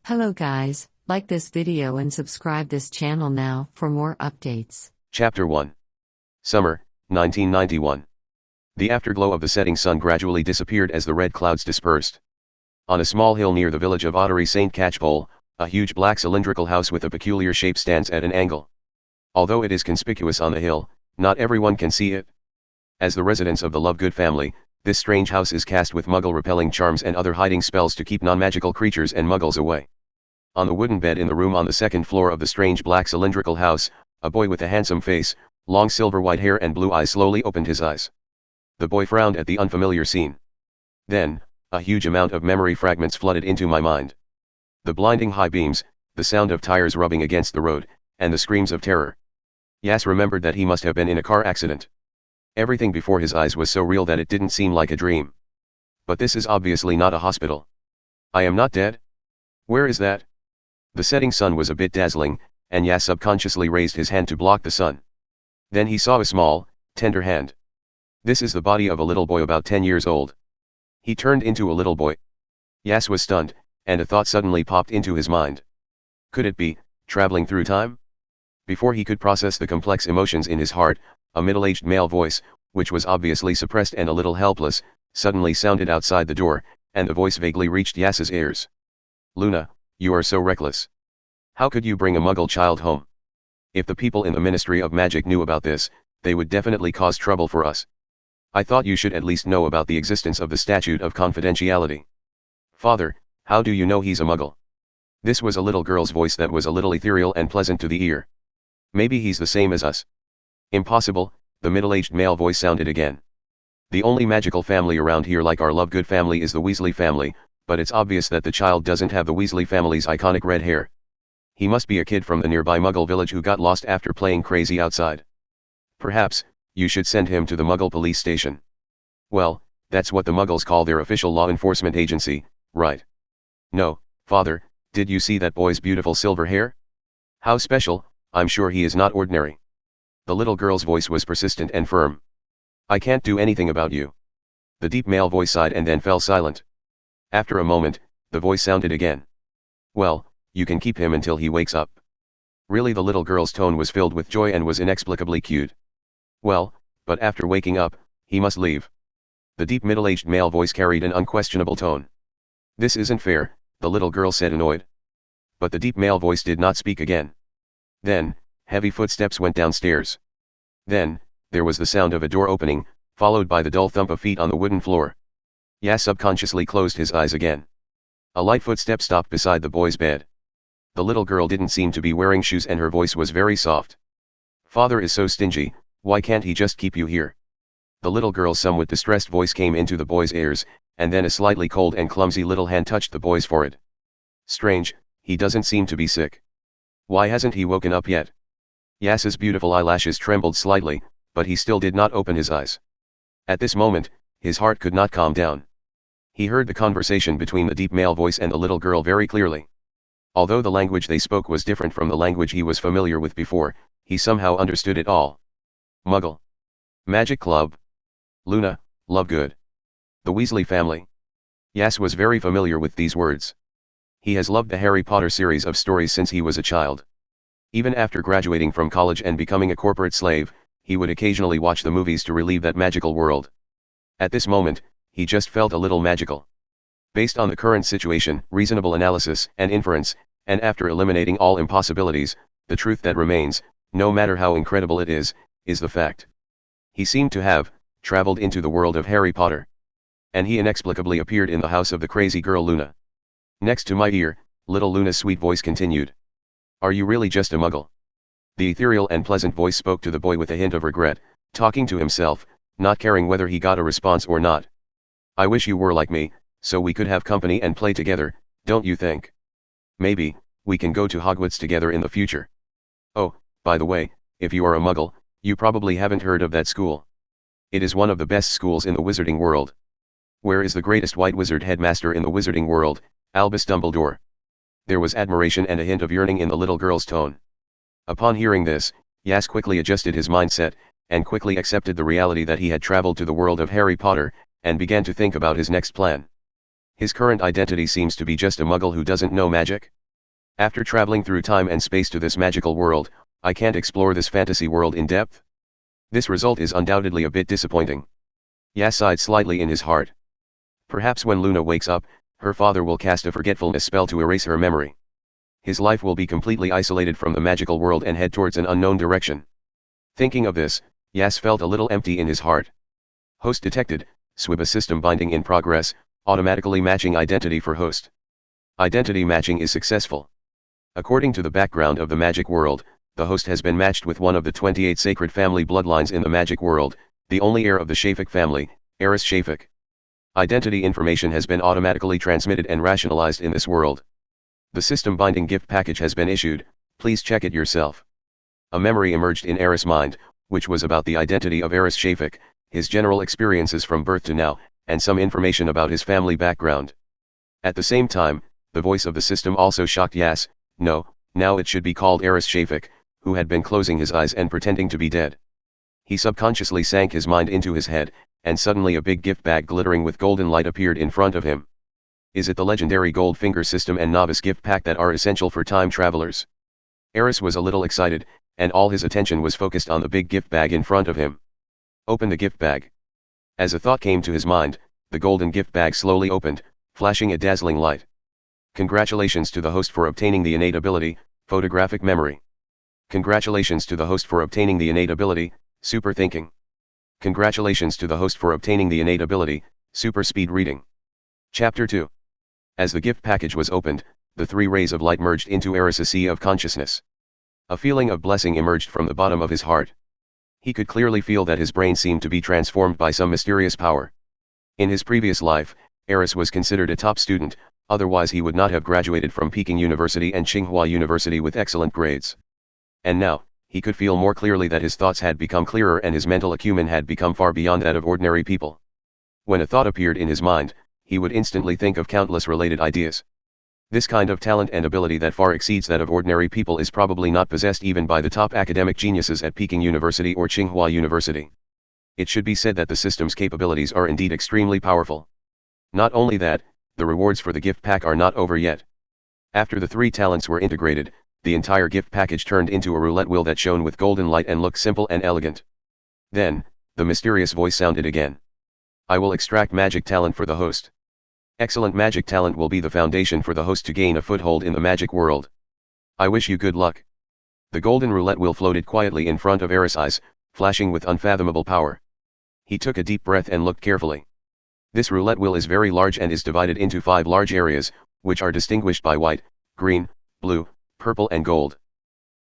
Hello guys, like this video and subscribe this channel now for more updates. Chapter 1. Summer, 1991. The afterglow of the setting sun gradually disappeared as the red clouds dispersed. On a small hill near the village of Ottery St. Catchpole, a huge black cylindrical house with a peculiar shape stands at an angle. Although it is conspicuous on the hill, not everyone can see it. As the residents of the Lovegood family, this strange house is cast with muggle-repelling charms and other hiding spells to keep non-magical creatures and muggles away. On the wooden bed in the room on the second floor of the strange black cylindrical house, a boy with a handsome face, long silver-white hair and blue eyes slowly opened his eyes. The boy frowned at the unfamiliar scene. Then, a huge amount of memory fragments flooded into my mind. The blinding high beams, the sound of tires rubbing against the road, and the screams of terror. Yas remembered that he must have been in a car accident. Everything before his eyes was so real that it didn't seem like a dream. But this is obviously not a hospital. I am not dead? Where is that? The setting sun was a bit dazzling, and Yas subconsciously raised his hand to block the sun. Then he saw a small, tender hand. This is the body of a little boy about 10 years old. He turned into a little boy. Yas was stunned, and a thought suddenly popped into his mind. Could it be, traveling through time? Before he could process the complex emotions in his heart, a middle-aged male voice, which was obviously suppressed and a little helpless, suddenly sounded outside the door, and the voice vaguely reached Yas's ears. Luna, you are so reckless. How could you bring a muggle child home? If the people in the Ministry of Magic knew about this, they would definitely cause trouble for us. I thought you should at least know about the existence of the Statute of Confidentiality. Father, how do you know he's a muggle? This was a little girl's voice that was a little ethereal and pleasant to the ear. Maybe he's the same as us. Impossible, the middle-aged male voice sounded again. The only magical family around here like our Lovegood family is the Weasley family, but it's obvious that the child doesn't have the Weasley family's iconic red hair. He must be a kid from the nearby Muggle village who got lost after playing crazy outside. Perhaps, you should send him to the Muggle police station. Well, that's what the Muggles call their official law enforcement agency, right? No, Father, did you see that boy's beautiful silver hair? How special, I'm sure he is not ordinary. The little girl's voice was persistent and firm. I can't do anything about you. The deep male voice sighed and then fell silent. After a moment, the voice sounded again. Well, you can keep him until he wakes up. Really, the little girl's tone was filled with joy and was inexplicably cute. Well, but after waking up, he must leave. The deep middle-aged male voice carried an unquestionable tone. This isn't fair, the little girl said, annoyed. But the deep male voice did not speak again. Then, heavy footsteps went downstairs. Then, there was the sound of a door opening, followed by the dull thump of feet on the wooden floor. Yas subconsciously closed his eyes again. A light footstep stopped beside the boy's bed. The little girl didn't seem to be wearing shoes and her voice was very soft. Father is so stingy, why can't he just keep you here? The little girl's somewhat distressed voice came into the boy's ears, and then a slightly cold and clumsy little hand touched the boy's forehead. Strange, he doesn't seem to be sick. Why hasn't he woken up yet? Yas's beautiful eyelashes trembled slightly, but he still did not open his eyes. At this moment, his heart could not calm down. He heard the conversation between the deep male voice and the little girl very clearly. Although the language they spoke was different from the language he was familiar with before, he somehow understood it all. Muggle. Magic Club. Luna, Lovegood. The Weasley family. Yas was very familiar with these words. He has loved the Harry Potter series of stories since he was a child. Even after graduating from college and becoming a corporate slave, he would occasionally watch the movies to relive that magical world. At this moment, he just felt a little magical. Based on the current situation, reasonable analysis and inference, and after eliminating all impossibilities, the truth that remains, no matter how incredible it is the fact. He seemed to have traveled into the world of Harry Potter. And he inexplicably appeared in the house of the crazy girl Luna. Next to my ear, little Luna's sweet voice continued. Are you really just a muggle? The ethereal and pleasant voice spoke to the boy with a hint of regret, talking to himself, not caring whether he got a response or not. I wish you were like me, so we could have company and play together, don't you think? Maybe, we can go to Hogwarts together in the future. Oh, by the way, if you are a muggle, you probably haven't heard of that school. It is one of the best schools in the wizarding world. Where is the greatest white wizard headmaster in the wizarding world, Albus Dumbledore? There was admiration and a hint of yearning in the little girl's tone. Upon hearing this, Yas quickly adjusted his mindset, and quickly accepted the reality that he had traveled to the world of Harry Potter, and began to think about his next plan. His current identity seems to be just a muggle who doesn't know magic. After traveling through time and space to this magical world, I can't explore this fantasy world in depth. This result is undoubtedly a bit disappointing. Yas sighed slightly in his heart. Perhaps when Luna wakes up, her father will cast a forgetfulness spell to erase her memory. His life will be completely isolated from the magical world and head towards an unknown direction. Thinking of this, Yas felt a little empty in his heart. Host detected, SWIBA system binding in progress, automatically matching identity for host. Identity matching is successful. According to the background of the magic world, the host has been matched with one of the 28 sacred family bloodlines in the magic world, the only heir of the Shafik family, Aris Shafik. Identity information has been automatically transmitted and rationalized in this world. The system binding gift package has been issued, please check it yourself. A memory emerged in Aris' mind, which was about the identity of Aris Shafik, his general experiences from birth to now, and some information about his family background. At the same time, the voice of the system also shocked Yas. No, now it should be called Aris Shafik, who had been closing his eyes and pretending to be dead. He subconsciously sank his mind into his head, and suddenly a big gift bag glittering with golden light appeared in front of him. Is it the legendary gold finger system and novice gift pack that are essential for time travelers? Aris was a little excited, and all his attention was focused on the big gift bag in front of him. Open the gift bag. As a thought came to his mind, the golden gift bag slowly opened, flashing a dazzling light. Congratulations to the host for obtaining the innate ability, photographic memory. Congratulations to the host for obtaining the innate ability, super thinking. Congratulations to the host for obtaining the innate ability, super speed reading. Chapter 2. As the gift package was opened, the three rays of light merged into Aris' sea of consciousness. A feeling of blessing emerged from the bottom of his heart. He could clearly feel that his brain seemed to be transformed by some mysterious power. In his previous life, Aris was considered a top student, otherwise he would not have graduated from Peking University and Tsinghua University with excellent grades. And now, he could feel more clearly that his thoughts had become clearer and his mental acumen had become far beyond that of ordinary people. When a thought appeared in his mind, he would instantly think of countless related ideas. This kind of talent and ability that far exceeds that of ordinary people is probably not possessed even by the top academic geniuses at Peking University or Tsinghua University. It should be said that the system's capabilities are indeed extremely powerful. Not only that, the rewards for the gift pack are not over yet. After the three talents were integrated, the entire gift package turned into a roulette wheel that shone with golden light and looked simple and elegant. Then, the mysterious voice sounded again. I will extract magic talent for the host. Excellent magic talent will be the foundation for the host to gain a foothold in the magic world. I wish you good luck. The golden roulette wheel floated quietly in front of Aris' eyes, flashing with unfathomable power. He took a deep breath and looked carefully. This roulette wheel is very large and is divided into 5 large areas, which are distinguished by white, green, blue, purple and gold.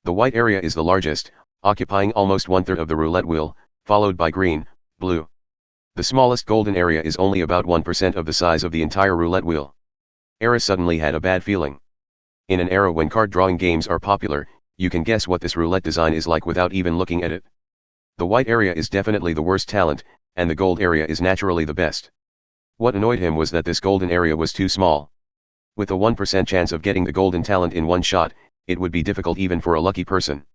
The white area is the largest, occupying almost 1/3 of the roulette wheel, followed by green, blue. The smallest golden area is only about 1% of the size of the entire roulette wheel. Aris suddenly had a bad feeling. In an era when card drawing games are popular, you can guess what this roulette design is like without even looking at it. The white area is definitely the worst talent, and the gold area is naturally the best. What annoyed him was that this golden area was too small. With a 1% chance of getting the golden talent in one shot, it would be difficult even for a lucky person.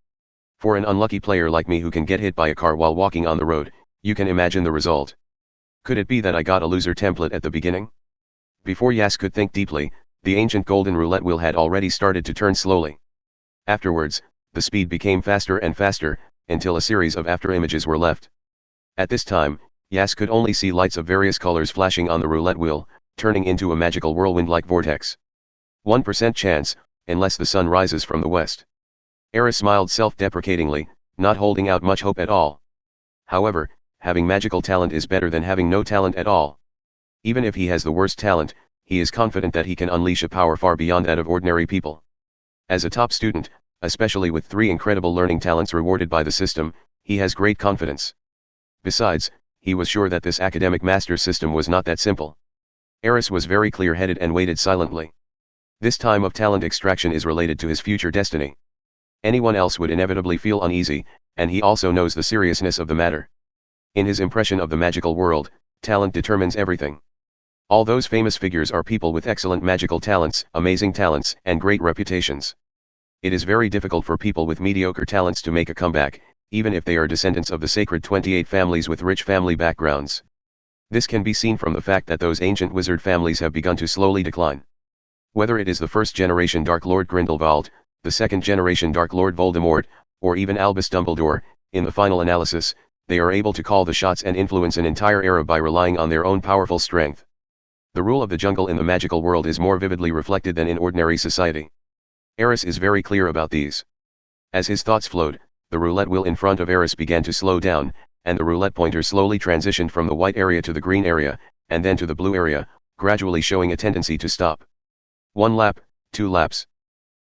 For an unlucky player like me who can get hit by a car while walking on the road, you can imagine the result. Could it be that I got a loser template at the beginning? Before Yas could think deeply, the ancient golden roulette wheel had already started to turn slowly. Afterwards, the speed became faster and faster, until a series of afterimages were left. At this time, Yas could only see lights of various colors flashing on the roulette wheel, turning into a magical whirlwind-like vortex. 1% chance, unless the sun rises from the west. Aris smiled self-deprecatingly, not holding out much hope at all. However, having magical talent is better than having no talent at all. Even if he has the worst talent, he is confident that he can unleash a power far beyond that of ordinary people. As a top student, especially with 3 incredible learning talents rewarded by the system, he has great confidence. Besides, he was sure that this academic master system was not that simple. Aris was very clear-headed and waited silently. This time of talent extraction is related to his future destiny. Anyone else would inevitably feel uneasy, and he also knows the seriousness of the matter. In his impression of the magical world, talent determines everything. All those famous figures are people with excellent magical talents, amazing talents, and great reputations. It is very difficult for people with mediocre talents to make a comeback, even if they are descendants of the sacred 28 families with rich family backgrounds. This can be seen from the fact that those ancient wizard families have begun to slowly decline. Whether it is the first generation Dark Lord Grindelwald, the second generation Dark Lord Voldemort, or even Albus Dumbledore, in the final analysis, they are able to call the shots and influence an entire era by relying on their own powerful strength. The rule of the jungle in the magical world is more vividly reflected than in ordinary society. Aris is very clear about these. As his thoughts flowed, the roulette wheel in front of Aris began to slow down, and the roulette pointer slowly transitioned from the white area to the green area, and then to the blue area, gradually showing a tendency to stop. 1 lap, 2 laps.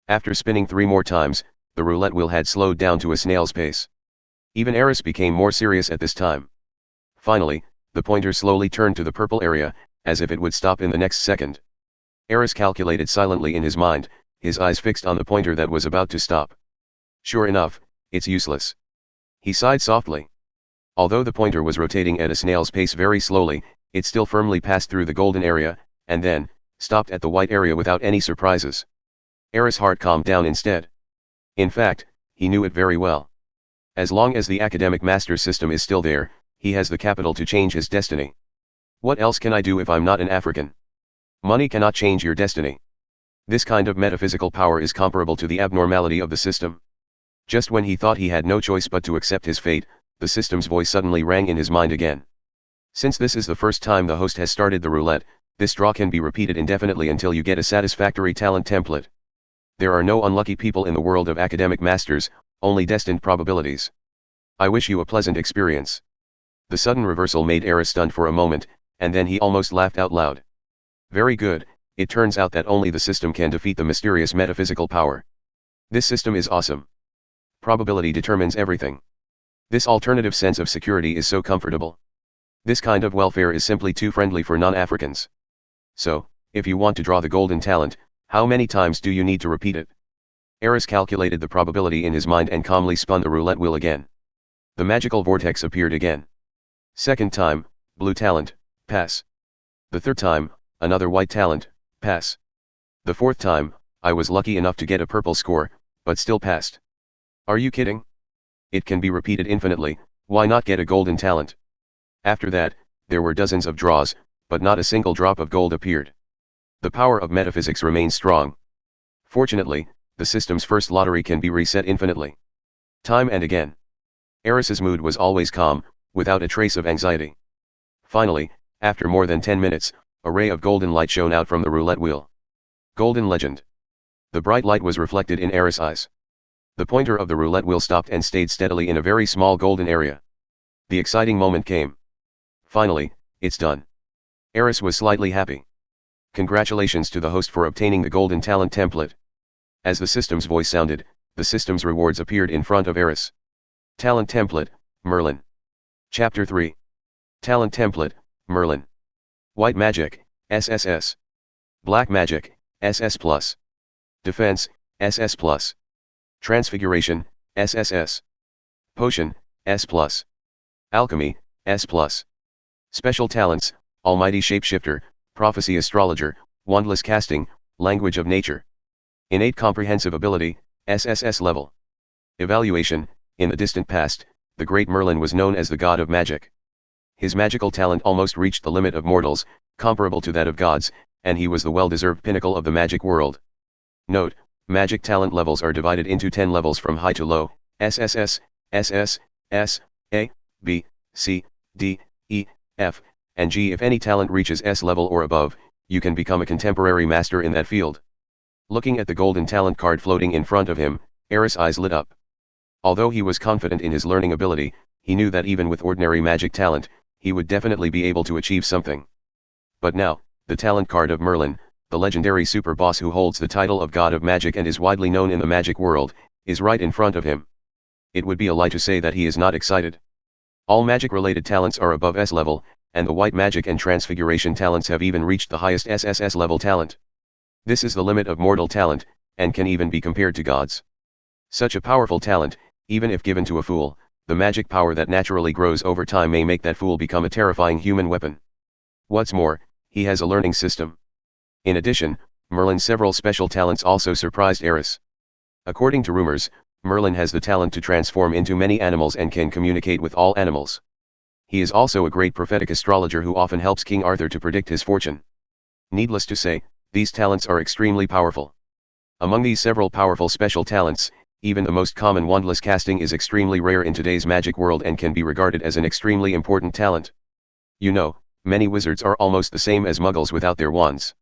After spinning 3 more times, the roulette wheel had slowed down to a snail's pace. Even Aris became more serious at this time. Finally, the pointer slowly turned to the purple area, as if it would stop in the next second. Aris calculated silently in his mind, his eyes fixed on the pointer that was about to stop. Sure enough, it's useless. He sighed softly. Although the pointer was rotating at a snail's pace very slowly, it still firmly passed through the golden area, and then stopped at the white area without any surprises. Aris' heart calmed down instead. In fact, he knew it very well. As long as the academic master system is still there, he has the capital to change his destiny. What else can I do if I'm not an African? Money cannot change your destiny. This kind of metaphysical power is comparable to the abnormality of the system. Just when he thought he had no choice but to accept his fate, the system's voice suddenly rang in his mind again. Since this is the first time the host has started the roulette, this draw can be repeated indefinitely until you get a satisfactory talent template. There are no unlucky people in the world of academic masters, only destined probabilities. I wish you a pleasant experience. The sudden reversal made Aris stunned for a moment, and then he almost laughed out loud. Very good, it turns out that only the system can defeat the mysterious metaphysical power. This system is awesome. Probability determines everything. This alternative sense of security is so comfortable. This kind of welfare is simply too friendly for non-Africans. So, if you want to draw the golden talent, how many times do you need to repeat it? Aris calculated the probability in his mind and calmly spun the roulette wheel again. The magical vortex appeared again. Second time, blue talent, pass. The third time, another white talent, pass. The fourth time, I was lucky enough to get a purple score, but still passed. Are you kidding? It can be repeated infinitely, why not get a golden talent? After that, there were dozens of draws, but not a single drop of gold appeared. The power of metaphysics remains strong. Fortunately, the system's first lottery can be reset infinitely. Time and again. Aris's mood was always calm, without a trace of anxiety. Finally, after more than 10 minutes, a ray of golden light shone out from the roulette wheel. Golden legend. The bright light was reflected in Aris' eyes. The pointer of the roulette wheel stopped and stayed steadily in a very small golden area. The exciting moment came. Finally, it's done. Aris was slightly happy. Congratulations to the host for obtaining the golden talent template. As the system's voice sounded, the system's rewards appeared in front of Aris. Talent template, Merlin. Chapter 3. Talent template, Merlin. White magic, SSS. Black magic, SS+. Defense, SS+. Transfiguration, SSS. Potion, S+. Alchemy, S+. Special talents, Almighty Shapeshifter, Prophecy Astrologer, Wandless Casting, Language of Nature. Innate Comprehensive Ability, SSS level. Evaluation, in the distant past, the great Merlin was known as the god of magic. His magical talent almost reached the limit of mortals, comparable to that of gods, and he was the well-deserved pinnacle of the magic world. Note, magic talent levels are divided into 10 levels from high to low, SSS, SS, S, A, B, C, D, E, F, and G. If any talent reaches S level or above, you can become a contemporary master in that field. Looking at the golden talent card floating in front of him, Aris' eyes lit up. Although he was confident in his learning ability, he knew that even with ordinary magic talent, he would definitely be able to achieve something. But now, the talent card of Merlin, the legendary super boss who holds the title of God of Magic and is widely known in the magic world, is right in front of him. It would be a lie to say that he is not excited. All magic-related talents are above S level, and the white magic and transfiguration talents have even reached the highest SSS level talent. This is the limit of mortal talent, and can even be compared to gods. Such a powerful talent, even if given to a fool, the magic power that naturally grows over time may make that fool become a terrifying human weapon. What's more, he has a learning system. In addition, Merlin's several special talents also surprised Aris. According to rumors, Merlin has the talent to transform into many animals and can communicate with all animals. He is also a great prophetic astrologer who often helps King Arthur to predict his fortune. Needless to say, These talents are extremely powerful. Among these several powerful special talents, even the most common wandless casting is extremely rare in today's magic world and can be regarded as an extremely important talent. You know, many wizards are almost the same as muggles without their wands.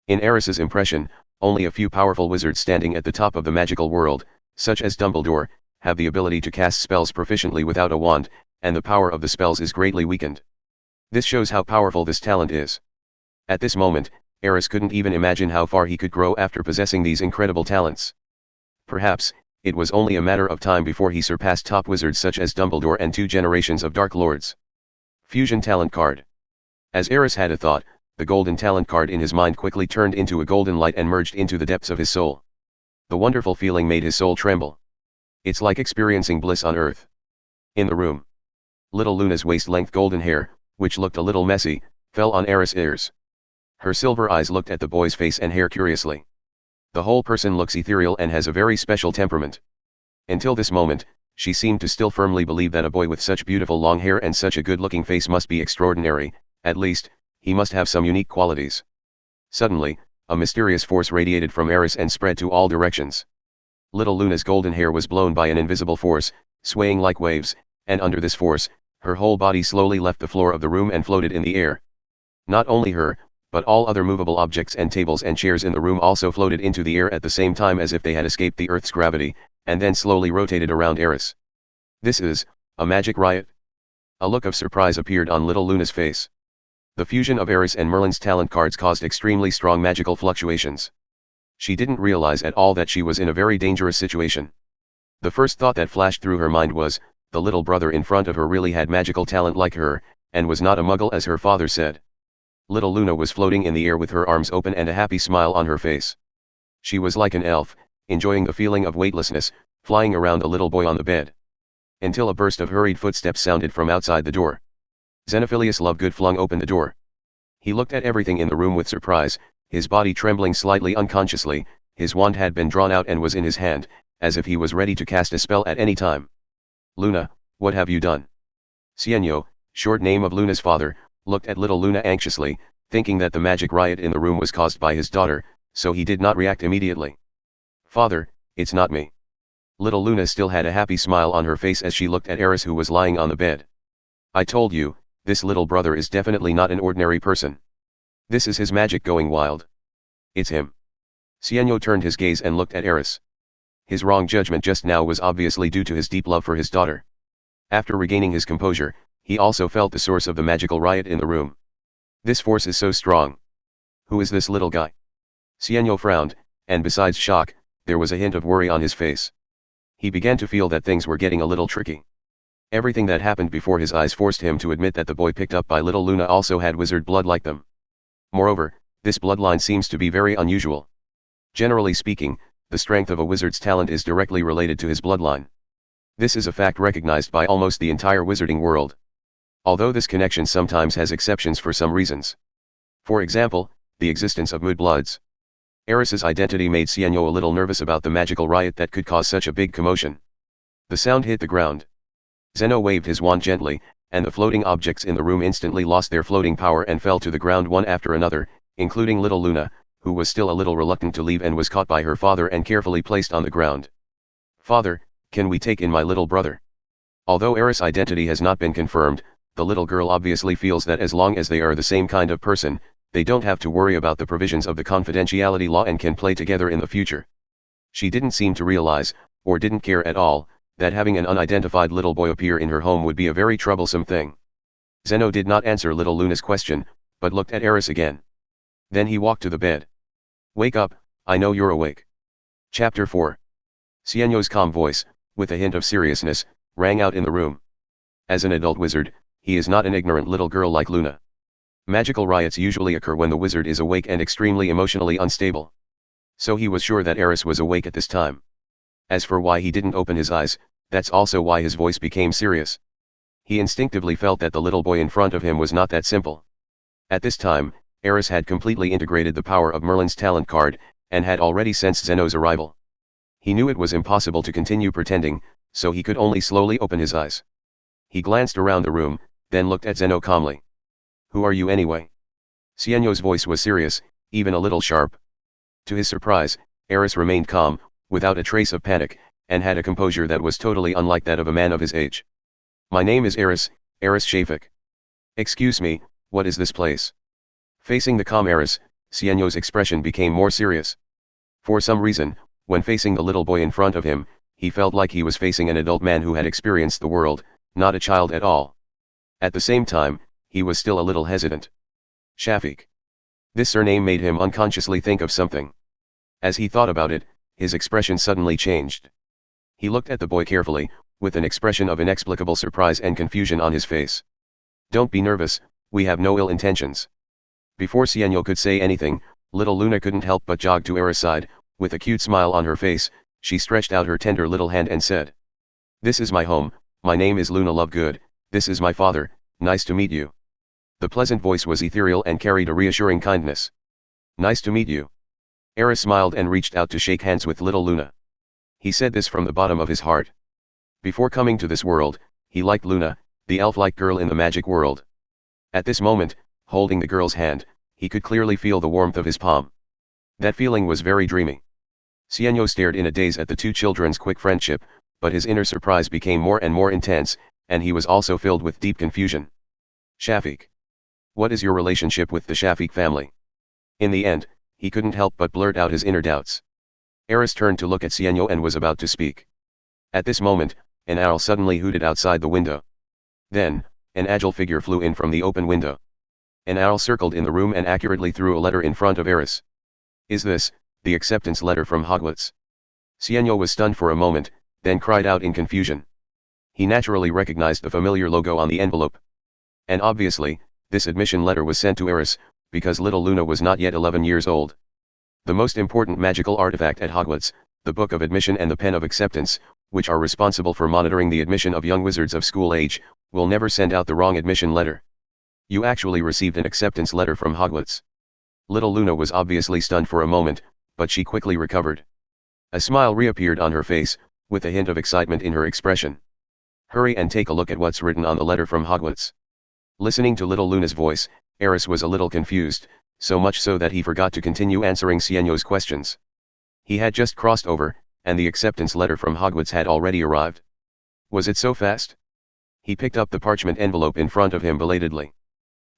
In Aris's impression, only a few powerful wizards standing at the top of the magical world, such as Dumbledore, have the ability to cast spells proficiently without a wand, and the power of the spells is greatly weakened. This shows how powerful this talent is. At this moment, Aris couldn't even imagine how far he could grow after possessing these incredible talents. Perhaps, it was only a matter of time before he surpassed top wizards such as Dumbledore and 2 generations of Dark Lords. Fusion Talent Card. As Aris had a thought, the golden talent card in his mind quickly turned into a golden light and merged into the depths of his soul. The wonderful feeling made his soul tremble. It's like experiencing bliss on earth. In the room, little Luna's waist-length golden hair, which looked a little messy, fell on Aris' ears. Her silver eyes looked at the boy's face and hair curiously. The whole person looks ethereal and has a very special temperament. Until this moment, she seemed to still firmly believe that a boy with such beautiful long hair and such a good-looking face must be extraordinary, at least, he must have some unique qualities. Suddenly, a mysterious force radiated from Aris and spread to all directions. Little Luna's golden hair was blown by an invisible force, swaying like waves, and under this force, her whole body slowly left the floor of the room and floated in the air. Not only her, but all other movable objects and tables and chairs in the room also floated into the air at the same time as if they had escaped the Earth's gravity, and then slowly rotated around Aris. This is a magic riot? A look of surprise appeared on little Luna's face. The fusion of Aris and Merlin's talent cards caused extremely strong magical fluctuations. She didn't realize at all that she was in a very dangerous situation. The first thought that flashed through her mind was, the little brother in front of her really had magical talent like her, and was not a muggle as her father said. Little Luna was floating in the air with her arms open and a happy smile on her face. She was like an elf, enjoying the feeling of weightlessness, flying around the little boy on the bed. Until a burst of hurried footsteps sounded from outside the door. Xenophilius Lovegood flung open the door. He looked at everything in the room with surprise, his body trembling slightly unconsciously. His wand had been drawn out and was in his hand, as if he was ready to cast a spell at any time. Luna, what have you done? Cienyo, short name of Luna's father, looked at little Luna anxiously, thinking that the magic riot in the room was caused by his daughter, so he did not react immediately. Father, it's not me. Little Luna still had a happy smile on her face as she looked at Aris who was lying on the bed. I told you, this little brother is definitely not an ordinary person. This is his magic going wild. It's him. Cienyo turned his gaze and looked at Aris. His wrong judgment just now was obviously due to his deep love for his daughter. After regaining his composure, he also felt the source of the magical riot in the room. This force is so strong. Who is this little guy? Cienyo frowned, and besides shock, there was a hint of worry on his face. He began to feel that things were getting a little tricky. Everything that happened before his eyes forced him to admit that the boy picked up by little Luna also had wizard blood like them. Moreover, this bloodline seems to be very unusual. Generally speaking, the strength of a wizard's talent is directly related to his bloodline. This is a fact recognized by almost the entire wizarding world. Although this connection sometimes has exceptions for some reasons. For example, the existence of mudbloods. Aris's identity made Cienyo a little nervous about the magical riot that could cause such a big commotion. The sound hit the ground. Zeno waved his wand gently, and the floating objects in the room instantly lost their floating power and fell to the ground one after another, including little Luna, who was still a little reluctant to leave and was caught by her father and carefully placed on the ground. Father, can we take in my little brother? Although Aris' identity has not been confirmed, the little girl obviously feels that as long as they are the same kind of person, they don't have to worry about the provisions of the confidentiality law and can play together in the future. She didn't seem to realize, or didn't care at all, that having an unidentified little boy appear in her home would be a very troublesome thing. Zeno did not answer little Luna's question, but looked at Aris again. Then he walked to the bed. Wake up, I know you're awake. Chapter 4. Cienyo's calm voice, with a hint of seriousness, rang out in the room. As an adult wizard, he is not an ignorant little girl like Luna. Magical riots usually occur when the wizard is awake and extremely emotionally unstable. So he was sure that Aris was awake at this time. As for why he didn't open his eyes, that's also why his voice became serious. He instinctively felt that the little boy in front of him was not that simple. At this time, Aris had completely integrated the power of Merlin's talent card, and had already sensed Zeno's arrival. He knew it was impossible to continue pretending, so he could only slowly open his eyes. He glanced around the room, then looked at Zeno calmly. Who are you anyway? Cienyo's voice was serious, even a little sharp. To his surprise, Aris remained calm, without a trace of panic, and had a composure that was totally unlike that of a man of his age. "My name is Aris, Aris Shafik. Excuse me, what is this place?" Facing the calm Aris, Sienno's expression became more serious. For some reason, when facing the little boy in front of him, he felt like he was facing an adult man who had experienced the world, not a child at all. At the same time, he was still a little hesitant. Shafik. This surname made him unconsciously think of something. As he thought about it, his expression suddenly changed. He looked at the boy carefully, with an expression of inexplicable surprise and confusion on his face. "Don't be nervous, we have no ill intentions." Before Sienno could say anything, little Luna couldn't help but jog to Aris' side. With a cute smile on her face, she stretched out her tender little hand and said, "This is my home, my name is Luna Lovegood, this is my father, nice to meet you." The pleasant voice was ethereal and carried a reassuring kindness. "Nice to meet you." Aris smiled and reached out to shake hands with little Luna. He said this from the bottom of his heart. Before coming to this world, he liked Luna, the elf-like girl in the magic world. At this moment, holding the girl's hand, he could clearly feel the warmth of his palm. That feeling was very dreamy. Sienno stared in a daze at the two children's quick friendship, but his inner surprise became more and more intense, and he was also filled with deep confusion. "Shafik. What is your relationship with the Shafik family?" In the end, he couldn't help but blurt out his inner doubts. Aris turned to look at Sienno and was about to speak. At this moment, an owl suddenly hooted outside the window. Then, an agile figure flew in from the open window. An owl circled in the room and accurately threw a letter in front of Aris. "Is this the acceptance letter from Hogwarts?" Sienno was stunned for a moment, then cried out in confusion. He naturally recognized the familiar logo on the envelope. And obviously, this admission letter was sent to Aris, because little Luna was not yet 11 years old. The most important magical artifact at Hogwarts, the Book of Admission and the Pen of Acceptance, which are responsible for monitoring the admission of young wizards of school age, will never send out the wrong admission letter. "You actually received an acceptance letter from Hogwarts." Little Luna was obviously stunned for a moment, but she quickly recovered. A smile reappeared on her face, with a hint of excitement in her expression. "Hurry and take a look at what's written on the letter from Hogwarts." Listening to little Luna's voice, Aris was a little confused, so much so that he forgot to continue answering Sienno's questions. He had just crossed over, and the acceptance letter from Hogwarts had already arrived. Was it so fast? He picked up the parchment envelope in front of him belatedly.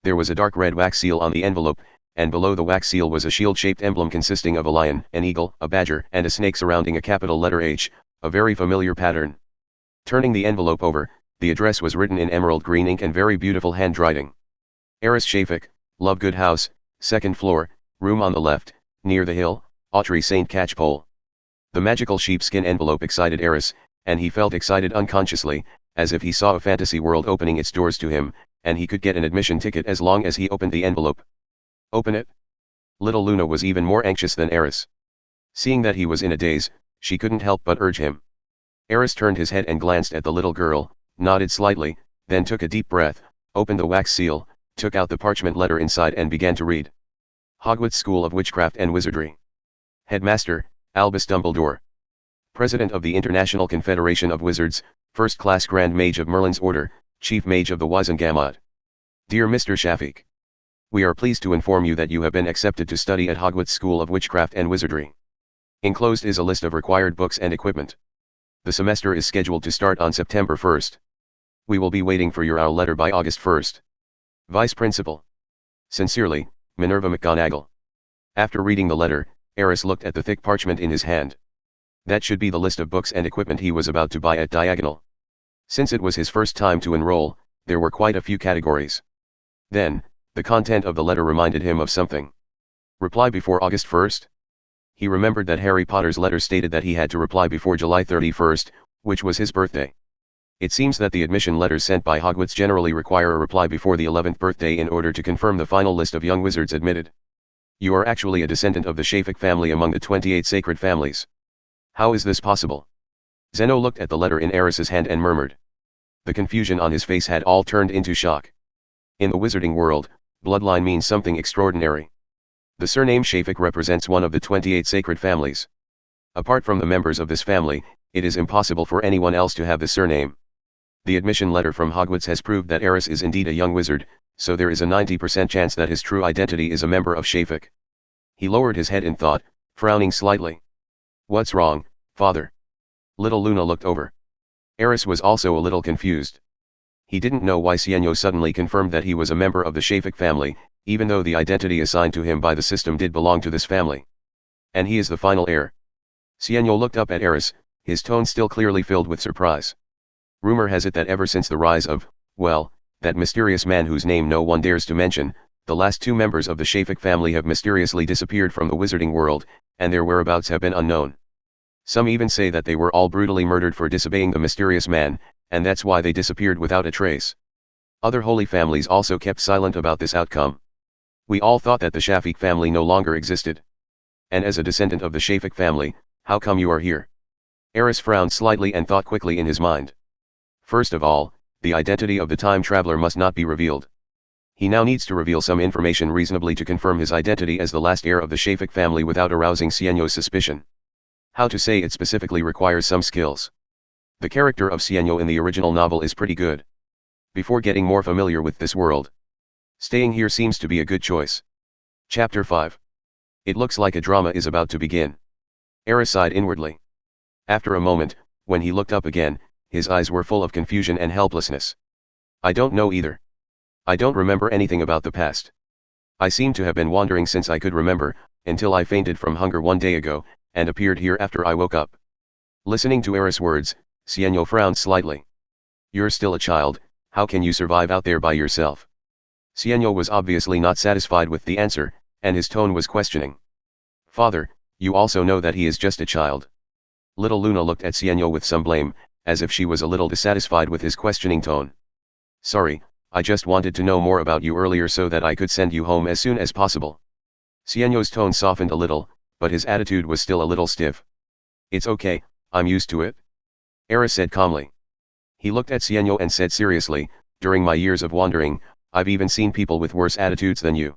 There was a dark red wax seal on the envelope, and below the wax seal was a shield-shaped emblem consisting of a lion, an eagle, a badger, and a snake surrounding a capital letter H, a very familiar pattern. Turning the envelope over, the address was written in emerald green ink and very beautiful handwriting. Aris Shafik, Lovegood House, 2nd floor, room on the left, near the hill, Autry St. Catchpole. The magical sheepskin envelope excited Aris, and he felt excited unconsciously, as if he saw a fantasy world opening its doors to him, and he could get an admission ticket as long as he opened the envelope. "Open it." Little Luna was even more anxious than Aris. Seeing that he was in a daze, she couldn't help but urge him. Aris turned his head and glanced at the little girl, nodded slightly, then took a deep breath, opened the wax seal, took out the parchment letter inside and began to read. Hogwarts School of Witchcraft and Wizardry. Headmaster, Albus Dumbledore. President of the International Confederation of Wizards, First Class Grand Mage of Merlin's Order, Chief Mage of the Wizengamot. Dear Mr. Shafik. We are pleased to inform you that you have been accepted to study at Hogwarts School of Witchcraft and Wizardry. Enclosed is a list of required books and equipment. The semester is scheduled to start on September 1st. We will be waiting for your owl letter by August 1st. Vice Principal. Sincerely, Minerva McGonagall. After reading the letter, Aris looked at the thick parchment in his hand. That should be the list of books and equipment he was about to buy at Diagonal. Since it was his first time to enroll, there were quite a few categories. Then, the content of the letter reminded him of something. Reply before August 1st? He remembered that Harry Potter's letter stated that he had to reply before July 31st, which was his birthday. It seems that the admission letters sent by Hogwarts generally require a reply before the 11th birthday in order to confirm the final list of young wizards admitted. You are actually a descendant of the Shafik family among the 28 sacred families. How is this possible? Zeno looked at the letter in Aris's hand and murmured. The confusion on his face had all turned into shock. In the wizarding world, bloodline means something extraordinary. The surname Shafik represents one of the 28 sacred families. Apart from the members of this family, it is impossible for anyone else to have the surname. The admission letter from Hogwarts has proved that Aris is indeed a young wizard, so there is a 90% chance that his true identity is a member of Shafik. He lowered his head in thought, frowning slightly. What's wrong, father? Little Luna looked over. Aris was also a little confused. He didn't know why Sienno suddenly confirmed that he was a member of the Shafik family, even though the identity assigned to him by the system did belong to this family. And he is the final heir. Sienno looked up at Aris, his tone still clearly filled with surprise. Rumor has it that ever since the rise of, well, that mysterious man whose name no one dares to mention, the last two members of the Shafik family have mysteriously disappeared from the wizarding world, and their whereabouts have been unknown. Some even say that they were all brutally murdered for disobeying the mysterious man, and that's why they disappeared without a trace. Other holy families also kept silent about this outcome. We all thought that the Shafik family no longer existed. And as a descendant of the Shafik family, how come you are here? Aris frowned slightly and thought quickly in his mind. First of all, the identity of the time traveler must not be revealed. He now needs to reveal some information reasonably to confirm his identity as the last heir of the Shafik family without arousing Sienno's suspicion. How to say it specifically requires some skills. The character of Sienno in the original novel is pretty good. Before getting more familiar with this world, staying here seems to be a good choice. Chapter 5. It looks like a drama is about to begin. Aris sighed inwardly. After a moment, when he looked up again, his eyes were full of confusion and helplessness. I don't know either. I don't remember anything about the past. I seem to have been wandering since I could remember, until I fainted from hunger one day ago, and appeared here after I woke up. Listening to Aris' words, Sienno frowned slightly. You're still a child, how can you survive out there by yourself? Sienno was obviously not satisfied with the answer, and his tone was questioning. Father, you also know that he is just a child. Little Luna looked at Sienno with some blame, as if she was a little dissatisfied with his questioning tone. Sorry, I just wanted to know more about you earlier so that I could send you home as soon as possible. Sienno's tone softened a little, but his attitude was still a little stiff. It's okay, I'm used to it. Aris said calmly. He looked at Sienno and said seriously, during my years of wandering, I've even seen people with worse attitudes than you.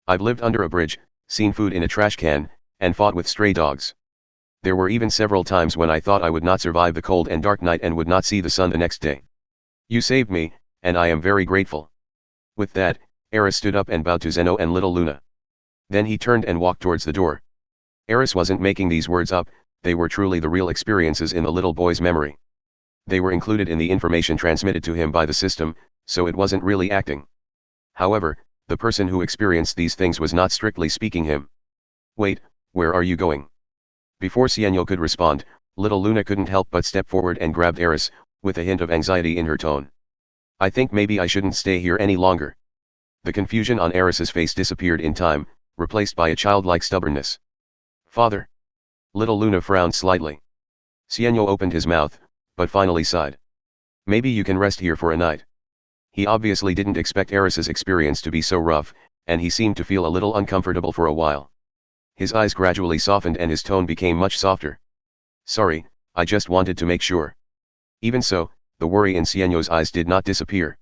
I've lived under a bridge, seen food in a trash can, and fought with stray dogs. There were even several times when I thought I would not survive the cold and dark night and would not see the sun the next day. You saved me, and I am very grateful. With that, Aris stood up and bowed to Zeno and little Luna. Then he turned and walked towards the door. Aris wasn't making these words up, they were truly the real experiences in the little boy's memory. They were included in the information transmitted to him by the system, so it wasn't really acting. However, the person who experienced these things was not strictly speaking him. Wait, where are you going? Before Sienno could respond, little Luna couldn't help but step forward and grabbed Aris, with a hint of anxiety in her tone. I think maybe I shouldn't stay here any longer. The confusion on Aris's face disappeared in time, replaced by a childlike stubbornness. Father. Little Luna frowned slightly. Sienno opened his mouth, but finally sighed. Maybe you can rest here for a night. He obviously didn't expect Aris's experience to be so rough, and he seemed to feel a little uncomfortable for a while. His eyes gradually softened and his tone became much softer. Sorry, I just wanted to make sure. Even so, the worry in Sienno's eyes did not disappear.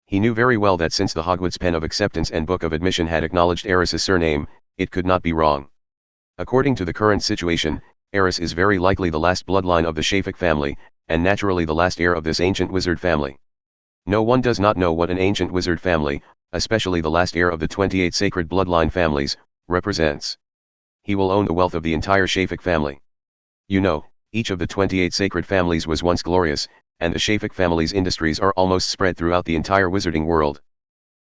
He knew very well that since the Hogwarts Pen of Acceptance and Book of Admission had acknowledged Aris's surname, it could not be wrong. According to the current situation, Aris is very likely the last bloodline of the Shafik family, and naturally the last heir of this ancient wizard family. No one does not know what an ancient wizard family, especially the last heir of the 28 sacred bloodline families, represents. He will own the wealth of the entire Shafik family. You know, each of the 28 sacred families was once glorious, and the Shafik family's industries are almost spread throughout the entire wizarding world.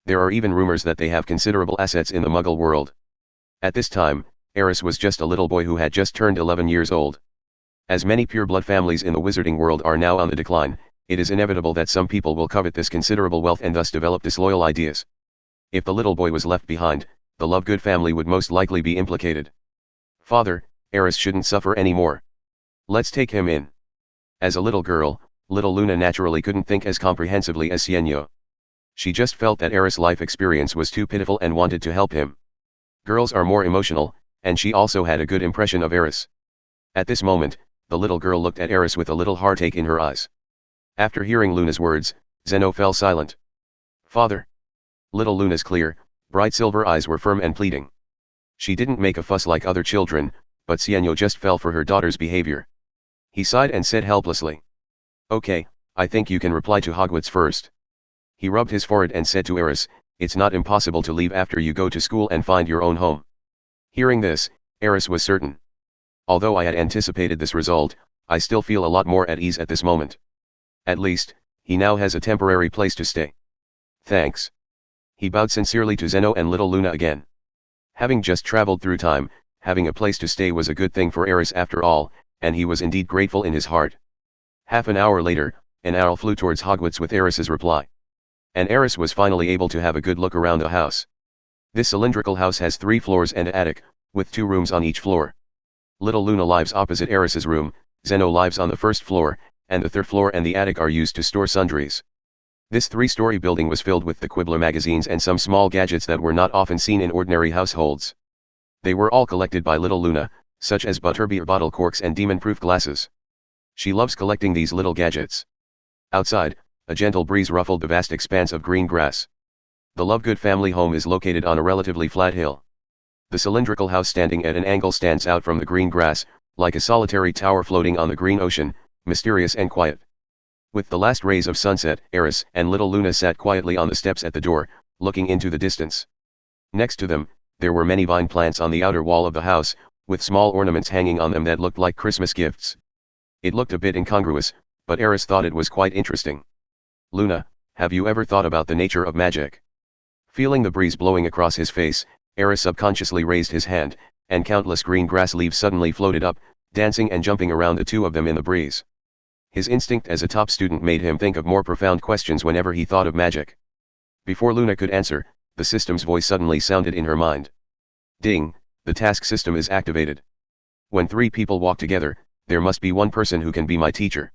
There are even rumors that they have considerable assets in the Muggle world. At this time, Aris was just a little boy who had just turned 11 years old. As many pure-blood families in the wizarding world are now on the decline, it is inevitable that some people will covet this considerable wealth and thus develop disloyal ideas. If the little boy was left behind, the Lovegood family would most likely be implicated. Father, Aris shouldn't suffer anymore. Let's take him in. As a little girl, little Luna naturally couldn't think as comprehensively as Sienno. She just felt that Aris' life experience was too pitiful and wanted to help him. Girls are more emotional, and she also had a good impression of Aris. At this moment, the little girl looked at Aris with a little heartache in her eyes. After hearing Luna's words, Zeno fell silent. Father. Little Luna's clear, bright silver eyes were firm and pleading. She didn't make a fuss like other children, but Sienno just fell for her daughter's behavior. He sighed and said helplessly. Okay, I think you can reply to Hogwarts first. He rubbed his forehead and said to Aris, it's not impossible to leave after you go to school and find your own home. Hearing this, Aris was certain. Although I had anticipated this result, I still feel a lot more at ease at this moment. At least, he now has a temporary place to stay. Thanks. He bowed sincerely to Zeno and little Luna again. Having just traveled through time, having a place to stay was a good thing for Aris after all, and he was indeed grateful in his heart. Half an hour later, an owl flew towards Hogwarts with Aris's reply. And Aris was finally able to have a good look around the house. This cylindrical house has 3 floors and an attic, with 2 rooms on each floor. Little Luna lives opposite Aris's room, Zeno lives on the first floor, and the 3rd floor and the attic are used to store sundries. This 3-story building was filled with the Quibbler magazines and some small gadgets that were not often seen in ordinary households. They were all collected by little Luna, such as butterbeer bottle corks and demon-proof glasses. She loves collecting these little gadgets. Outside, a gentle breeze ruffled the vast expanse of green grass. The Lovegood family home is located on a relatively flat hill. The cylindrical house standing at an angle stands out from the green grass, like a solitary tower floating on the green ocean, mysterious and quiet. With the last rays of sunset, Aris and little Luna sat quietly on the steps at the door, looking into the distance. Next to them, there were many vine plants on the outer wall of the house, with small ornaments hanging on them that looked like Christmas gifts. It looked a bit incongruous, but Aris thought it was quite interesting. Luna, have you ever thought about the nature of magic? Feeling the breeze blowing across his face, Aris subconsciously raised his hand, and countless green grass leaves suddenly floated up, dancing and jumping around the 2 of them in the breeze. His instinct as a top student made him think of more profound questions whenever he thought of magic. Before Luna could answer, the system's voice suddenly sounded in her mind. Ding, the task system is activated. When 3 people walk together, there must be one person who can be my teacher.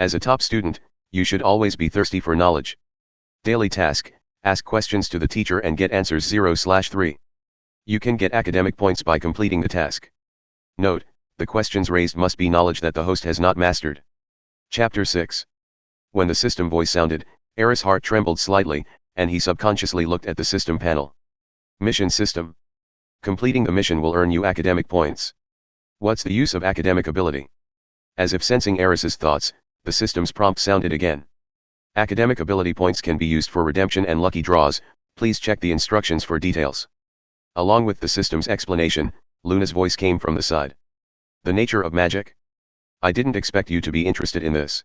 As a top student, you should always be thirsty for knowledge. Daily task, ask questions to the teacher and get answers 0/3. You can get academic points by completing the task. Note, the questions raised must be knowledge that the host has not mastered. Chapter 6. When the system voice sounded, Aris' heart trembled slightly, and he subconsciously looked at the system panel. Mission system. Completing the mission will earn you academic points. What's the use of academic ability? As if sensing Aris's thoughts, the system's prompt sounded again. Academic ability points can be used for redemption and lucky draws, please check the instructions for details. Along with the system's explanation, Luna's voice came from the side. The nature of magic? I didn't expect you to be interested in this.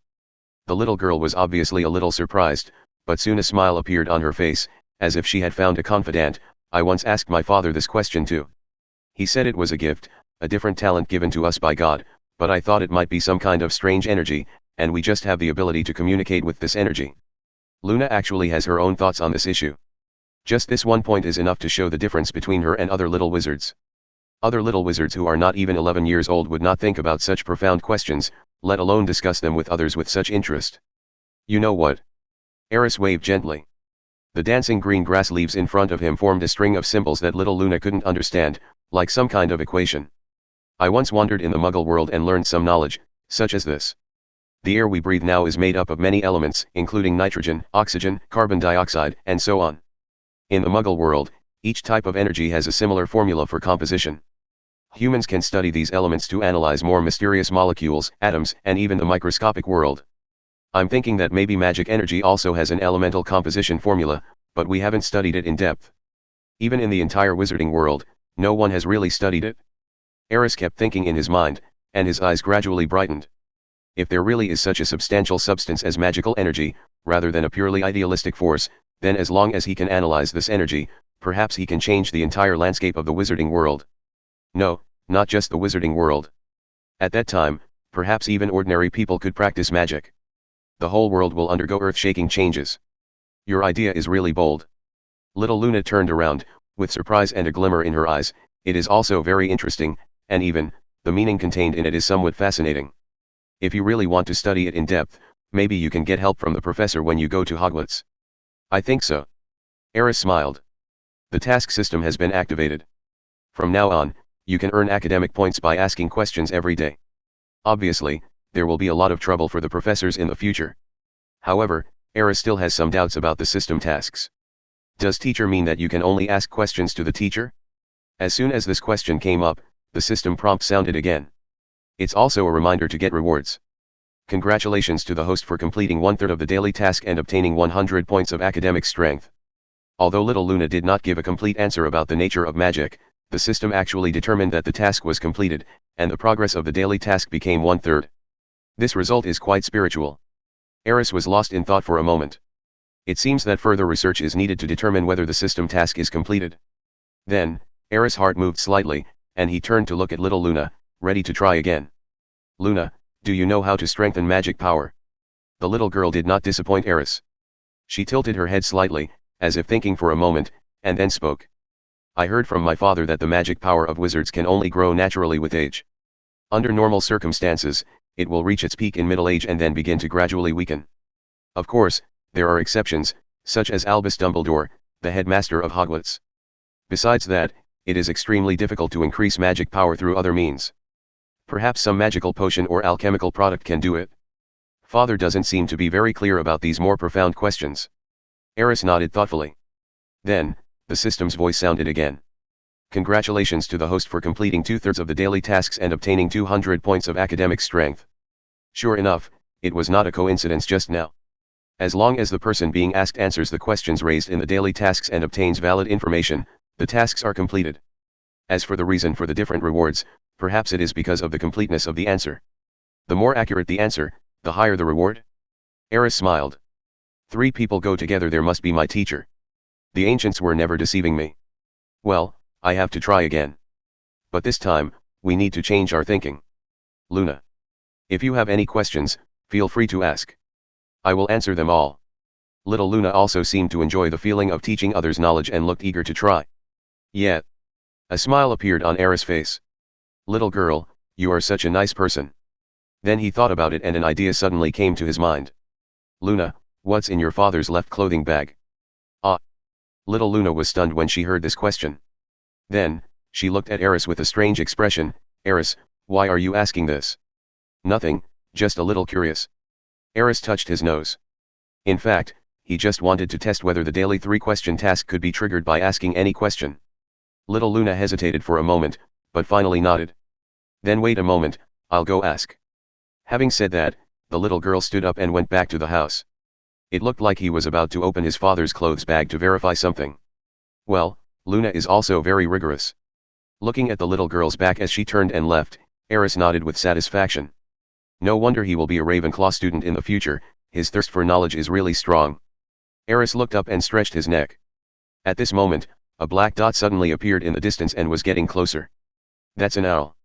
The little girl was obviously a little surprised, but soon a smile appeared on her face, as if she had found a confidant. I once asked my father this question too. He said it was a gift, a different talent given to us by God, but I thought it might be some kind of strange energy, and we just have the ability to communicate with this energy. Luna actually has her own thoughts on this issue. Just this one point is enough to show the difference between her and other little wizards. Other little wizards who are not even 11 years old would not think about such profound questions, let alone discuss them with others with such interest. You know what? Aris waved gently. The dancing green grass leaves in front of him formed a string of symbols that little Luna couldn't understand, like some kind of equation. I once wandered in the Muggle world and learned some knowledge, such as this. The air we breathe now is made up of many elements, including nitrogen, oxygen, carbon dioxide, and so on. In the Muggle world, each type of energy has a similar formula for composition. Humans can study these elements to analyze more mysterious molecules, atoms, and even the microscopic world. I'm thinking that maybe magic energy also has an elemental composition formula, but we haven't studied it in depth. Even in the entire wizarding world, no one has really studied it. Aris kept thinking in his mind, and his eyes gradually brightened. If there really is such a substantial substance as magical energy, rather than a purely idealistic force, then as long as he can analyze this energy, perhaps he can change the entire landscape of the wizarding world. No, not just the wizarding world. At that time, perhaps even ordinary people could practice magic. The whole world will undergo earth-shaking changes. Your idea is really bold. Little Luna turned around, with surprise and a glimmer in her eyes. It is also very interesting, and even, the meaning contained in it is somewhat fascinating. If you really want to study it in depth, maybe you can get help from the professor when you go to Hogwarts. I think so. Aris smiled. The task system has been activated. From now on, you can earn academic points by asking questions every day. Obviously, there will be a lot of trouble for the professors in the future. However, Aris still has some doubts about the system tasks. Does teacher mean that you can only ask questions to the teacher? As soon as this question came up, the system prompt sounded again. It's also a reminder to get rewards. Congratulations to the host for completing 1/3 of the daily task and obtaining 100 points of academic strength. Although little Luna did not give a complete answer about the nature of magic, the system actually determined that the task was completed, and the progress of the daily task became 1/3. This result is quite spiritual. Aris was lost in thought for a moment. It seems that further research is needed to determine whether the system task is completed. Then, Aris' heart moved slightly, and he turned to look at little Luna, ready to try again. Luna, do you know how to strengthen magic power? The little girl did not disappoint Aris. She tilted her head slightly, as if thinking for a moment, and then spoke. I heard from my father that the magic power of wizards can only grow naturally with age. Under normal circumstances, it will reach its peak in middle age and then begin to gradually weaken. Of course, there are exceptions, such as Albus Dumbledore, the headmaster of Hogwarts. Besides that, it is extremely difficult to increase magic power through other means. Perhaps some magical potion or alchemical product can do it. Father doesn't seem to be very clear about these more profound questions. Aris nodded thoughtfully. Then, the system's voice sounded again. Congratulations to the host for completing 2/3 of the daily tasks and obtaining 200 points of academic strength. Sure enough, it was not a coincidence just now. As long as the person being asked answers the questions raised in the daily tasks and obtains valid information, the tasks are completed. As for the reason for the different rewards, perhaps it is because of the completeness of the answer. The more accurate the answer, the higher the reward? Aris smiled. 3 people go together, there must be my teacher. The ancients were never deceiving me. Well, I have to try again. But this time, we need to change our thinking. Luna. If you have any questions, feel free to ask. I will answer them all. Little Luna also seemed to enjoy the feeling of teaching others knowledge and looked eager to try. Yet. A smile appeared on Aris' face. Little girl, you are such a nice person. Then he thought about it and an idea suddenly came to his mind. Luna, what's in your father's left clothing bag? Ah. Little Luna was stunned when she heard this question. Then, she looked at Aris with a strange expression. Aris, why are you asking this? Nothing, just a little curious. Aris touched his nose. In fact, he just wanted to test whether the daily 3-question task could be triggered by asking any question. Little Luna hesitated for a moment, but finally nodded. Then wait a moment, I'll go ask. Having said that, the little girl stood up and went back to the house. It looked like he was about to open his father's clothes bag to verify something. Well, Luna is also very rigorous. Looking at the little girl's back as she turned and left, Aris nodded with satisfaction. No wonder he will be a Ravenclaw student in the future, his thirst for knowledge is really strong. Aris looked up and stretched his neck. At this moment, a black dot suddenly appeared in the distance and was getting closer. That's an owl.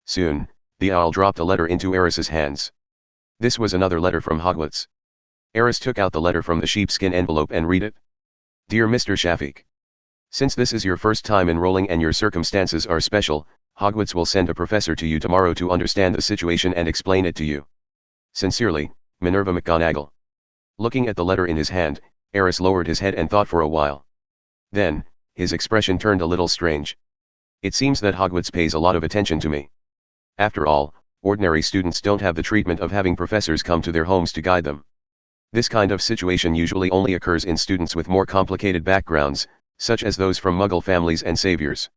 Soon, the owl dropped a letter into Aris's hands. This was another letter from Hogwarts. Aris took out the letter from the sheepskin envelope and read it. Dear Mr. Shafiq. Since this is your first time enrolling and your circumstances are special, Hogwarts will send a professor to you tomorrow to understand the situation and explain it to you. Sincerely, Minerva McGonagall. Looking at the letter in his hand, Aris lowered his head and thought for a while. Then, his expression turned a little strange. It seems that Hogwarts pays a lot of attention to me. After all, ordinary students don't have the treatment of having professors come to their homes to guide them. This kind of situation usually only occurs in students with more complicated backgrounds, such as those from Muggle families and saviors.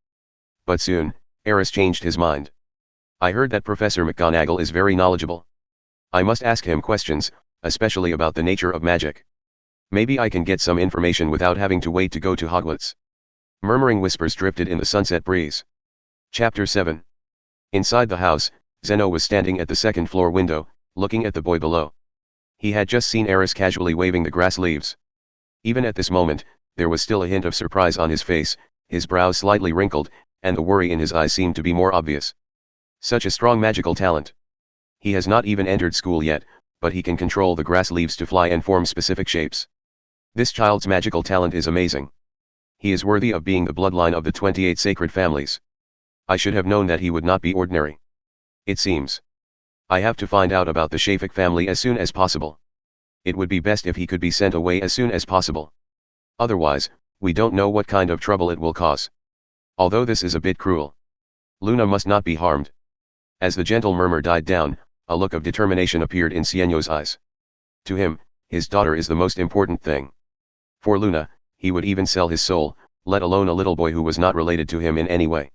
But soon, Aris changed his mind. I heard that Professor McGonagall is very knowledgeable. I must ask him questions, especially about the nature of magic. Maybe I can get some information without having to wait to go to Hogwarts. Murmuring whispers drifted in the sunset breeze. Chapter 7. Inside the house, Zeno was standing at the second-floor window, looking at the boy below. He had just seen Aris casually waving the grass leaves. Even at this moment, there was still a hint of surprise on his face, his brows slightly wrinkled, and the worry in his eyes seemed to be more obvious. Such a strong magical talent. He has not even entered school yet, but he can control the grass leaves to fly and form specific shapes. This child's magical talent is amazing. He is worthy of being the bloodline of the 28 sacred families. I should have known that he would not be ordinary. It seems. I have to find out about the Shafiq family as soon as possible. It would be best if he could be sent away as soon as possible. Otherwise, we don't know what kind of trouble it will cause. Although this is a bit cruel. Luna must not be harmed. As the gentle murmur died down, a look of determination appeared in Sienno's eyes. To him, his daughter is the most important thing. For Luna, he would even sell his soul, let alone a little boy who was not related to him in any way.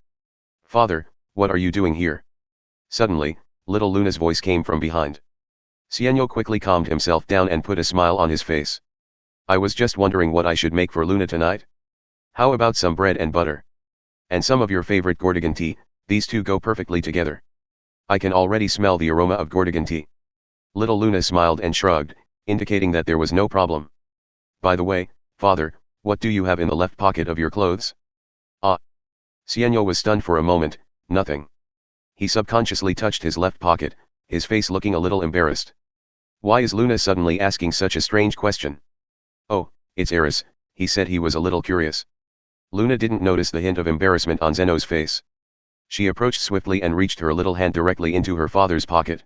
Father, what are you doing here? Suddenly, little Luna's voice came from behind. Sienno quickly calmed himself down and put a smile on his face. I was just wondering what I should make for Luna tonight. How about some bread and butter? And some of your favorite Gordigan tea, these two go perfectly together. I can already smell the aroma of Gordigan tea. Little Luna smiled and shrugged, indicating that there was no problem. By the way, father, what do you have in the left pocket of your clothes? Ah. Xianyo was stunned for a moment. Nothing. He subconsciously touched his left pocket, his face looking a little embarrassed. Why is Luna suddenly asking such a strange question? Oh, it's Aris, he said. He was a little curious. Luna didn't notice the hint of embarrassment on Zeno's face. She approached swiftly and reached her little hand directly into her father's pocket.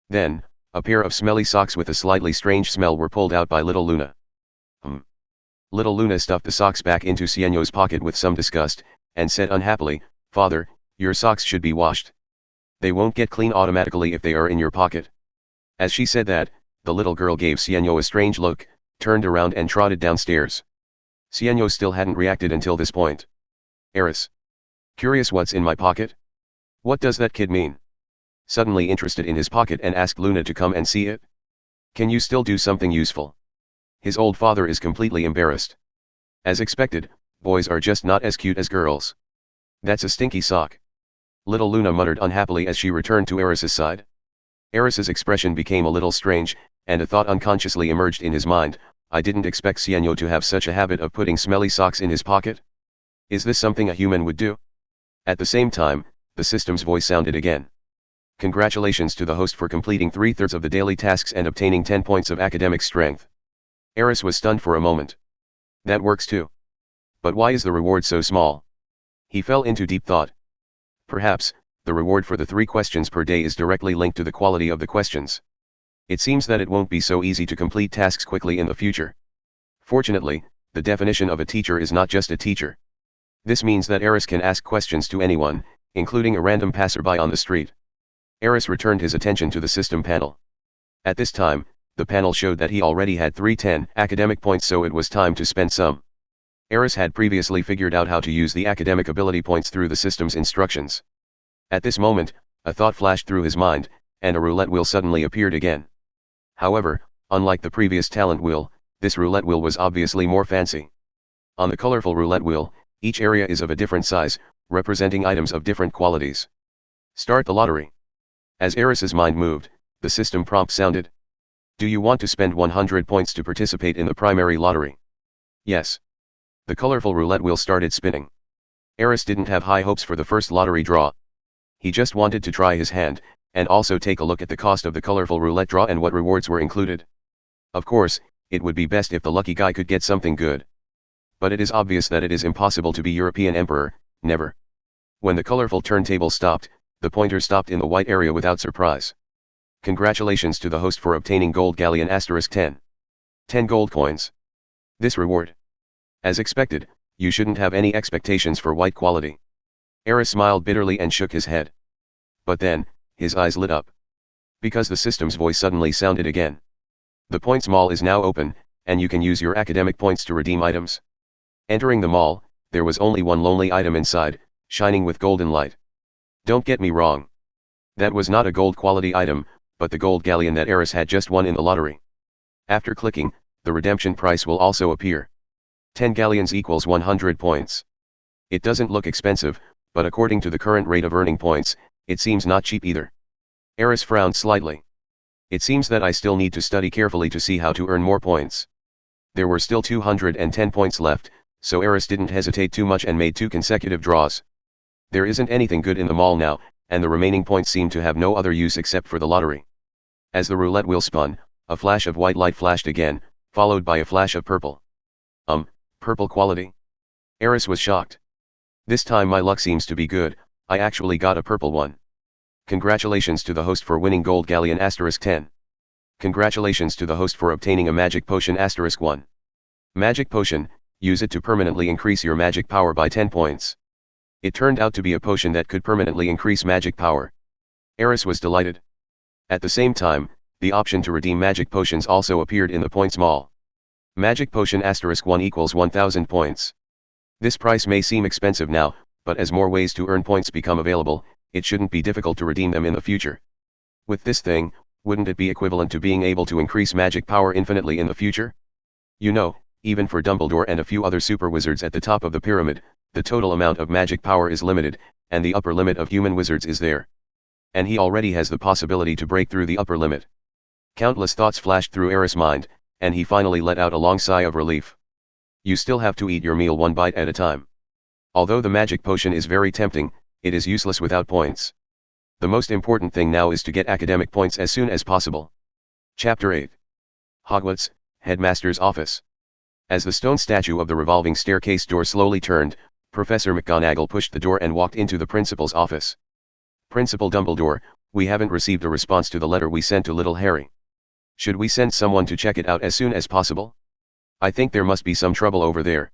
Then, a pair of smelly socks with a slightly strange smell were pulled out by little Luna. Little Luna stuffed the socks back into Xianyo's pocket with some disgust, and said unhappily, "Father, your socks should be washed. They won't get clean automatically if they are in your pocket." As she said that, the little girl gave Xianyo a strange look, turned around and trotted downstairs. Xianyo still hadn't reacted until this point. Aris. Curious what's in my pocket? What does that kid mean? Suddenly interested in his pocket and asked Luna to come and see it. Can you still do something useful? His old father is completely embarrassed. As expected, boys are just not as cute as girls. That's a stinky sock. Little Luna muttered unhappily as she returned to Aris's side. Aris's expression became a little strange, and a thought unconsciously emerged in his mind. I didn't expect Xianyo to have such a habit of putting smelly socks in his pocket. Is this something a human would do? At the same time, the system's voice sounded again. Congratulations to the host for completing 3/3 of the daily tasks and obtaining 10 points of academic strength. Aris was stunned for a moment. That works too. But why is the reward so small? He fell into deep thought. Perhaps, the reward for the 3 questions per day is directly linked to the quality of the questions. It seems that it won't be so easy to complete tasks quickly in the future. Fortunately, the definition of a teacher is not just a teacher. This means that Aris can ask questions to anyone, including a random passerby on the street. Aris returned his attention to the system panel. At this time, the panel showed that he already had 310 academic points, so it was time to spend some. Aris had previously figured out how to use the academic ability points through the system's instructions. At this moment, a thought flashed through his mind, and a roulette wheel suddenly appeared again. However, unlike the previous talent wheel, this roulette wheel was obviously more fancy. On the colorful roulette wheel, each area is of a different size, representing items of different qualities. Start the lottery. As Aris's mind moved, the system prompt sounded. Do you want to spend 100 points to participate in the primary lottery? Yes. The colorful roulette wheel started spinning. Aris didn't have high hopes for the first lottery draw. He just wanted to try his hand, and also take a look at the cost of the colorful roulette draw and what rewards were included. Of course, it would be best if the lucky guy could get something good. But it is obvious that it is impossible to be European Emperor, never. When the colorful turntable stopped, the pointer stopped in the white area without surprise. Congratulations to the host for obtaining gold galleon *10. 10 gold coins. This reward. As expected, you shouldn't have any expectations for white quality. Aris smiled bitterly and shook his head. But then, his eyes lit up. Because the system's voice suddenly sounded again. The points mall is now open, and you can use your academic points to redeem items. Entering the mall, there was only one lonely item inside, shining with golden light. Don't get me wrong. That was not a gold quality item, but the gold galleon that Aris had just won in the lottery. After clicking, the redemption price will also appear. 10 galleons equals 100 points. It doesn't look expensive, but according to the current rate of earning points, it seems not cheap either. Aris frowned slightly. It seems that I still need to study carefully to see how to earn more points. There were still 210 points left, so Aris didn't hesitate too much and made 2 consecutive draws. There isn't anything good in the mall now, and the remaining points seem to have no other use except for the lottery. As the roulette wheel spun, a flash of white light flashed again, followed by a flash of purple. Purple quality? Aris was shocked. This time my luck seems to be good, I actually got a purple one. Congratulations to the host for winning gold galleon *10. Congratulations to the host for obtaining a magic potion *1. Magic potion, use it to permanently increase your magic power by 10 points. It turned out to be a potion that could permanently increase magic power. Aris was delighted. At the same time, the option to redeem magic potions also appeared in the points mall. Magic potion *1 equals 1000 points. This price may seem expensive now, but as more ways to earn points become available, it shouldn't be difficult to redeem them in the future. With this thing, wouldn't it be equivalent to being able to increase magic power infinitely in the future? You know, even for Dumbledore and a few other super wizards at the top of the pyramid, The total amount of magic power is limited, and the upper limit of human wizards is there. And he already has the possibility to break through the upper limit. Countless thoughts flashed through Aris' mind, and he finally let out a long sigh of relief. You still have to eat your meal one bite at a time. Although the magic potion is very tempting, it is useless without points. The most important thing now is to get academic points as soon as possible. Chapter 8. Hogwarts, Headmaster's Office. As the stone statue of the revolving staircase door slowly turned, Professor McGonagall pushed the door and walked into the principal's office. Principal Dumbledore, we haven't received a response to the letter we sent to little Harry. Should we send someone to check it out as soon as possible? I think there must be some trouble over there.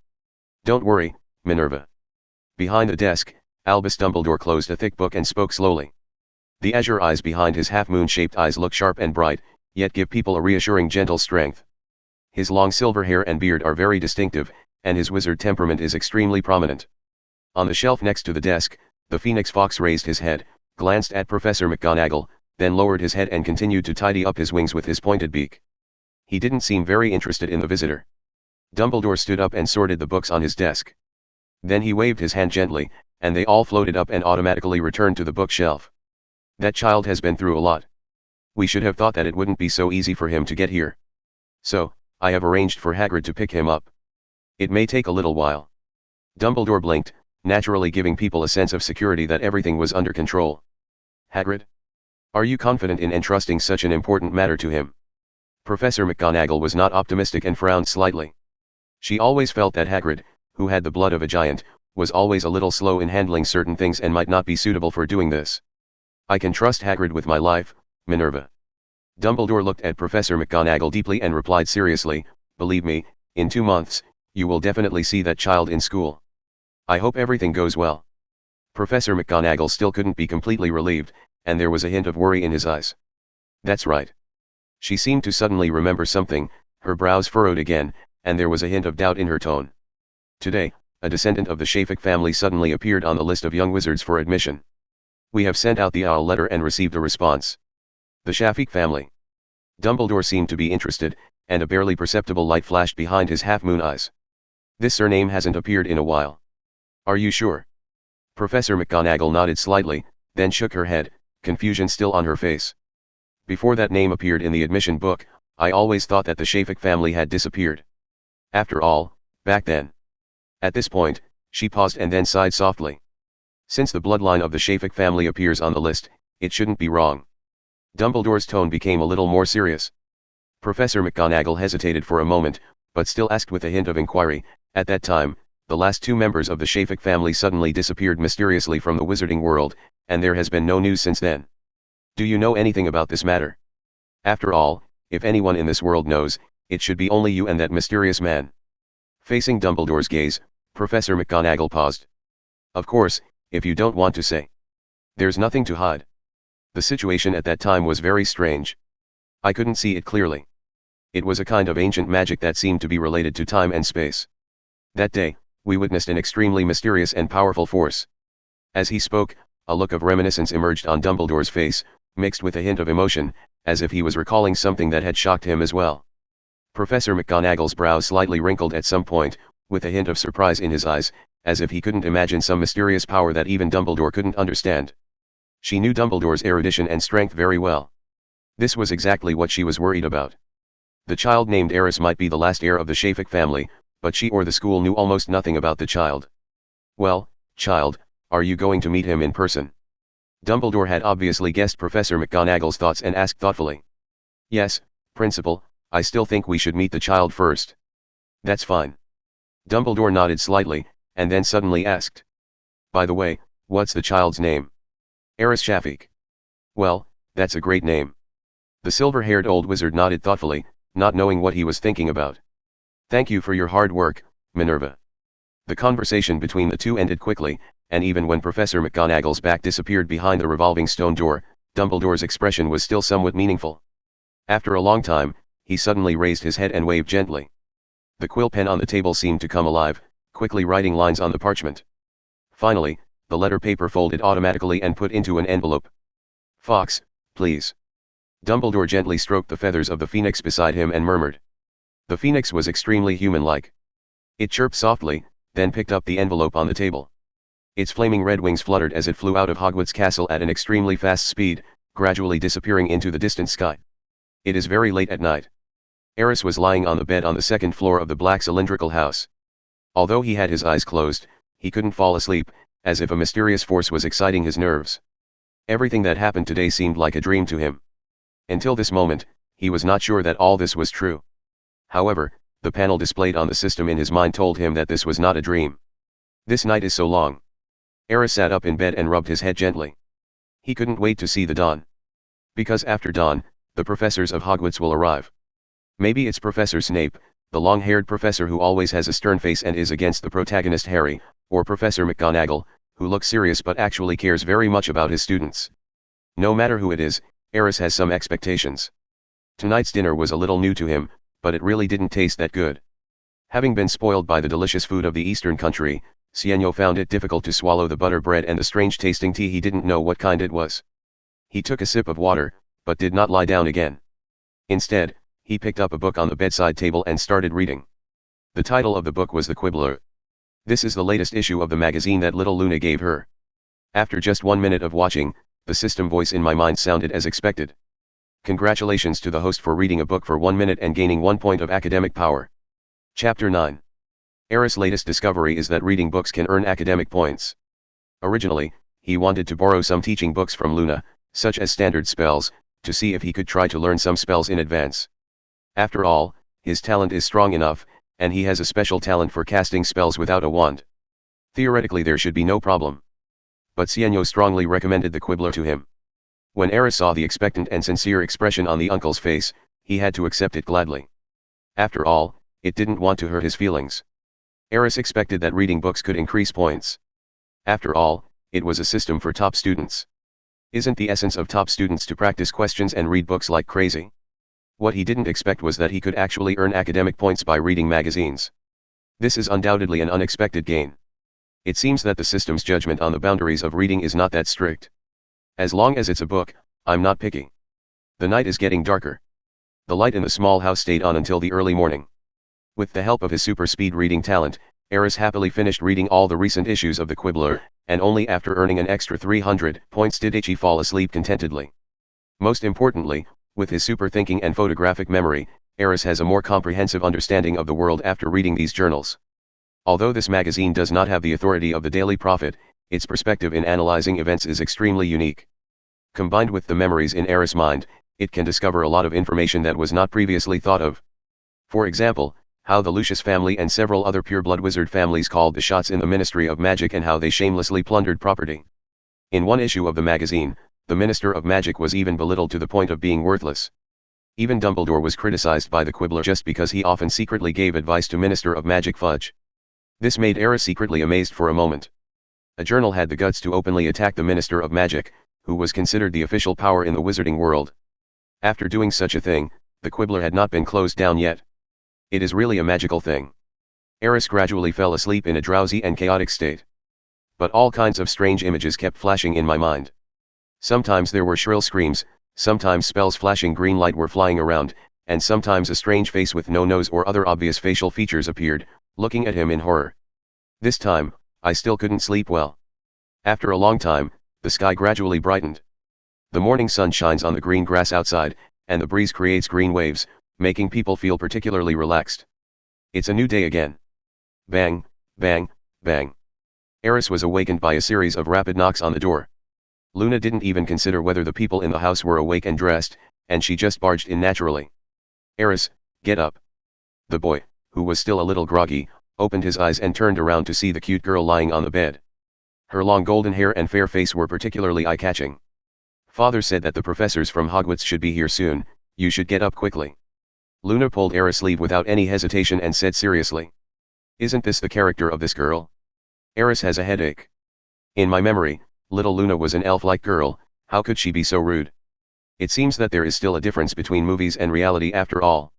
Don't worry, Minerva. Behind the desk, Albus Dumbledore closed a thick book and spoke slowly. The azure eyes behind his half-moon-shaped eyes look sharp and bright, yet give people a reassuring gentle strength. His long silver hair and beard are very distinctive, and his wizard temperament is extremely prominent. On the shelf next to the desk, the Phoenix Fox raised his head, glanced at Professor McGonagall, then lowered his head and continued to tidy up his wings with his pointed beak. He didn't seem very interested in the visitor. Dumbledore stood up and sorted the books on his desk. Then he waved his hand gently, and they all floated up and automatically returned to the bookshelf. That child has been through a lot. We should have thought that it wouldn't be so easy for him to get here. So, I have arranged for Hagrid to pick him up. It may take a little while. Dumbledore blinked, naturally giving people a sense of security that everything was under control. Hagrid? Are you confident in entrusting such an important matter to him? Professor McGonagall was not optimistic and frowned slightly. She always felt that Hagrid, who had the blood of a giant, was always a little slow in handling certain things and might not be suitable for doing this. I can trust Hagrid with my life, Minerva. Dumbledore looked at Professor McGonagall deeply and replied seriously, believe me, in 2 months, you will definitely see that child in school. I hope everything goes well. Professor McGonagall still couldn't be completely relieved, and there was a hint of worry in his eyes. That's right. She seemed to suddenly remember something, her brows furrowed again, and there was a hint of doubt in her tone. Today, a descendant of the Shafik family suddenly appeared on the list of young wizards for admission. We have sent out the owl letter and received a response. The Shafik family. Dumbledore seemed to be interested, and a barely perceptible light flashed behind his half-moon eyes. This surname hasn't appeared in a while. Are you sure? Professor McGonagall nodded slightly, then shook her head, confusion still on her face. Before that name appeared in the admission book, I always thought that the Shafik family had disappeared. After all, back then. At this point, she paused and then sighed softly. Since the bloodline of the Shafik family appears on the list, it shouldn't be wrong. Dumbledore's tone became a little more serious. Professor McGonagall hesitated for a moment, but still asked with a hint of inquiry, at that time, the last 2 members of the Shafik family suddenly disappeared mysteriously from the wizarding world, and there has been no news since then. Do you know anything about this matter? After all, if anyone in this world knows, it should be only you and that mysterious man. Facing Dumbledore's gaze, Professor McGonagall paused. Of course, if you don't want to say. There's nothing to hide. The situation at that time was very strange. I couldn't see it clearly. It was a kind of ancient magic that seemed to be related to time and space. That day, we witnessed an extremely mysterious and powerful force. As he spoke, a look of reminiscence emerged on Dumbledore's face, mixed with a hint of emotion, as if he was recalling something that had shocked him as well. Professor McGonagall's brows slightly wrinkled at some point, with a hint of surprise in his eyes, as if he couldn't imagine some mysterious power that even Dumbledore couldn't understand. She knew Dumbledore's erudition and strength very well. This was exactly what she was worried about. The child named Aris might be the last heir of the Shafik family, but she or the school knew almost nothing about the child. Well, child, are you going to meet him in person? Dumbledore had obviously guessed Professor McGonagall's thoughts and asked thoughtfully. Yes, Principal, I still think we should meet the child first. That's fine. Dumbledore nodded slightly, and then suddenly asked. By the way, what's the child's name? Aris Shafik. Well, that's a great name. The silver-haired old wizard nodded thoughtfully, not knowing what he was thinking about. Thank you for your hard work, Minerva. The conversation between the two ended quickly, and even when Professor McGonagall's back disappeared behind the revolving stone door, Dumbledore's expression was still somewhat meaningful. After a long time, he suddenly raised his head and waved gently. The quill pen on the table seemed to come alive, quickly writing lines on the parchment. Finally, the letter paper folded automatically and put into an envelope. Fox, please. Dumbledore gently stroked the feathers of the phoenix beside him and murmured. The phoenix was extremely human-like. It chirped softly, then picked up the envelope on the table. Its flaming red wings fluttered as it flew out of Hogwarts Castle at an extremely fast speed, gradually disappearing into the distant sky. It is very late at night. Aris was lying on the bed on the second floor of the black cylindrical house. Although he had his eyes closed, he couldn't fall asleep, as if a mysterious force was exciting his nerves. Everything that happened today seemed like a dream to him. Until this moment, he was not sure that all this was true. However, the panel displayed on the system in his mind told him that this was not a dream. This night is so long. Aris sat up in bed and rubbed his head gently. He couldn't wait to see the dawn. Because after dawn, the professors of Hogwarts will arrive. Maybe it's Professor Snape, the long-haired professor who always has a stern face and is against the protagonist Harry, or Professor McGonagall, who looks serious but actually cares very much about his students. No matter who it is, Aris has some expectations. Tonight's dinner was a little new to him, but it really didn't taste that good. Having been spoiled by the delicious food of the Eastern country, Sienno found it difficult to swallow the butter bread and the strange-tasting tea. He didn't know what kind it was. He took a sip of water, but did not lie down again. Instead, he picked up a book on the bedside table and started reading. The title of the book was The Quibbler. This is the latest issue of the magazine that little Luna gave her. After just 1 minute of watching, the system voice in my mind sounded as expected. Congratulations to the host for reading a book for 1 minute and gaining 1 point of academic power. Chapter 9. Aris' latest discovery is that reading books can earn academic points. Originally, he wanted to borrow some teaching books from Luna, such as standard spells, to see if he could try to learn some spells in advance. After all, his talent is strong enough, and he has a special talent for casting spells without a wand. Theoretically there should be no problem. But Sienno strongly recommended the Quibbler to him. When Aris saw the expectant and sincere expression on the uncle's face, he had to accept it gladly. After all, it didn't want to hurt his feelings. Aris expected that reading books could increase points. After all, it was a system for top students. Isn't the essence of top students to practice questions and read books like crazy? What he didn't expect was that he could actually earn academic points by reading magazines. This is undoubtedly an unexpected gain. It seems that the system's judgment on the boundaries of reading is not that strict. As long as it's a book, I'm not picky. The night is getting darker. The light in the small house stayed on until the early morning. With the help of his super speed reading talent, Aris happily finished reading all the recent issues of The Quibbler, and only after earning an extra 300 points did he fall asleep contentedly. Most importantly, with his super thinking and photographic memory, Aris has a more comprehensive understanding of the world after reading these journals. Although this magazine does not have the authority of the Daily Prophet, its perspective in analyzing events is extremely unique. Combined with the memories in Aris' mind, it can discover a lot of information that was not previously thought of. For example, how the Lucius family and several other pure-blood wizard families called the shots in the Ministry of Magic and how they shamelessly plundered property. In one issue of the magazine, the Minister of Magic was even belittled to the point of being worthless. Even Dumbledore was criticized by the Quibbler just because he often secretly gave advice to Minister of Magic fudge. This made Aris secretly amazed for a moment. A journal had the guts to openly attack the Minister of Magic, who was considered the official power in the wizarding world. After doing such a thing, the Quibbler had not been closed down yet. It is really a magical thing. Aris gradually fell asleep in a drowsy and chaotic state. But all kinds of strange images kept flashing in my mind. Sometimes there were shrill screams, sometimes spells flashing green light were flying around, and sometimes a strange face with no nose or other obvious facial features appeared, looking at him in horror. This time, I still couldn't sleep well. After a long time, the sky gradually brightened. The morning sun shines on the green grass outside, and the breeze creates green waves, making people feel particularly relaxed. It's a new day again. Bang, bang, bang. Aris was awakened by a series of rapid knocks on the door. Luna didn't even consider whether the people in the house were awake and dressed, and she just barged in naturally. Aris, get up. The boy, who was still a little groggy, opened his eyes and turned around to see the cute girl lying on the bed. Her long golden hair and fair face were particularly eye-catching. Father said that the professors from Hogwarts should be here soon, you should get up quickly. Luna pulled Aris' sleeve without any hesitation and said seriously. Isn't this the character of this girl? Aris has a headache. In my memory, little Luna was an elf-like girl, how could she be so rude? It seems that there is still a difference between movies and reality after all.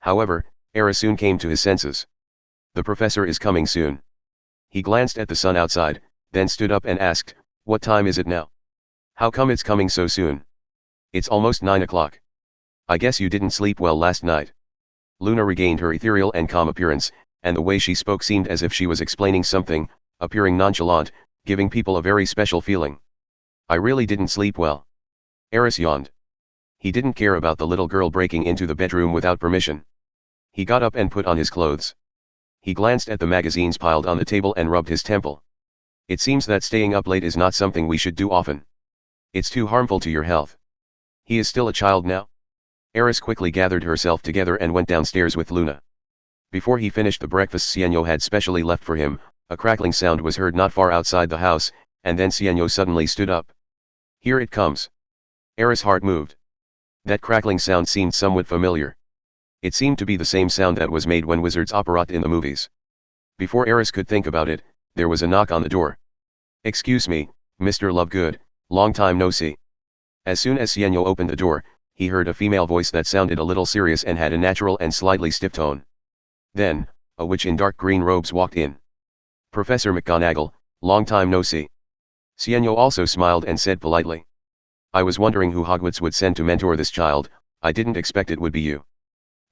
However, Aris soon came to his senses. The professor is coming soon. He glanced at the sun outside, then stood up and asked, what time is it now? How come it's coming so soon? It's almost 9 o'clock. I guess you didn't sleep well last night. Luna regained her ethereal and calm appearance, and the way she spoke seemed as if she was explaining something, appearing nonchalant, giving people a very special feeling. I really didn't sleep well. Aris yawned. He didn't care about the little girl breaking into the bedroom without permission. He got up and put on his clothes. He glanced at the magazines piled on the table and rubbed his temple. It seems that staying up late is not something we should do often. It's too harmful to your health. He is still a child now? Aris quickly gathered herself together and went downstairs with Luna. Before he finished the breakfast Sienno had specially left for him, a crackling sound was heard not far outside the house, and then Sienno suddenly stood up. Here it comes. Aris' heart moved. That crackling sound seemed somewhat familiar. It seemed to be the same sound that was made when wizards operate in the movies. Before Aris could think about it, there was a knock on the door. Excuse me, Mr. Lovegood, long time no see. As soon as Sienno opened the door, he heard a female voice that sounded a little serious and had a natural and slightly stiff tone. Then, a witch in dark green robes walked in. Professor McGonagall, long time no see. Sienno also smiled and said politely. I was wondering who Hogwarts would send to mentor this child, I didn't expect it would be you.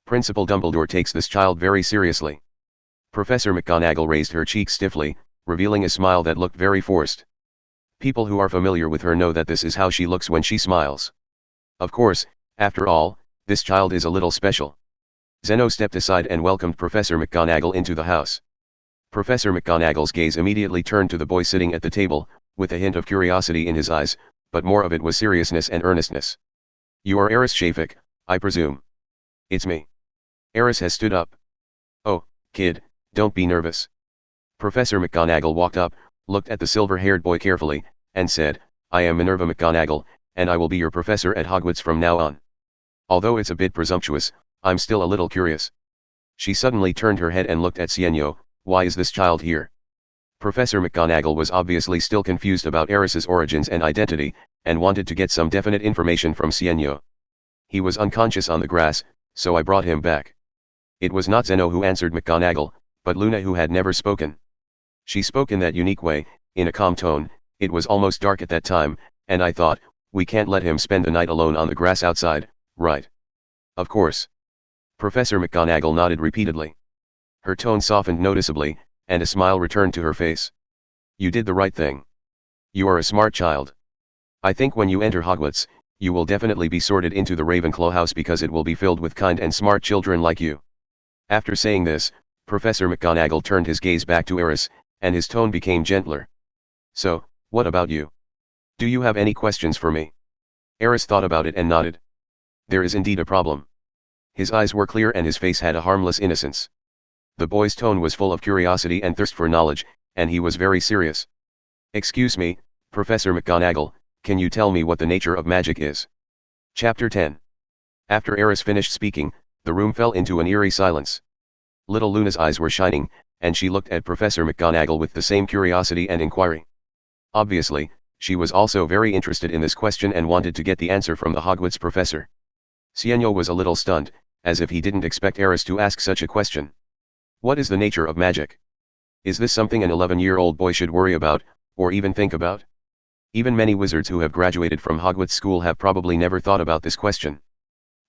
Principal Dumbledore takes this child very seriously. Professor McGonagall raised her cheeks stiffly, revealing a smile that looked very forced. People who are familiar with her know that this is how she looks when she smiles. Of course, after all, this child is a little special. Zeno stepped aside and welcomed Professor McGonagall into the house. Professor McGonagall's gaze immediately turned to the boy sitting at the table, with a hint of curiosity in his eyes, but more of it was seriousness and earnestness. You are Aris Shafik, I presume. It's me. Aris has stood up. Oh, kid, don't be nervous. Professor McGonagall walked up, looked at the silver-haired boy carefully, and said, I am Minerva McGonagall, and I will be your professor at Hogwarts from now on. Although it's a bit presumptuous, I'm still a little curious. She suddenly turned her head and looked at Sienno. Why is this child here? Professor McGonagall was obviously still confused about Aris's origins and identity, and wanted to get some definite information from Sienno. He was unconscious on the grass, so I brought him back. It was not Zeno who answered McGonagall, but Luna who had never spoken. She spoke in that unique way, in a calm tone. It was almost dark at that time, and I thought, we can't let him spend the night alone on the grass outside, right? Of course. Professor McGonagall nodded repeatedly. Her tone softened noticeably, and a smile returned to her face. You did the right thing. You are a smart child. I think when you enter Hogwarts, you will definitely be sorted into the Ravenclaw house because it will be filled with kind and smart children like you. After saying this, Professor McGonagall turned his gaze back to Aris, and his tone became gentler. So, what about you? Do you have any questions for me? Aris thought about it and nodded. There is indeed a problem. His eyes were clear and his face had a harmless innocence. The boy's tone was full of curiosity and thirst for knowledge, and he was very serious. Excuse me, Professor McGonagall, can you tell me what the nature of magic is? Chapter 10. After Aris finished speaking, the room fell into an eerie silence. Little Luna's eyes were shining, and she looked at Professor McGonagall with the same curiosity and inquiry. Obviously, she was also very interested in this question and wanted to get the answer from the Hogwarts professor. Sienno was a little stunned, as if he didn't expect Aris to ask such a question. What is the nature of magic? Is this something an 11-year-old boy should worry about, or even think about? Even many wizards who have graduated from Hogwarts school have probably never thought about this question.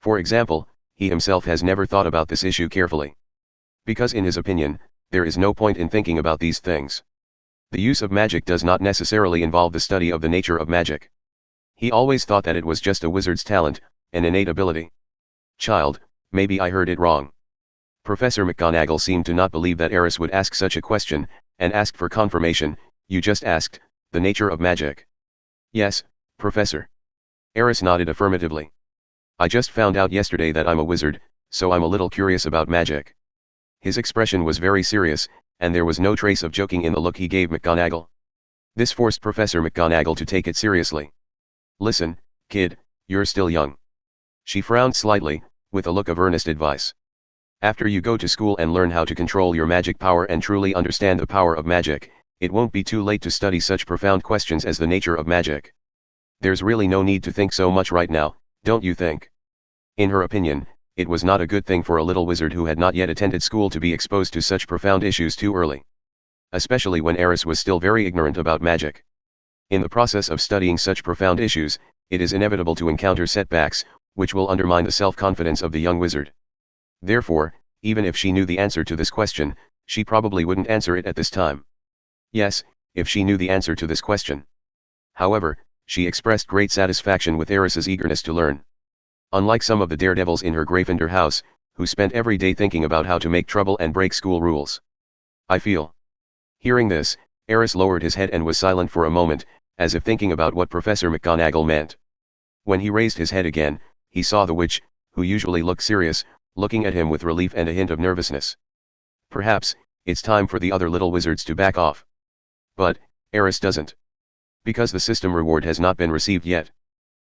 For example, he himself has never thought about this issue carefully. Because in his opinion, there is no point in thinking about these things. The use of magic does not necessarily involve the study of the nature of magic. He always thought that it was just a wizard's talent, an innate ability. Child, maybe I heard it wrong. Professor McGonagall seemed to not believe that Aris would ask such a question, and asked for confirmation. You just asked, the nature of magic. Yes, Professor. Aris nodded affirmatively. I just found out yesterday that I'm a wizard, so I'm a little curious about magic. His expression was very serious, and there was no trace of joking in the look he gave McGonagall. This forced Professor McGonagall to take it seriously. Listen, kid, you're still young. She frowned slightly, with a look of earnest advice. After you go to school and learn how to control your magic power and truly understand the power of magic, it won't be too late to study such profound questions as the nature of magic. There's really no need to think so much right now, don't you think? In her opinion, it was not a good thing for a little wizard who had not yet attended school to be exposed to such profound issues too early. Especially when Aris was still very ignorant about magic. In the process of studying such profound issues, it is inevitable to encounter setbacks, which will undermine the self-confidence of the young wizard. Therefore, even if she knew the answer to this question, She probably wouldn't answer it at this time. Yes, if she knew the answer to this question. However, she expressed great satisfaction with Aris's eagerness to learn. Unlike some of the daredevils in her Gryffindor house, who spent every day thinking about how to make trouble and break school rules. I feel. Hearing this, Aris lowered his head and was silent for a moment, as if thinking about what Professor McGonagall meant. When he raised his head again, he saw the witch, who usually looked serious, looking at him with relief and a hint of nervousness. Perhaps, it's time for the other little wizards to back off. But, Aris doesn't. Because the system reward has not been received yet.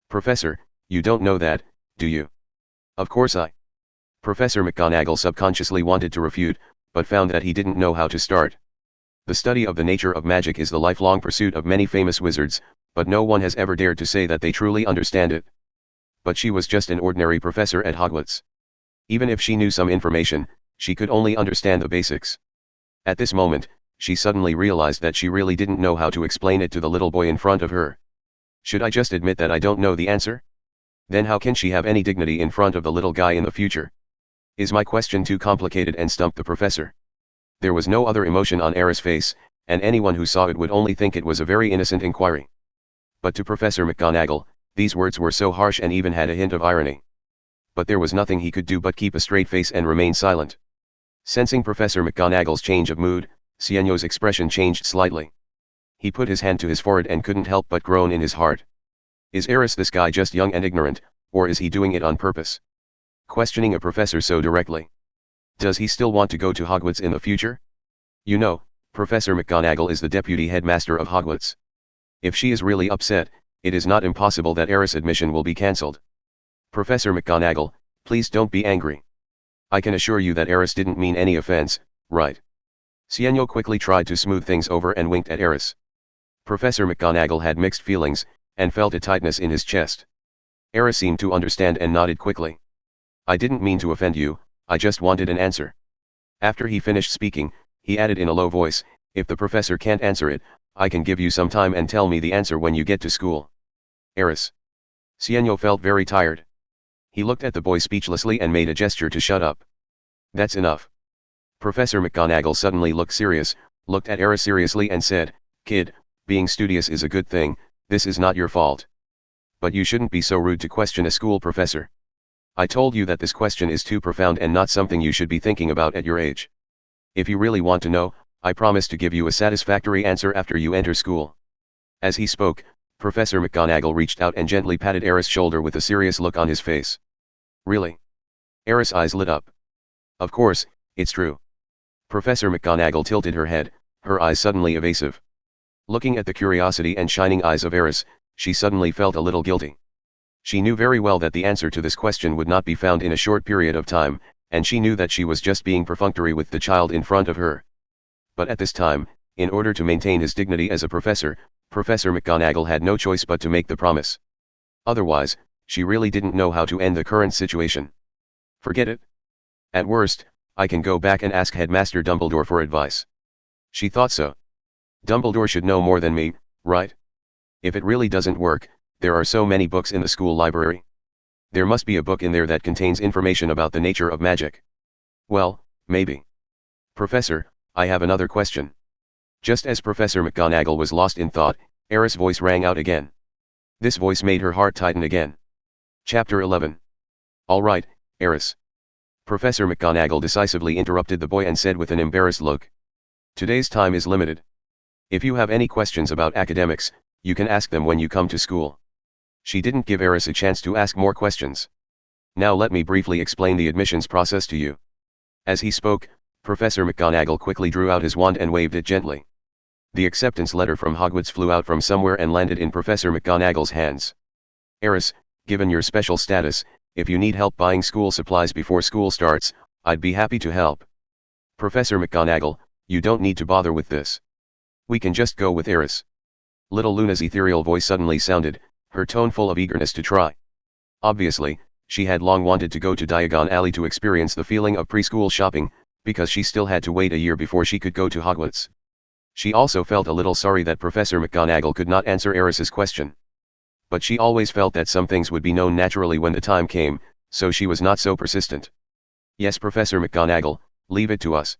Professor, you don't know that, do you? Of course I. Professor McGonagall subconsciously wanted to refute, but found that he didn't know how to start. The study of the nature of magic is the lifelong pursuit of many famous wizards, but no one has ever dared to say that they truly understand it. But she was just an ordinary professor at Hogwarts. Even if she knew some information, she could only understand the basics. At this moment, she suddenly realized that she really didn't know how to explain it to the little boy in front of her. Should I just admit that I don't know the answer? Then how can she have any dignity in front of the little guy in the future? Is my question too complicated and stumped the professor? There was no other emotion on Aris' face, and anyone who saw it would only think it was a very innocent inquiry. But to Professor McGonagall, these words were so harsh and even had a hint of irony. But there was nothing he could do but keep a straight face and remain silent. Sensing Professor McGonagall's change of mood, Sienno's expression changed slightly. He put his hand to his forehead and couldn't help but groan in his heart. Is Aris this guy just young and ignorant, or is he doing it on purpose? Questioning a professor so directly. Does he still want to go to Hogwarts in the future? You know, Professor McGonagall is the deputy headmaster of Hogwarts. If she is really upset, it is not impossible that Aris' admission will be cancelled. Professor McGonagall, please don't be angry. I can assure you that Aris didn't mean any offense, right? Sienno quickly tried to smooth things over and winked at Aris. Professor McGonagall had mixed feelings, and felt a tightness in his chest. Aris seemed to understand and nodded quickly. I didn't mean to offend you, I just wanted an answer. After he finished speaking, he added in a low voice, if the professor can't answer it, I can give you some time and tell me the answer when you get to school. Aris. Sienno felt very tired. He looked at the boy speechlessly and made a gesture to shut up. That's enough. Professor McGonagall suddenly looked serious, looked at Aris seriously and said, Kid, being studious is a good thing, this is not your fault. But you shouldn't be so rude to question a school professor. I told you that this question is too profound and not something you should be thinking about at your age. If you really want to know, I promise to give you a satisfactory answer after you enter school. As he spoke, Professor McGonagall reached out and gently patted Aris' shoulder with a serious look on his face. Really? Aris' eyes lit up. Of course, it's true. Professor McGonagall tilted her head, her eyes suddenly evasive. Looking at the curiosity and shining eyes of Aris, she suddenly felt a little guilty. She knew very well that the answer to this question would not be found in a short period of time, and she knew that she was just being perfunctory with the child in front of her. But at this time, in order to maintain his dignity as a professor, Professor McGonagall had no choice but to make the promise. Otherwise, she really didn't know how to end the current situation. Forget it. At worst, I can go back and ask Headmaster Dumbledore for advice. She thought so. Dumbledore should know more than me, right? If it really doesn't work, there are so many books in the school library. There must be a book in there that contains information about the nature of magic. Well, maybe. Professor, I have another question. Just as Professor McGonagall was lost in thought, Aris' voice rang out again. This voice made her heart tighten again. Chapter 11. All right, Aris. Professor McGonagall decisively interrupted the boy and said with an embarrassed look. Today's time is limited. If you have any questions about academics, you can ask them when you come to school. She didn't give Aris a chance to ask more questions. Now let me briefly explain the admissions process to you. As he spoke, Professor McGonagall quickly drew out his wand and waved it gently. The acceptance letter from Hogwarts flew out from somewhere and landed in Professor McGonagall's hands. Aris, given your special status, if you need help buying school supplies before school starts, I'd be happy to help. Professor McGonagall, you don't need to bother with this. We can just go with Aris. Little Luna's ethereal voice suddenly sounded, her tone full of eagerness to try. Obviously, she had long wanted to go to Diagon Alley to experience the feeling of preschool shopping, because she still had to wait a year before she could go to Hogwarts. She also felt a little sorry that Professor McGonagall could not answer Aris's question. But she always felt that some things would be known naturally when the time came, so she was not so persistent. Yes, Professor McGonagall, leave it to us.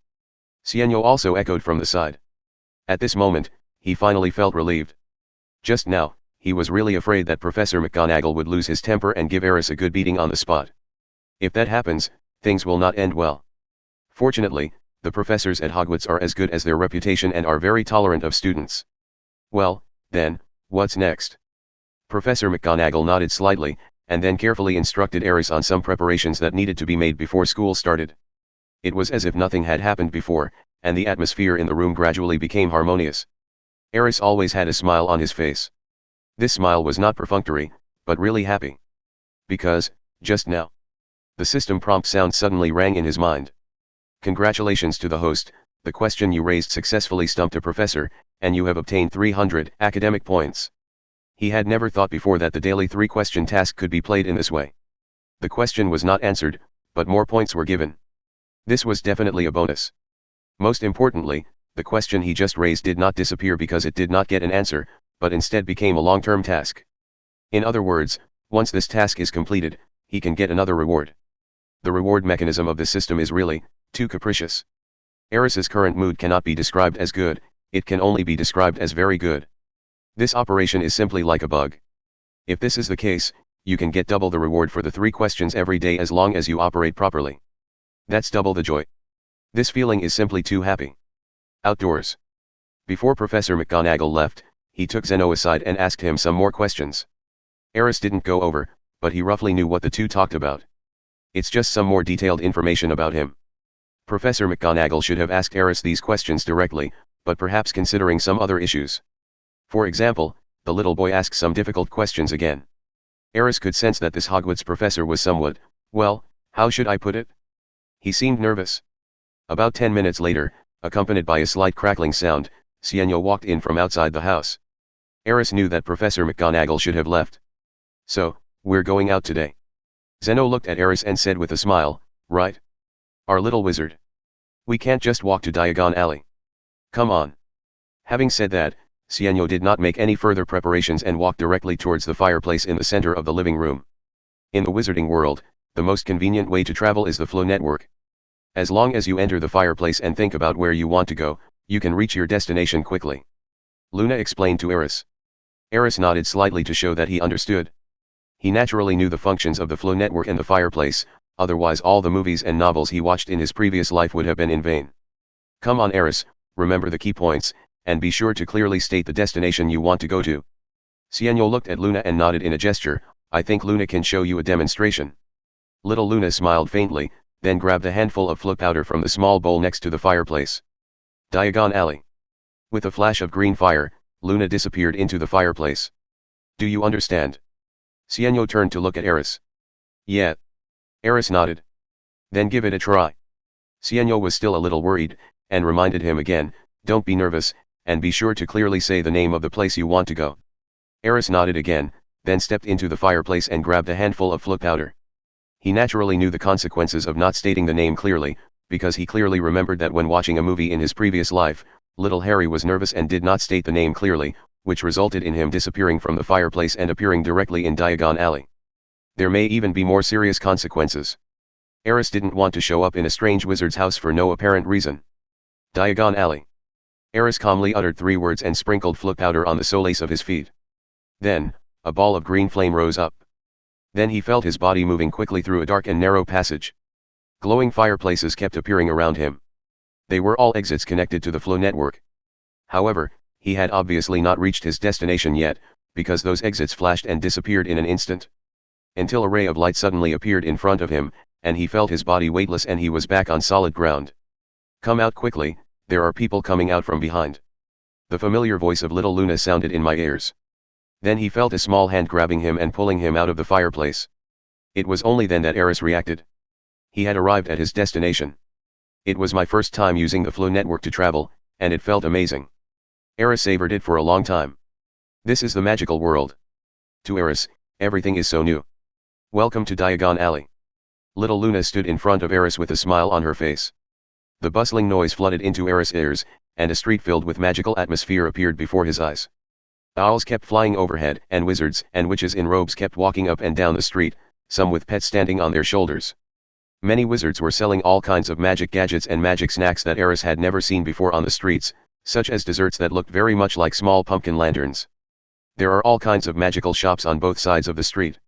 Xianyo also echoed from the side. At this moment, he finally felt relieved. Just now, he was really afraid that Professor McGonagall would lose his temper and give Aris a good beating on the spot. If that happens, things will not end well. Fortunately, the professors at Hogwarts are as good as their reputation and are very tolerant of students. Well, then, what's next? Professor McGonagall nodded slightly, and then carefully instructed Aris on some preparations that needed to be made before school started. It was as if nothing had happened before, and the atmosphere in the room gradually became harmonious. Aris always had a smile on his face. This smile was not perfunctory, but really happy. Because, just now, the system prompt sound suddenly rang in his mind. Congratulations to the host, the question you raised successfully stumped a professor, and you have obtained 300 academic points. He had never thought before that the daily 3-question task could be played in this way. The question was not answered, but more points were given. This was definitely a bonus. Most importantly, the question he just raised did not disappear because it did not get an answer, but instead became a long-term task. In other words, once this task is completed, he can get another reward. The reward mechanism of the system is really too capricious. Aris's current mood cannot be described as good, it can only be described as very good. This operation is simply like a bug. If this is the case, you can get double the reward for the 3 questions every day as long as you operate properly. That's double the joy. This feeling is simply too happy. Outdoors. Before Professor McGonagall left, he took Zeno aside and asked him some more questions. Aris didn't go over, but he roughly knew what the two talked about. It's just some more detailed information about him. Professor McGonagall should have asked Aris these questions directly, but perhaps considering some other issues. For example, the little boy asked some difficult questions again. Aris could sense that this Hogwarts professor was somewhat, well, how should I put it? He seemed nervous. About 10 minutes later, accompanied by a slight crackling sound, Xianyo walked in from outside the house. Aris knew that Professor McGonagall should have left. So, we're going out today. Zeno looked at Aris and said with a smile, right? Our little wizard. We can't just walk to Diagon Alley. Come on. Having said that, Xianyo did not make any further preparations and walked directly towards the fireplace in the center of the living room. In the wizarding world, the most convenient way to travel is the flow network. As long as you enter the fireplace and think about where you want to go, you can reach your destination quickly. Luna explained to Aris. Aris nodded slightly to show that he understood. He naturally knew the functions of the flow network and the fireplace, otherwise all the movies and novels he watched in his previous life would have been in vain. Come on Aris, remember the key points, and be sure to clearly state the destination you want to go to. Xianyo looked at Luna and nodded in a gesture. I think Luna can show you a demonstration. Little Luna smiled faintly, then grabbed a handful of flow powder from the small bowl next to the fireplace. Diagon Alley. With a flash of green fire, Luna disappeared into the fireplace. Do you understand? Xianyo turned to look at Aris. Yeah. Aris nodded. Then give it a try. Xianyo was still a little worried, and reminded him again, don't be nervous, and be sure to clearly say the name of the place you want to go. Aris nodded again, then stepped into the fireplace and grabbed a handful of flow powder. He naturally knew the consequences of not stating the name clearly, because he clearly remembered that when watching a movie in his previous life, little Harry was nervous and did not state the name clearly, which resulted in him disappearing from the fireplace and appearing directly in Diagon Alley. There may even be more serious consequences. Aris didn't want to show up in a strange wizard's house for no apparent reason. Diagon Alley. Aris calmly uttered 3 words and sprinkled flow powder on the soles of his feet. Then, a ball of green flame rose up. Then he felt his body moving quickly through a dark and narrow passage. Glowing fireplaces kept appearing around him. They were all exits connected to the flow network. However, he had obviously not reached his destination yet, because those exits flashed and disappeared in an instant. Until a ray of light suddenly appeared in front of him, and he felt his body weightless and he was back on solid ground. Come out quickly, there are people coming out from behind. The familiar voice of little Luna sounded in my ears. Then he felt a small hand grabbing him and pulling him out of the fireplace. It was only then that Aris reacted. He had arrived at his destination. It was my first time using the flow network to travel, and it felt amazing. Aris savored it for a long time. This is the magical world. To Aris, everything is so new. Welcome to Diagon Alley. Little Luna stood in front of Aris with a smile on her face. The bustling noise flooded into Aris' ears, and a street filled with magical atmosphere appeared before his eyes. Owls kept flying overhead, and wizards and witches in robes kept walking up and down the street, some with pets standing on their shoulders. Many wizards were selling all kinds of magic gadgets and magic snacks that Aris had never seen before on the streets, such as desserts that looked very much like small pumpkin lanterns. There are all kinds of magical shops on both sides of the street.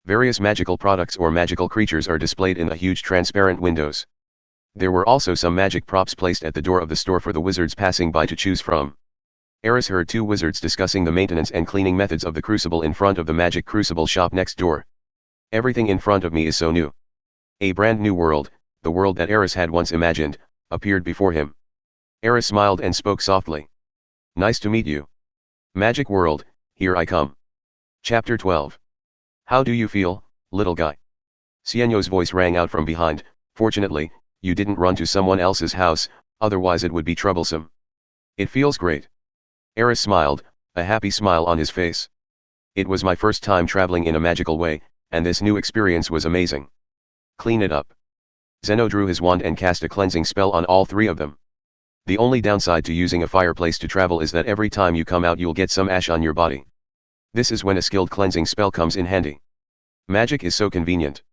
Various magical products or magical creatures are displayed in the huge transparent windows. There were also some magic props placed at the door of the store for the wizards passing by to choose from. Aris heard two wizards discussing the maintenance and cleaning methods of the crucible in front of the magic crucible shop next door. Everything in front of me is so new. A brand new world, the world that Aris had once imagined, appeared before him. Aris smiled and spoke softly. Nice to meet you. Magic world, here I come. Chapter 12. How do you feel, little guy? Sienno's voice rang out from behind. Fortunately, you didn't run to someone else's house, otherwise it would be troublesome. It feels great. Aris smiled, a happy smile on his face. It was my first time traveling in a magical way, and this new experience was amazing. Clean it up. Zeno drew his wand and cast a cleansing spell on all three of them. The only downside to using a fireplace to travel is that every time you come out you'll get some ash on your body. This is when a skilled cleansing spell comes in handy. Magic is so convenient.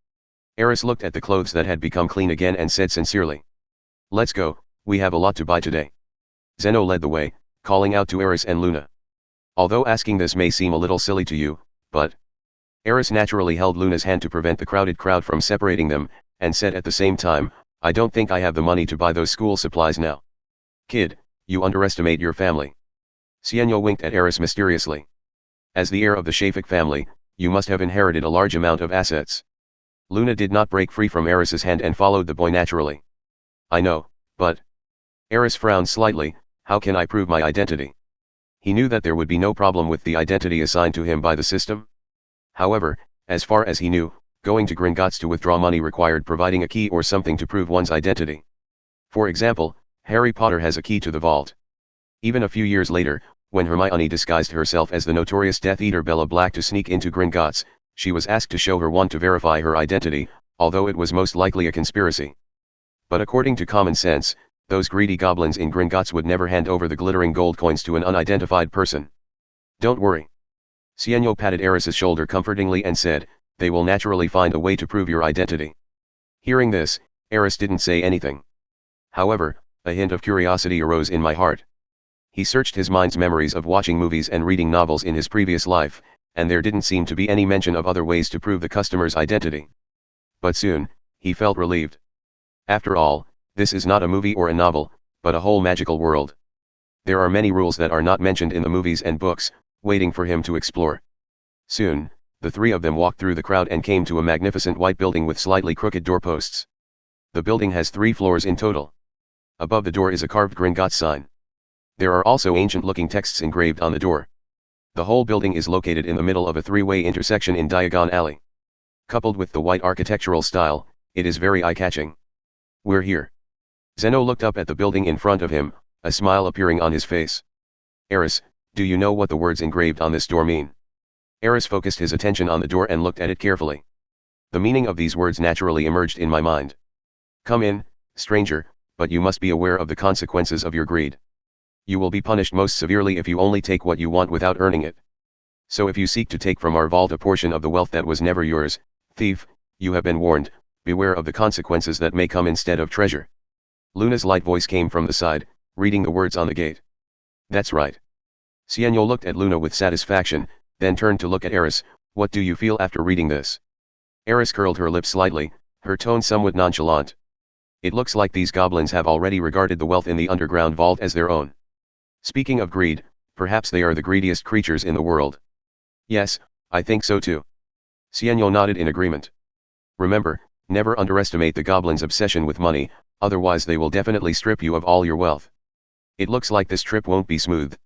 Aris looked at the clothes that had become clean again and said sincerely. Let's go, we have a lot to buy today. Zeno led the way, calling out to Aris and Luna. Although asking this may seem a little silly to you, but... Aris naturally held Luna's hand to prevent the crowded crowd from separating them, and said at the same time, I don't think I have the money to buy those school supplies now. Kid, you underestimate your family. Sienno winked at Aris mysteriously. As the heir of the Shafik family, you must have inherited a large amount of assets. Luna did not break free from Aris's hand and followed the boy naturally. I know, but... Aris frowned slightly, how can I prove my identity? He knew that there would be no problem with the identity assigned to him by the system. However, as far as he knew, going to Gringotts to withdraw money required providing a key or something to prove one's identity. For example, Harry Potter has a key to the vault. Even a few years later, when Hermione disguised herself as the notorious Death Eater Bella Black to sneak into Gringotts, she was asked to show her wand to verify her identity, although it was most likely a conspiracy. But according to common sense, those greedy goblins in Gringotts would never hand over the glittering gold coins to an unidentified person. Don't worry. Sienno patted Aris's shoulder comfortingly and said, they will naturally find a way to prove your identity. Hearing this, Aris didn't say anything. However, a hint of curiosity arose in my heart. He searched his mind's memories of watching movies and reading novels in his previous life, and there didn't seem to be any mention of other ways to prove the customer's identity. But soon, he felt relieved. After all, this is not a movie or a novel, but a whole magical world. There are many rules that are not mentioned in the movies and books, waiting for him to explore. Soon, the three of them walked through the crowd and came to a magnificent white building with slightly crooked doorposts. The building has 3 floors in total. Above the door is a carved Gringotts sign. There are also ancient-looking texts engraved on the door. The whole building is located in the middle of a 3-way intersection in Diagon Alley. Coupled with the white architectural style, it is very eye-catching. We're here. Zeno looked up at the building in front of him, a smile appearing on his face. Aris, do you know what the words engraved on this door mean? Aris focused his attention on the door and looked at it carefully. The meaning of these words naturally emerged in my mind. Come in, stranger, but you must be aware of the consequences of your greed. You will be punished most severely if you only take what you want without earning it. So if you seek to take from our vault a portion of the wealth that was never yours, thief, you have been warned, beware of the consequences that may come instead of treasure. Luna's light voice came from the side, reading the words on the gate. That's right. Sienno looked at Luna with satisfaction, then turned to look at Aris. What do you feel after reading this? Aris curled her lips slightly, her tone somewhat nonchalant. It looks like these goblins have already regarded the wealth in the underground vault as their own. Speaking of greed, perhaps they are the greediest creatures in the world. Yes, I think so too. Sienno nodded in agreement. Remember, never underestimate the goblins' obsession with money, otherwise they will definitely strip you of all your wealth. It looks like this trip won't be smooth.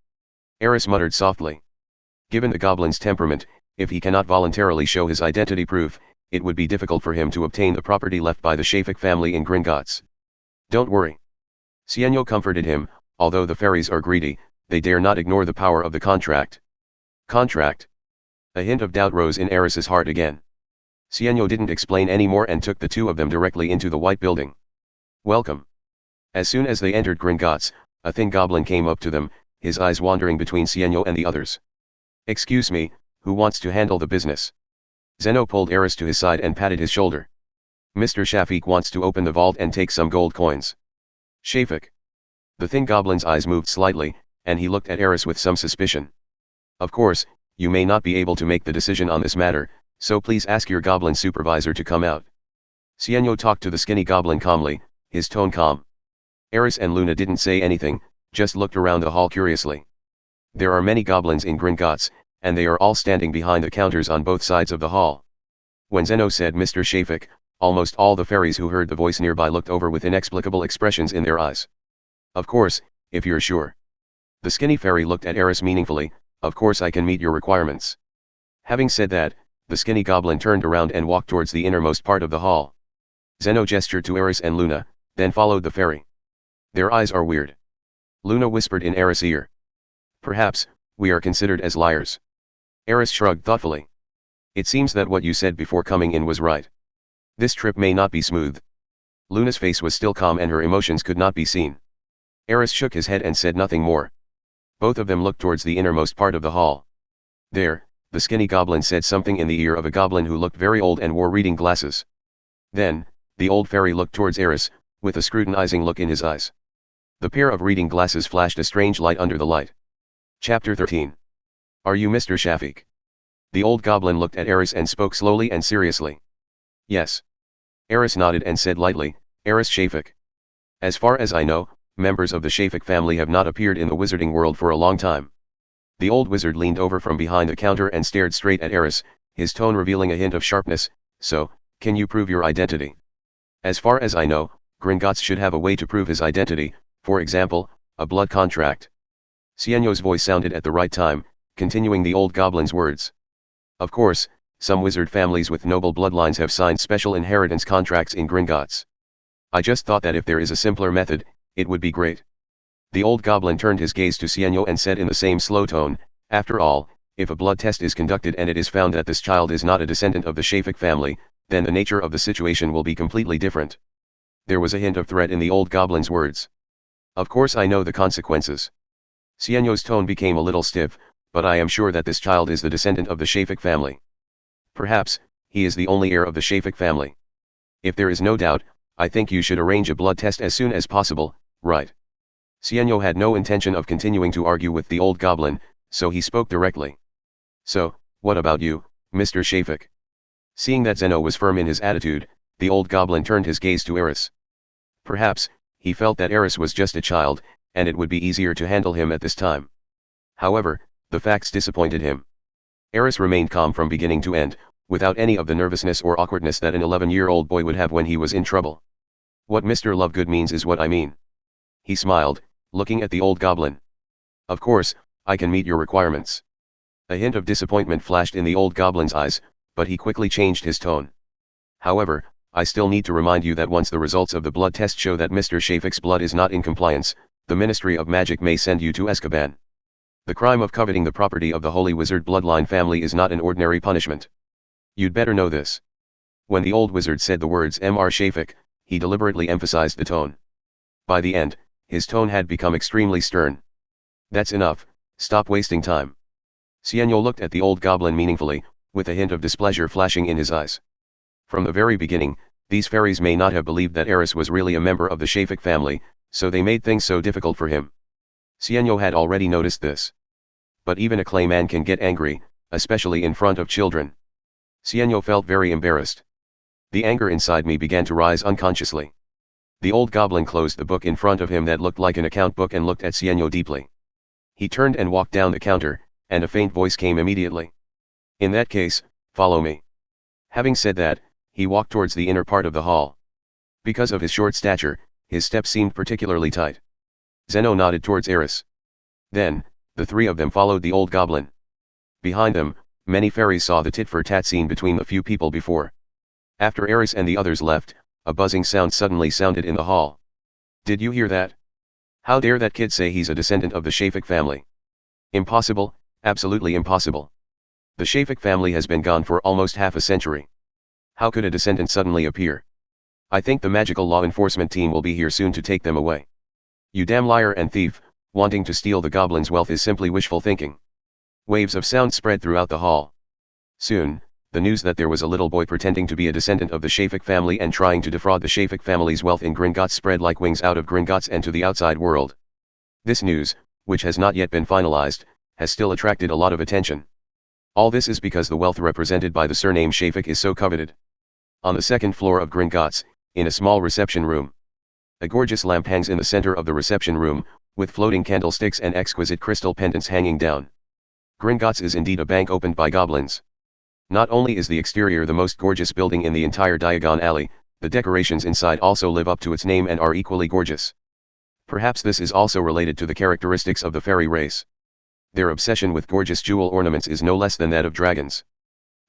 Aris muttered softly. Given the goblin's temperament, if he cannot voluntarily show his identity proof, it would be difficult for him to obtain the property left by the Shafik family in Gringotts. Don't worry. Sienno comforted him, although the fairies are greedy, they dare not ignore the power of the contract. Contract? A hint of doubt rose in Aris's heart again. Sienno didn't explain any more and took the two of them directly into the white building. Welcome. As soon as they entered Gringotts, a thin goblin came up to them, his eyes wandering between Sienno and the others. Excuse me, who wants to handle the business? Zeno pulled Aris to his side and patted his shoulder. Mr. Shafiq wants to open the vault and take some gold coins. Shafiq. The thin goblin's eyes moved slightly, and he looked at Aris with some suspicion. Of course, you may not be able to make the decision on this matter, so please ask your goblin supervisor to come out. Sienno talked to the skinny goblin calmly, his tone calm. Aris and Luna didn't say anything, just looked around the hall curiously. There are many goblins in Gringotts, and they are all standing behind the counters on both sides of the hall. When Zeno said Mr. Shafiq, almost all the fairies who heard the voice nearby looked over with inexplicable expressions in their eyes. Of course, if you're sure. The skinny fairy looked at Aris meaningfully. Of course I can meet your requirements. Having said that, the skinny goblin turned around and walked towards the innermost part of the hall. Zeno gestured to Aris and Luna, then followed the fairy. Their eyes are weird. Luna whispered in Aris' ear. Perhaps, we are considered as liars. Aris shrugged thoughtfully. It seems that what you said before coming in was right. This trip may not be smooth. Luna's face was still calm and her emotions could not be seen. Aris shook his head and said nothing more. Both of them looked towards the innermost part of the hall. There, the skinny goblin said something in the ear of a goblin who looked very old and wore reading glasses. Then, the old fairy looked towards Aris, with a scrutinizing look in his eyes. The pair of reading glasses flashed a strange light under the light. Chapter 13. Are you Mr. Shafiq? The old goblin looked at Aris and spoke slowly and seriously. Yes. Aris nodded and said lightly, Aris Shafiq. As far as I know, members of the Shafiq family have not appeared in the wizarding world for a long time. The old wizard leaned over from behind the counter and stared straight at Aris, his tone revealing a hint of sharpness. So, can you prove your identity? As far as I know, Gringotts should have a way to prove his identity, for example, a blood contract. Sienno's voice sounded at the right time, continuing the old goblin's words. Of course, some wizard families with noble bloodlines have signed special inheritance contracts in Gringotts. I just thought that if there is a simpler method, it would be great. The old goblin turned his gaze to Sienno and said in the same slow tone, after all, if a blood test is conducted and it is found that this child is not a descendant of the Shafiq family, then the nature of the situation will be completely different. There was a hint of threat in the old goblin's words. Of course I know the consequences. Sienno's tone became a little stiff, but I am sure that this child is the descendant of the Shafiq family. Perhaps, he is the only heir of the Shafiq family. If there is no doubt, I think you should arrange a blood test as soon as possible, right? Sienno had no intention of continuing to argue with the old goblin, so he spoke directly. So, what about you, Mr. Shafiq? Seeing that Zeno was firm in his attitude, the old goblin turned his gaze to Aris. Perhaps, he felt that Aris was just a child, and it would be easier to handle him at this time. However, the facts disappointed him. Aris remained calm from beginning to end, without any of the nervousness or awkwardness that an 11-year-old boy would have when he was in trouble. What Mr. Lovegood means is what I mean. He smiled, looking at the old goblin. Of course, I can meet your requirements. A hint of disappointment flashed in the old goblin's eyes, but he quickly changed his tone. However, I still need to remind you that once the results of the blood test show that Mr. Shafiq's blood is not in compliance, the Ministry of Magic may send you to Azkaban. The crime of coveting the property of the Holy Wizard bloodline family is not an ordinary punishment. You'd better know this. When the old wizard said the words Mr. Shafiq, he deliberately emphasized the tone. By the end, his tone had become extremely stern. That's enough, stop wasting time. Sienno looked at the old goblin meaningfully, with a hint of displeasure flashing in his eyes. From the very beginning, these fairies may not have believed that Aris was really a member of the Shafiq family, so they made things so difficult for him. Sienno had already noticed this. But even a clay man can get angry, especially in front of children. Sienno felt very embarrassed. The anger inside me began to rise unconsciously. The old goblin closed the book in front of him that looked like an account book and looked at Sienno deeply. He turned and walked down the counter, and a faint voice came immediately. In that case, follow me. Having said that, he walked towards the inner part of the hall. Because of his short stature, his steps seemed particularly tight. Zeno nodded towards Aris. Then, the three of them followed the old goblin. Behind them, many fairies saw the tit-for-tat scene between the few people before. After Aris and the others left, a buzzing sound suddenly sounded in the hall. Did you hear that? How dare that kid say he's a descendant of the Shafiq family? Impossible, absolutely impossible. The Shafiq family has been gone for almost half a century. How could a descendant suddenly appear? I think the magical law enforcement team will be here soon to take them away. You damn liar and thief, wanting to steal the goblin's wealth is simply wishful thinking. Waves of sound spread throughout the hall. Soon, the news that there was a little boy pretending to be a descendant of the Shafik family and trying to defraud the Shafik family's wealth in Gringotts spread like wings out of Gringotts and to the outside world. This news, which has not yet been finalized, has still attracted a lot of attention. All this is because the wealth represented by the surname Shafik is so coveted. On the second floor of Gringotts, in a small reception room, a gorgeous lamp hangs in the center of the reception room, with floating candlesticks and exquisite crystal pendants hanging down. Gringotts is indeed a bank opened by goblins. Not only is the exterior the most gorgeous building in the entire Diagon Alley, the decorations inside also live up to its name and are equally gorgeous. Perhaps this is also related to the characteristics of the fairy race. Their obsession with gorgeous jewel ornaments is no less than that of dragons.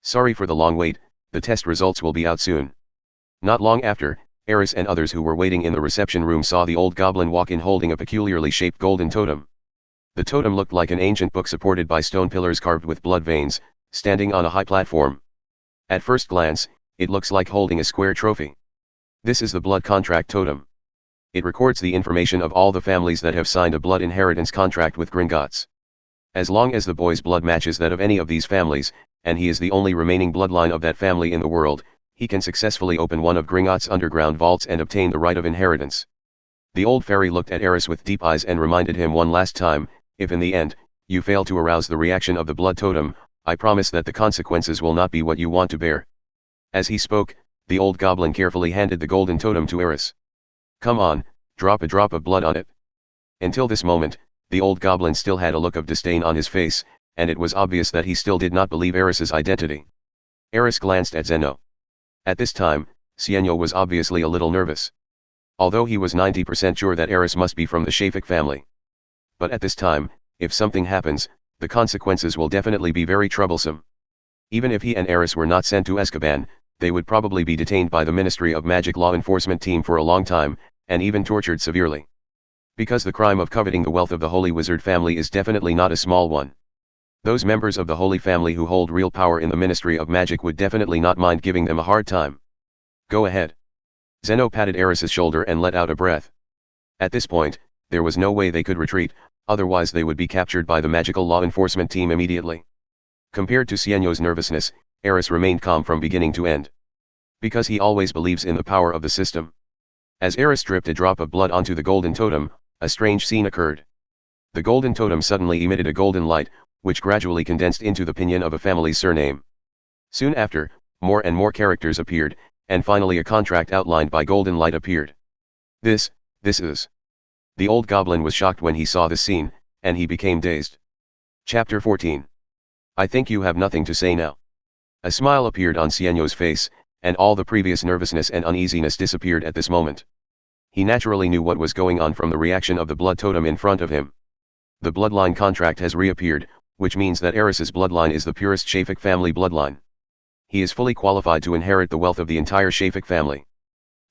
Sorry for the long wait, the test results will be out soon. Not long after, Aris and others who were waiting in the reception room saw the old goblin walk in holding a peculiarly shaped golden totem. The totem looked like an ancient book supported by stone pillars carved with blood veins, standing on a high platform. At first glance, it looks like holding a square trophy. This is the blood contract totem. It records the information of all the families that have signed a blood inheritance contract with Gringotts. As long as the boy's blood matches that of any of these families, and he is the only remaining bloodline of that family in the world, he can successfully open one of Gringotts' underground vaults and obtain the right of inheritance. The old fairy looked at Aris with deep eyes and reminded him one last time, if in the end, you fail to arouse the reaction of the blood totem, I promise that the consequences will not be what you want to bear. As he spoke, the old goblin carefully handed the golden totem to Aris. Come on, drop a drop of blood on it. Until this moment, the old goblin still had a look of disdain on his face, and it was obvious that he still did not believe Aris's identity. Aris glanced at Zeno. At this time, Sienno was obviously a little nervous. Although he was 90% sure that Aris must be from the Shafik family. But at this time, if something happens, the consequences will definitely be very troublesome. Even if he and Aris were not sent to Azkaban, they would probably be detained by the Ministry of Magic law enforcement team for a long time, and even tortured severely. Because the crime of coveting the wealth of the Holy Wizard family is definitely not a small one. Those members of the Holy Family who hold real power in the Ministry of Magic would definitely not mind giving them a hard time. Go ahead. Zeno patted Aris's shoulder and let out a breath. At this point, there was no way they could retreat, otherwise they would be captured by the magical law enforcement team immediately. Compared to Sienno's nervousness, Aris remained calm from beginning to end. Because he always believes in the power of the system. As Aris dripped a drop of blood onto the golden totem, a strange scene occurred. The golden totem suddenly emitted a golden light, which gradually condensed into the pinion of a family's surname. Soon after, more and more characters appeared, and finally a contract outlined by golden light appeared. This is... The old goblin was shocked when he saw this scene, and he became dazed. Chapter 14. I think you have nothing to say now. A smile appeared on Sienno's face, and all the previous nervousness and uneasiness disappeared at this moment. He naturally knew what was going on from the reaction of the blood totem in front of him. The bloodline contract has reappeared, which means that Aris's bloodline is the purest Shafik family bloodline. He is fully qualified to inherit the wealth of the entire Shafik family.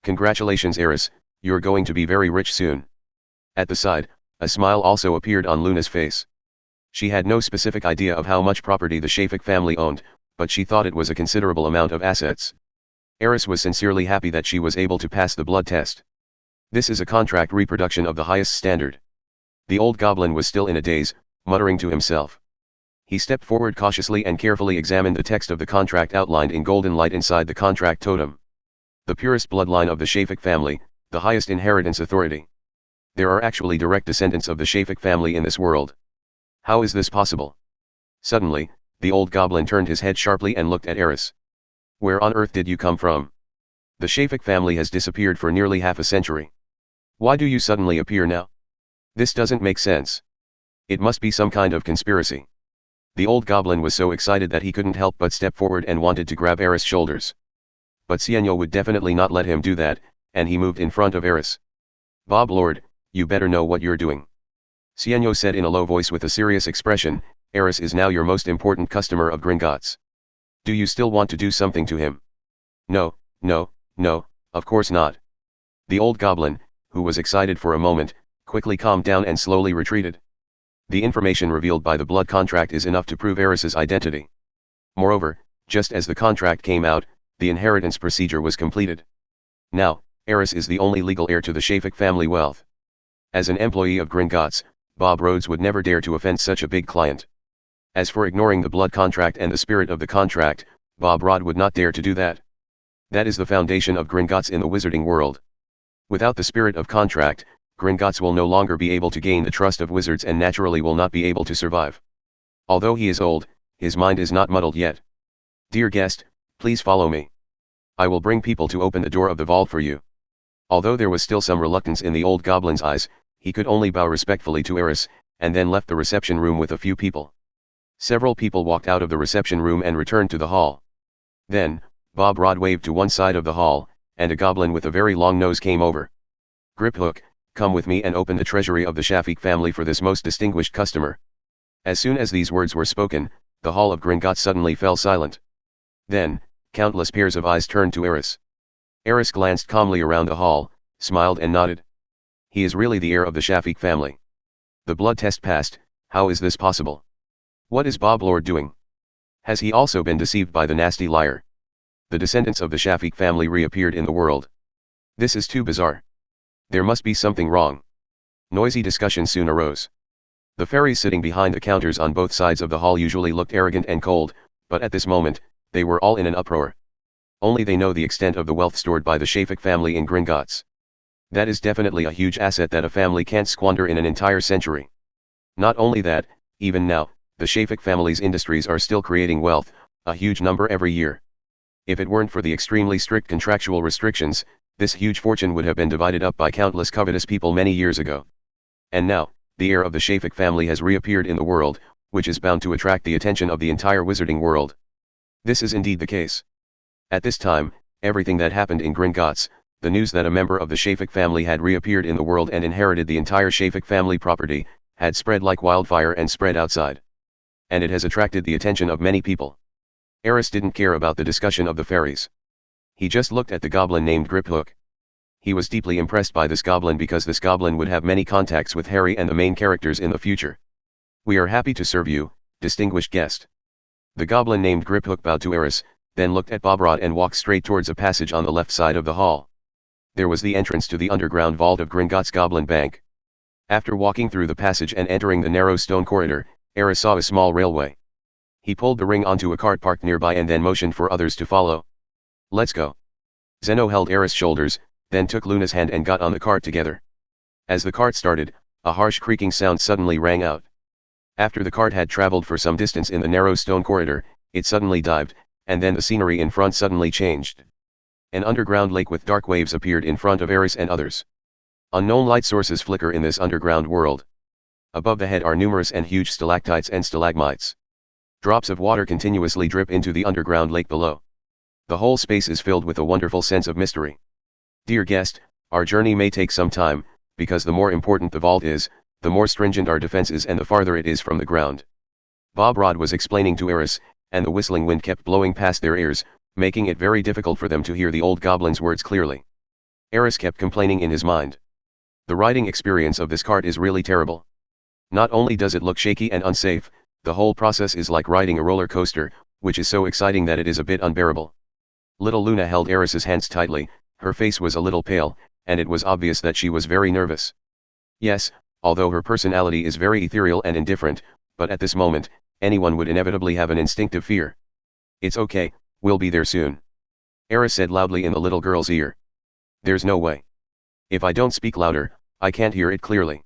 Congratulations Aris, you're going to be very rich soon. At the side, a smile also appeared on Luna's face. She had no specific idea of how much property the Shafik family owned, but she thought it was a considerable amount of assets. Aris was sincerely happy that she was able to pass the blood test. This is a contract reproduction of the highest standard. The old goblin was still in a daze, muttering to himself. He stepped forward cautiously and carefully examined the text of the contract outlined in golden light inside the contract totem. The purest bloodline of the Shafik family, the highest inheritance authority. There are actually direct descendants of the Shafik family in this world. How is this possible? Suddenly, the old goblin turned his head sharply and looked at Aris. Where on earth did you come from? The Shafik family has disappeared for nearly half a century. Why do you suddenly appear now? This doesn't make sense. It must be some kind of conspiracy. The old goblin was so excited that he couldn't help but step forward and wanted to grab Aris' shoulders. But Sienno would definitely not let him do that, and he moved in front of Aris. Bob Lord, you better know what you're doing. Sienno said in a low voice with a serious expression, Aris is now your most important customer of Gringotts. Do you still want to do something to him? No, of course not. The old goblin, who was excited for a moment, quickly calmed down and slowly retreated. The information revealed by the blood contract is enough to prove Aris's identity. Moreover, just as the contract came out, the inheritance procedure was completed. Now, Aris is the only legal heir to the Shafik family wealth. As an employee of Gringotts, Bob Rhodes would never dare to offend such a big client. As for ignoring the blood contract and the spirit of the contract, Bob Rod would not dare to do that. That is the foundation of Gringotts in the wizarding world. Without the spirit of contract, Gringotts will no longer be able to gain the trust of wizards and naturally will not be able to survive. Although he is old, his mind is not muddled yet. Dear guest, please follow me. I will bring people to open the door of the vault for you. Although there was still some reluctance in the old goblin's eyes, he could only bow respectfully to Aris, and then left the reception room with a few people. Several people walked out of the reception room and returned to the hall. Then, Bob Rod waved to one side of the hall, and a goblin with a very long nose came over. Griphook, come with me and open the treasury of the Shafik family for this most distinguished customer. As soon as these words were spoken, the hall of Gringotts suddenly fell silent. Then, countless pairs of eyes turned to Aris. Aris glanced calmly around the hall, smiled and nodded. He is really the heir of the Shafik family. The blood test passed. How is this possible? What is Bob Lord doing? Has he also been deceived by the nasty liar? The descendants of the Shafik family reappeared in the world. This is too bizarre. There must be something wrong. Noisy discussion soon arose. The fairies sitting behind the counters on both sides of the hall usually looked arrogant and cold, but at this moment, they were all in an uproar. Only they know the extent of the wealth stored by the Shafik family in Gringotts. That is definitely a huge asset that a family can't squander in an entire century. Not only that, even now, the Shafik family's industries are still creating wealth, a huge number every year. If it weren't for the extremely strict contractual restrictions, this huge fortune would have been divided up by countless covetous people many years ago. And now, the heir of the Shafik family has reappeared in the world, which is bound to attract the attention of the entire wizarding world. This is indeed the case. At this time, everything that happened in Gringotts, the news that a member of the Shafik family had reappeared in the world and inherited the entire Shafik family property, had spread like wildfire and spread outside. And it has attracted the attention of many people. Aris didn't care about the discussion of the fairies. He just looked at the goblin named Griphook. He was deeply impressed by this goblin because this goblin would have many contacts with Harry and the main characters in the future. We are happy to serve you, distinguished guest. The goblin named Griphook bowed to Aris, then looked at Bob Rod and walked straight towards a passage on the left side of the hall. There was the entrance to the underground vault of Gringotts Goblin Bank. After walking through the passage and entering the narrow stone corridor, Aris saw a small railway. He pulled the ring onto a cart parked nearby and then motioned for others to follow. Let's go. Zeno held Aris' shoulders, then took Luna's hand and got on the cart together. As the cart started, a harsh creaking sound suddenly rang out. After the cart had traveled for some distance in the narrow stone corridor, it suddenly dived, and then the scenery in front suddenly changed. An underground lake with dark waves appeared in front of Aris and others. Unknown light sources flicker in this underground world. Above the head are numerous and huge stalactites and stalagmites. Drops of water continuously drip into the underground lake below. The whole space is filled with a wonderful sense of mystery. Dear guest, our journey may take some time, because the more important the vault is, the more stringent our defenses and the farther it is from the ground. Bob Rod was explaining to Aris, and the whistling wind kept blowing past their ears, making it very difficult for them to hear the old goblin's words clearly. Aris kept complaining in his mind. The riding experience of this cart is really terrible. Not only does it look shaky and unsafe, the whole process is like riding a roller coaster, which is so exciting that it is a bit unbearable. Little Luna held Aris's hands tightly, her face was a little pale, and it was obvious that she was very nervous. Yes, although her personality is very ethereal and indifferent, but at this moment, anyone would inevitably have an instinctive fear. It's okay, we'll be there soon. Aris said loudly in the little girl's ear. There's no way. If I don't speak louder, I can't hear it clearly.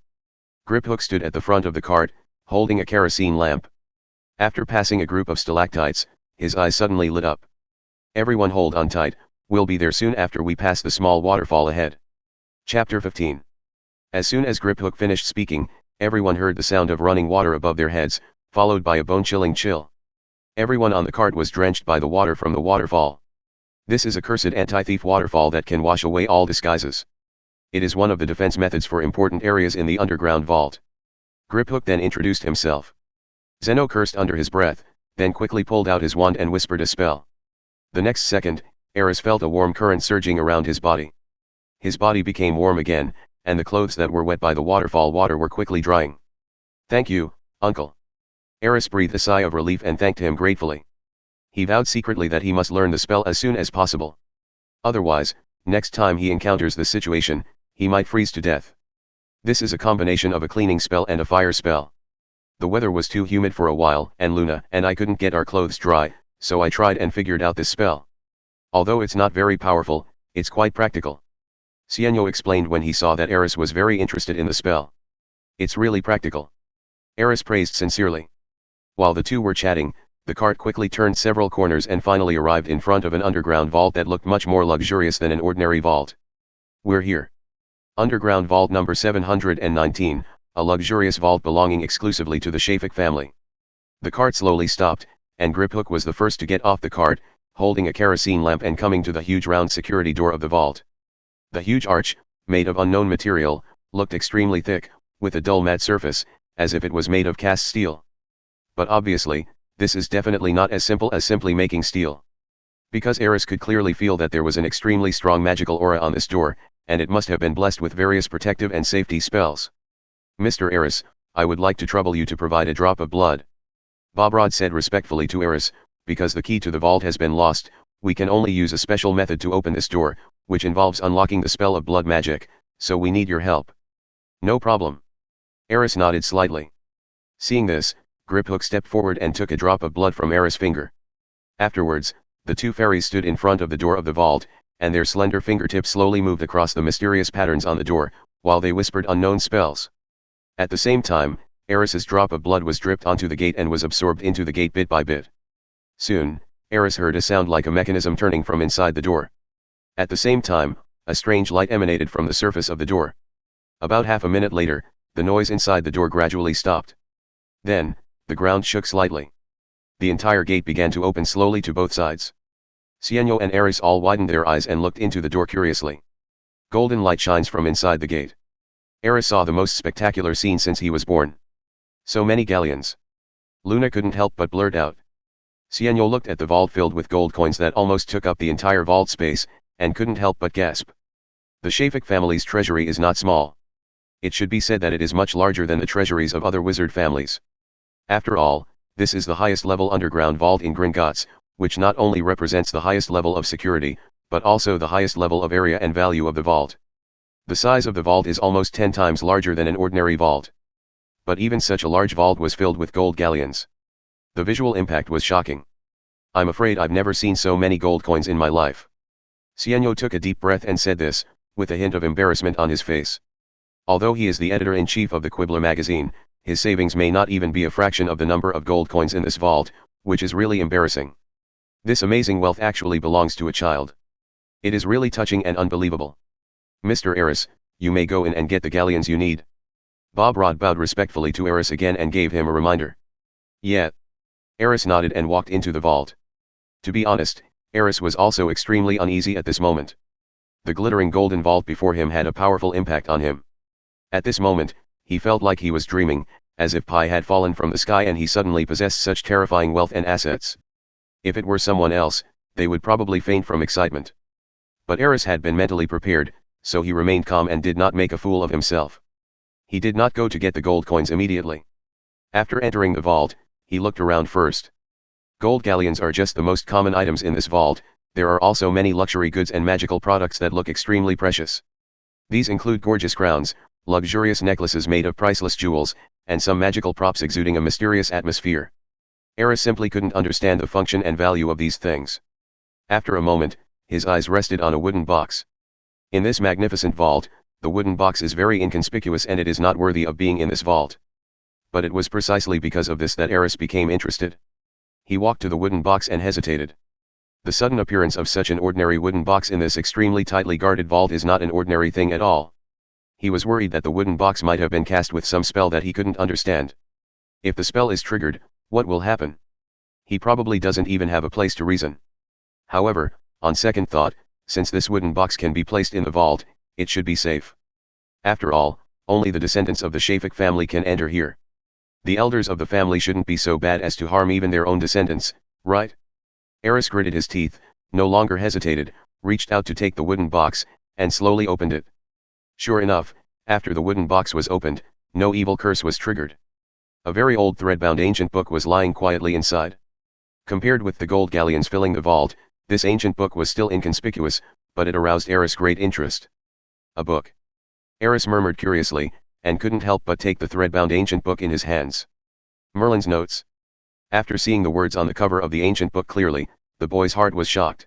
Griphook stood at the front of the cart, holding a kerosene lamp. After passing a group of stalactites, his eyes suddenly lit up. Everyone hold on tight, we'll be there soon after we pass the small waterfall ahead. Chapter 15. As soon as Griphook finished speaking, everyone heard the sound of running water above their heads, followed by a bone-chilling chill. Everyone on the cart was drenched by the water from the waterfall. This is a cursed anti-thief waterfall that can wash away all disguises. It is one of the defense methods for important areas in the underground vault. Griphook then introduced himself. Zeno cursed under his breath, then quickly pulled out his wand and whispered a spell. The next second, Aris felt a warm current surging around his body. His body became warm again, and the clothes that were wet by the waterfall water were quickly drying. Thank you, uncle. Aris breathed a sigh of relief and thanked him gratefully. He vowed secretly that he must learn the spell as soon as possible. Otherwise, next time he encounters the situation, he might freeze to death. This is a combination of a cleaning spell and a fire spell. The weather was too humid for a while, and Luna and I couldn't get our clothes dry, So I tried and figured out this spell. Although it's not very powerful, it's quite practical. Xianyo explained when he saw that Aris was very interested in the spell. It's really practical. Aris praised sincerely. While the two were chatting, the cart quickly turned several corners and finally arrived in front of an underground vault that looked much more luxurious than an ordinary vault. We're here. Underground vault number 719, a luxurious vault belonging exclusively to the Shafik family. The cart slowly stopped, and Griphook was the first to get off the cart, holding a kerosene lamp and coming to the huge round security door of the vault. The huge arch, made of unknown material, looked extremely thick, with a dull matte surface, as if it was made of cast steel. But obviously, this is definitely not as simple as simply making steel. Because Aris could clearly feel that there was an extremely strong magical aura on this door, and it must have been blessed with various protective and safety spells. Mr. Aris, I would like to trouble you to provide a drop of blood. Bobrod said respectfully to Aris, because the key to the vault has been lost, we can only use a special method to open this door, which involves unlocking the spell of blood magic, so we need your help. No problem. Aris nodded slightly. Seeing this, Griphook stepped forward and took a drop of blood from Aris' finger. Afterwards, the two fairies stood in front of the door of the vault, and their slender fingertips slowly moved across the mysterious patterns on the door, while they whispered unknown spells. At the same time, Aris's drop of blood was dripped onto the gate and was absorbed into the gate bit by bit. Soon, Aris heard a sound like a mechanism turning from inside the door. At the same time, a strange light emanated from the surface of the door. About half a minute later, the noise inside the door gradually stopped. Then, the ground shook slightly. The entire gate began to open slowly to both sides. Xianyo and Aris all widened their eyes and looked into the door curiously. Golden light shines from inside the gate. Aris saw the most spectacular scene since he was born. So many galleons. Luna couldn't help but blurt out. Xianyo looked at the vault filled with gold coins that almost took up the entire vault space, and couldn't help but gasp. The Shafik family's treasury is not small. It should be said that it is much larger than the treasuries of other wizard families. After all, this is the highest level underground vault in Gringotts, which not only represents the highest level of security, but also the highest level of area and value of the vault. The size of the vault is almost 10 times larger than an ordinary vault. But even such a large vault was filled with gold galleons. The visual impact was shocking. I'm afraid I've never seen so many gold coins in my life. Xianyo took a deep breath and said this, with a hint of embarrassment on his face. Although he is the editor-in-chief of the Quibbler magazine, his savings may not even be a fraction of the number of gold coins in this vault, which is really embarrassing. This amazing wealth actually belongs to a child. It is really touching and unbelievable. Mr. Aris, you may go in and get the galleons you need. Bobrod bowed respectfully to Aris again and gave him a reminder. Yeah. Aris nodded and walked into the vault. To be honest, Aris was also extremely uneasy at this moment. The glittering golden vault before him had a powerful impact on him. At this moment, he felt like he was dreaming, as if pie had fallen from the sky and he suddenly possessed such terrifying wealth and assets. If it were someone else, they would probably faint from excitement. But Aris had been mentally prepared, so he remained calm and did not make a fool of himself. He did not go to get the gold coins immediately. After entering the vault, he looked around first. Gold galleons are just the most common items in this vault. There are also many luxury goods and magical products that look extremely precious. These include gorgeous crowns, luxurious necklaces made of priceless jewels, and some magical props exuding a mysterious atmosphere. Aris simply couldn't understand the function and value of these things. After a moment, his eyes rested on a wooden box. In this magnificent vault, the wooden box is very inconspicuous and it is not worthy of being in this vault. But it was precisely because of this that Aris became interested. He walked to the wooden box and hesitated. The sudden appearance of such an ordinary wooden box in this extremely tightly guarded vault is not an ordinary thing at all. He was worried that the wooden box might have been cast with some spell that he couldn't understand. If the spell is triggered, what will happen? He probably doesn't even have a place to reason. However, on second thought, since this wooden box can be placed in the vault, it should be safe. After all, only the descendants of the Shafik family can enter here. The elders of the family shouldn't be so bad as to harm even their own descendants, right? Aris gritted his teeth, no longer hesitated, reached out to take the wooden box, and slowly opened it. Sure enough, after the wooden box was opened, no evil curse was triggered. A very old thread-bound ancient book was lying quietly inside. Compared with the gold galleons filling the vault, this ancient book was still inconspicuous, but it aroused Aris' great interest. A book. Aris murmured curiously, and couldn't help but take the thread-bound ancient book in his hands. Merlin's Notes. After seeing the words on the cover of the ancient book clearly, the boy's heart was shocked.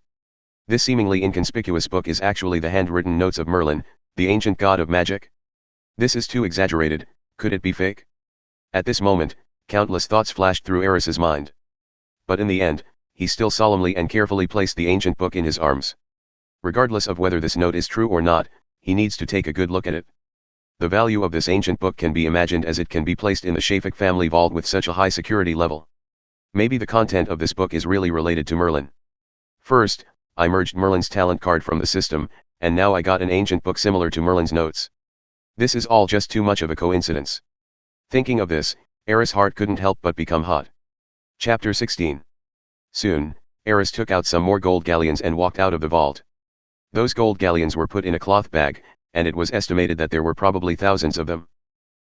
This seemingly inconspicuous book is actually the handwritten notes of Merlin, the ancient god of magic. This is too exaggerated, could it be fake? At this moment, countless thoughts flashed through Aris's mind. But in the end, he still solemnly and carefully placed the ancient book in his arms. Regardless of whether this note is true or not, he needs to take a good look at it. The value of this ancient book can be imagined as it can be placed in the Shafik family vault with such a high security level. Maybe the content of this book is really related to Merlin. First, I merged Merlin's talent card from the system, and now I got an ancient book similar to Merlin's notes. This is all just too much of a coincidence. Thinking of this, Aris' heart couldn't help but become hot. Chapter 16. Soon, Aris took out some more gold galleons and walked out of the vault. Those gold galleons were put in a cloth bag, and it was estimated that there were probably thousands of them.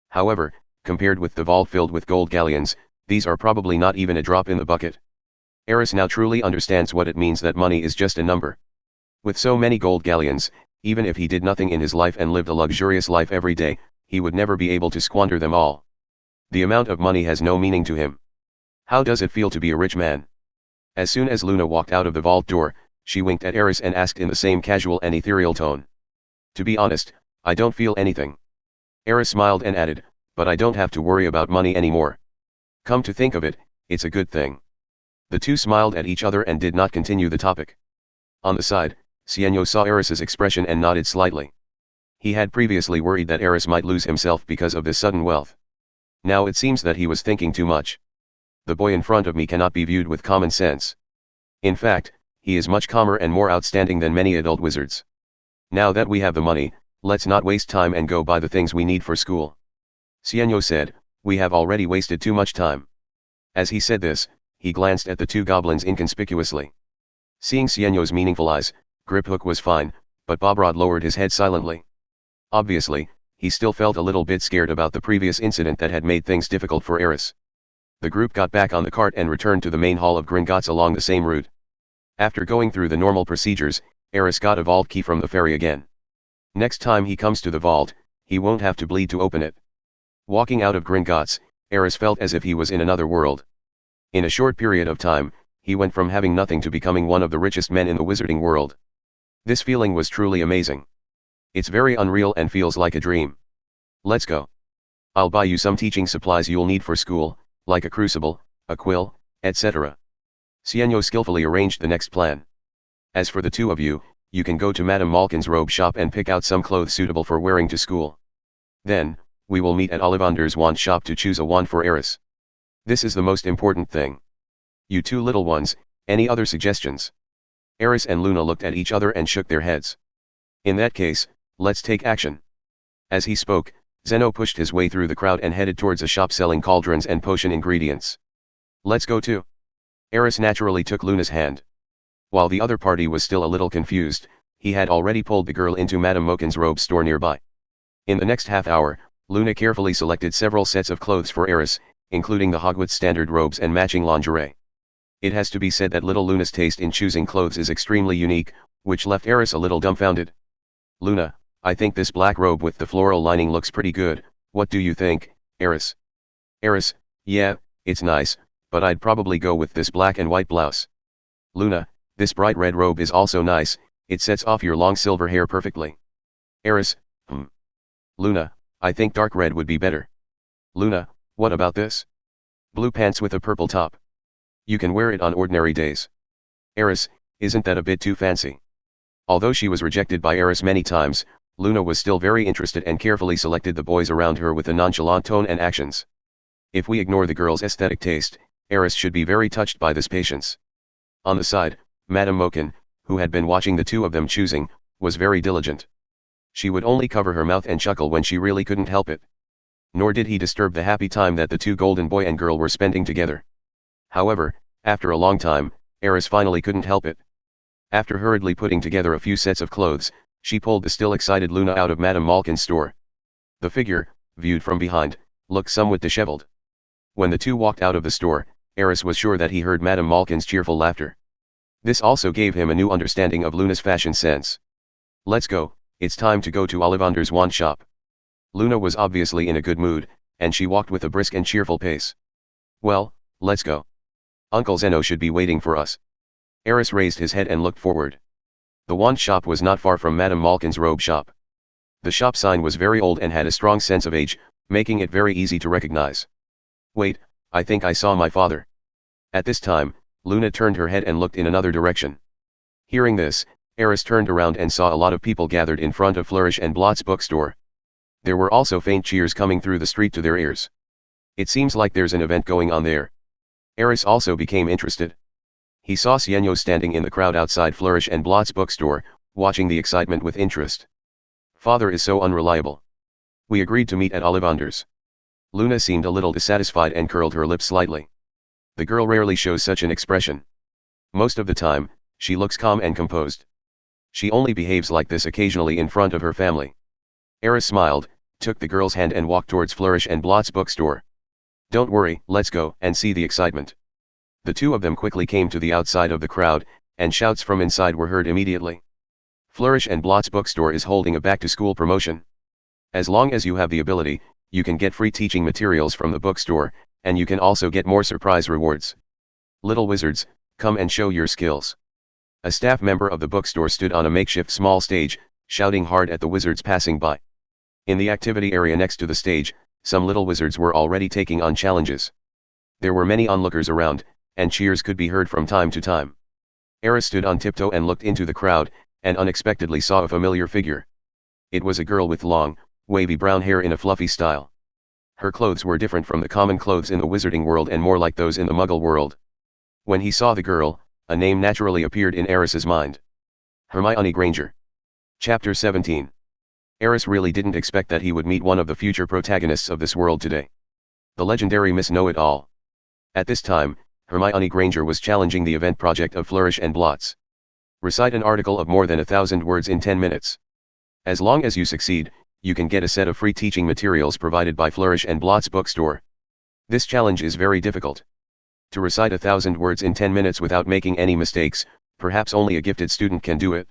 However, compared with the vault filled with gold galleons, these are probably not even a drop in the bucket. Aris now truly understands what it means that money is just a number. With so many gold galleons, even if he did nothing in his life and lived a luxurious life every day, he would never be able to squander them all. The amount of money has no meaning to him. How does it feel to be a rich man? As soon as Luna walked out of the vault door, she winked at Aris and asked in the same casual and ethereal tone. To be honest, I don't feel anything. Aris smiled and added, but I don't have to worry about money anymore. Come to think of it, it's a good thing. The two smiled at each other and did not continue the topic. On the side, Sienno saw Aris's expression and nodded slightly. He had previously worried that Aris might lose himself because of this sudden wealth. Now it seems that he was thinking too much. The boy in front of me cannot be viewed with common sense. In fact, he is much calmer and more outstanding than many adult wizards. Now that we have the money, let's not waste time and go buy the things we need for school. Sienno said, we have already wasted too much time. As he said this, he glanced at the two goblins inconspicuously. Seeing Sienno's meaningful eyes, Griphook was fine, but Bobrod lowered his head silently. Obviously, he still felt a little bit scared about the previous incident that had made things difficult for Aris. The group got back on the cart and returned to the main hall of Gringotts along the same route. After going through the normal procedures, Aris got a vault key from the fairy again. Next time he comes to the vault, he won't have to bleed to open it. Walking out of Gringotts, Aris felt as if he was in another world. In a short period of time, he went from having nothing to becoming one of the richest men in the wizarding world. This feeling was truly amazing. It's very unreal and feels like a dream. Let's go. I'll buy you some teaching supplies you'll need for school, like a crucible, a quill, etc. Sienno skillfully arranged the next plan. As for the two of you, you can go to Madame Malkin's robe shop and pick out some clothes suitable for wearing to school. Then, we will meet at Ollivander's wand shop to choose a wand for Aris. This is the most important thing. You two little ones, any other suggestions? Aris and Luna looked at each other and shook their heads. In that case, let's take action. As he spoke, Zeno pushed his way through the crowd and headed towards a shop selling cauldrons and potion ingredients. Let's go too. Aris naturally took Luna's hand. While the other party was still a little confused, he had already pulled the girl into Madame Mokin's robe store nearby. In the next half hour, Luna carefully selected several sets of clothes for Aris, including the Hogwarts standard robes and matching lingerie. It has to be said that little Luna's taste in choosing clothes is extremely unique, which left Aris a little dumbfounded. Luna, I think this black robe with the floral lining looks pretty good, what do you think, Aris? Aris, yeah, it's nice, but I'd probably go with this black and white blouse. Luna, this bright red robe is also nice, it sets off your long silver hair perfectly. Aris, Luna, I think dark red would be better. Luna, what about this? Blue pants with a purple top. You can wear it on ordinary days. Aris, isn't that a bit too fancy? Although she was rejected by Aris many times, Luna was still very interested and carefully selected the boys around her with a nonchalant tone and actions. If we ignore the girl's aesthetic taste, Aris should be very touched by this patience. On the side, Madame Mokin, who had been watching the two of them choosing, was very diligent. She would only cover her mouth and chuckle when she really couldn't help it. Nor did he disturb the happy time that the two golden boy and girl were spending together. However, after a long time, Aris finally couldn't help it. After hurriedly putting together a few sets of clothes, she pulled the still excited Luna out of Madame Malkin's store. The figure, viewed from behind, looked somewhat disheveled. When the two walked out of the store, Aris was sure that he heard Madame Malkin's cheerful laughter. This also gave him a new understanding of Luna's fashion sense. Let's go, it's time to go to Ollivander's wand shop. Luna was obviously in a good mood, and she walked with a brisk and cheerful pace. Well, let's go. Uncle Zeno should be waiting for us. Aris raised his head and looked forward. The wand shop was not far from Madame Malkin's robe shop. The shop sign was very old and had a strong sense of age, making it very easy to recognize. Wait, I think I saw my father. At this time, Luna turned her head and looked in another direction. Hearing this, Aris turned around and saw a lot of people gathered in front of Flourish and Blott's bookstore. There were also faint cheers coming through the street to their ears. It seems like there's an event going on there. Aris also became interested. He saw Sienno standing in the crowd outside Flourish and Blott's bookstore, watching the excitement with interest. Father is so unreliable. We agreed to meet at Ollivander's. Luna seemed a little dissatisfied and curled her lips slightly. The girl rarely shows such an expression. Most of the time, she looks calm and composed. She only behaves like this occasionally in front of her family. Aris smiled, took the girl's hand and walked towards Flourish and Blott's bookstore. Don't worry, let's go and see the excitement. The two of them quickly came to the outside of the crowd, and shouts from inside were heard immediately. Flourish and Blott's bookstore is holding a back-to-school promotion. As long as you have the ability, you can get free teaching materials from the bookstore, and you can also get more surprise rewards. Little wizards, come and show your skills. A staff member of the bookstore stood on a makeshift small stage, shouting hard at the wizards passing by. In the activity area next to the stage, some little wizards were already taking on challenges. There were many onlookers around, and cheers could be heard from time to time. Aris stood on tiptoe and looked into the crowd, and unexpectedly saw a familiar figure. It was a girl with long, wavy brown hair in a fluffy style. Her clothes were different from the common clothes in the wizarding world and more like those in the Muggle world. When he saw the girl, a name naturally appeared in Aris's mind. Hermione Granger. Chapter 17. Aris really didn't expect that he would meet one of the future protagonists of this world today. The legendary Miss Know-It-All. At this time, Hermione Granger was challenging the event project of Flourish and Blott's. Recite an article of more than 1,000 words in 10 minutes. As long as you succeed, you can get a set of free teaching materials provided by Flourish and Blott's bookstore. This challenge is very difficult. To recite 1,000 words in 10 minutes without making any mistakes, perhaps only a gifted student can do it.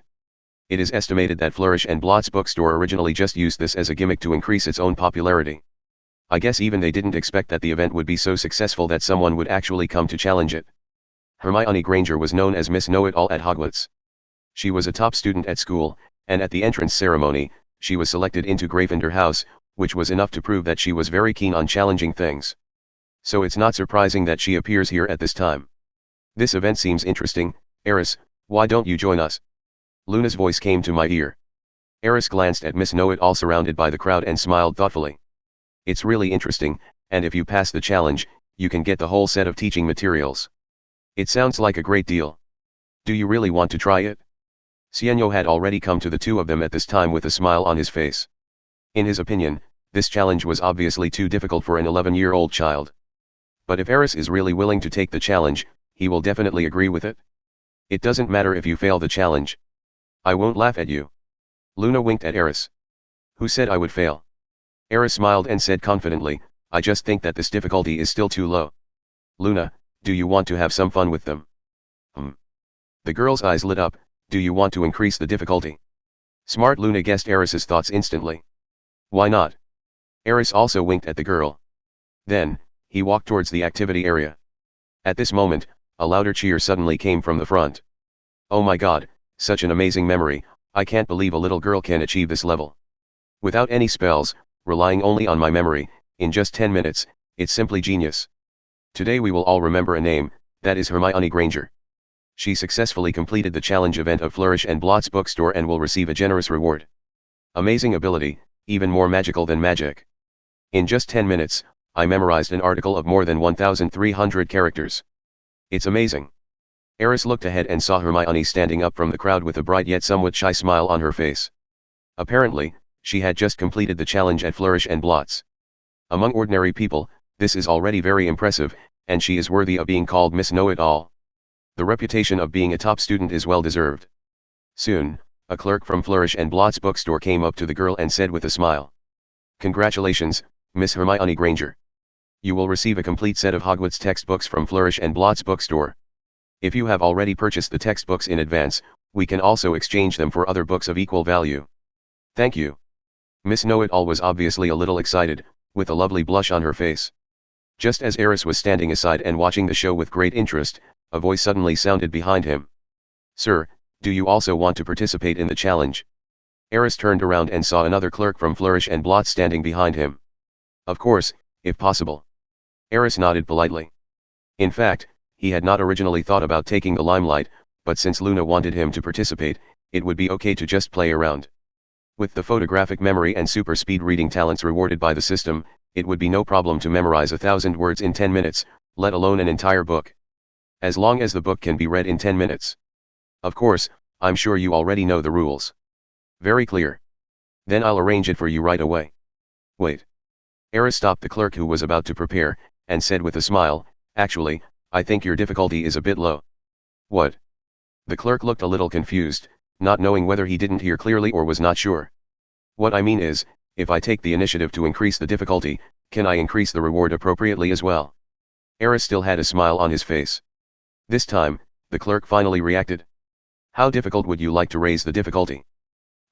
It is estimated that Flourish and Blott's bookstore originally just used this as a gimmick to increase its own popularity. I guess even they didn't expect that the event would be so successful that someone would actually come to challenge it. Hermione Granger was known as Miss Know-It-All at Hogwarts. She was a top student at school, and at the entrance ceremony, she was selected into Gryffindor House, which was enough to prove that she was very keen on challenging things. So it's not surprising that she appears here at this time. This event seems interesting. Aris, why don't you join us? Luna's voice came to my ear. Aris glanced at Miss Know-It-All surrounded by the crowd and smiled thoughtfully. It's really interesting, and if you pass the challenge, you can get the whole set of teaching materials. It sounds like a great deal. Do you really want to try it? Sienno had already come to the two of them at this time with a smile on his face. In his opinion, this challenge was obviously too difficult for an 11-year-old child. But if Aris is really willing to take the challenge, he will definitely agree with it. It doesn't matter if you fail the challenge. I won't laugh at you. Luna winked at Aris. Who said I would fail? Aris smiled and said confidently, I just think that this difficulty is still too low. Luna, do you want to have some fun with them? The girl's eyes lit up. Do you want to increase the difficulty? Smart Luna guessed Aris's thoughts instantly. Why not? Aris also winked at the girl. Then, he walked towards the activity area. At this moment, a louder cheer suddenly came from the front. Oh my god, such an amazing memory, I can't believe a little girl can achieve this level. Without any spells, relying only on my memory, in just 10 minutes, it's simply genius. Today we will all remember a name, that is Hermione Granger. She successfully completed the challenge event of Flourish and Blott's bookstore and will receive a generous reward. Amazing ability, even more magical than magic. In just 10 minutes, I memorized an article of more than 1,300 characters. It's amazing. Aris looked ahead and saw Hermione standing up from the crowd with a bright yet somewhat shy smile on her face. Apparently, she had just completed the challenge at Flourish and Blott's. Among ordinary people, this is already very impressive, and she is worthy of being called Miss Know-It-All. The reputation of being a top student is well deserved. Soon, a clerk from Flourish and Blott's bookstore came up to the girl and said with a smile. Congratulations, Miss Hermione Granger. You will receive a complete set of Hogwarts textbooks from Flourish and Blott's bookstore. If you have already purchased the textbooks in advance, we can also exchange them for other books of equal value. Thank you. Miss Know-It-All was obviously a little excited, with a lovely blush on her face. Just as Aris was standing aside and watching the show with great interest, a voice suddenly sounded behind him. "Sir, do you also want to participate in the challenge?" Aris turned around and saw another clerk from Flourish and Blotts standing behind him. "Of course, if possible." Aris nodded politely. In fact, he had not originally thought about taking the limelight, but since Luna wanted him to participate, it would be okay to just play around. With the photographic memory and super speed reading talents rewarded by the system, it would be no problem to memorize 1,000 words in 10 minutes, let alone an entire book. As long as the book can be read in 10 minutes. Of course, I'm sure you already know the rules. Very clear. Then I'll arrange it for you right away. Wait. Aris stopped the clerk who was about to prepare, and said with a smile, "Actually, I think your difficulty is a bit low." "What?" The clerk looked a little confused, not knowing whether he didn't hear clearly or was not sure. "What I mean is, if I take the initiative to increase the difficulty, can I increase the reward appropriately as well?" Aris still had a smile on his face. This time, the clerk finally reacted. "How difficult would you like to raise the difficulty?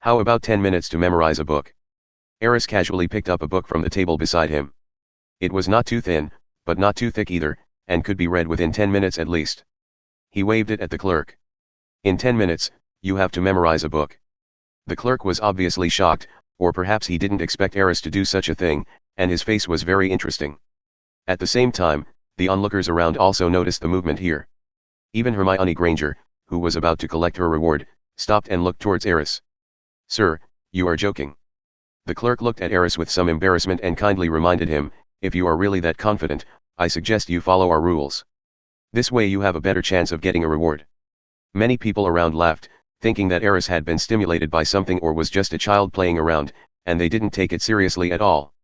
How about 10 minutes to memorize a book?" Aris casually picked up a book from the table beside him. It was not too thin, but not too thick either, and could be read within 10 minutes at least. He waved it at the clerk. "In 10 minutes, you have to memorize a book." The clerk was obviously shocked, or perhaps he didn't expect Aris to do such a thing, and his face was very interesting. At the same time, the onlookers around also noticed the movement here. Even Hermione Granger, who was about to collect her reward, stopped and looked towards Aris. "Sir, you are joking." The clerk looked at Aris with some embarrassment and kindly reminded him, "If you are really that confident, I suggest you follow our rules. This way you have a better chance of getting a reward." Many people around laughed, thinking that Aris had been stimulated by something or was just a child playing around, and they didn't take it seriously at all.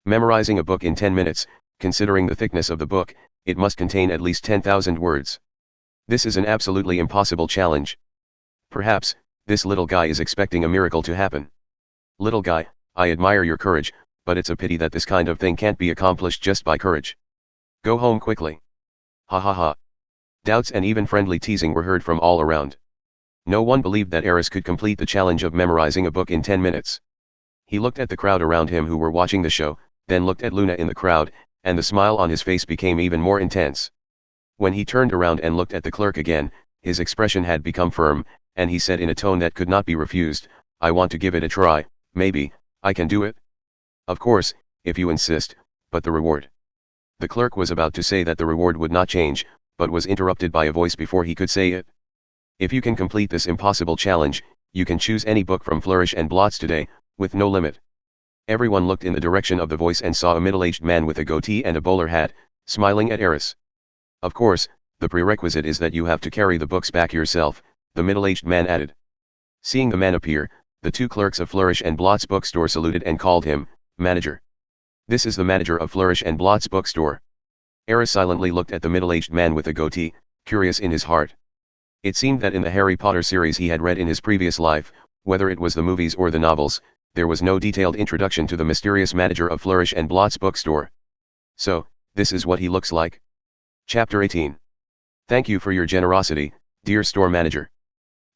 Memorizing a book in 10 minutes, considering the thickness of the book, it must contain at least 10,000 words. This is an absolutely impossible challenge. Perhaps, this little guy is expecting a miracle to happen. "Little guy, I admire your courage, but it's a pity that this kind of thing can't be accomplished just by courage. Go home quickly." Ha ha ha. Doubts and even friendly teasing were heard from all around. No one believed that Aris could complete the challenge of memorizing a book in 10 minutes. He looked at the crowd around him who were watching the show, then looked at Luna in the crowd, and the smile on his face became even more intense. When he turned around and looked at the clerk again, his expression had become firm, and he said in a tone that could not be refused, "I want to give it a try, maybe, I can do it." "Of course, if you insist, but the reward." The clerk was about to say that the reward would not change, but was interrupted by a voice before he could say it. "If you can complete this impossible challenge, you can choose any book from Flourish and Blotts today, with no limit." Everyone looked in the direction of the voice and saw a middle-aged man with a goatee and a bowler hat, smiling at Aris. "Of course, the prerequisite is that you have to carry the books back yourself," the middle-aged man added. Seeing the man appear, the two clerks of Flourish and Blotts bookstore saluted and called him manager. "This is the manager of Flourish and Blotts bookstore." Aris silently looked at the middle-aged man with a goatee, curious in his heart. It seemed that in the Harry Potter series he had read in his previous life, whether it was the movies or the novels, there was no detailed introduction to the mysterious manager of Flourish and Blotts bookstore. So, this is what he looks like. Chapter 18. "Thank you for your generosity, dear store manager."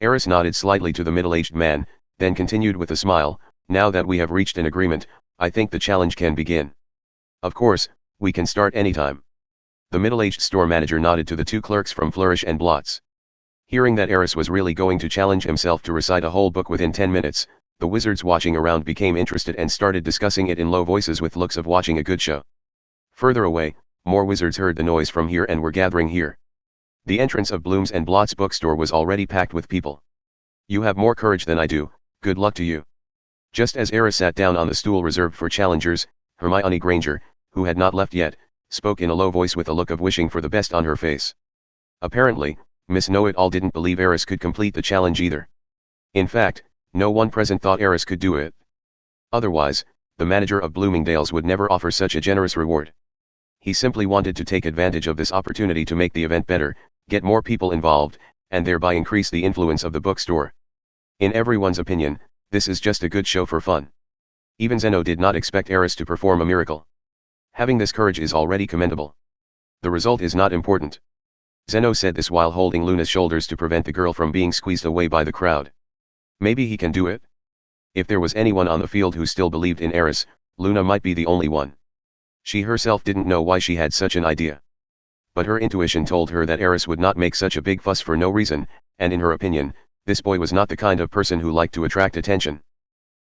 Aris nodded slightly to the middle-aged man, then continued with a smile, "Now that we have reached an agreement, I think the challenge can begin." "Of course, we can start anytime." The middle-aged store manager nodded to the two clerks from Flourish and Blotts. Hearing that Aris was really going to challenge himself to recite a whole book within 10 minutes, the wizards watching around became interested and started discussing it in low voices with looks of watching a good show. Further away, more wizards heard the noise from here and were gathering here. The entrance of Blooms and Blotts bookstore was already packed with people. "You have more courage than I do, good luck to you." Just as Aris sat down on the stool reserved for challengers, Hermione Granger, who had not left yet, spoke in a low voice with a look of wishing for the best on her face. Apparently, Miss Know-It-All didn't believe Aris could complete the challenge either. In fact, no one present thought Aris could do it. Otherwise, the manager of Bloomingdale's would never offer such a generous reward. He simply wanted to take advantage of this opportunity to make the event better, get more people involved, and thereby increase the influence of the bookstore. In everyone's opinion, this is just a good show for fun. Even Zeno did not expect Aris to perform a miracle. Having this courage is already commendable. The result is not important. Zeno said this while holding Luna's shoulders to prevent the girl from being squeezed away by the crowd. Maybe he can do it? If there was anyone on the field who still believed in Aris, Luna might be the only one. She herself didn't know why she had such an idea. But her intuition told her that Aris would not make such a big fuss for no reason, and in her opinion, this boy was not the kind of person who liked to attract attention.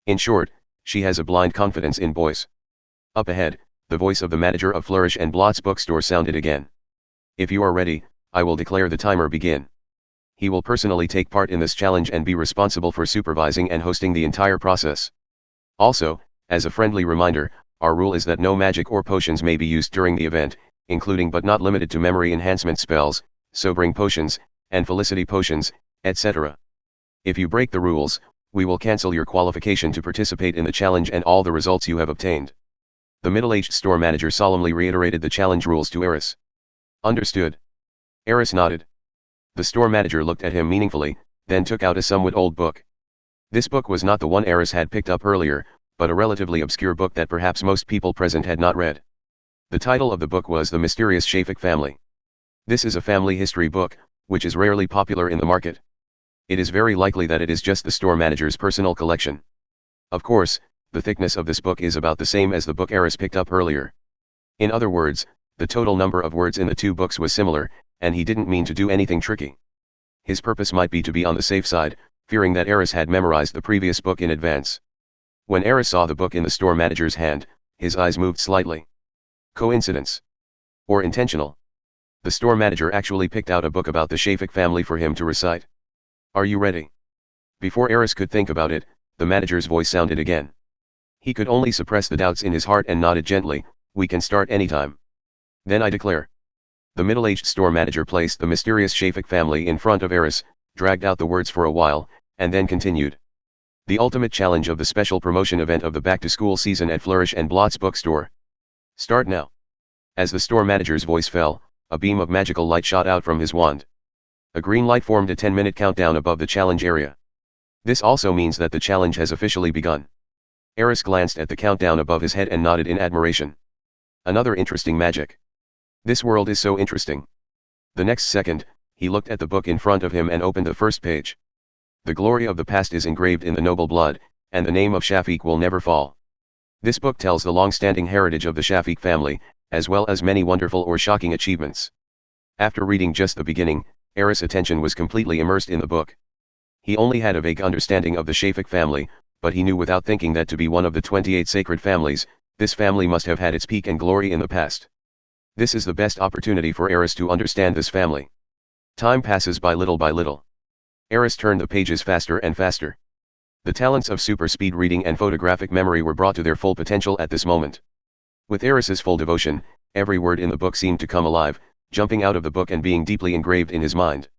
In short, she has a blind confidence in boys. Up ahead, the voice of the manager of Flourish and Blott's bookstore sounded again. If you are ready, I will declare the timer begin. He will personally take part in this challenge and be responsible for supervising and hosting the entire process. Also, as a friendly reminder, our rule is that no magic or potions may be used during the event, including but not limited to memory enhancement spells, sobering potions, and felicity potions, etc. If you break the rules, we will cancel your qualification to participate in the challenge and all the results you have obtained. The middle-aged store manager solemnly reiterated the challenge rules to Aris. Understood. Aris nodded. The store manager looked at him meaningfully, then took out a somewhat old book. This book was not the one Aris had picked up earlier, but a relatively obscure book that perhaps most people present had not read. The title of the book was The Mysterious Shafik Family. This is a family history book, which is rarely popular in the market. It is very likely that it is just the store manager's personal collection. Of course, the thickness of this book is about the same as the book Aris picked up earlier. In other words, the total number of words in the two books was similar, and he didn't mean to do anything tricky. His purpose might be to be on the safe side, fearing that Aris had memorized the previous book in advance. When Aris saw the book in the store manager's hand, his eyes moved slightly. Coincidence? Or intentional? The store manager actually picked out a book about the Shafik family for him to recite. Are you ready? Before Aris could think about it, the manager's voice sounded again. He could only suppress the doubts in his heart and nodded gently. We can start anytime. Then I declare. The middle-aged store manager placed the mysterious Shafik family in front of Aris, dragged out the words for a while, and then continued. The ultimate challenge of the special promotion event of the back-to-school season at Flourish and Blott's bookstore. Start now. As the store manager's voice fell, a beam of magical light shot out from his wand. A green light formed a 10-minute countdown above the challenge area. This also means that the challenge has officially begun. Aris glanced at the countdown above his head and nodded in admiration. Another interesting magic. This world is so interesting. The next second, he looked at the book in front of him and opened the first page. The glory of the past is engraved in the noble blood, and the name of Shafik will never fall. This book tells the long-standing heritage of the Shafik family, as well as many wonderful or shocking achievements. After reading just the beginning, Aris' attention was completely immersed in the book. He only had a vague understanding of the Shafik family, but he knew without thinking that to be one of the 28 sacred families, this family must have had its peak and glory in the past. This is the best opportunity for Aris to understand this family. Time passes by little by little. Aris turned the pages faster and faster. The talents of super speed reading and photographic memory were brought to their full potential at this moment. With Aris's full devotion, every word in the book seemed to come alive, jumping out of the book and being deeply engraved in his mind.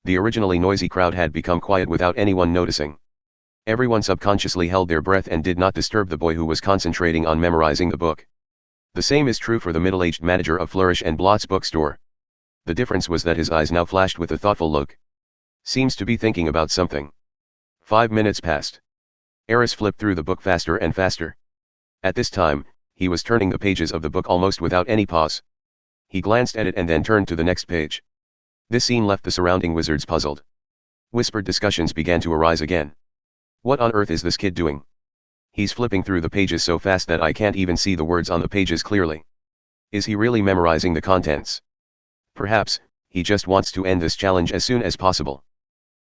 The originally noisy crowd had become quiet without anyone noticing. Everyone subconsciously held their breath and did not disturb the boy who was concentrating on memorizing the book. The same is true for the middle-aged manager of Flourish and Blott's bookstore. The difference was that his eyes now flashed with a thoughtful look. Seems to be thinking about something. 5 minutes passed. Aris flipped through the book faster and faster. At this time, he was turning the pages of the book almost without any pause. He glanced at it and then turned to the next page. This scene left the surrounding wizards puzzled. Whispered discussions began to arise again. What on earth is this kid doing? He's flipping through the pages so fast that I can't even see the words on the pages clearly. Is he really memorizing the contents? Perhaps, he just wants to end this challenge as soon as possible.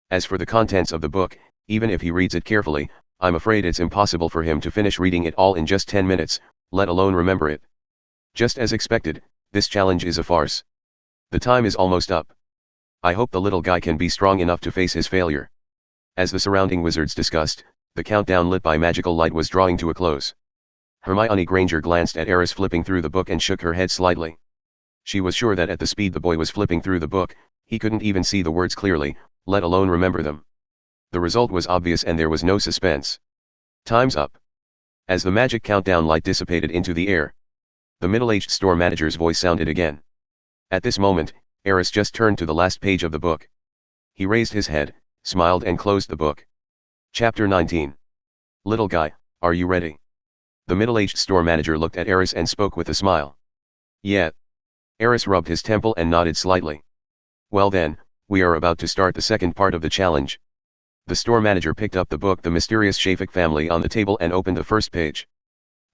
As for the contents of the book, even if he reads it carefully, I'm afraid it's impossible for him to finish reading it all in just 10 minutes, let alone remember it. Just as expected, this challenge is a farce. The time is almost up. I hope the little guy can be strong enough to face his failure. As the surrounding wizards discussed, the countdown lit by magical light was drawing to a close. Hermione Granger glanced at Aris flipping through the book and shook her head slightly. She was sure that at the speed the boy was flipping through the book, he couldn't even see the words clearly, let alone remember them. The result was obvious and there was no suspense. Time's up. As the magic countdown light dissipated into the air, the middle-aged store manager's voice sounded again. At this moment, Aris just turned to the last page of the book. He raised his head, smiled and closed the book. Chapter 19. Little guy, are you ready? The middle-aged store manager looked at Aris and spoke with a smile. Yeah. Aris rubbed his temple and nodded slightly. Well then, we are about to start the second part of the challenge. The store manager picked up the book The Mysterious Shafik Family on the table and opened the first page.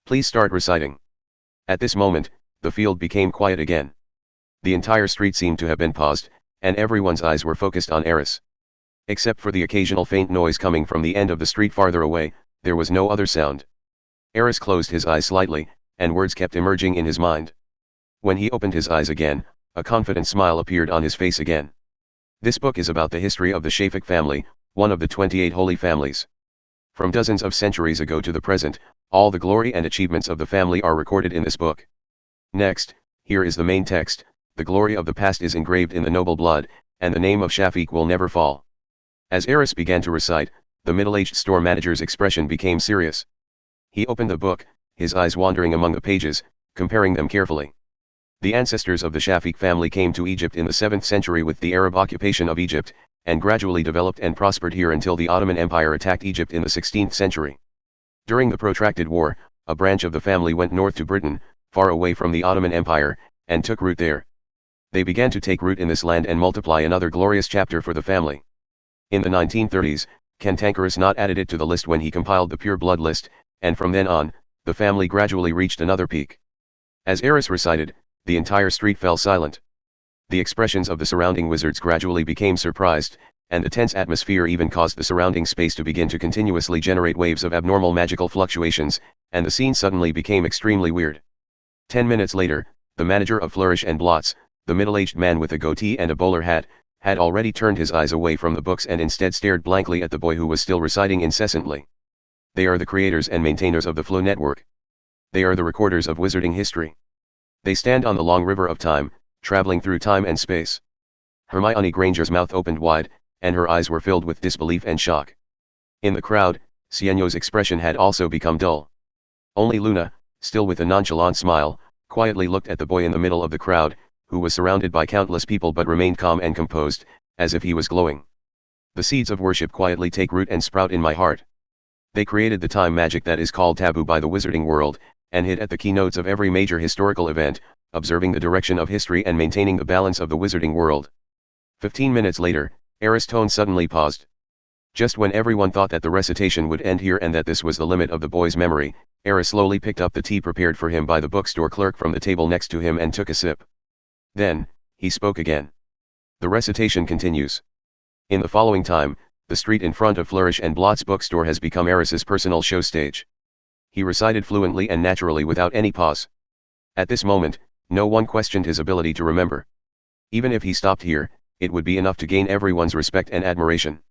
Please start reciting. At this moment, the field became quiet again. The entire street seemed to have been paused, and everyone's eyes were focused on Aris. Except for the occasional faint noise coming from the end of the street farther away, there was no other sound. Aris closed his eyes slightly, and words kept emerging in his mind. When he opened his eyes again, a confident smile appeared on his face again. This book is about the history of the Shafik family, one of the 28 holy families. From dozens of centuries ago to the present, all the glory and achievements of the family are recorded in this book. Next, here is the main text: the glory of the past is engraved in the noble blood, and the name of Shafik will never fall. As Aris began to recite, the middle-aged store manager's expression became serious. He opened the book, his eyes wandering among the pages, comparing them carefully. The ancestors of the Shafik family came to Egypt in the 7th century with the Arab occupation of Egypt, and gradually developed and prospered here until the Ottoman Empire attacked Egypt in the 16th century. During the protracted war, a branch of the family went north to Britain, far away from the Ottoman Empire, and took root there. They began to take root in this land and multiply, another glorious chapter for the family. In the 1930s, Cantankerous not added it to the list when he compiled the Pure Blood list, and from then on, the family gradually reached another peak. As Aris recited, the entire street fell silent. The expressions of the surrounding wizards gradually became surprised, and the tense atmosphere even caused the surrounding space to begin to continuously generate waves of abnormal magical fluctuations, and the scene suddenly became extremely weird. 10 minutes later, the manager of Flourish and Blots, the middle-aged man with a goatee and a bowler hat, had already turned his eyes away from the books and instead stared blankly at the boy who was still reciting incessantly. They are the creators and maintainers of the Flow Network. They are the recorders of wizarding history. They stand on the long river of time, traveling through time and space. Hermione Granger's mouth opened wide, and her eyes were filled with disbelief and shock. In the crowd, Sienno's expression had also become dull. Only Luna, still with a nonchalant smile, quietly looked at the boy in the middle of the crowd, who was surrounded by countless people but remained calm and composed, as if he was glowing. The seeds of worship quietly take root and sprout in my heart. They created the time magic that is called taboo by the wizarding world, and hit at the keynotes of every major historical event, observing the direction of history and maintaining the balance of the wizarding world. 15 minutes later, Aris' tone suddenly paused. Just when everyone thought that the recitation would end here and that this was the limit of the boy's memory, Aris slowly picked up the tea prepared for him by the bookstore clerk from the table next to him and took a sip. Then, he spoke again. The recitation continues. In the following time, the street in front of Flourish and Blots bookstore has become Aris's personal show stage. He recited fluently and naturally without any pause. At this moment, no one questioned his ability to remember. Even if he stopped here, it would be enough to gain everyone's respect and admiration.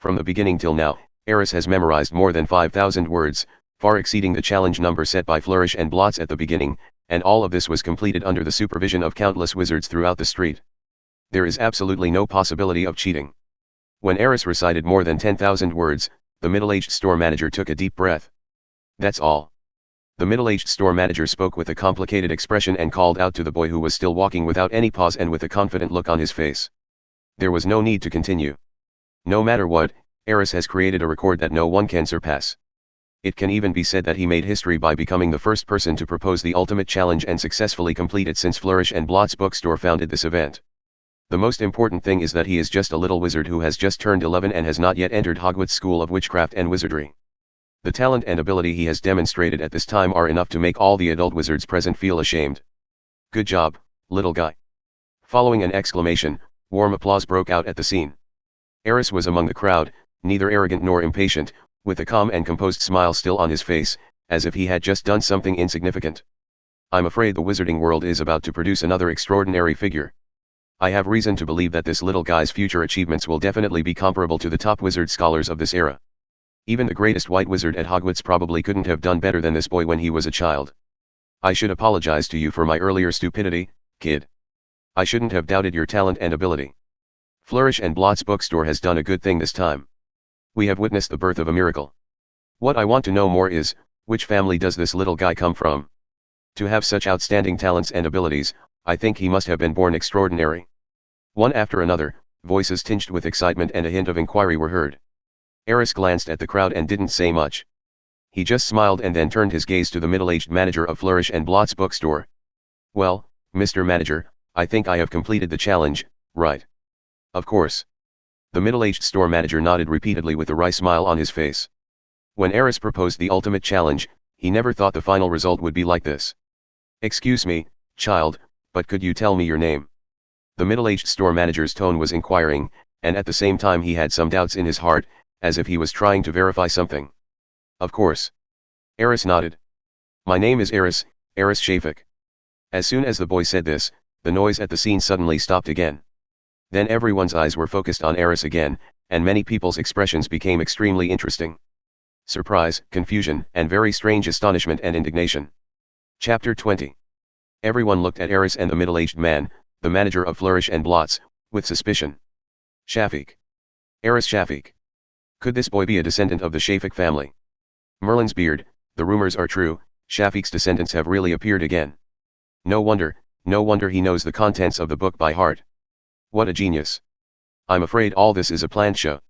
From the beginning till now, Aris has memorized more than 5,000 words, far exceeding the challenge number set by Flourish and Blots at the beginning, and all of this was completed under the supervision of countless wizards throughout the street. There is absolutely no possibility of cheating. When Aris recited more than 10,000 words, the middle-aged store manager took a deep breath. That's all. The middle-aged store manager spoke with a complicated expression and called out to the boy who was still walking without any pause and with a confident look on his face. There was no need to continue. No matter what, Aris has created a record that no one can surpass. It can even be said that he made history by becoming the first person to propose the ultimate challenge and successfully complete it since Flourish and Blots bookstore founded this event. The most important thing is that he is just a little wizard who has just turned 11 and has not yet entered Hogwarts School of Witchcraft and Wizardry. The talent and ability he has demonstrated at this time are enough to make all the adult wizards present feel ashamed. Good job, little guy. Following an exclamation, warm applause broke out at the scene. Aris was among the crowd, neither arrogant nor impatient, with a calm and composed smile still on his face, as if he had just done something insignificant. I'm afraid the wizarding world is about to produce another extraordinary figure. I have reason to believe that this little guy's future achievements will definitely be comparable to the top wizard scholars of this era. Even the greatest white wizard at Hogwarts probably couldn't have done better than this boy when he was a child. I should apologize to you for my earlier stupidity, kid. I shouldn't have doubted your talent and ability. Flourish and Blots bookstore has done a good thing this time. We have witnessed the birth of a miracle. What I want to know more is, which family does this little guy come from? To have such outstanding talents and abilities, I think he must have been born extraordinary. One after another, voices tinged with excitement and a hint of inquiry were heard. Aris glanced at the crowd and didn't say much. He just smiled and then turned his gaze to the middle-aged manager of Flourish and Blots bookstore. Well, Mr. Manager, I think I have completed the challenge, right? Of course. The middle-aged store manager nodded repeatedly with a wry smile on his face. When Aris proposed the ultimate challenge, he never thought the final result would be like this. Excuse me, child, but could you tell me your name? The middle-aged store manager's tone was inquiring, and at the same time he had some doubts in his heart, as if he was trying to verify something. Of course. Aris nodded. My name is Aris, Aris Shafik. As soon as the boy said this, the noise at the scene suddenly stopped again. Then everyone's eyes were focused on Aris again, and many people's expressions became extremely interesting. Surprise, confusion, and very strange astonishment and indignation. Chapter 20. Everyone looked at Aris and the middle-aged man, the manager of Flourish and Blots, with suspicion. Shafik. Aris Shafik. Could this boy be a descendant of the Shafik family? Merlin's beard, the rumors are true, Shafik's descendants have really appeared again. No wonder he knows the contents of the book by heart. What a genius. I'm afraid all this is a planned show.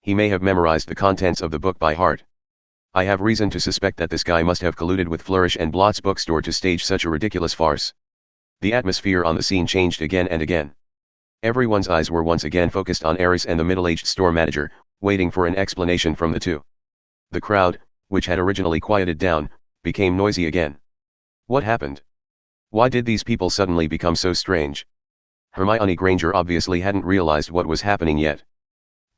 He may have memorized the contents of the book by heart. I have reason to suspect that this guy must have colluded with Flourish and Blots bookstore to stage such a ridiculous farce. The atmosphere on the scene changed again and again. Everyone's eyes were once again focused on Aris and the middle-aged store manager, waiting for an explanation from the two. The crowd, which had originally quieted down, became noisy again. What happened? Why did these people suddenly become so strange? Hermione Granger obviously hadn't realized what was happening yet.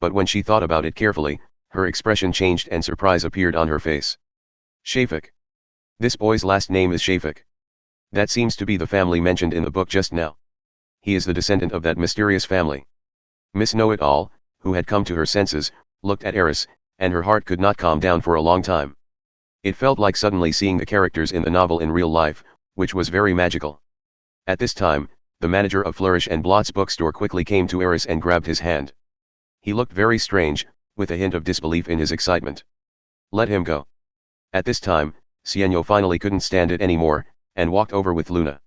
But when she thought about it carefully, her expression changed and surprise appeared on her face. Shafik. This boy's last name is Shafik. That seems to be the family mentioned in the book just now. He is the descendant of that mysterious family. Miss Know-It-All, who had come to her senses, looked at Aris, and her heart could not calm down for a long time. It felt like suddenly seeing the characters in the novel in real life, which was very magical. At this time, the manager of Flourish and Blots bookstore quickly came to Aris and grabbed his hand. He looked very strange, with a hint of disbelief in his excitement. Let him go. At this time, Sienno finally couldn't stand it anymore, and walked over with Luna.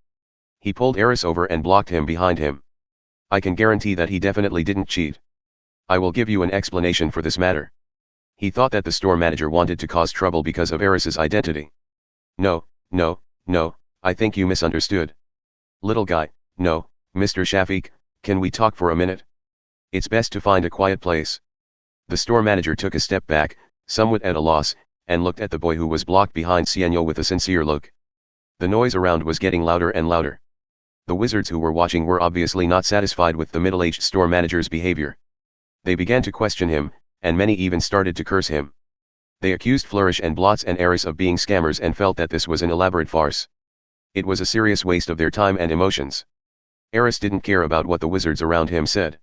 He pulled Aris over and blocked him behind him. I can guarantee that he definitely didn't cheat. I will give you an explanation for this matter. He thought that the store manager wanted to cause trouble because of Aris's identity. No, I think you misunderstood. Little guy, no, Mr. Shafik, can we talk for a minute? It's best to find a quiet place. The store manager took a step back, somewhat at a loss, and looked at the boy who was blocked behind Sienno with a sincere look. The noise around was getting louder and louder. The wizards who were watching were obviously not satisfied with the middle-aged store manager's behavior. They began to question him, and many even started to curse him. They accused Flourish and Blots and Aris of being scammers and felt that this was an elaborate farce. It was a serious waste of their time and emotions. Aris didn't care about what the wizards around him said.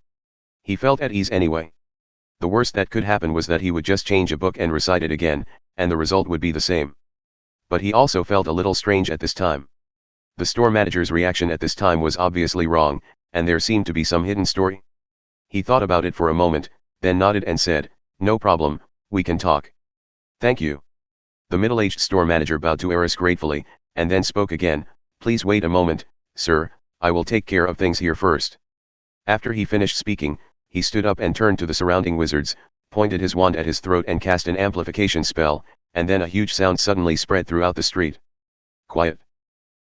He felt at ease anyway. The worst that could happen was that he would just change a book and recite it again, and the result would be the same. But he also felt a little strange at this time. The store manager's reaction at this time was obviously wrong, and there seemed to be some hidden story. He thought about it for a moment, then nodded and said, "No problem, we can talk." "Thank you." The middle-aged store manager bowed to Aris gratefully, and then spoke again, "Please wait a moment, sir, I will take care of things here first." After he finished speaking, he stood up and turned to the surrounding wizards, pointed his wand at his throat and cast an amplification spell, and then a huge sound suddenly spread throughout the street. Quiet.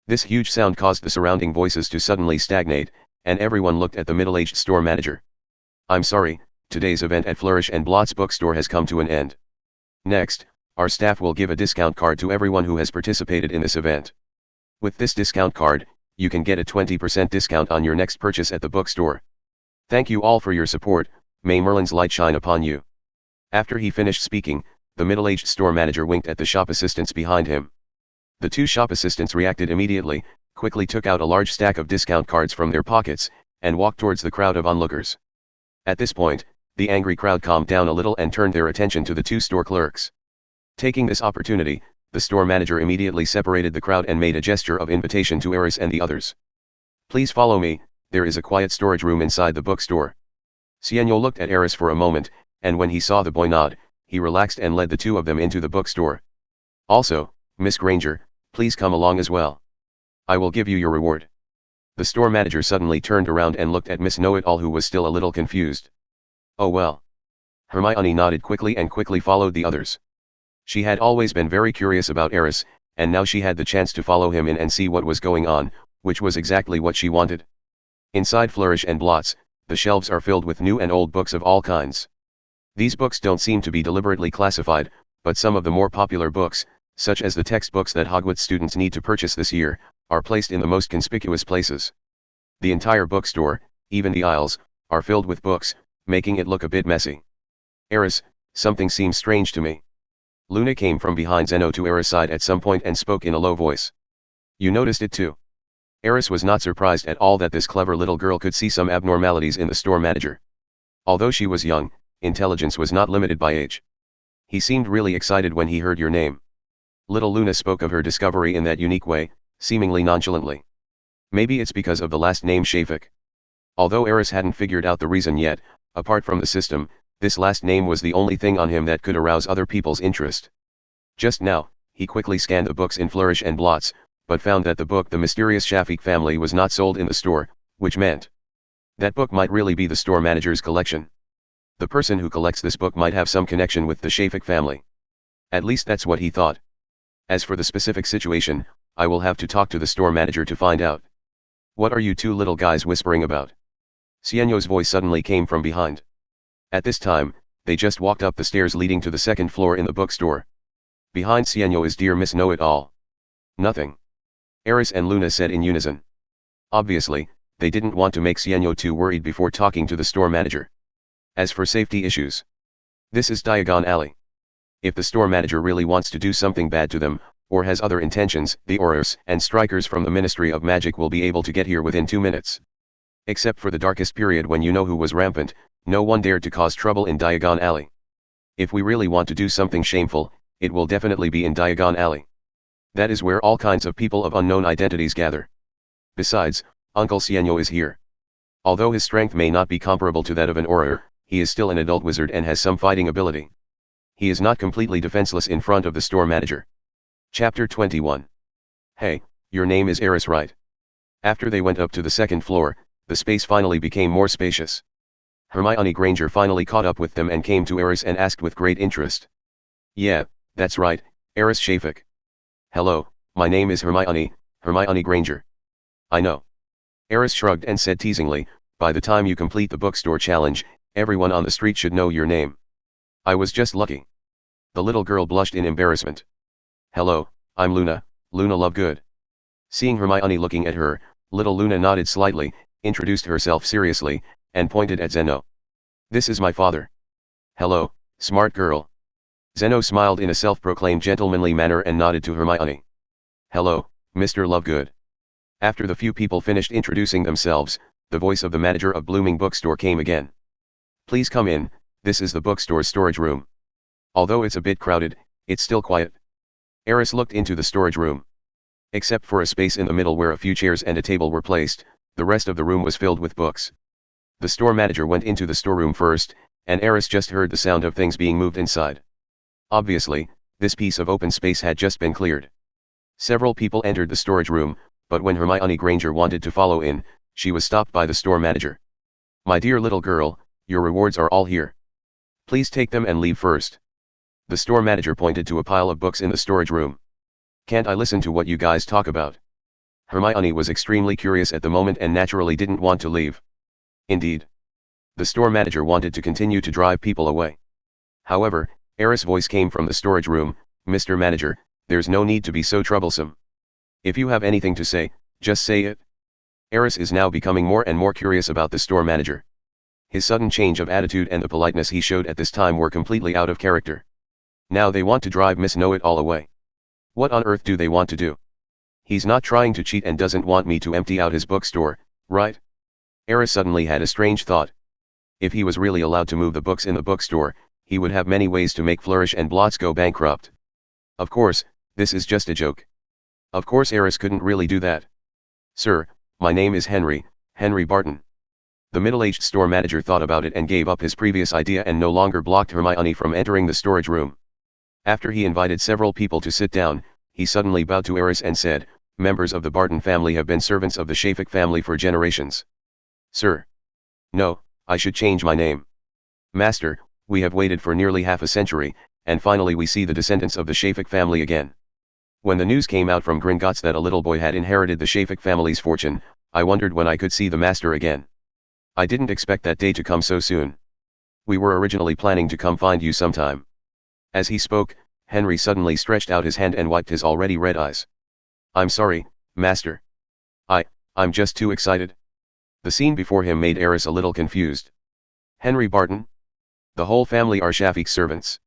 This huge sound caused the surrounding voices to suddenly stagnate, and everyone looked at the middle-aged store manager. "I'm sorry, today's event at Flourish and Blots bookstore has come to an end. Next, our staff will give a discount card to everyone who has participated in this event. With this discount card, you can get a 20% discount on your next purchase at the bookstore. Thank you all for your support, may Merlin's light shine upon you." After he finished speaking, the middle-aged store manager winked at the shop assistants behind him. The two shop assistants reacted immediately, quickly took out a large stack of discount cards from their pockets, and walked towards the crowd of onlookers. At this point, the angry crowd calmed down a little and turned their attention to the two store clerks. Taking this opportunity, the store manager immediately separated the crowd and made a gesture of invitation to Aris and the others. "Please follow me, there is a quiet storage room inside the bookstore." Sienno looked at Aris for a moment, and when he saw the boy nod, he relaxed and led the two of them into the bookstore. "Also, Miss Granger, please come along as well. I will give you your reward." The store manager suddenly turned around and looked at Miss Know-It-All, who was still a little confused. "Oh well." Hermione nodded quickly and quickly followed the others. She had always been very curious about Aris, and now she had the chance to follow him in and see what was going on, which was exactly what she wanted. Inside Flourish and Blots, the shelves are filled with new and old books of all kinds. These books don't seem to be deliberately classified, but some of the more popular books, such as the textbooks that Hogwarts students need to purchase this year, are placed in the most conspicuous places. The entire bookstore, even the aisles, are filled with books, making it look a bit messy. Aris, something seems strange to me. Luna came from behind Zeno to Aris' side at some point and spoke in a low voice. You noticed it too? Aris was not surprised at all that this clever little girl could see some abnormalities in the store manager. Although she was young, intelligence was not limited by age. He seemed really excited when he heard your name. Little Luna spoke of her discovery in that unique way, seemingly nonchalantly. Maybe it's because of the last name Shafik. Although Aris hadn't figured out the reason yet, apart from the system, this last name was the only thing on him that could arouse other people's interest. Just now, he quickly scanned the books in Flourish and Blots, but found that the book The Mysterious Shafik Family was not sold in the store, which meant that book might really be the store manager's collection. The person who collects this book might have some connection with the Shafik family. At least that's what he thought. As for the specific situation, I will have to talk to the store manager to find out. What are you two little guys whispering about? Sienno's voice suddenly came from behind. At this time, they just walked up the stairs leading to the second floor in the bookstore. Behind Sienno is dear Miss Know-It-All. Nothing. Aris and Luna said in unison. Obviously, they didn't want to make Sienno too worried before talking to the store manager. As for safety issues, this is Diagon Alley. If the store manager really wants to do something bad to them, or has other intentions, the Aurors and Strikers from the Ministry of Magic will be able to get here within 2 minutes. Except for the darkest period when you know who was rampant, no one dared to cause trouble in Diagon Alley. If we really want to do something shameful, it will definitely be in Diagon Alley. That is where all kinds of people of unknown identities gather. Besides, Uncle Sienno is here. Although his strength may not be comparable to that of an Auror, he is still an adult wizard and has some fighting ability. He is not completely defenseless in front of the store manager. Chapter 21. Hey, your name is Aris, right? After they went up to the second floor, the space finally became more spacious. Hermione Granger finally caught up with them and came to Aris and asked with great interest. Yeah, that's right, Aris Shafik. Hello, my name is Hermione Granger. I know. Aris shrugged and said teasingly, by the time you complete the bookstore challenge, everyone on the street should know your name. I was just lucky. The little girl blushed in embarrassment. Hello, I'm Luna, Luna Lovegood. Seeing Hermione looking at her, little Luna nodded slightly, introduced herself seriously, and pointed at Zeno. This is my father. Hello, smart girl. Zeno smiled in a self-proclaimed gentlemanly manner and nodded to Hermione. Hello, Mr. Lovegood. After the few people finished introducing themselves, the voice of the manager of Blooming Bookstore came again. Please come in, this is the bookstore's storage room. Although it's a bit crowded, it's still quiet. Aris looked into the storage room. Except for a space in the middle where a few chairs and a table were placed, the rest of the room was filled with books. The store manager went into the storeroom first, and Aris just heard the sound of things being moved inside. Obviously, this piece of open space had just been cleared. Several people entered the storage room, but when Hermione Granger wanted to follow in, she was stopped by the store manager. My dear little girl, your rewards are all here. Please take them and leave first. The store manager pointed to a pile of books in the storage room. Can't I listen to what you guys talk about? Hermione was extremely curious at the moment and naturally didn't want to leave. Indeed. The store manager wanted to continue to drive people away. However, Aris' voice came from the storage room, Mr. Manager, there's no need to be so troublesome. If you have anything to say, just say it. Aris is now becoming more and more curious about the store manager. His sudden change of attitude and the politeness he showed at this time were completely out of character. Now they want to drive Miss Know-It-All away. What on earth do they want to do? He's not trying to cheat and doesn't want me to empty out his bookstore, right? Aris suddenly had a strange thought. If he was really allowed to move the books in the bookstore, he would have many ways to make Flourish and Blots go bankrupt. Of course, this is just a joke. Of course Aris couldn't really do that. Sir, my name is Henry Barton. The middle-aged store manager thought about it and gave up his previous idea and no longer blocked Hermione from entering the storage room. After he invited several people to sit down, he suddenly bowed to Aris and said, members of the Barton family have been servants of the Shafik family for generations. Sir. No, I should change my name. Master, we have waited for nearly half a century, and finally we see the descendants of the Shafik family again. When the news came out from Gringotts that a little boy had inherited the Shafik family's fortune, I wondered when I could see the master again. I didn't expect that day to come so soon. We were originally planning to come find you sometime. As he spoke, Henry suddenly stretched out his hand and wiped his already red eyes. I'm sorry, Master. I'm just too excited. The scene before him made Aris a little confused. Henry Barton? The whole family are Shafiq's servants.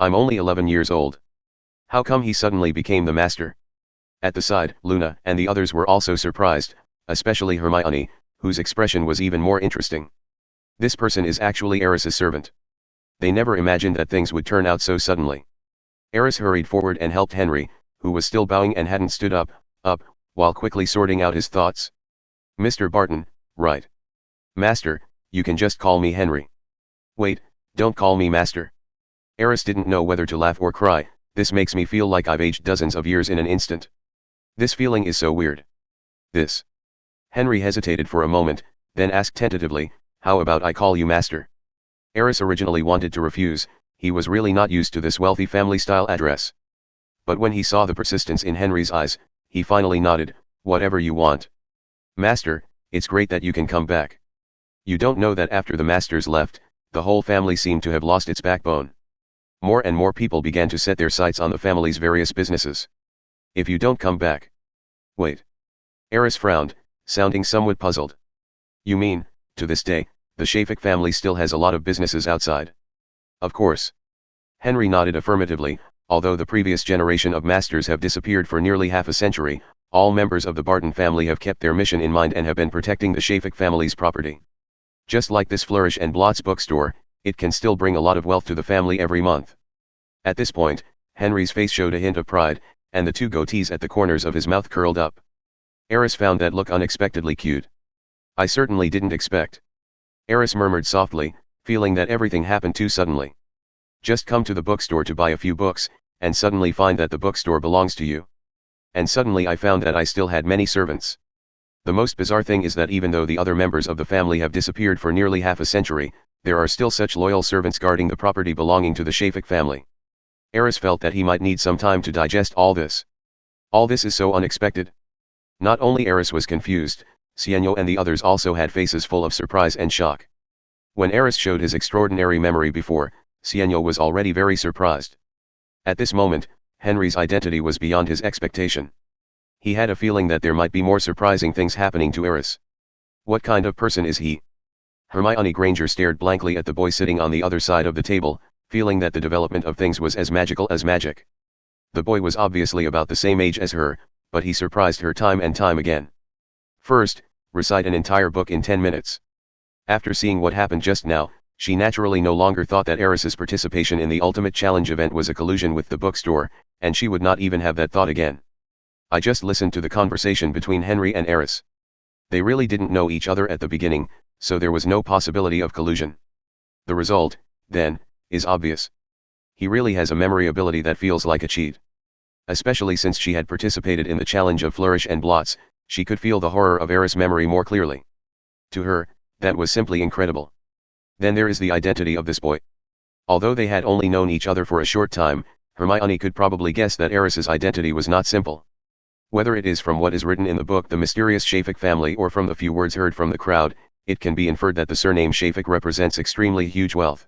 I'm only 11 years old. How come he suddenly became the master? At the side, Luna and the others were also surprised, especially Hermione, whose expression was even more interesting. This person is actually Aris's servant. They never imagined that things would turn out so suddenly. Aris hurried forward and helped Henry, who was still bowing and hadn't stood up, while quickly sorting out his thoughts. Mr. Barton, right. Master, you can just call me Henry. Wait, don't call me Master. Aris didn't know whether to laugh or cry. This makes me feel like I've aged dozens of years in an instant. This feeling is so weird. This. Henry hesitated for a moment, then asked tentatively, how about I call you Master? Aris originally wanted to refuse, he was really not used to this wealthy family-style address. But when he saw the persistence in Henry's eyes, he finally nodded, whatever you want. Master, it's great that you can come back. You don't know that after the masters left, the whole family seemed to have lost its backbone. More and more people began to set their sights on the family's various businesses. If you don't come back. Wait. Aris frowned, sounding somewhat puzzled. You mean, to this day, the Shafiq family still has a lot of businesses outside? Of course. Henry nodded affirmatively. Although the previous generation of masters have disappeared for nearly half a century, all members of the Barton family have kept their mission in mind and have been protecting the Shafiq family's property. Just like this Flourish and Blotts bookstore, it can still bring a lot of wealth to the family every month. At this point, Henry's face showed a hint of pride, and the two goatees at the corners of his mouth curled up. Aris found that look unexpectedly cute. I certainly didn't expect. Aris murmured softly, feeling that everything happened too suddenly. Just come to the bookstore to buy a few books, and suddenly find that the bookstore belongs to you. And suddenly I found that I still had many servants. The most bizarre thing is that even though the other members of the family have disappeared for nearly half a century, there are still such loyal servants guarding the property belonging to the Shafiq family. Aris felt that he might need some time to digest all this. All this is so unexpected. Not only Aris was confused, Sienno and the others also had faces full of surprise and shock. When Aris showed his extraordinary memory before, Sienno was already very surprised. At this moment, Henry's identity was beyond his expectation. He had a feeling that there might be more surprising things happening to Aris. What kind of person is he? Hermione Granger stared blankly at the boy sitting on the other side of the table, feeling that the development of things was as magical as magic. The boy was obviously about the same age as her, but he surprised her time and time again. First, recite an entire book in 10 minutes. After seeing what happened just now, she naturally no longer thought that Aris's participation in the Ultimate Challenge event was a collusion with the bookstore, and she would not even have that thought again. I just listened to the conversation between Henry and Aris. They really didn't know each other at the beginning, so there was no possibility of collusion. The result, then, is obvious. He really has a memory ability that feels like a cheat. Especially since she had participated in the challenge of Flourish and Blotts, she could feel the horror of Aris' memory more clearly. To her, that was simply incredible. Then there is the identity of this boy. Although they had only known each other for a short time, Hermione could probably guess that Aris's identity was not simple. Whether it is from what is written in the book The Mysterious Shafiq Family or from the few words heard from the crowd, it can be inferred that the surname Shafiq represents extremely huge wealth.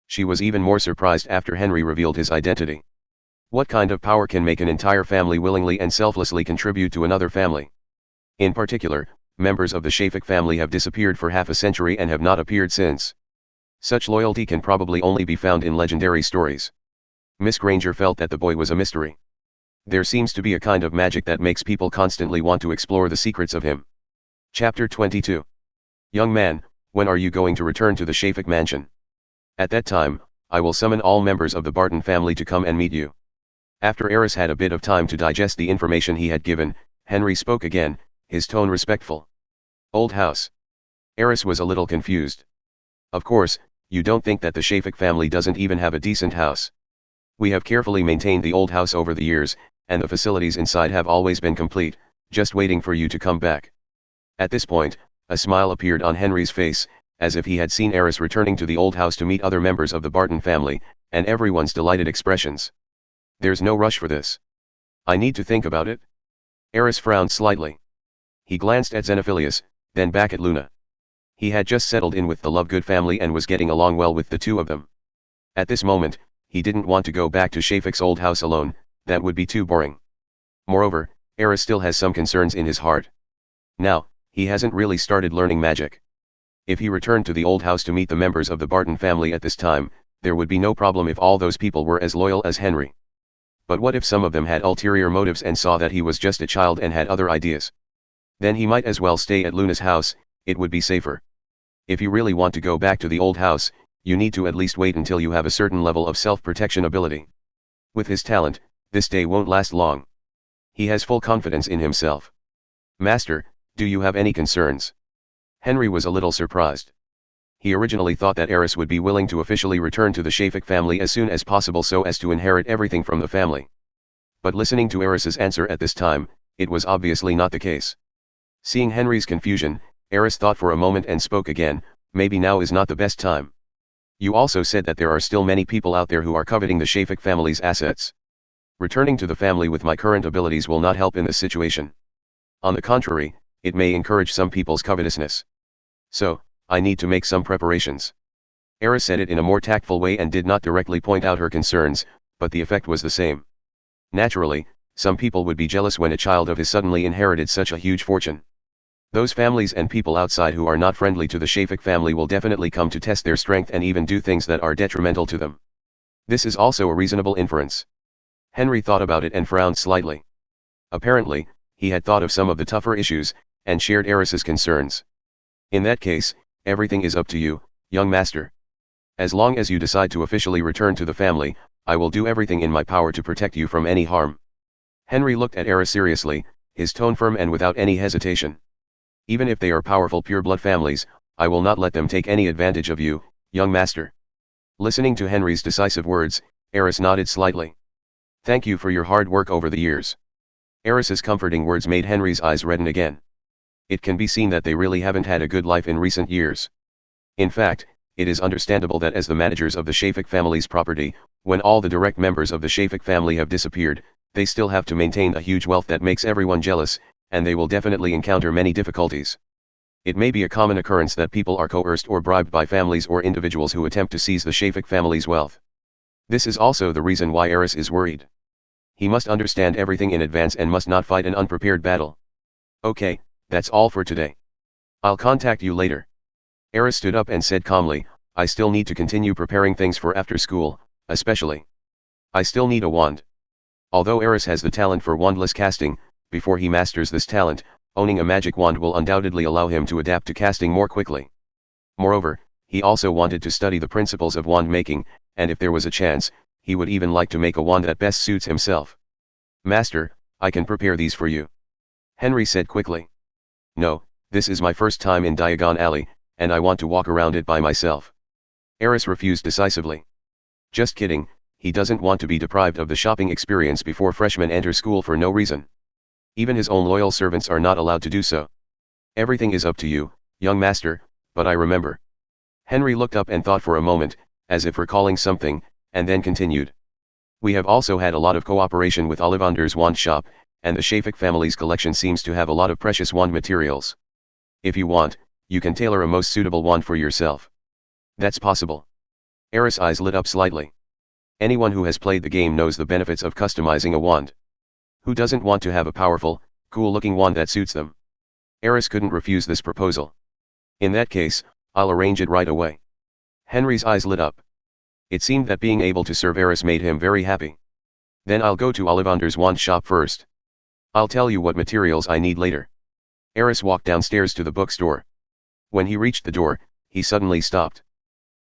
She was even more surprised after Henry revealed his identity. What kind of power can make an entire family willingly and selflessly contribute to another family? In particular, members of the Shafiq family have disappeared for half a century and have not appeared since. Such loyalty can probably only be found in legendary stories. Miss Granger felt that the boy was a mystery. There seems to be a kind of magic that makes people constantly want to explore the secrets of him. Chapter 22. Young man, when are you going to return to the Shafiq mansion? At that time, I will summon all members of the Barton family to come and meet you. After Aris had a bit of time to digest the information he had given, Henry spoke again, his tone respectful. Old house. Aris was a little confused. Of course, you don't think that the Shafiq family doesn't even have a decent house. We have carefully maintained the old house over the years, and the facilities inside have always been complete, just waiting for you to come back. At this point, a smile appeared on Henry's face, as if he had seen Aris returning to the old house to meet other members of the Barton family, and everyone's delighted expressions. There's no rush for this. I need to think about it. Aris frowned slightly. He glanced at Xenophilius, then back at Luna. He had just settled in with the Lovegood family and was getting along well with the two of them. At this moment, he didn't want to go back to Shafiq's old house alone, that would be too boring. Moreover, Aris still has some concerns in his heart. Now, he hasn't really started learning magic. If he returned to the old house to meet the members of the Barton family at this time, there would be no problem if all those people were as loyal as Henry. But what if some of them had ulterior motives and saw that he was just a child and had other ideas? Then he might as well stay at Luna's house, it would be safer. If you really want to go back to the old house, you need to at least wait until you have a certain level of self-protection ability. With his talent, this day won't last long. He has full confidence in himself. Master, do you have any concerns? Henry was a little surprised. He originally thought that Aris would be willing to officially return to the Shafik family as soon as possible so as to inherit everything from the family. But listening to Aris's answer at this time, it was obviously not the case. Seeing Henry's confusion, Aris thought for a moment and spoke again, maybe now is not the best time. You also said that there are still many people out there who are coveting the Shafik family's assets. Returning to the family with my current abilities will not help in this situation. On the contrary, it may encourage some people's covetousness. So, I need to make some preparations. Aris said it in a more tactful way and did not directly point out her concerns, but the effect was the same. Naturally, some people would be jealous when a child of his suddenly inherited such a huge fortune. Those families and people outside who are not friendly to the Shafik family will definitely come to test their strength and even do things that are detrimental to them. This is also a reasonable inference. Henry thought about it and frowned slightly. Apparently, he had thought of some of the tougher issues, and shared Aris's concerns. In that case, everything is up to you, young master. As long as you decide to officially return to the family, I will do everything in my power to protect you from any harm. Henry looked at Aris seriously, his tone firm and without any hesitation. Even if they are powerful pure-blood families, I will not let them take any advantage of you, young master. Listening to Henry's decisive words, Aris nodded slightly. Thank you for your hard work over the years. Aris's comforting words made Henry's eyes redden again. It can be seen that they really haven't had a good life in recent years. In fact, it is understandable that as the managers of the Shafik family's property, when all the direct members of the Shafik family have disappeared, they still have to maintain a huge wealth that makes everyone jealous, and they will definitely encounter many difficulties. It may be a common occurrence that people are coerced or bribed by families or individuals who attempt to seize the Shafik family's wealth. This is also the reason why Aris is worried. He must understand everything in advance and must not fight an unprepared battle. Okay, that's all for today. I'll contact you later. Aris stood up and said calmly, I still need to continue preparing things for after school, especially. I still need a wand. Although Aris has the talent for wandless casting, before he masters this talent, owning a magic wand will undoubtedly allow him to adapt to casting more quickly. Moreover, he also wanted to study the principles of wand making, and if there was a chance, he would even like to make a wand that best suits himself. Master, I can prepare these for you. Henry said quickly. No, this is my first time in Diagon Alley, and I want to walk around it by myself. Aris refused decisively. Just kidding, he doesn't want to be deprived of the shopping experience before freshmen enter school for no reason. Even his own loyal servants are not allowed to do so. Everything is up to you, young master, but I remember. Henry looked up and thought for a moment, as if recalling something, and then continued. We have also had a lot of cooperation with Ollivander's wand shop, and the Shafik family's collection seems to have a lot of precious wand materials. If you want, you can tailor a most suitable wand for yourself. That's possible. Aris' eyes lit up slightly. Anyone who has played the game knows the benefits of customizing a wand. Who doesn't want to have a powerful, cool-looking wand that suits them? Aris couldn't refuse this proposal. In that case, I'll arrange it right away. Henry's eyes lit up. It seemed that being able to serve Aris made him very happy. Then I'll go to Ollivander's wand shop first. I'll tell you what materials I need later. Aris walked downstairs to the bookstore. When he reached the door, he suddenly stopped.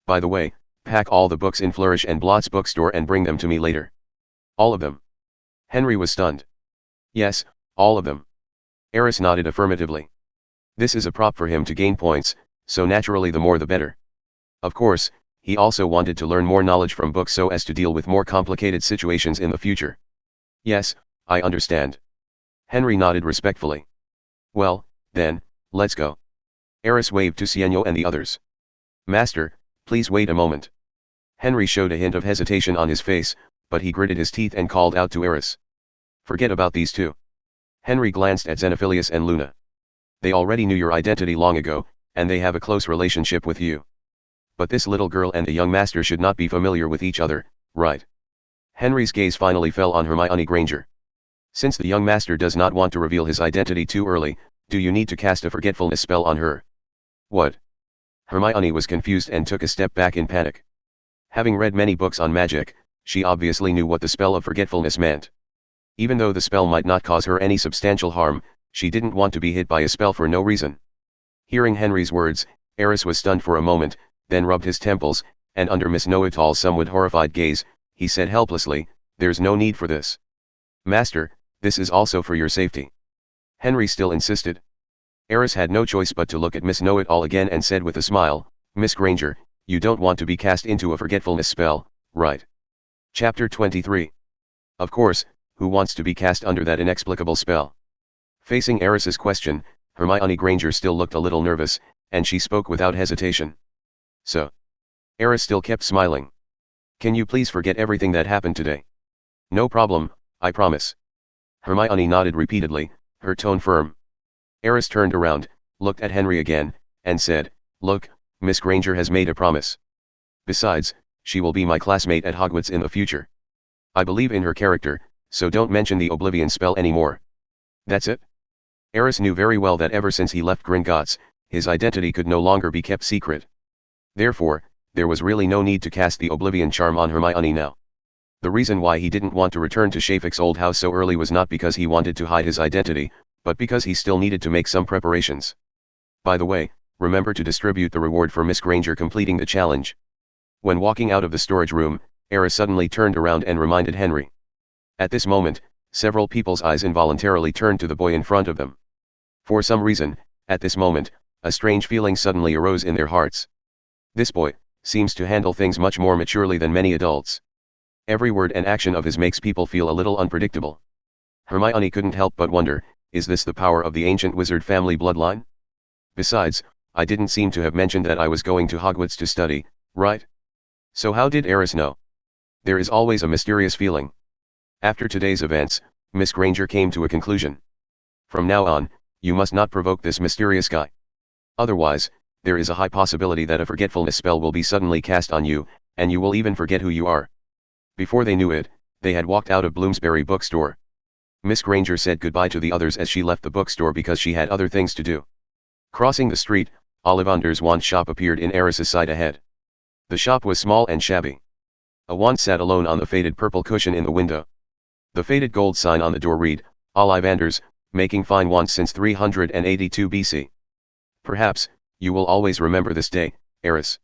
By the way, pack all the books in Flourish and Blott's bookstore and bring them to me later. All of them. Henry was stunned. Yes, all of them. Aris nodded affirmatively. This is a prop for him to gain points, so naturally the more the better. Of course, he also wanted to learn more knowledge from books so as to deal with more complicated situations in the future. Yes, I understand. Henry nodded respectfully. Well, then, let's go. Aris waved to Sienyo and the others. Master, please wait a moment. Henry showed a hint of hesitation on his face, but he gritted his teeth and called out to Aris. Forget about these two. Henry glanced at Xenophilius and Luna. They already knew your identity long ago, and they have a close relationship with you. But this little girl and the young master should not be familiar with each other, right? Henry's gaze finally fell on Hermione Granger. Since the young master does not want to reveal his identity too early, do you need to cast a forgetfulness spell on her? What? Hermione was confused and took a step back in panic. Having read many books on magic, she obviously knew what the spell of forgetfulness meant. Even though the spell might not cause her any substantial harm, she didn't want to be hit by a spell for no reason. Hearing Henry's words, Aris was stunned for a moment, then rubbed his temples, and under Miss Know-it-all's somewhat horrified gaze, he said helplessly, "There's no need for this. Master, this is also for your safety." Henry still insisted. Aris had no choice but to look at Miss Know-it-all again and said with a smile, "Miss Granger, you don't want to be cast into a forgetfulness spell, right?" Chapter 23. Of course, who wants to be cast under that inexplicable spell? Facing Aris's question, Hermione Granger still looked a little nervous, and she spoke without hesitation. "So?" Aris still kept smiling. "Can you please forget everything that happened today?" "No problem, I promise." Hermione nodded repeatedly, her tone firm. Aris turned around, looked at Henry again, and said, "Look, Miss Granger has made a promise. Besides, she will be my classmate at Hogwarts in the future. I believe in her character, so don't mention the Oblivion spell anymore. That's it?" Aris knew very well that ever since he left Gringotts, his identity could no longer be kept secret. Therefore, there was really no need to cast the Oblivion charm on Hermione now. The reason why he didn't want to return to Shafik's old house so early was not because he wanted to hide his identity, but because he still needed to make some preparations. By the way, remember to distribute the reward for Miss Granger completing the challenge. When walking out of the storage room, Aris suddenly turned around and reminded Henry. At this moment, several people's eyes involuntarily turned to the boy in front of them. For some reason, at this moment, a strange feeling suddenly arose in their hearts. This boy seems to handle things much more maturely than many adults. Every word and action of his makes people feel a little unpredictable. Hermione couldn't help but wonder, is this the power of the ancient wizard family bloodline? Besides, I didn't seem to have mentioned that I was going to Hogwarts to study, right? So how did Aris know? There is always a mysterious feeling. After today's events, Miss Granger came to a conclusion. From now on, you must not provoke this mysterious guy. Otherwise, there is a high possibility that a forgetfulness spell will be suddenly cast on you, and you will even forget who you are. Before they knew it, they had walked out of Bloomsbury bookstore. Miss Granger said goodbye to the others as she left the bookstore because she had other things to do. Crossing the street, Ollivander's wand shop appeared in Aris's sight ahead. The shop was small and shabby. A wand sat alone on the faded purple cushion in the window. The faded gold sign on the door read, "Ollivander's, making fine wands since 382 BC. Perhaps, you will always remember this day, Aris,"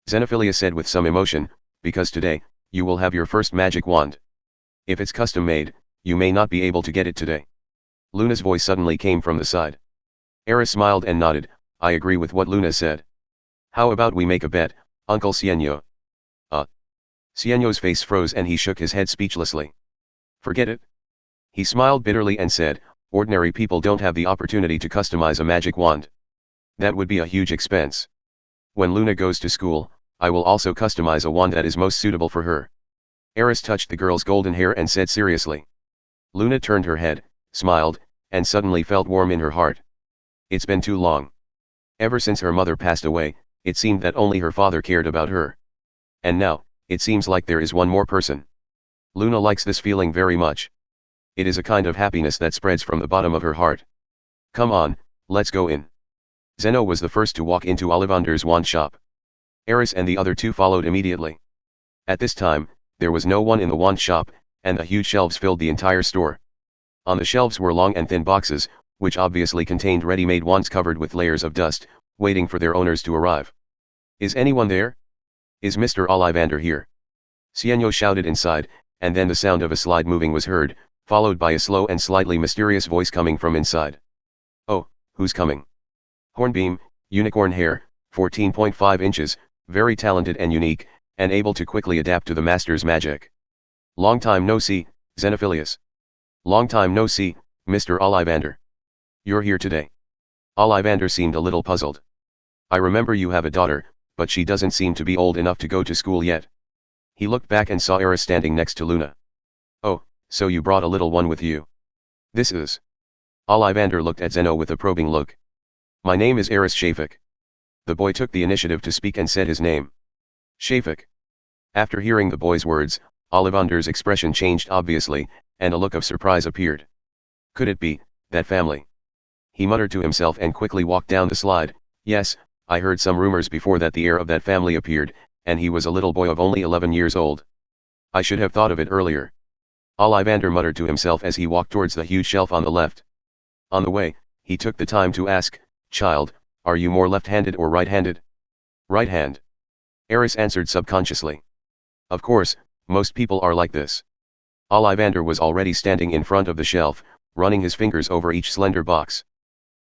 Xenophilia said with some emotion, "because today, you will have your first magic wand. If it's custom made, you may not be able to get it today." Luna's voice suddenly came from the side. Aris smiled and nodded, "I agree with what Luna said. How about we make a bet, Uncle Cieno?" Cieno's face froze and he shook his head speechlessly. "Forget it." He smiled bitterly and said, "Ordinary people don't have the opportunity to customize a magic wand. That would be a huge expense. When Luna goes to school, I will also customize a wand that is most suitable for her." Aris touched the girl's golden hair and said seriously. Luna turned her head, smiled, and suddenly felt warm in her heart. It's been too long. Ever since her mother passed away, it seemed that only her father cared about her. And now, it seems like there is one more person. Luna likes this feeling very much. It is a kind of happiness that spreads from the bottom of her heart. "Come on, let's go in." Zeno was the first to walk into Ollivander's wand shop. Aris and the other two followed immediately. At this time, there was no one in the wand shop, and the huge shelves filled the entire store. On the shelves were long and thin boxes, which obviously contained ready-made wands covered with layers of dust, waiting for their owners to arrive. "Is anyone there? Is Mr. Ollivander here?" Cieno shouted inside, and then the sound of a slide moving was heard, followed by a slow and slightly mysterious voice coming from inside. "Oh, who's coming?" Hornbeam, unicorn hair, 14.5 inches, very talented and unique, and able to quickly adapt to the master's magic. "Long time no see, Xenophilius." "Long time no see, Mr. Ollivander. You're here today." Ollivander seemed a little puzzled. "I remember you have a daughter, but she doesn't seem to be old enough to go to school yet." He looked back and saw Aris standing next to Luna. "Oh, so you brought a little one with you. This is..." Ollivander looked at Zeno with a probing look. "My name is Aris Shafik." The boy took the initiative to speak and said his name. "Shafik." After hearing the boy's words, Ollivander's expression changed obviously, and a look of surprise appeared. Could it be that family? He muttered to himself and quickly walked down the slide. Yes, I heard some rumors before that the heir of that family appeared, and he was a little boy of only 11 years old. I should have thought of it earlier. Ollivander muttered to himself as he walked towards the huge shelf on the left. On the way, he took the time to ask, "Child, are you more left-handed or right-handed?" "Right hand," Aris answered subconsciously. Of course, most people are like this. Ollivander was already standing in front of the shelf, running his fingers over each slender box.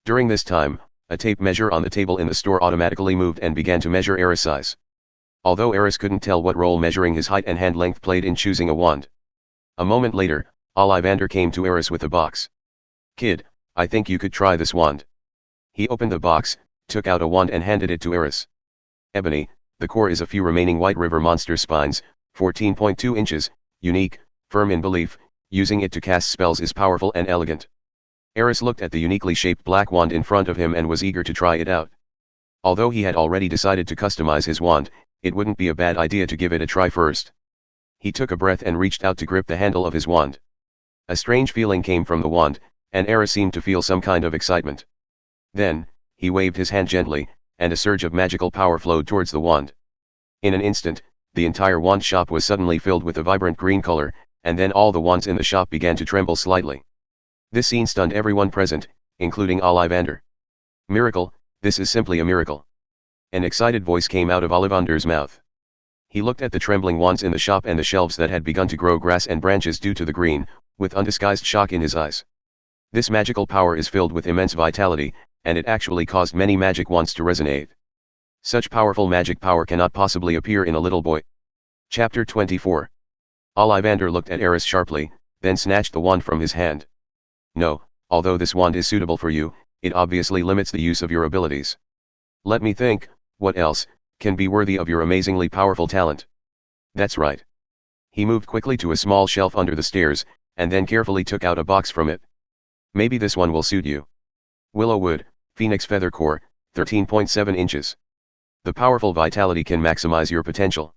During this time, a tape measure on the table in the store automatically moved and began to measure Aris' size. Although Aris couldn't tell what role measuring his height and hand length played in choosing a wand. A moment later, Ollivander came to Aris with a box. "Kid, I think you could try this wand." He opened the box, took out a wand and handed it to Aris. Ebony, the core is a few remaining White River monster spines, 14.2 inches, unique, firm in belief, using it to cast spells is powerful and elegant. Aris looked at the uniquely shaped black wand in front of him and was eager to try it out. Although he had already decided to customize his wand, it wouldn't be a bad idea to give it a try first. He took a breath and reached out to grip the handle of his wand. A strange feeling came from the wand, and Aris seemed to feel some kind of excitement. Then, he waved his hand gently, and a surge of magical power flowed towards the wand. In an instant, the entire wand shop was suddenly filled with a vibrant green color, and then all the wands in the shop began to tremble slightly. This scene stunned everyone present, including Ollivander. "Miracle, this is simply a miracle." An excited voice came out of Ollivander's mouth. He looked at the trembling wands in the shop and the shelves that had begun to grow grass and branches due to the green, with undisguised shock in his eyes. This magical power is filled with immense vitality, and it actually caused many magic wands to resonate. Such powerful magic power cannot possibly appear in a little boy. Chapter 24. Ollivander looked at Aris sharply, then snatched the wand from his hand. "No, although this wand is suitable for you, it obviously limits the use of your abilities. Let me think, what else can be worthy of your amazingly powerful talent?" "That's right." He moved quickly to a small shelf under the stairs, and then carefully took out a box from it. "Maybe this one will suit you. Willow Wood, Phoenix Feather Core, 13.7 inches. The powerful vitality can maximize your potential.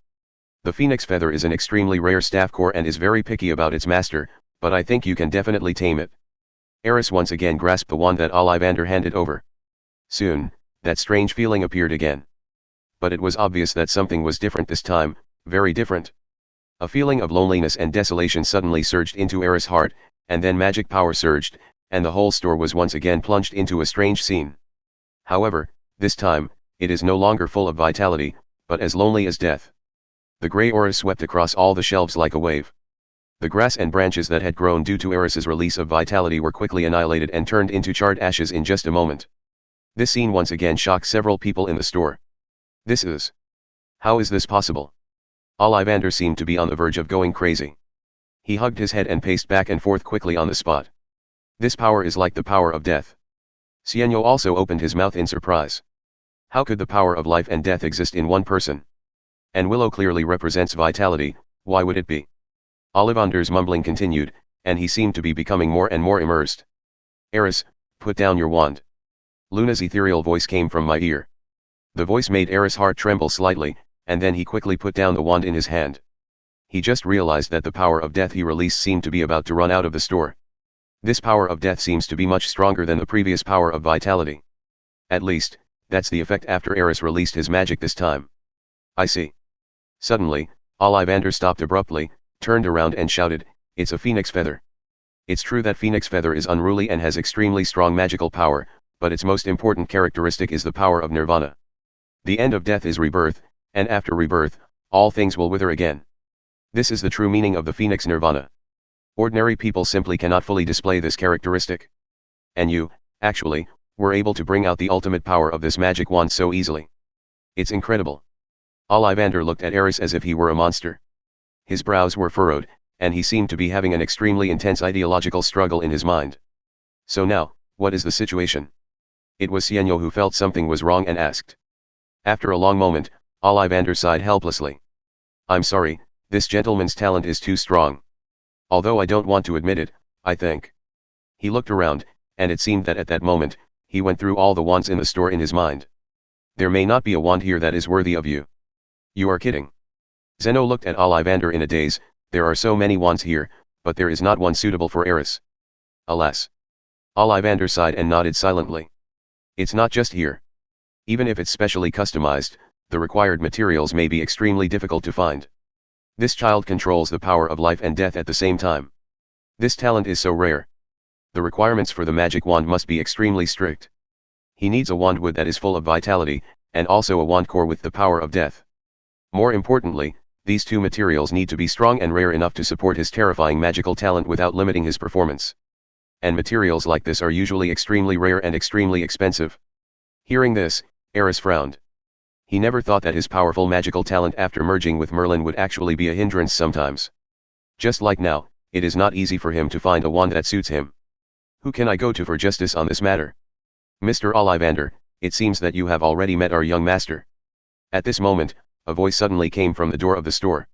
The Phoenix Feather is an extremely rare staff core and is very picky about its master, but I think you can definitely tame it." Aris once again grasped the wand that Ollivander handed over. Soon, that strange feeling appeared again. But it was obvious that something was different this time, very different. A feeling of loneliness and desolation suddenly surged into Aris' heart, and then magic power surged, and the whole store was once again plunged into a strange scene. However, this time, it is no longer full of vitality, but as lonely as death. The grey aura swept across all the shelves like a wave. The grass and branches that had grown due to Aris's release of vitality were quickly annihilated and turned into charred ashes in just a moment. This scene once again shocked several people in the store. How is this possible? Ollivander seemed to be on the verge of going crazy. He hugged his head and paced back and forth quickly on the spot. This power is like the power of death. Sienyo also opened his mouth in surprise. How could the power of life and death exist in one person? And Willow clearly represents vitality, why would it be? Ollivander's mumbling continued, and he seemed to be becoming more and more immersed. "Aris, put down your wand." Luna's ethereal voice came from my ear. The voice made Aris' heart tremble slightly, and then he quickly put down the wand in his hand. He just realized that the power of death he released seemed to be about to run out of the store. This power of death seems to be much stronger than the previous power of vitality. At least, that's the effect after Aris released his magic this time. I see. Suddenly, Ollivander stopped abruptly, turned around and shouted, "It's a phoenix feather." It's true that phoenix feather is unruly and has extremely strong magical power, but its most important characteristic is the power of nirvana. The end of death is rebirth, and after rebirth, all things will wither again. This is the true meaning of the phoenix nirvana. Ordinary people simply cannot fully display this characteristic. And you, actually, were able to bring out the ultimate power of this magic wand so easily. It's incredible. Ollivander looked at Aris as if he were a monster. His brows were furrowed, and he seemed to be having an extremely intense ideological struggle in his mind. "So now, what is the situation?" It was Sienyo who felt something was wrong and asked. After a long moment, Ollivander sighed helplessly. "I'm sorry, this gentleman's talent is too strong. Although I don't want to admit it, I think." He looked around, and it seemed that at that moment, he went through all the wands in the store in his mind. "There may not be a wand here that is worthy of you." "You are kidding." Zeno looked at Ollivander in a daze, There are so many wands here, but there is not one suitable for Aris. Alas. Ollivander sighed and nodded silently. It's not just here. Even if it's specially customized, the required materials may be extremely difficult to find. This child controls the power of life and death at the same time. This talent is so rare. The requirements for the magic wand must be extremely strict. He needs a wand wood that is full of vitality, and also a wand core with the power of death. More importantly, these two materials need to be strong and rare enough to support his terrifying magical talent without limiting his performance. And materials like this are usually extremely rare and extremely expensive. Hearing this, Aris frowned. He never thought that his powerful magical talent after merging with Merlin would actually be a hindrance sometimes. Just like now, it is not easy for him to find a wand that suits him. Who can I go to for justice on this matter? Mr. Ollivander, it seems that you have already met our young master. At this moment, a voice suddenly came from the door of the store.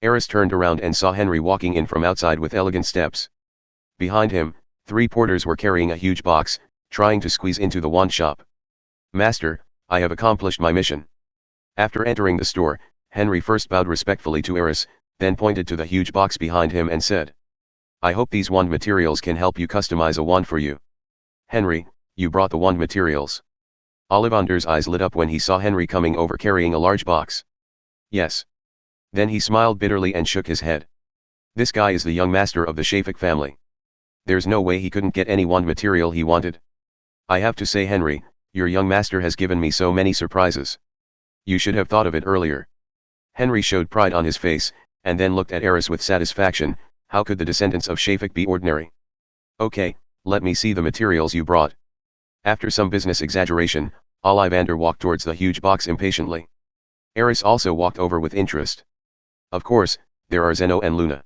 Aris turned around and saw Henry walking in from outside with elegant steps. Behind him, 3 porters were carrying a huge box, trying to squeeze into the wand shop. Master, I have accomplished my mission. After entering the store, Henry first bowed respectfully to Aris, then pointed to the huge box behind him and said, I hope these wand materials can help you customize a wand for you. Henry, you brought the wand materials. Ollivander's eyes lit up when he saw Henry coming over carrying a large box. Yes. Then he smiled bitterly and shook his head. This guy is the young master of the Shafik family. There's no way he couldn't get any wand material he wanted. I have to say, Henry, your young master has given me so many surprises. You should have thought of it earlier. Henry showed pride on his face, and then looked at Aris with satisfaction. How could the descendants of Shafik be ordinary? Okay, let me see the materials you brought. After some business exaggeration, Ollivander walked towards the huge box impatiently. Aris also walked over with interest. Of course, there are Zeno and Luna.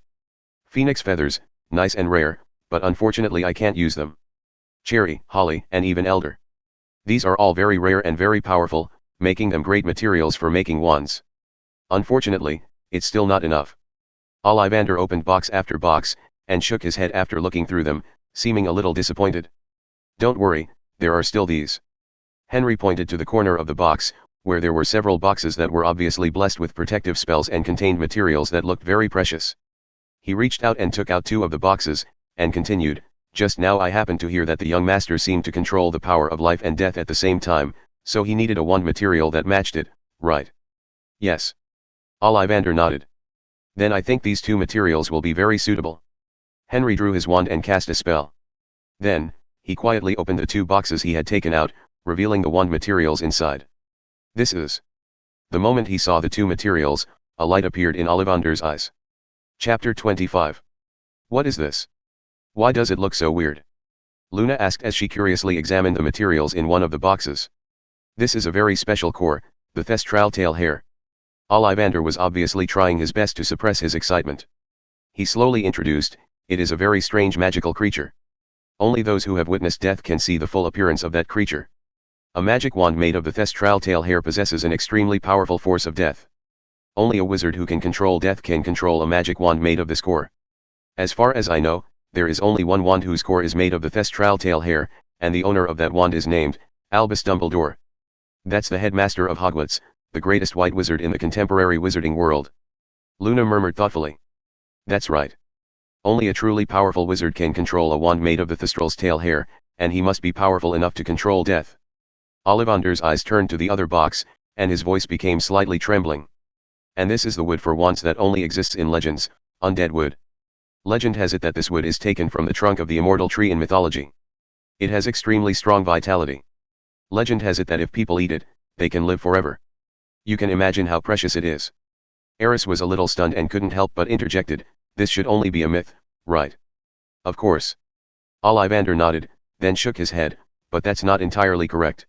Phoenix feathers, nice and rare, but unfortunately I can't use them. Cherry, holly, and even elder. These are all very rare and very powerful, making them great materials for making wands. Unfortunately, it's still not enough. Ollivander opened box after box, and shook his head after looking through them, seeming a little disappointed. Don't worry, there are still these. Henry pointed to the corner of the box, where there were several boxes that were obviously blessed with protective spells and contained materials that looked very precious. He reached out and took out 2 of the boxes, and continued, just now I happened to hear that the young master seemed to control the power of life and death at the same time, so he needed a wand material that matched it, right? Yes. Ollivander nodded. Then I think these 2 materials will be very suitable. Henry drew his wand and cast a spell. Then, he quietly opened the 2 boxes he had taken out, revealing the wand materials inside. This is. The moment he saw the 2 materials, a light appeared in Ollivander's eyes. Chapter 25. What is this? Why does it look so weird? Luna asked as she curiously examined the materials in one of the boxes. This is a very special core, the thestral tail hair. Ollivander was obviously trying his best to suppress his excitement. He slowly introduced, it is a very strange magical creature. Only those who have witnessed death can see the full appearance of that creature. A magic wand made of the thestral tail hair possesses an extremely powerful force of death. Only a wizard who can control death can control a magic wand made of this core. As far as I know, there is only one wand whose core is made of the thestral tail hair, and the owner of that wand is named Albus Dumbledore. That's the headmaster of Hogwarts, the greatest white wizard in the contemporary wizarding world. Luna murmured thoughtfully. That's right. Only a truly powerful wizard can control a wand made of the thestral's tail hair, and he must be powerful enough to control death. Ollivander's eyes turned to the other box, and his voice became slightly trembling. And this is the wood for wands that only exists in legends, undead wood. Legend has it that this wood is taken from the trunk of the immortal tree in mythology. It has extremely strong vitality. Legend has it that if people eat it, they can live forever. You can imagine how precious it is. Aris was a little stunned and couldn't help but interjected, this should only be a myth, right? Of course. Ollivander nodded, then shook his head, but that's not entirely correct.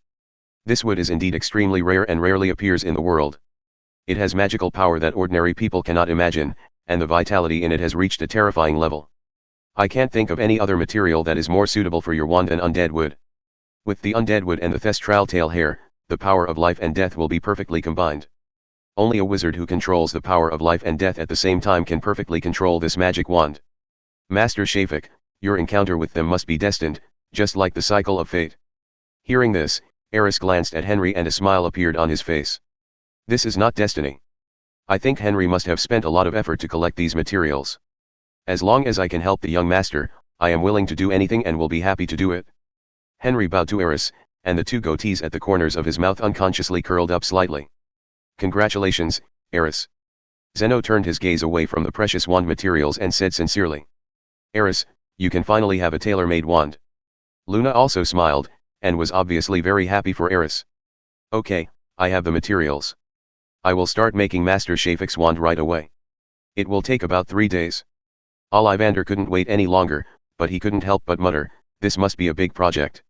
This wood is indeed extremely rare and rarely appears in the world. It has magical power that ordinary people cannot imagine, and the vitality in it has reached a terrifying level. I can't think of any other material that is more suitable for your wand than undead wood. With the undead wood and the thestral tail hair, the power of life and death will be perfectly combined. Only a wizard who controls the power of life and death at the same time can perfectly control this magic wand. Master Shafik, your encounter with them must be destined, just like the cycle of fate. Hearing this, Aris glanced at Henry and a smile appeared on his face. This is not destiny. I think Henry must have spent a lot of effort to collect these materials. As long as I can help the young master, I am willing to do anything and will be happy to do it. Henry bowed to Aris, and the two goatees at the corners of his mouth unconsciously curled up slightly. Congratulations, Aris. Zeno turned his gaze away from the precious wand materials and said sincerely. Aris, you can finally have a tailor-made wand. Luna also smiled, and was obviously very happy for Aris. Okay, I have the materials. I will start making Master Shafik's wand right away. It will take about 3 days. Ollivander couldn't wait any longer, but he couldn't help but mutter, this must be a big project.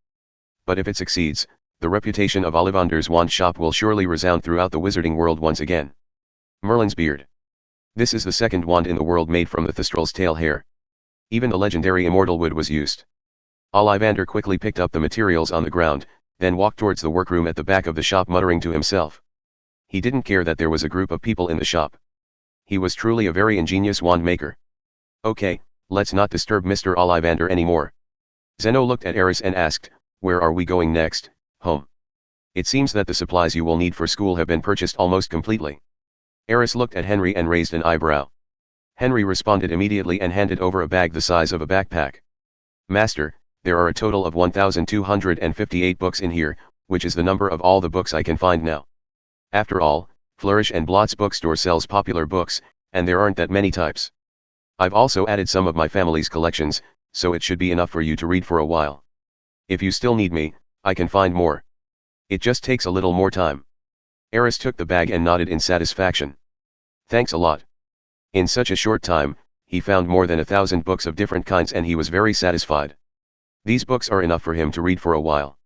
But if it succeeds, the reputation of Ollivander's wand shop will surely resound throughout the wizarding world once again. Merlin's beard. This is the second wand in the world made from the Thestral's tail hair. Even the legendary immortal wood was used. Ollivander quickly picked up the materials on the ground, then walked towards the workroom at the back of the shop muttering to himself. He didn't care that there was a group of people in the shop. He was truly a very ingenious wand maker. Okay, let's not disturb Mr. Ollivander anymore. Zeno looked at Aris and asked, where are we going next, home? It seems that the supplies you will need for school have been purchased almost completely. Aris looked at Henry and raised an eyebrow. Henry responded immediately and handed over a bag the size of a backpack. Master, there are a total of 1,258 books in here, which is the number of all the books I can find now. After all, Flourish and Blott's bookstore sells popular books, and there aren't that many types. I've also added some of my family's collections, so it should be enough for you to read for a while. If you still need me, I can find more. It just takes a little more time. Aris took the bag and nodded in satisfaction. Thanks a lot. In such a short time, he found more than 1,000 books of different kinds and he was very satisfied. These books are enough for him to read for a while.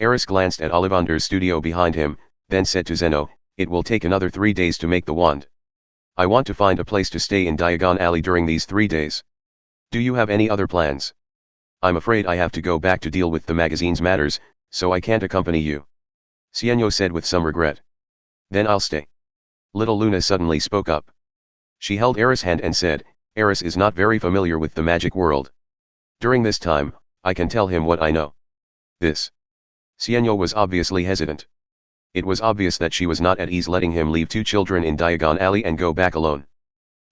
Aris glanced at Ollivander's studio behind him, then said to Zeno, it will take another 3 days to make the wand. I want to find a place to stay in Diagon Alley during these 3 days. Do you have any other plans? I'm afraid I have to go back to deal with the magazine's matters, so I can't accompany you. Cieno said with some regret. Then I'll stay. Little Luna suddenly spoke up. She held Aris' hand and said, Aris is not very familiar with the magic world. During this time, I can tell him what I know. This. Cieno was obviously hesitant. It was obvious that she was not at ease letting him leave 2 children in Diagon Alley and go back alone.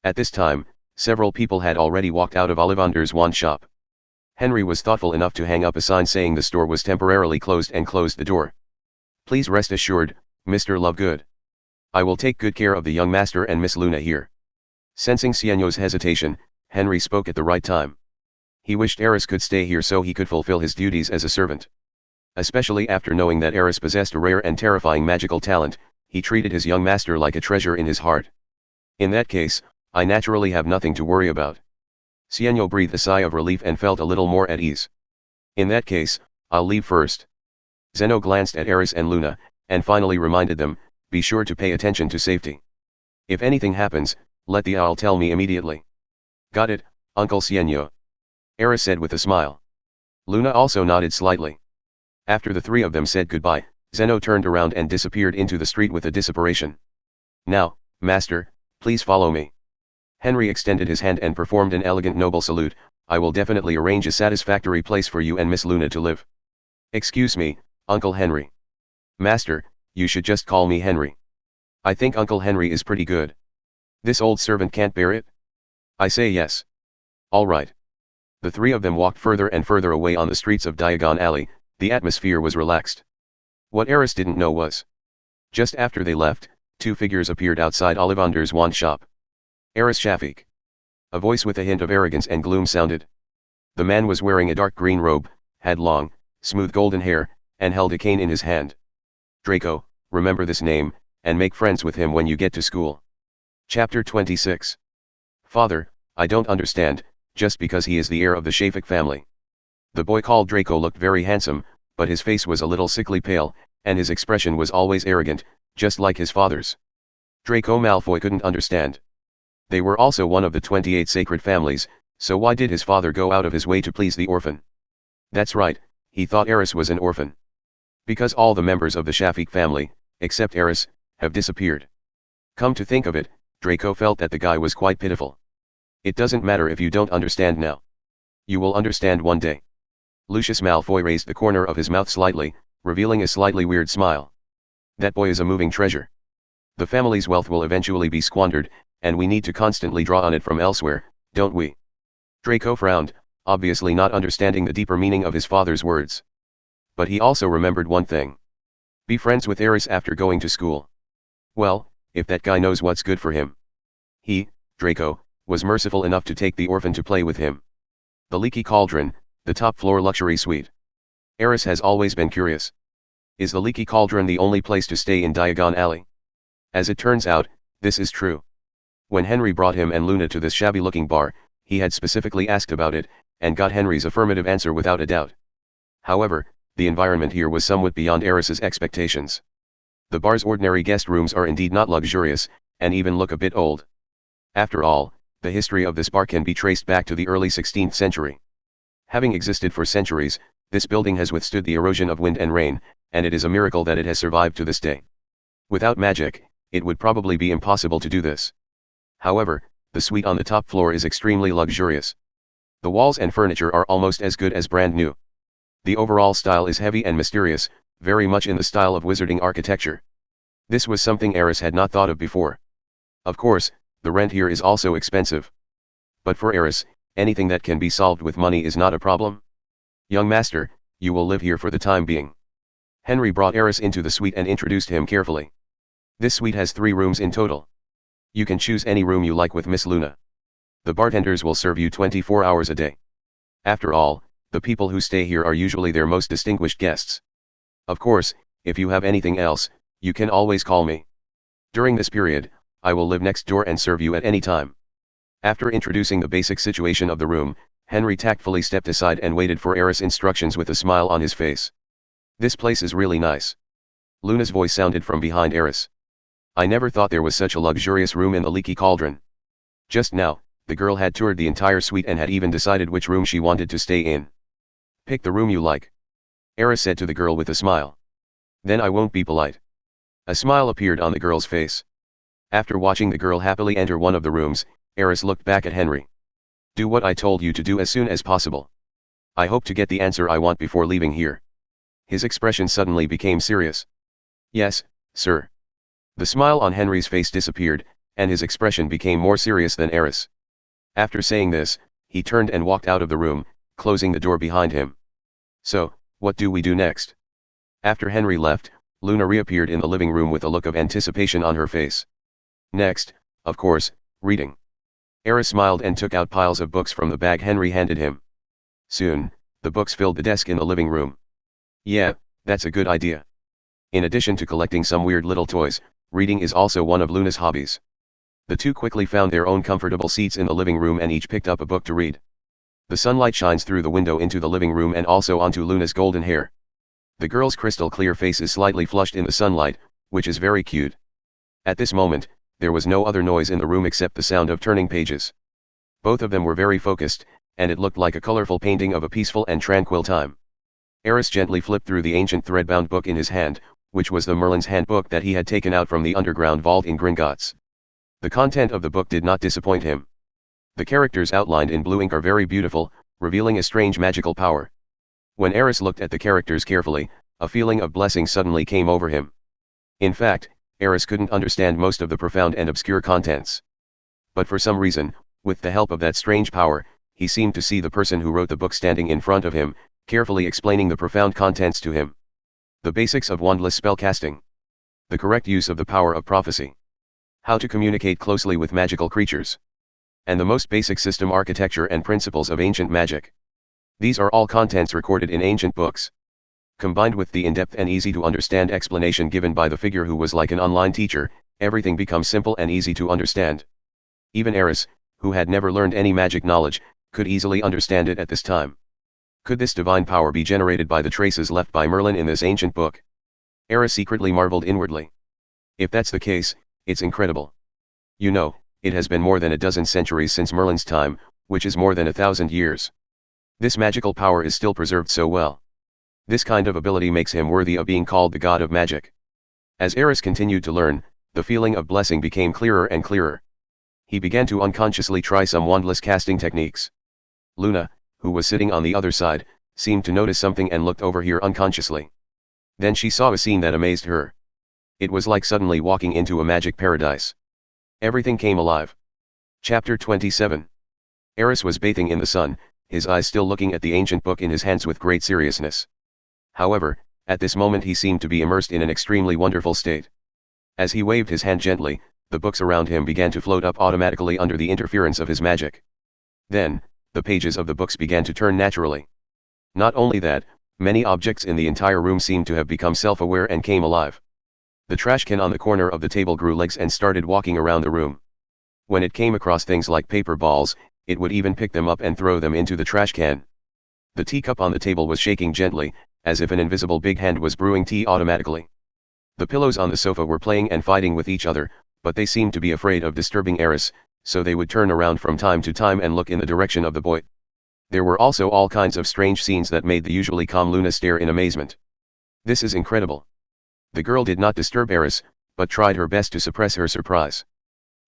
At this time, several people had already walked out of Ollivander's wand shop. Henry was thoughtful enough to hang up a sign saying the store was temporarily closed and closed the door. Please rest assured, Mr. Lovegood. I will take good care of the young master and Miss Luna here. Sensing Cieno's hesitation, Henry spoke at the right time. He wished Aris could stay here so he could fulfill his duties as a servant. Especially after knowing that Aris possessed a rare and terrifying magical talent, he treated his young master like a treasure in his heart. In that case, I naturally have nothing to worry about. Cieno breathed a sigh of relief and felt a little more at ease. In that case, I'll leave first. Zeno glanced at Aris and Luna, and finally reminded them, be sure to pay attention to safety. If anything happens, let the owl tell me immediately. Got it, Uncle Cieno. Aris said with a smile. Luna also nodded slightly. After the 3 of them said goodbye, Zeno turned around and disappeared into the street with a disapparition. Now, master, please follow me. Henry extended his hand and performed an elegant noble salute. I will definitely arrange a satisfactory place for you and Miss Luna to live. Excuse me, Uncle Henry. Master, you should just call me Henry. I think Uncle Henry is pretty good. This old servant can't bear it? I say yes. All right. The 3 of them walked further and further away on the streets of Diagon Alley. The atmosphere was relaxed. What Aris didn't know was, just after they left, 2 figures appeared outside Ollivander's wand shop. Aris Shafik. A voice with a hint of arrogance and gloom sounded. The man was wearing a dark green robe, had long, smooth golden hair, and held a cane in his hand. Draco, remember this name, and make friends with him when you get to school. Chapter 26. Father, I don't understand, just because he is the heir of the Shafik family. The boy called Draco looked very handsome, but his face was a little sickly pale, and his expression was always arrogant, just like his father's. Draco Malfoy couldn't understand. They were also one of the 28 sacred families, so why did his father go out of his way to please the orphan? That's right, he thought Aris was an orphan. Because all the members of the Shafik family, except Aris, have disappeared. Come to think of it, Draco felt that the guy was quite pitiful. It doesn't matter if you don't understand now. You will understand one day. Lucius Malfoy raised the corner of his mouth slightly, revealing a slightly weird smile. That boy is a moving treasure. The family's wealth will eventually be squandered, and we need to constantly draw on it from elsewhere, don't we? Draco frowned, obviously not understanding the deeper meaning of his father's words. But he also remembered one thing. Be friends with Aris after going to school. Well, if that guy knows what's good for him. He, Draco, was merciful enough to take the orphan to play with him. The Leaky Cauldron, the top-floor luxury suite. Aris has always been curious. Is the Leaky Cauldron the only place to stay in Diagon Alley? As it turns out, this is true. When Henry brought him and Luna to this shabby-looking bar, he had specifically asked about it, and got Henry's affirmative answer without a doubt. However, the environment here was somewhat beyond Aris's expectations. The bar's ordinary guest rooms are indeed not luxurious, and even look a bit old. After all, the history of this bar can be traced back to the early 16th century. Having existed for centuries, this building has withstood the erosion of wind and rain, and it is a miracle that it has survived to this day. Without magic, it would probably be impossible to do this. However, the suite on the top floor is extremely luxurious. The walls and furniture are almost as good as brand new. The overall style is heavy and mysterious, very much in the style of wizarding architecture. This was something Aris had not thought of before. Of course, the rent here is also expensive. But for Aris, anything that can be solved with money is not a problem. Young master, you will live here for the time being. Henry brought Aris into the suite and introduced him carefully. This suite has 3 rooms in total. You can choose any room you like with Miss Luna. The bartenders will serve you 24 hours a day. After all, the people who stay here are usually their most distinguished guests. Of course, if you have anything else, you can always call me. During this period, I will live next door and serve you at any time. After introducing the basic situation of the room, Henry tactfully stepped aside and waited for Aris' instructions with a smile on his face. This place is really nice. Luna's voice sounded from behind Aris. I never thought there was such a luxurious room in the Leaky Cauldron. Just now, the girl had toured the entire suite and had even decided which room she wanted to stay in. Pick the room you like. Aris said to the girl with a smile. Then I won't be polite. A smile appeared on the girl's face. After watching the girl happily enter one of the rooms, Aris looked back at Henry. Do what I told you to do as soon as possible. I hope to get the answer I want before leaving here. His expression suddenly became serious. Yes, sir. The smile on Henry's face disappeared, and his expression became more serious than Aris. After saying this, he turned and walked out of the room, closing the door behind him. So, what do we do next? After Henry left, Luna reappeared in the living room with a look of anticipation on her face. Next, of course, reading. Aris smiled and took out piles of books from the bag Henry handed him. Soon, the books filled the desk in the living room. Yeah, that's a good idea. In addition to collecting some weird little toys, reading is also one of Luna's hobbies. The two quickly found their own comfortable seats in the living room and each picked up a book to read. The sunlight shines through the window into the living room and also onto Luna's golden hair. The girl's crystal clear face is slightly flushed in the sunlight, which is very cute. At this moment, there was no other noise in the room except the sound of turning pages. Both of them were very focused, and it looked like a colorful painting of a peaceful and tranquil time. Aris gently flipped through the ancient thread-bound book in his hand, which was the Merlin's Handbook that he had taken out from the underground vault in Gringotts. The content of the book did not disappoint him. The characters outlined in blue ink are very beautiful, revealing a strange magical power. When Aris looked at the characters carefully, a feeling of blessing suddenly came over him. In fact, Aris couldn't understand most of the profound and obscure contents. But for some reason, with the help of that strange power, he seemed to see the person who wrote the book standing in front of him, carefully explaining the profound contents to him. The basics of wandless spellcasting. The correct use of the power of prophecy. How to communicate closely with magical creatures. And the most basic system architecture and principles of ancient magic. These are all contents recorded in ancient books. Combined with the in-depth and easy-to-understand explanation given by the figure who was like an online teacher, everything becomes simple and easy to understand. Even Aris, who had never learned any magic knowledge, could easily understand it at this time. Could this divine power be generated by the traces left by Merlin in this ancient book? Aris secretly marveled inwardly. If that's the case, it's incredible. You know, it has been more than a dozen centuries since Merlin's time, which is more than 1,000 years. This magical power is still preserved so well. This kind of ability makes him worthy of being called the god of magic. As Aris continued to learn, the feeling of blessing became clearer and clearer. He began to unconsciously try some wandless casting techniques. Luna, who was sitting on the other side, seemed to notice something and looked over here unconsciously. Then she saw a scene that amazed her. It was like suddenly walking into a magic paradise. Everything came alive. Chapter 27. Aris was bathing in the sun, his eyes still looking at the ancient book in his hands with great seriousness. However, at this moment he seemed to be immersed in an extremely wonderful state. As he waved his hand gently, the books around him began to float up automatically under the interference of his magic. Then, the pages of the books began to turn naturally. Not only that, many objects in the entire room seemed to have become self-aware and came alive. The trash can on the corner of the table grew legs and started walking around the room. When it came across things like paper balls, it would even pick them up and throw them into the trash can. The teacup on the table was shaking gently, as if an invisible big hand was brewing tea automatically. The pillows on the sofa were playing and fighting with each other, but they seemed to be afraid of disturbing Aris, so they would turn around from time to time and look in the direction of the boy. There were also all kinds of strange scenes that made the usually calm Luna stare in amazement. This is incredible. The girl did not disturb Aris, but tried her best to suppress her surprise.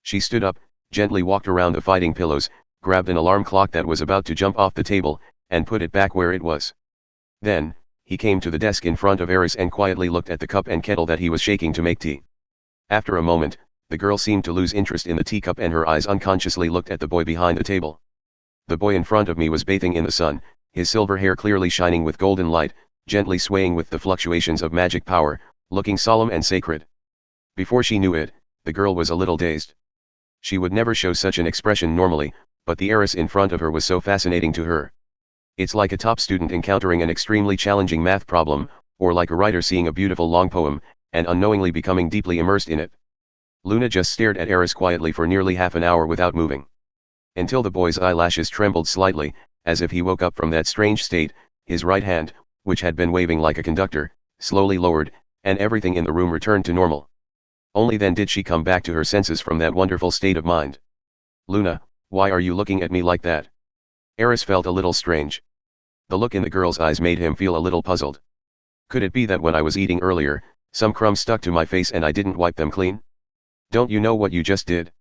She stood up, gently walked around the fighting pillows, grabbed an alarm clock that was about to jump off the table, and put it back where it was. Then, he came to the desk in front of Aris and quietly looked at the cup and kettle that he was shaking to make tea. After a moment, the girl seemed to lose interest in the teacup and her eyes unconsciously looked at the boy behind the table. The boy in front of me was bathing in the sun, his silver hair clearly shining with golden light, gently swaying with the fluctuations of magic power, looking solemn and sacred. Before she knew it, the girl was a little dazed. She would never show such an expression normally, but the Aris in front of her was so fascinating to her. It's like a top student encountering an extremely challenging math problem, or like a writer seeing a beautiful long poem, and unknowingly becoming deeply immersed in it. Luna just stared at Aris quietly for nearly half an hour without moving. Until the boy's eyelashes trembled slightly, as if he woke up from that strange state, his right hand, which had been waving like a conductor, slowly lowered, and everything in the room returned to normal. Only then did she come back to her senses from that wonderful state of mind. Luna, why are you looking at me like that? Aris felt a little strange. The look in the girl's eyes made him feel a little puzzled. Could it be that when I was eating earlier, some crumbs stuck to my face and I didn't wipe them clean? Don't you know what you just did?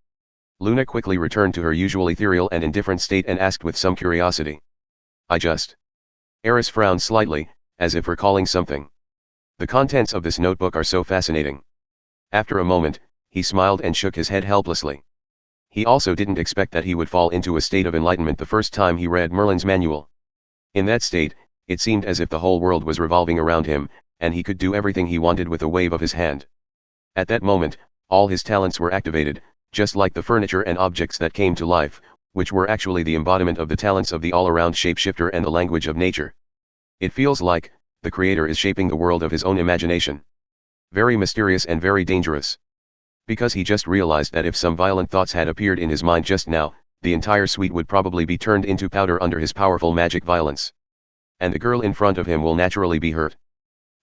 Luna quickly returned to her usual ethereal and indifferent state and asked with some curiosity. I just... Aris frowned slightly, as if recalling something. The contents of this notebook are so fascinating. After a moment, he smiled and shook his head helplessly. He also didn't expect that he would fall into a state of enlightenment the first time he read Merlin's manual. In that state, it seemed as if the whole world was revolving around him, and he could do everything he wanted with a wave of his hand. At that moment, all his talents were activated, just like the furniture and objects that came to life, which were actually the embodiment of the talents of the all-around shapeshifter and the language of nature. It feels like the creator is shaping the world of his own imagination. Very mysterious and very dangerous. Because he just realized that if some violent thoughts had appeared in his mind just now, the entire suite would probably be turned into powder under his powerful magic violence. And the girl in front of him will naturally be hurt.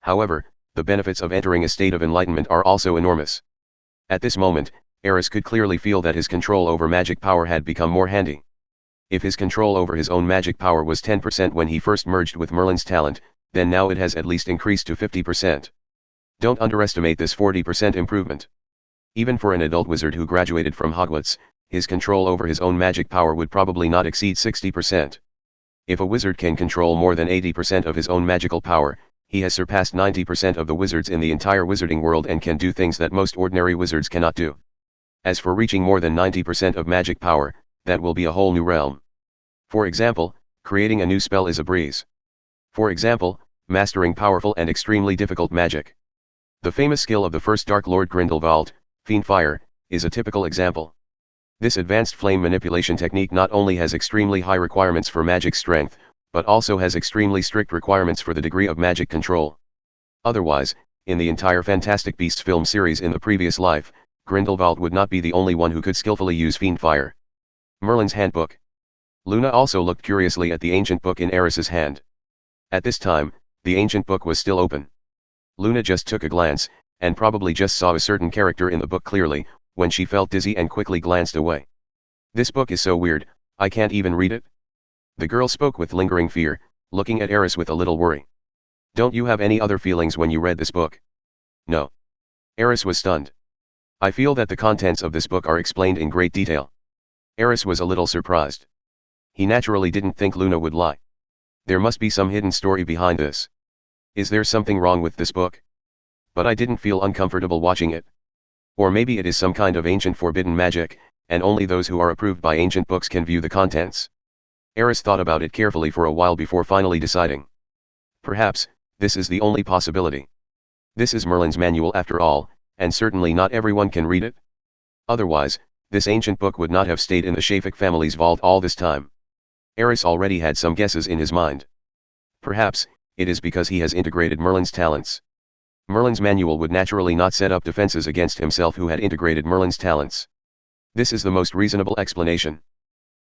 However, the benefits of entering a state of enlightenment are also enormous. At this moment, Aris could clearly feel that his control over magic power had become more handy. If his control over his own magic power was 10% when he first merged with Merlin's talent, then now it has at least increased to 50%. Don't underestimate this 40% improvement. Even for an adult wizard who graduated from Hogwarts, his control over his own magic power would probably not exceed 60%. If a wizard can control more than 80% of his own magical power, he has surpassed 90% of the wizards in the entire wizarding world and can do things that most ordinary wizards cannot do. As for reaching more than 90% of magic power, that will be a whole new realm. For example, creating a new spell is a breeze. For example, mastering powerful and extremely difficult magic. The famous skill of the first Dark Lord Grindelwald, Fiendfire, is a typical example. This advanced flame manipulation technique not only has extremely high requirements for magic strength, but also has extremely strict requirements for the degree of magic control. Otherwise, in the entire Fantastic Beasts film series in the previous life, Grindelwald would not be the only one who could skillfully use Fiendfire. Merlin's handbook. Luna also looked curiously at the ancient book in Aris's hand. At this time, the ancient book was still open. Luna just took a glance, and probably just saw a certain character in the book clearly, when she felt dizzy and quickly glanced away. This book is so weird, I can't even read it. The girl spoke with lingering fear, looking at Aris with a little worry. Don't you have any other feelings when you read this book? No. Aris was stunned. I feel that the contents of this book are explained in great detail. Aris was a little surprised. He naturally didn't think Luna would lie. There must be some hidden story behind this. Is there something wrong with this book? But I didn't feel uncomfortable watching it. Or maybe it is some kind of ancient forbidden magic, and only those who are approved by ancient books can view the contents. Aris thought about it carefully for a while before finally deciding. Perhaps, this is the only possibility. This is Merlin's manual after all, and certainly not everyone can read it. Otherwise, this ancient book would not have stayed in the Shafik family's vault all this time. Aris already had some guesses in his mind. Perhaps, it is because he has integrated Merlin's talents. Merlin's manual would naturally not set up defenses against himself who had integrated Merlin's talents. This is the most reasonable explanation.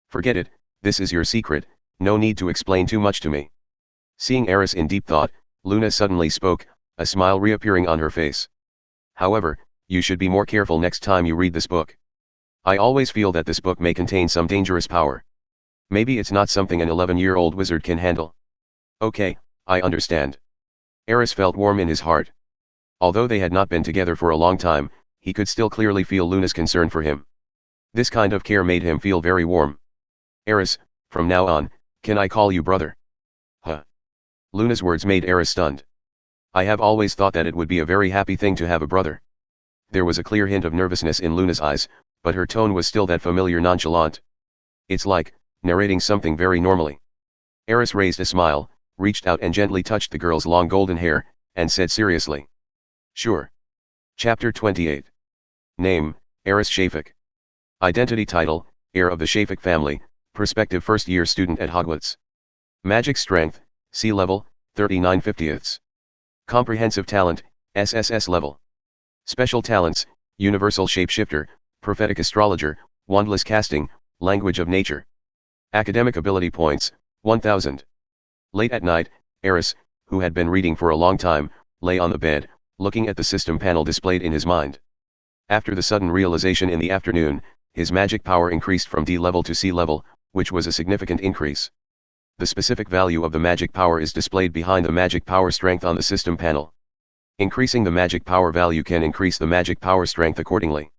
Forget it, this is your secret, no need to explain too much to me. Seeing Aris in deep thought, Luna suddenly spoke, a smile reappearing on her face. However, you should be more careful next time you read this book. I always feel that this book may contain some dangerous power. Maybe it's not something an 11-year-old wizard can handle. Okay, I understand. Aris felt warm in his heart. Although they had not been together for a long time, he could still clearly feel Luna's concern for him. This kind of care made him feel very warm. Aris, from now on, can I call you brother? Huh? Luna's words made Aris stunned. I have always thought that it would be a very happy thing to have a brother. There was a clear hint of nervousness in Luna's eyes, but her tone was still that familiar nonchalant. It's like, narrating something very normally. Aris raised a smile, reached out and gently touched the girl's long golden hair, and said seriously. Sure. Chapter 28. Name, Aris Shafik. Identity title, heir of the Shafik family, prospective first-year student at Hogwarts. Magic strength, C level, 39/50. Comprehensive talent, SSS level. Special talents, universal shapeshifter, prophetic astrologer, wandless casting, language of nature. Academic ability points, 1000. Late at night, Aris, who had been reading for a long time, lay on the bed, looking at the system panel displayed in his mind. After the sudden realization in the afternoon, his magic power increased from D level to C level, which was a significant increase. The specific value of the magic power is displayed behind the magic power strength on the system panel. Increasing the magic power value can increase the magic power strength accordingly.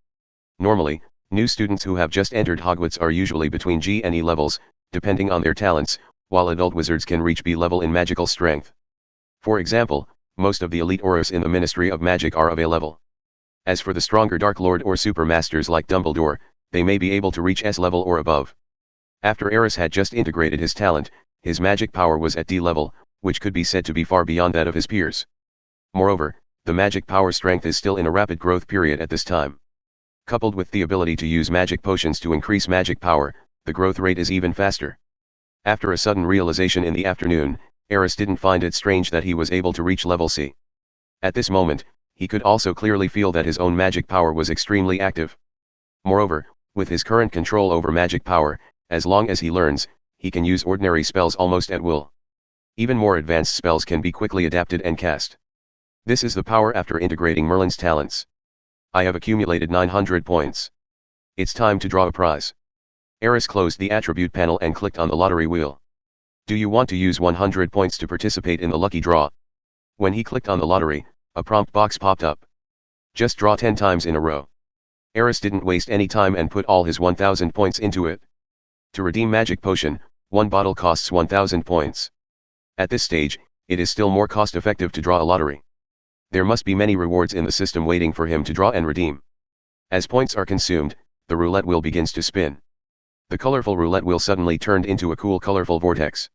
Normally, new students who have just entered Hogwarts are usually between G and E levels, depending on their talents, while adult wizards can reach B level in magical strength. For example, most of the elite aurors in the Ministry of Magic are of A level. As for the stronger Dark Lord or Super Masters like Dumbledore, they may be able to reach S level or above. After Aris had just integrated his talent, his magic power was at D level, which could be said to be far beyond that of his peers. Moreover, the magic power strength is still in a rapid growth period at this time. Coupled with the ability to use magic potions to increase magic power, the growth rate is even faster. After a sudden realization in the afternoon, Aris didn't find it strange that he was able to reach level C. At this moment, he could also clearly feel that his own magic power was extremely active. Moreover, with his current control over magic power, as long as he learns, he can use ordinary spells almost at will. Even more advanced spells can be quickly adapted and cast. This is the power after integrating Merlin's talents. I have accumulated 900 points. It's time to draw a prize. Aris closed the attribute panel and clicked on the lottery wheel. Do you want to use 100 points to participate in the lucky draw? When he clicked on the lottery, a prompt box popped up. Just draw 10 times in a row. Aris didn't waste any time and put all his 1000 points into it. To redeem magic potion, one bottle costs 1000 points. At this stage, it is still more cost-effective to draw a lottery. There must be many rewards in the system waiting for him to draw and redeem. As points are consumed, the roulette wheel begins to spin. The colorful roulette wheel suddenly turned into a cool colorful vortex.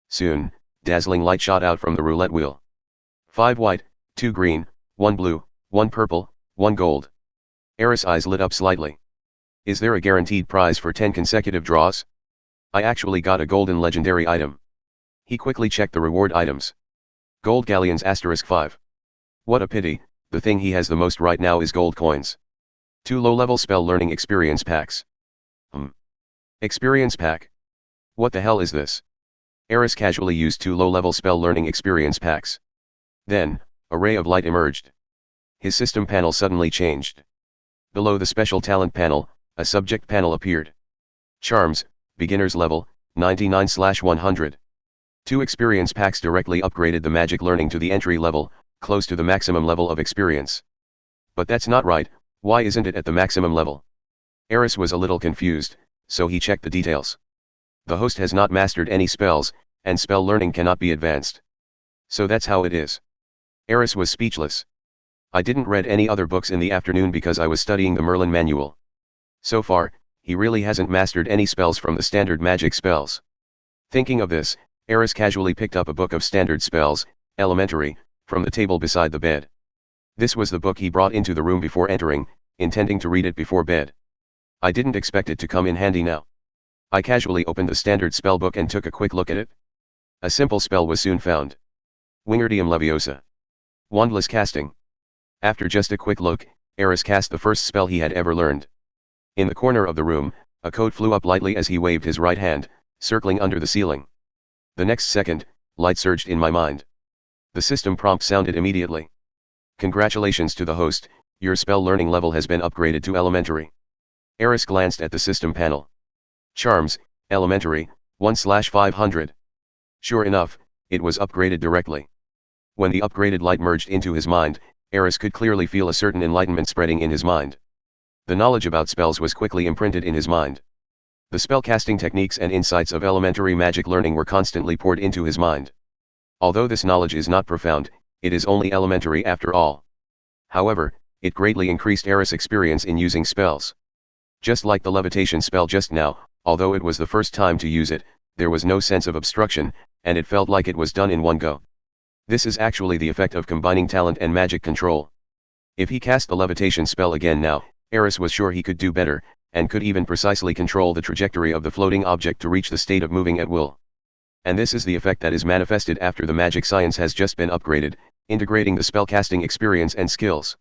Soon, dazzling light shot out from the roulette wheel. 5 white, 2 green, 1 blue, 1 purple, 1 gold. Aris' eyes lit up slightly. Is there a guaranteed prize for 10 consecutive draws? I actually got a golden legendary item. He quickly checked the reward items. Gold galleons *5. What a pity, the thing he has the most right now is gold coins. 2 low-level spell learning experience packs. Experience pack. What the hell is this? Aris casually used 2 low-level spell learning experience packs. Then, a ray of light emerged. His system panel suddenly changed. Below the special talent panel, a subject panel appeared. Charms, beginner's level, 99/100. 2 experience packs directly upgraded the magic learning to the entry level, close to the maximum level of experience. But that's not right, why isn't it at the maximum level? Aris was a little confused, so he checked the details. The host has not mastered any spells, and spell learning cannot be advanced. So that's how it is. Aris was speechless. I didn't read any other books in the afternoon because I was studying the Merlin manual. So far, he really hasn't mastered any spells from the standard magic spells. Thinking of this, Aris casually picked up a book of standard spells, elementary, from the table beside the bed. This was the book he brought into the room before entering, intending to read it before bed. I didn't expect it to come in handy now. I casually opened the standard spell book and took a quick look at it. A simple spell was soon found. Wingardium Leviosa. Wandless casting. After just a quick look, Aris cast the first spell he had ever learned. In the corner of the room, a code flew up lightly as he waved his right hand, circling under the ceiling. The next second, light surged in my mind. The system prompt sounded immediately. Congratulations to the host, your spell learning level has been upgraded to elementary. Aris glanced at the system panel. Charms, elementary, 1/500. Sure enough, it was upgraded directly. When the upgraded light merged into his mind, Aris could clearly feel a certain enlightenment spreading in his mind. The knowledge about spells was quickly imprinted in his mind. The spellcasting techniques and insights of elementary magic learning were constantly poured into his mind. Although this knowledge is not profound, it is only elementary after all. However, it greatly increased Aris' experience in using spells. Just like the levitation spell just now, although it was the first time to use it, there was no sense of obstruction, and it felt like it was done in one go. This is actually the effect of combining talent and magic control. If he cast the levitation spell again now, Aris was sure he could do better, and could even precisely control the trajectory of the floating object to reach the state of moving at will. And this is the effect that is manifested after the magic science has just been upgraded, integrating the spellcasting experience and skills.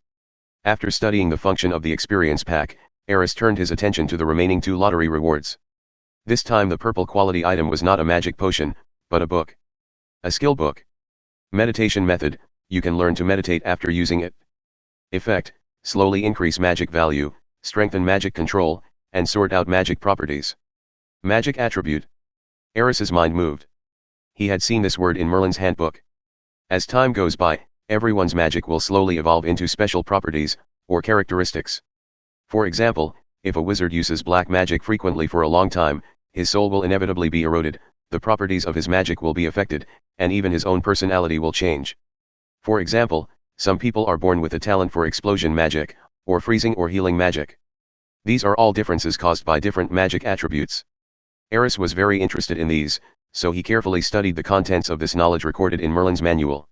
After studying the function of the experience pack, Aris turned his attention to the remaining 2 lottery rewards. This time the purple quality item was not a magic potion, but a book. A skill book. Meditation method, you can learn to meditate after using it. Effect, slowly increase magic value, strengthen magic control, and sort out magic properties. Magic attribute. Aris's mind moved. He had seen this word in Merlin's handbook. As time goes by, everyone's magic will slowly evolve into special properties, or characteristics. For example, if a wizard uses black magic frequently for a long time, his soul will inevitably be eroded, the properties of his magic will be affected, and even his own personality will change. For example, some people are born with a talent for explosion magic, or freezing or healing magic. These are all differences caused by different magic attributes. Aris was very interested in these, so he carefully studied the contents of this knowledge recorded in Merlin's manual.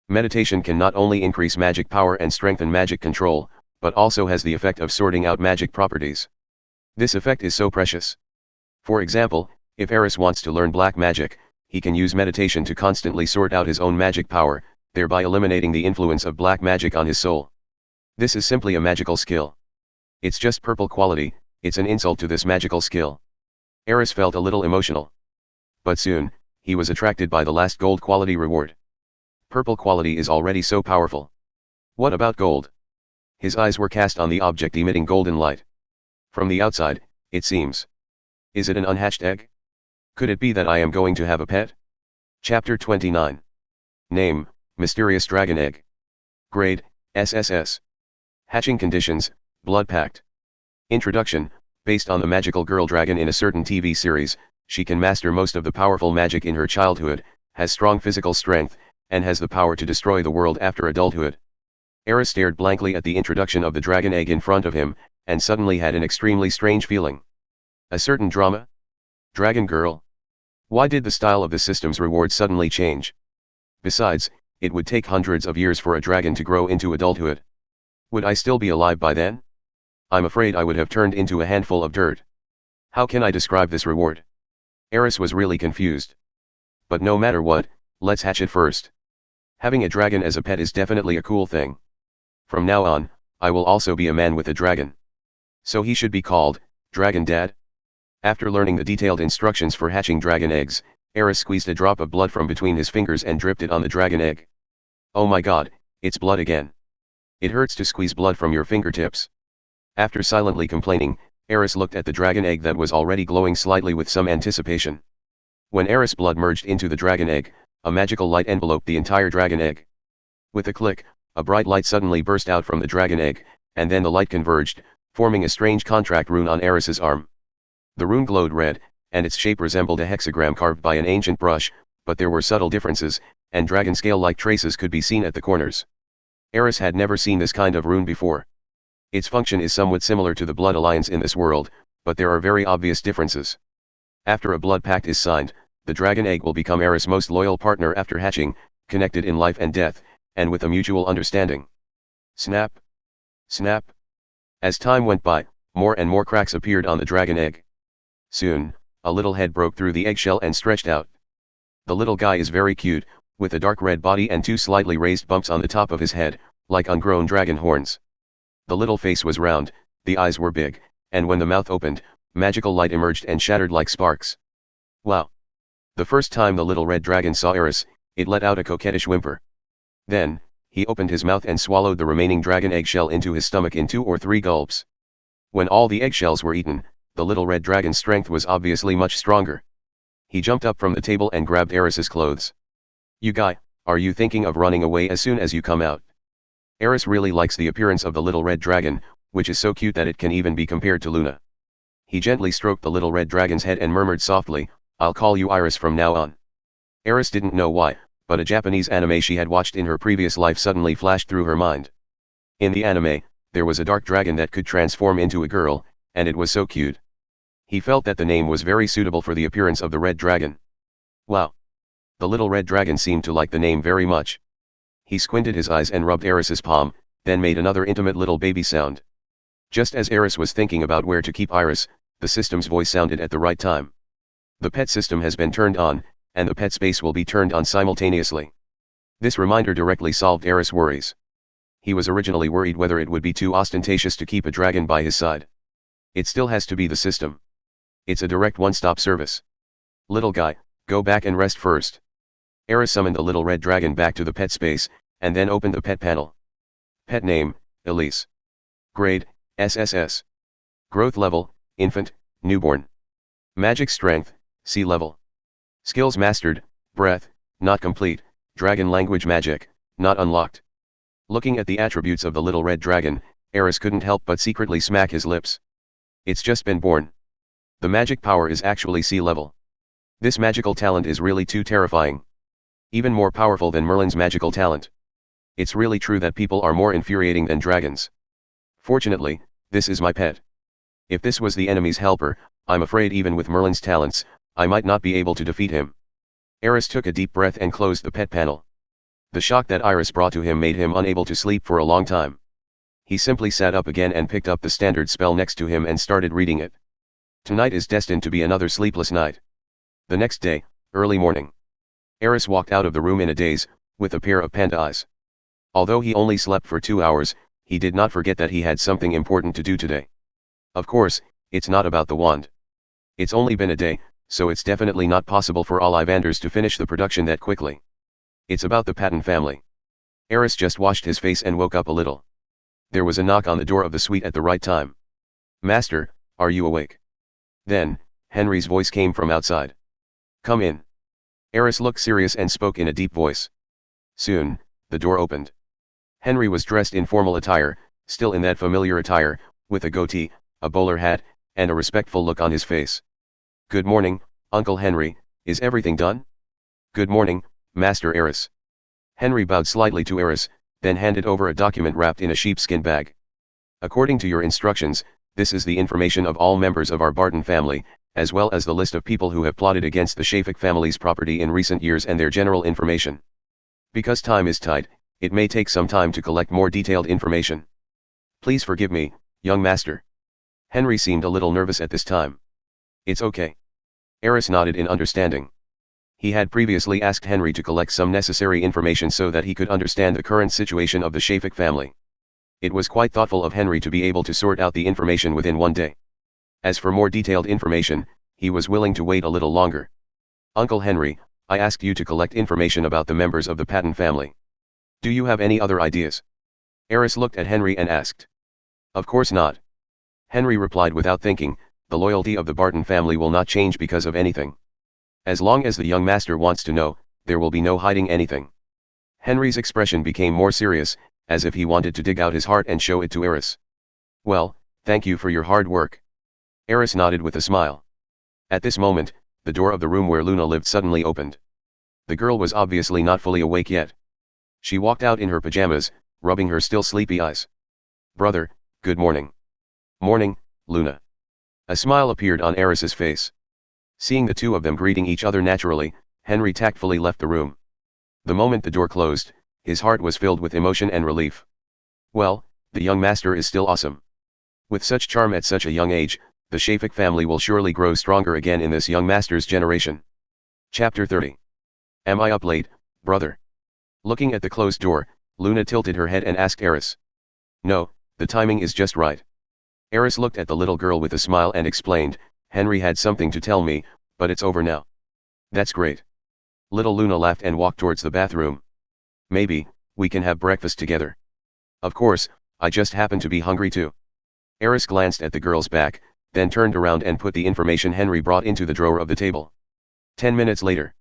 Meditation can not only increase magic power and strengthen magic control, but also has the effect of sorting out magic properties. This effect is so precious. For example, if Aris wants to learn black magic, he can use meditation to constantly sort out his own magic power, thereby eliminating the influence of black magic on his soul. This is simply a magical skill. It's just purple quality, it's an insult to this magical skill. Aris felt a little emotional. But soon, he was attracted by the last gold quality reward. Purple quality is already so powerful. What about gold? His eyes were cast on the object emitting golden light. From the outside, it seems. Is it an unhatched egg? Could it be that I am going to have a pet? Chapter 29. Name, Mysterious Dragon Egg. Grade, SSS. Hatching conditions, Blood Pact. Introduction, based on the magical girl dragon in a certain TV series, she can master most of the powerful magic in her childhood, has strong physical strength, and has the power to destroy the world after adulthood. Aris stared blankly at the introduction of the dragon egg in front of him, and suddenly had an extremely strange feeling. A certain drama? Dragon girl? Why did the style of the system's reward suddenly change? Besides, it would take hundreds of years for a dragon to grow into adulthood. Would I still be alive by then? I'm afraid I would have turned into a handful of dirt. How can I describe this reward? Aris was really confused. But no matter what, let's hatch it first. Having a dragon as a pet is definitely a cool thing. From now on, I will also be a man with a dragon. So he should be called, Dragon Dad? After learning the detailed instructions for hatching dragon eggs, Aris squeezed a drop of blood from between his fingers and dripped it on the dragon egg. Oh my god, it's blood again. It hurts to squeeze blood from your fingertips. After silently complaining, Aris looked at the dragon egg that was already glowing slightly with some anticipation. When Aris' blood merged into the dragon egg, a magical light enveloped the entire dragon egg. With a click, a bright light suddenly burst out from the dragon egg, and then the light converged, forming a strange contract rune on Aris' arm. The rune glowed red, and its shape resembled a hexagram carved by an ancient brush, but there were subtle differences, and dragon scale-like traces could be seen at the corners. Aris had never seen this kind of rune before. Its function is somewhat similar to the blood alliance in this world, but there are very obvious differences. After a blood pact is signed, the dragon egg will become Aris' most loyal partner after hatching, connected in life and death, and with a mutual understanding. Snap! Snap! As time went by, more and more cracks appeared on the dragon egg. Soon, a little head broke through the eggshell and stretched out. The little guy is very cute, with a dark red body and two slightly raised bumps on the top of his head, like ungrown dragon horns. The little face was round, the eyes were big, and when the mouth opened, magical light emerged and shattered like sparks. Wow! The first time the little red dragon saw Aris, it let out a coquettish whimper. Then, he opened his mouth and swallowed the remaining dragon eggshell into his stomach in 2 or 3 gulps. When all the eggshells were eaten, the little red dragon's strength was obviously much stronger. He jumped up from the table and grabbed Aris's clothes. "You guy, are you thinking of running away as soon as you come out?" Aris really likes the appearance of the little red dragon, which is so cute that it can even be compared to Luna. He gently stroked the little red dragon's head and murmured softly, "I'll call you Iris from now on." Aris didn't know why, but a Japanese anime she had watched in her previous life suddenly flashed through her mind. In the anime, there was a dark dragon that could transform into a girl, and it was so cute. He felt that the name was very suitable for the appearance of the red dragon. Wow! The little red dragon seemed to like the name very much. He squinted his eyes and rubbed Aris's palm, then made another intimate little baby sound. Just as Aris was thinking about where to keep Iris, the system's voice sounded at the right time. The pet system has been turned on, and the pet space will be turned on simultaneously. This reminder directly solved Aris' worries. He was originally worried whether it would be too ostentatious to keep a dragon by his side. It still has to be the system. It's a direct one-stop service. "Little guy, go back and rest first." Aris summoned the little red dragon back to the pet space, and then opened the pet panel. Pet name, Elise. Grade, SSS. Growth level, infant, newborn. Magic strength, C level. Skills mastered, breath, not complete, dragon language magic, not unlocked. Looking at the attributes of the little red dragon, Aris couldn't help but secretly smack his lips. It's just been born. The magic power is actually C level. This magical talent is really too terrifying. Even more powerful than Merlin's magical talent. It's really true that people are more infuriating than dragons. Fortunately, this is my pet. If this was the enemy's helper, I'm afraid even with Merlin's talents, I might not be able to defeat him. Aris took a deep breath and closed the pet panel. The shock that Iris brought to him made him unable to sleep for a long time. He simply sat up again and picked up the standard spell next to him and started reading it. Tonight is destined to be another sleepless night. The next day, early morning. Aris walked out of the room in a daze, with a pair of panda eyes. Although he only slept for 2 hours, he did not forget that he had something important to do today. Of course, it's not about the wand. It's only been a day, so it's definitely not possible for Ollivanders to finish the production that quickly. It's about the Patton family. Aris just washed his face and woke up a little. There was a knock on the door of the suite at the right time. "Master, are you awake?" Then, Henry's voice came from outside. "Come in." Aris looked serious and spoke in a deep voice. Soon, the door opened. Henry was dressed in formal attire, still in that familiar attire, with a goatee, a bowler hat, and a respectful look on his face. "Good morning, Uncle Henry, is everything done?" "Good morning, Master Aris." Henry bowed slightly to Aris, then handed over a document wrapped in a sheepskin bag. "According to your instructions, this is the information of all members of our Barton family, as well as the list of people who have plotted against the Shafik family's property in recent years and their general information. Because time is tight, it may take some time to collect more detailed information. Please forgive me, young master." Henry seemed a little nervous at this time. "It's okay." Aris nodded in understanding. He had previously asked Henry to collect some necessary information so that he could understand the current situation of the Shafik family. It was quite thoughtful of Henry to be able to sort out the information within one day. As for more detailed information, he was willing to wait a little longer. "Uncle Henry, I asked you to collect information about the members of the Patton family. Do you have any other ideas?" Aris looked at Henry and asked. "Of course not." Henry replied without thinking, "The loyalty of the Barton family will not change because of anything. As long as the young master wants to know, there will be no hiding anything." Henry's expression became more serious, as if he wanted to dig out his heart and show it to Aris. "Well, thank you for your hard work." Aris nodded with a smile. At this moment, the door of the room where Luna lived suddenly opened. The girl was obviously not fully awake yet. She walked out in her pajamas, rubbing her still sleepy eyes. "Brother, good morning." "Morning, Luna." A smile appeared on Aris's face. Seeing the two of them greeting each other naturally, Henry tactfully left the room. The moment the door closed, his heart was filled with emotion and relief. Well, the young master is still awesome. With such charm at such a young age, the Shafik family will surely grow stronger again in this young master's generation. Chapter 30. Am I up late, brother? Looking at the closed door, Luna tilted her head and asked Aris. No, the timing is just right. Aris looked at the little girl with a smile and explained, Henry had something to tell me, but it's over now. That's great. Little Luna laughed and walked towards the bathroom. Maybe, we can have breakfast together. Of course, I just happen to be hungry too. Aris glanced at the girl's back, then turned around and put the information Henry brought into the drawer of the table. 10 minutes later.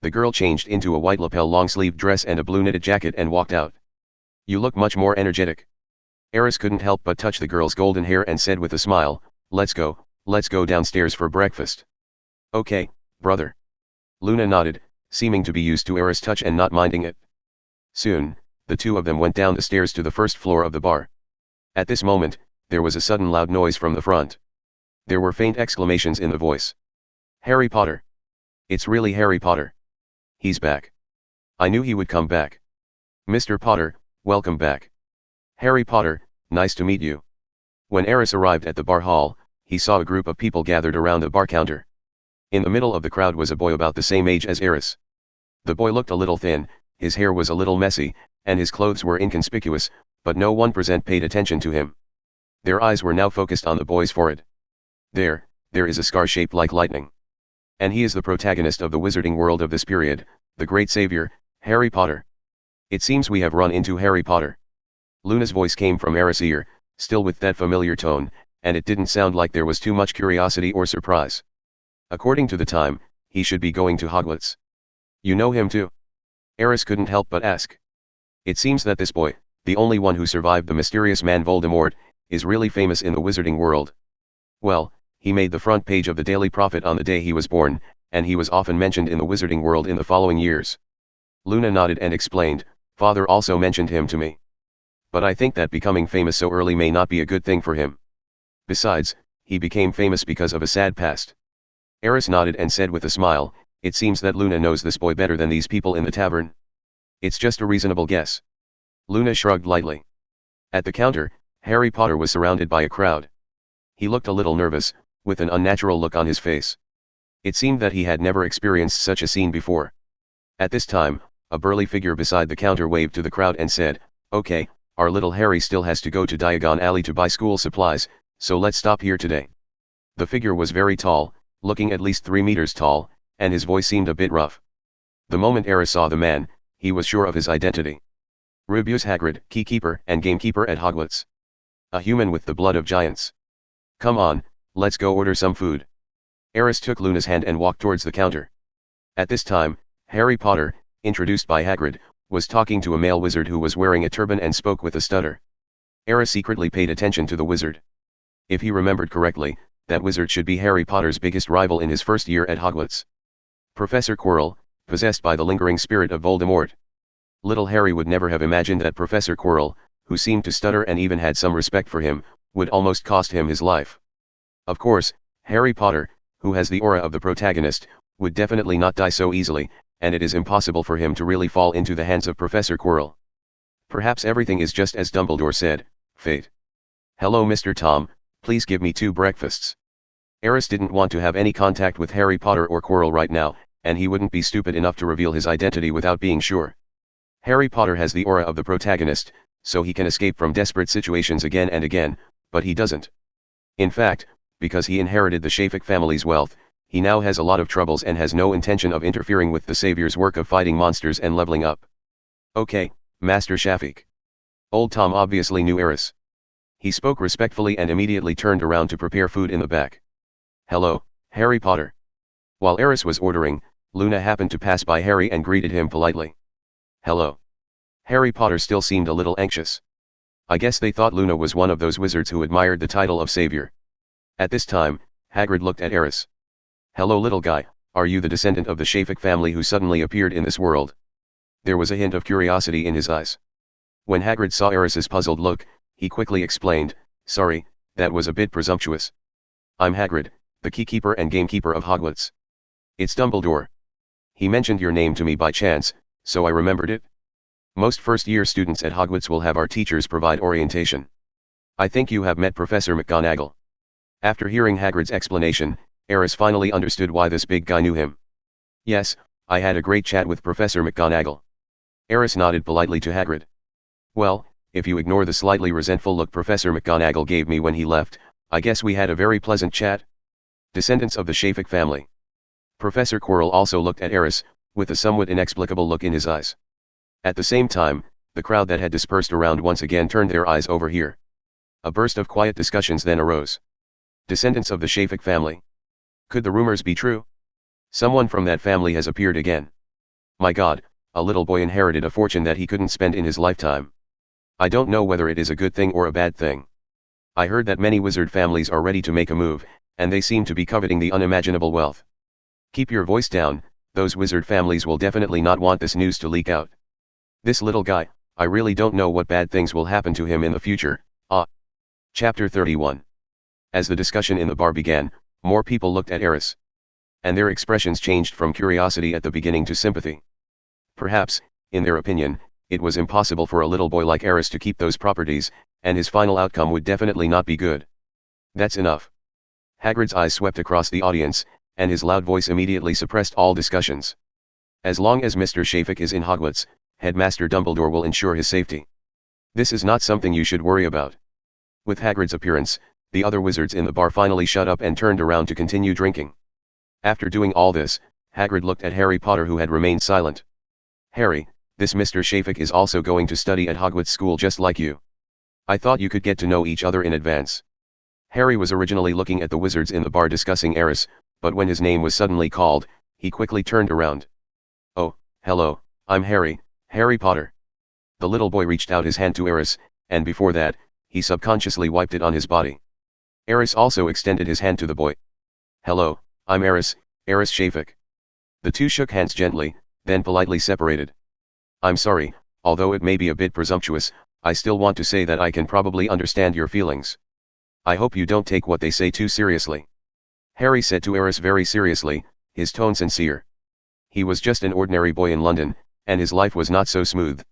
The girl changed into a white lapel long-sleeved dress and a blue knitted jacket and walked out. You look much more energetic. Aris couldn't help but touch the girl's golden hair and said with a smile, let's go downstairs for breakfast. Okay, brother. Luna nodded, seeming to be used to Aris' touch and not minding it. Soon, the two of them went down the stairs to the first floor of the bar. At this moment, there was a sudden loud noise from the front. There were faint exclamations in the voice. Harry Potter. It's really Harry Potter. He's back. I knew he would come back. Mr. Potter, welcome back. Harry Potter, nice to meet you. When Aris arrived at the bar hall, he saw a group of people gathered around the bar counter. In the middle of the crowd was a boy about the same age as Aris. The boy looked a little thin, his hair was a little messy, and his clothes were inconspicuous, but no one present paid attention to him. Their eyes were now focused on the boy's forehead. There is a scar shaped like lightning. And he is the protagonist of the wizarding world of this period, the great savior, Harry Potter. It seems we have run into Harry Potter. Luna's voice came from Aris' ear, still with that familiar tone, and it didn't sound like there was too much curiosity or surprise. According to the time, he should be going to Hogwarts. You know him too? Aris couldn't help but ask. It seems that this boy, the only one who survived the mysterious man Voldemort, is really famous in the wizarding world. Well, he made the front page of the Daily Prophet on the day he was born, and he was often mentioned in the wizarding world in the following years. Luna nodded and explained, Father also mentioned him to me. But I think that becoming famous so early may not be a good thing for him. Besides, he became famous because of a sad past. Aris nodded and said with a smile, it seems that Luna knows this boy better than these people in the tavern. It's just a reasonable guess. Luna shrugged lightly. At the counter, Harry Potter was surrounded by a crowd. He looked a little nervous, with an unnatural look on his face. It seemed that he had never experienced such a scene before. At this time, a burly figure beside the counter waved to the crowd and said, okay, our little Harry still has to go to Diagon Alley to buy school supplies, so let's stop here today. The figure was very tall, looking at least 3 meters tall, and his voice seemed a bit rough. The moment Aris saw the man, he was sure of his identity. Rubius Hagrid, keykeeper and gamekeeper at Hogwarts. A human with the blood of giants. Come on, let's go order some food. Aris took Luna's hand and walked towards the counter. At this time, Harry Potter, introduced by Hagrid, was talking to a male wizard who was wearing a turban and spoke with a stutter. Aris secretly paid attention to the wizard. If he remembered correctly, that wizard should be Harry Potter's biggest rival in his first year at Hogwarts. Professor Quirrell, possessed by the lingering spirit of Voldemort. Little Harry would never have imagined that Professor Quirrell, who seemed to stutter and even had some respect for him, would almost cost him his life. Of course, Harry Potter, who has the aura of the protagonist, would definitely not die so easily, and it is impossible for him to really fall into the hands of Professor Quirrell. Perhaps everything is just as Dumbledore said, fate. Hello Mr. Tom, please give me 2 breakfasts. Aris didn't want to have any contact with Harry Potter or Quirrell right now, and he wouldn't be stupid enough to reveal his identity without being sure. Harry Potter has the aura of the protagonist, so he can escape from desperate situations again and again, but he doesn't. In fact, because he inherited the Shafik family's wealth, he now has a lot of troubles and has no intention of interfering with the Savior's work of fighting monsters and leveling up. Okay, Master Shafik. Old Tom obviously knew Aris. He spoke respectfully and immediately turned around to prepare food in the back. Hello, Harry Potter. While Aris was ordering, Luna happened to pass by Harry and greeted him politely. Hello. Harry Potter still seemed a little anxious. I guess they thought Luna was one of those wizards who admired the title of Savior. At this time, Hagrid looked at Aris. Hello little guy, are you the descendant of the Shafik family who suddenly appeared in this world? There was a hint of curiosity in his eyes. When Hagrid saw Aris's puzzled look, he quickly explained, "Sorry, that was a bit presumptuous. I'm Hagrid, the keykeeper and gamekeeper of Hogwarts. It's Dumbledore. He mentioned your name to me by chance, so I remembered it. Most first-year students at Hogwarts will have our teachers provide orientation. I think you have met Professor McGonagall." After hearing Hagrid's explanation, Aris finally understood why this big guy knew him. "Yes, I had a great chat with Professor McGonagall." Aris nodded politely to Hagrid. "Well, if you ignore the slightly resentful look Professor McGonagall gave me when he left, I guess we had a very pleasant chat. Descendants of the Shafik family." Professor Quirrell also looked at Aris, with a somewhat inexplicable look in his eyes. At the same time, the crowd that had dispersed around once again turned their eyes over here. A burst of quiet discussions then arose. Descendants of the Shafik family. Could the rumors be true? Someone from that family has appeared again. My God, a little boy inherited a fortune that he couldn't spend in his lifetime. I don't know whether it is a good thing or a bad thing. I heard that many wizard families are ready to make a move, and they seem to be coveting the unimaginable wealth. Keep your voice down, those wizard families will definitely not want this news to leak out. This little guy, I really don't know what bad things will happen to him in the future. Chapter 31. As the discussion in the bar began, more people looked at Aris. And their expressions changed from curiosity at the beginning to sympathy. Perhaps, in their opinion, it was impossible for a little boy like Aris to keep those properties, and his final outcome would definitely not be good. That's enough. Hagrid's eyes swept across the audience, and his loud voice immediately suppressed all discussions. As long as Mr. Shafik is in Hogwarts, Headmaster Dumbledore will ensure his safety. This is not something you should worry about. With Hagrid's appearance, the other wizards in the bar finally shut up and turned around to continue drinking. After doing all this, Hagrid looked at Harry Potter, who had remained silent. "Harry, this Mr. Shafik is also going to study at Hogwarts School just like you. I thought you could get to know each other in advance." Harry was originally looking at the wizards in the bar discussing Aris, but when his name was suddenly called, he quickly turned around. "Oh, hello, I'm Harry Potter." The little boy reached out his hand to Aris, and before that, he subconsciously wiped it on his body. Aris also extended his hand to the boy. "Hello, I'm Aris Shafik." The two shook hands gently, then politely separated. "I'm sorry, although it may be a bit presumptuous, I still want to say that I can probably understand your feelings. I hope you don't take what they say too seriously," Harry said to Aris very seriously, his tone sincere. He was just an ordinary boy in London, and his life was not so smooth.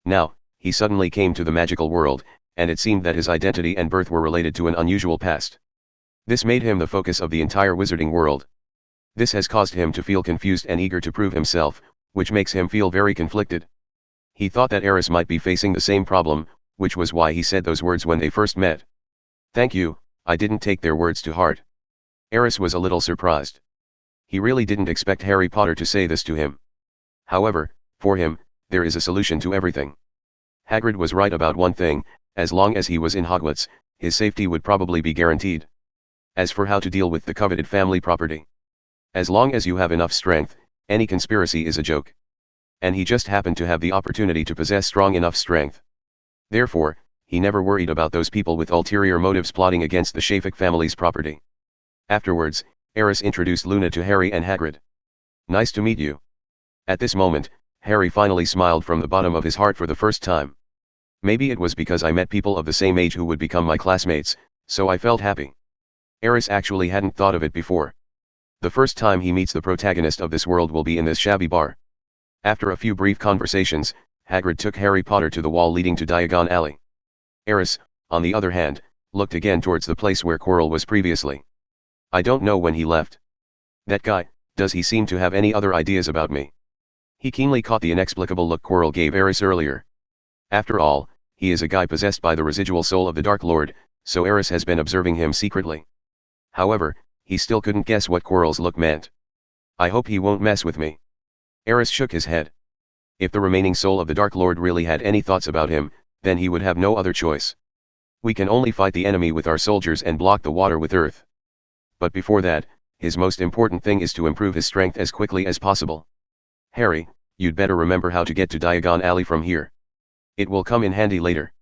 Now, he suddenly came to the magical world, and it seemed that his identity and birth were related to an unusual past. This made him the focus of the entire wizarding world. This has caused him to feel confused and eager to prove himself, which makes him feel very conflicted. He thought that Aris might be facing the same problem, which was why he said those words when they first met. "Thank you, I didn't take their words to heart." Aris was a little surprised. He really didn't expect Harry Potter to say this to him. However, for him, there is a solution to everything. Hagrid was right about one thing: as long as he was in Hogwarts, his safety would probably be guaranteed. As for how to deal with the coveted family property, as long as you have enough strength, any conspiracy is a joke. And he just happened to have the opportunity to possess strong enough strength. Therefore, he never worried about those people with ulterior motives plotting against the Shafik family's property. Afterwards, Aris introduced Luna to Harry and Hagrid. "Nice to meet you." At this moment, Harry finally smiled from the bottom of his heart for the first time. "Maybe it was because I met people of the same age who would become my classmates, so I felt happy." Aris actually hadn't thought of it before. The first time he meets the protagonist of this world will be in this shabby bar. After a few brief conversations, Hagrid took Harry Potter to the wall leading to Diagon Alley. Aris, on the other hand, looked again towards the place where Quirrell was previously. "I don't know when he left. That guy, does he seem to have any other ideas about me?" He keenly caught the inexplicable look Quirrell gave Aris earlier. After all, he is a guy possessed by the residual soul of the Dark Lord, so Aris has been observing him secretly. However, he still couldn't guess what Quirrell's look meant. "I hope he won't mess with me." Aris shook his head. If the remaining soul of the Dark Lord really had any thoughts about him, then he would have no other choice. "We can only fight the enemy with our soldiers and block the water with earth. But before that, his most important thing is to improve his strength as quickly as possible. Harry, you'd better remember how to get to Diagon Alley from here. It will come in handy later.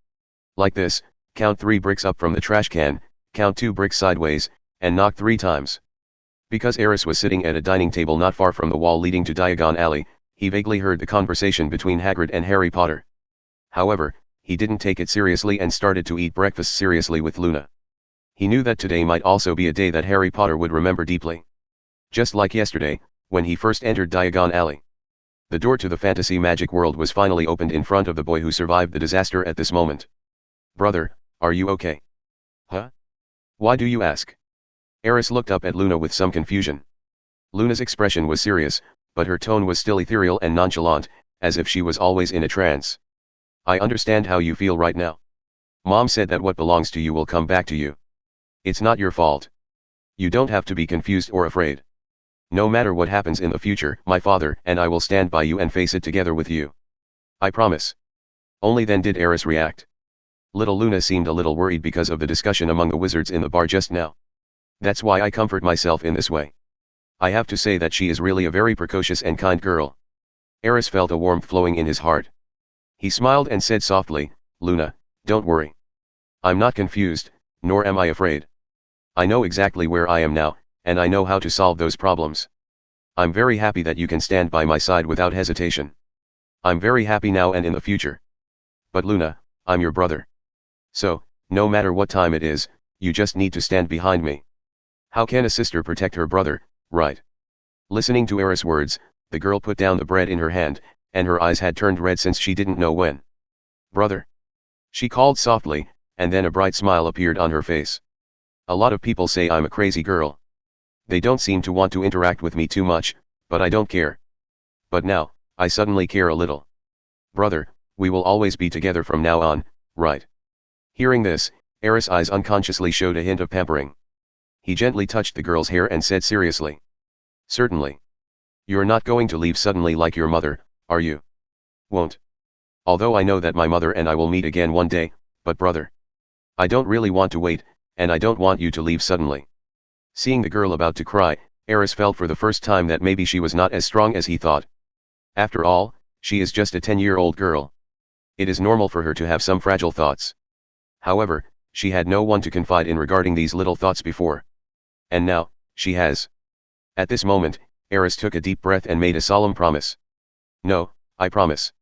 Like this, count 3 bricks up from the trash can, count 2 bricks sideways, and knock 3 times." Because Aris was sitting at a dining table not far from the wall leading to Diagon Alley, he vaguely heard the conversation between Hagrid and Harry Potter. However, he didn't take it seriously and started to eat breakfast seriously with Luna. He knew that today might also be a day that Harry Potter would remember deeply. Just like yesterday, when he first entered Diagon Alley. The door to the fantasy magic world was finally opened in front of the boy who survived the disaster at this moment. "Brother, are you okay?" "Huh? Why do you ask?" Aris looked up at Luna with some confusion. Luna's expression was serious, but her tone was still ethereal and nonchalant, as if she was always in a trance. "I understand how you feel right now. Mom said that what belongs to you will come back to you. It's not your fault. You don't have to be confused or afraid. No matter what happens in the future, my father and I will stand by you and face it together with you. I promise." Only then did Aris react. Little Luna seemed a little worried because of the discussion among the wizards in the bar just now. "That's why I comfort myself in this way. I have to say that she is really a very precocious and kind girl." Aris felt a warmth flowing in his heart. He smiled and said softly, "Luna, don't worry. I'm not confused, nor am I afraid. I know exactly where I am now, and I know how to solve those problems. I'm very happy that you can stand by my side without hesitation. I'm very happy now and in the future. But Luna, I'm your brother. So, no matter what time it is, you just need to stand behind me. How can a sister protect her brother, right?" Listening to Aris' words, the girl put down the bread in her hand, and her eyes had turned red since she didn't know when. "Brother," she called softly, and then a bright smile appeared on her face. "A lot of people say I'm a crazy girl. They don't seem to want to interact with me too much, but I don't care. But now, I suddenly care a little. Brother, we will always be together from now on, right?" Hearing this, Aris' eyes unconsciously showed a hint of pampering. He gently touched the girl's hair and said seriously, "Certainly. You're not going to leave suddenly like your mother, are you?" "Won't. Although I know that my mother and I will meet again one day, but brother, I don't really want to wait, and I don't want you to leave suddenly." Seeing the girl about to cry, Aris felt for the first time that maybe she was not as strong as he thought. After all, she is just a 10-year-old girl. It is normal for her to have some fragile thoughts. However, she had no one to confide in regarding these little thoughts before. And now, she has. At this moment, Aris took a deep breath and made a solemn promise. "No, I promise."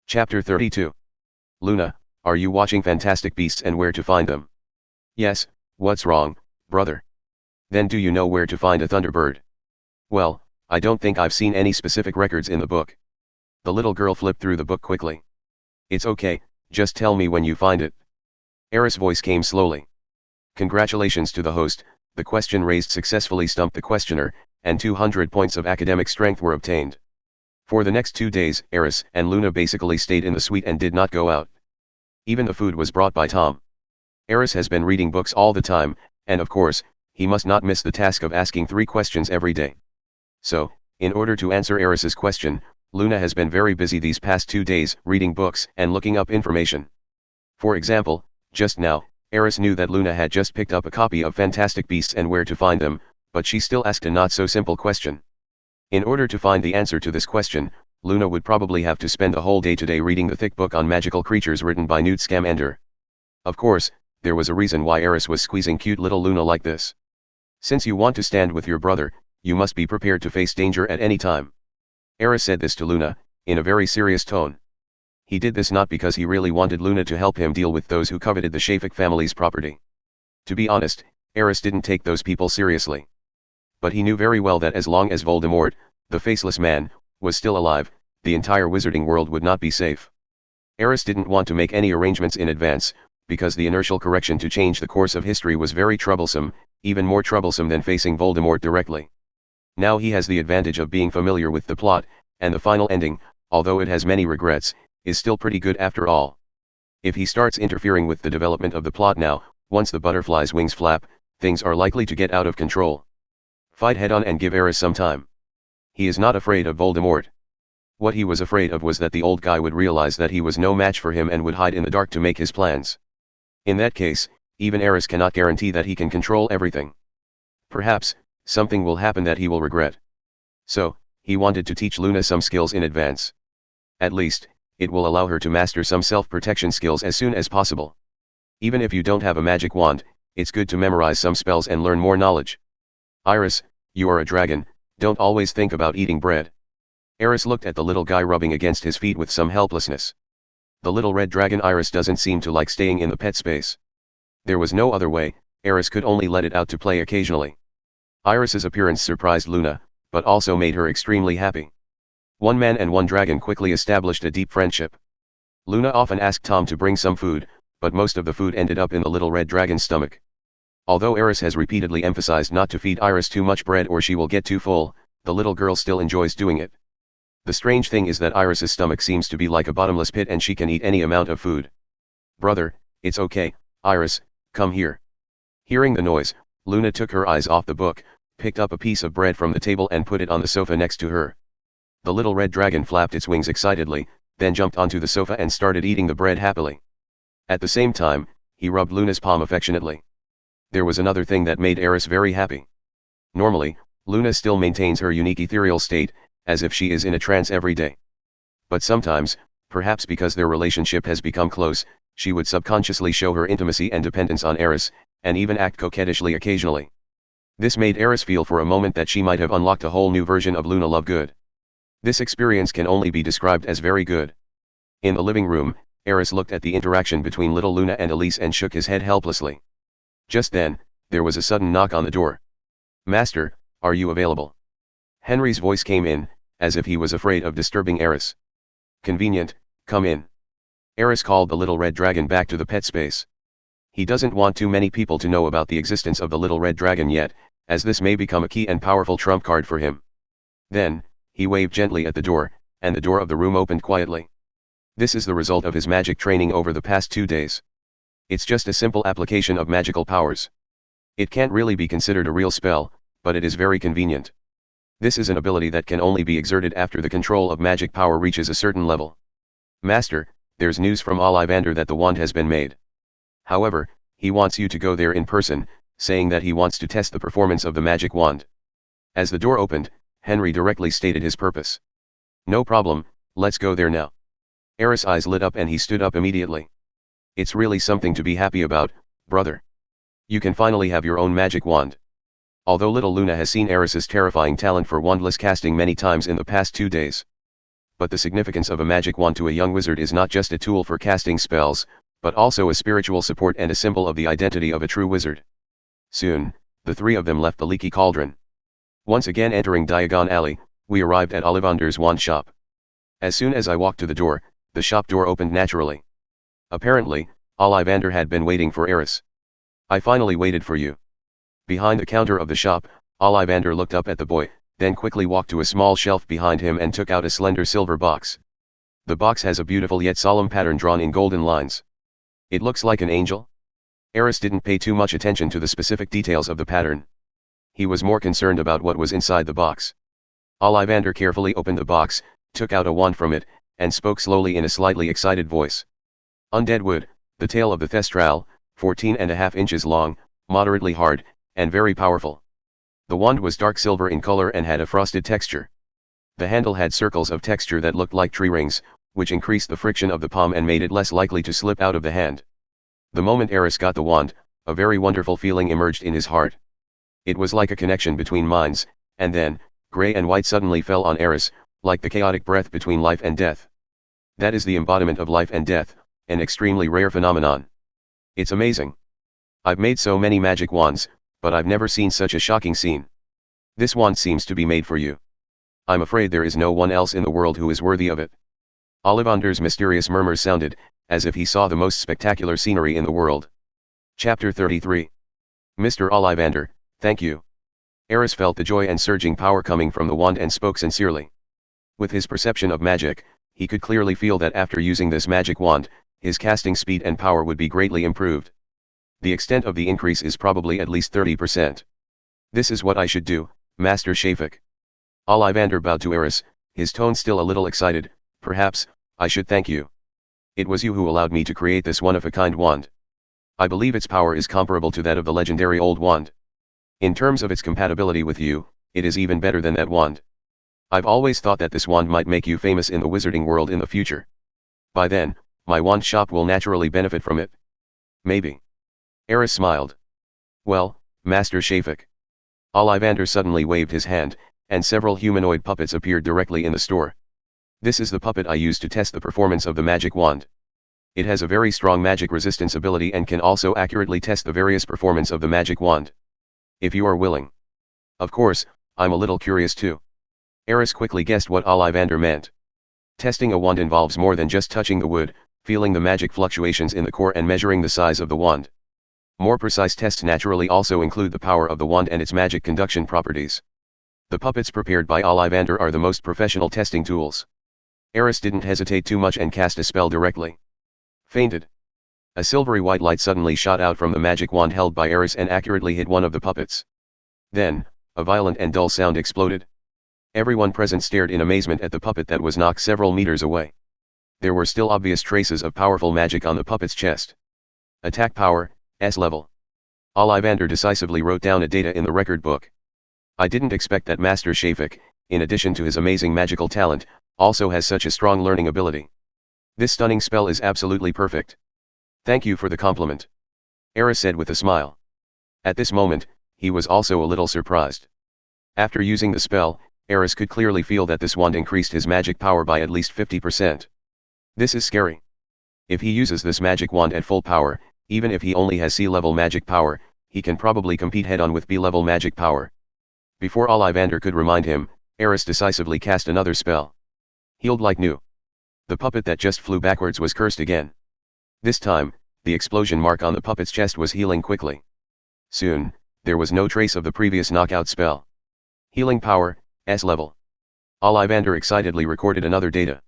Chapter 32. "Luna, are you watching Fantastic Beasts and Where to Find Them?" "Yes, what's wrong, brother?" "Then do you know where to find a Thunderbird?" "Well, I don't think I've seen any specific records in the book." The little girl flipped through the book quickly. "It's okay, just tell me when you find it." Aris' voice came slowly. Congratulations to the host, the question raised successfully stumped the questioner, and 200 points of academic strength were obtained. For the next 2 days, Aris and Luna basically stayed in the suite and did not go out. Even the food was brought by Tom. Aris has been reading books all the time, and of course, he must not miss the task of asking 3 questions every day. So, in order to answer Aris's question, Luna has been very busy these past 2 days, reading books and looking up information. For example, just now, Aris knew that Luna had just picked up a copy of Fantastic Beasts and Where to Find Them, but she still asked a not-so-simple question. In order to find the answer to this question, Luna would probably have to spend a whole day today reading the thick book on magical creatures written by Newt Scamander. Of course, there was a reason why Aris was squeezing cute little Luna like this. Since you want to stand with your brother, you must be prepared to face danger at any time. Aris said this to Luna, in a very serious tone. He did this not because he really wanted Luna to help him deal with those who coveted the Shafik family's property. To be honest, Aris didn't take those people seriously. But he knew very well that as long as Voldemort, the Faceless Man, was still alive, the entire wizarding world would not be safe. Aris didn't want to make any arrangements in advance, because the inertial correction to change the course of history was very troublesome, even more troublesome than facing Voldemort directly. Now he has the advantage of being familiar with the plot, and the final ending, although it has many regrets, is still pretty good after all. If he starts interfering with the development of the plot now, once the butterfly's wings flap, things are likely to get out of control. Fight head on and give Aris some time. He is not afraid of Voldemort. What he was afraid of was that the old guy would realize that he was no match for him and would hide in the dark to make his plans. In that case, even Aris cannot guarantee that he can control everything. Perhaps, something will happen that he will regret. So, he wanted to teach Luna some skills in advance. At least, it will allow her to master some self-protection skills as soon as possible. Even if you don't have a magic wand, it's good to memorize some spells and learn more knowledge. Iris, you are a dragon, don't always think about eating bread. Aris looked at the little guy rubbing against his feet with some helplessness. The little red dragon Iris doesn't seem to like staying in the pet space. There was no other way, Aris could only let it out to play occasionally. Iris's appearance surprised Luna, but also made her extremely happy. One man and one dragon quickly established a deep friendship. Luna often asked Tom to bring some food, but most of the food ended up in the little red dragon's stomach. Although Aris has repeatedly emphasized not to feed Iris too much bread or she will get too full, the little girl still enjoys doing it. The strange thing is that Iris's stomach seems to be like a bottomless pit and she can eat any amount of food. "Brother, it's okay, Iris, come here." Hearing the noise, Luna took her eyes off the book, picked up a piece of bread from the table and put it on the sofa next to her. The little red dragon flapped its wings excitedly, then jumped onto the sofa and started eating the bread happily. At the same time, he rubbed Luna's palm affectionately. There was another thing that made Aris very happy. Normally, Luna still maintains her unique ethereal state, as if she is in a trance every day. But sometimes, perhaps because their relationship has become close, she would subconsciously show her intimacy and dependence on Aris, and even act coquettishly occasionally. This made Aris feel for a moment that she might have unlocked a whole new version of Luna Lovegood. This experience can only be described as very good. In the living room, Aris looked at the interaction between little Luna and Elise and shook his head helplessly. Just then, there was a sudden knock on the door. "Master, are you available?" Henry's voice came in, as if he was afraid of disturbing Aris. "Convenient, come in." Aris called the little red dragon back to the pet space. He doesn't want too many people to know about the existence of the little red dragon yet, as this may become a key and powerful trump card for him. Then, he waved gently at the door, and the door of the room opened quietly. This is the result of his magic training over the past 2 days. It's just a simple application of magical powers. It can't really be considered a real spell, but it is very convenient. This is an ability that can only be exerted after the control of magic power reaches a certain level. "Master, there's news from Ollivander that the wand has been made. However, he wants you to go there in person, saying that he wants to test the performance of the magic wand." As the door opened, Henry directly stated his purpose. "No problem, let's go there now." Aris' eyes lit up and he stood up immediately. "It's really something to be happy about, brother. You can finally have your own magic wand." Although little Luna has seen Aris's terrifying talent for wandless casting many times in the past 2 days. But the significance of a magic wand to a young wizard is not just a tool for casting spells, but also a spiritual support and a symbol of the identity of a true wizard. Soon, the three of them left the leaky cauldron. Once again entering Diagon Alley, we arrived at Ollivander's wand shop. As soon as I walked to the door, the shop door opened naturally. Apparently, Ollivander had been waiting for Aris. "I finally waited for you." Behind the counter of the shop, Ollivander looked up at the boy, then quickly walked to a small shelf behind him and took out a slender silver box. The box has a beautiful yet solemn pattern drawn in golden lines. "It looks like an angel?" Aris didn't pay too much attention to the specific details of the pattern. He was more concerned about what was inside the box. Ollivander carefully opened the box, took out a wand from it, and spoke slowly in a slightly excited voice. "Undead wood, the tail of the thestral, 14.5 inches long, moderately hard, and very powerful." The wand was dark silver in color and had a frosted texture. The handle had circles of texture that looked like tree rings, which increased the friction of the palm and made it less likely to slip out of the hand. The moment Aris got the wand, a very wonderful feeling emerged in his heart. It was like a connection between minds, and then, gray and white suddenly fell on Aris, like the chaotic breath between life and death. That is the embodiment of life and death, an extremely rare phenomenon. It's amazing. I've made so many magic wands, but I've never seen such a shocking scene. This wand seems to be made for you. I'm afraid there is no one else in the world who is worthy of it. Ollivander's mysterious murmurs sounded, as if he saw the most spectacular scenery in the world. Chapter 33. "Mr. Ollivander, thank you." Aris felt the joy and surging power coming from the wand and spoke sincerely. With his perception of magic, he could clearly feel that after using this magic wand, his casting speed and power would be greatly improved. The extent of the increase is probably at least 30%. "This is what I should do, Master Shafik." Ollivander bowed to Aris, his tone still a little excited. "Perhaps, I should thank you. It was you who allowed me to create this one-of-a-kind wand. I believe its power is comparable to that of the legendary old wand. In terms of its compatibility with you, it is even better than that wand. I've always thought that this wand might make you famous in the wizarding world in the future. By then, my wand shop will naturally benefit from it. Maybe." Aris smiled. "Well, Master Shafik." Ollivander suddenly waved his hand, and several humanoid puppets appeared directly in the store. "This is the puppet I used to test the performance of the magic wand. It has a very strong magic resistance ability and can also accurately test the various performance of the magic wand. If you are willing. Of course, I'm a little curious too. Aris quickly guessed what Ollivander meant. Testing a wand involves more than just touching the wood, feeling the magic fluctuations in the core and measuring the size of the wand. More precise tests naturally also include the power of the wand and its magic conduction properties. The puppets prepared by Ollivander are the most professional testing tools. Aris didn't hesitate too much and cast a spell directly. Fainted. A silvery white light suddenly shot out from the magic wand held by Aris and accurately hit one of the puppets. Then, a violent and dull sound exploded. Everyone present stared in amazement at the puppet that was knocked several meters away. There were still obvious traces of powerful magic on the puppet's chest. Attack power, S level. Ollivander decisively wrote down a data in the record book. I didn't expect that Master Shafik, in addition to his amazing magical talent, also has such a strong learning ability. This stunning spell is absolutely perfect. Thank you for the compliment. Aris said with a smile. At this moment, he was also a little surprised. After using the spell, Aris could clearly feel that this wand increased his magic power by at least 50%. This is scary. If he uses this magic wand at full power, even if he only has C-level magic power, he can probably compete head-on with B-level magic power. Before Ollivander could remind him, Aris decisively cast another spell. Healed like new. The puppet that just flew backwards was cursed again. This time, the explosion mark on the puppet's chest was healing quickly. Soon, there was no trace of the previous knockout spell. Healing power, S level. Ollivander excitedly recorded another data.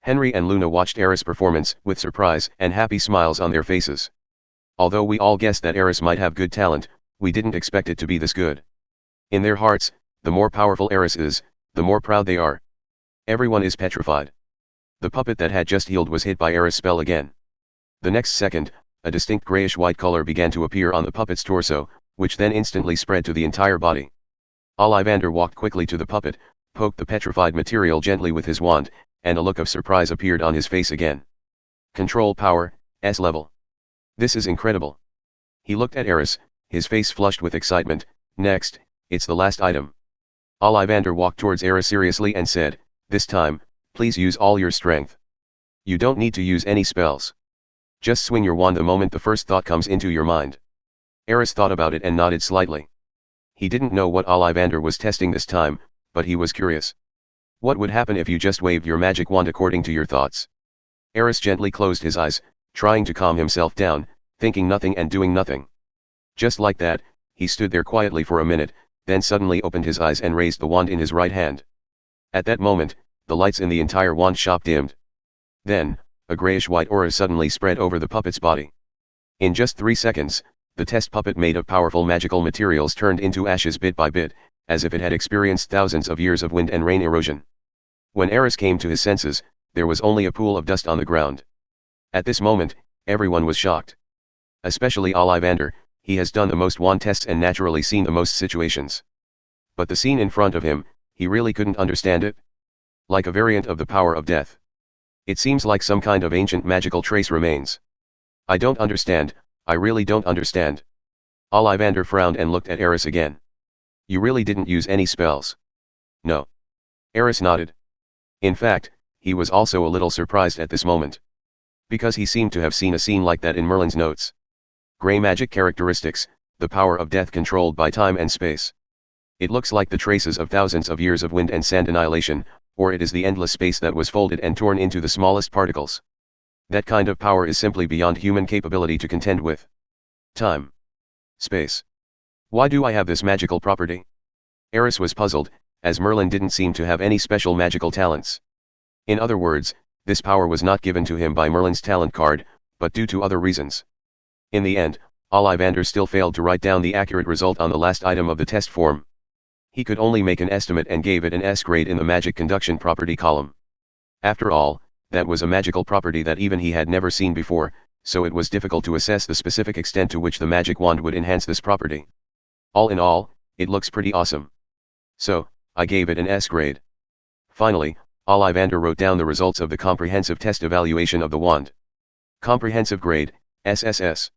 Henry and Luna watched Aris' performance with surprise and happy smiles on their faces. Although we all guessed that Aris might have good talent, we didn't expect it to be this good. In their hearts, the more powerful Aris is, the more proud they are. Everyone is petrified. The puppet that had just healed was hit by Aris' spell again. The next second, a distinct grayish-white color began to appear on the puppet's torso, which then instantly spread to the entire body. Ollivander walked quickly to the puppet, poked the petrified material gently with his wand, and a look of surprise appeared on his face again. Control power, S level. This is incredible. He looked at Aris, his face flushed with excitement. Next, it's the last item. Ollivander walked towards Aris seriously and said, this time, please use all your strength. You don't need to use any spells. Just swing your wand the moment the first thought comes into your mind. Aris thought about it and nodded slightly. He didn't know what Ollivander was testing this time, but he was curious. What would happen if you just waved your magic wand according to your thoughts? Aris gently closed his eyes, trying to calm himself down, thinking nothing and doing nothing. Just like that, he stood there quietly for a minute, then suddenly opened his eyes and raised the wand in his right hand. At that moment, the lights in the entire wand shop dimmed. Then, a grayish-white aura suddenly spread over the puppet's body. In just 3 seconds, the test puppet made of powerful magical materials turned into ashes bit by bit, as if it had experienced thousands of years of wind and rain erosion. When Aris came to his senses, there was only a pool of dust on the ground. At this moment, everyone was shocked. Especially Ollivander, he has done the most wand tests and naturally seen the most situations. But the scene in front of him, he really couldn't understand it. Like a variant of the power of death. It seems like some kind of ancient magical trace remains. I don't understand, I really don't understand. Ollivander frowned and looked at Aris again. You really didn't use any spells? No. Aris nodded. In fact, he was also a little surprised at this moment. Because he seemed to have seen a scene like that in Merlin's notes. Grey magic characteristics, the power of death controlled by time and space. It looks like the traces of thousands of years of wind and sand annihilation, or it is the endless space that was folded and torn into the smallest particles. That kind of power is simply beyond human capability to contend with. Time. Space. Why do I have this magical property? Aris was puzzled, as Merlin didn't seem to have any special magical talents. In other words, this power was not given to him by Merlin's talent card, but due to other reasons. In the end, Ollivander still failed to write down the accurate result on the last item of the test form. He could only make an estimate and gave it an S grade in the magic conduction property column. After all, that was a magical property that even he had never seen before, so it was difficult to assess the specific extent to which the magic wand would enhance this property. All in all, it looks pretty awesome. So, I gave it an S grade. Finally, Ollivander wrote down the results of the comprehensive test evaluation of the wand. Comprehensive grade, SSS.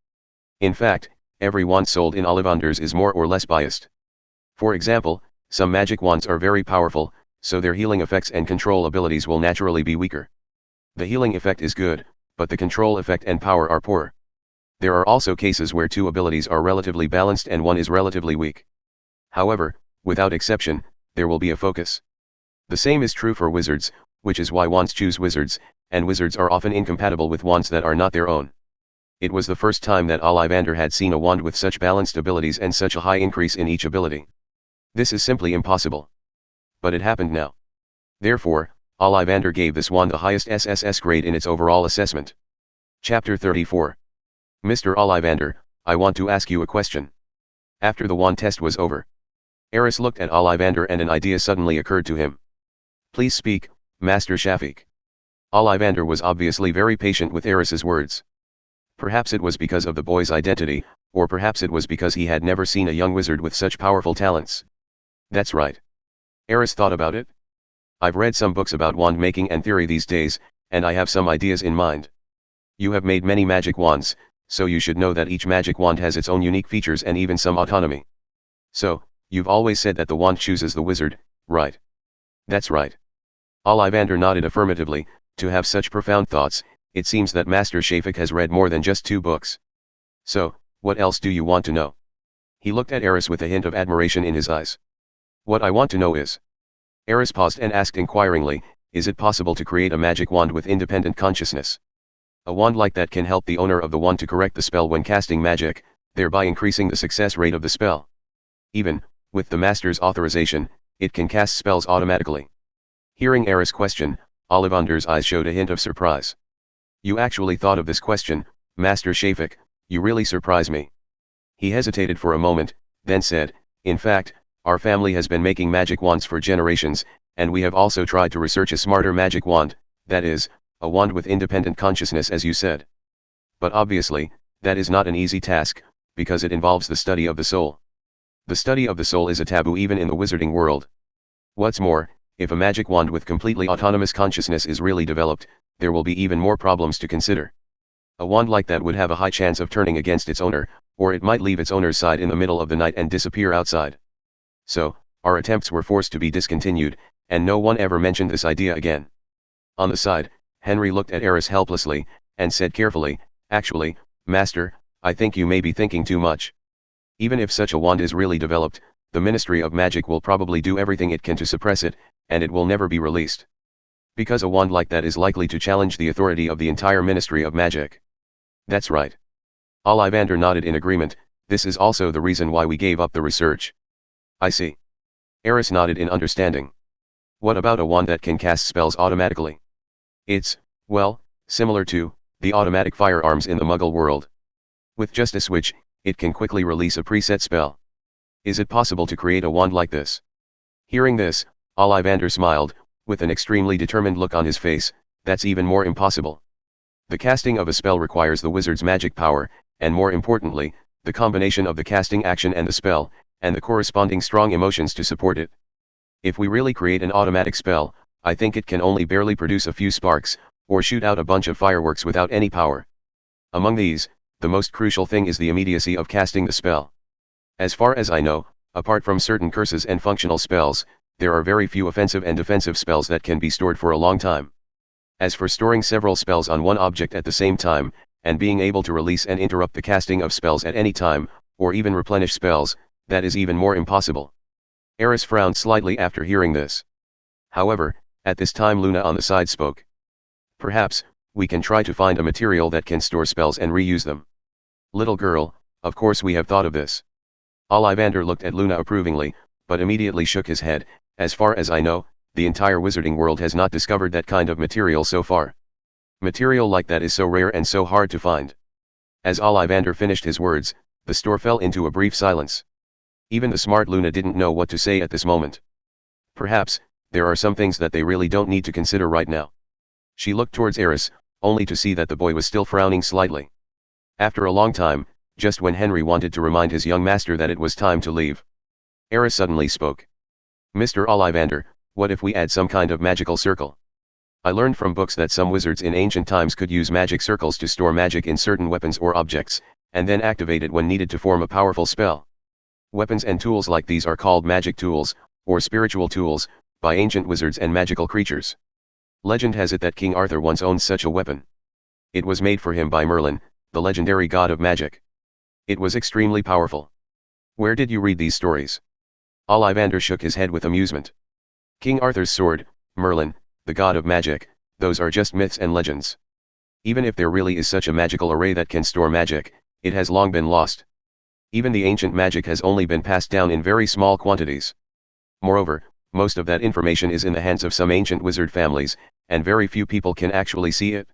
In fact, every wand sold in Ollivander's is more or less biased. For example, some magic wands are very powerful, so their healing effects and control abilities will naturally be weaker. The healing effect is good, but the control effect and power are poor. There are also cases where two abilities are relatively balanced and one is relatively weak. However, without exception, there will be a focus. The same is true for wizards, which is why wands choose wizards, and wizards are often incompatible with wands that are not their own. It was the first time that Ollivander had seen a wand with such balanced abilities and such a high increase in each ability. This is simply impossible. But it happened now. Therefore, Ollivander gave this wand the highest SSS grade in its overall assessment. Chapter 34. Mr. Ollivander, I want to ask you a question. After the wand test was over, Aris looked at Ollivander and an idea suddenly occurred to him. Please speak, Master Shafiq. Ollivander was obviously very patient with Aris's words. Perhaps it was because of the boy's identity, or perhaps it was because he had never seen a young wizard with such powerful talents. That's right. Aris thought about it. I've read some books about wand making and theory these days, and I have some ideas in mind. You have made many magic wands, so you should know that each magic wand has its own unique features and even some autonomy. So, you've always said that the wand chooses the wizard, right? That's right. Ollivander nodded affirmatively. To have such profound thoughts, it seems that Master Shafiq has read more than just 2 books. So, what else do you want to know? He looked at Aris with a hint of admiration in his eyes. What I want to know is... Aris paused and asked inquiringly, is it possible to create a magic wand with independent consciousness? A wand like that can help the owner of the wand to correct the spell when casting magic, thereby increasing the success rate of the spell. Even, with the master's authorization, it can cast spells automatically. Hearing Aris' question, Ollivander's eyes showed a hint of surprise. You actually thought of this question, Master Shafiq, you really surprise me. He hesitated for a moment, then said, in fact, our family has been making magic wands for generations, and we have also tried to research a smarter magic wand, that is, a wand with independent consciousness as you said. But obviously, that is not an easy task, because it involves the study of the soul. The study of the soul is a taboo even in the wizarding world. What's more, if a magic wand with completely autonomous consciousness is really developed, there will be even more problems to consider. A wand like that would have a high chance of turning against its owner, or it might leave its owner's side in the middle of the night and disappear outside. So, our attempts were forced to be discontinued, and no one ever mentioned this idea again. On the side, Henry looked at Aris helplessly, and said carefully, actually, Master, I think you may be thinking too much. Even if such a wand is really developed, the Ministry of Magic will probably do everything it can to suppress it, and it will never be released. Because a wand like that is likely to challenge the authority of the entire Ministry of Magic. That's right. Ollivander nodded in agreement. This is also the reason why we gave up the research. I see. Aris nodded in understanding. What about a wand that can cast spells automatically? It's, well, similar to the automatic firearms in the Muggle world. With just a switch, it can quickly release a preset spell. Is it possible to create a wand like this? Hearing this, Ollivander smiled, with an extremely determined look on his face. That's even more impossible. The casting of a spell requires the wizard's magic power, and more importantly, the combination of the casting action and the spell, and the corresponding strong emotions to support it. If we really create an automatic spell, I think it can only barely produce a few sparks, or shoot out a bunch of fireworks without any power. Among these, the most crucial thing is the immediacy of casting the spell. As far as I know, apart from certain curses and functional spells, there are very few offensive and defensive spells that can be stored for a long time. As for storing several spells on one object at the same time, and being able to release and interrupt the casting of spells at any time, or even replenish spells, that is even more impossible. Aris frowned slightly after hearing this. However, at this time Luna on the side spoke. Perhaps, we can try to find a material that can store spells and reuse them. Little girl, of course we have thought of this. Ollivander looked at Luna approvingly, but immediately shook his head. As far as I know, the entire wizarding world has not discovered that kind of material so far. Material like that is so rare and so hard to find. As Ollivander finished his words, the store fell into a brief silence. Even the smart Luna didn't know what to say at this moment. Perhaps, there are some things that they really don't need to consider right now. She looked towards Aris, only to see that the boy was still frowning slightly. After a long time, just when Henry wanted to remind his young master that it was time to leave, Aris suddenly spoke. Mr. Ollivander, what if we add some kind of magical circle? I learned from books that some wizards in ancient times could use magic circles to store magic in certain weapons or objects, and then activate it when needed to form a powerful spell. Weapons and tools like these are called magic tools, or spiritual tools, by ancient wizards and magical creatures. Legend has it that King Arthur once owned such a weapon. It was made for him by Merlin, the legendary god of magic. It was extremely powerful. Where did you read these stories? Ollivander shook his head with amusement. King Arthur's sword, Merlin, the god of magic, those are just myths and legends. Even if there really is such a magical array that can store magic, it has long been lost. Even the ancient magic has only been passed down in very small quantities. Moreover, most of that information is in the hands of some ancient wizard families, and very few people can actually see it.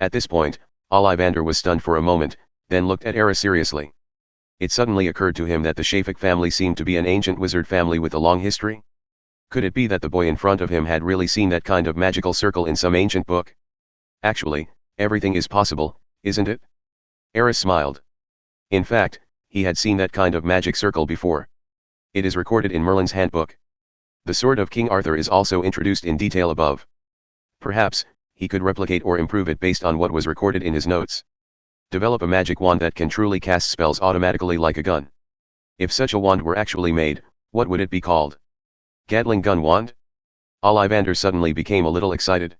At this point, Ollivander was stunned for a moment, then looked at Aris seriously. It suddenly occurred to him that the Shafik family seemed to be an ancient wizard family with a long history. Could it be that the boy in front of him had really seen that kind of magical circle in some ancient book? Actually, everything is possible, isn't it? Aris smiled. In fact, he had seen that kind of magic circle before. It is recorded in Merlin's handbook. The sword of King Arthur is also introduced in detail above. Perhaps, he could replicate or improve it based on what was recorded in his notes. Develop a magic wand that can truly cast spells automatically like a gun. If such a wand were actually made, what would it be called? Gatling gun wand? Ollivander suddenly became a little excited.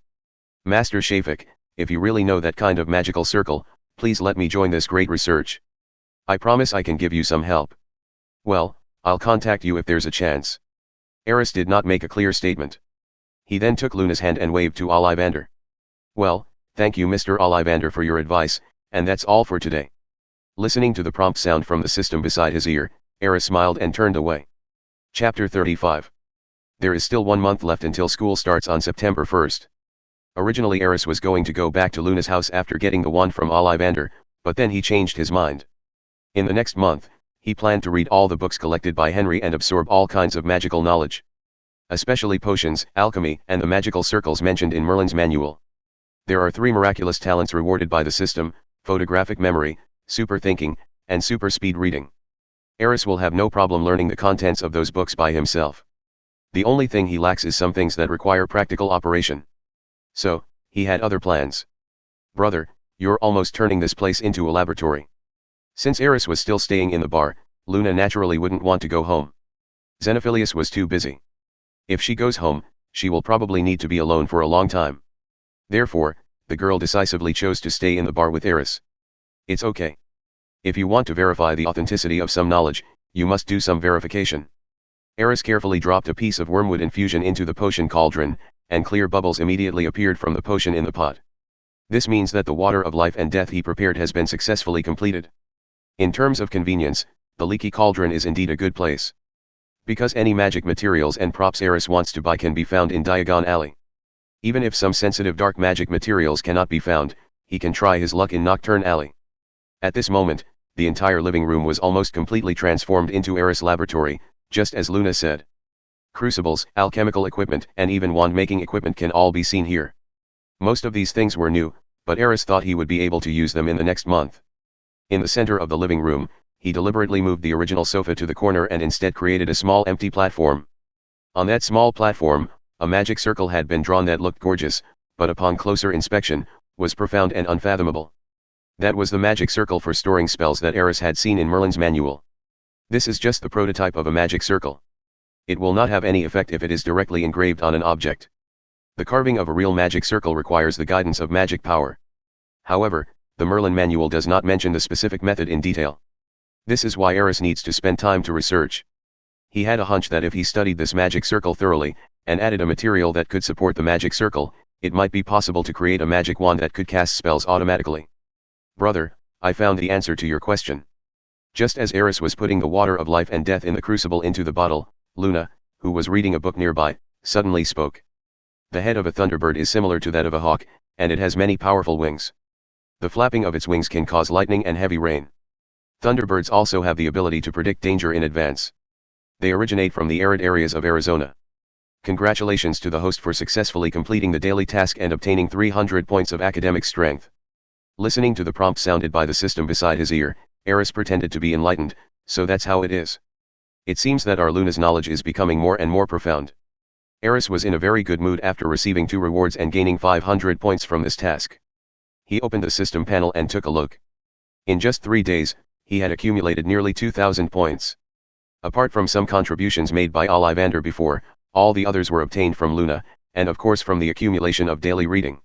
Master Shafik, if you really know that kind of magical circle, please let me join this great research. I promise I can give you some help. Well, I'll contact you if there's a chance. Aris did not make a clear statement. He then took Luna's hand and waved to Ollivander. Well, thank you Mr. Ollivander for your advice, and that's all for today. Listening to the prompt sound from the system beside his ear, Aris smiled and turned away. Chapter 35. There is still 1 month left until school starts on September 1st. Originally Aris was going to go back to Luna's house after getting the wand from Ollivander, but then he changed his mind. In the next month, he planned to read all the books collected by Henry and absorb all kinds of magical knowledge. Especially potions, alchemy, and the magical circles mentioned in Merlin's manual. There are 3 miraculous talents rewarded by the system: photographic memory, super thinking, and super speed reading. Aris will have no problem learning the contents of those books by himself. The only thing he lacks is some things that require practical operation. So, he had other plans. Brother, you're almost turning this place into a laboratory. Since Aris was still staying in the bar, Luna naturally wouldn't want to go home. Xenophilius was too busy. If she goes home, she will probably need to be alone for a long time. Therefore, the girl decisively chose to stay in the bar with Aris. It's okay. If you want to verify the authenticity of some knowledge, you must do some verification. Aris carefully dropped a piece of wormwood infusion into the potion cauldron, and clear bubbles immediately appeared from the potion in the pot. This means that the water of life and death he prepared has been successfully completed. In terms of convenience, the leaky cauldron is indeed a good place. Because any magic materials and props Aris wants to buy can be found in Diagon Alley. Even if some sensitive dark magic materials cannot be found, he can try his luck in Nocturne Alley. At this moment, the entire living room was almost completely transformed into Aris' laboratory, just as Luna said. Crucibles, alchemical equipment, and even wand-making equipment can all be seen here. Most of these things were new, but Aris thought he would be able to use them in the next month. In the center of the living room, he deliberately moved the original sofa to the corner and instead created a small empty platform. On that small platform, a magic circle had been drawn that looked gorgeous, but upon closer inspection, was profound and unfathomable. That was the magic circle for storing spells that Aris had seen in Merlin's manual. This is just the prototype of a magic circle. It will not have any effect if it is directly engraved on an object. The carving of a real magic circle requires the guidance of magic power. However, the Merlin manual does not mention the specific method in detail. This is why Aris needs to spend time to research. He had a hunch that if he studied this magic circle thoroughly, and added a material that could support the magic circle, it might be possible to create a magic wand that could cast spells automatically. Brother, I found the answer to your question. Just as Aris was putting the water of life and death in the crucible into the bottle, Luna, who was reading a book nearby, suddenly spoke. The head of a thunderbird is similar to that of a hawk, and it has many powerful wings. The flapping of its wings can cause lightning and heavy rain. Thunderbirds also have the ability to predict danger in advance. They originate from the arid areas of Arizona. Congratulations to the host for successfully completing the daily task and obtaining 300 points of academic strength. Listening to the prompt sounded by the system beside his ear, Aris pretended to be enlightened, so that's how it is. It seems that our Luna's knowledge is becoming more and more profound. Aris was in a very good mood after receiving 2 rewards and gaining 500 points from this task. He opened the system panel and took a look. In just 3 days, he had accumulated nearly 2,000 points. Apart from some contributions made by Ollivander before, all the others were obtained from Luna, and of course from the accumulation of daily reading.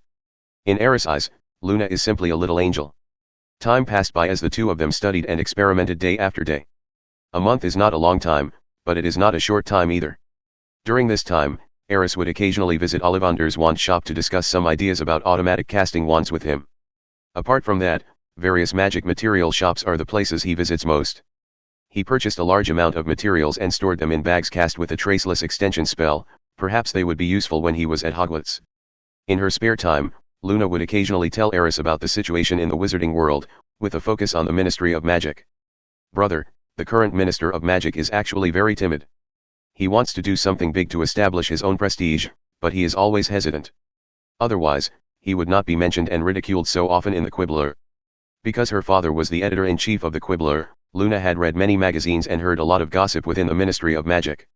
In Aris' eyes, Luna is simply a little angel. Time passed by as the two of them studied and experimented day after day. A month is not a long time, but it is not a short time either. During this time, Aris would occasionally visit Ollivander's wand shop to discuss some ideas about automatic casting wands with him. Apart from that, various magic material shops are the places he visits most. He purchased a large amount of materials and stored them in bags cast with a traceless extension spell. Perhaps they would be useful when he was at Hogwarts. In her spare time, Luna would occasionally tell Aris about the situation in the wizarding world, with a focus on the Ministry of Magic. Brother, the current Minister of Magic is actually very timid. He wants to do something big to establish his own prestige, but he is always hesitant. Otherwise, he would not be mentioned and ridiculed so often in the Quibbler. Because her father was the editor-in-chief of the Quibbler, Luna had read many magazines and heard a lot of gossip within the Ministry of Magic.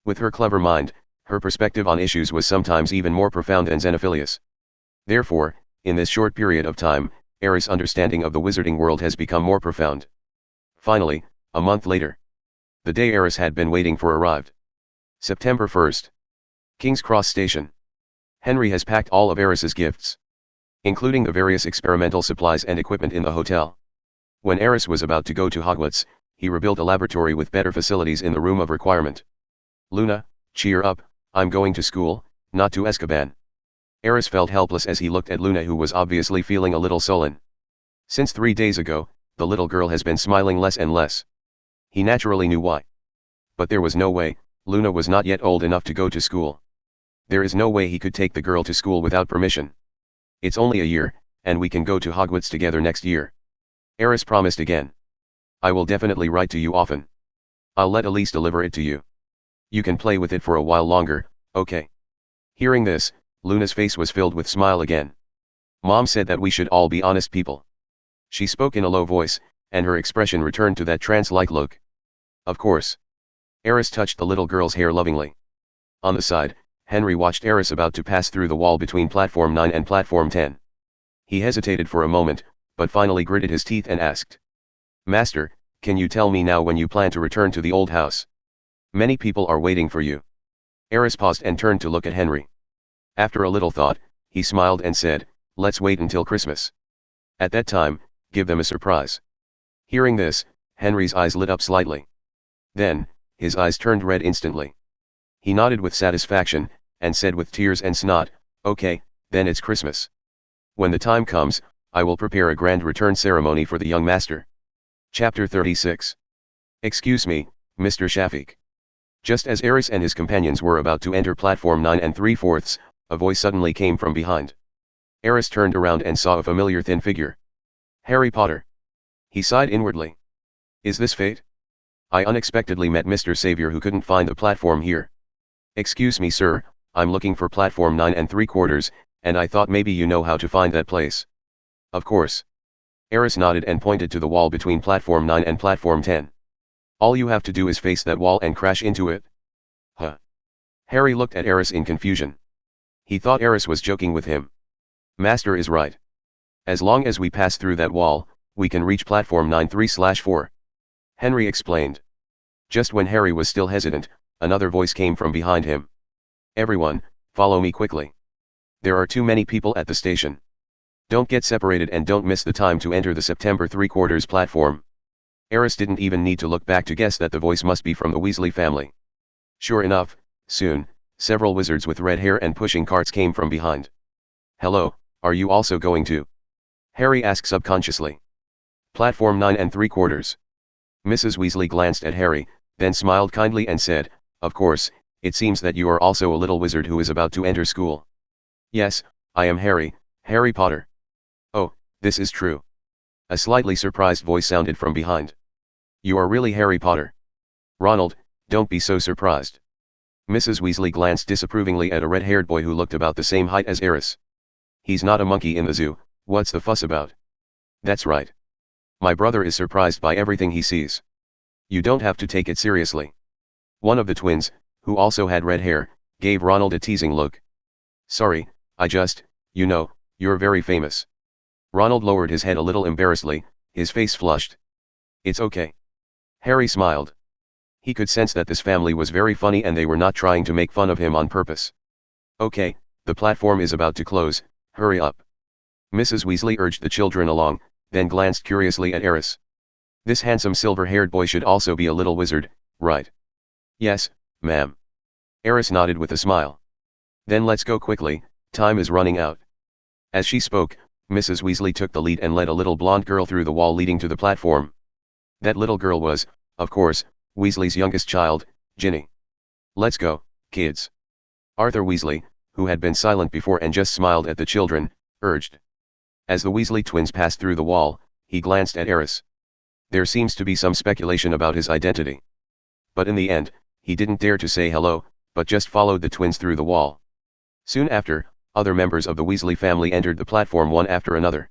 With her clever mind, her perspective on issues was sometimes even more profound than Xenophilius. Therefore, in this short period of time, Aris' understanding of the wizarding world has become more profound. Finally, a month later, the day Aris had been waiting for arrived. September 1st. King's Cross Station. Henry has packed all of Aris's gifts, including the various experimental supplies and equipment in the hotel. When Aris was about to go to Hogwarts, he rebuilt a laboratory with better facilities in the room of requirement. Luna, cheer up, I'm going to school, not to Azkaban. Aris felt helpless as he looked at Luna, who was obviously feeling a little sullen. Since 3 days ago, the little girl has been smiling less and less. He naturally knew why. But there was no way, Luna was not yet old enough to go to school. There is no way he could take the girl to school without permission. It's only a year, and we can go to Hogwarts together next year. Aris promised again. I will definitely write to you often. I'll let Elise deliver it to you. You can play with it for a while longer, okay? Hearing this, Luna's face was filled with smile again. Mom said that we should all be honest people. She spoke in a low voice, and her expression returned to that trance-like look. Of course. Aris touched the little girl's hair lovingly. On the side, Henry watched Aris about to pass through the wall between Platform 9 and Platform 10. He hesitated for a moment, but finally gritted his teeth and asked. Master, can you tell me now when you plan to return to the old house? Many people are waiting for you. Aris paused and turned to look at Henry. After a little thought, he smiled and said, let's wait until Christmas. At that time, give them a surprise. Hearing this, Henry's eyes lit up slightly. Then, his eyes turned red instantly. He nodded with satisfaction, and said with tears and snot, okay, then it's Christmas. When the time comes, I will prepare a grand return ceremony for the young master. Chapter 36. Excuse me, Mr. Shafiq. Just as Aris and his companions were about to enter Platform 9 3/4, a voice suddenly came from behind. Aris turned around and saw a familiar thin figure. Harry Potter. He sighed inwardly. Is this fate? I unexpectedly met Mr. Savior, who couldn't find the platform here. Excuse me, sir, I'm looking for Platform 9 3/4, and I thought maybe you know how to find that place. Of course. Aris nodded and pointed to the wall between Platform 9 and Platform 10. All you have to do is face that wall and crash into it. Huh? Harry looked at Aris in confusion. He thought Aris was joking with him. Master is right. As long as we pass through that wall, we can reach Platform 9 3/4. Henry explained. Just when Harry was still hesitant, another voice came from behind him. Everyone, follow me quickly. There are too many people at the station. Don't get separated and don't miss the time to enter the September 3/4 platform. Aris didn't even need to look back to guess that the voice must be from the Weasley family. Sure enough, soon, several wizards with red hair and pushing carts came from behind. Hello, are you also going to? Harry asked subconsciously. Platform 9 3/4. Mrs. Weasley glanced at Harry, then smiled kindly and said, of course, it seems that you are also a little wizard who is about to enter school. Yes, I am Harry Potter. Oh, this is true. A slightly surprised voice sounded from behind. You are really Harry Potter. Ronald, don't be so surprised. Mrs. Weasley glanced disapprovingly at a red-haired boy who looked about the same height as Aris. He's not a monkey in the zoo, what's the fuss about? That's right. My brother is surprised by everything he sees. You don't have to take it seriously. One of the twins, who also had red hair, gave Ronald a teasing look. Sorry, you're very famous. Ronald lowered his head a little embarrassedly, his face flushed. It's okay. Harry smiled. He could sense that this family was very funny and they were not trying to make fun of him on purpose. Okay, the platform is about to close, hurry up. Mrs. Weasley urged the children along, then glanced curiously at Aris. This handsome silver-haired boy should also be a little wizard, right? Yes, ma'am. Aris nodded with a smile. Then let's go quickly, time is running out. As she spoke, Mrs. Weasley took the lead and led a little blonde girl through the wall leading to the platform. That little girl was, of course, Weasley's youngest child, Ginny. Let's go, kids. Arthur Weasley, who had been silent before and just smiled at the children, urged. As the Weasley twins passed through the wall, he glanced at Aris. There seems to be some speculation about his identity. But in the end, he didn't dare to say hello, but just followed the twins through the wall. Soon after, other members of the Weasley family entered the platform one after another.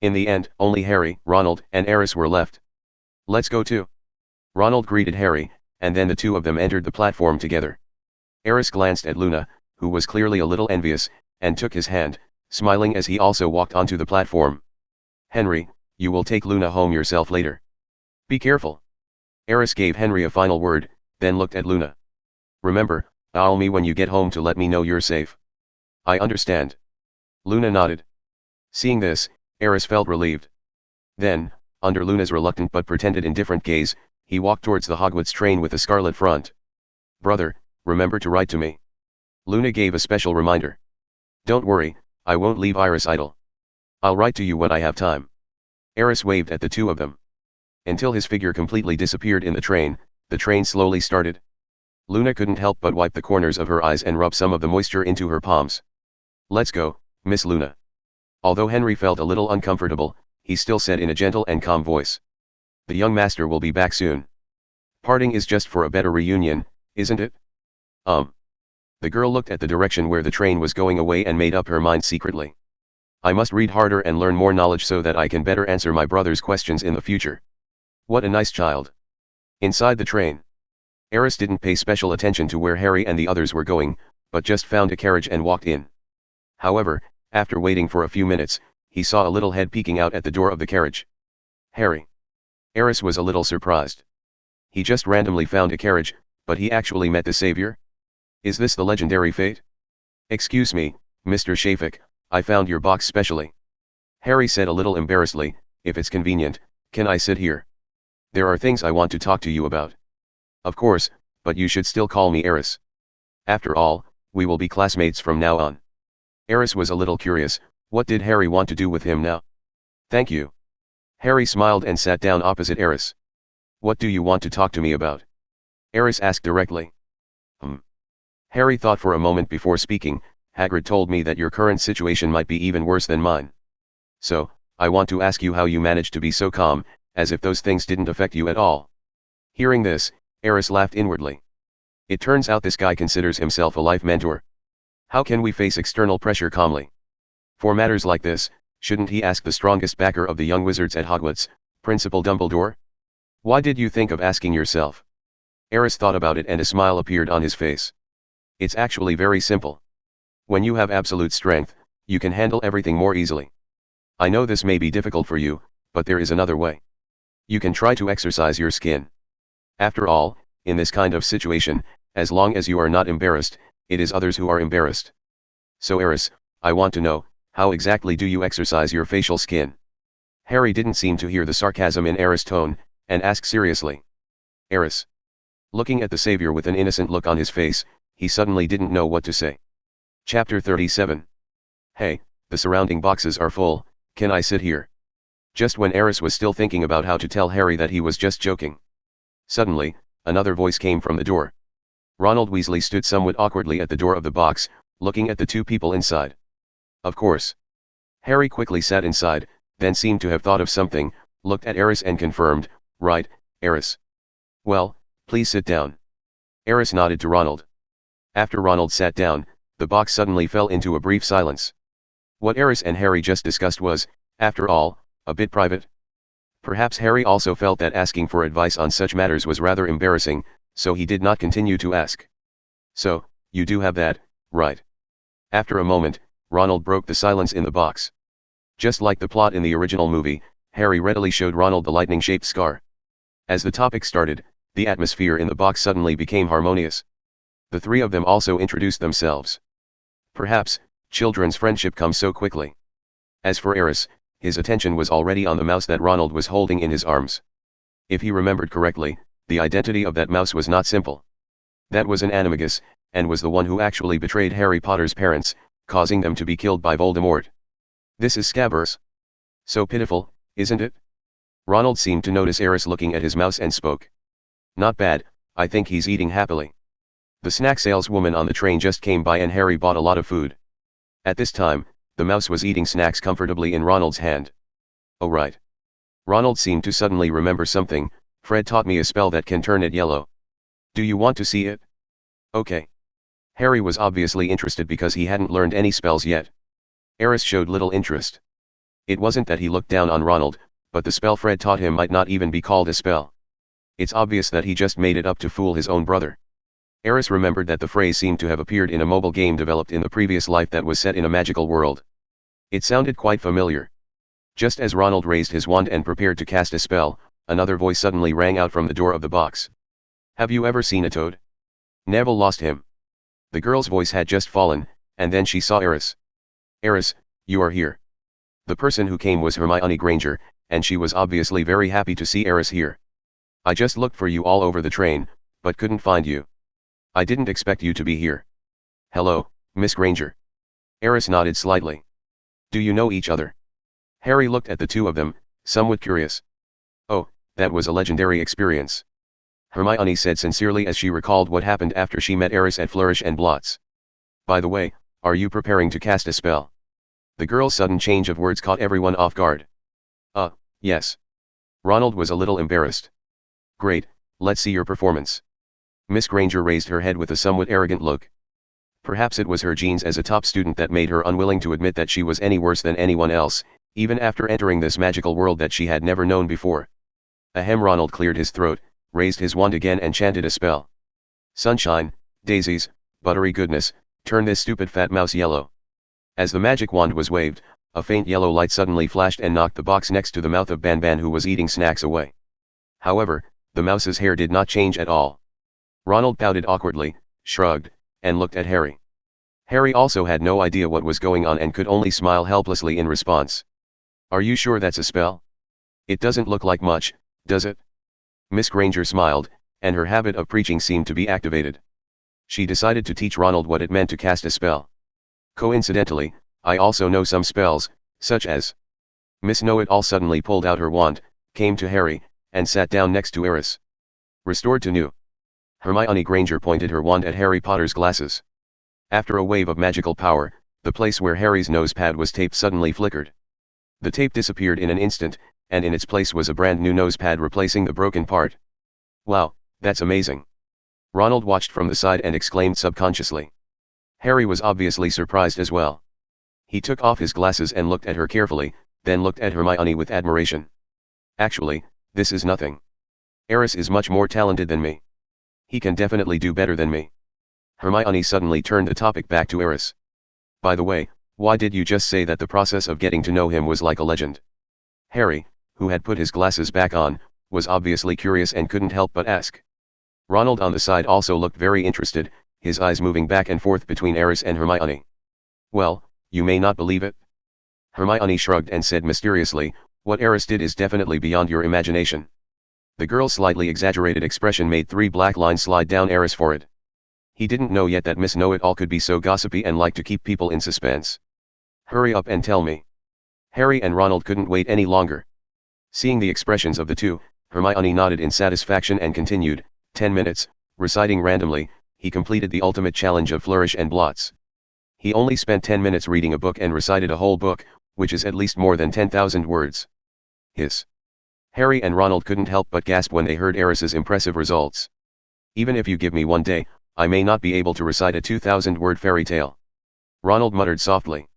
In the end, only Harry, Ronald, and Aris were left. Let's go too. Ronald greeted Harry, and then the two of them entered the platform together. Aris glanced at Luna, who was clearly a little envious, and took his hand, smiling as he also walked onto the platform. Henry, you will take Luna home yourself later. Be careful. Aris gave Henry a final word, then looked at Luna. Remember, call me when you get home to let me know you're safe. I understand. Luna nodded. Seeing this, Aris felt relieved. Then, under Luna's reluctant but pretended indifferent gaze, he walked towards the Hogwarts train with a scarlet front. Brother, remember to write to me. Luna gave a special reminder. Don't worry, I won't leave Iris idle. I'll write to you when I have time. Aris waved at the two of them. Until his figure completely disappeared in the train slowly started. Luna couldn't help but wipe the corners of her eyes and rub some of the moisture into her palms. Let's go, Miss Luna. Although Henry felt a little uncomfortable, he still said in a gentle and calm voice. The young master will be back soon. Parting is just for a better reunion, isn't it? The girl looked at the direction where the train was going away and made up her mind secretly. I must read harder and learn more knowledge so that I can better answer my brother's questions in the future. What a nice child. Inside the train. Aris didn't pay special attention to where Harry and the others were going, but just found a carriage and walked in. However, after waiting for a few minutes, he saw a little head peeking out at the door of the carriage. Harry. Aris was a little surprised. He just randomly found a carriage, but he actually met the savior? Is this the legendary fate? Excuse me, Mr. Shafik, I found your box specially. Harry said a little embarrassedly, if it's convenient, can I sit here? There are things I want to talk to you about. Of course, but you should still call me Aris. After all, we will be classmates from now on. Aris was a little curious, what did Harry want to do with him now? Thank you. Harry smiled and sat down opposite Aris. What do you want to talk to me about? Aris asked directly. Harry thought for a moment before speaking. Hagrid told me that your current situation might be even worse than mine. So, I want to ask you how you managed to be so calm, as if those things didn't affect you at all. Hearing this, Aris laughed inwardly. It turns out this guy considers himself a life mentor. How can we face external pressure calmly? For matters like this, shouldn't he ask the strongest backer of the young wizards at Hogwarts, Principal Dumbledore? Why did you think of asking yourself? Aris thought about it and a smile appeared on his face. It's actually very simple. When you have absolute strength, you can handle everything more easily. I know this may be difficult for you, but there is another way. You can try to exercise your skin. After all, in this kind of situation, as long as you are not embarrassed, it is others who are embarrassed. So Aris, I want to know, how exactly do you exercise your facial skin? Harry didn't seem to hear the sarcasm in Aris' tone, and asked seriously. Aris. Looking at the savior with an innocent look on his face, he suddenly didn't know what to say. Chapter 37. Hey, the surrounding boxes are full, can I sit here? Just when Aris was still thinking about how to tell Harry that he was just joking. Suddenly, another voice came from the door. Ronald Weasley stood somewhat awkwardly at the door of the box, looking at the two people inside. Of course. Harry quickly sat inside, then seemed to have thought of something, looked at Aris and confirmed, right, Aris. Well, please sit down. Aris nodded to Ronald. After Ronald sat down, the box suddenly fell into a brief silence. What Aris and Harry just discussed was, after all, a bit private. Perhaps Harry also felt that asking for advice on such matters was rather embarrassing, so he did not continue to ask. So, you do have that, right? After a moment, Ronald broke the silence in the box. Just like the plot in the original movie, Harry readily showed Ronald the lightning-shaped scar. As the topic started, the atmosphere in the box suddenly became harmonious. The three of them also introduced themselves. Perhaps, children's friendship comes so quickly. As for Aris, his attention was already on the mouse that Ronald was holding in his arms. If he remembered correctly, the identity of that mouse was not simple. That was an animagus, and was the one who actually betrayed Harry Potter's parents, causing them to be killed by Voldemort. This is Scabbers. So pitiful, isn't it? Ronald seemed to notice Aris looking at his mouse and spoke. Not bad, I think he's eating happily. The snack saleswoman on the train just came by and Harry bought a lot of food. At this time, the mouse was eating snacks comfortably in Ronald's hand. Oh right. Ronald seemed to suddenly remember something. Fred taught me a spell that can turn it yellow. Do you want to see it? Okay. Harry was obviously interested because he hadn't learned any spells yet. Aris showed little interest. It wasn't that he looked down on Ronald, but the spell Fred taught him might not even be called a spell. It's obvious that he just made it up to fool his own brother. Aris remembered that the phrase seemed to have appeared in a mobile game developed in the previous life that was set in a magical world. It sounded quite familiar. Just as Ronald raised his wand and prepared to cast a spell, another voice suddenly rang out from the door of the box. Have you ever seen a toad? Neville lost him. The girl's voice had just fallen, and then she saw Aris. Aris, you are here. The person who came was Hermione Granger, and she was obviously very happy to see Aris here. I just looked for you all over the train, but couldn't find you. I didn't expect you to be here. Hello, Miss Granger. Aris nodded slightly. Do you know each other? Harry looked at the two of them, somewhat curious. Oh, that was a legendary experience. Hermione said sincerely as she recalled what happened after she met Aris at Flourish and Blots. By the way, are you preparing to cast a spell? The girl's sudden change of words caught everyone off guard. Yes. Ronald was a little embarrassed. Great, let's see your performance. Miss Granger raised her head with a somewhat arrogant look. Perhaps it was her genes as a top student that made her unwilling to admit that she was any worse than anyone else, even after entering this magical world that she had never known before. Ahem. Ronald cleared his throat, raised his wand again and chanted a spell. Sunshine, daisies, buttery goodness, turn this stupid fat mouse yellow. As the magic wand was waved, a faint yellow light suddenly flashed and knocked the box next to the mouth of Banban, who was eating snacks, away. However, the mouse's hair did not change at all. Ronald pouted awkwardly, shrugged, and looked at Harry. Harry also had no idea what was going on and could only smile helplessly in response. Are you sure that's a spell? It doesn't look like much, does it? Miss Granger smiled, and her habit of preaching seemed to be activated. She decided to teach Ronald what it meant to cast a spell. Coincidentally, I also know some spells, such as... Miss Know-It-All suddenly pulled out her wand, came to Harry, and sat down next to Aris. Restored to new. Hermione Granger pointed her wand at Harry Potter's glasses. After a wave of magical power, the place where Harry's nose pad was taped suddenly flickered. The tape disappeared in an instant, and in its place was a brand new nose pad replacing the broken part. Wow, that's amazing. Ronald watched from the side and exclaimed subconsciously. Harry was obviously surprised as well. He took off his glasses and looked at her carefully, then looked at Hermione with admiration. Actually, this is nothing. Aris is much more talented than me. He can definitely do better than me. Hermione suddenly turned the topic back to Aris. By the way, why did you just say that the process of getting to know him was like a legend? Harry, who had put his glasses back on, was obviously curious and couldn't help but ask. Ronald on the side also looked very interested, his eyes moving back and forth between Aris and Hermione. Well, you may not believe it. Hermione shrugged and said mysteriously, what Aris did is definitely beyond your imagination. The girl's slightly exaggerated expression made 3 black lines slide down Aris' forehead. He didn't know yet that Miss Know-It-All could be so gossipy and like to keep people in suspense. Hurry up and tell me. Harry and Ronald couldn't wait any longer. Seeing the expressions of the two, Hermione nodded in satisfaction and continued, 10 minutes, reciting randomly, he completed the ultimate challenge of Flourish and Blots. He only spent 10 minutes reading a book and recited a whole book, which is at least more than 10,000 words. Hiss. Harry and Ronald couldn't help but gasp when they heard Aris's impressive results. Even if you give me one day, I may not be able to recite a 2,000-word fairy tale. Ronald muttered softly.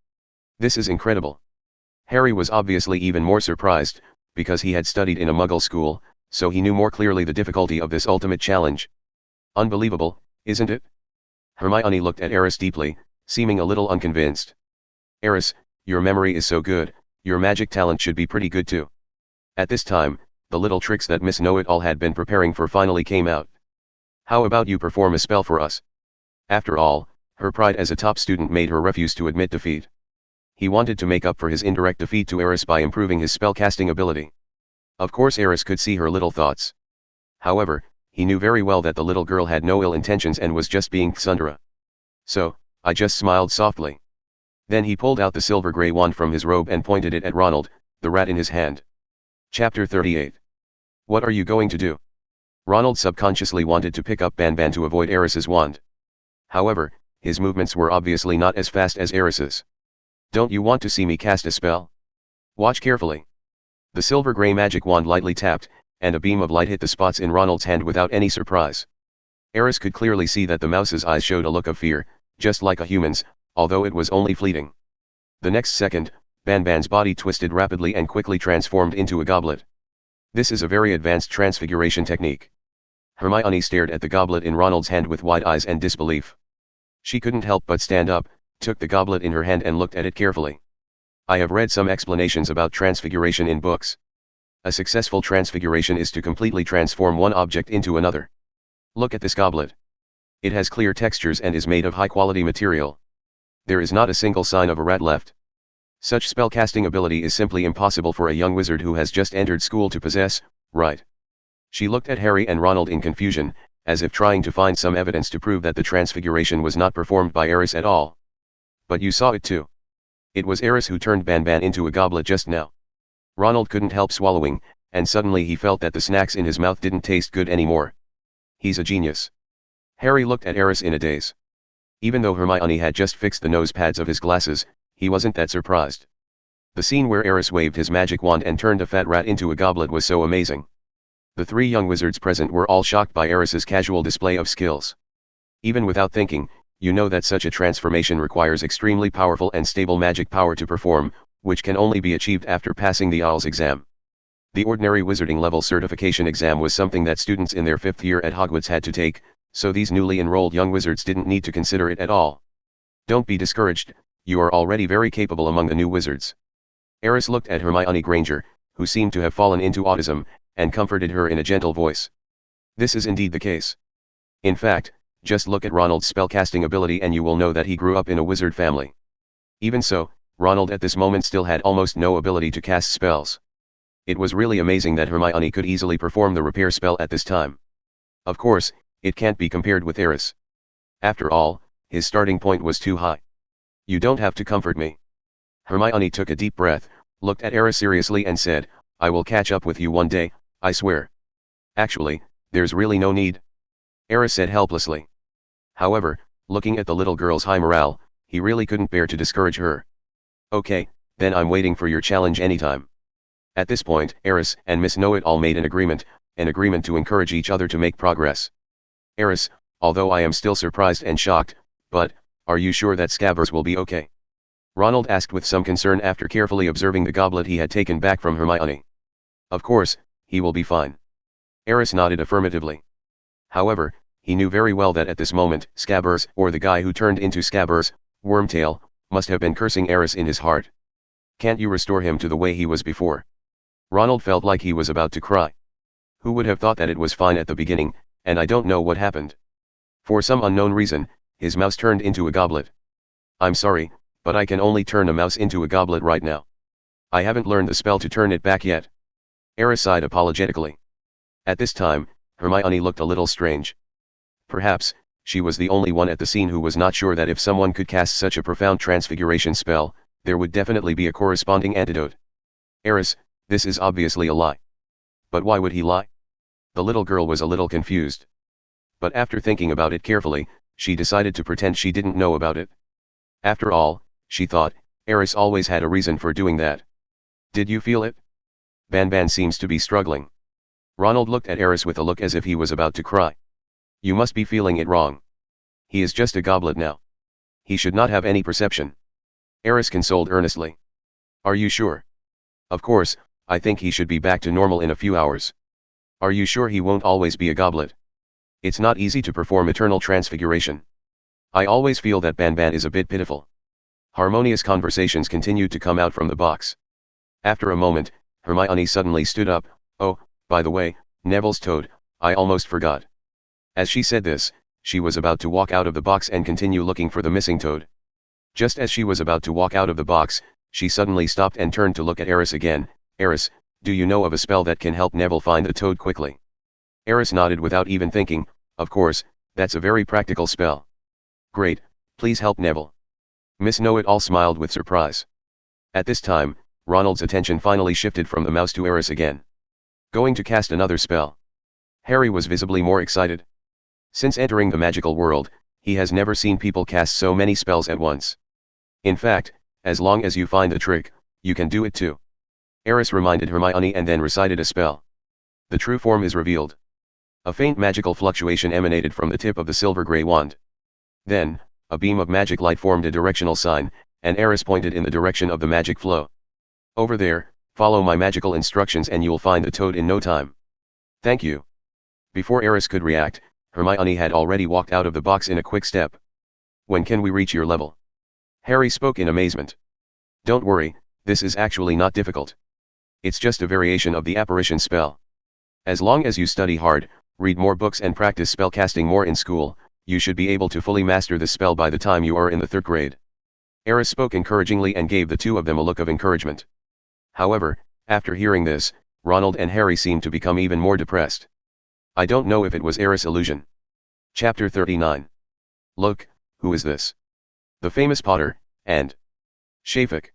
This is incredible. Harry was obviously even more surprised, because he had studied in a Muggle school, so he knew more clearly the difficulty of this ultimate challenge. Unbelievable, isn't it? Hermione looked at Aris deeply, seeming a little unconvinced. Aris, your memory is so good, your magic talent should be pretty good too. At this time, the little tricks that Miss Know-It-All had been preparing for finally came out. How about you perform a spell for us? After all, her pride as a top student made her refuse to admit defeat. He wanted to make up for his indirect defeat to Aris by improving his spellcasting ability. Of course Aris could see her little thoughts. However, he knew very well that the little girl had no ill intentions and was just being tsundere. So, I just smiled softly. Then he pulled out the silver grey wand from his robe and pointed it at Ronald, the rat in his hand. Chapter 38. What are you going to do? Ronald subconsciously wanted to pick up Banban to avoid Aris's wand. However, his movements were obviously not as fast as Aris's. Don't you want to see me cast a spell? Watch carefully. The silver grey magic wand lightly tapped, and a beam of light hit the spots in Ronald's hand without any surprise. Aris could clearly see that the mouse's eyes showed a look of fear, just like a human's, although it was only fleeting. The next second, Banban's body twisted rapidly and quickly transformed into a goblet. This is a very advanced transfiguration technique. Hermione stared at the goblet in Ronald's hand with wide eyes and disbelief. She couldn't help but stand up, took the goblet in her hand and looked at it carefully. I have read some explanations about transfiguration in books. A successful transfiguration is to completely transform one object into another. Look at this goblet. It has clear textures and is made of high-quality material. There is not a single sign of a rat left. Such spellcasting ability is simply impossible for a young wizard who has just entered school to possess, right? She looked at Harry and Ronald in confusion, as if trying to find some evidence to prove that the transfiguration was not performed by Aris at all. But you saw it too. It was Aris who turned Banban into a goblet just now. Ronald couldn't help swallowing, and suddenly he felt that the snacks in his mouth didn't taste good anymore. He's a genius. Harry looked at Aris in a daze. Even though Hermione had just fixed the nose pads of his glasses, he wasn't that surprised. The scene where Aris waved his magic wand and turned a fat rat into a goblet was so amazing. The three young wizards present were all shocked by Aris's casual display of skills. Even without thinking, you know that such a transformation requires extremely powerful and stable magic power to perform, which can only be achieved after passing the IELTS exam. The ordinary wizarding level certification exam was something that students in their 5th year at Hogwarts had to take, so these newly enrolled young wizards didn't need to consider it at all. Don't be discouraged, you are already very capable among the new wizards. Aris looked at Hermione Granger, who seemed to have fallen into autism, and comforted her in a gentle voice. This is indeed the case. In fact, just look at Ronald's spellcasting ability and you will know that he grew up in a wizard family. Even so, Ronald at this moment still had almost no ability to cast spells. It was really amazing that Hermione could easily perform the repair spell at this time. Of course, it can't be compared with Aris. After all, his starting point was too high. You don't have to comfort me. Hermione took a deep breath, looked at Aris seriously and said, I will catch up with you one day, I swear. Actually, there's really no need. Aris said helplessly. However, looking at the little girl's high morale, he really couldn't bear to discourage her. Okay, then I'm waiting for your challenge anytime. At this point, Aris and Miss Know-It-All made an agreement to encourage each other to make progress. Aris, although I am still surprised and shocked, but, are you sure that Scabbers will be okay? Ronald asked with some concern after carefully observing the goblet he had taken back from Hermione. Of course, he will be fine. Aris nodded affirmatively. However, he knew very well that at this moment, Scabbers, or the guy who turned into Scabbers, Wormtail, must have been cursing Aris in his heart. Can't you restore him to the way he was before? Ronald felt like he was about to cry. Who would have thought that it was fine at the beginning, and I don't know what happened. For some unknown reason, his mouse turned into a goblet. I'm sorry, but I can only turn a mouse into a goblet right now. I haven't learned the spell to turn it back yet. Aris sighed apologetically. At this time, Hermione looked a little strange. Perhaps, she was the only one at the scene who was not sure that if someone could cast such a profound transfiguration spell, there would definitely be a corresponding antidote. Aris, this is obviously a lie. But why would he lie? The little girl was a little confused. But after thinking about it carefully, she decided to pretend she didn't know about it. After all, she thought, Aris always had a reason for doing that. Did you feel it? Banban seems to be struggling. Ronald looked at Aris with a look as if he was about to cry. You must be feeling it wrong. He is just a goblet now. He should not have any perception. Aris consoled earnestly. Are you sure? Of course, I think he should be back to normal in a few hours. Are you sure he won't always be a goblet? It's not easy to perform eternal transfiguration. I always feel that Banban is a bit pitiful. Harmonious conversations continued to come out from the box. After a moment, Hermione suddenly stood up. Oh, by the way, Neville's toad, I almost forgot. As she said this, she was about to walk out of the box and continue looking for the missing toad. Just as she was about to walk out of the box, she suddenly stopped and turned to look at Aris again. Aris, do you know of a spell that can help Neville find the toad quickly? Aris nodded without even thinking. Of course, that's a very practical spell. Great, please help Neville. Miss Know-It-All smiled with surprise. At this time, Ronald's attention finally shifted from the mouse to Aris again. Going to cast another spell. Harry was visibly more excited. Since entering the magical world, he has never seen people cast so many spells at once. In fact, as long as you find a trick, you can do it too. Aris reminded Hermione and then recited a spell. The true form is revealed. A faint magical fluctuation emanated from the tip of the silver-gray wand. Then, a beam of magic light formed a directional sign, and Aris pointed in the direction of the magic flow. Over there, follow my magical instructions and you'll find the toad in no time. Thank you. Before Aris could react, Hermione had already walked out of the box in a quick step. When can we reach your level? Harry spoke in amazement. Don't worry, this is actually not difficult. It's just a variation of the apparition spell. As long as you study hard, read more books and practice spellcasting more in school, you should be able to fully master this spell by the time you are in the 3rd grade. Aris spoke encouragingly and gave the two of them a look of encouragement. However, after hearing this, Ronald and Harry seemed to become even more depressed. I don't know if it was Aris' illusion. Chapter 39. Look, who is this? The famous Potter, and Shafik.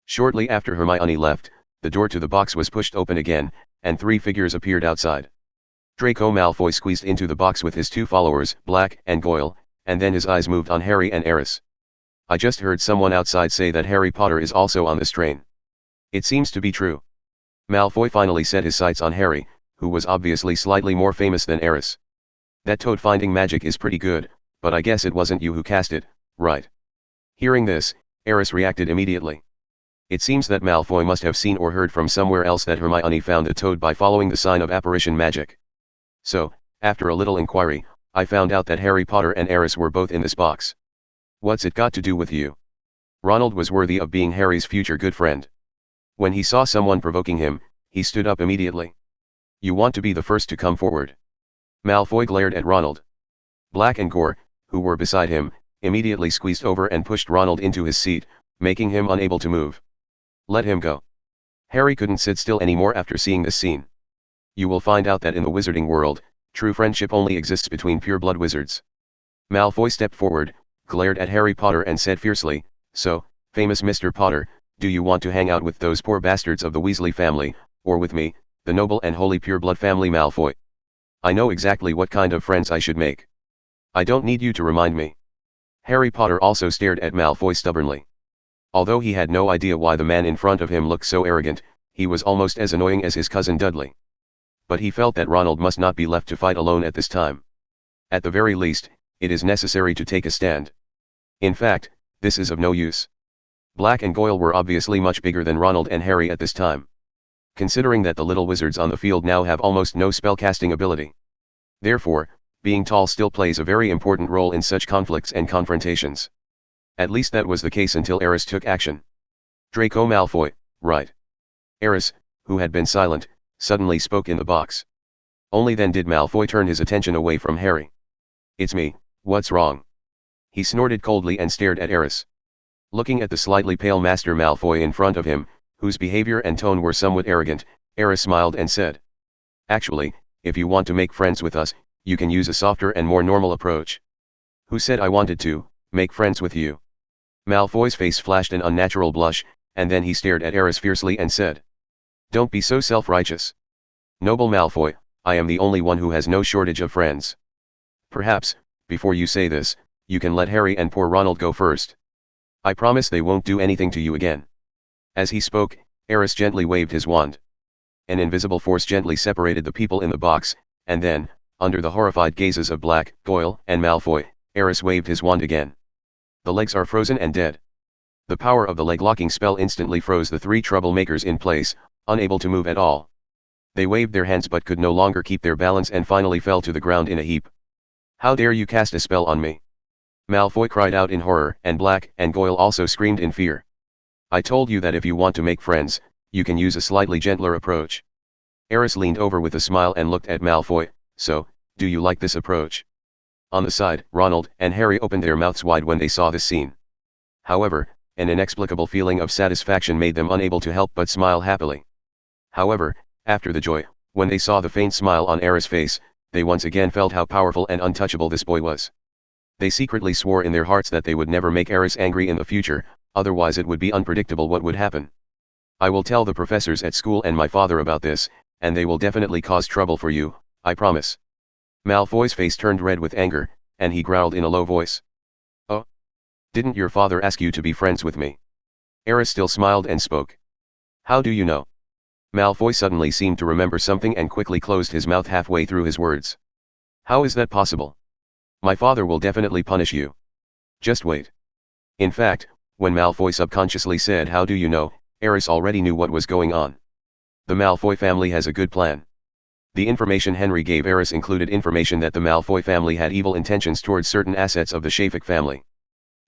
Shortly after Hermione left, the door to the box was pushed open again, and 3 figures appeared outside. Draco Malfoy squeezed into the box with his 2 followers, Black and Goyle, and then his eyes moved on Harry and Aris. I just heard someone outside say that Harry Potter is also on this train. It seems to be true. Malfoy finally set his sights on Harry, who was obviously slightly more famous than Aris. That toad-finding magic is pretty good, but I guess it wasn't you who cast it, right? Hearing this, Aris reacted immediately. It seems that Malfoy must have seen or heard from somewhere else that Hermione found the toad by following the sign of apparition magic. So, after a little inquiry, I found out that Harry Potter and Aris were both in this box. What's it got to do with you? Ronald was worthy of being Harry's future good friend. When he saw someone provoking him, he stood up immediately. You want to be the first to come forward? Malfoy glared at Ronald. Black and Gore, who were beside him, immediately squeezed over and pushed Ronald into his seat, making him unable to move. Let him go. Harry couldn't sit still anymore after seeing this scene. You will find out that in the wizarding world, true friendship only exists between pure-blood wizards. Malfoy stepped forward, glared at Harry Potter and said fiercely, So, famous Mr. Potter, do you want to hang out with those poor bastards of the Weasley family, or with me, the noble and holy pure-blood family Malfoy? I know exactly what kind of friends I should make. I don't need you to remind me. Harry Potter also stared at Malfoy stubbornly. Although he had no idea why the man in front of him looked so arrogant, he was almost as annoying as his cousin Dudley. But he felt that Ronald must not be left to fight alone at this time. At the very least, it is necessary to take a stand. In fact, this is of no use. Black and Goyle were obviously much bigger than Ronald and Harry at this time. Considering that the little wizards on the field now have almost no spellcasting ability. Therefore, being tall still plays a very important role in such conflicts and confrontations. At least that was the case until Aris took action. Draco Malfoy, right. Aris, who had been silent, suddenly spoke in the box. Only then did Malfoy turn his attention away from Harry. It's me, what's wrong? He snorted coldly and stared at Aris. Looking at the slightly pale Master Malfoy in front of him, whose behavior and tone were somewhat arrogant, Aris smiled and said. Actually, if you want to make friends with us, you can use a softer and more normal approach. Who said I wanted to make friends with you? Malfoy's face flashed an unnatural blush, and then he stared at Aris fiercely and said. Don't be so self-righteous. Noble Malfoy, I am the only one who has no shortage of friends. Perhaps, before you say this, you can let Harry and poor Ronald go first. I promise they won't do anything to you again. As he spoke, Aris gently waved his wand. An invisible force gently separated the people in the box, and then, under the horrified gazes of Black, Goyle, and Malfoy, Aris waved his wand again. The legs are frozen and dead. The power of the leg-locking spell instantly froze the 3 troublemakers in place, unable to move at all. They waved their hands but could no longer keep their balance and finally fell to the ground in a heap. How dare you cast a spell on me? Malfoy cried out in horror, and Black and Goyle also screamed in fear. I told you that if you want to make friends, you can use a slightly gentler approach. Aris leaned over with a smile and looked at Malfoy. So, do you like this approach? On the side, Ronald and Harry opened their mouths wide when they saw this scene. However, an inexplicable feeling of satisfaction made them unable to help but smile happily. However, after the joy, when they saw the faint smile on Aris' face, they once again felt how powerful and untouchable this boy was. They secretly swore in their hearts that they would never make Aris angry in the future, otherwise it would be unpredictable what would happen. I will tell the professors at school and my father about this, and they will definitely cause trouble for you, I promise. Malfoy's face turned red with anger, and he growled in a low voice. Oh? Didn't your father ask you to be friends with me? Aris still smiled and spoke. How do you know? Malfoy suddenly seemed to remember something and quickly closed his mouth halfway through his words. How is that possible? My father will definitely punish you. Just wait. In fact, when Malfoy subconsciously said how do you know, Aris already knew what was going on. The Malfoy family has a good plan. The information Henry gave Aris included information that the Malfoy family had evil intentions towards certain assets of the Shafik family.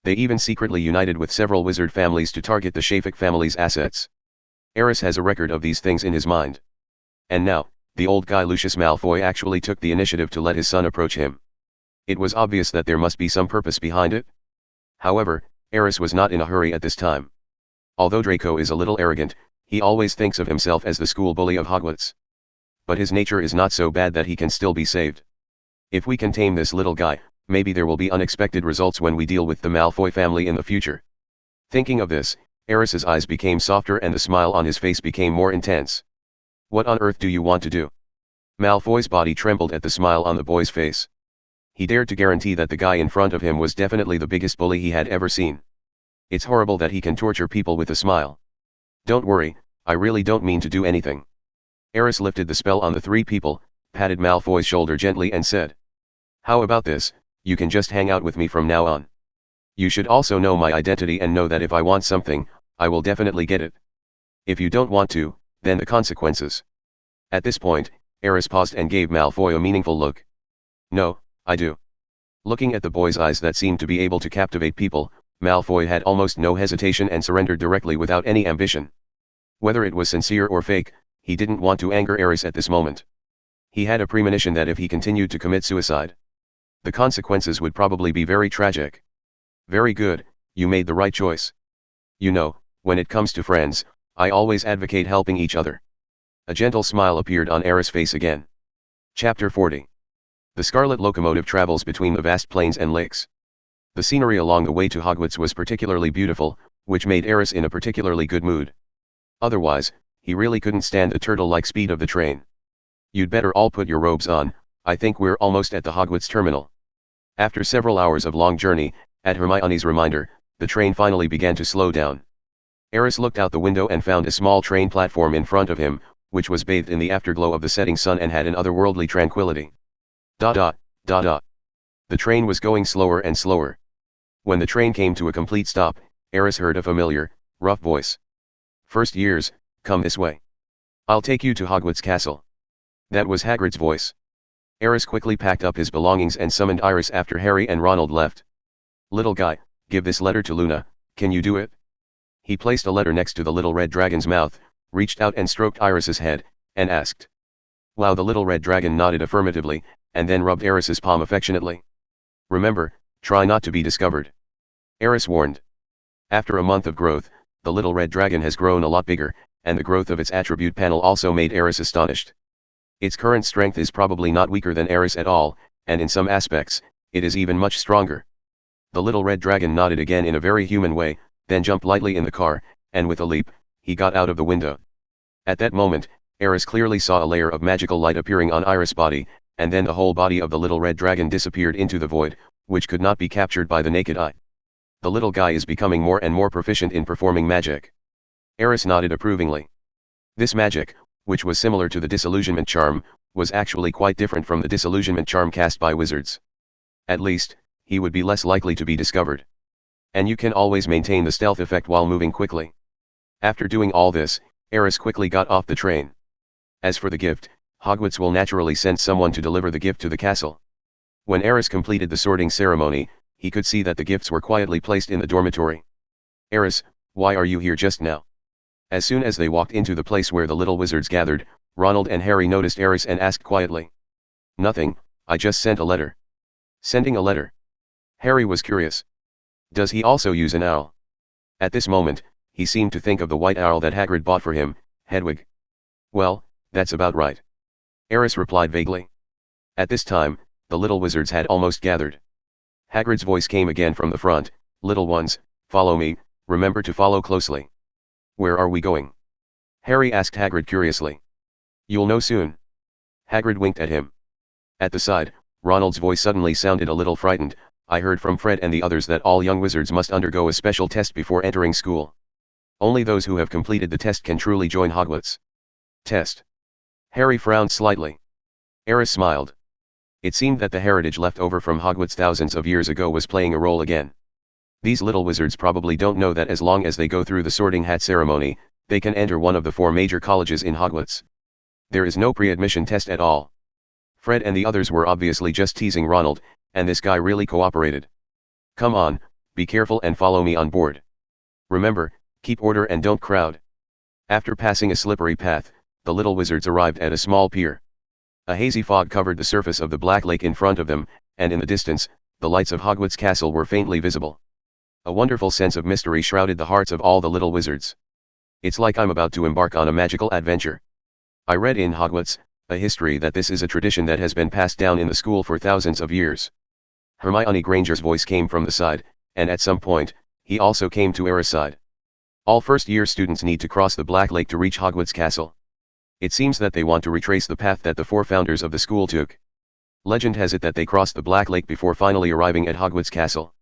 They even secretly united with several wizard families to target the Shafik family's assets. Aris has a record of these things in his mind. And now, the old guy Lucius Malfoy actually took the initiative to let his son approach him. It was obvious that there must be some purpose behind it. However, Aris was not in a hurry at this time. Although Draco is a little arrogant, he always thinks of himself as the school bully of Hogwarts. But his nature is not so bad that he can still be saved. If we can tame this little guy, maybe there will be unexpected results when we deal with the Malfoy family in the future. Thinking of this, Aris's eyes became softer and the smile on his face became more intense. What on earth do you want to do? Malfoy's body trembled at the smile on the boy's face. He dared to guarantee that the guy in front of him was definitely the biggest bully he had ever seen. It's horrible that he can torture people with a smile. Don't worry, I really don't mean to do anything. Aris lifted the spell on the three people, patted Malfoy's shoulder gently and said. How about this, you can just hang out with me from now on. You should also know my identity and know that if I want something, I will definitely get it. If you don't want to, then the consequences. At this point, Aris paused and gave Malfoy a meaningful look. No, I do. Looking at the boy's eyes that seemed to be able to captivate people, Malfoy had almost no hesitation and surrendered directly without any ambition. Whether it was sincere or fake, he didn't want to anger Aris at this moment. He had a premonition that if he continued to commit suicide, the consequences would probably be very tragic. Very good, you made the right choice. You know, when it comes to friends, I always advocate helping each other. A gentle smile appeared on Aris' face again. Chapter 40. The Scarlet Locomotive travels between the vast plains and lakes. The scenery along the way to Hogwarts was particularly beautiful, which made Aris in a particularly good mood. Otherwise, he really couldn't stand the turtle-like speed of the train. You'd better all put your robes on, I think we're almost at the Hogwarts terminal. After several hours of long journey, at Hermione's reminder, the train finally began to slow down. Aris looked out the window and found a small train platform in front of him, which was bathed in the afterglow of the setting sun and had an otherworldly tranquility. The train was going slower and slower. When the train came to a complete stop, Aris heard a familiar, rough voice. First years, come this way. I'll take you to Hogwarts Castle. That was Hagrid's voice. Aris quickly packed up his belongings and summoned Iris after Harry and Ronald left. Little guy, give this letter to Luna, can you do it? He placed a letter next to the little red dragon's mouth, reached out and stroked Iris's head, and asked. Wow, the little red dragon nodded affirmatively, and then rubbed Aris's palm affectionately. Remember, try not to be discovered. Aris warned. After a month of growth, the little red dragon has grown a lot bigger, and the growth of its attribute panel also made Aris astonished. Its current strength is probably not weaker than Aris at all, and in some aspects, it is even much stronger. The little red dragon nodded again in a very human way, then jumped lightly in the car, and with a leap, he got out of the window. At that moment, Aris clearly saw a layer of magical light appearing on Iris' body, and then the whole body of the little red dragon disappeared into the void, which could not be captured by the naked eye. The little guy is becoming more and more proficient in performing magic. Aris nodded approvingly. This magic, which was similar to the disillusionment charm, was actually quite different from the disillusionment charm cast by wizards. At least, he would be less likely to be discovered. And you can always maintain the stealth effect while moving quickly. After doing all this, Aris quickly got off the train. As for the gift, Hogwarts will naturally send someone to deliver the gift to the castle. When Aris completed the sorting ceremony, he could see that the gifts were quietly placed in the dormitory. Aris, why are you here just now? As soon as they walked into the place where the little wizards gathered, Ronald and Harry noticed Aris and asked quietly. Nothing, I just sent a letter. Sending a letter? Harry was curious. Does he also use an owl? At this moment, he seemed to think of the white owl that Hagrid bought for him, Hedwig. Well, that's about right. Aris replied vaguely. At this time, the little wizards had almost gathered. Hagrid's voice came again from the front, "Little ones, follow me, remember to follow closely." "Where are we going?" Harry asked Hagrid curiously. "You'll know soon." Hagrid winked at him. At the side, Ronald's voice suddenly sounded a little frightened. "I heard from Fred and the others that all young wizards must undergo a special test before entering school. Only those who have completed the test can truly join Hogwarts." "Test?" Harry frowned slightly. Aris smiled. It seemed that the heritage left over from Hogwarts thousands of years ago was playing a role again. These little wizards probably don't know that as long as they go through the sorting hat ceremony, they can enter one of the 4 major colleges in Hogwarts. There is no pre-admission test at all. Fred and the others were obviously just teasing Ronald, and this guy really cooperated. "Come on, be careful and follow me on board. Remember, keep order and don't crowd." After passing a slippery path, the little wizards arrived at a small pier. A hazy fog covered the surface of the Black Lake in front of them, and in the distance, the lights of Hogwarts Castle were faintly visible. A wonderful sense of mystery shrouded the hearts of all the little wizards. "It's like I'm about to embark on a magical adventure. I read in Hogwarts, a history that this is a tradition that has been passed down in the school for thousands of years." Hermione Granger's voice came from the side, and at some point, he also came to Aris' side. "All first-year students need to cross the Black Lake to reach Hogwarts Castle. It seems that they want to retrace the path that the 4 founders of the school took. Legend has it that they crossed the Black Lake before finally arriving at Hogwarts Castle."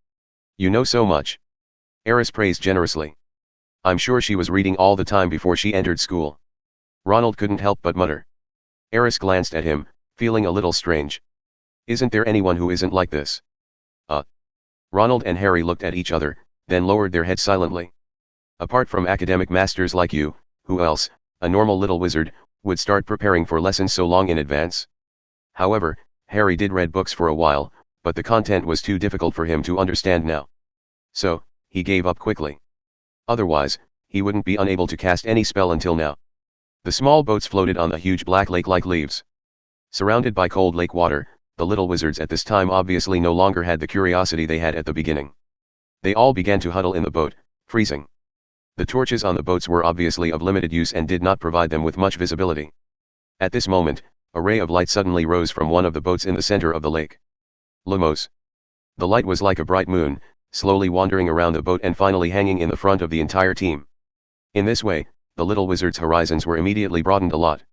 "You know so much." Aris praised generously. "I'm sure she was reading all the time before she entered school." Ronald couldn't help but mutter. Aris glanced at him, feeling a little strange. "Isn't there anyone who isn't like this?" Ronald and Harry looked at each other, then lowered their heads silently. "Apart from academic masters like you, who else, a normal little wizard, would start preparing for lessons so long in advance?" However, Harry did read books for a while, but the content was too difficult for him to understand now. So, he gave up quickly. Otherwise, he wouldn't be unable to cast any spell until now. The small boats floated on the huge black lake like leaves. Surrounded by cold lake water, the little wizards at this time obviously no longer had the curiosity they had at the beginning. They all began to huddle in the boat, freezing. The torches on the boats were obviously of limited use and did not provide them with much visibility. At this moment, a ray of light suddenly rose from one of the boats in the center of the lake. Lumos. The light was like a bright moon, slowly wandering around the boat and finally hanging in the front of the entire team. In this way, the little wizards' horizons were immediately broadened a lot.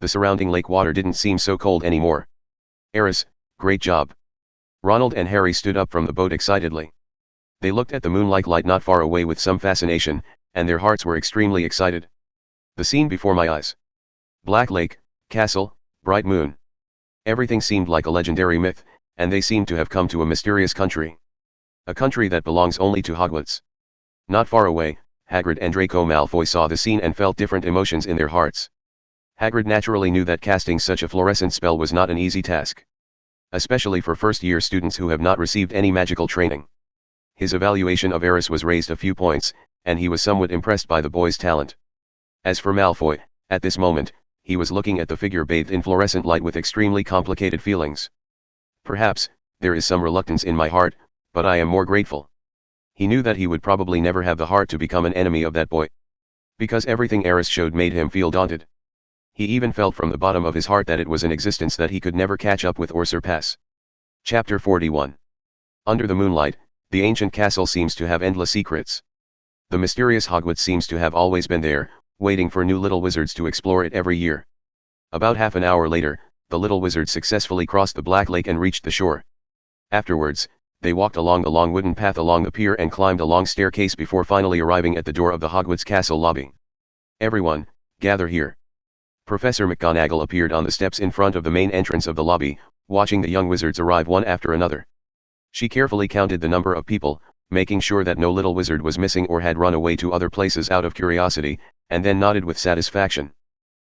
The surrounding lake water didn't seem so cold anymore. "Aris, great job." Ronald and Harry stood up from the boat excitedly. They looked at the moonlike light not far away with some fascination, and their hearts were extremely excited. The scene before my eyes. Black Lake, castle, bright moon. Everything seemed like a legendary myth, and they seemed to have come to a mysterious country. A country that belongs only to Hogwarts. Not far away, Hagrid and Draco Malfoy saw the scene and felt different emotions in their hearts. Hagrid naturally knew that casting such a fluorescent spell was not an easy task. Especially for first-year students who have not received any magical training. His evaluation of Aris was raised a few points, and he was somewhat impressed by the boy's talent. As for Malfoy, at this moment, he was looking at the figure bathed in fluorescent light with extremely complicated feelings. "Perhaps, there is some reluctance in my heart, but I am more grateful." He knew that he would probably never have the heart to become an enemy of that boy. Because everything Aris showed made him feel daunted. He even felt from the bottom of his heart that it was an existence that he could never catch up with or surpass. Chapter 41. Under the moonlight, the ancient castle seems to have endless secrets. The mysterious Hogwarts seems to have always been there, waiting for new little wizards to explore it every year. About half an hour later, the little wizards successfully crossed the Black Lake and reached the shore. Afterwards, they walked along the long wooden path along the pier and climbed a long staircase before finally arriving at the door of the Hogwarts Castle lobby. "Everyone, gather here." Professor McGonagall appeared on the steps in front of the main entrance of the lobby, watching the young wizards arrive one after another. She carefully counted the number of people, making sure that no little wizard was missing or had run away to other places out of curiosity, and then nodded with satisfaction.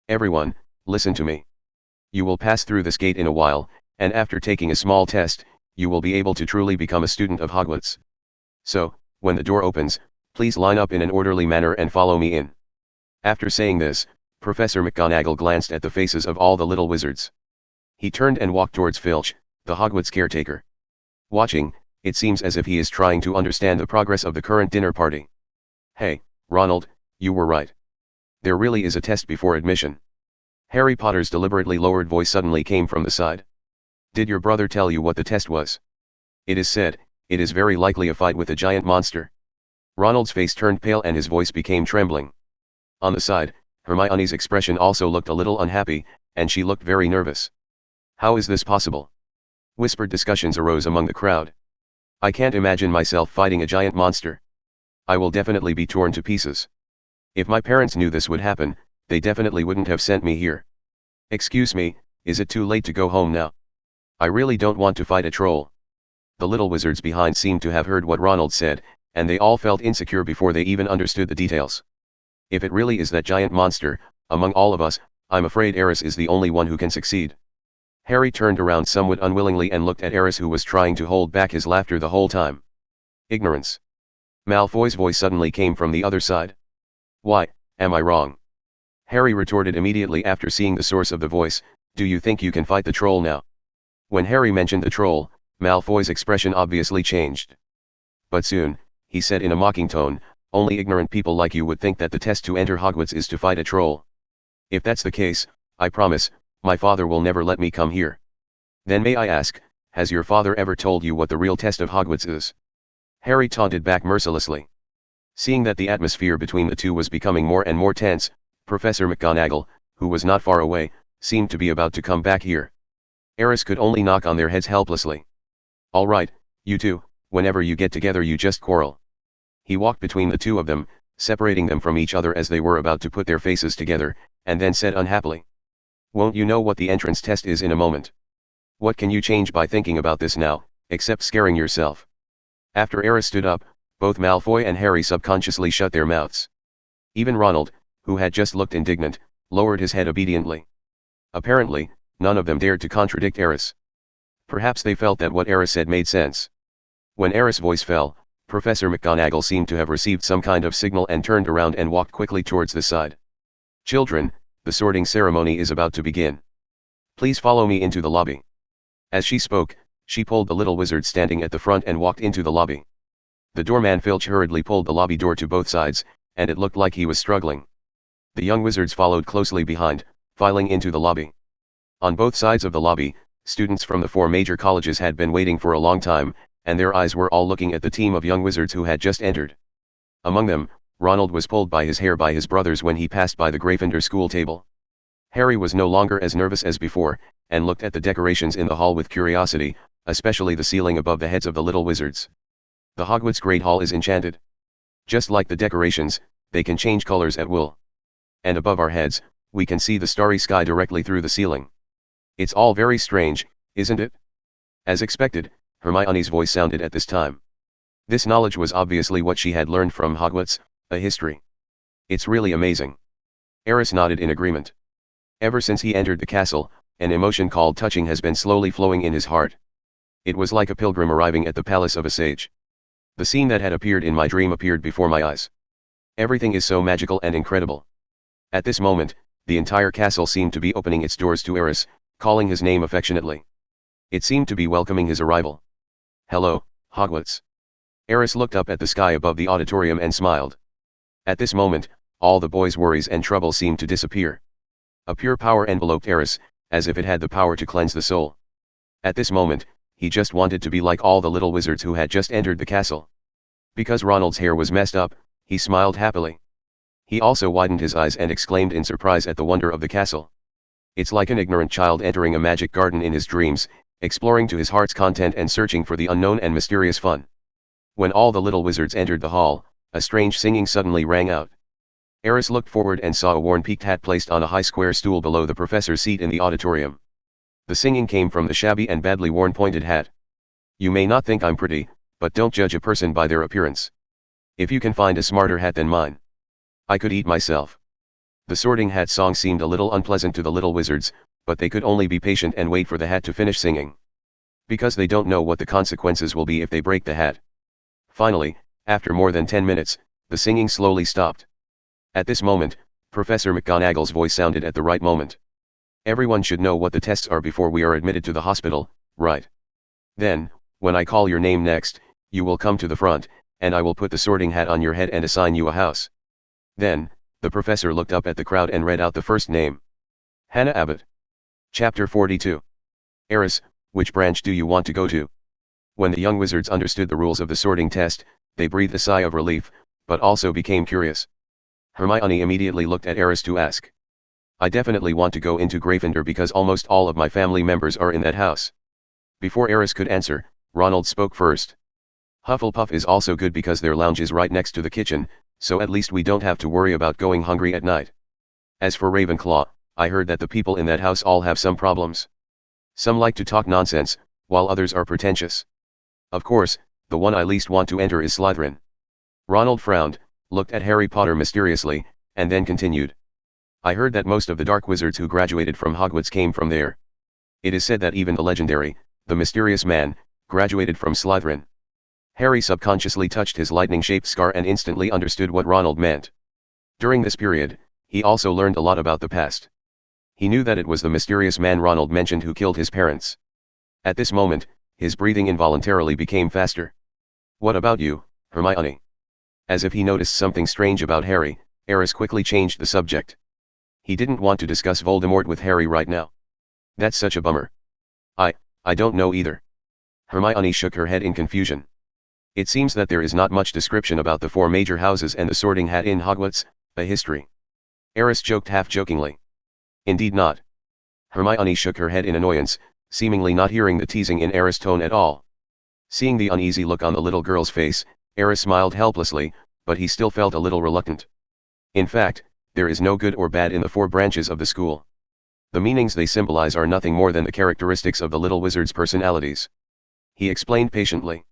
"Everyone, listen to me. You will pass through this gate in a while, and after taking a small test, you will be able to truly become a student of Hogwarts. So, when the door opens, please line up in an orderly manner and follow me in." After saying this, Professor McGonagall glanced at the faces of all the little wizards. He turned and walked towards Filch, the Hogwarts caretaker. Watching, it seems as if he is trying to understand the progress of the current dinner party. Hey, Ronald, you were right. There really is a test before admission. Harry Potter's deliberately lowered voice suddenly came from the side. Did your brother tell you what the test was? It is said, it is very likely a fight with a giant monster. Ronald's face turned pale and his voice became trembling. On the side, Hermione's expression also looked a little unhappy, and she looked very nervous. How is this possible? Whispered discussions arose among the crowd. I can't imagine myself fighting a giant monster. I will definitely be torn to pieces. If my parents knew this would happen, they definitely wouldn't have sent me here. Excuse me, is it too late to go home now? I really don't want to fight a troll. The little wizards behind seemed to have heard what Ronald said, and they all felt insecure before they even understood the details. If it really is that giant monster, among all of us, I'm afraid Aris is the only one who can succeed. Harry turned around somewhat unwillingly and looked at Aris, who was trying to hold back his laughter the whole time. Ignorance. Malfoy's voice suddenly came from the other side. Why, am I wrong? Harry retorted immediately after seeing the source of the voice, do you think you can fight the troll now? When Harry mentioned the troll, Malfoy's expression obviously changed. But soon, he said in a mocking tone, only ignorant people like you would think that the test to enter Hogwarts is to fight a troll. If that's the case, I promise, my father will never let me come here. Then may I ask, has your father ever told you what the real test of Hogwarts is? Harry taunted back mercilessly. Seeing that the atmosphere between the two was becoming more and more tense, Professor McGonagall, who was not far away, seemed to be about to come back here. Aris could only knock on their heads helplessly. All right, you two, whenever you get together you just quarrel. He walked between the two of them, separating them from each other as they were about to put their faces together, and then said unhappily. Won't you know what the entrance test is in a moment? What can you change by thinking about this now, except scaring yourself? After Aris stood up, both Malfoy and Harry subconsciously shut their mouths. Even Ronald, who had just looked indignant, lowered his head obediently. Apparently, none of them dared to contradict Aris. Perhaps they felt that what Aris said made sense. When Aris' voice fell, Professor McGonagall seemed to have received some kind of signal and turned around and walked quickly towards the side. Children, the sorting ceremony is about to begin. Please follow me into the lobby. As she spoke, she pulled the little wizard standing at the front and walked into the lobby. The doorman Filch hurriedly pulled the lobby door to both sides, and it looked like he was struggling. The young wizards followed closely behind, filing into the lobby. On both sides of the lobby, students from the 4 major colleges had been waiting for a long time, and their eyes were all looking at the team of young wizards who had just entered. Among them, Ronald was pulled by his hair by his brothers when he passed by the Gryffindor school table. Harry was no longer as nervous as before, and looked at the decorations in the hall with curiosity, especially the ceiling above the heads of the little wizards. The Hogwarts Great Hall is enchanted. Just like the decorations, they can change colors at will. And above our heads, we can see the starry sky directly through the ceiling. It's all very strange, isn't it? As expected, Hermione's voice sounded at this time. This knowledge was obviously what she had learned from Hogwarts, a history. It's really amazing. Aris nodded in agreement. Ever since he entered the castle, an emotion called touching has been slowly flowing in his heart. It was like a pilgrim arriving at the palace of a sage. The scene that had appeared in my dream appeared before my eyes. Everything is so magical and incredible. At this moment, the entire castle seemed to be opening its doors to Aris, calling his name affectionately. It seemed to be welcoming his arrival. Hello, Hogwarts. Aris looked up at the sky above the auditorium and smiled. At this moment, all the boys' worries and troubles seemed to disappear. A pure power enveloped Aris, as if it had the power to cleanse the soul. At this moment, he just wanted to be like all the little wizards who had just entered the castle. Because Ronald's hair was messed up, he smiled happily. He also widened his eyes and exclaimed in surprise at the wonder of the castle. It's like an ignorant child entering a magic garden in his dreams, exploring to his heart's content and searching for the unknown and mysterious fun. When all the little wizards entered the hall, a strange singing suddenly rang out. Aris looked forward and saw a worn-peaked hat placed on a high square stool below the professor's seat in the auditorium. The singing came from the shabby and badly worn pointed hat. You may not think I'm pretty, but don't judge a person by their appearance. If you can find a smarter hat than mine, I could eat myself. The Sorting Hat song seemed a little unpleasant to the little wizards, but they could only be patient and wait for the hat to finish singing. Because they don't know what the consequences will be if they break the hat. Finally, after more than 10 minutes, the singing slowly stopped. At this moment, Professor McGonagall's voice sounded at the right moment. Everyone should know what the tests are before we are admitted to the hospital, right? Then, when I call your name next, you will come to the front, and I will put the sorting hat on your head and assign you a house. Then, the professor looked up at the crowd and read out the first name. Hannah Abbott. Chapter 42. Aris, which branch do you want to go to? When the young wizards understood the rules of the sorting test, they breathed a sigh of relief, but also became curious. Hermione immediately looked at Aris to ask. I definitely want to go into Gryffindor because almost all of my family members are in that house. Before Aris could answer, Ronald spoke first. Hufflepuff is also good because their lounge is right next to the kitchen, so at least we don't have to worry about going hungry at night. As for Ravenclaw, I heard that the people in that house all have some problems. Some like to talk nonsense, while others are pretentious. Of course, the one I least want to enter is Slytherin. Ronald frowned, looked at Harry Potter mysteriously, and then continued. I heard that most of the dark wizards who graduated from Hogwarts came from there. It is said that even the legendary, the mysterious man, graduated from Slytherin. Harry subconsciously touched his lightning-shaped scar and instantly understood what Ronald meant. During this period, he also learned a lot about the past. He knew that it was the mysterious man Ronald mentioned who killed his parents. At this moment, his breathing involuntarily became faster. What about you, Hermione? As if he noticed something strange about Harry, Aris quickly changed the subject. He didn't want to discuss Voldemort with Harry right now. That's such a bummer. I don't know either. Hermione shook her head in confusion. It seems that there is not much description about the 4 major houses and the sorting hat in Hogwarts, a history. Aris joked half-jokingly. Indeed not. Hermione shook her head in annoyance, seemingly not hearing the teasing in Aris' tone at all. Seeing the uneasy look on the little girl's face, Aris smiled helplessly, but he still felt a little reluctant. In fact, there is no good or bad in the 4 branches of the school. The meanings they symbolize are nothing more than the characteristics of the little wizard's personalities. He explained patiently.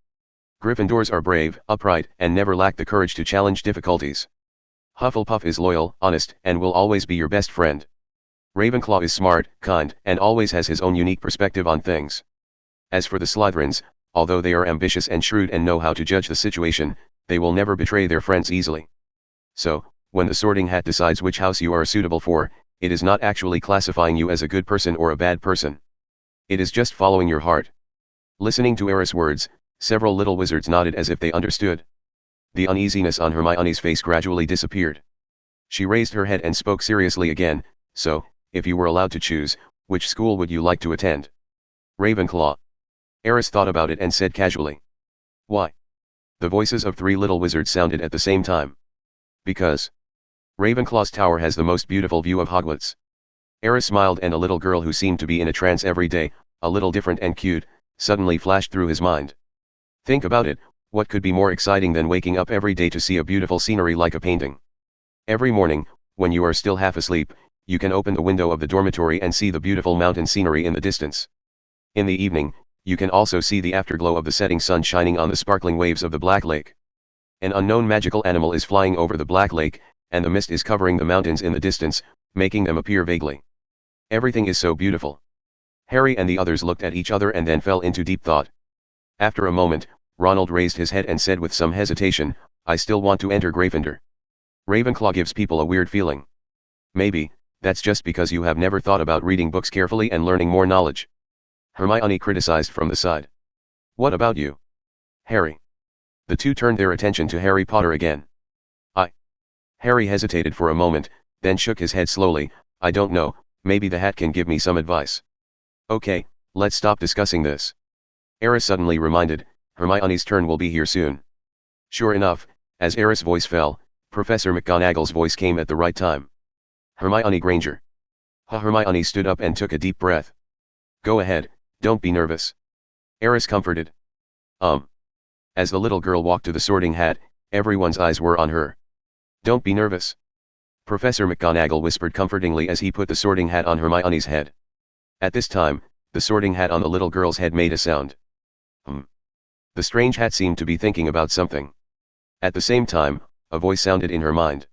Gryffindors are brave, upright, and never lack the courage to challenge difficulties. Hufflepuff is loyal, honest, and will always be your best friend. Ravenclaw is smart, kind, and always has his own unique perspective on things. As for the Slytherins, although they are ambitious and shrewd and know how to judge the situation, they will never betray their friends easily. So, when the sorting hat decides which house you are suitable for, it is not actually classifying you as a good person or a bad person. It is just following your heart. Listening to Aris' words, several little wizards nodded as if they understood. The uneasiness on Hermione's face gradually disappeared. She raised her head and spoke seriously again. So, if you were allowed to choose, which school would you like to attend? Ravenclaw. Aris thought about it and said casually. Why? The voices of 3 little wizards sounded at the same time. Because Ravenclaw's tower has the most beautiful view of Hogwarts. Aris smiled, and a little girl who seemed to be in a trance every day, a little different and cute, suddenly flashed through his mind. Think about it, what could be more exciting than waking up every day to see a beautiful scenery like a painting? Every morning, when you are still half asleep, you can open the window of the dormitory and see the beautiful mountain scenery in the distance. In the evening, you can also see the afterglow of the setting sun shining on the sparkling waves of the Black Lake. An unknown magical animal is flying over the Black Lake, and the mist is covering the mountains in the distance, making them appear vaguely. Everything is so beautiful. Harry and the others looked at each other and then fell into deep thought. After a moment, Ronald raised his head and said with some hesitation, I still want to enter Gryffindor. Ravenclaw gives people a weird feeling. Maybe, that's just because you have never thought about reading books carefully and learning more knowledge. Hermione criticized from the side. What about you, Harry? The 2 turned their attention to Harry Potter again. Harry hesitated for a moment, then shook his head slowly. I don't know, maybe the hat can give me some advice. Okay, let's stop discussing this. Aris suddenly reminded, Hermione's turn will be here soon. Sure enough, as Aris' voice fell, Professor McGonagall's voice came at the right time. Hermione Granger. Hermione stood up and took a deep breath. Go ahead, don't be nervous. Aris comforted. As the little girl walked to the sorting hat, everyone's eyes were on her. Don't be nervous. Professor McGonagall whispered comfortingly as he put the sorting hat on Hermione's head. At this time, the sorting hat on the little girl's head made a sound. The strange hat seemed to be thinking about something. At the same time, a voice sounded in her mind.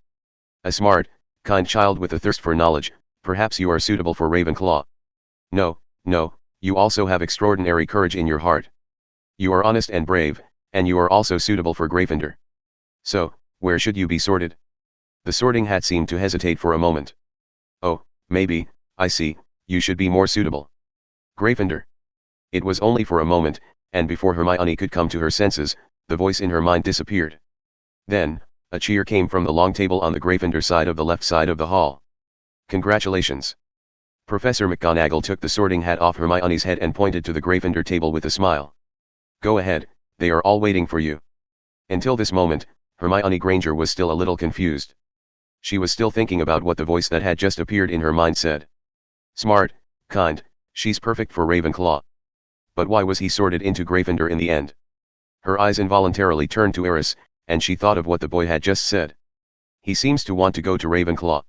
A smart, kind child with a thirst for knowledge, perhaps you are suitable for Ravenclaw. No, you also have extraordinary courage in your heart. You are honest and brave, and you are also suitable for Gryffindor. So, where should you be sorted? The sorting hat seemed to hesitate for a moment. Oh, maybe, I see, you should be more suitable. Gryffindor. It was only for a moment, and before Hermione could come to her senses, the voice in her mind disappeared. Then, a cheer came from the long table on the Gryffindor side of the left side of the hall. Congratulations! Professor McGonagall took the sorting hat off Hermione's head and pointed to the Gryffindor table with a smile. Go ahead, they are all waiting for you. Until this moment, Hermione Granger was still a little confused. She was still thinking about what the voice that had just appeared in her mind said. Smart, kind, she's perfect for Ravenclaw. But why was he sorted into Gryffindor in the end? Her eyes involuntarily turned to Aris, and she thought of what the boy had just said. He seems to want to go to Ravenclaw.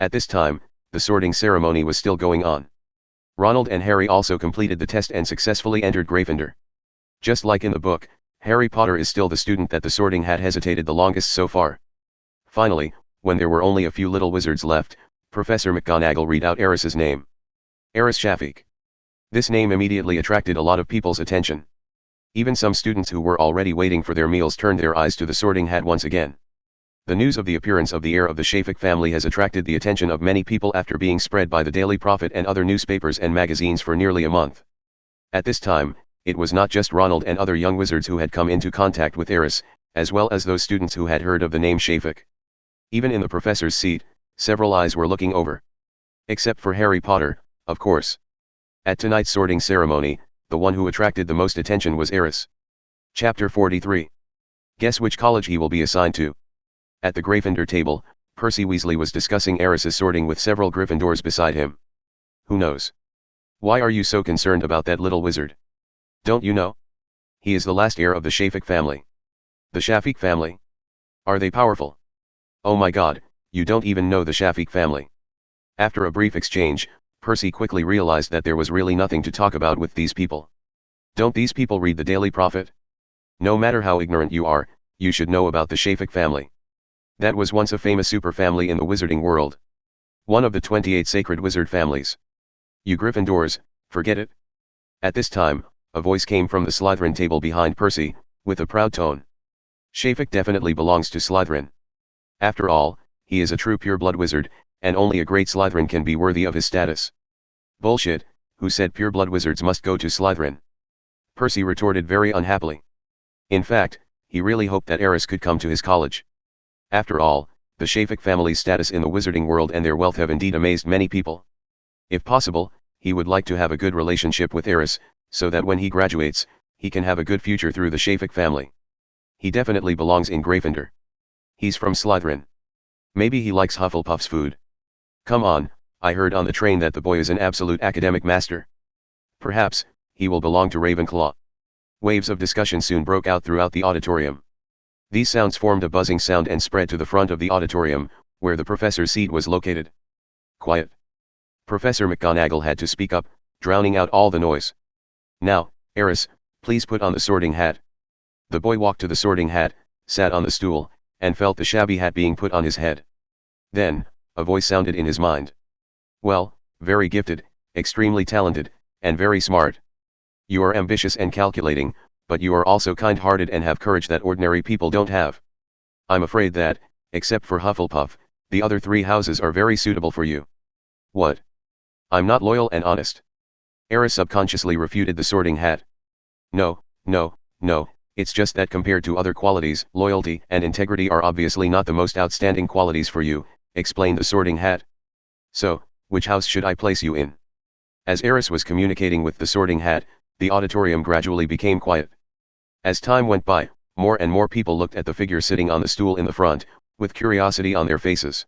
At this time, the sorting ceremony was still going on. Ronald and Harry also completed the test and successfully entered Gryffindor. Just like in the book, Harry Potter is still the student that the sorting hat hesitated the longest so far. Finally, when there were only a few little wizards left, Professor McGonagall read out Aris's name. Aris Shafik. This name immediately attracted a lot of people's attention. Even some students who were already waiting for their meals turned their eyes to the sorting hat once again. The news of the appearance of the heir of the Shafik family has attracted the attention of many people after being spread by the Daily Prophet and other newspapers and magazines for nearly a month. At this time, it was not just Ronald and other young wizards who had come into contact with Aris, as well as those students who had heard of the name Shafik. Even in the professor's seat, several eyes were looking over. Except for Harry Potter, of course. At tonight's sorting ceremony, the one who attracted the most attention was Aris. Chapter 43. Guess which college he will be assigned to. At the Gryffindor table, Percy Weasley was discussing Aris's sorting with several Gryffindors beside him. Who knows? Why are you so concerned about that little wizard? Don't you know? He is the last heir of the Shafik family. The Shafik family? Are they powerful? Oh my god, you don't even know the Shafik family. After a brief exchange, Percy quickly realized that there was really nothing to talk about with these people. Don't these people read the Daily Prophet? No matter how ignorant you are, you should know about the Shafik family. That was once a famous superfamily in the wizarding world. One of the 28 sacred wizard families. You Gryffindors, forget it. At this time, a voice came from the Slytherin table behind Percy, with a proud tone. Shafik definitely belongs to Slytherin. After all, he is a true pure-blood wizard, and only a great Slytherin can be worthy of his status. Bullshit, who said pure-blood wizards must go to Slytherin? Percy retorted very unhappily. In fact, he really hoped that Aris could come to his college. After all, the Shafik family's status in the wizarding world and their wealth have indeed amazed many people. If possible, he would like to have a good relationship with Aris, so that when he graduates, he can have a good future through the Shafik family. He definitely belongs in Gryffindor. He's from Slytherin. Maybe he likes Hufflepuff's food. Come on, I heard on the train that the boy is an absolute academic master. Perhaps, he will belong to Ravenclaw. Waves of discussion soon broke out throughout the auditorium. These sounds formed a buzzing sound and spread to the front of the auditorium, where the professor's seat was located. Quiet. Professor McGonagall had to speak up, drowning out all the noise. Now, Aris, please put on the sorting hat. The boy walked to the sorting hat, sat on the stool, and felt the shabby hat being put on his head. Then, a voice sounded in his mind. Well, very gifted, extremely talented, and very smart. You are ambitious and calculating, but you are also kind-hearted and have courage that ordinary people don't have. I'm afraid that, except for Hufflepuff, the other three houses are very suitable for you. What? I'm not loyal and honest. Aris subconsciously refuted the sorting hat. No, it's just that compared to other qualities, loyalty and integrity are obviously not the most outstanding qualities for you, explained the sorting hat. So, which house should I place you in? As Aris was communicating with the sorting hat, the auditorium gradually became quiet. As time went by, more and more people looked at the figure sitting on the stool in the front, with curiosity on their faces.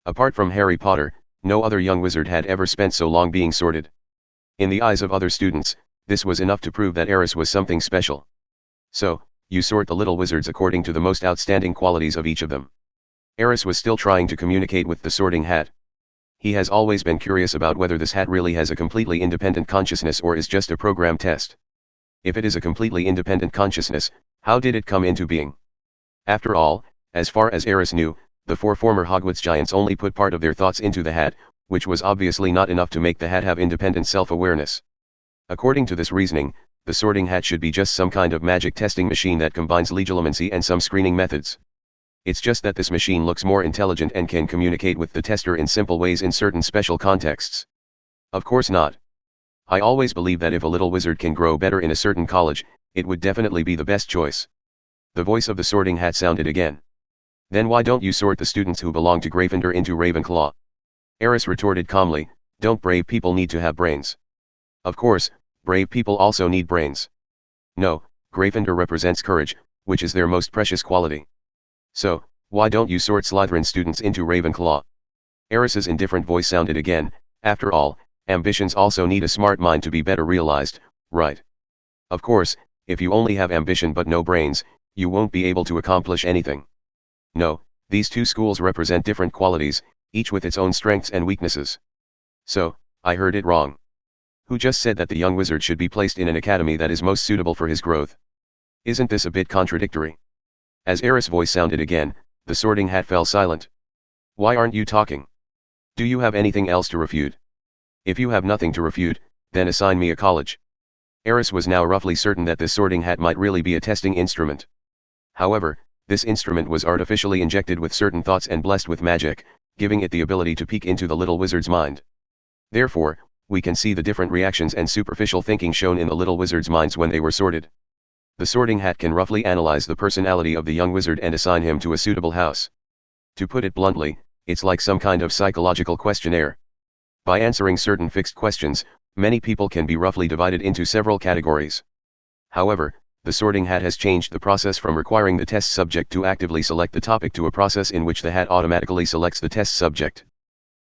Apart from Harry Potter, no other young wizard had ever spent so long being sorted. In the eyes of other students, this was enough to prove that Aris was something special. So, you sort the little wizards according to the most outstanding qualities of each of them. Aris was still trying to communicate with the sorting hat. He has always been curious about whether this hat really has a completely independent consciousness or is just a program test. If it is a completely independent consciousness, how did it come into being? After all, as far as Aris knew, the four former Hogwarts giants only put part of their thoughts into the hat, which was obviously not enough to make the hat have independent self-awareness. According to this reasoning, the sorting hat should be just some kind of magic testing machine that combines legilimency and some screening methods. It's just that this machine looks more intelligent and can communicate with the tester in simple ways in certain special contexts. Of course not. I always believe that if a little wizard can grow better in a certain college, it would definitely be the best choice. The voice of the Sorting Hat sounded again. Then why don't you sort the students who belong to Gryffindor into Ravenclaw? Aris retorted calmly, don't brave people need to have brains? Of course, brave people also need brains. No, Gryffindor represents courage, which is their most precious quality. So, why don't you sort Slytherin students into Ravenclaw? Aris's indifferent voice sounded again, after all, ambitions also need a smart mind to be better realized, right? Of course, if you only have ambition but no brains, you won't be able to accomplish anything. No, these two schools represent different qualities, each with its own strengths and weaknesses. So, I heard it wrong. Who just said that the young wizard should be placed in an academy that is most suitable for his growth? Isn't this a bit contradictory? As Aris' voice sounded again, the Sorting Hat fell silent. Why aren't you talking? Do you have anything else to refute? If you have nothing to refute, then assign me a college. Aris was now roughly certain that this Sorting Hat might really be a testing instrument. However, this instrument was artificially injected with certain thoughts and blessed with magic, giving it the ability to peek into the little wizard's mind. Therefore, we can see the different reactions and superficial thinking shown in the little wizard's minds when they were sorted. The Sorting Hat can roughly analyze the personality of the young wizard and assign him to a suitable house. To put it bluntly, it's like some kind of psychological questionnaire. By answering certain fixed questions, many people can be roughly divided into several categories. However, the Sorting Hat has changed the process from requiring the test subject to actively select the topic to a process in which the hat automatically selects the test subject.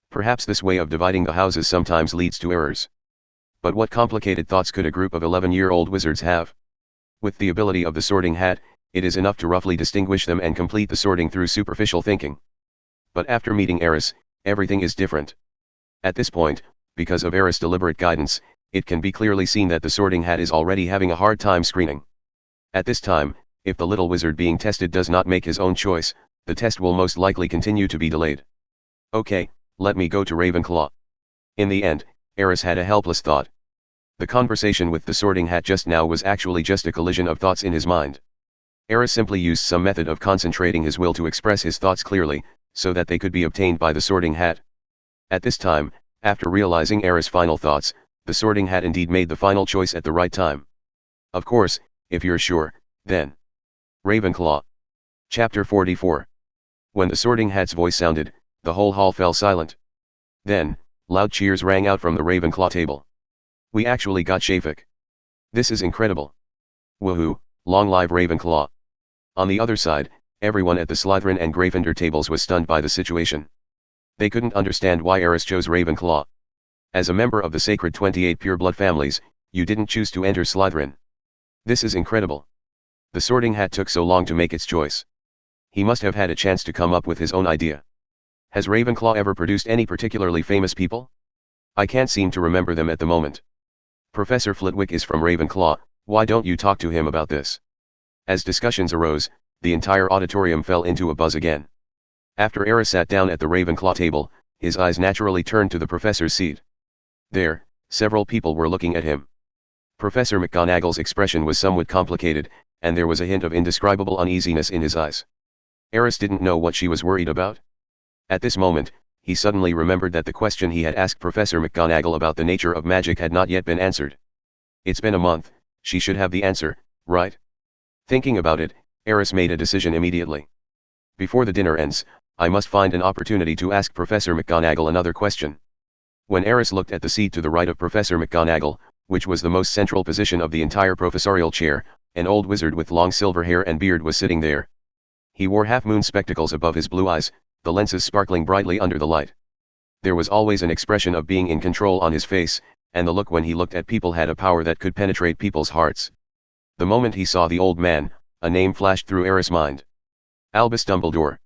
Perhaps this way of dividing the houses sometimes leads to errors. But what complicated thoughts could a group of 11-year-old wizards have? With the ability of the Sorting Hat, it is enough to roughly distinguish them and complete the sorting through superficial thinking. But after meeting Aris, everything is different. At this point, because of Aris' deliberate guidance, it can be clearly seen that the Sorting Hat is already having a hard time screening. At this time, if the little wizard being tested does not make his own choice, the test will most likely continue to be delayed. Okay, let me go to Ravenclaw. In the end, Aris had a helpless thought. The conversation with the Sorting Hat just now was actually just a collision of thoughts in his mind. Aris simply used some method of concentrating his will to express his thoughts clearly, so that they could be obtained by the Sorting Hat. At this time, after realizing Aris' final thoughts, the Sorting Hat indeed made the final choice at the right time. Of course, if you're sure, then. Ravenclaw. Chapter 44. When the Sorting Hat's voice sounded, the whole hall fell silent. Then, loud cheers rang out from the Ravenclaw table. We actually got Shafik. This is incredible. Woohoo, long live Ravenclaw. On the other side, everyone at the Slytherin and Gryffindor tables was stunned by the situation. They couldn't understand why Aris chose Ravenclaw. As a member of the sacred 28 pureblood families, you didn't choose to enter Slytherin. This is incredible. The Sorting Hat took so long to make its choice. He must have had a chance to come up with his own idea. Has Ravenclaw ever produced any particularly famous people? I can't seem to remember them at the moment. Professor Flitwick is from Ravenclaw, why don't you talk to him about this? As discussions arose, the entire auditorium fell into a buzz again. After Aris sat down at the Ravenclaw table, his eyes naturally turned to the professor's seat. There, several people were looking at him. Professor McGonagall's expression was somewhat complicated, and there was a hint of indescribable uneasiness in his eyes. Aris didn't know what she was worried about. At this moment, he suddenly remembered that the question he had asked Professor McGonagall about the nature of magic had not yet been answered. It's been a month, she should have the answer, right? Thinking about it, Aris made a decision immediately. Before the dinner ends, I must find an opportunity to ask Professor McGonagall another question. When Aris looked at the seat to the right of Professor McGonagall, which was the most central position of the entire professorial chair, an old wizard with long silver hair and beard was sitting there. He wore half-moon spectacles above his blue eyes, the lenses sparkling brightly under the light. There was always an expression of being in control on his face, and the look when he looked at people had a power that could penetrate people's hearts. The moment he saw the old man, a name flashed through Aris' mind. Albus Dumbledore.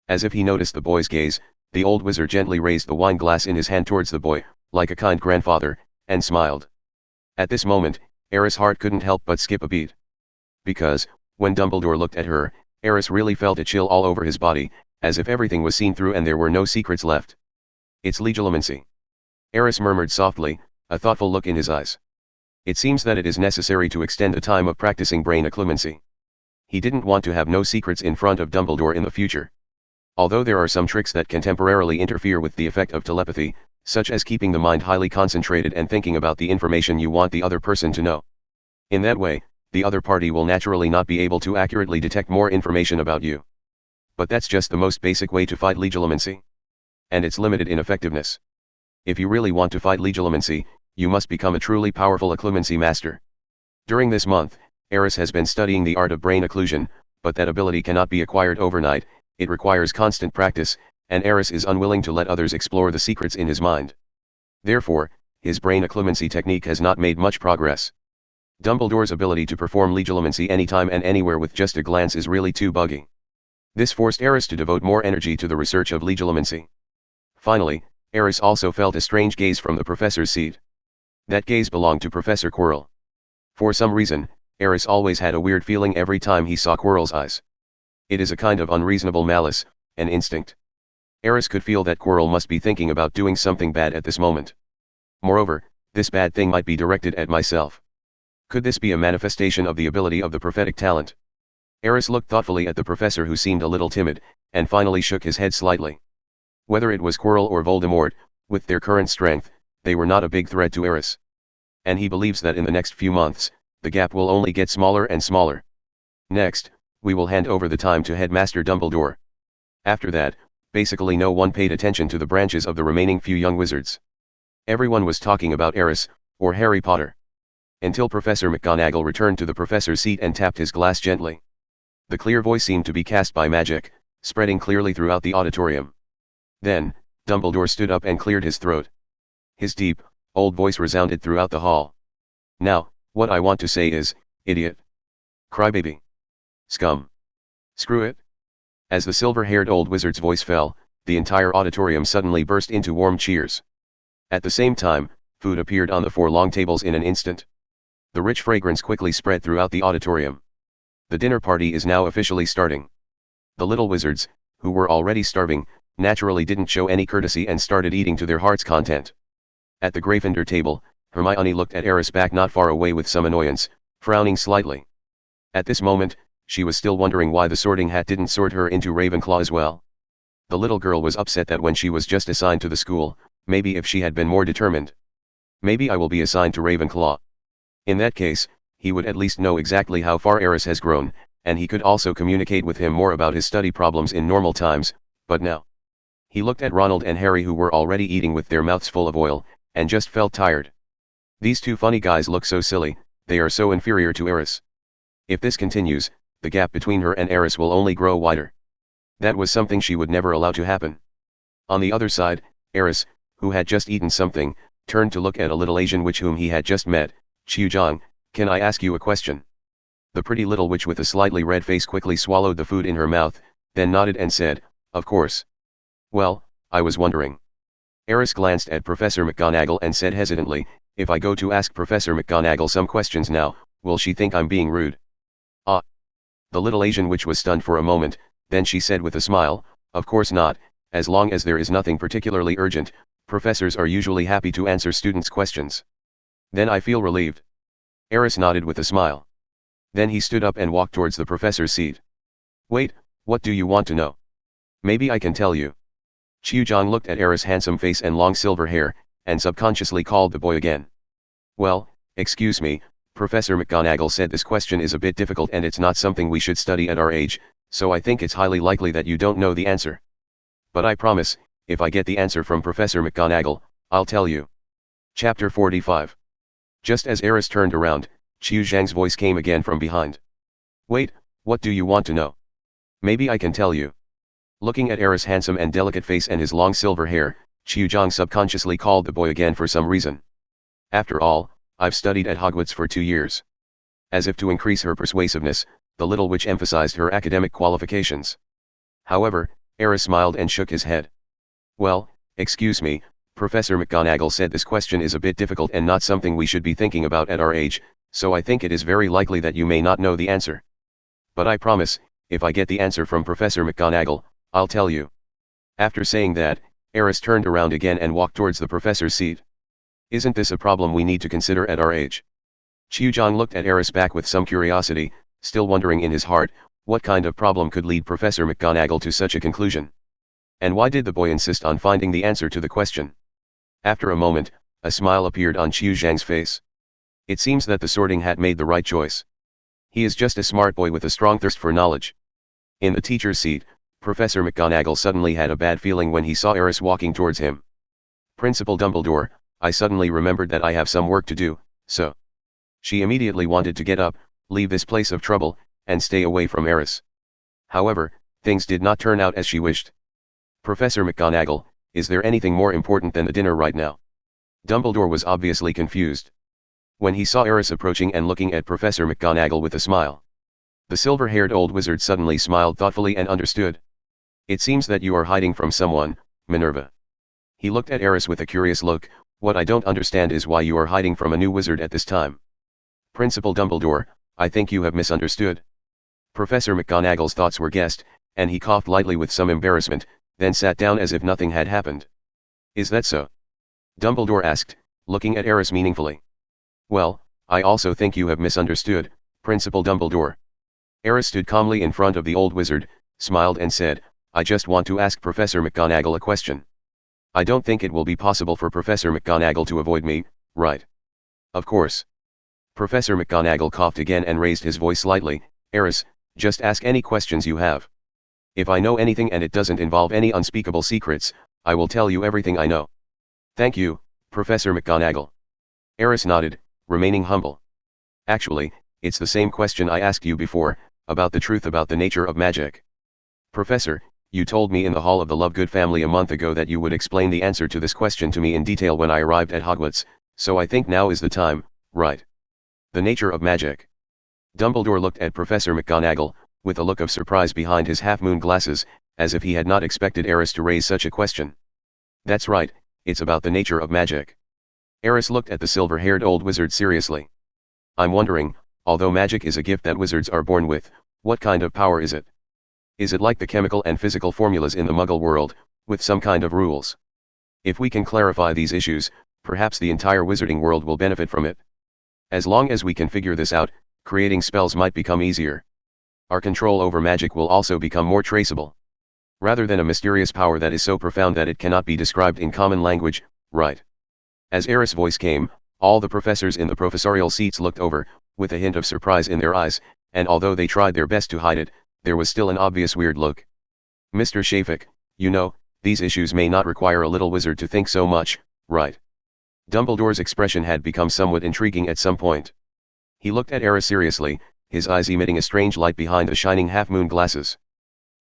As if he noticed the boy's gaze, the old wizard gently raised the wine glass in his hand towards the boy, like a kind grandfather, and smiled. At this moment, Aris' heart couldn't help but skip a beat. Because, when Dumbledore looked at her, Aris really felt a chill all over his body, as if everything was seen through and there were no secrets left. It's legilimency. Aris murmured softly, a thoughtful look in his eyes. It seems that it is necessary to extend the time of practicing brain occlumency. He didn't want to have no secrets in front of Dumbledore in the future. Although there are some tricks that can temporarily interfere with the effect of telepathy, such as keeping the mind highly concentrated and thinking about the information you want the other person to know. In that way, the other party will naturally not be able to accurately detect more information about you. But that's just the most basic way to fight legilimency. And it's limited in effectiveness. If you really want to fight legilimency, you must become a truly powerful occlumency master. During this month, Aris has been studying the art of brain occlusion, but that ability cannot be acquired overnight, it requires constant practice, and Aris is unwilling to let others explore the secrets in his mind. Therefore, his brain occlumency technique has not made much progress. Dumbledore's ability to perform legilimency anytime and anywhere with just a glance is really too buggy. This forced Aris to devote more energy to the research of legilimency. Finally, Aris also felt a strange gaze from the professor's seat. That gaze belonged to Professor Quirrell. For some reason, Aris always had a weird feeling every time he saw Quirrell's eyes. It is a kind of unreasonable malice, an instinct. Aris could feel that Quirrell must be thinking about doing something bad at this moment. Moreover, this bad thing might be directed at myself. Could this be a manifestation of the ability of the prophetic talent? Aris looked thoughtfully at the professor, who seemed a little timid, and finally shook his head slightly. Whether it was Quirrell or Voldemort, with their current strength, they were not a big threat to Aris. And he believes that in the next few months, the gap will only get smaller and smaller. Next, we will hand over the time to Headmaster Dumbledore. After that, basically no one paid attention to the branches of the remaining few young wizards. Everyone was talking about Aris, or Harry Potter. Until Professor McGonagall returned to the professor's seat and tapped his glass gently. The clear voice seemed to be cast by magic, spreading clearly throughout the auditorium. Then, Dumbledore stood up and cleared his throat. His deep, old voice resounded throughout the hall. Now, what I want to say is, idiot. Crybaby. Scum. Screw it. As the silver-haired old wizard's voice fell, the entire auditorium suddenly burst into warm cheers. At the same time, food appeared on the 4 long tables in an instant. The rich fragrance quickly spread throughout the auditorium. The dinner party is now officially starting. The little wizards, who were already starving, naturally didn't show any courtesy and started eating to their heart's content. At the Gryffindor table, Hermione looked at Aris back not far away with some annoyance, frowning slightly. At this moment, she was still wondering why the Sorting Hat didn't sort her into Ravenclaw as well. The little girl was upset that when she was just assigned to the school, maybe if she had been more determined. Maybe I will be assigned to Ravenclaw. In that case, he would at least know exactly how far Aris has grown, and he could also communicate with him more about his study problems in normal times, but now. He looked at Ronald and Harry, who were already eating with their mouths full of oil, and just felt tired. These two funny guys look so silly, they are so inferior to Aris. If this continues, the gap between her and Aris will only grow wider. That was something she would never allow to happen. On the other side, Aris, who had just eaten something, turned to look at a little Asian witch whom he had just met. Qiuzhang, can I ask you a question? The pretty little witch with a slightly red face quickly swallowed the food in her mouth, then nodded and said, of course. Well, I was wondering. Aris glanced at Professor McGonagall and said hesitantly, if I go to ask Professor McGonagall some questions now, will she think I'm being rude? Ah. The little Asian witch was stunned for a moment, then she said with a smile, of course not, as long as there is nothing particularly urgent, professors are usually happy to answer students' questions. Then I feel relieved. Aris nodded with a smile. Then he stood up and walked towards the professor's seat. Wait, what do you want to know? Maybe I can tell you. Qiuzhang looked at Aris' handsome face and long silver hair, and subconsciously called the boy again. Well, excuse me, Professor McGonagall said this question is a bit difficult and it's not something we should study at our age, so I think it's highly likely that you don't know the answer. But I promise, if I get the answer from Professor McGonagall, I'll tell you. Chapter 45. Just as Aris turned around, Qiuzhang's voice came again from behind. Wait, what do you want to know? Maybe I can tell you. Looking at Aris' handsome and delicate face and his long silver hair, Qiuzhang subconsciously called the boy again for some reason. After all, I've studied at Hogwarts for 2 years. As if to increase her persuasiveness, the little witch emphasized her academic qualifications. However, Aris smiled and shook his head. Well, excuse me, Professor McGonagall said this question is a bit difficult and not something we should be thinking about at our age, so I think it is very likely that you may not know the answer. But I promise, if I get the answer from Professor McGonagall, I'll tell you. After saying that, Aris turned around again and walked towards the professor's seat. Isn't this a problem we need to consider at our age? Qiuzhang looked at Aris back with some curiosity, still wondering in his heart, what kind of problem could lead Professor McGonagall to such a conclusion? And why did the boy insist on finding the answer to the question? After a moment, a smile appeared on Qiuzhang's face. It seems that the Sorting Hat made the right choice. He is just a smart boy with a strong thirst for knowledge. In the teacher's seat, Professor McGonagall suddenly had a bad feeling when he saw Aris walking towards him. Principal Dumbledore, I suddenly remembered that I have some work to do, so. She immediately wanted to get up, leave this place of trouble, and stay away from Aris. However, things did not turn out as she wished. Professor McGonagall, is there anything more important than the dinner right now? Dumbledore was obviously confused. When he saw Aris approaching and looking at Professor McGonagall with a smile, the silver-haired old wizard suddenly smiled thoughtfully and understood. It seems that you are hiding from someone, Minerva. He looked at Aris with a curious look. What I don't understand is why you are hiding from a new wizard at this time. Principal Dumbledore, I think you have misunderstood. Professor McGonagall's thoughts were guessed, and he coughed lightly with some embarrassment, then sat down as if nothing had happened. Is that so? Dumbledore asked, looking at Aris meaningfully. Well, I also think you have misunderstood, Principal Dumbledore. Aris stood calmly in front of the old wizard, smiled and said, I just want to ask Professor McGonagall a question. I don't think it will be possible for Professor McGonagall to avoid me, right? Of course. Professor McGonagall coughed again and raised his voice slightly. Aris, just ask any questions you have. If I know anything and it doesn't involve any unspeakable secrets, I will tell you everything I know. Thank you, Professor McGonagall. Aris nodded, remaining humble. Actually, it's the same question I asked you before, about the truth about the nature of magic. Professor, you told me in the Hall of the Lovegood family a month ago that you would explain the answer to this question to me in detail when I arrived at Hogwarts, so I think now is the time, right? The nature of magic. Dumbledore looked at Professor McGonagall, with a look of surprise behind his half-moon glasses, as if he had not expected Aris to raise such a question. That's right, it's about the nature of magic. Aris looked at the silver-haired old wizard seriously. I'm wondering, although magic is a gift that wizards are born with, what kind of power is it? Is it like the chemical and physical formulas in the Muggle world, with some kind of rules? If we can clarify these issues, perhaps the entire wizarding world will benefit from it. As long as we can figure this out, creating spells might become easier. Our control over magic will also become more traceable. Rather than a mysterious power that is so profound that it cannot be described in common language, right? As Aris' voice came, all the professors in the professorial seats looked over, with a hint of surprise in their eyes, and although they tried their best to hide it, there was still an obvious weird look. Mr. Shafik, you know, these issues may not require a little wizard to think so much, right? Dumbledore's expression had become somewhat intriguing at some point. He looked at Aris seriously, his eyes emitting a strange light behind the shining half-moon glasses.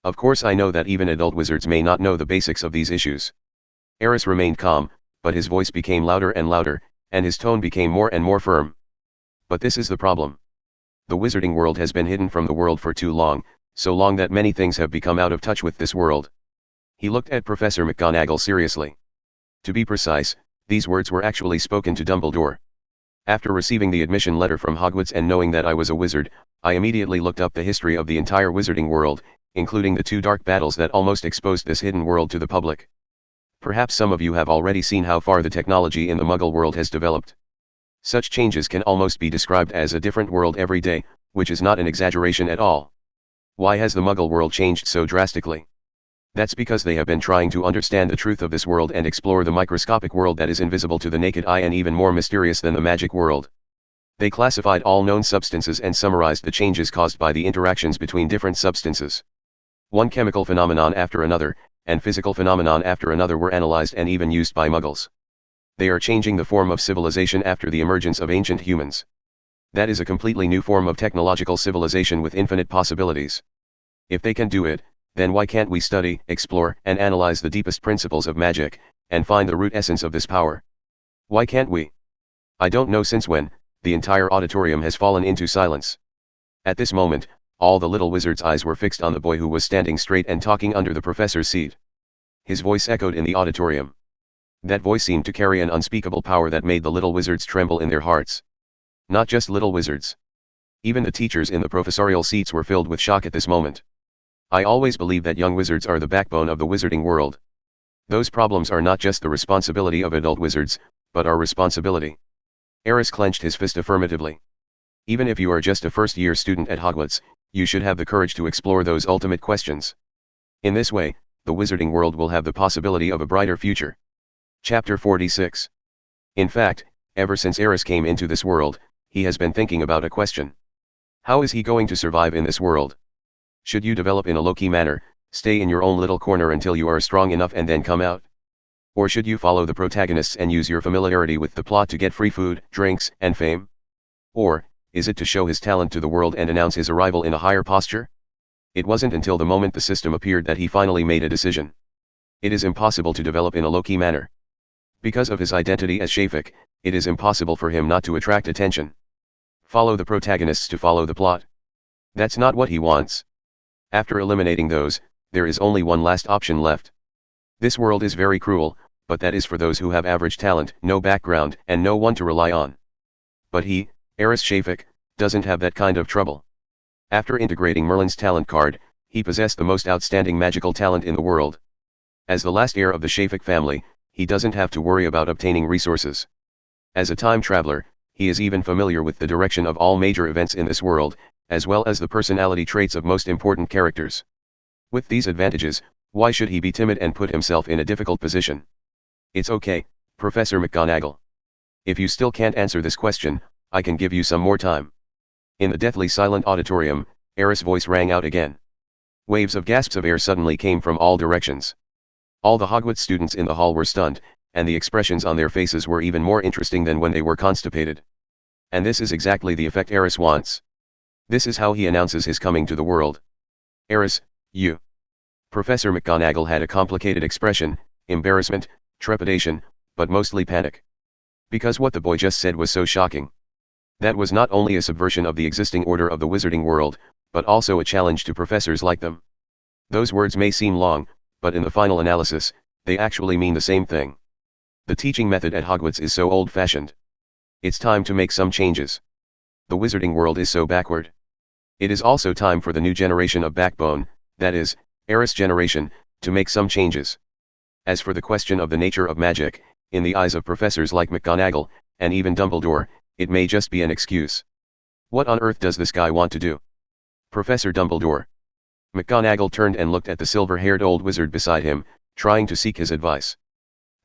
Of course I know that even adult wizards may not know the basics of these issues. Aris remained calm, but his voice became louder and louder, and his tone became more and more firm. But this is the problem. The wizarding world has been hidden from the world for too long, so long that many things have become out of touch with this world. He looked at Professor McGonagall seriously. To be precise, these words were actually spoken to Dumbledore. After receiving the admission letter from Hogwarts and knowing that I was a wizard, I immediately looked up the history of the entire wizarding world, including the two dark battles that almost exposed this hidden world to the public. Perhaps some of you have already seen how far the technology in the Muggle world has developed. Such changes can almost be described as a different world every day, which is not an exaggeration at all. Why has the Muggle world changed so drastically? That's because they have been trying to understand the truth of this world and explore the microscopic world that is invisible to the naked eye and even more mysterious than the magic world. They classified all known substances and summarized the changes caused by the interactions between different substances. One chemical phenomenon after another, and physical phenomenon after another were analyzed and even used by Muggles. They are changing the form of civilization after the emergence of ancient humans. That is a completely new form of technological civilization with infinite possibilities. If they can do it, then why can't we study, explore, and analyze the deepest principles of magic, and find the root essence of this power? Why can't we? I don't know since when, the entire auditorium has fallen into silence. At this moment, all the little wizard's eyes were fixed on the boy who was standing straight and talking under the professor's seat. His voice echoed in the auditorium. That voice seemed to carry an unspeakable power that made the little wizards tremble in their hearts. Not just little wizards. Even the teachers in the professorial seats were filled with shock at this moment. I always believe that young wizards are the backbone of the wizarding world. Those problems are not just the responsibility of adult wizards, but our responsibility. Aris clenched his fist affirmatively. Even if you are just a first-year student at Hogwarts, you should have the courage to explore those ultimate questions. In this way, the wizarding world will have the possibility of a brighter future. Chapter 46. In fact, ever since Aris came into this world, he has been thinking about a question. How is he going to survive in this world? Should you develop in a low-key manner, stay in your own little corner until you are strong enough and then come out? Or should you follow the protagonists and use your familiarity with the plot to get free food, drinks, and fame? Or, is it to show his talent to the world and announce his arrival in a higher posture? It wasn't until the moment the system appeared that he finally made a decision. It is impossible to develop in a low-key manner. Because of his identity as Shafik, it is impossible for him not to attract attention. Follow the protagonists to follow the plot. That's not what he wants. After eliminating those, there is only one last option left. This world is very cruel, but that is for those who have average talent, no background, and no one to rely on. But he, Aris Shafik, doesn't have that kind of trouble. After integrating Merlin's talent card, he possessed the most outstanding magical talent in the world. As the last heir of the Shafik family, he doesn't have to worry about obtaining resources. As a time traveler, he is even familiar with the direction of all major events in this world, as well as the personality traits of most important characters. With these advantages, why should he be timid and put himself in a difficult position? It's okay, Professor McGonagall. If you still can't answer this question, I can give you some more time. In the deathly silent auditorium, Aris' voice rang out again. Waves of gasps of air suddenly came from all directions. All the Hogwarts students in the hall were stunned, and the expressions on their faces were even more interesting than when they were constipated. And this is exactly the effect Aris wants. This is how he announces his coming to the world. Aris, you. Professor McGonagall had a complicated expression, embarrassment, trepidation, but mostly panic. Because what the boy just said was so shocking. That was not only a subversion of the existing order of the wizarding world, but also a challenge to professors like them. Those words may seem long, but in the final analysis, they actually mean the same thing. The teaching method at Hogwarts is so old-fashioned. It's time to make some changes. The wizarding world is so backward. It is also time for the new generation of backbone, that is, Aris generation, to make some changes. As for the question of the nature of magic, in the eyes of professors like McGonagall, and even Dumbledore, it may just be an excuse. What on earth does this guy want to do? Professor Dumbledore. McGonagall turned and looked at the silver-haired old wizard beside him, trying to seek his advice.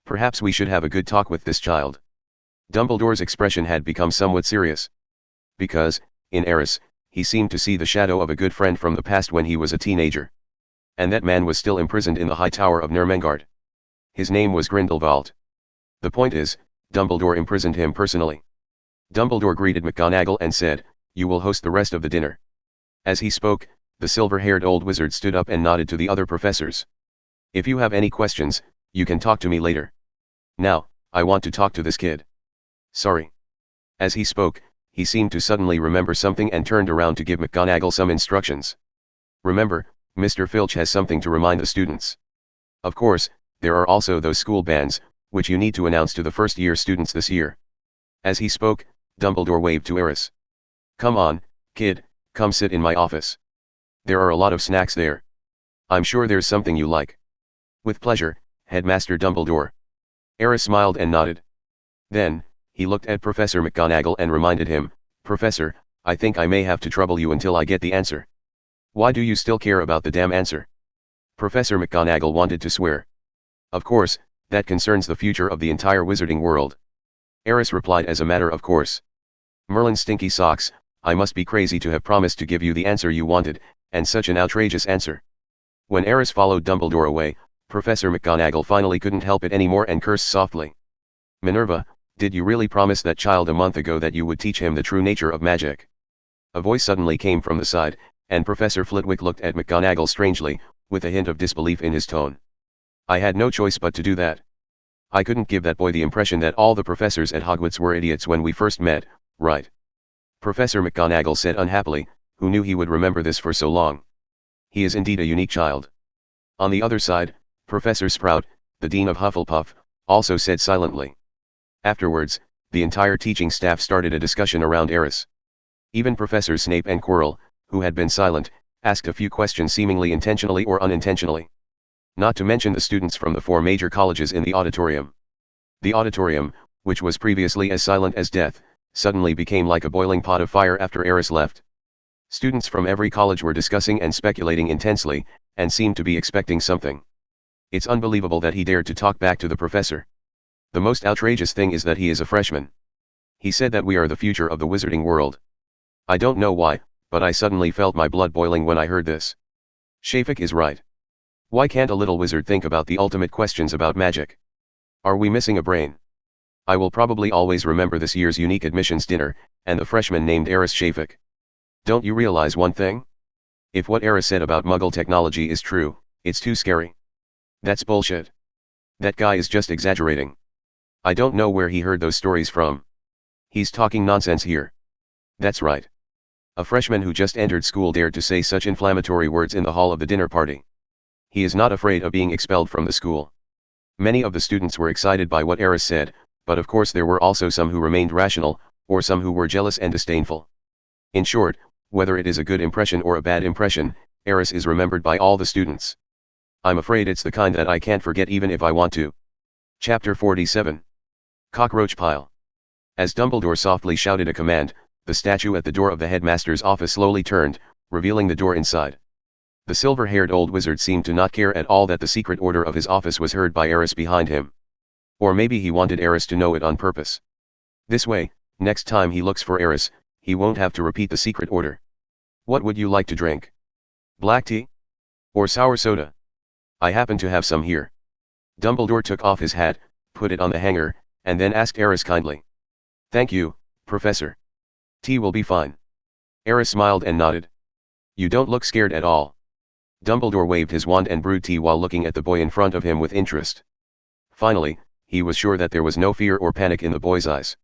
Perhaps we should have a good talk with this child. Dumbledore's expression had become somewhat serious. Because, in Aris, he seemed to see the shadow of a good friend from the past when he was a teenager. And that man was still imprisoned in the High Tower of Nermengard. His name was Grindelwald. The point is, Dumbledore imprisoned him personally. Dumbledore greeted McGonagall and said, "You will host the rest of the dinner." As he spoke, the silver-haired old wizard stood up and nodded to the other professors. "If you have any questions, you can talk to me later. Now, I want to talk to this kid." "Sorry." As he spoke, he seemed to suddenly remember something and turned around to give McGonagall some instructions. "Remember, Mr. Filch has something to remind the students. Of course, there are also those school bands, which you need to announce to the first-year students this year." As he spoke, Dumbledore waved to Aris. "Come on, kid, come sit in my office. There are a lot of snacks there. I'm sure there's something you like." "With pleasure, Headmaster Dumbledore." Aris smiled and nodded. Then, he looked at Professor McGonagall and reminded him, "Professor, I think I may have to trouble you until I get the answer." "Why do you still care about the damn answer?" Professor McGonagall wanted to swear. "Of course, that concerns the future of the entire wizarding world." Aris replied as a matter of course. "Merlin stinky socks, I must be crazy to have promised to give you the answer you wanted, and such an outrageous answer." When Aris followed Dumbledore away, Professor McGonagall finally couldn't help it anymore and cursed softly. "Minerva, did you really promise that child a month ago that you would teach him the true nature of magic?" A voice suddenly came from the side, and Professor Flitwick looked at McGonagall strangely, with a hint of disbelief in his tone. "I had no choice but to do that. I couldn't give that boy the impression that all the professors at Hogwarts were idiots when we first met, right?" Professor McGonagall said unhappily, who knew he would remember this for so long. "He is indeed a unique child." On the other side, Professor Sprout, the Dean of Hufflepuff, also said silently. Afterwards, the entire teaching staff started a discussion around Aris. Even Professors Snape and Quirrell, who had been silent, asked a few questions seemingly intentionally or unintentionally. Not to mention the students from the 4 major colleges in the auditorium. The auditorium, which was previously as silent as death, suddenly became like a boiling pot of fire after Aris left. Students from every college were discussing and speculating intensely, and seemed to be expecting something. It's unbelievable that he dared to talk back to the professor. The most outrageous thing is that he is a freshman. He said that we are the future of the wizarding world. I don't know why, But I suddenly felt my blood boiling when I heard this. Shafik is right. Why can't a little wizard think about the ultimate questions about magic? Are we missing a brain? I will probably always remember this year's unique admissions dinner, and the freshman named Aris Shafik. Don't you realize one thing? If what Aris said about Muggle technology is true, it's too scary. That's bullshit. That guy is just exaggerating. I don't know where he heard those stories from. He's talking nonsense here. That's right. A freshman who just entered school dared to say such inflammatory words in the hall of the dinner party. He is not afraid of being expelled from the school. Many of the students were excited by what Aris said, but of course there were also some who remained rational, or some who were jealous and disdainful. In short, whether it is a good impression or a bad impression, Aris is remembered by all the students. I'm afraid it's the kind that I can't forget even if I want to. Chapter 47. Cockroach Pile. As Dumbledore softly shouted a command, the statue at the door of the headmaster's office slowly turned, revealing the door inside. The silver-haired old wizard seemed to not care at all that the secret order of his office was heard by Aris behind him. Or maybe he wanted Aris to know it on purpose. This way, next time he looks for Aris, he won't have to repeat the secret order. What would you like to drink? Black tea? Or sour soda? I happen to have some here. Dumbledore took off his hat, put it on the hanger, and then asked Aris kindly. Thank you, Professor. Tea will be fine. Aris smiled and nodded. You don't look scared at all. Dumbledore waved his wand and brewed tea while looking at the boy in front of him with interest. Finally, he was sure that there was no fear or panic in the boy's eyes.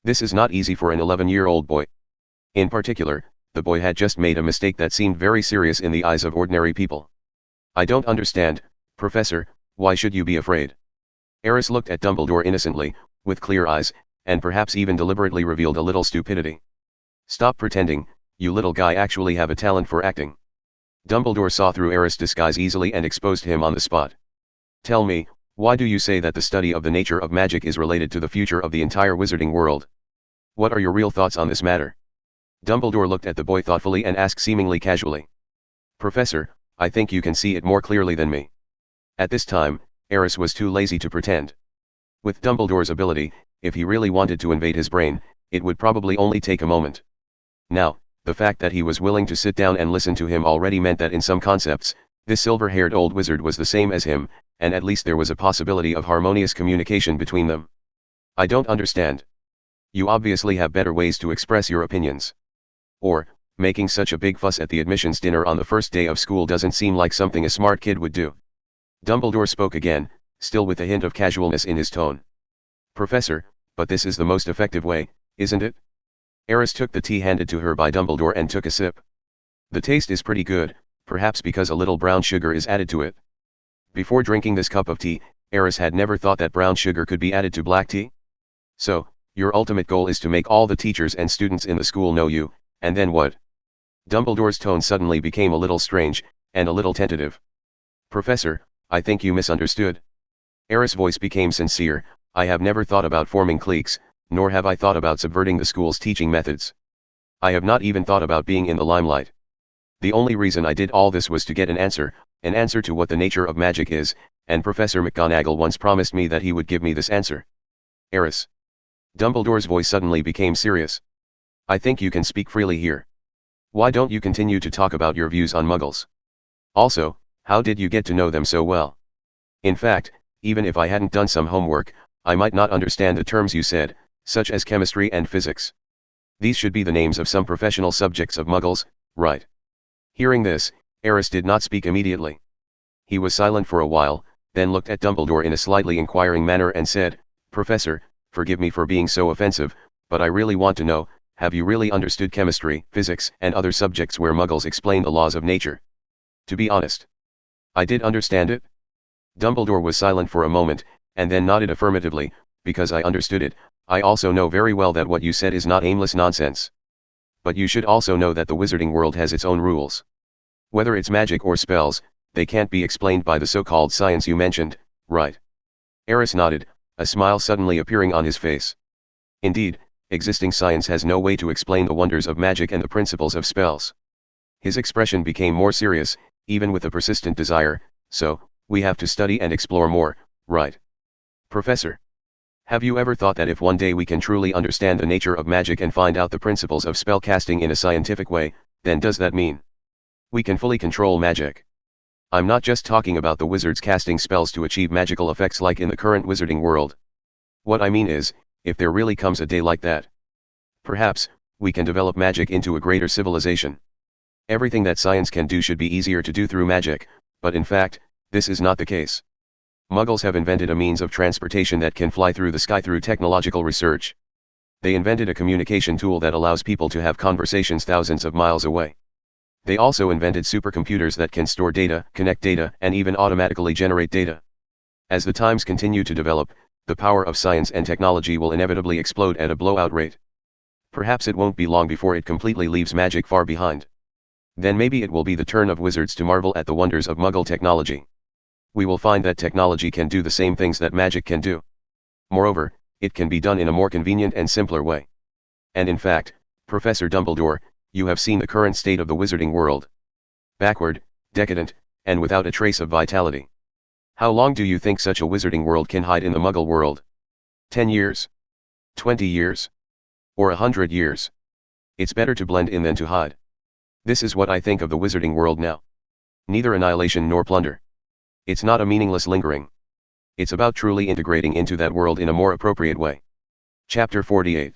This is not easy for an 11-year-old boy. In particular, the boy had just made a mistake that seemed very serious in the eyes of ordinary people. I don't understand, Professor, why should you be afraid? Aris looked at Dumbledore innocently, with clear eyes, and perhaps even deliberately revealed a little stupidity. Stop pretending, you little guy actually have a talent for acting. Dumbledore saw through Aris' disguise easily and exposed him on the spot. Tell me, why do you say that the study of the nature of magic is related to the future of the entire wizarding world? What are your real thoughts on this matter? Dumbledore looked at the boy thoughtfully and asked seemingly casually. Professor, I think you can see it more clearly than me. At this time, Aris was too lazy to pretend. With Dumbledore's ability, if he really wanted to invade his brain, it would probably only take a moment. Now, the fact that he was willing to sit down and listen to him already meant that in some concepts, this silver-haired old wizard was the same as him, and at least there was a possibility of harmonious communication between them. I don't understand. You obviously have better ways to express your opinions. Or, making such a big fuss at the admissions dinner on the first day of school doesn't seem like something a smart kid would do. Dumbledore spoke again, still with a hint of casualness in his tone. Professor, but this is the most effective way, isn't it? Aris took the tea handed to her by Dumbledore and took a sip. The taste is pretty good, perhaps because a little brown sugar is added to it. Before drinking this cup of tea, Aris had never thought that brown sugar could be added to black tea. So, your ultimate goal is to make all the teachers and students in the school know you, and then what? Dumbledore's tone suddenly became a little strange, and a little tentative. Professor, I think you misunderstood. Aris' voice became sincere. I have never thought about forming cliques, nor have I thought about subverting the school's teaching methods. I have not even thought about being in the limelight. The only reason I did all this was to get an answer to what the nature of magic is, and Professor McGonagall once promised me that he would give me this answer. Aris. Dumbledore's voice suddenly became serious. I think you can speak freely here. Why don't you continue to talk about your views on Muggles? Also, how did you get to know them so well? In fact, even if I hadn't done some homework, I might not understand the terms you said, such as chemistry and physics. These should be the names of some professional subjects of Muggles, right? Hearing this, Aris did not speak immediately. He was silent for a while, then looked at Dumbledore in a slightly inquiring manner and said, Professor, forgive me for being so offensive, but I really want to know, have you really understood chemistry, physics, and other subjects where Muggles explain the laws of nature? To be honest, I did understand it. Dumbledore was silent for a moment, and then nodded affirmatively. Because I understood it, I also know very well that what you said is not aimless nonsense. But you should also know that the wizarding world has its own rules. Whether it's magic or spells, they can't be explained by the so-called science you mentioned, right? Aris nodded, a smile suddenly appearing on his face. Indeed, existing science has no way to explain the wonders of magic and the principles of spells. His expression became more serious, even with a persistent desire, so, we have to study and explore more, right? Professor. Have you ever thought that if one day we can truly understand the nature of magic and find out the principles of spellcasting in a scientific way, Then does that mean we can fully control magic? I'm not just talking about the wizards casting spells to achieve magical effects like in the current wizarding world. What I mean is, if there really comes a day like that, perhaps we can develop magic into a greater civilization. Everything that science can do should be easier to do through magic, but in fact, this is not the case. Muggles have invented a means of transportation that can fly through the sky through technological research. They invented a communication tool that allows people to have conversations thousands of miles away. They also invented supercomputers that can store data, connect data, and even automatically generate data. As the times continue to develop, the power of science and technology will inevitably explode at a blowout rate. Perhaps it won't be long before it completely leaves magic far behind. Then maybe it will be the turn of wizards to marvel at the wonders of Muggle technology. We will find that technology can do the same things that magic can do. Moreover, it can be done in a more convenient and simpler way. And in fact, Professor Dumbledore, you have seen the current state of the wizarding world. Backward, decadent, and without a trace of vitality. How long do you think such a wizarding world can hide in the Muggle world? 10 years? 20 years? Or 100 years? It's better to blend in than to hide. This is what I think of the wizarding world now. Neither annihilation nor plunder. It's not a meaningless lingering. It's about truly integrating into that world in a more appropriate way. Chapter 48.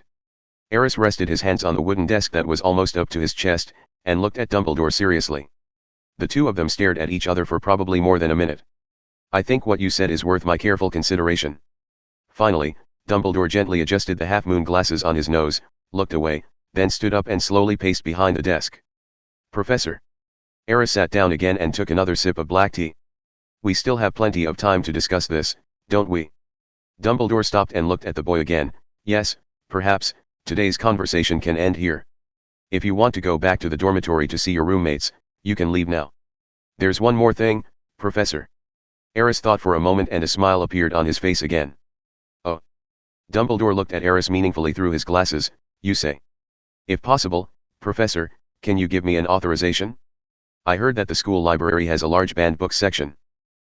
Aris rested his hands on the wooden desk that was almost up to his chest, and looked at Dumbledore seriously. The two of them stared at each other for probably more than a minute. I think what you said is worth my careful consideration. Finally, Dumbledore gently adjusted the half-moon glasses on his nose, looked away, then stood up and slowly paced behind the desk. Professor. Aris sat down again and took another sip of black tea. We still have plenty of time to discuss this, don't we? Dumbledore stopped and looked at the boy again. Yes, perhaps, today's conversation can end here. If you want to go back to the dormitory to see your roommates, you can leave now. There's one more thing, Professor. Aris thought for a moment and a smile appeared on his face again. Oh. Dumbledore looked at Aris meaningfully through his glasses. You say. If possible, Professor, can you give me an authorization? I heard that the school library has a large banned books section.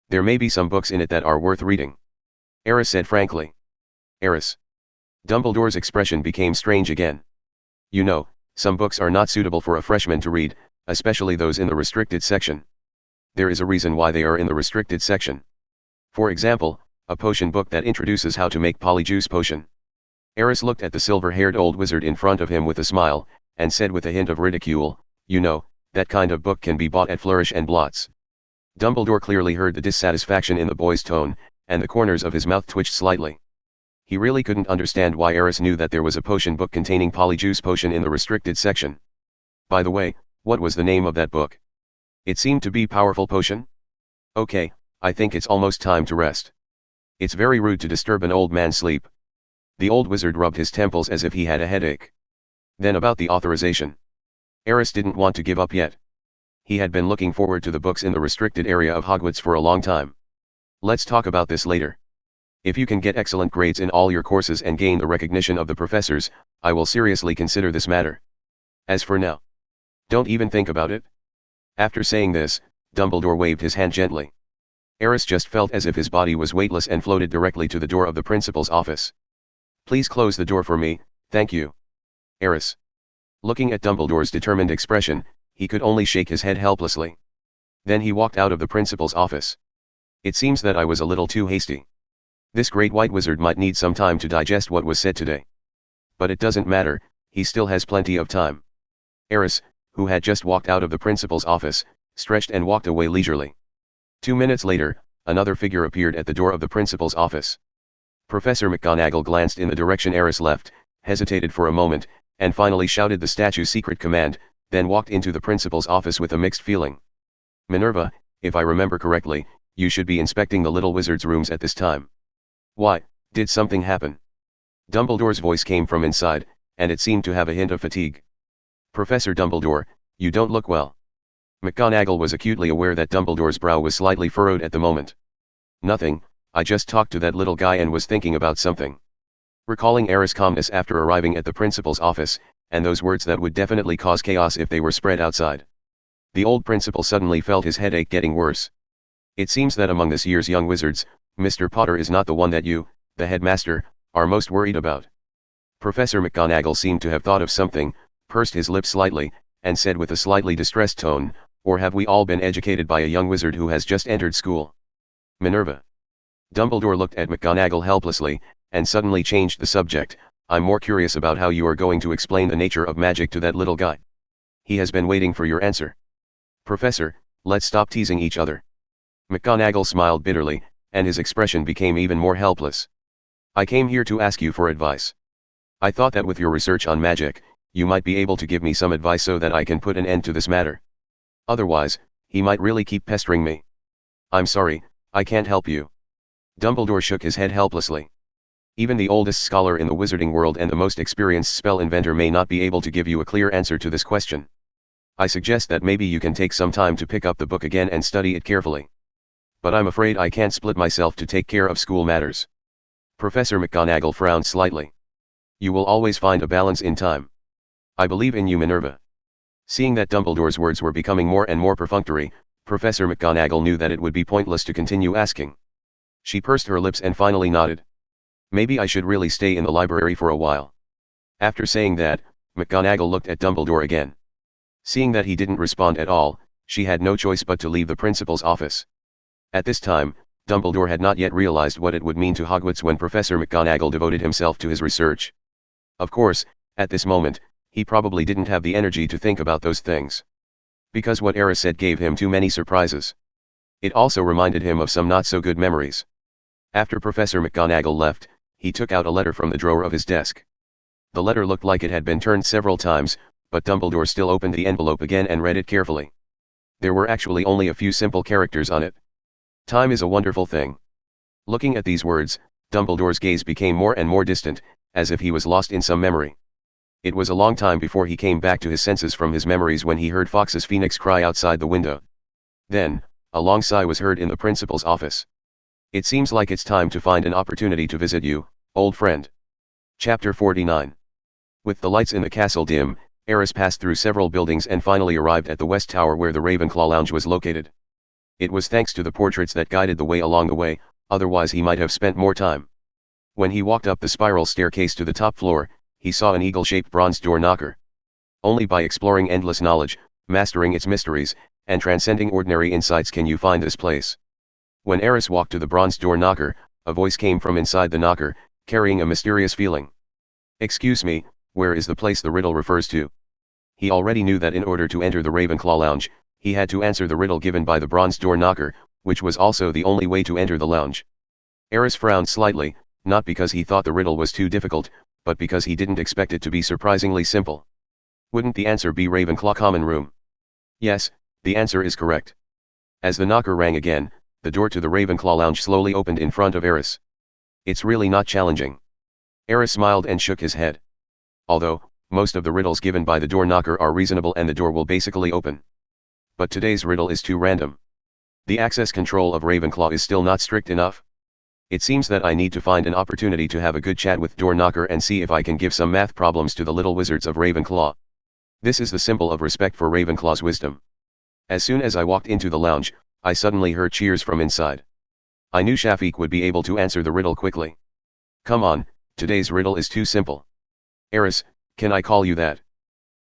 There may be some books in it that are worth reading. Aris said frankly. Aris. Dumbledore's expression became strange again. You know, some books are not suitable for a freshman to read, especially those in the restricted section. There is a reason why they are in the restricted section. For example, a potion book that introduces how to make polyjuice potion. Aris looked at the silver-haired old wizard in front of him with a smile, and said with a hint of ridicule, you know, that kind of book can be bought at Flourish and Blott's. Dumbledore clearly heard the dissatisfaction in the boy's tone, and the corners of his mouth twitched slightly. He really couldn't understand why Aris knew that there was a potion book containing polyjuice potion in the restricted section. By the way, what was the name of that book? It seemed to be Powerful Potion? Okay, I think it's almost time to rest. It's very rude to disturb an old man's sleep. The old wizard rubbed his temples as if he had a headache. Then about the authorization. Aris didn't want to give up yet. He had been looking forward to the books in the restricted area of Hogwarts for a long time. Let's talk about this later. If you can get excellent grades in all your courses and gain the recognition of the professors, I will seriously consider this matter. As for now, don't even think about it. After saying this, Dumbledore waved his hand gently. Aris just felt as if his body was weightless and floated directly to the door of the principal's office. Please close the door for me, thank you. Aris. Looking at Dumbledore's determined expression, he could only shake his head helplessly. Then he walked out of the principal's office. It seems that I was a little too hasty. This great white wizard might need some time to digest what was said today. But it doesn't matter, he still has plenty of time. Aris, who had just walked out of the principal's office, stretched and walked away leisurely. 2 minutes later, another figure appeared at the door of the principal's office. Professor McGonagall glanced in the direction Aris left, hesitated for a moment, and finally shouted the statue's secret command, then walked into the principal's office with a mixed feeling. Minerva, if I remember correctly, you should be inspecting the little wizard's rooms at this time. Why, did something happen? Dumbledore's voice came from inside, and it seemed to have a hint of fatigue. Professor Dumbledore, you don't look well. McGonagall was acutely aware that Dumbledore's brow was slightly furrowed at the moment. Nothing, I just talked to that little guy and was thinking about something. Recalling Aris' calmness after arriving at the principal's office, and those words that would definitely cause chaos if they were spread outside. The old principal suddenly felt his headache getting worse. It seems that among this year's young wizards, Mr. Potter is not the one that you, the headmaster, are most worried about. Professor McGonagall seemed to have thought of something, pursed his lips slightly, and said with a slightly distressed tone, "Or have we all been educated by a young wizard who has just entered school?" Minerva. Dumbledore looked at McGonagall helplessly, and suddenly changed the subject. "I'm more curious about how you are going to explain the nature of magic to that little guy. He has been waiting for your answer." "Professor, let's stop teasing each other." McGonagall smiled bitterly, and his expression became even more helpless. "I came here to ask you for advice. I thought that with your research on magic, you might be able to give me some advice so that I can put an end to this matter. Otherwise, he might really keep pestering me." "I'm sorry, I can't help you." Dumbledore shook his head helplessly. "Even the oldest scholar in the wizarding world and the most experienced spell inventor may not be able to give you a clear answer to this question. I suggest that maybe you can take some time to pick up the book again and study it carefully. But I'm afraid I can't split myself to take care of school matters." Professor McGonagall frowned slightly. "You will always find a balance in time. I believe in you, Minerva." Seeing that Dumbledore's words were becoming more and more perfunctory, Professor McGonagall knew that it would be pointless to continue asking. She pursed her lips and finally nodded. "Maybe I should really stay in the library for a while." After saying that, McGonagall looked at Dumbledore again. Seeing that he didn't respond at all, she had no choice but to leave the principal's office. At this time, Dumbledore had not yet realized what it would mean to Hogwarts when Professor McGonagall devoted himself to his research. Of course, at this moment, he probably didn't have the energy to think about those things. Because what Aris said gave him too many surprises. It also reminded him of some not-so-good memories. After Professor McGonagall left, he took out a letter from the drawer of his desk. The letter looked like it had been turned several times, but Dumbledore still opened the envelope again and read it carefully. There were actually only a few simple characters on it. "Time is a wonderful thing." Looking at these words, Dumbledore's gaze became more and more distant, as if he was lost in some memory. It was a long time before he came back to his senses from his memories when he heard Fox's Phoenix cry outside the window. Then, a long sigh was heard in the principal's office. "It seems like it's time to find an opportunity to visit you, old friend." Chapter 49. With the lights in the castle dim, Aris passed through several buildings and finally arrived at the West Tower where the Ravenclaw lounge was located. It was thanks to the portraits that guided the way along the way, otherwise he might have spent more time. When he walked up the spiral staircase to the top floor, he saw an eagle-shaped bronze door knocker. Only by exploring endless knowledge, mastering its mysteries, and transcending ordinary insights can you find this place. When Aris walked to the bronze door knocker, a voice came from inside the knocker, carrying a mysterious feeling. "Excuse me, where is the place the riddle refers to?" He already knew that in order to enter the Ravenclaw lounge, he had to answer the riddle given by the bronze door knocker, which was also the only way to enter the lounge. Aris frowned slightly, not because he thought the riddle was too difficult, but because he didn't expect it to be surprisingly simple. Wouldn't the answer be Ravenclaw common room? Yes, the answer is correct. As the knocker rang again, the door to the Ravenclaw lounge slowly opened in front of Aris. "It's really not challenging." Aris smiled and shook his head. "Although, most of the riddles given by the door knocker are reasonable and the door will basically open. But today's riddle is too random. The access control of Ravenclaw is still not strict enough. It seems that I need to find an opportunity to have a good chat with door knocker and see if I can give some math problems to the little wizards of Ravenclaw. This is the symbol of respect for Ravenclaw's wisdom." As soon as I walked into the lounge, I suddenly heard cheers from inside. I knew Shafiq would be able to answer the riddle quickly. "Come on, today's riddle is too simple." "Aris, can I call you that?"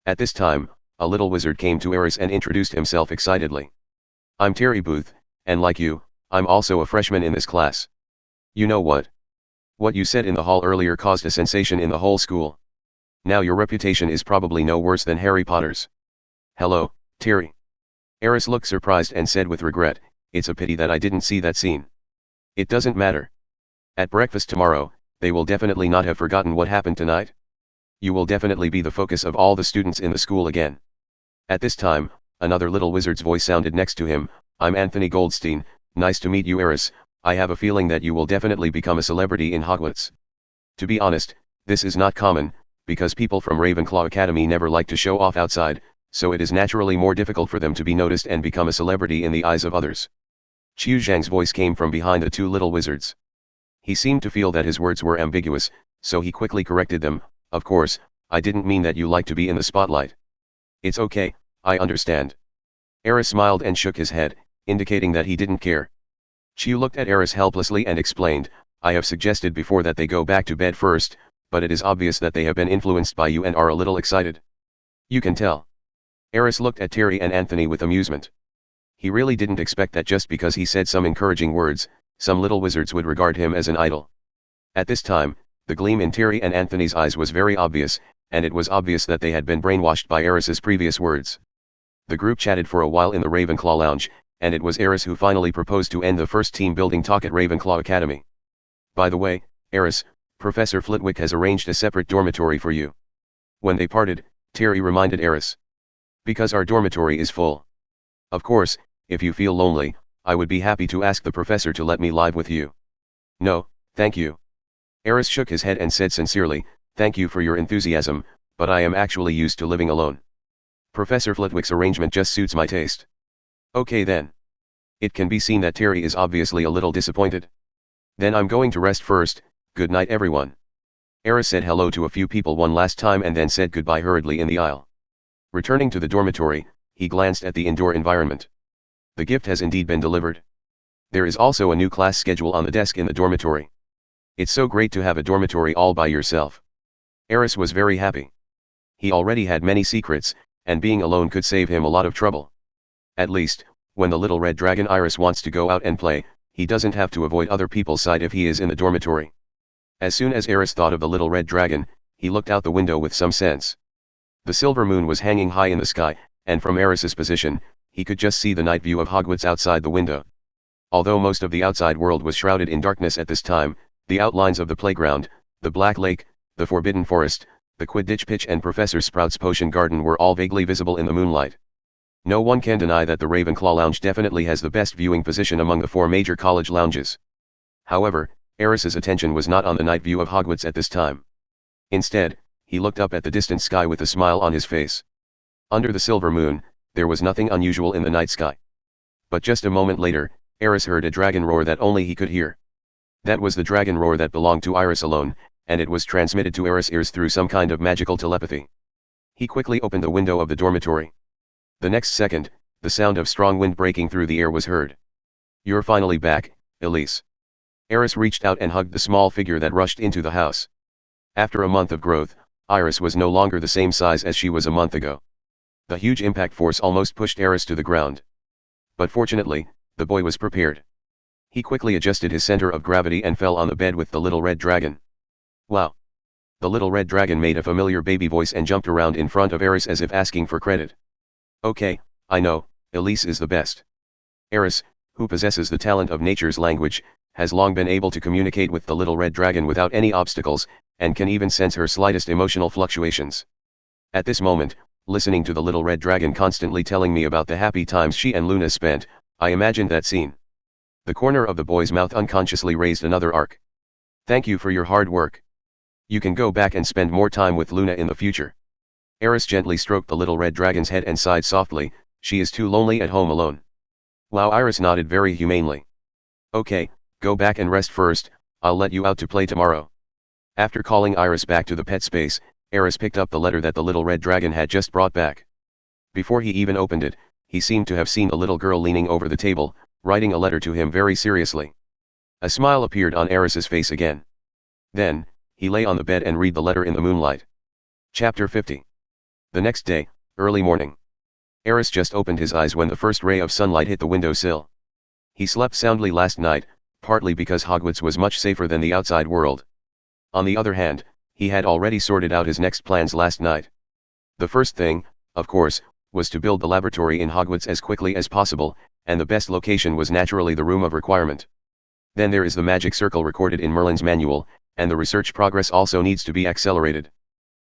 At this time, a little wizard came to Aris and introduced himself excitedly. "I'm Terry Booth, and like you, I'm also a freshman in this class. You know what? What you said in the hall earlier caused a sensation in the whole school. Now your reputation is probably no worse than Harry Potter's." "Hello, Terry." Aris looked surprised and said with regret, "It's a pity that I didn't see that scene." "It doesn't matter. At breakfast tomorrow, they will definitely not have forgotten what happened tonight. You will definitely be the focus of all the students in the school again." At this time, another little wizard's voice sounded next to him. "I'm Anthony Goldstein, nice to meet you, Aris. I have a feeling that you will definitely become a celebrity in Hogwarts." To be honest, this is not common, because people from Ravenclaw Academy never like to show off outside, so it is naturally more difficult for them to be noticed and become a celebrity in the eyes of others. Qiu Zhang's voice came from behind the two little wizards. He seemed to feel that his words were ambiguous, so he quickly corrected them. "Of course, I didn't mean that you like to be in the spotlight." "It's okay, I understand." Aris smiled and shook his head, indicating that he didn't care. Qiu looked at Aris helplessly and explained, "I have suggested before that they go back to bed first, but it is obvious that they have been influenced by you and are a little excited. You can tell." Aris looked at Terry and Anthony with amusement. He really didn't expect that just because he said some encouraging words, some little wizards would regard him as an idol. At this time, the gleam in Terry and Anthony's eyes was very obvious, and it was obvious that they had been brainwashed by Aris's previous words. The group chatted for a while in the Ravenclaw lounge, and it was Aris who finally proposed to end the first team building talk at Ravenclaw Academy. By the way, Aris, Professor Flitwick has arranged a separate dormitory for you. When they parted, Terry reminded Aris. Because our dormitory is full. Of course, if you feel lonely, I would be happy to ask the professor to let me live with you. No, thank you. Aris shook his head and said sincerely, thank you for your enthusiasm, but I am actually used to living alone. Professor Flitwick's arrangement just suits my taste. Okay then. It can be seen that Terry is obviously a little disappointed. Then I'm going to rest first, good night everyone. Aris said hello to a few people one last time and then said goodbye hurriedly in the aisle. Returning to the dormitory, he glanced at the indoor environment. The gift has indeed been delivered. There is also a new class schedule on the desk in the dormitory. It's so great to have a dormitory all by yourself. Aris was very happy. He already had many secrets, and being alone could save him a lot of trouble. At least, when the little red dragon Iris wants to go out and play, he doesn't have to avoid other people's sight if he is in the dormitory. As soon as Aris thought of the little red dragon, he looked out the window with some sense. The silver moon was hanging high in the sky, and from Aris's position, he could just see the night view of Hogwarts outside the window. Although most of the outside world was shrouded in darkness at this time, the outlines of the playground, the Black Lake, the Forbidden Forest, the Quidditch pitch and Professor Sprout's potion garden were all vaguely visible in the moonlight. No one can deny that the Ravenclaw lounge definitely has the best viewing position among the 4 major college lounges. However, Aris's attention was not on the night view of Hogwarts at this time. Instead, he looked up at the distant sky with a smile on his face. Under the silver moon, there was nothing unusual in the night sky. But just a moment later, Aris heard a dragon roar that only he could hear. That was the dragon roar that belonged to Iris alone, and it was transmitted to Aris' ears through some kind of magical telepathy. He quickly opened the window of the dormitory. The next second, the sound of strong wind breaking through the air was heard. You're finally back, Elise. Aris reached out and hugged the small figure that rushed into the house. After a month of growth, Iris was no longer the same size as she was a month ago. The huge impact force almost pushed Aris to the ground. But fortunately, the boy was prepared. He quickly adjusted his center of gravity and fell on the bed with the little red dragon. Wow! The little red dragon made a familiar baby voice and jumped around in front of Aris as if asking for credit. Okay, I know, Elise is the best. Aris, who possesses the talent of nature's language, has long been able to communicate with the little red dragon without any obstacles, and can even sense her slightest emotional fluctuations. At this moment, listening to the little red dragon constantly telling me about the happy times she and Luna spent, I imagined that scene. The corner of the boy's mouth unconsciously raised another arc. Thank you for your hard work. You can go back and spend more time with Luna in the future. Aris gently stroked the little red dragon's head and sighed softly, she is too lonely at home alone. Wow, Iris nodded very humanely. Okay, go back and rest first, I'll let you out to play tomorrow. After calling Iris back to the pet space, Aris picked up the letter that the little red dragon had just brought back. Before he even opened it, he seemed to have seen the little girl leaning over the table, writing a letter to him very seriously. A smile appeared on Aris's face again. Then, he lay on the bed and read the letter in the moonlight. Chapter 50. The next day, early morning. Aris just opened his eyes when the first ray of sunlight hit the windowsill. He slept soundly last night, partly because Hogwarts was much safer than the outside world. On the other hand, he had already sorted out his next plans last night. The first thing, of course, was to build the laboratory in Hogwarts as quickly as possible, and the best location was naturally the room of requirement. Then there is the magic circle recorded in Merlin's manual, and the research progress also needs to be accelerated.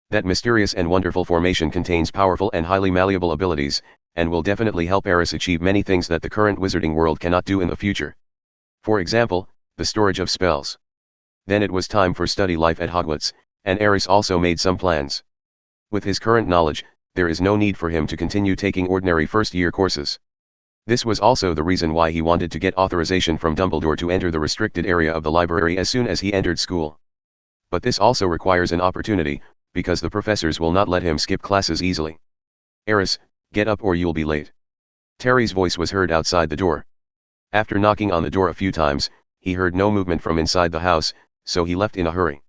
That mysterious and wonderful formation contains powerful and highly malleable abilities, and will definitely help Aris achieve many things that the current wizarding world cannot do in the future. For example, the storage of spells. Then it was time for study life at Hogwarts, and Aris also made some plans. With his current knowledge, there is no need for him to continue taking ordinary first-year courses. This was also the reason why he wanted to get authorization from Dumbledore to enter the restricted area of the library as soon as he entered school. But this also requires an opportunity, because the professors will not let him skip classes easily. Aris, get up or you'll be late. Terry's voice was heard outside the door. After knocking on the door a few times, he heard no movement from inside the house, so he left in a hurry.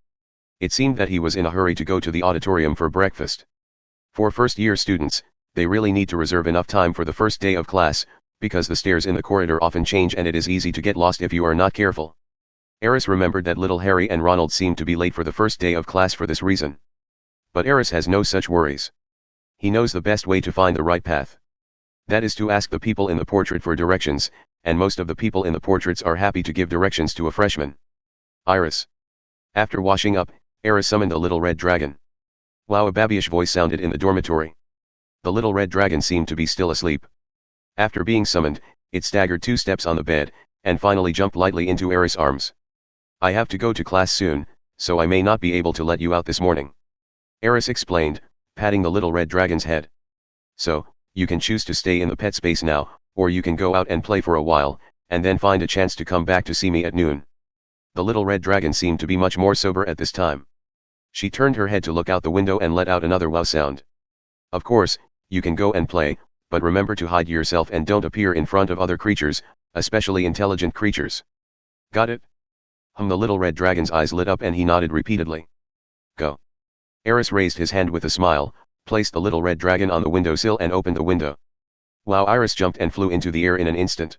It seemed that he was in a hurry to go to the auditorium for breakfast. For first-year students, They really need to reserve enough time for the first day of class, because the stairs in the corridor often change and it is easy to get lost if you are not careful. Aris remembered that little Harry and Ronald seemed to be late for the first day of class for this reason. But Aris has no such worries. He knows the best way to find the right path. That is to ask the people in the portrait for directions, and most of the people in the portraits are happy to give directions to a freshman. Iris. After washing up, Aris summoned a little red dragon. Wow, a babyish voice sounded in the dormitory. The little red dragon seemed to be still asleep. After being summoned, it staggered 2 steps on the bed, and finally jumped lightly into Aris' arms. I have to go to class soon, so I may not be able to let you out this morning. Aris explained, patting the little red dragon's head. So, you can choose to stay in the pet space now, or you can go out and play for a while, and then find a chance to come back to see me at noon. The little red dragon seemed to be much more sober at this time. She turned her head to look out the window and let out another wow sound. Of course, you can go and play, but remember to hide yourself and don't appear in front of other creatures, especially intelligent creatures. Got it? The little red dragon's eyes lit up and he nodded repeatedly. Go. Aris raised his hand with a smile, placed the little red dragon on the windowsill and opened the window. Wow, Iris jumped and flew into the air in an instant.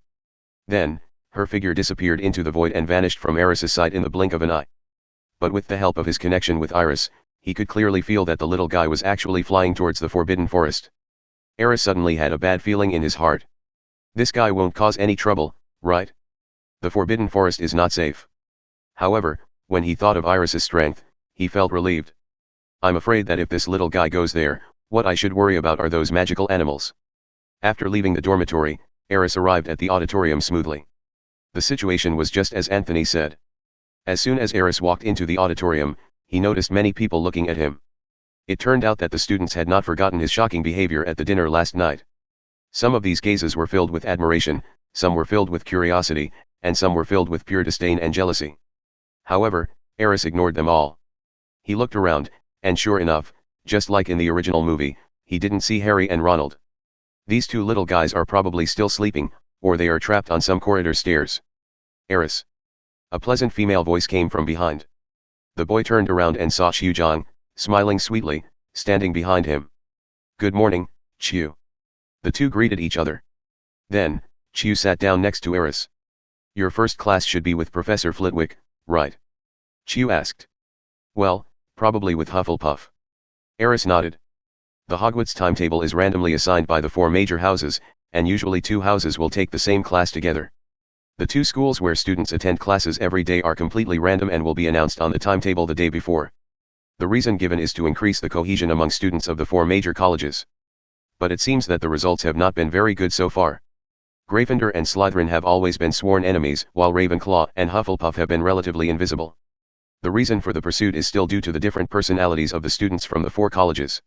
Then, her figure disappeared into the void and vanished from Aris's sight in the blink of an eye. But with the help of his connection with Iris, he could clearly feel that the little guy was actually flying towards the Forbidden Forest. Aris suddenly had a bad feeling in his heart. This guy won't cause any trouble, right? The Forbidden Forest is not safe. However, when he thought of Iris's strength, he felt relieved. I'm afraid that if this little guy goes there, what I should worry about are those magical animals. After leaving the dormitory, Aris arrived at the auditorium smoothly. The situation was just as Anthony said. As soon as Aris walked into the auditorium, he noticed many people looking at him. It turned out that the students had not forgotten his shocking behavior at the dinner last night. Some of these gazes were filled with admiration, some were filled with curiosity, and some were filled with pure disdain and jealousy. However, Aris ignored them all. He looked around, and sure enough, just like in the original movie, he didn't see Harry and Ronald. These 2 little guys are probably still sleeping, or they are trapped on some corridor stairs. Aris. A pleasant female voice came from behind. The boy turned around and saw Qiu, smiling sweetly, standing behind him. Good morning, Qiu. The 2 greeted each other. Then, Qiu sat down next to Aris. Your first class should be with Professor Flitwick, right? Qiu asked. Well, probably with Hufflepuff. Aris nodded. The Hogwarts timetable is randomly assigned by the 4 major houses, and usually 2 houses will take the same class together. The 2 schools where students attend classes every day are completely random and will be announced on the timetable the day before. The reason given is to increase the cohesion among students of the 4 major colleges. But it seems that the results have not been very good so far. Gryffindor and Slytherin have always been sworn enemies, while Ravenclaw and Hufflepuff have been relatively invisible. The reason for the pursuit is still due to the different personalities of the students from the 4 colleges.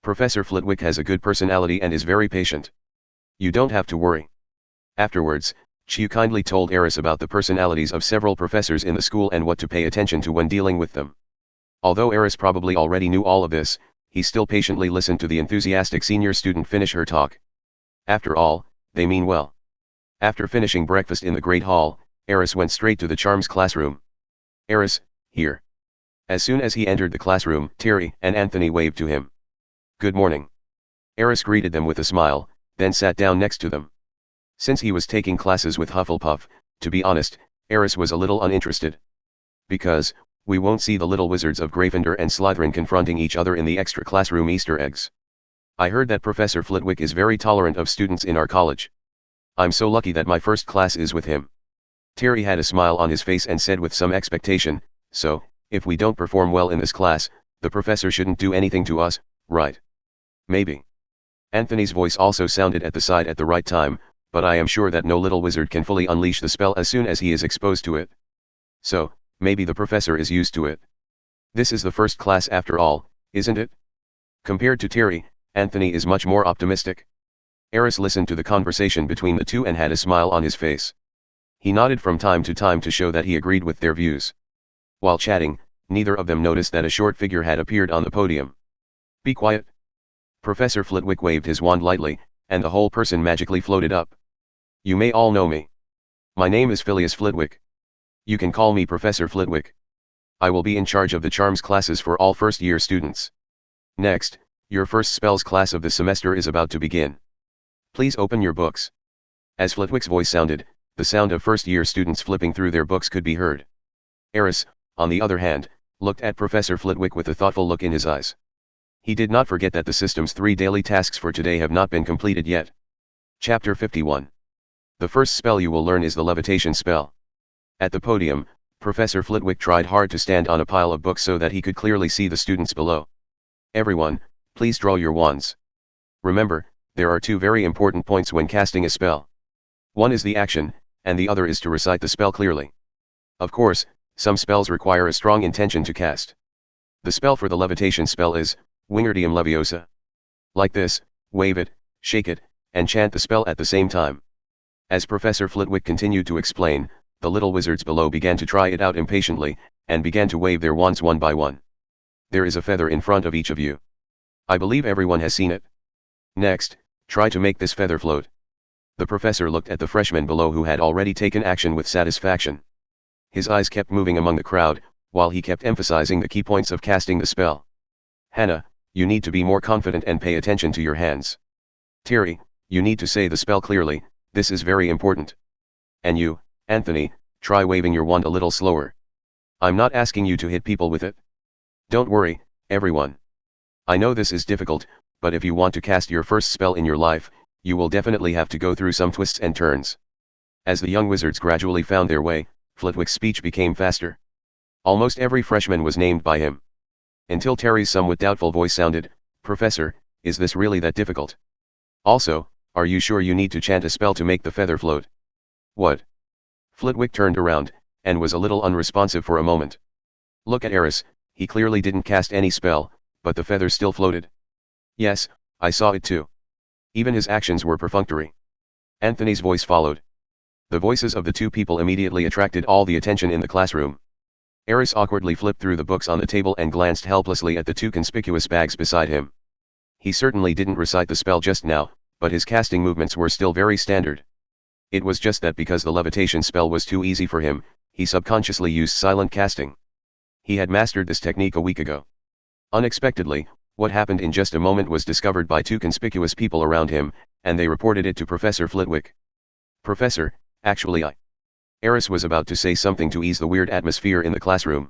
Professor Flitwick has a good personality and is very patient. You don't have to worry. Afterwards, Qiu kindly told Aris about the personalities of several professors in the school and what to pay attention to when dealing with them. Although Aris probably already knew all of this, he still patiently listened to the enthusiastic senior student finish her talk. After all, they mean well. After finishing breakfast in the Great Hall, Aris went straight to the Charms classroom. Aris, here. As soon as he entered the classroom, Terry and Anthony waved to him. Good morning. Aris greeted them with a smile, then sat down next to them. Since he was taking classes with Hufflepuff, to be honest, Aris was a little uninterested. Because, we won't see the little wizards of Gryffindor and Slytherin confronting each other in the extra classroom Easter eggs. I heard that Professor Flitwick is very tolerant of students in our college. I'm so lucky that my first class is with him. Terry had a smile on his face and said with some expectation, so, if we don't perform well in this class, the professor shouldn't do anything to us, right? Maybe. Anthony's voice also sounded at the side at the right time, but I am sure that no little wizard can fully unleash the spell as soon as he is exposed to it. So, maybe the professor is used to it. This is the first class after all, isn't it? Compared to Terry, Anthony is much more optimistic. Aris listened to the conversation between the 2 and had a smile on his face. He nodded from time to time to show that he agreed with their views. While chatting, neither of them noticed that a short figure had appeared on the podium. Be quiet. Professor Flitwick waved his wand lightly, and the whole person magically floated up. You may all know me. My name is Phileas Flitwick. You can call me Professor Flitwick. I will be in charge of the Charms classes for all first-year students. Next, Your first spells class of the semester is about to begin. Please open your books. As Flitwick's voice sounded, the sound of first-year students flipping through their books could be heard. Aris, on the other hand, looked at Professor Flitwick with a thoughtful look in his eyes. He did not forget that the system's 3 daily tasks for today have not been completed yet. Chapter 51. The first spell you will learn is the levitation spell. At the podium, Professor Flitwick tried hard to stand on a pile of books so that he could clearly see the students below. Everyone, please draw your wands. Remember, there are 2 very important points when casting a spell. One is the action, and the other is to recite the spell clearly. Of course, some spells require a strong intention to cast. The spell for the levitation spell is Wingardium Leviosa. Like this, wave it, shake it, and chant the spell at the same time. As Professor Flitwick continued to explain, the little wizards below began to try it out impatiently, and began to wave their wands one by one. There is a feather in front of each of you. I believe everyone has seen it. Next, try to make this feather float. The professor looked at the freshmen below who had already taken action with satisfaction. His eyes kept moving among the crowd, while he kept emphasizing the key points of casting the spell. Hannah, you need to be more confident and pay attention to your hands. Terry, you need to say the spell clearly, this is very important. And you, Anthony, try waving your wand a little slower. I'm not asking you to hit people with it. Don't worry, everyone. I know this is difficult, but if you want to cast your first spell in your life, you will definitely have to go through some twists and turns. As the young wizards gradually found their way, Flitwick's speech became faster. Almost every freshman was named by him. Until Terry's somewhat doubtful voice sounded, Professor, is this really that difficult? Also, are you sure you need to chant a spell to make the feather float? What? Flitwick turned around, and was a little unresponsive for a moment. Look at Aris, he clearly didn't cast any spell, but the feather still floated. Yes, I saw it too. Even his actions were perfunctory. Anthony's voice followed. The voices of the 2 people immediately attracted all the attention in the classroom. Aris awkwardly flipped through the books on the table and glanced helplessly at the 2 conspicuous bags beside him. He certainly didn't recite the spell just now, but his casting movements were still very standard. It was just that because the levitation spell was too easy for him, he subconsciously used silent casting. He had mastered this technique a week ago. Unexpectedly, what happened in just a moment was discovered by 2 conspicuous people around him, and they reported it to Professor Flitwick. Professor, actually Aris was about to say something to ease the weird atmosphere in the classroom.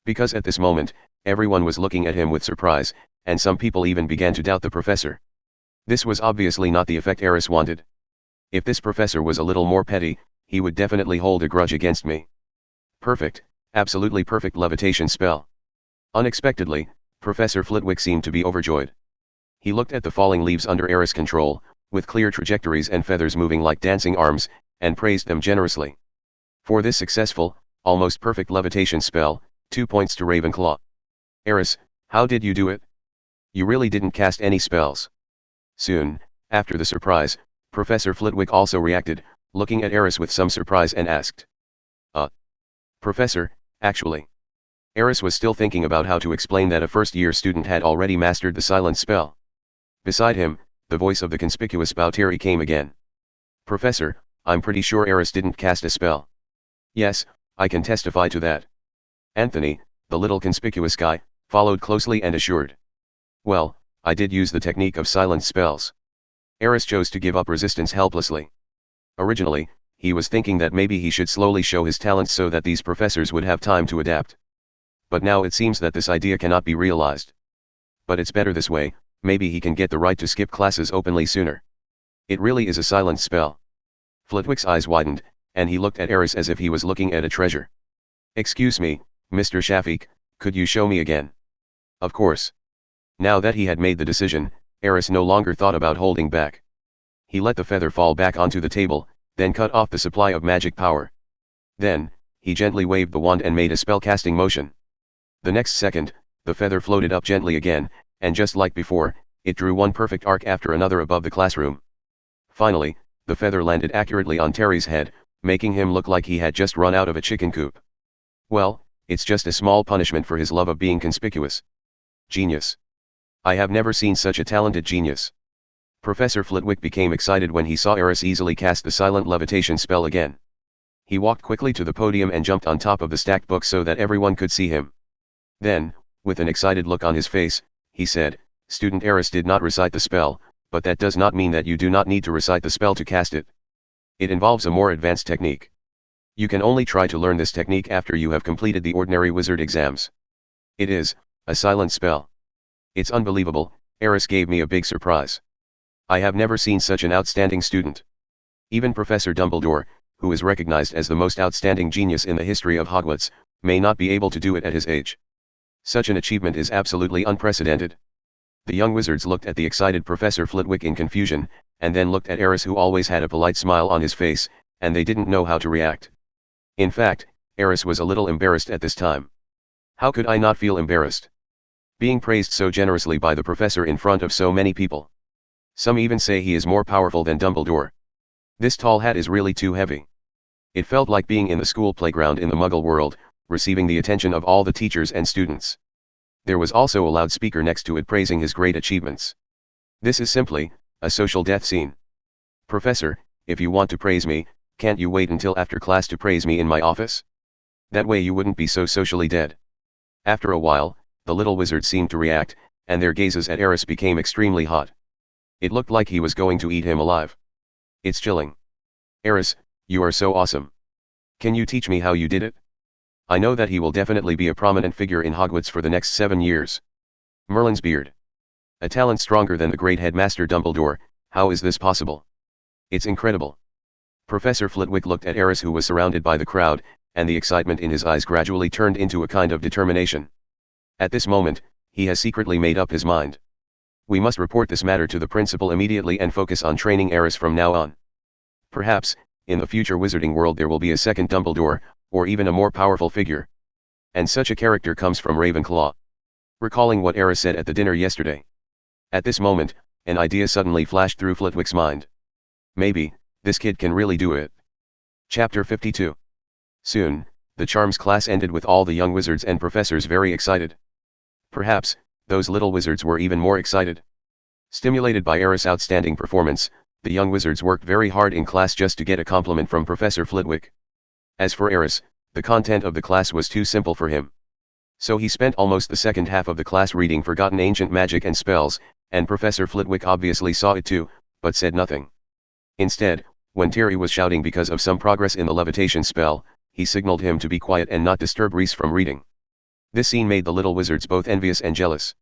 Because at this moment, everyone was looking at him with surprise, and some people even began to doubt the professor. This was obviously not the effect Aris wanted. If this professor was a little more petty, he would definitely hold a grudge against me. Perfect, absolutely perfect levitation spell. Unexpectedly, Professor Flitwick seemed to be overjoyed. He looked at the falling leaves under Aris' control, with clear trajectories and feathers moving like dancing arms, and praised them generously. For this successful, almost perfect levitation spell, 2 points to Ravenclaw. Aris, how did you do it? You really didn't cast any spells. Soon, after the surprise, Professor Flitwick also reacted, looking at Aris with some surprise and asked. Professor, actually. Aris was still thinking about how to explain that a first-year student had already mastered the silent spell. Beside him, the voice of the conspicuous Terry came again. Professor, I'm pretty sure Aris didn't cast a spell. Yes, I can testify to that. Anthony, the little conspicuous guy, followed closely and assured. Well, I did use the technique of silent spells. Aris chose to give up resistance helplessly. Originally, he was thinking that maybe he should slowly show his talents so that these professors would have time to adapt. But now it seems that this idea cannot be realized. But it's better this way, maybe he can get the right to skip classes openly sooner. It really is a silent spell. Flitwick's eyes widened, and he looked at Aris as if he was looking at a treasure. Excuse me, Mr. Shafiq, could you show me again? Of course. Now that he had made the decision, Aris no longer thought about holding back. He let the feather fall back onto the table, then cut off the supply of magic power. Then, he gently waved the wand and made a spell-casting motion. The next second, the feather floated up gently again, and just like before, it drew one perfect arc after another above the classroom. Finally, the feather landed accurately on Terry's head, making him look like he had just run out of a chicken coop. Well, it's just a small punishment for his love of being conspicuous. Genius. I have never seen such a talented genius. Professor Flitwick became excited when he saw Aris easily cast the silent levitation spell again. He walked quickly to the podium and jumped on top of the stacked books so that everyone could see him. Then, with an excited look on his face, he said, Student Aris did not recite the spell, but that does not mean that you do not need to recite the spell to cast it. It involves a more advanced technique. You can only try to learn this technique after you have completed the ordinary wizard exams. It is a silent spell. It's unbelievable. Aris gave me a big surprise. I have never seen such an outstanding student. Even Professor Dumbledore, who is recognized as the most outstanding genius in the history of Hogwarts, may not be able to do it at his age. Such an achievement is absolutely unprecedented. The young wizards looked at the excited Professor Flitwick in confusion, and then looked at Aris, who always had a polite smile on his face, and they didn't know how to react. In fact, Aris was a little embarrassed at this time. How could I not feel embarrassed? Being praised so generously by the professor in front of so many people. Some even say he is more powerful than Dumbledore. This tall hat is really too heavy. It felt like being in the school playground in the Muggle world, receiving the attention of all the teachers and students. There was also a loudspeaker next to it praising his great achievements. This is simply a social death scene. Professor, if you want to praise me, can't you wait until after class to praise me in my office? That way you wouldn't be so socially dead. After a while, the little wizard seemed to react, and their gazes at Aris became extremely hot. It looked like he was going to eat him alive. It's chilling. Aris, you are so awesome. Can you teach me how you did it? I know that he will definitely be a prominent figure in Hogwarts for the next 7 years. Merlin's beard. A talent stronger than the great headmaster Dumbledore. How is this possible? It's incredible. Professor Flitwick looked at Aris, who was surrounded by the crowd, and the excitement in his eyes gradually turned into a kind of determination. At this moment, he has secretly made up his mind. We must report this matter to the principal immediately and focus on training Aris from now on. Perhaps, in the future wizarding world there will be a second Dumbledore, or even a more powerful figure. And such a character comes from Ravenclaw. Recalling what Aris said at the dinner yesterday. At this moment, an idea suddenly flashed through Flitwick's mind. Maybe, this kid can really do it. Chapter 52. Soon, the charms class ended with all the young wizards and professors very excited. Perhaps, those little wizards were even more excited. Stimulated by Aris' outstanding performance, the young wizards worked very hard in class just to get a compliment from Professor Flitwick. As for Aris, the content of the class was too simple for him. So he spent almost the second half of the class reading forgotten ancient magic and spells, and Professor Flitwick obviously saw it too, but said nothing. Instead, when Terry was shouting because of some progress in the levitation spell, he signaled him to be quiet and not disturb Reese from reading. This scene made the little wizards both envious and jealous.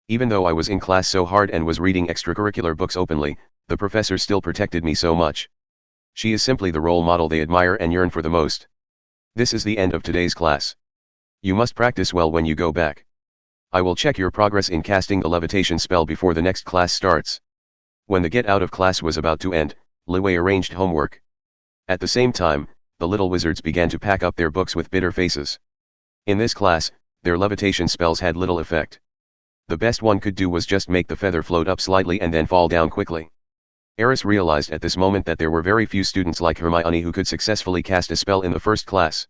Even though I was in class so hard and was reading extracurricular books openly, the professor still protected me so much. She is simply the role model they admire and yearn for the most. This is the end of today's class. You must practice well when you go back. I will check your progress in casting the levitation spell before the next class starts. When the get out of class was about to end, Liwei arranged homework. At the same time, the little wizards began to pack up their books with bitter faces. In this class, their levitation spells had little effect. The best one could do was just make the feather float up slightly and then fall down quickly. Aris realized at this moment that there were very few students like Hermione who could successfully cast a spell in the first class.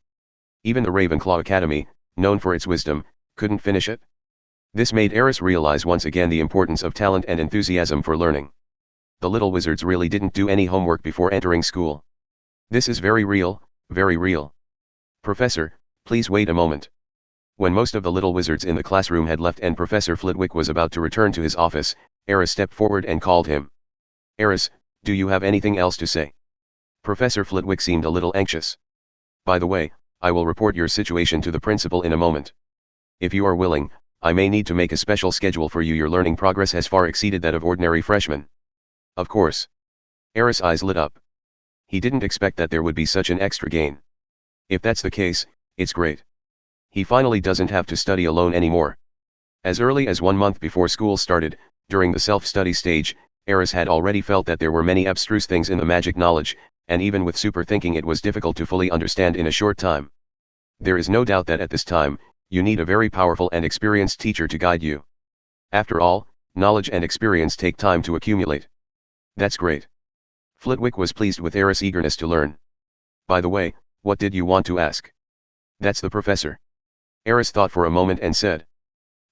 Even the Ravenclaw Academy, known for its wisdom, couldn't finish it. This made Aris realize once again the importance of talent and enthusiasm for learning. The little wizards really didn't do any homework before entering school. This is very real, very real. Professor, please wait a moment. When most of the little wizards in the classroom had left and Professor Flitwick was about to return to his office, Aris stepped forward and called him. Aris, do you have anything else to say? Professor Flitwick seemed a little anxious. By the way, I will report your situation to the principal in a moment. If you are willing, I may need to make a special schedule for you. Your learning progress has far exceeded that of ordinary freshmen. Of course. Aris' eyes lit up. He didn't expect that there would be such an extra gain. If that's the case, it's great. He finally doesn't have to study alone anymore. As early as 1 month before school started, during the self-study stage, Aris had already felt that there were many abstruse things in the magic knowledge, and even with super thinking it was difficult to fully understand in a short time. There is no doubt that at this time, you need a very powerful and experienced teacher to guide you. After all, knowledge and experience take time to accumulate. That's great. Flitwick was pleased with Aris' eagerness to learn. By the way, what did you want to ask? That's the professor. Aris thought for a moment and said.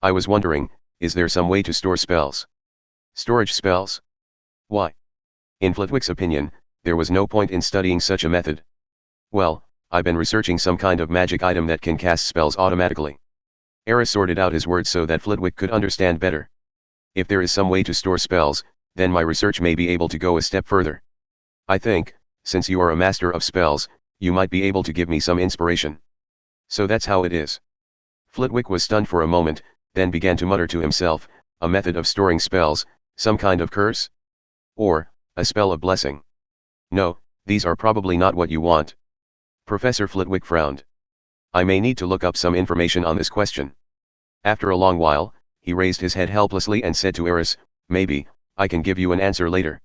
I was wondering, is there some way to store spells? Storage spells? Why? In Flitwick's opinion, there was no point in studying such a method. Well, I've been researching some kind of magic item that can cast spells automatically. Aris sorted out his words so that Flitwick could understand better. If there is some way to store spells, then my research may be able to go a step further. I think, since you are a master of spells, you might be able to give me some inspiration. So that's how it is. Flitwick was stunned for a moment, then began to mutter to himself, a method of storing spells, some kind of curse? Or, a spell of blessing? No, these are probably not what you want. Professor Flitwick frowned. I may need to look up some information on this question. After a long while, he raised his head helplessly and said to Aris, maybe, I can give you an answer later.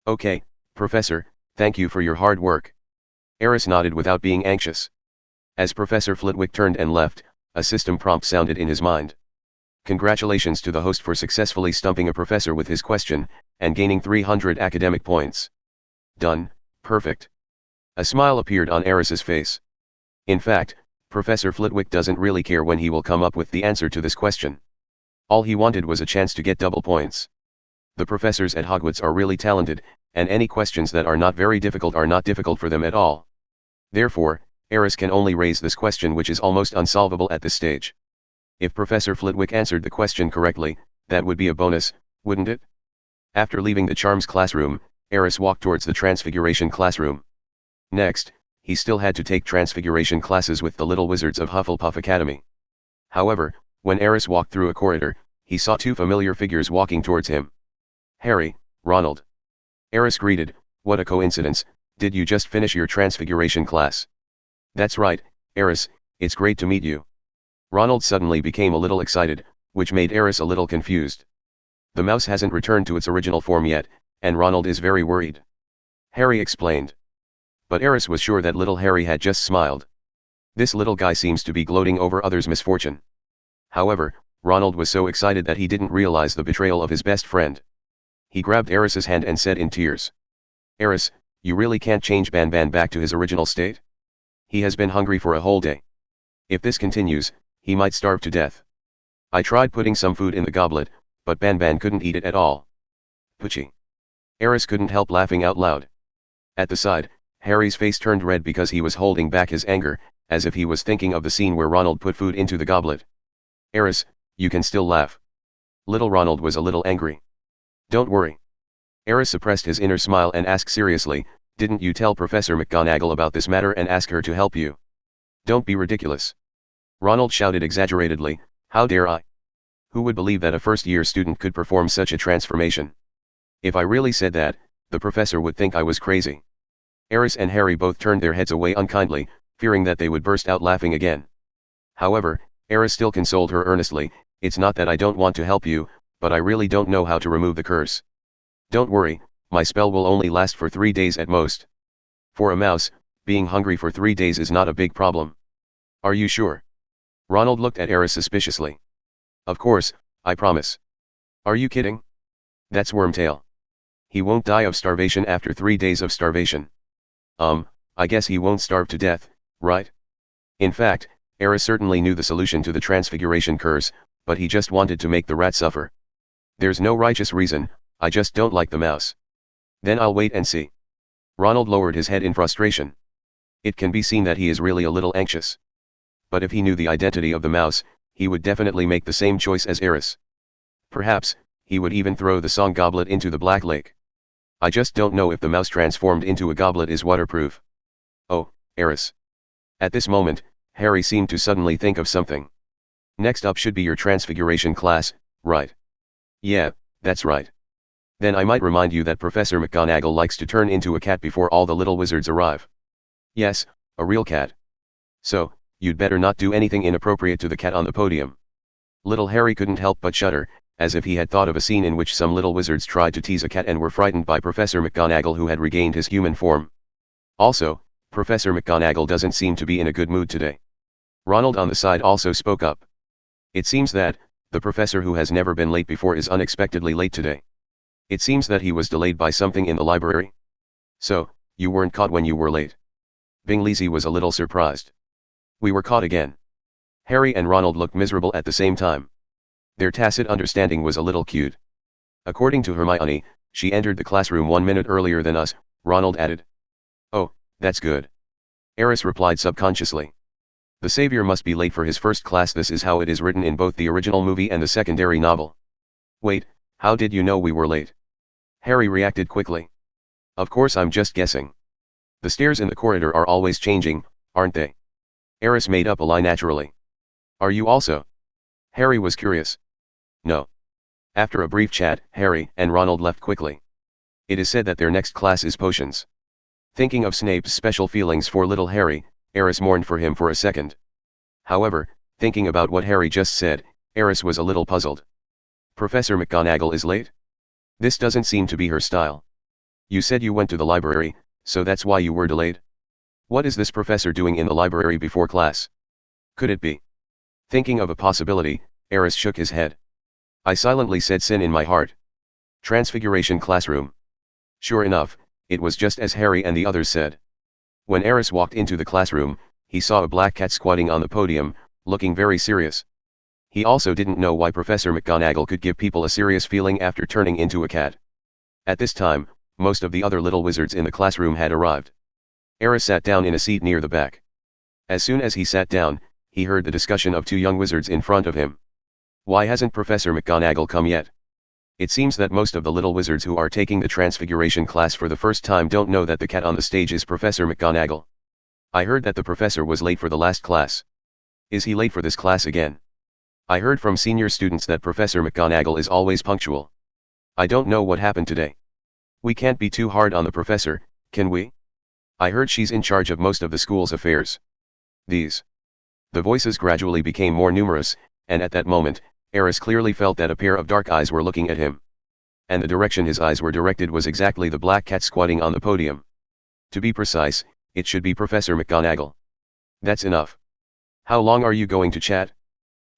Okay, Professor, thank you for your hard work. Aris nodded without being anxious. As Professor Flitwick turned and left, a system prompt sounded in his mind. Congratulations to the host for successfully stumping a professor with his question, and gaining 300 academic points. Done, perfect. A smile appeared on Aris's face. In fact, Professor Flitwick doesn't really care when he will come up with the answer to this question. All he wanted was a chance to get double points. The professors at Hogwarts are really talented, and any questions that are not very difficult are not difficult for them at all. Therefore, Aris can only raise this question, which is almost unsolvable at this stage. If Professor Flitwick answered the question correctly, that would be a bonus, wouldn't it? After leaving the charms classroom, Aris walked towards the transfiguration classroom. Next, he still had to take transfiguration classes with the little wizards of Hufflepuff Academy. However, when Aris walked through a corridor, he saw two familiar figures walking towards him. Harry, Ronald. Aris greeted, what a coincidence, did you just finish your transfiguration class? That's right, Aris, it's great to meet you. Ronald suddenly became a little excited, which made Aris a little confused. The mouse hasn't returned to its original form yet, and Ronald is very worried. Harry explained. But Aris was sure that little Harry had just smiled. This little guy seems to be gloating over others' misfortune. However, Ronald was so excited that he didn't realize the betrayal of his best friend. He grabbed Aris's hand and said in tears. Aris, you really can't change Banban back to his original state? He has been hungry for a whole day. If this continues, he might starve to death. I tried putting some food in the goblet, but Banban couldn't eat it at all. Poochie. Aris couldn't help laughing out loud. At the side, Harry's face turned red because he was holding back his anger, as if he was thinking of the scene where Ronald put food into the goblet. Aris, you can still laugh. Little Ronald was a little angry. Don't worry. Aris suppressed his inner smile and asked seriously, didn't you tell Professor McGonagall about this matter and ask her to help you? Don't be ridiculous. Ronald shouted exaggeratedly, how dare I? Who would believe that a first-year student could perform such a transformation? If I really said that, the professor would think I was crazy. Aris and Harry both turned their heads away unkindly, fearing that they would burst out laughing again. However, Aris still consoled her earnestly, it's not that I don't want to help you, but I really don't know how to remove the curse. Don't worry, my spell will only last for 3 days at most. For a mouse, being hungry for 3 days is not a big problem. Are you sure? Ronald looked at Aris suspiciously. Of course, I promise. Are you kidding? That's Wormtail. He won't die of starvation after 3 days of starvation. I guess he won't starve to death, right? In fact, Aris certainly knew the solution to the transfiguration curse, but he just wanted to make the rat suffer. There's no righteous reason, I just don't like the mouse. Then I'll wait and see. Ronald lowered his head in frustration. It can be seen that he is really a little anxious. But if he knew the identity of the mouse, he would definitely make the same choice as Aris. Perhaps, he would even throw the song goblet into the Black Lake. I just don't know if the mouse transformed into a goblet is waterproof. Oh, Aris. At this moment, Harry seemed to suddenly think of something. Next up should be your transfiguration class, right? Yeah, that's right. Then I might remind you that Professor McGonagall likes to turn into a cat before all the little wizards arrive. Yes, a real cat. So, you'd better not do anything inappropriate to the cat on the podium. Little Harry couldn't help but shudder, as if he had thought of a scene in which some little wizards tried to tease a cat and were frightened by Professor McGonagall, who had regained his human form. Also, Professor McGonagall doesn't seem to be in a good mood today. Ronald on the side also spoke up. It seems that, the professor who has never been late before is unexpectedly late today. It seems that he was delayed by something in the library. So, you weren't caught when you were late. Bingley was a little surprised. We were caught again. Harry and Ronald looked miserable at the same time. Their tacit understanding was a little cute. According to Hermione, she entered the classroom 1 minute earlier than us, Ronald added. Oh, that's good. Aris replied subconsciously. The savior must be late for his first class. This is how it is written in both the original movie and the secondary novel. Wait, How did you know we were late? Harry reacted quickly. Of course I'm just guessing. The stairs in the corridor are always changing, aren't they? Aris made up a lie naturally. Are you also? Harry was curious. No. After a brief chat, Harry and Ronald left quickly. It is said that their next class is potions. Thinking of Snape's special feelings for little Harry, Aris mourned for him for a second. However, thinking about what Harry just said, Aris was a little puzzled. Professor McGonagall is late? This doesn't seem to be her style. You said you went to the library, so that's why you were delayed? What is this professor doing in the library before class? Could it be? Thinking of a possibility, Aris shook his head. I silently said sin in my heart. Transfiguration classroom. Sure enough, it was just as Harry and the others said. When Aris walked into the classroom, he saw a black cat squatting on the podium, looking very serious. He also didn't know why Professor McGonagall could give people a serious feeling after turning into a cat. At this time, most of the other little wizards in the classroom had arrived. Aris sat down in a seat near the back. As soon as he sat down, he heard the discussion of two young wizards in front of him. Why hasn't Professor McGonagall come yet? It seems that most of the little wizards who are taking the Transfiguration class for the first time don't know that the cat on the stage is Professor McGonagall. I heard that the professor was late for the last class. Is he late for this class again? I heard from senior students that Professor McGonagall is always punctual. I don't know what happened today. We can't be too hard on the professor, can we? I heard she's in charge of most of the school's affairs. The voices gradually became more numerous, and at that moment, Aris clearly felt that a pair of dark eyes were looking at him. And the direction his eyes were directed was exactly the black cat squatting on the podium. To be precise, it should be Professor McGonagall. That's enough. How long are you going to chat?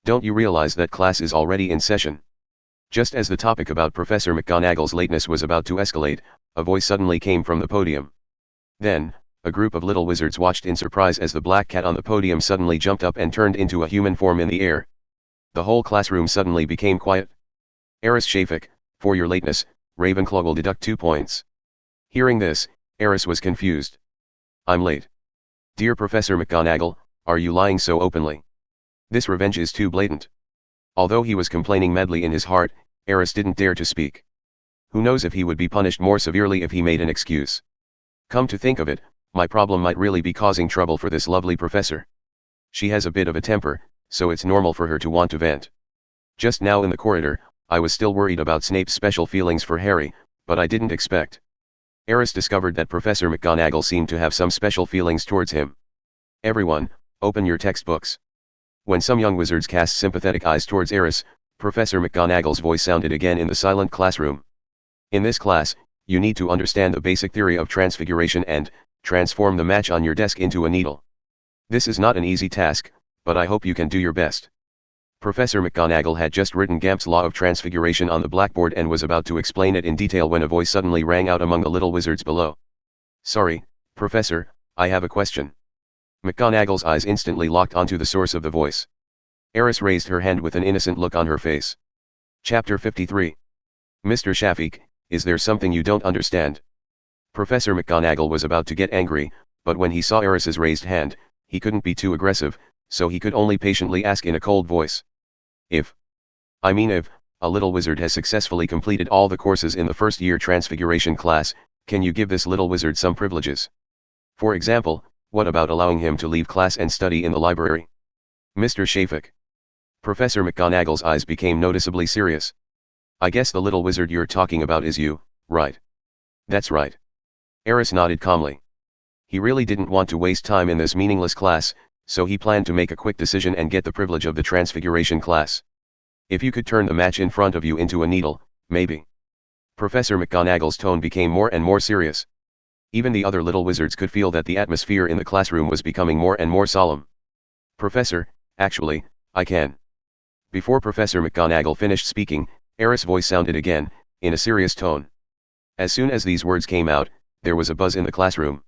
Don't you realize that class is already in session? Just as the topic about Professor McGonagall's lateness was about to escalate, a voice suddenly came from the podium. Then, a group of little wizards watched in surprise as the black cat on the podium suddenly jumped up and turned into a human form in the air. The whole classroom suddenly became quiet. Aris Shafik, for your lateness, Ravenclaw will deduct 2 points. Hearing this, Aris was confused. I'm late. Dear Professor McGonagall, are you lying so openly? This revenge is too blatant. Although he was complaining madly in his heart, Aris didn't dare to speak. Who knows if he would be punished more severely if he made an excuse. Come to think of it, my problem might really be causing trouble for this lovely professor. She has a bit of a temper, so it's normal for her to want to vent. Just now in the corridor, I was still worried about Snape's special feelings for Harry, but I didn't expect. Aris discovered that Professor McGonagall seemed to have some special feelings towards him. Everyone, open your textbooks. When some young wizards cast sympathetic eyes towards Aris, Professor McGonagall's voice sounded again in the silent classroom. In this class, you need to understand the basic theory of transfiguration and transform the match on your desk into a needle. This is not an easy task, but I hope you can do your best. Professor McGonagall had just written Gamp's Law of Transfiguration on the blackboard and was about to explain it in detail when a voice suddenly rang out among the little wizards below. Sorry, Professor, I have a question. McGonagall's eyes instantly locked onto the source of the voice. Aris raised her hand with an innocent look on her face. Chapter 53. Mr. Shafik, is there something you don't understand? Professor McGonagall was about to get angry, but when he saw Aris's raised hand, he couldn't be too aggressive, so he could only patiently ask in a cold voice. If a little wizard has successfully completed all the courses in the first year Transfiguration class, can you give this little wizard some privileges? For example, what about allowing him to leave class and study in the library? Mr. Shafik. Professor McGonagall's eyes became noticeably serious. I guess the little wizard you're talking about is you, right? That's right. Aris nodded calmly. He really didn't want to waste time in this meaningless class, so he planned to make a quick decision and get the privilege of the Transfiguration class. If you could turn the match in front of you into a needle, maybe. Professor McGonagall's tone became more and more serious. Even the other little wizards could feel that the atmosphere in the classroom was becoming more and more solemn. Professor, actually, I can. Before Professor McGonagall finished speaking, Aris' voice sounded again, in a serious tone. As soon as these words came out, there was a buzz in the classroom.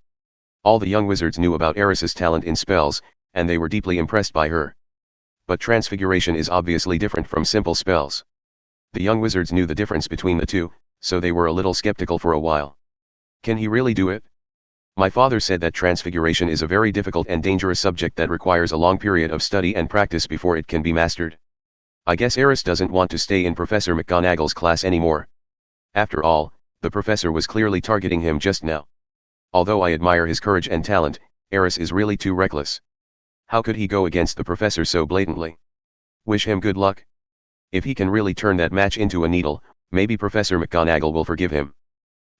All the young wizards knew about Aris's talent in spells, and they were deeply impressed by her. But transfiguration is obviously different from simple spells. The young wizards knew the difference between the two, so they were a little skeptical for a while. Can he really do it? My father said that transfiguration is a very difficult and dangerous subject that requires a long period of study and practice before it can be mastered. I guess Aris doesn't want to stay in Professor McGonagall's class anymore. After all, the professor was clearly targeting him just now. Although I admire his courage and talent, Aris is really too reckless. How could he go against the professor so blatantly? Wish him good luck. If he can really turn that match into a needle, maybe Professor McGonagall will forgive him.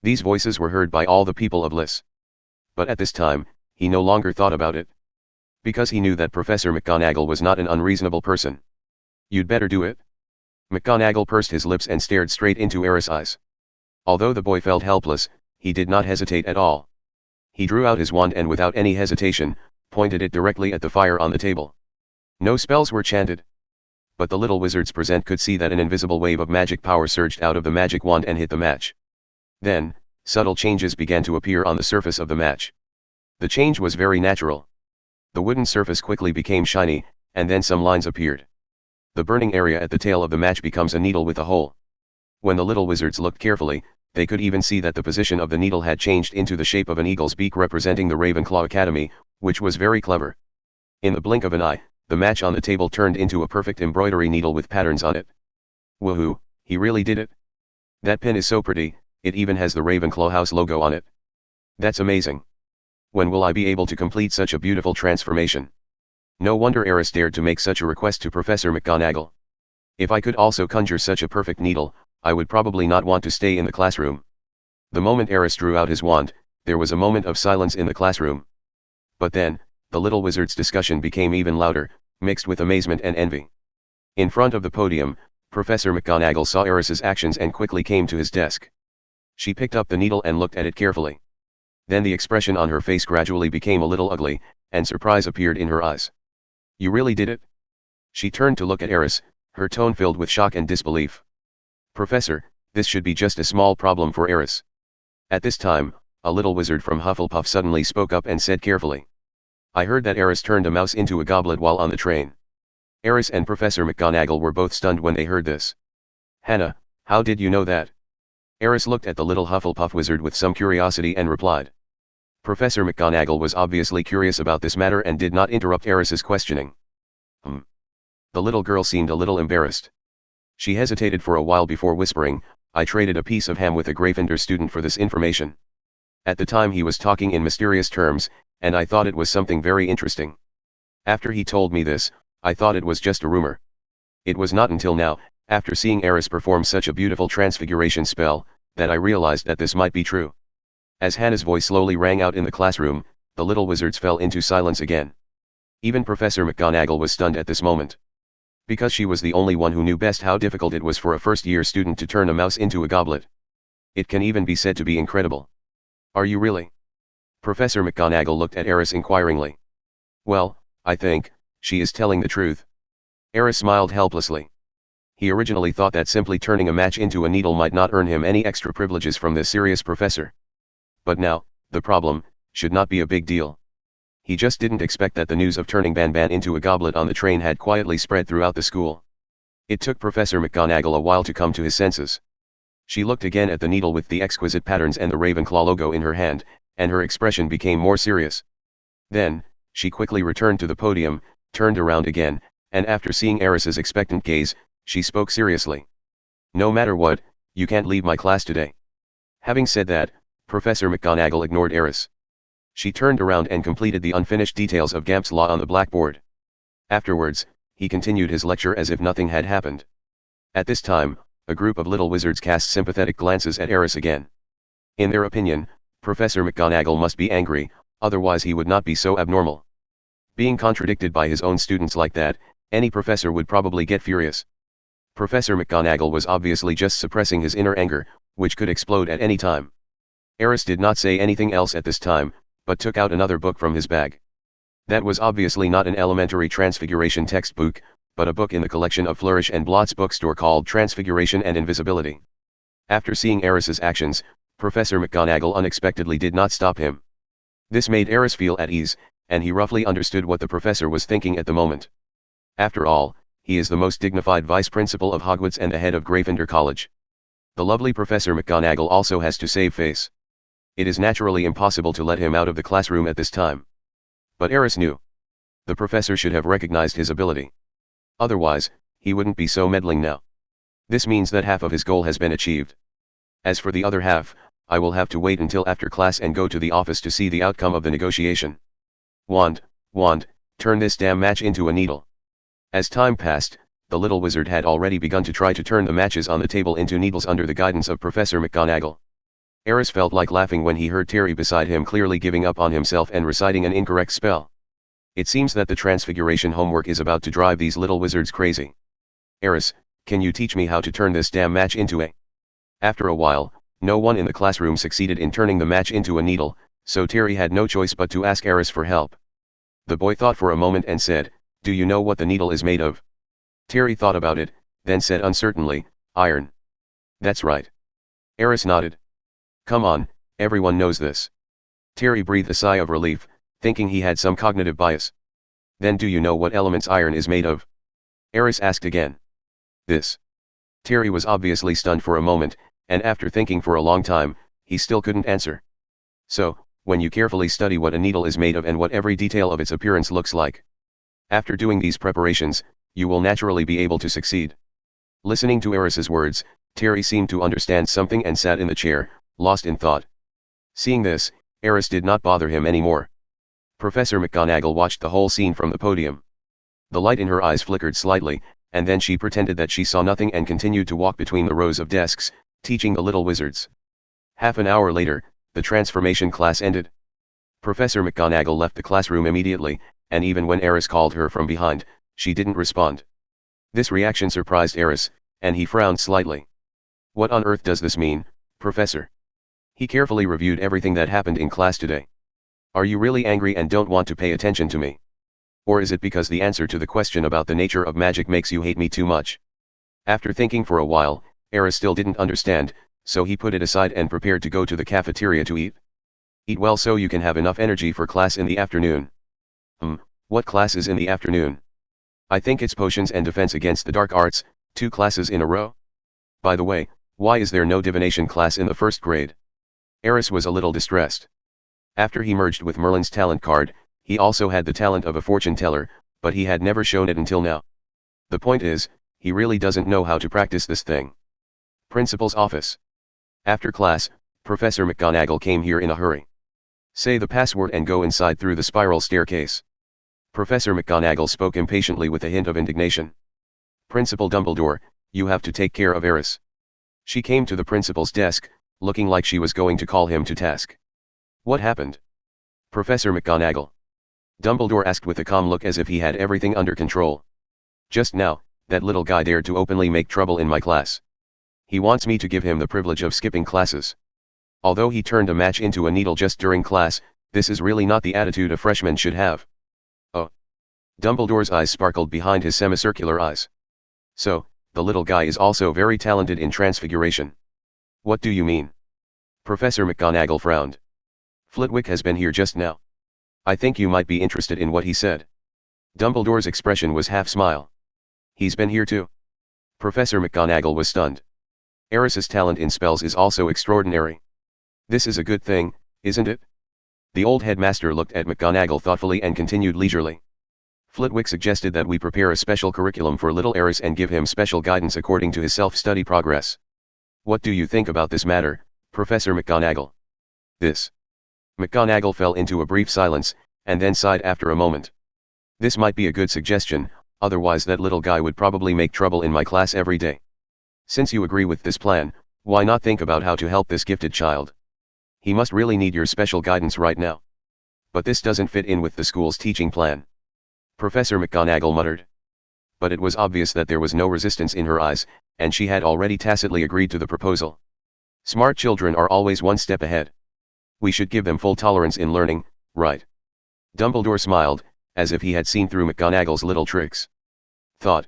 These voices were heard by all the people of Lys. But at this time, he no longer thought about it. Because he knew that Professor McGonagall was not an unreasonable person. You'd better do it. McGonagall pursed his lips and stared straight into Aris' eyes. Although the boy felt helpless, he did not hesitate at all. He drew out his wand and without any hesitation, pointed it directly at the fire on the table. No spells were chanted. But the little wizards present could see that an invisible wave of magic power surged out of the magic wand and hit the match. Then, subtle changes began to appear on the surface of the match. The change was very natural. The wooden surface quickly became shiny, and then some lines appeared. The burning area at the tail of the match becomes a needle with a hole. When the little wizards looked carefully, they could even see that the position of the needle had changed into the shape of an eagle's beak representing the Ravenclaw Academy, which was very clever. In the blink of an eye, the match on the table turned into a perfect embroidery needle with patterns on it. Woohoo, he really did it. That pin is so pretty, it even has the Ravenclaw house logo on it. That's amazing. When will I be able to complete such a beautiful transformation? No wonder Aris dared to make such a request to Professor McGonagall. If I could also conjure such a perfect needle, I would probably not want to stay in the classroom. The moment Aris drew out his wand, there was a moment of silence in the classroom. But then, the little wizard's discussion became even louder, mixed with amazement and envy. In front of the podium, Professor McGonagall saw Aris's actions and quickly came to his desk. She picked up the needle and looked at it carefully. Then the expression on her face gradually became a little ugly, and surprise appeared in her eyes. You really did it? She turned to look at Aris, her tone filled with shock and disbelief. Professor, this should be just a small problem for Aris. At this time, a little wizard from Hufflepuff suddenly spoke up and said carefully. I heard that Aris turned a mouse into a goblet while on the train. Aris and Professor McGonagall were both stunned when they heard this. Hannah, how did you know that? Aris looked at the little Hufflepuff wizard with some curiosity and replied. Professor McGonagall was obviously curious about this matter and did not interrupt Aris's questioning. The little girl seemed a little embarrassed. She hesitated for a while before whispering, I traded a piece of ham with a Gryffindor student for this information. At the time he was talking in mysterious terms, and I thought it was something very interesting. After he told me this, I thought it was just a rumor. It was not until now, after seeing Aris perform such a beautiful transfiguration spell, that I realized that this might be true. As Hannah's voice slowly rang out in the classroom, the little wizards fell into silence again. Even Professor McGonagall was stunned at this moment. Because she was the only one who knew best how difficult it was for a first-year student to turn a mouse into a goblet. It can even be said to be incredible. Are you really? Professor McGonagall looked at Aris inquiringly. Well, I think, she is telling the truth. Aris smiled helplessly. He originally thought that simply turning a match into a needle might not earn him any extra privileges from this serious professor. But now, the problem, should not be a big deal. He just didn't expect that the news of turning Banban into a goblet on the train had quietly spread throughout the school. It took Professor McGonagall a while to come to his senses. She looked again at the needle with the exquisite patterns and the Ravenclaw logo in her hand, and her expression became more serious. Then, she quickly returned to the podium, turned around again, and after seeing Aris's expectant gaze, she spoke seriously. No matter what, you can't leave my class today. Having said that, Professor McGonagall ignored Aris. She turned around and completed the unfinished details of Gamp's Law on the blackboard. Afterwards, he continued his lecture as if nothing had happened. At this time, a group of little wizards cast sympathetic glances at Aris again. In their opinion, Professor McGonagall must be angry, otherwise he would not be so abnormal. Being contradicted by his own students like that, any professor would probably get furious. Professor McGonagall was obviously just suppressing his inner anger, which could explode at any time. Aris did not say anything else at this time, but took out another book from his bag. That was obviously not an elementary transfiguration textbook, but a book in the collection of Flourish and Blott's bookstore called Transfiguration and Invisibility. After seeing Aris's actions, Professor McGonagall unexpectedly did not stop him. This made Aris feel at ease, and he roughly understood what the professor was thinking at the moment. After all, he is the most dignified vice principal of Hogwarts and the head of Gryffindor College. The lovely Professor McGonagall also has to save face. It is naturally impossible to let him out of the classroom at this time. But Aris knew. The professor should have recognized his ability. Otherwise, he wouldn't be so meddling now. This means that half of his goal has been achieved. As for the other half, I will have to wait until after class and go to the office to see the outcome of the negotiation. Wand, turn this damn match into a needle. As time passed, the little wizard had already begun to try to turn the matches on the table into needles under the guidance of Professor McGonagall. Aris felt like laughing when he heard Terry beside him clearly giving up on himself and reciting an incorrect spell. It seems that the transfiguration homework is about to drive these little wizards crazy. Aris, can you teach me how to turn this damn match into a... After a while, no one in the classroom succeeded in turning the match into a needle, so Terry had no choice but to ask Aris for help. The boy thought for a moment and said, "Do you know what the needle is made of?" Terry thought about it, then said uncertainly, "Iron." "That's right." Aris nodded. "Come on, everyone knows this." Terry breathed a sigh of relief, thinking he had some cognitive bias. "Then do you know what elements iron is made of?" Aris asked again. "This." Terry was obviously stunned for a moment, and after thinking for a long time, he still couldn't answer. "So, when you carefully study what a needle is made of and what every detail of its appearance looks like. After doing these preparations, you will naturally be able to succeed." Listening to Aris's words, Terry seemed to understand something and sat in the chair, lost in thought. Seeing this, Aris did not bother him anymore. Professor McGonagall watched the whole scene from the podium. The light in her eyes flickered slightly, and then she pretended that she saw nothing and continued to walk between the rows of desks, teaching the little wizards. Half an hour later, the transformation class ended. Professor McGonagall left the classroom immediately, and even when Aris called her from behind, she didn't respond. This reaction surprised Aris, and he frowned slightly. "What on earth does this mean, Professor?" He carefully reviewed everything that happened in class today. "Are you really angry and don't want to pay attention to me? Or is it because the answer to the question about the nature of magic makes you hate me too much?" After thinking for a while, Aris still didn't understand, so he put it aside and prepared to go to the cafeteria to eat. "Eat well so you can have enough energy for class in the afternoon." What class is in the afternoon?" "I think it's potions and defense against the dark arts, 2 classes in a row. By the way, why is there no divination class in the 1st grade?" Aris was a little distressed. After he merged with Merlin's talent card, he also had the talent of a fortune teller, but he had never shown it until now. The point is, he really doesn't know how to practice this thing. Principal's office. After class, Professor McGonagall came here in a hurry. "Say the password and go inside through the spiral staircase." Professor McGonagall spoke impatiently with a hint of indignation. "Principal Dumbledore, you have to take care of Aris." She came to the principal's desk, looking like she was going to call him to task. "What happened, Professor McGonagall?" Dumbledore asked with a calm look as if he had everything under control. "Just now, that little guy dared to openly make trouble in my class. He wants me to give him the privilege of skipping classes. Although he turned a match into a needle just during class, this is really not the attitude a freshman should have." "Oh." Dumbledore's eyes sparkled behind his semicircular eyes. "So, the little guy is also very talented in transfiguration." "What do you mean?" Professor McGonagall frowned. "Flitwick has been here just now. I think you might be interested in what he said." Dumbledore's expression was half smile. "He's been here too?" Professor McGonagall was stunned. "Aris's talent in spells is also extraordinary. This is a good thing, isn't it?" The old headmaster looked at McGonagall thoughtfully and continued leisurely. "Flitwick suggested that we prepare a special curriculum for little Aris and give him special guidance according to his self-study progress. What do you think about this matter, Professor McGonagall?" "This." McGonagall fell into a brief silence, and then sighed after a moment. "This might be a good suggestion, otherwise that little guy would probably make trouble in my class every day. Since you agree with this plan, why not think about how to help this gifted child? He must really need your special guidance right now. But this doesn't fit in with the school's teaching plan." Professor McGonagall muttered. But it was obvious that there was no resistance in her eyes, and she had already tacitly agreed to the proposal. Smart children are always one step ahead. We should give them full tolerance in learning, right? Dumbledore smiled, as if he had seen through McGonagall's little tricks. Thought.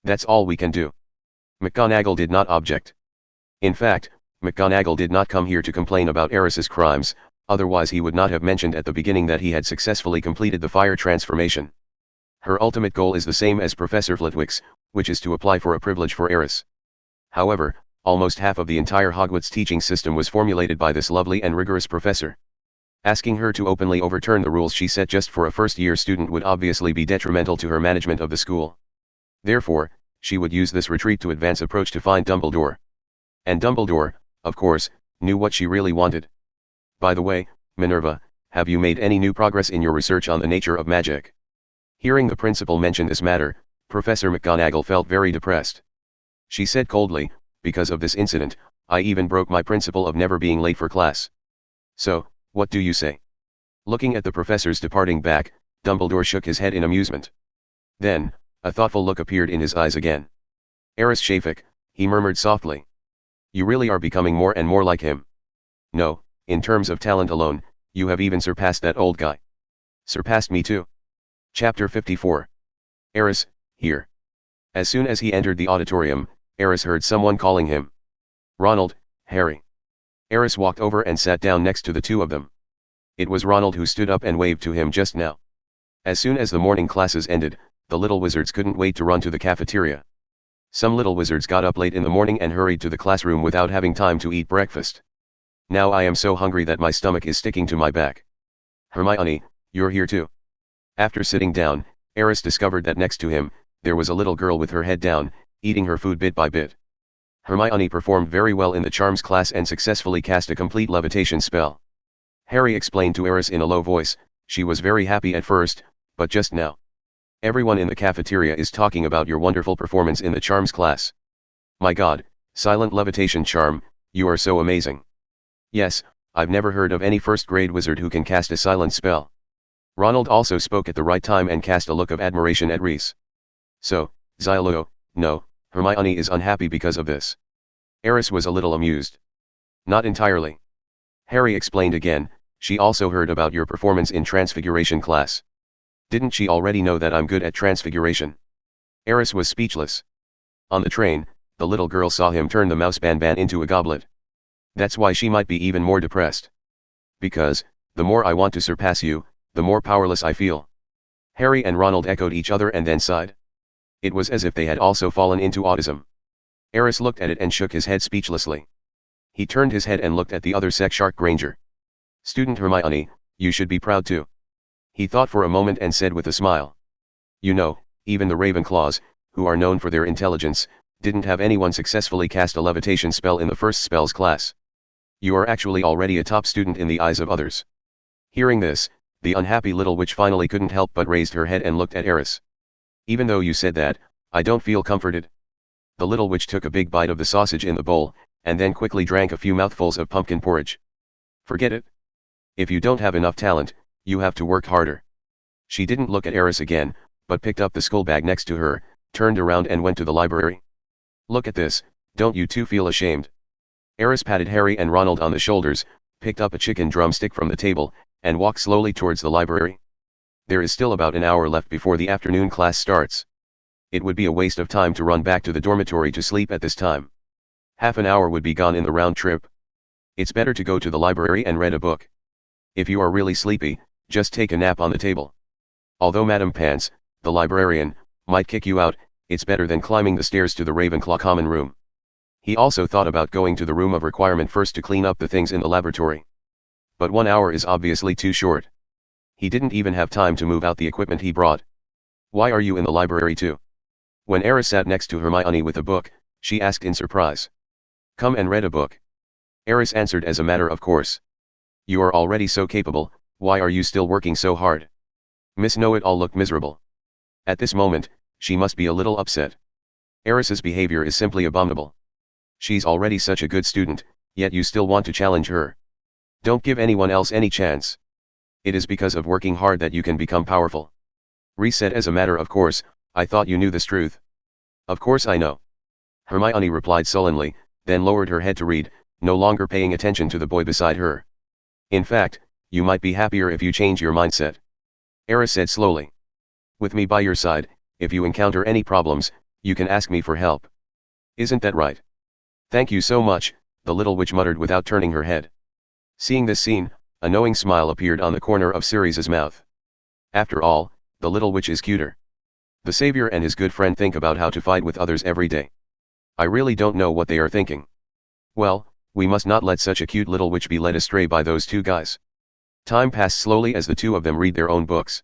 "That's all we can do." McGonagall did not object. In fact, McGonagall did not come here to complain about Aris's crimes, otherwise he would not have mentioned at the beginning that he had successfully completed the fire transformation. Her ultimate goal is the same as Professor Flitwick's, which is to apply for a privilege for Aris. However, almost half of the entire Hogwarts teaching system was formulated by this lovely and rigorous professor. Asking her to openly overturn the rules she set just for a first-year student would obviously be detrimental to her management of the school. Therefore, she would use this retreat to advance approach to find Dumbledore. And Dumbledore, of course, knew what she really wanted. By the way, Minerva, have you made any new progress in your research on the nature of magic? Hearing the principal mention this matter, Professor McGonagall felt very depressed. She said coldly, because of this incident, I even broke my principle of never being late for class. So, what do you say? Looking at the professor's departing back, Dumbledore shook his head in amusement. Then, a thoughtful look appeared in his eyes again. Aris Shafik, he murmured softly. You really are becoming more and more like him. No, in terms of talent alone, you have even surpassed that old guy. Surpassed me too. Chapter 54. Aris, here. As soon as he entered the auditorium, Aris heard someone calling him. Ronald, Harry. Aris walked over and sat down next to the two of them. It was Ronald who stood up and waved to him just now. As soon as the morning classes ended, the little wizards couldn't wait to run to the cafeteria. Some little wizards got up late in the morning and hurried to the classroom without having time to eat breakfast. Now I am so hungry that my stomach is sticking to my back. Hermione, you're here too. After sitting down, Aris discovered that next to him, there was a little girl with her head down, eating her food bit by bit. Hermione performed very well in the charms class and successfully cast a complete levitation spell. Harry explained to Aris in a low voice, she was very happy at first, but just now. Everyone in the cafeteria is talking about your wonderful performance in the charms class. My God, silent levitation charm, you are so amazing. Yes, I've never heard of any first-grade wizard who can cast a silent spell. Ronald also spoke at the right time and cast a look of admiration at Reese. So, Xylo, no, Hermione is unhappy because of this. Aris was a little amused. Not entirely. Harry explained again, she also heard about your performance in Transfiguration class. Didn't she already know that I'm good at Transfiguration? Aris was speechless. On the train, the little girl saw him turn the mouse Banban into a goblet. That's why she might be even more depressed. Because, the more I want to surpass you, the more powerless I feel. Harry and Ronald echoed each other and then sighed. It was as if they had also fallen into autism. Aris looked at it and shook his head speechlessly. He turned his head and looked at the other Shark Granger. Student Hermione, you should be proud too. He thought for a moment and said with a smile. You know, even the Ravenclaws, who are known for their intelligence, didn't have anyone successfully cast a levitation spell in the first spells class. You are actually already a top student in the eyes of others. Hearing this, the unhappy little witch finally couldn't help but raised her head and looked at Aris. Even though you said that, I don't feel comforted. The little witch took a big bite of the sausage in the bowl, and then quickly drank a few mouthfuls of pumpkin porridge. Forget it. If you don't have enough talent, you have to work harder. She didn't look at Aris again, but picked up the school bag next to her, turned around and went to the library. Look at this, don't you two feel ashamed? Aris patted Harry and Ronald on the shoulders, picked up a chicken drumstick from the table, and walked slowly towards the library. There is still about an hour left before the afternoon class starts. It would be a waste of time to run back to the dormitory to sleep at this time. Half an hour would be gone in the round trip. It's better to go to the library and read a book. If you are really sleepy, just take a nap on the table. Although Madame Pants, the librarian, might kick you out, it's better than climbing the stairs to the Ravenclaw common room. He also thought about going to the room of requirement first to clean up the things in the laboratory. But 1 hour is obviously too short. He didn't even have time to move out the equipment he brought. Why are you in the library too? When Aris sat next to Hermione with a book, she asked in surprise. Come and read a book. Aris answered as a matter of course. You are already so capable, why are you still working so hard? Miss Know-It-All looked miserable. At this moment, she must be a little upset. Aris's behavior is simply abominable. She's already such a good student, yet you still want to challenge her. Don't give anyone else any chance. It is because of working hard that you can become powerful. Reese said as a matter of course, I thought you knew this truth. Of course I know. Hermione replied sullenly, then lowered her head to read, no longer paying attention to the boy beside her. In fact, you might be happier if you change your mindset. Aris said slowly. With me by your side, if you encounter any problems, you can ask me for help. Isn't that right? Thank you so much, the little witch muttered without turning her head. Seeing this scene, a knowing smile appeared on the corner of Sirius's mouth. After all, the little witch is cuter. The savior and his good friend think about how to fight with others every day. I really don't know what they are thinking. Well, we must not let such a cute little witch be led astray by those two guys. Time passed slowly as the two of them read their own books.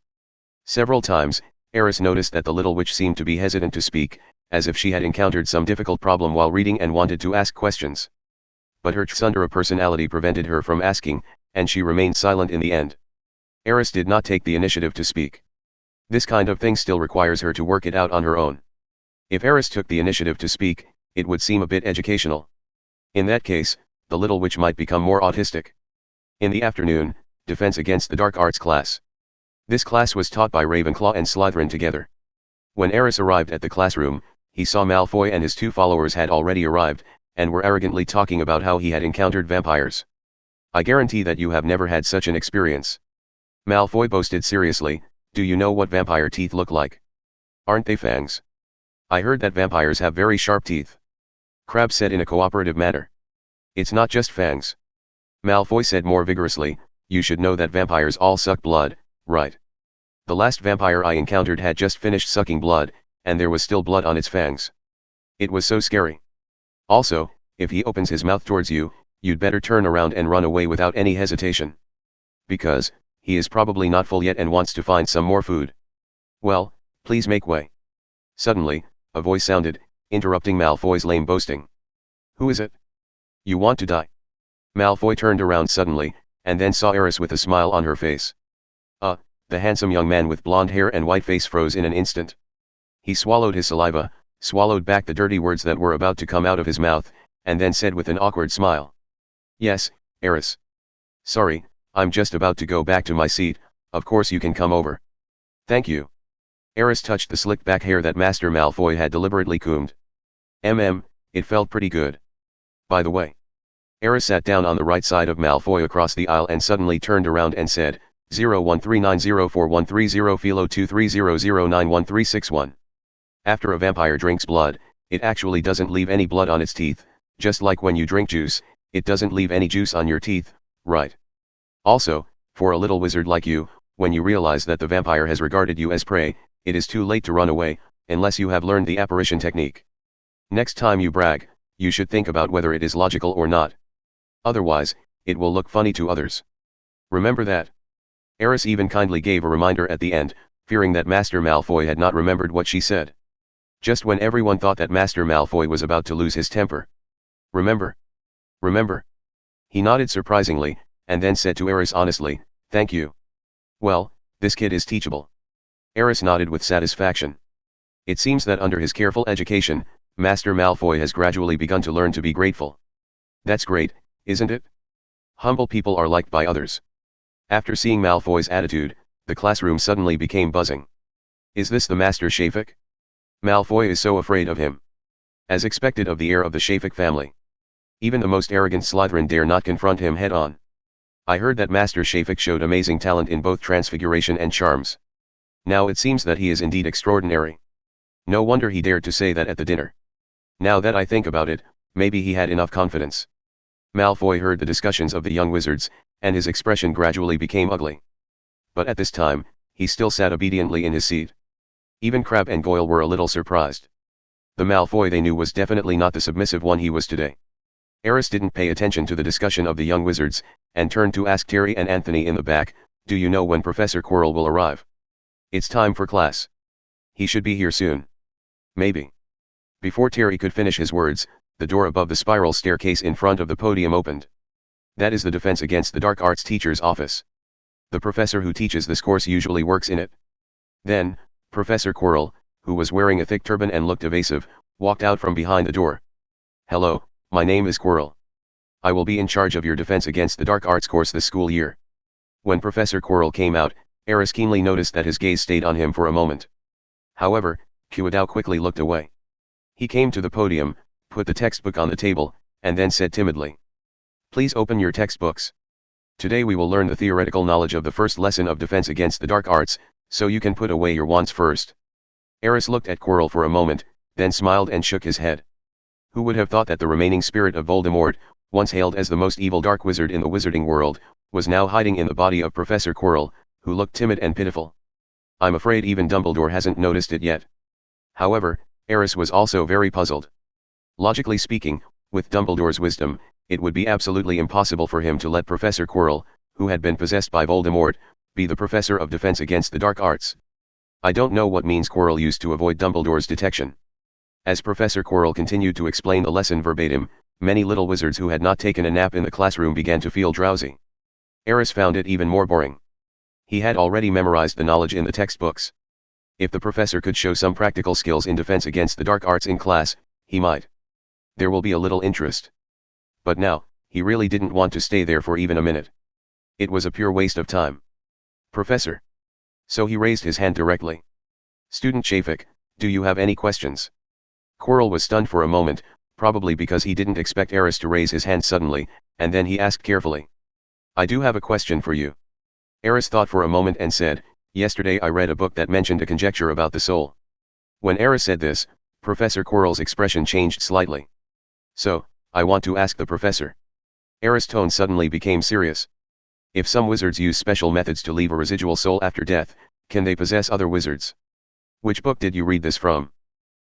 Several times, Aris noticed that the little witch seemed to be hesitant to speak, as if she had encountered some difficult problem while reading and wanted to ask questions. But her tsundere personality prevented her from asking, and she remained silent in the end. Aris did not take the initiative to speak. This kind of thing still requires her to work it out on her own. If Aris took the initiative to speak, it would seem a bit educational. In that case, the little witch might become more autistic. In the afternoon, Defense Against the Dark Arts class. This class was taught by Ravenclaw and Slytherin together. When Aris arrived at the classroom, he saw Malfoy and his 2 followers had already arrived, and were arrogantly talking about how he had encountered vampires. "I guarantee that you have never had such an experience." Malfoy boasted seriously, "Do you know what vampire teeth look like? Aren't they fangs? I heard that vampires have very sharp teeth." Crabbe said in a cooperative manner. "It's not just fangs." Malfoy said more vigorously, "You should know that vampires all suck blood, right? The last vampire I encountered had just finished sucking blood, and there was still blood on its fangs. It was so scary. Also, if he opens his mouth towards you, you'd better turn around and run away without any hesitation. Because, he is probably not full yet and wants to find some more food. Well, please make way." Suddenly, a voice sounded, interrupting Malfoy's lame boasting. "Who is it? You want to die?" Malfoy turned around suddenly, and then saw Aris with a smile on her face. The handsome young man with blonde hair and white face froze in an instant. He swallowed his saliva, swallowed back the dirty words that were about to come out of his mouth, and then said with an awkward smile. "Yes, Aris. Sorry, I'm just about to go back to my seat, of course you can come over." "Thank you." Aris touched the slicked back hair that Master Malfoy had deliberately combed. It felt pretty good. By the way. Aris sat down on the right side of Malfoy across the aisle and suddenly turned around and said, 01390413 Philo 2300911361. After a vampire drinks blood, it actually doesn't leave any blood on its teeth, just like when you drink juice, it doesn't leave any juice on your teeth, right? Also, for a little wizard like you, when you realize that the vampire has regarded you as prey, it is too late to run away, unless you have learned the apparition technique. Next time you brag, you should think about whether it is logical or not. Otherwise, it will look funny to others. Remember that. Aris even kindly gave a reminder at the end, fearing that Master Malfoy had not remembered what she said. Just when everyone thought that Master Malfoy was about to lose his temper. "Remember? Remember?" He nodded surprisingly, and then said to Aris honestly, "Thank you. Well, this kid is teachable." Aris nodded with satisfaction. It seems that under his careful education, Master Malfoy has gradually begun to learn to be grateful. That's great, isn't it? Humble people are liked by others. After seeing Malfoy's attitude, the classroom suddenly became buzzing. Is this the Master Shafik? Malfoy is so afraid of him. As expected of the heir of the Shafik family. Even the most arrogant Slytherin dare not confront him head-on. I heard that Master Shafik showed amazing talent in both transfiguration and charms. Now it seems that he is indeed extraordinary. No wonder he dared to say that at the dinner. Now that I think about it, maybe he had enough confidence. Malfoy heard the discussions of the young wizards, and his expression gradually became ugly. But at this time, he still sat obediently in his seat. Even Crabbe and Goyle were a little surprised. The Malfoy they knew was definitely not the submissive one he was today. Aris didn't pay attention to the discussion of the young wizards, and turned to ask Terry and Anthony in the back, "Do you know when Professor Quirrell will arrive? It's time for class. He should be here soon." "Maybe." Before Terry could finish his words, the door above the spiral staircase in front of the podium opened. That is the Defense Against the Dark Arts teacher's office. The professor who teaches this course usually works in it. Then, Professor Quirrell, who was wearing a thick turban and looked evasive, walked out from behind the door. "Hello, my name is Quirrell. I will be in charge of your Defense Against the Dark Arts course this school year." When Professor Quirrell came out, Aris keenly noticed that his gaze stayed on him for a moment. However, Quirrell quickly looked away. He came to the podium, put the textbook on the table, and then said timidly, "Please open your textbooks. Today we will learn the theoretical knowledge of the first lesson of Defense Against the Dark Arts, so you can put away your wands first." Aris looked at Quirrell for a moment, then smiled and shook his head. Who would have thought that the remaining spirit of Voldemort, once hailed as the most evil dark wizard in the wizarding world, was now hiding in the body of Professor Quirrell, who looked timid and pitiful. I'm afraid even Dumbledore hasn't noticed it yet. However, Aris was also very puzzled. Logically speaking, with Dumbledore's wisdom, it would be absolutely impossible for him to let Professor Quirrell, who had been possessed by Voldemort, be the professor of Defense Against the Dark Arts. I don't know what means Quirrell used to avoid Dumbledore's detection. As Professor Quirrell continued to explain the lesson verbatim, many little wizards who had not taken a nap in the classroom began to feel drowsy. Aris found it even more boring. He had already memorized the knowledge in the textbooks. If the professor could show some practical skills in defense against the dark arts in class, he might. There will be a little interest. But now, he really didn't want to stay there for even a minute. It was a pure waste of time. Professor. So he raised his hand directly. Student Shafik, do you have any questions? Quirrell was stunned for a moment, probably because he didn't expect Aris to raise his hand suddenly, and then he asked carefully. I do have a question for you. Aris thought for a moment and said, yesterday I read a book that mentioned a conjecture about the soul. When Aris said this, Professor Quirrell's expression changed slightly. So, I want to ask the professor. Aris' tone suddenly became serious. If some wizards use special methods to leave a residual soul after death, can they possess other wizards? Which book did you read this from?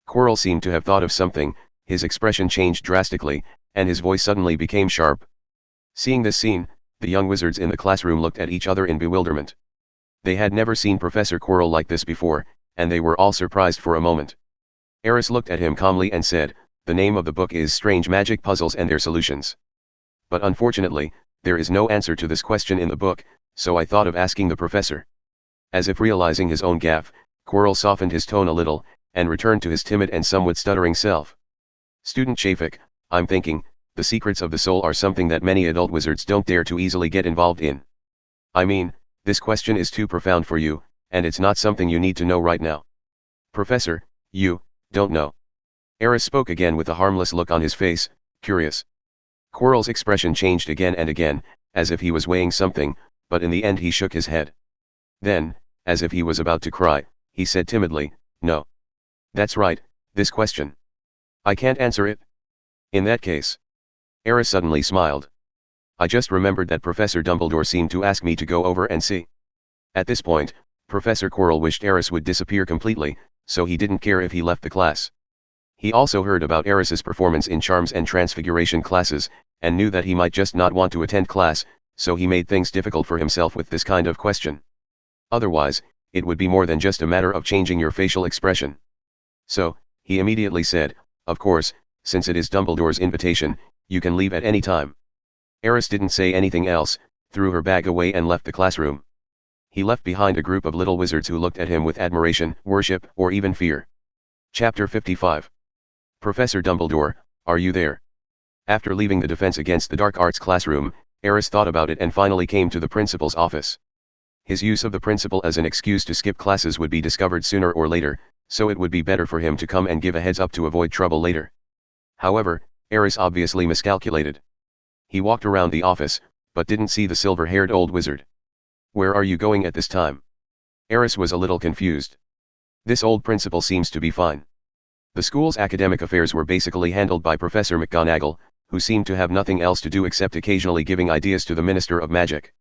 Quirrell seemed to have thought of something, his expression changed drastically, and his voice suddenly became sharp. Seeing this scene, the young wizards in the classroom looked at each other in bewilderment. They had never seen Professor Quirrell like this before, and they were all surprised for a moment. Aris looked at him calmly and said, the name of the book is Strange Magic Puzzles and Their Solutions. But unfortunately, there is no answer to this question in the book, so I thought of asking the professor. As if realizing his own gaffe, Quirrell softened his tone a little, and returned to his timid and somewhat stuttering self. Student Shafik, I'm thinking, the secrets of the soul are something that many adult wizards don't dare to easily get involved in. I mean, this question is too profound for you, and it's not something you need to know right now. Professor, you don't know. Aris spoke again with a harmless look on his face, curious. Quirrell's expression changed again and again, as if he was weighing something, but in the end he shook his head. Then, as if he was about to cry, he said timidly, no. That's right, this question. I can't answer it. In that case. Aris suddenly smiled. I just remembered that Professor Dumbledore seemed to ask me to go over and see. At this point, Professor Quirrell wished Aris would disappear completely, so he didn't care if he left the class. He also heard about Aris's performance in Charms and Transfiguration classes, and knew that he might just not want to attend class, so he made things difficult for himself with this kind of question. Otherwise, it would be more than just a matter of changing your facial expression. So, he immediately said, of course, since it is Dumbledore's invitation, you can leave at any time. Aris didn't say anything else, threw her bag away and left the classroom. He left behind a group of little wizards who looked at him with admiration, worship, or even fear. Chapter 55. Professor Dumbledore, are you there? After leaving the Defense Against the Dark Arts classroom, Aris thought about it and finally came to the principal's office. His use of the principal as an excuse to skip classes would be discovered sooner or later, so it would be better for him to come and give a heads up to avoid trouble later. However, Aris obviously miscalculated. He walked around the office, but didn't see the silver-haired old wizard. Where are you going at this time? Aris was a little confused. This old principal seems to be fine. The school's academic affairs were basically handled by Professor McGonagall, who seemed to have nothing else to do except occasionally giving ideas to the Minister of Magic.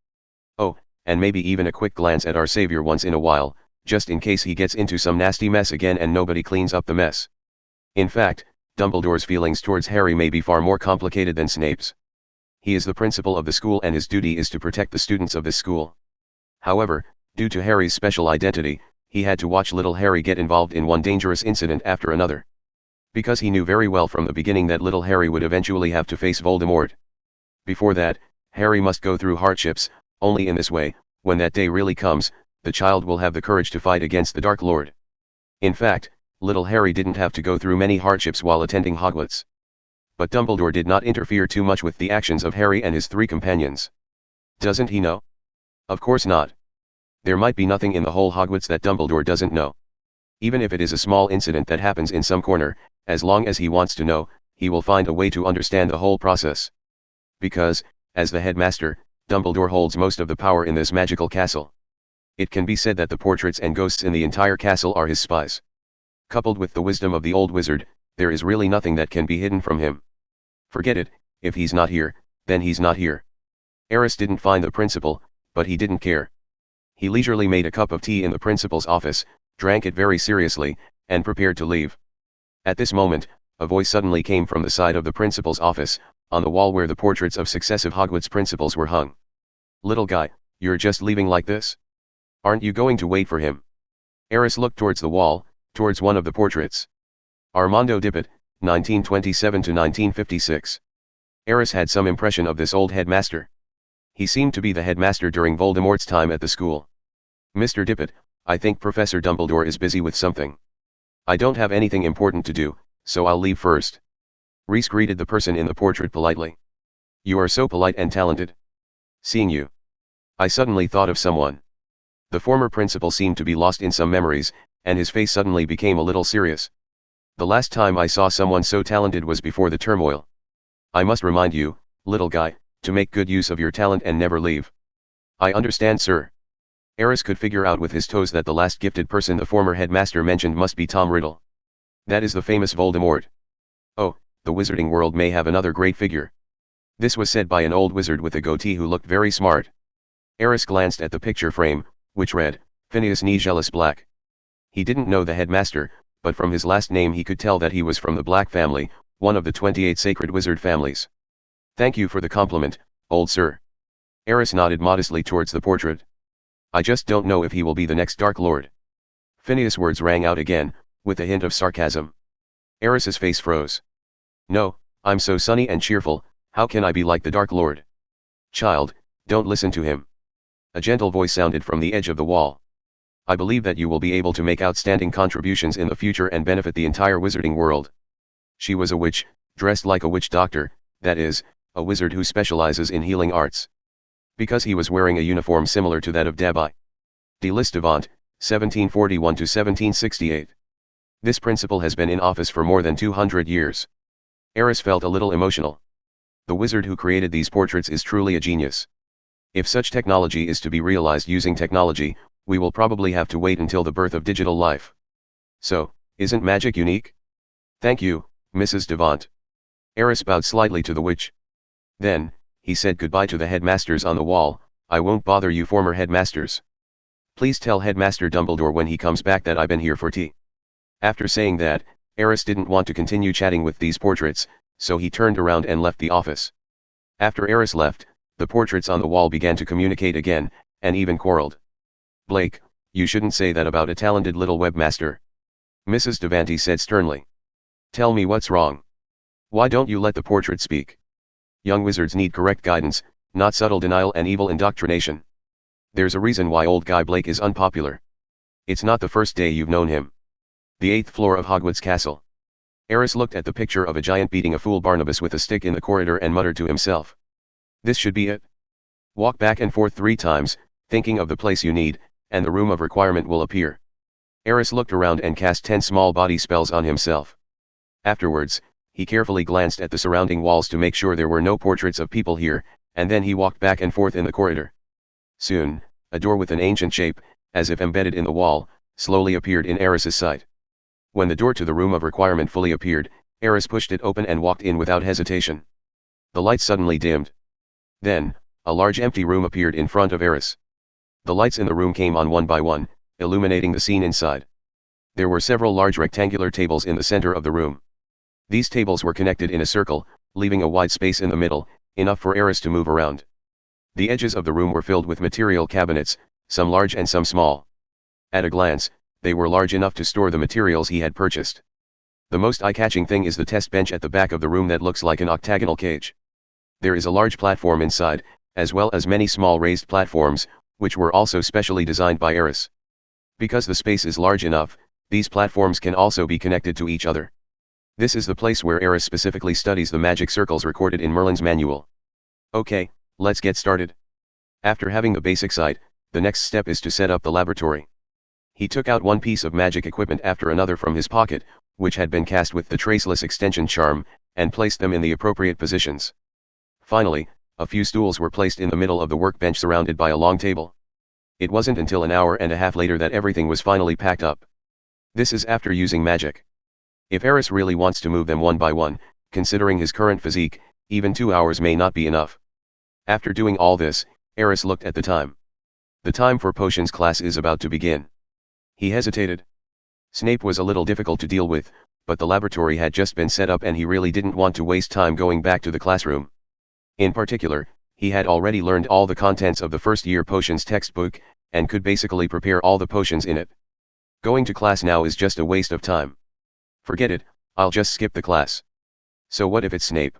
Oh, and maybe even a quick glance at our savior once in a while, just in case he gets into some nasty mess again and nobody cleans up the mess. In fact, Dumbledore's feelings towards Harry may be far more complicated than Snape's. He is the principal of the school and his duty is to protect the students of this school. However, due to Harry's special identity, he had to watch little Harry get involved in one dangerous incident after another. Because he knew very well from the beginning that little Harry would eventually have to face Voldemort. Before that, Harry must go through hardships, only in this way, when that day really comes, the child will have the courage to fight against the Dark Lord. In fact, little Harry didn't have to go through many hardships while attending Hogwarts. But Dumbledore did not interfere too much with the actions of Harry and his three companions. Doesn't he know? Of course not. There might be nothing in the whole Hogwarts that Dumbledore doesn't know. Even if it is a small incident that happens in some corner, as long as he wants to know, he will find a way to understand the whole process. Because, as the headmaster, Dumbledore holds most of the power in this magical castle. It can be said that the portraits and ghosts in the entire castle are his spies. Coupled with the wisdom of the old wizard, there is really nothing that can be hidden from him. Forget it, if he's not here, then he's not here. Aris didn't find the principal, but he didn't care. He leisurely made a cup of tea in the principal's office, drank it very seriously, and prepared to leave. At this moment, a voice suddenly came from the side of the principal's office, on the wall where the portraits of successive Hogwarts principals were hung. Little guy, you're just leaving like this? Aren't you going to wait for him? Aris looked towards the wall, towards one of the portraits. Armando Dippet, 1927 to 1956. Aris had some impression of this old headmaster. He seemed to be the headmaster during Voldemort's time at the school. Mr. Dippet, I think Professor Dumbledore is busy with something. I don't have anything important to do, so I'll leave first. Reese greeted the person in the portrait politely. You are so polite and talented. Seeing you, I suddenly thought of someone. The former principal seemed to be lost in some memories, and his face suddenly became a little serious. The last time I saw someone so talented was before the turmoil. I must remind you, little guy, to make good use of your talent and never leave. I understand, sir. Aris could figure out with his toes that the last gifted person the former headmaster mentioned must be Tom Riddle. That is the famous Voldemort. Oh, the wizarding world may have another great figure. This was said by an old wizard with a goatee who looked very smart. Aris glanced at the picture frame, which read, Phineas Nigellus Black. He didn't know the headmaster, but from his last name he could tell that he was from the Black family, one of the 28 sacred wizard families. Thank you for the compliment, old sir. Aris nodded modestly towards the portrait. I just don't know if he will be the next Dark Lord. Phineas' words rang out again, with a hint of sarcasm. Aris's face froze. No, I'm so sunny and cheerful, how can I be like the Dark Lord? Child, don't listen to him. A gentle voice sounded from the edge of the wall. I believe that you will be able to make outstanding contributions in the future and benefit the entire wizarding world. She was a witch, dressed like a witch doctor, that is, a wizard who specializes in healing arts. Because he was wearing a uniform similar to that of Dabai. De Listovant, 1741 to 1768. This principal has been in office for more than 200 years. Aris felt a little emotional. The wizard who created these portraits is truly a genius. If such technology is to be realized using technology, we will probably have to wait until the birth of digital life. So, isn't magic unique? Thank you, Mrs. Devant. Aris bowed slightly to the witch. Then, he said goodbye to the headmasters on the wall. I won't bother you former headmasters. Please tell Headmaster Dumbledore when he comes back that I've been here for tea. After saying that, Aris didn't want to continue chatting with these portraits, so he turned around and left the office. After Aris left, the portraits on the wall began to communicate again, and even quarreled. Blake, you shouldn't say that about a talented little webmaster. Mrs. Devanty said sternly. Tell me what's wrong. Why don't you let the portrait speak? Young wizards need correct guidance, not subtle denial and evil indoctrination. There's a reason why old guy Blake is unpopular. It's not the first day you've known him. The 8th floor of Hogwarts Castle. Aris looked at the picture of a giant beating a fool Barnabas with a stick in the corridor and muttered to himself. This should be it. Walk back and forth 3 times, thinking of the place you need, and the room of requirement will appear. Aris looked around and cast 10 small body spells on himself. Afterwards, he carefully glanced at the surrounding walls to make sure there were no portraits of people here, and then he walked back and forth in the corridor. Soon, a door with an ancient shape, as if embedded in the wall, slowly appeared in Aris's sight. When the door to the room of requirement fully appeared, Aris pushed it open and walked in without hesitation. The light suddenly dimmed. Then, a large empty room appeared in front of Aris. The lights in the room came on one by one, illuminating the scene inside. There were several large rectangular tables in the center of the room. These tables were connected in a circle, leaving a wide space in the middle, enough for Aris to move around. The edges of the room were filled with material cabinets, some large and some small. At a glance, they were large enough to store the materials he had purchased. The most eye-catching thing is the test bench at the back of the room that looks like an octagonal cage. There is a large platform inside, as well as many small raised platforms, which were also specially designed by Aris. Because the space is large enough, these platforms can also be connected to each other. This is the place where Aris specifically studies the magic circles recorded in Merlin's manual. Okay, let's get started. After having the basic sight, the next step is to set up the laboratory. He took out one piece of magic equipment after another from his pocket, which had been cast with the traceless extension charm, and placed them in the appropriate positions. Finally, a few stools were placed in the middle of the workbench surrounded by a long table. It wasn't until an hour and a half later that everything was finally packed up. This is after using magic. If Aris really wants to move them one by one, considering his current physique, even 2 hours may not be enough. After doing all this, Aris looked at the time. The time for potions class is about to begin. He hesitated. Snape was a little difficult to deal with, but the laboratory had just been set up and he really didn't want to waste time going back to the classroom. In particular, he had already learned all the contents of the first-year potions textbook, and could basically prepare all the potions in it. Going to class now is just a waste of time. Forget it, I'll just skip the class. So what if it's Snape?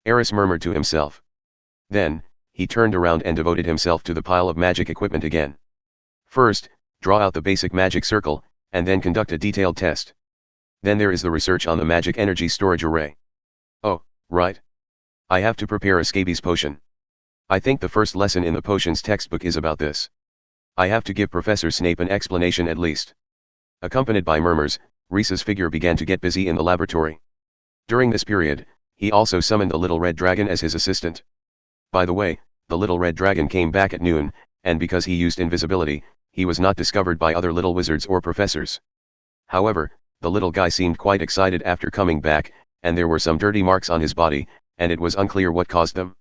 Aris murmured to himself. Then, he turned around and devoted himself to the pile of magic equipment again. First, draw out the basic magic circle, and then conduct a detailed test. Then there is the research on the magic energy storage array. Oh, right. I have to prepare a scabies potion. I think the first lesson in the potions textbook is about this. I have to give Professor Snape an explanation at least. Accompanied by murmurs, Reese's figure began to get busy in the laboratory. During this period, he also summoned the little red dragon as his assistant. By the way, the little red dragon came back at noon, and because he used invisibility, he was not discovered by other little wizards or professors. However, the little guy seemed quite excited after coming back, and there were some dirty marks on his body, and it was unclear what caused them.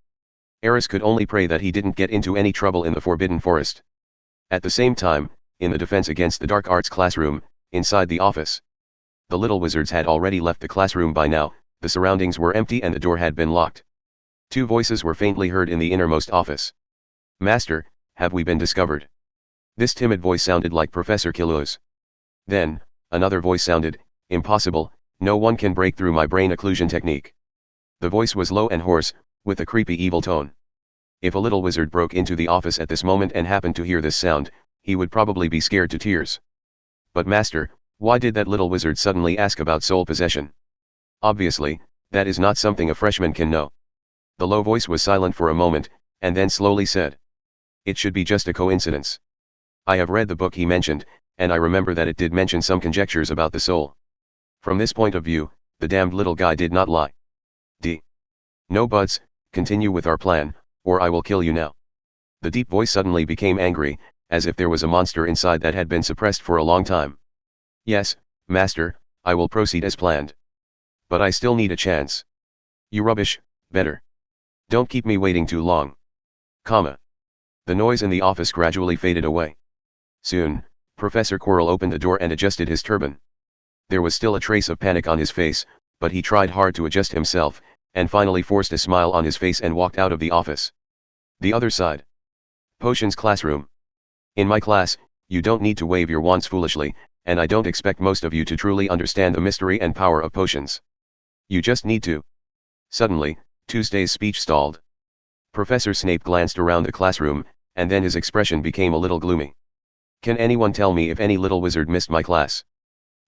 Aris could only pray that he didn't get into any trouble in the Forbidden Forest. At the same time, in the defense against the dark arts classroom, inside the office. The little wizards had already left the classroom by now, the surroundings were empty and the door had been locked. Two voices were faintly heard in the innermost office. Master, have we been discovered? This timid voice sounded like Professor Quirrell's. Then, another voice sounded, impossible, no one can break through my brain occlusion technique. The voice was low and hoarse, with a creepy evil tone. If a little wizard broke into the office at this moment and happened to hear this sound, he would probably be scared to tears. But master, why did that little wizard suddenly ask about soul possession? Obviously, that is not something a freshman can know. The low voice was silent for a moment, and then slowly said. It should be just a coincidence. I have read the book he mentioned, and I remember that it did mention some conjectures about the soul. From this point of view, the damned little guy did not lie. No buts, continue with our plan, or I will kill you now. The deep voice suddenly became angry, as if there was a monster inside that had been suppressed for a long time. Yes, master, I will proceed as planned. But I still need a chance. You rubbish, better. Don't keep me waiting too long. The noise in the office gradually faded away. Soon, Professor Quirrell opened the door and adjusted his turban. There was still a trace of panic on his face, but he tried hard to adjust himself, and finally forced a smile on his face and walked out of the office. The other side. Potions classroom. In my class, you don't need to wave your wands foolishly, and I don't expect most of you to truly understand the mystery and power of potions. You just need to. Suddenly, Tuesday's speech stalled. Professor Snape glanced around the classroom, and then his expression became a little gloomy. Can anyone tell me if any little wizard missed my class?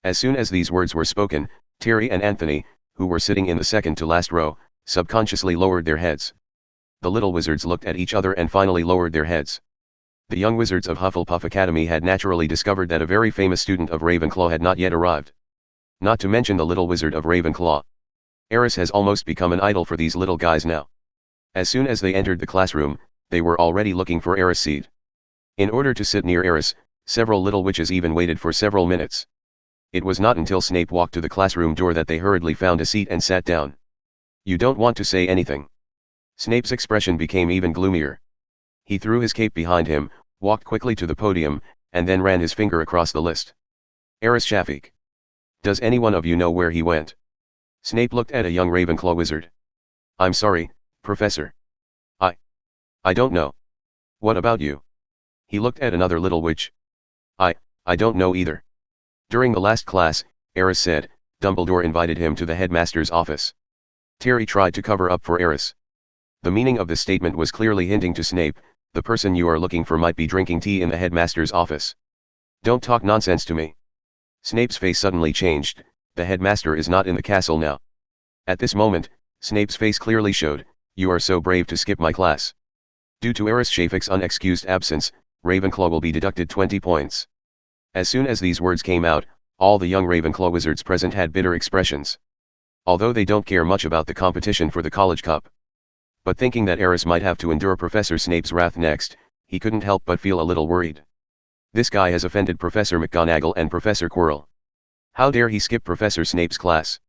As soon as these words were spoken, Terry and Anthony, who were sitting in the second to last row, subconsciously lowered their heads. The little wizards looked at each other and finally lowered their heads. The young wizards of Hufflepuff Academy had naturally discovered that a very famous student of Ravenclaw had not yet arrived. Not to mention the little wizard of Ravenclaw. Aris has almost become an idol for these little guys now. As soon as they entered the classroom, they were already looking for Aris' seat. In order to sit near Aris, several little witches even waited for several minutes. It was not until Snape walked to the classroom door that they hurriedly found a seat and sat down. You don't want to say anything. Snape's expression became even gloomier. He threw his cape behind him, walked quickly to the podium, and then ran his finger across the list. Aris Shafik. Does anyone of you know where he went? Snape looked at a young Ravenclaw wizard. I'm sorry, Professor. I don't know. What about you? He looked at another little witch. I don't know either. During the last class, Aris said, Dumbledore invited him to the headmaster's office. Terry tried to cover up for Aris. The meaning of this statement was clearly hinting to Snape, the person you are looking for might be drinking tea in the headmaster's office. Don't talk nonsense to me. Snape's face suddenly changed, the headmaster is not in the castle now. At this moment, Snape's face clearly showed, you are so brave to skip my class. Due to Aris Shafik's unexcused absence, Ravenclaw will be deducted 20 points. As soon as these words came out, all the young Ravenclaw wizards present had bitter expressions. Although they don't care much about the competition for the College Cup. But thinking that Aris might have to endure Professor Snape's wrath next, he couldn't help but feel a little worried. This guy has offended Professor McGonagall and Professor Quirrell. How dare he skip Professor Snape's class?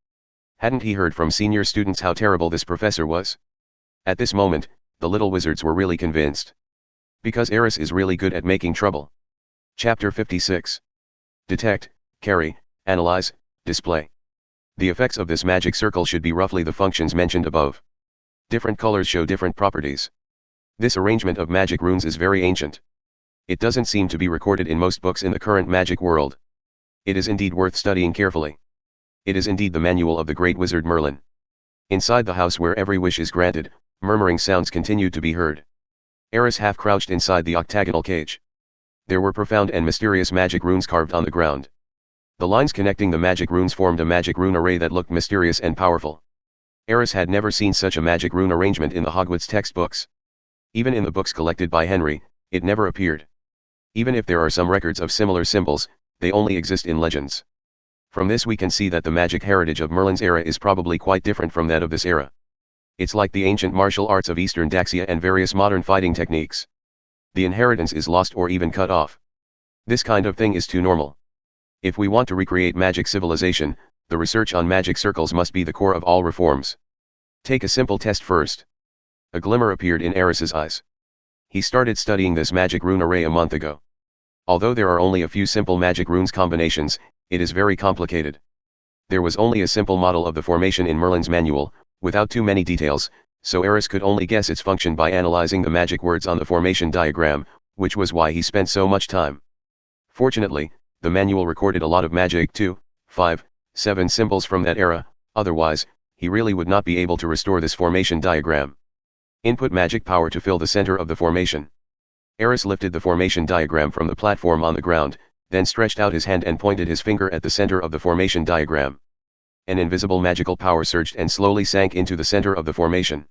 Hadn't he heard from senior students how terrible this professor was? At this moment, the little wizards were really convinced. Because Aris is really good at making trouble. Chapter 56. Detect, carry, analyze, display. The effects of this magic circle should be roughly the functions mentioned above. Different colors show different properties. This arrangement of magic runes is very ancient. It doesn't seem to be recorded in most books in the current magic world. It is indeed worth studying carefully. It is indeed the manual of the great wizard Merlin. Inside the house where every wish is granted, murmuring sounds continued to be heard. Aris half crouched inside the octagonal cage. There were profound and mysterious magic runes carved on the ground. The lines connecting the magic runes formed a magic rune array that looked mysterious and powerful. Aris had never seen such a magic rune arrangement in the Hogwarts textbooks. Even in the books collected by Henry, it never appeared. Even if there are some records of similar symbols, they only exist in legends. From this we can see that the magic heritage of Merlin's era is probably quite different from that of this era. It's like the ancient martial arts of Eastern Daxia and various modern fighting techniques. The inheritance is lost or even cut off. This kind of thing is too normal. If we want to recreate magic civilization, the research on magic circles must be the core of all reforms. Take a simple test first. A glimmer appeared in Aris's eyes. He started studying this magic rune array a month ago. Although there are only a few simple magic runes combinations, it is very complicated. There was only a simple model of the formation in Merlin's manual, without too many details, so Aris could only guess its function by analyzing the magic words on the formation diagram, which was why he spent so much time. Fortunately, the manual recorded a lot of magic 2, 5, 7 symbols from that era, otherwise, he really would not be able to restore this formation diagram. Input magic power to fill the center of the formation. Aris lifted the formation diagram from the platform on the ground, then stretched out his hand and pointed his finger at the center of the formation diagram. An invisible magical power surged and slowly sank into the center of the formation.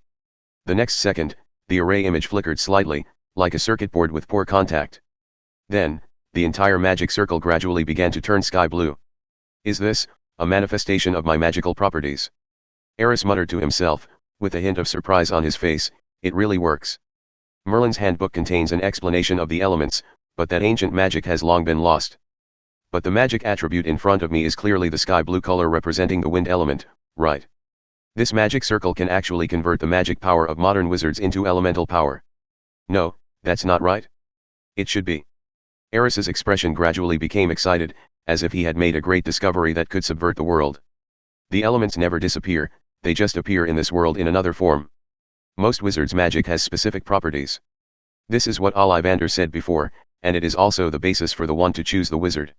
The next second, the array image flickered slightly, like a circuit board with poor contact. Then, the entire magic circle gradually began to turn sky blue. Is this a manifestation of my magical properties? Aris muttered to himself, with a hint of surprise on his face. It really works. Merlin's handbook contains an explanation of the elements, but that ancient magic has long been lost. But the magic attribute in front of me is clearly the sky blue color representing the wind element, right? This magic circle can actually convert the magic power of modern wizards into elemental power. No, that's not right. It should be. Aris's expression gradually became excited, as if he had made a great discovery that could subvert the world. The elements never disappear, they just appear in this world in another form. Most wizards' magic has specific properties. This is what Ollivander said before, and it is also the basis for the one to choose the wizard.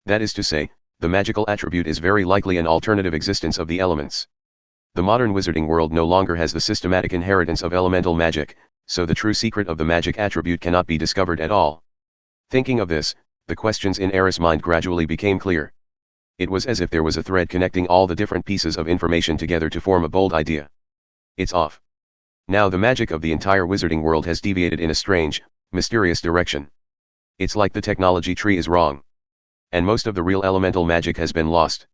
That is to say, the magical attribute is very likely an alternative existence of the elements. The modern wizarding world no longer has the systematic inheritance of elemental magic, so the true secret of the magic attribute cannot be discovered at all. Thinking of this, the questions in Aris' mind gradually became clear. It was as if there was a thread connecting all the different pieces of information together to form a bold idea. It's off. Now the magic of the entire wizarding world has deviated in a strange, mysterious direction. It's like the technology tree is wrong. And most of the real elemental magic has been lost.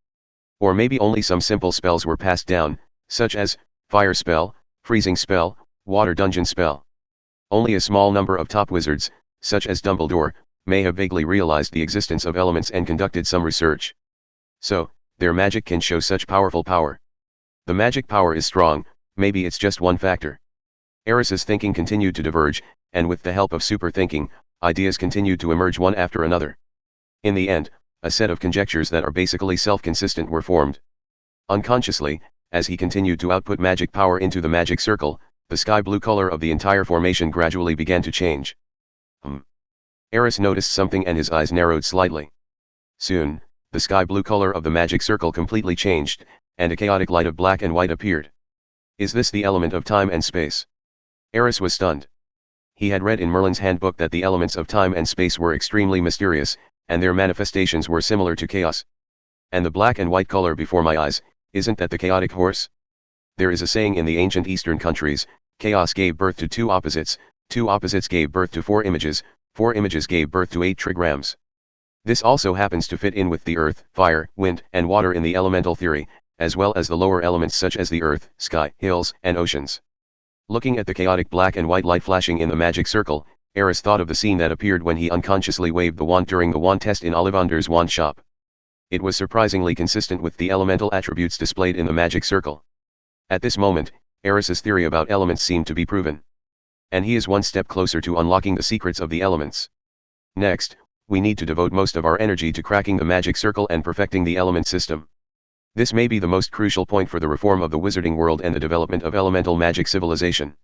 Or maybe only some simple spells were passed down, such as fire spell, freezing spell, water dungeon spell. Only a small number of top wizards, such as Dumbledore, may have vaguely realized the existence of elements and conducted some research. So, their magic can show such powerful power. The magic power is strong, maybe it's just one factor. Aris's thinking continued to diverge, and with the help of super thinking, ideas continued to emerge one after another. In the end, a set of conjectures that are basically self-consistent were formed. Unconsciously, as he continued to output magic power into the magic circle, the sky blue color of the entire formation gradually began to change. Aris noticed something and his eyes narrowed slightly. Soon, the sky blue color of the magic circle completely changed, and a chaotic light of black and white appeared. Is this the element of time and space? Aris was stunned. He had read in Merlin's handbook that the elements of time and space were extremely mysterious, and their manifestations were similar to chaos. And the black and white color before my eyes, isn't that the chaotic horse? There is a saying in the ancient Eastern countries, chaos gave birth to two opposites gave birth to four images gave birth to 8 trigrams. This also happens to fit in with the earth, fire, wind, and water in the elemental theory, as well as the lower elements such as the earth, sky, hills, and oceans. Looking at the chaotic black and white light flashing in the magic circle, Aris thought of the scene that appeared when he unconsciously waved the wand during the wand test in Ollivander's wand shop. It was surprisingly consistent with the elemental attributes displayed in the magic circle. At this moment, Aris's theory about elements seemed to be proven. And he is one step closer to unlocking the secrets of the elements. Next, we need to devote most of our energy to cracking the magic circle and perfecting the element system. This may be the most crucial point for the reform of the wizarding world and the development of elemental magic civilization.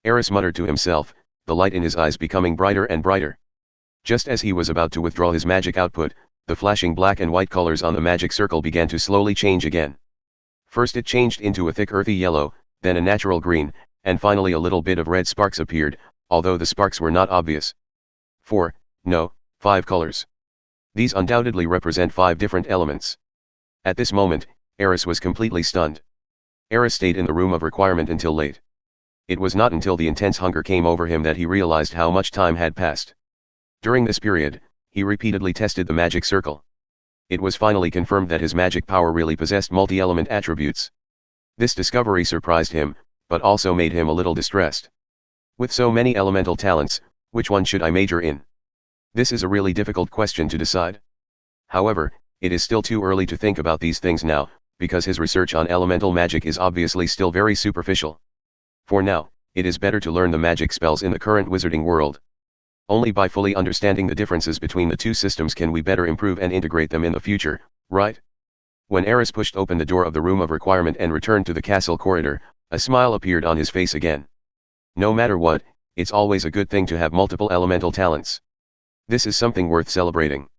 Aris muttered to himself, the light in his eyes becoming brighter and brighter. Just as he was about to withdraw his magic output, The flashing black and white colors on the magic circle began to slowly change again. First it changed into a thick earthy yellow, then a natural green, and finally a little bit of red sparks appeared, although the sparks were not obvious. 4, no, 5 colors. These undoubtedly represent 5 different elements. At this moment, Aris was completely stunned. Aris stayed in the room of requirement until late. It was not until the intense hunger came over him that he realized how much time had passed. During this period, he repeatedly tested the magic circle. It was finally confirmed that his magic power really possessed multi-element attributes. This discovery surprised him, but also made him a little distressed. With so many elemental talents, which one should I major in? This is a really difficult question to decide. However, it is still too early to think about these things now, because his research on elemental magic is obviously still very superficial. For now, it is better to learn the magic spells in the current wizarding world. Only by fully understanding the differences between the two systems can we better improve and integrate them in the future, right? When Aris pushed open the door of the room of requirement and returned to the castle corridor, a smile appeared on his face again. No matter what, it's always a good thing to have multiple elemental talents. This is something worth celebrating.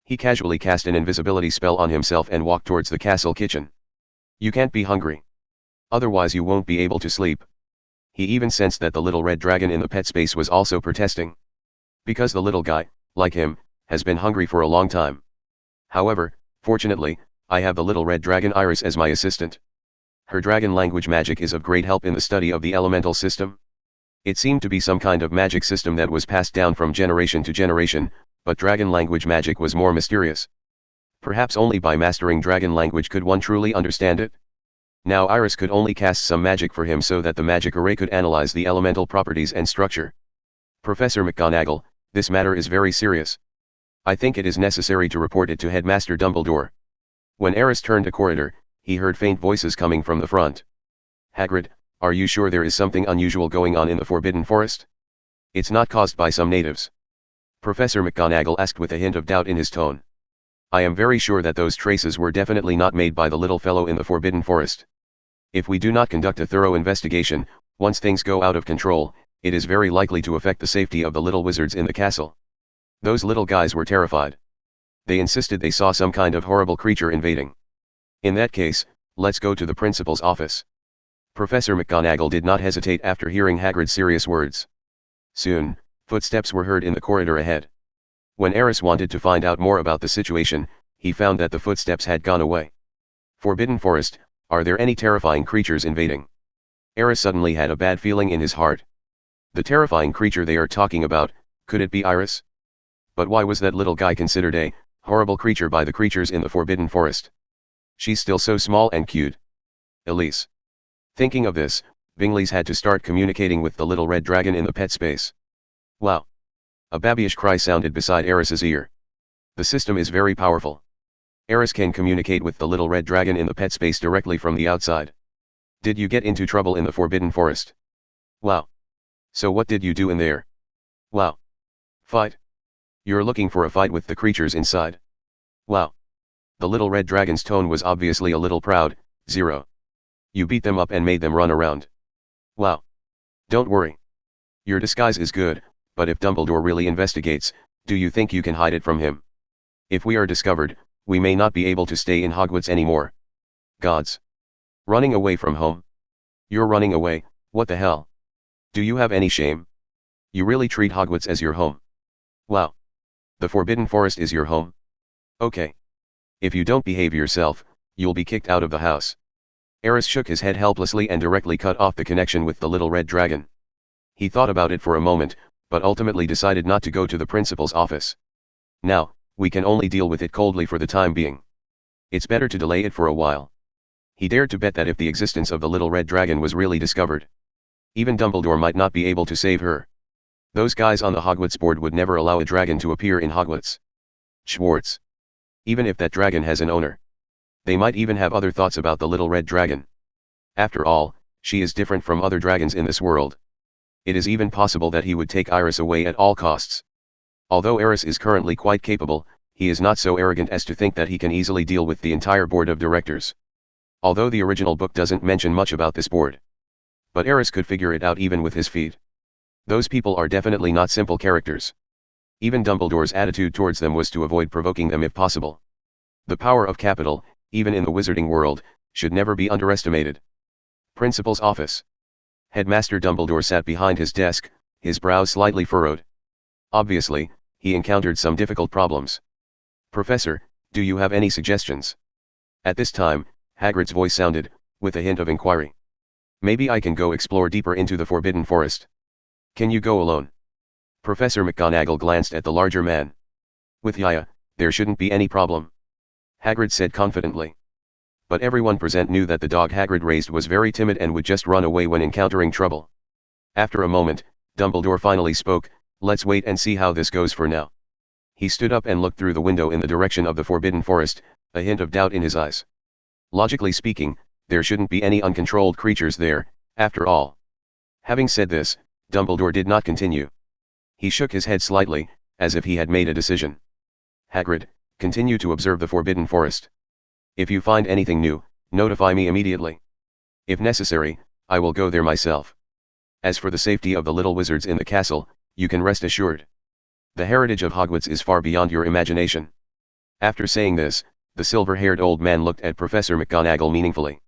He casually cast an invisibility spell on himself and walked towards the castle kitchen. You can't be hungry. Otherwise you won't be able to sleep. He even sensed that the little red dragon in the pet space was also protesting. Because the little guy, like him, has been hungry for a long time. However, fortunately, I have the little red dragon Aris as my assistant. Her dragon language magic is of great help in the study of the elemental system. It seemed to be some kind of magic system that was passed down from generation to generation, but dragon language magic was more mysterious. Perhaps only by mastering dragon language could one truly understand it. Now Aris could only cast some magic for him so that the magic array could analyze the elemental properties and structure. Professor McGonagall, this matter is very serious. I think it is necessary to report it to Headmaster Dumbledore. When Aris turned a corridor, he heard faint voices coming from the front. Hagrid, are you sure there is something unusual going on in the Forbidden Forest? It's not caused by some natives? Professor McGonagall asked with a hint of doubt in his tone. I am very sure that those traces were definitely not made by the little fellow in the Forbidden Forest. If we do not conduct a thorough investigation, once things go out of control, it is very likely to affect the safety of the little wizards in the castle. Those little guys were terrified. They insisted they saw some kind of horrible creature invading. In that case, let's go to the principal's office. Professor McGonagall did not hesitate after hearing Hagrid's serious words. Soon, footsteps were heard in the corridor ahead. When Aris wanted to find out more about the situation, he found that the footsteps had gone away. Forbidden Forest, are there any terrifying creatures invading? Aris suddenly had a bad feeling in his heart. The terrifying creature they are talking about, could it be Aris? But why was that little guy considered a horrible creature by the creatures in the Forbidden Forest? She's still so small and cute. Elise. Thinking of this, Bingley's had to start communicating with the little red dragon in the pet space. Wow. A babyish cry sounded beside Aris's ear. The system is very powerful. Aris can communicate with the little red dragon in the pet space directly from the outside. Did you get into trouble in the Forbidden Forest? Wow. So what did you do in there? Wow. Fight. You're looking for a fight with the creatures inside? Wow. The little red dragon's tone was obviously a little proud. 0. You beat them up and made them run around. Wow. Don't worry. Your disguise is good, but if Dumbledore really investigates, do you think you can hide it from him? If we are discovered, we may not be able to stay in Hogwarts anymore. Gods. Running away from home? You're running away, what the hell? Do you have any shame? You really treat Hogwarts as your home? Wow. The Forbidden Forest is your home? Okay. If you don't behave yourself, you'll be kicked out of the house. Aris shook his head helplessly and directly cut off the connection with the little red dragon. He thought about it for a moment, but ultimately decided not to go to the principal's office. Now, we can only deal with it coldly for the time being. It's better to delay it for a while. He dared to bet that if the existence of the little red dragon was really discovered, even Dumbledore might not be able to save her. Those guys on the Hogwarts board would never allow a dragon to appear in Hogwarts. Schwartz. Even if that dragon has an owner. They might even have other thoughts about the little red dragon. After all, she is different from other dragons in this world. It is even possible that he would take Aris away at all costs. Although Aris is currently quite capable, he is not so arrogant as to think that he can easily deal with the entire board of directors. Although the original book doesn't mention much about this board. But Aris could figure it out even with his feet. Those people are definitely not simple characters. Even Dumbledore's attitude towards them was to avoid provoking them if possible. The power of capital, even in the wizarding world, should never be underestimated. Principal's office. Headmaster Dumbledore sat behind his desk, his brows slightly furrowed. Obviously, he encountered some difficult problems. "Professor, do you have any suggestions?" At this time, Hagrid's voice sounded, with a hint of inquiry. "Maybe I can go explore deeper into the Forbidden Forest. Can you go alone?" Professor McGonagall glanced at the larger man. "With Yaya, there shouldn't be any problem," Hagrid said confidently. But everyone present knew that the dog Hagrid raised was very timid and would just run away when encountering trouble. After a moment, Dumbledore finally spoke, "Let's wait and see how this goes for now." He stood up and looked through the window in the direction of the Forbidden Forest, a hint of doubt in his eyes. Logically speaking, there shouldn't be any uncontrolled creatures there, after all. Having said this, Dumbledore did not continue. He shook his head slightly, as if he had made a decision. "Hagrid, continue to observe the Forbidden Forest. If you find anything new, notify me immediately. If necessary, I will go there myself. As for the safety of the little wizards in the castle, you can rest assured. The heritage of Hogwarts is far beyond your imagination." After saying this, the silver-haired old man looked at Professor McGonagall meaningfully.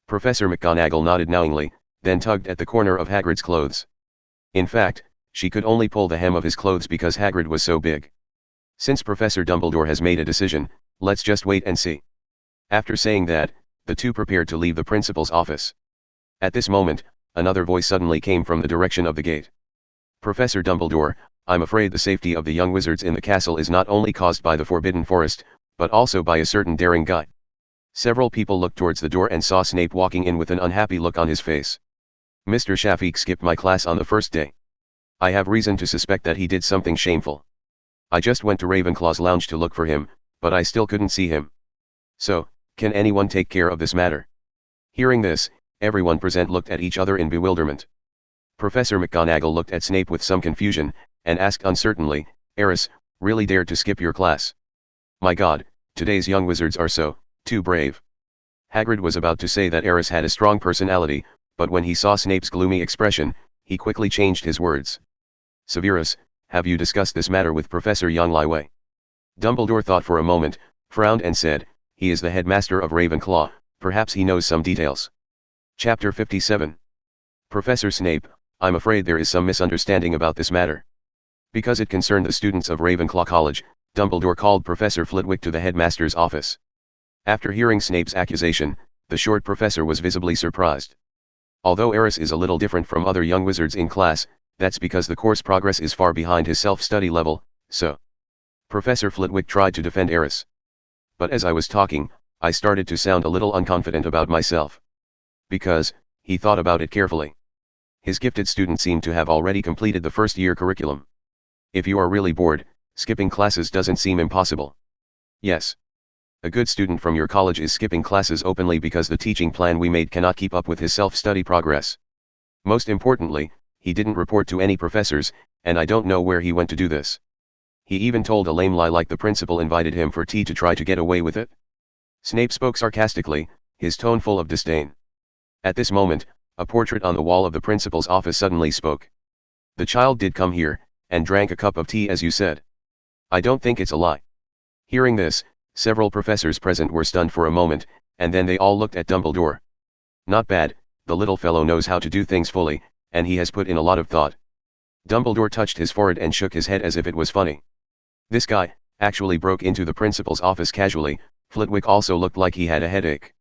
Professor McGonagall nodded knowingly, then tugged at the corner of Hagrid's clothes. In fact, she could only pull the hem of his clothes because Hagrid was so big. "Since Professor Dumbledore has made a decision, let's just wait and see." After saying that, the two prepared to leave the principal's office. At this moment, another voice suddenly came from the direction of the gate. "Professor Dumbledore, I'm afraid the safety of the young wizards in the castle is not only caused by the Forbidden Forest, but also by a certain daring guy." Several people looked towards the door and saw Snape walking in with an unhappy look on his face. "Mr. Shafiq skipped my class on the first day. I have reason to suspect that he did something shameful. I just went to Ravenclaw's lounge to look for him, but I still couldn't see him. So, can anyone take care of this matter?" Hearing this, everyone present looked at each other in bewilderment. Professor McGonagall looked at Snape with some confusion, and asked uncertainly, "Aris, really dared to skip your class? My God, today's young wizards are so, too brave." Hagrid was about to say that Aris had a strong personality, but when he saw Snape's gloomy expression, he quickly changed his words. "Severus, have you discussed this matter with Professor Youngliway?" Dumbledore thought for a moment, frowned and said, "He is the headmaster of Ravenclaw, perhaps he knows some details." Chapter 57. Professor Snape, I'm afraid there is some misunderstanding about this matter. Because it concerned the students of Ravenclaw College, Dumbledore called Professor Flitwick to the headmaster's office. After hearing Snape's accusation, the short professor was visibly surprised. Although Aris is a little different from other young wizards in class, that's because the course progress is far behind his self-study level, so. Professor Flitwick tried to defend Aris. "But as I was talking, I started to sound a little unconfident about myself." Because, he thought about it carefully. His gifted student seemed to have already completed the first-year curriculum. If you are really bored, skipping classes doesn't seem impossible. Yes. A good student from your college is skipping classes openly because the teaching plan we made cannot keep up with his self-study progress. Most importantly, he didn't report to any professors, and I don't know where he went to do this. He even told a lame lie like the principal invited him for tea to try to get away with it. Snape spoke sarcastically, his tone full of disdain. At this moment, a portrait on the wall of the principal's office suddenly spoke. "The child did come here, and drank a cup of tea as you said. I don't think it's a lie." Hearing this, several professors present were stunned for a moment, and then they all looked at Dumbledore. Not bad, the little fellow knows how to do things fully, and he has put in a lot of thought. Dumbledore touched his forehead and shook his head as if it was funny. This guy actually broke into the principal's office casually. Flitwick also looked like he had a headache.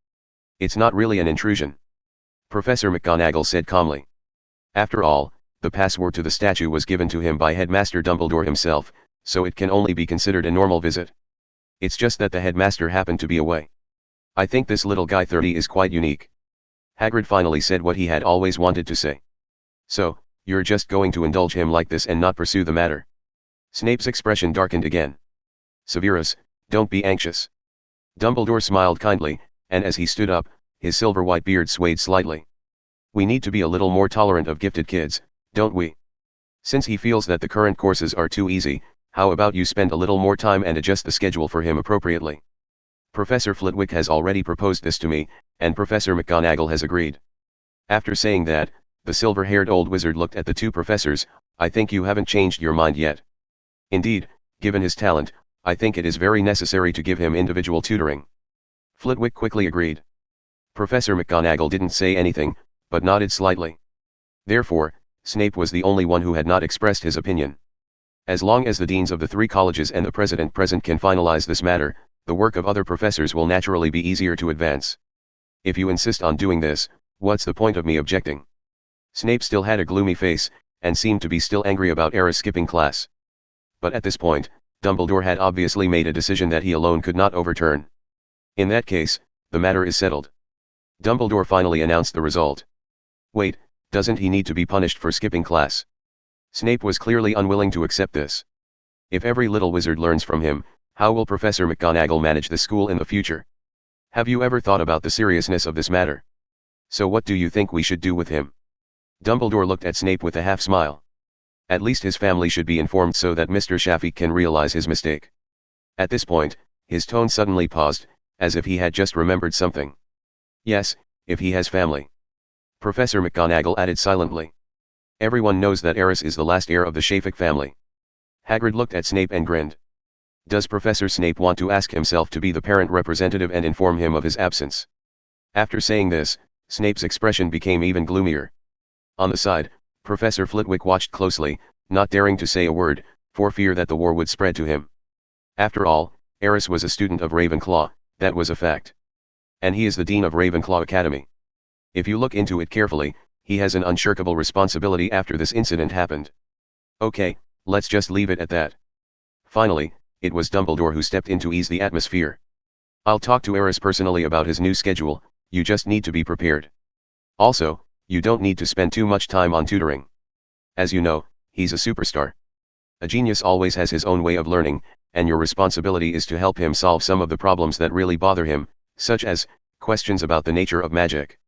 "It's not really an intrusion," Professor McGonagall said calmly. "After all, the password to the statue was given to him by Headmaster Dumbledore himself, so it can only be considered a normal visit. It's just that the headmaster happened to be away. I think this little guy 30 is quite unique." Hagrid finally said what he had always wanted to say. "So, you're just going to indulge him like this and not pursue the matter?" Snape's expression darkened again. "Severus, don't be anxious." Dumbledore smiled kindly, and as he stood up, his silver-white beard swayed slightly. "We need to be a little more tolerant of gifted kids, don't we? Since he feels that the current courses are too easy, how about you spend a little more time and adjust the schedule for him appropriately? Professor Flitwick has already proposed this to me, and Professor McGonagall has agreed." After saying that, the silver-haired old wizard looked at the two professors. "I think you haven't changed your mind yet." Indeed, given his talent, I think it is very necessary to give him individual tutoring. Flitwick quickly agreed. Professor McGonagall didn't say anything, but nodded slightly. Therefore, Snape was the only one who had not expressed his opinion. As long as the deans of the 3 colleges and the president present can finalize this matter, the work of other professors will naturally be easier to advance. If you insist on doing this, what's the point of me objecting? Snape still had a gloomy face, and seemed to be still angry about Aris skipping class. But at this point, Dumbledore had obviously made a decision that he alone could not overturn. In that case, the matter is settled. Dumbledore finally announced the result. Wait, doesn't he need to be punished for skipping class? Snape was clearly unwilling to accept this. If every little wizard learns from him, how will Professor McGonagall manage the school in the future? Have you ever thought about the seriousness of this matter? So what do you think we should do with him? Dumbledore looked at Snape with a half-smile. At least his family should be informed so that Mr. Shafiq can realize his mistake. At this point, his tone suddenly paused, as if he had just remembered something. Yes, if he has family. Professor McGonagall added silently. Everyone knows that Aris is the last heir of the Shafiq family. Hagrid looked at Snape and grinned. Does Professor Snape want to ask himself to be the parent representative and inform him of his absence? After saying this, Snape's expression became even gloomier. On the side, Professor Flitwick watched closely, not daring to say a word, for fear that the war would spread to him. After all, Aris was a student of Ravenclaw, that was a fact. And he is the dean of Ravenclaw Academy. If you look into it carefully, he has an unshirkable responsibility after this incident happened. Okay, let's just leave it at that. Finally, it was Dumbledore who stepped in to ease the atmosphere. I'll talk to Aris personally about his new schedule, you just need to be prepared. Also, you don't need to spend too much time on tutoring. As you know, he's a superstar. A genius always has his own way of learning, and your responsibility is to help him solve some of the problems that really bother him, such as questions about the nature of magic.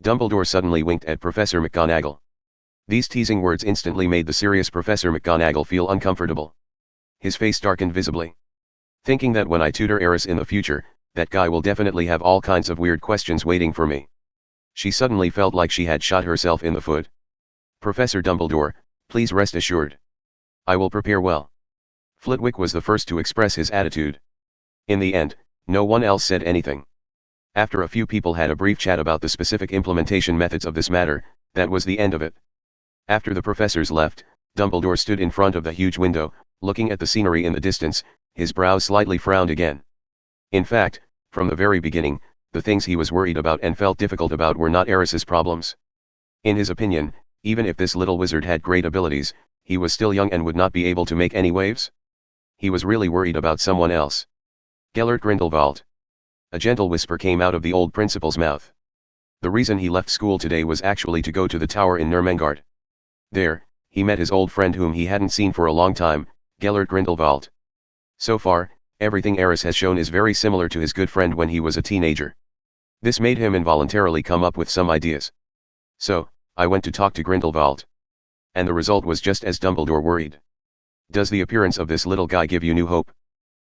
Dumbledore suddenly winked at Professor McGonagall. These teasing words instantly made the serious Professor McGonagall feel uncomfortable. His face darkened visibly. Thinking that when I tutor Aris in the future, that guy will definitely have all kinds of weird questions waiting for me. She suddenly felt like she had shot herself in the foot. Professor Dumbledore, please rest assured. I will prepare well. Flitwick was the first to express his attitude. In the end, no one else said anything. After a few people had a brief chat about the specific implementation methods of this matter, that was the end of it. After the professors left, Dumbledore stood in front of the huge window, looking at the scenery in the distance, his brows slightly frowned again. In fact, from the very beginning, the things he was worried about and felt difficult about were not Aris's problems. In his opinion, even if this little wizard had great abilities, he was still young and would not be able to make any waves. He was really worried about someone else. Gellert Grindelwald. A gentle whisper came out of the old principal's mouth. The reason he left school today was actually to go to the tower in Nurmengard. There, he met his old friend whom he hadn't seen for a long time, Gellert Grindelwald. So far, everything Aris has shown is very similar to his good friend when he was a teenager. This made him involuntarily come up with some ideas. So, I went to talk to Grindelwald. And the result was just as Dumbledore worried. Does the appearance of this little guy give you new hope?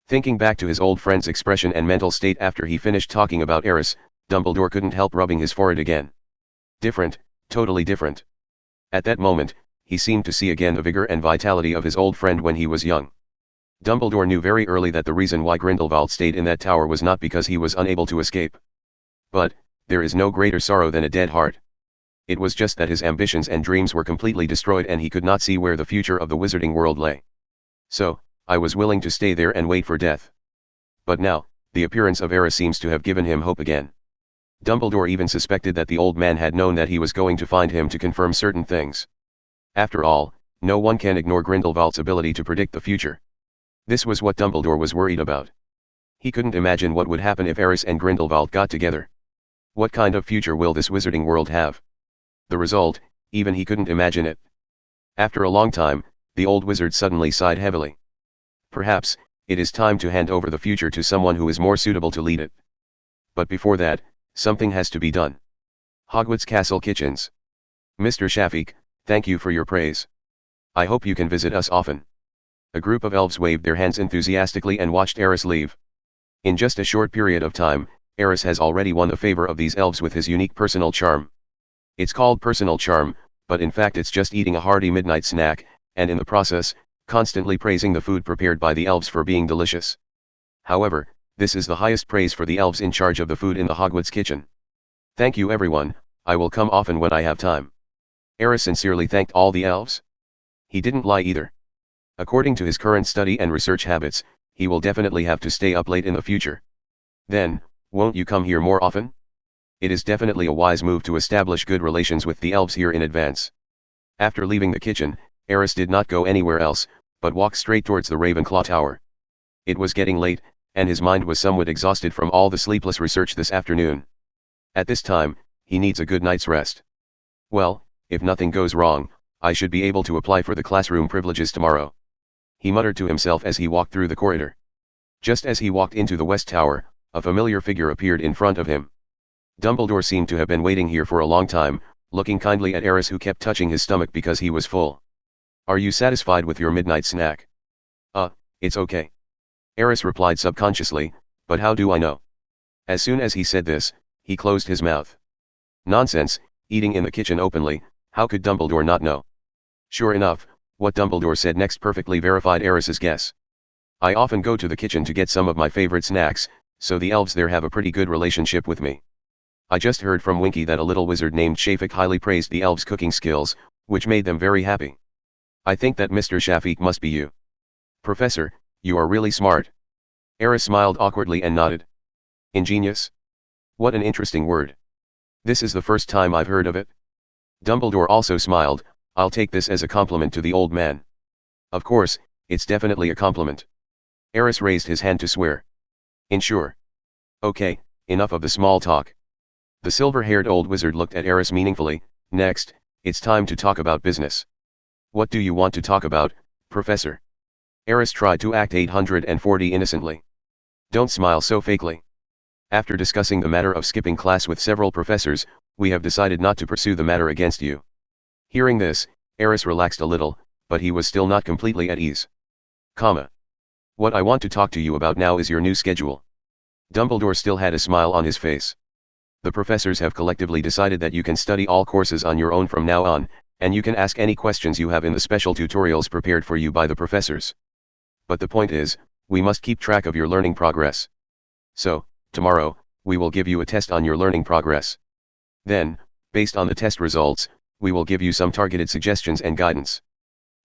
Thinking back to his old friend's expression and mental state after he finished talking about Aris, Dumbledore couldn't help rubbing his forehead again. Different, totally different. At that moment, he seemed to see again the vigor and vitality of his old friend when he was young. Dumbledore knew very early that the reason why Grindelwald stayed in that tower was not because he was unable to escape. But, there is no greater sorrow than a dead heart. It was just that his ambitions and dreams were completely destroyed and he could not see where the future of the wizarding world lay. So, I was willing to stay there and wait for death. But now, the appearance of Aris seems to have given him hope again. Dumbledore even suspected that the old man had known that he was going to find him to confirm certain things. After all, no one can ignore Grindelwald's ability to predict the future. This was what Dumbledore was worried about. He couldn't imagine what would happen if Aris and Grindelwald got together. What kind of future will this wizarding world have? The result, even he couldn't imagine it. After a long time, the old wizard suddenly sighed heavily. Perhaps, it is time to hand over the future to someone who is more suitable to lead it. But before that, something has to be done. Hogwarts Castle Kitchens. Mr. Shafiq, thank you for your praise. I hope you can visit us often. A group of elves waved their hands enthusiastically and watched Aris leave. In just a short period of time, Aris has already won the favor of these elves with his unique personal charm. It's called personal charm, but in fact it's just eating a hearty midnight snack, and in the process, constantly praising the food prepared by the elves for being delicious. However, this is the highest praise for the elves in charge of the food in the Hogwarts kitchen. Thank you everyone, I will come often when I have time. Aris sincerely thanked all the elves. He didn't lie either. According to his current study and research habits, he will definitely have to stay up late in the future. Then, won't you come here more often? It is definitely a wise move to establish good relations with the elves here in advance. After leaving the kitchen, Aris did not go anywhere else, but walked straight towards the Ravenclaw Tower. It was getting late, and his mind was somewhat exhausted from all the sleepless research this afternoon. At this time, he needs a good night's rest. Well, if nothing goes wrong, I should be able to apply for the classroom privileges tomorrow. He muttered to himself as he walked through the corridor. Just as he walked into the West Tower, a familiar figure appeared in front of him. Dumbledore seemed to have been waiting here for a long time, looking kindly at Aris, who kept touching his stomach because he was full. Are you satisfied with your midnight snack? It's okay. Aris replied subconsciously, but how do I know? As soon as he said this, he closed his mouth. Nonsense, eating in the kitchen openly, how could Dumbledore not know? Sure enough, what Dumbledore said next perfectly verified Aris's guess. I often go to the kitchen to get some of my favorite snacks, so the elves there have a pretty good relationship with me. I just heard from Winky that a little wizard named Shafik highly praised the elves' cooking skills, which made them very happy. I think that Mr. Shafik must be you. Professor, you are really smart. Aris smiled awkwardly and nodded. Ingenious? What an interesting word. This is the first time I've heard of it. Dumbledore also smiled. I'll take this as a compliment to the old man. Of course, it's definitely a compliment. Aris raised his hand to swear. Sure. Okay, enough of the small talk. The silver-haired old wizard looked at Aris meaningfully. Next, it's time to talk about business. What do you want to talk about, Professor? Aris tried to act 840 innocently. Don't smile so fakely. After discussing the matter of skipping class with several professors, we have decided not to pursue the matter against you. Hearing this, Aris relaxed a little, but he was still not completely at ease. What I want to talk to you about now is your new schedule. Dumbledore still had a smile on his face. The professors have collectively decided that you can study all courses on your own from now on, and you can ask any questions you have in the special tutorials prepared for you by the professors. But the point is, we must keep track of your learning progress. So, tomorrow, we will give you a test on your learning progress. Then, based on the test results, we will give you some targeted suggestions and guidance.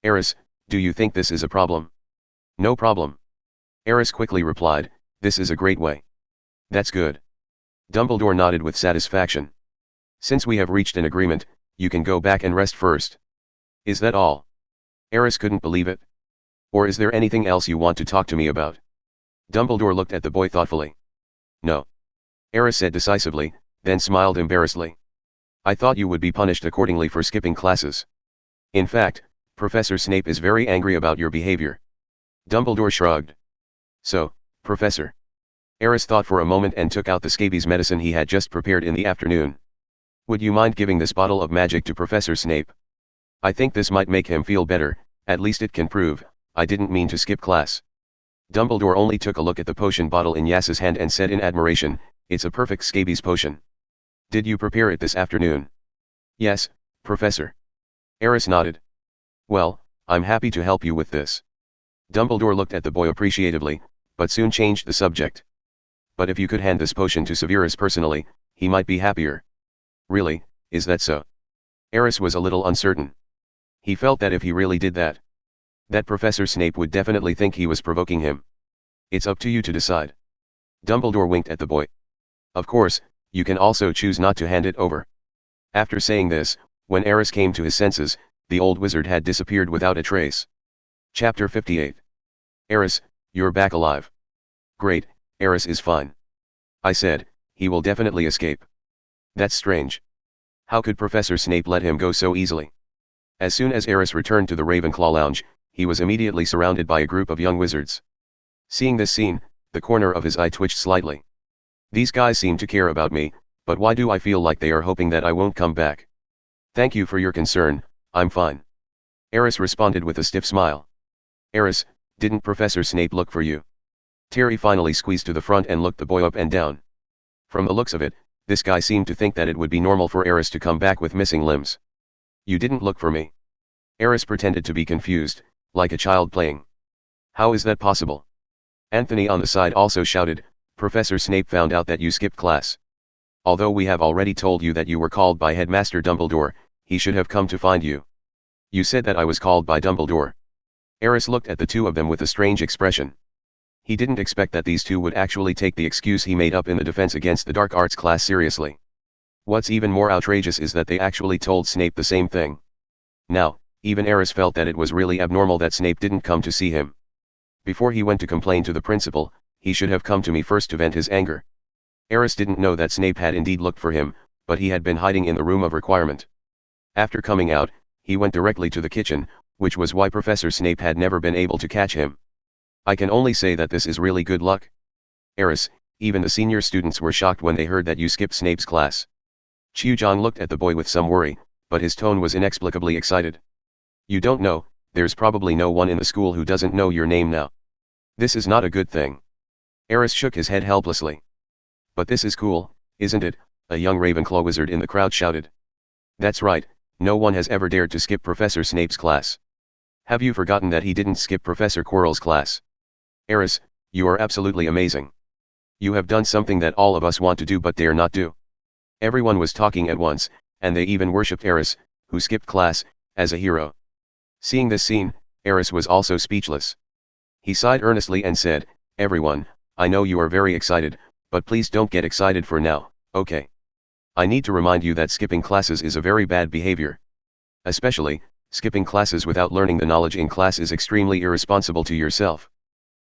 Aris, do you think this is a problem? No problem. Aris quickly replied, this is a great way. That's good. Dumbledore nodded with satisfaction. Since we have reached an agreement, you can go back and rest first. Is that all? Aris couldn't believe it. Or is there anything else you want to talk to me about? Dumbledore looked at the boy thoughtfully. No. Aris said decisively, then smiled embarrassedly. I thought you would be punished accordingly for skipping classes. In fact, Professor Snape is very angry about your behavior. Dumbledore shrugged. So, Professor. Aris thought for a moment and took out the scabies medicine he had just prepared in the afternoon. Would you mind giving this bottle of magic to Professor Snape? I think this might make him feel better, at least it can prove, I didn't mean to skip class. Dumbledore only took a look at the potion bottle in Yas's hand and said in admiration, it's a perfect scabies potion. Did you prepare it this afternoon? Yes, Professor. Aris nodded. Well, I'm happy to help you with this. Dumbledore looked at the boy appreciatively, but soon changed the subject. But if you could hand this potion to Severus personally, he might be happier. Really, is that so? Aris was a little uncertain. He felt that if he really did that, Professor Snape would definitely think he was provoking him. It's up to you to decide. Dumbledore winked at the boy. Of course, you can also choose not to hand it over. After saying this, when Aris came to his senses, the old wizard had disappeared without a trace. Chapter 58. Aris, you're back alive. Great, Aris is fine. I said, he will definitely escape. That's strange. How could Professor Snape let him go so easily? As soon as Aris returned to the Ravenclaw lounge, he was immediately surrounded by a group of young wizards. Seeing this scene, the corner of his eye twitched slightly. These guys seem to care about me, but why do I feel like they are hoping that I won't come back? Thank you for your concern, I'm fine. Aris responded with a stiff smile. Aris, didn't Professor Snape look for you? Terry finally squeezed to the front and looked the boy up and down. From the looks of it, this guy seemed to think that it would be normal for Aris to come back with missing limbs. You didn't look for me. Aris pretended to be confused, Like a child playing. How is that possible? Anthony on the side also shouted, Professor Snape found out that you skipped class. Although we have already told you that you were called by Headmaster Dumbledore, he should have come to find you. You said that I was called by Dumbledore. Aris looked at the two of them with a strange expression. He didn't expect that these two would actually take the excuse he made up in the defense against the dark arts class seriously. What's even more outrageous is that they actually told Snape the same thing. Now, even Aris felt that it was really abnormal that Snape didn't come to see him. Before he went to complain to the principal, he should have come to me first to vent his anger. Aris didn't know that Snape had indeed looked for him, but he had been hiding in the room of requirement. After coming out, he went directly to the kitchen, which was why Professor Snape had never been able to catch him. I can only say that this is really good luck. Aris, even the senior students were shocked when they heard that you skipped Snape's class. Chujong looked at the boy with some worry, but his tone was inexplicably excited. You don't know, there's probably no one in the school who doesn't know your name now. This is not a good thing. Aris shook his head helplessly. But this is cool, isn't it? A young Ravenclaw wizard in the crowd shouted. That's right, no one has ever dared to skip Professor Snape's class. Have you forgotten that he didn't skip Professor Quirrell's class? Aris, you are absolutely amazing. You have done something that all of us want to do but dare not do. Everyone was talking at once, and they even worshipped Aris, who skipped class, as a hero. Seeing this scene, Aris was also speechless. He sighed earnestly and said, Everyone, I know you are very excited, but please don't get excited for now, okay? I need to remind you that skipping classes is a very bad behavior. Especially, skipping classes without learning the knowledge in class is extremely irresponsible to yourself.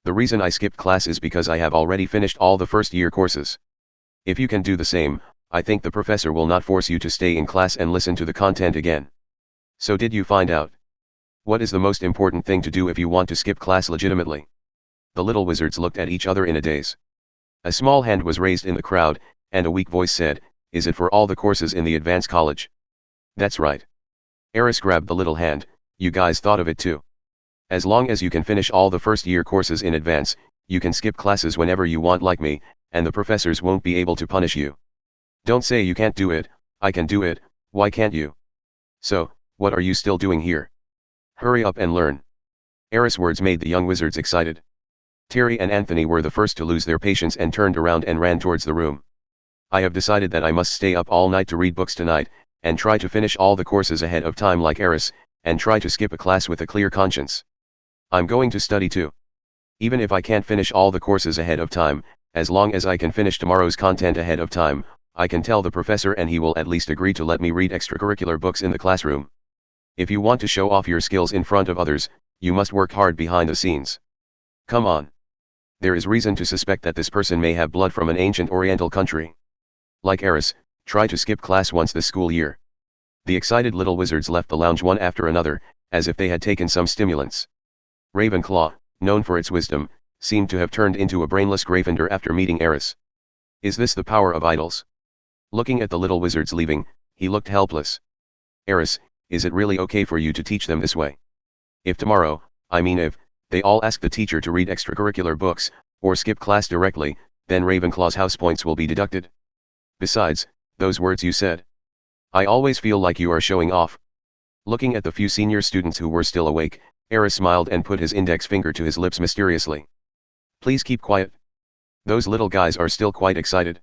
The reason I skipped class is because I have already finished all the first year courses. If you can do the same, I think the professor will not force you to stay in class and listen to the content again. So did you find out? What is the most important thing to do if you want to skip class legitimately? The little wizards looked at each other in a daze. A small hand was raised in the crowd, and a weak voice said, Is it for all the courses in the advanced college? That's right. Aris grabbed the little hand, You guys thought of it too. As long as you can finish all the first year courses in advance, you can skip classes whenever you want like me, and the professors won't be able to punish you. Don't say you can't do it, I can do it, why can't you? So, what are you still doing here? Hurry up and learn. Aris' words made the young wizards excited. Terry and Anthony were the first to lose their patience and turned around and ran towards the room. I have decided that I must stay up all night to read books tonight, and try to finish all the courses ahead of time like Aris, and try to skip a class with a clear conscience. I'm going to study too. Even if I can't finish all the courses ahead of time, as long as I can finish tomorrow's content ahead of time, I can tell the professor and he will at least agree to let me read extracurricular books in the classroom. If you want to show off your skills in front of others, you must work hard behind the scenes. Come on. There is reason to suspect that this person may have blood from an ancient oriental country. Like Aris, try to skip class once this school year. The excited little wizards left the lounge one after another, as if they had taken some stimulants. Ravenclaw, known for its wisdom, seemed to have turned into a brainless Gryffindor after meeting Aris. Is this the power of idols? Looking at the little wizards leaving, he looked helpless. Aris, is it really okay for you to teach them this way? If tomorrow, if, they all ask the teacher to read extracurricular books, or skip class directly, then Ravenclaw's house points will be deducted. Besides, those words you said. I always feel like you are showing off. Looking at the few senior students who were still awake, Aris smiled and put his index finger to his lips mysteriously. Please keep quiet. Those little guys are still quite excited.